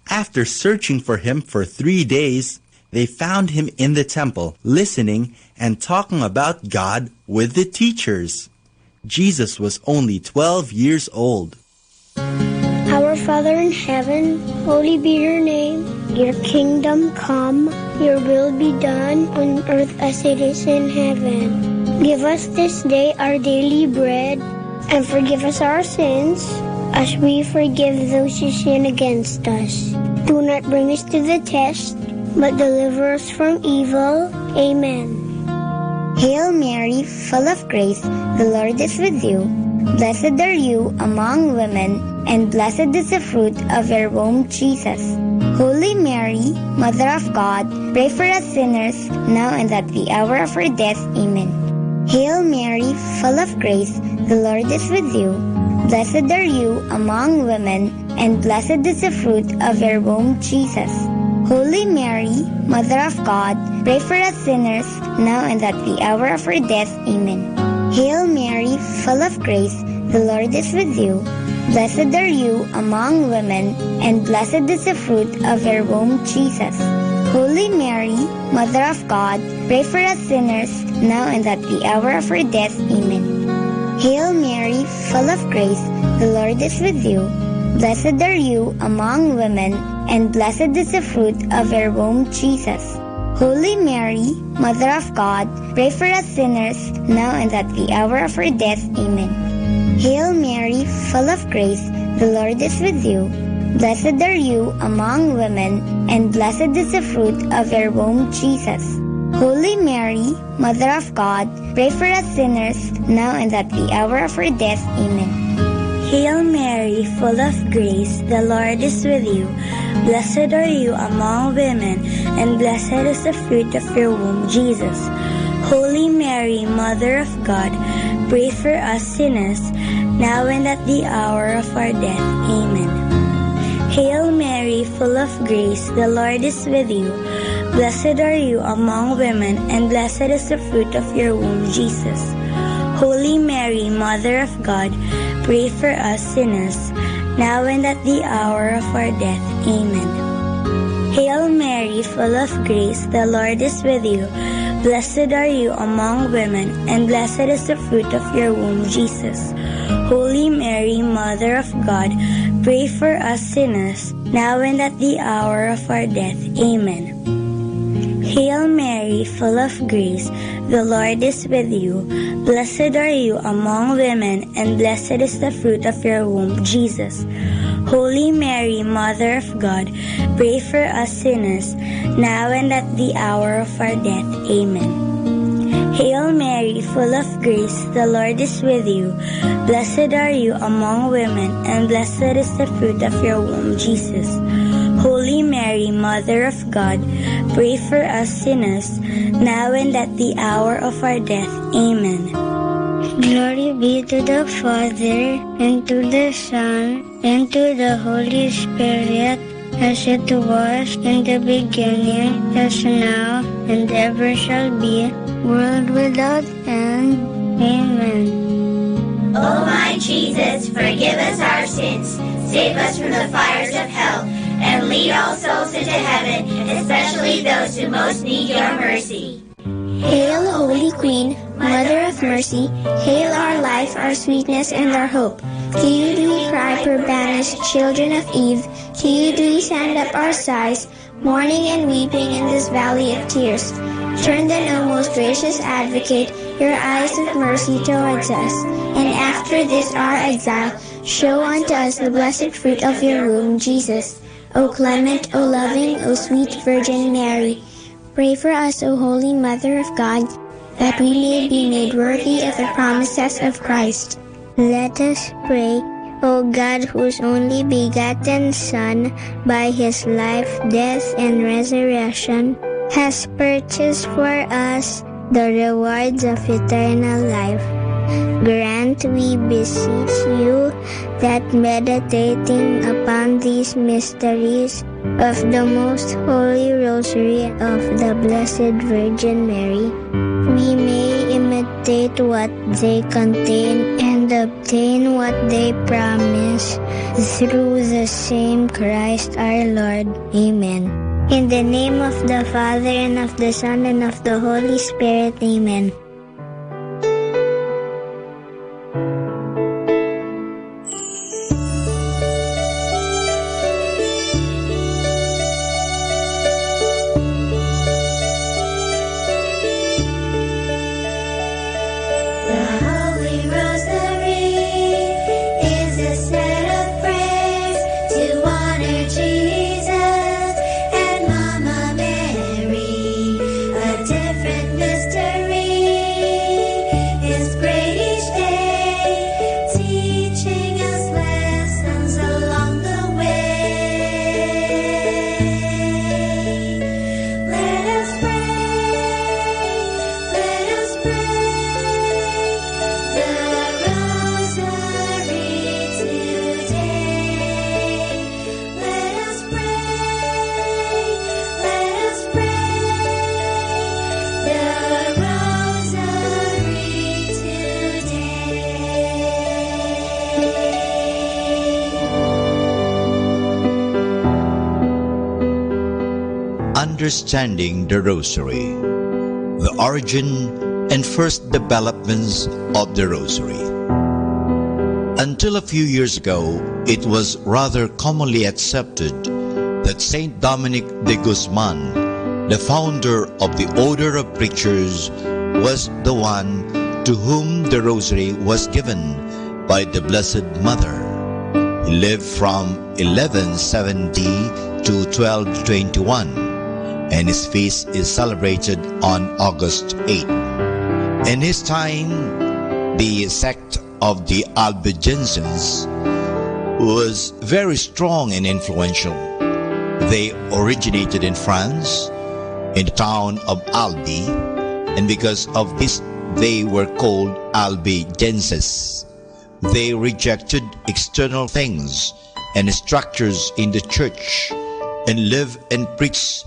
After searching for him for 3 days, they found him in the temple, listening and talking about God with the teachers. Jesus was only 12 years old. Our Father in heaven, holy be your name. Your kingdom come, your will be done on earth as it is in heaven. Give us this day our daily bread, and forgive us our sins, as we forgive those who sin against us. Do not bring us to the test, but deliver us from evil. Amen. Hail Mary, full of grace, the Lord is with you. Blessed are you among women, and blessed is the fruit of your womb, Jesus. Holy Mary, Mother of God, pray for us sinners, now and at the hour of our death. Amen. Hail Mary, full of grace, the Lord is with you. Blessed are you among women, and blessed is the fruit of your womb, Jesus. Holy Mary, Mother of God, pray for us sinners, now and at the hour of our death. Amen. Hail Mary, full of grace, the Lord is with you. Blessed are you among women, and blessed is the fruit of your womb, Jesus. Holy Mary, Mother of God, pray for us sinners, now and at the hour of our death. Amen. Hail Mary, full of grace, the Lord is with you. Blessed are you among women, and blessed is the fruit of your womb, Jesus. Holy Mary, Mother of God, pray for us sinners, now and at the hour of our death. Amen. Hail Mary, full of grace, the Lord is with you. Blessed are you among women, and blessed is the fruit of your womb, Jesus. Holy Mary, Mother of God, pray for us sinners, now and at the hour of our death. Amen. Hail Mary, full of grace, the Lord is with you. Blessed are you among women, and blessed is the fruit of your womb, Jesus. Holy Mary, Mother of God, pray for us sinners, now and at the hour of our death. Amen. Hail Mary, full of grace, the Lord is with you. Blessed are you among women, and blessed is the fruit of your womb, Jesus. Holy Mary, Mother of God, pray for us sinners, now and at the hour of our death. Amen. Hail Mary, full of grace, the Lord is with you. Blessed are you among women, and blessed is the fruit of your womb, Jesus. Holy Mary, Mother of God, pray for us sinners, now and at the hour of our death. Amen. Hail Mary, full of grace, the Lord is with you. Blessed are you among women, and blessed is the fruit of your womb, Jesus. Holy Mary, Mother of God, pray for us sinners, now and at the hour of our death. Amen. Hail Mary, full of grace, the Lord is with you. Blessed are you among women, and blessed is the fruit of your womb, Jesus. Holy Mary, Mother of God, pray for us sinners, now and at the hour of our death. Amen. Glory be to the Father, and to the Son, and to the Holy Spirit, as it was in the beginning, as now, and ever shall be, world without end. Amen. O my Jesus, forgive us our sins, save us from the fires of hell, and lead all souls into heaven, especially those who most need your mercy. Hail, Holy Queen, Mother of Mercy, hail our life, our sweetness, and our hope. To you do we cry, poor banished children of Eve. To you do we send up our sighs, mourning and weeping in this valley of tears. Turn then, O most gracious Advocate, your eyes of mercy towards us, and after this our exile, show unto us the blessed fruit of your womb, Jesus. O clement, O loving, O sweet Virgin Mary, pray for us, O Holy Mother of God, that we may be made worthy of the promises of Christ. Let us pray. O God, whose only begotten Son, by his life, death, and resurrection, has purchased for us the rewards of eternal life, grant, we beseech you, that meditating upon these mysteries of the most holy rosary of the Blessed Virgin Mary, we may imitate what they contain and obtain what they promise, through the same Christ our Lord. Amen. In the name of the Father, and of the Son, and of the Holy Spirit. Amen. Understanding the Rosary, the origin and first developments of the Rosary. Until a few years ago, it was rather commonly accepted that Saint Dominic de Guzman, the founder of the Order of Preachers, was the one to whom the Rosary was given by the Blessed Mother, He lived from 1170 to 1221, and his feast is celebrated on August 8. In his time, the sect of the Albigensians was very strong and influential. They originated in France, in the town of Albi, and because of this, they were called Albigenses. They rejected external things and structures in the church and lived and preached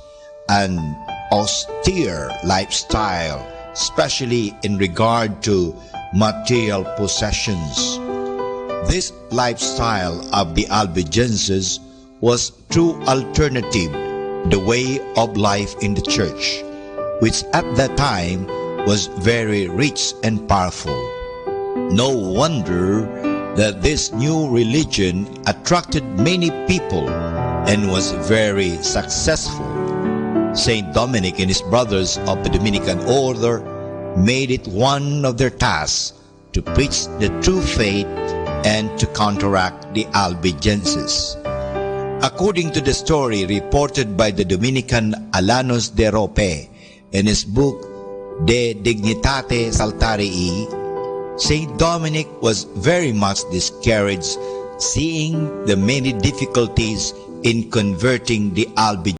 an austere lifestyle, especially in regard to material possessions. This lifestyle of the Albigenses was true alternative, the way of life in the church, which at that time was very rich and powerful. No wonder that this new religion attracted many people and was very successful. Saint Dominic and his brothers of the Dominican order made it one of their tasks to preach the true faith and to counteract the Albigenses. According to the story reported by the Dominican Alanos de Rope in his book De Dignitate Saltarii, Saint Dominic was very much discouraged seeing the many difficulties in converting the Albigenses.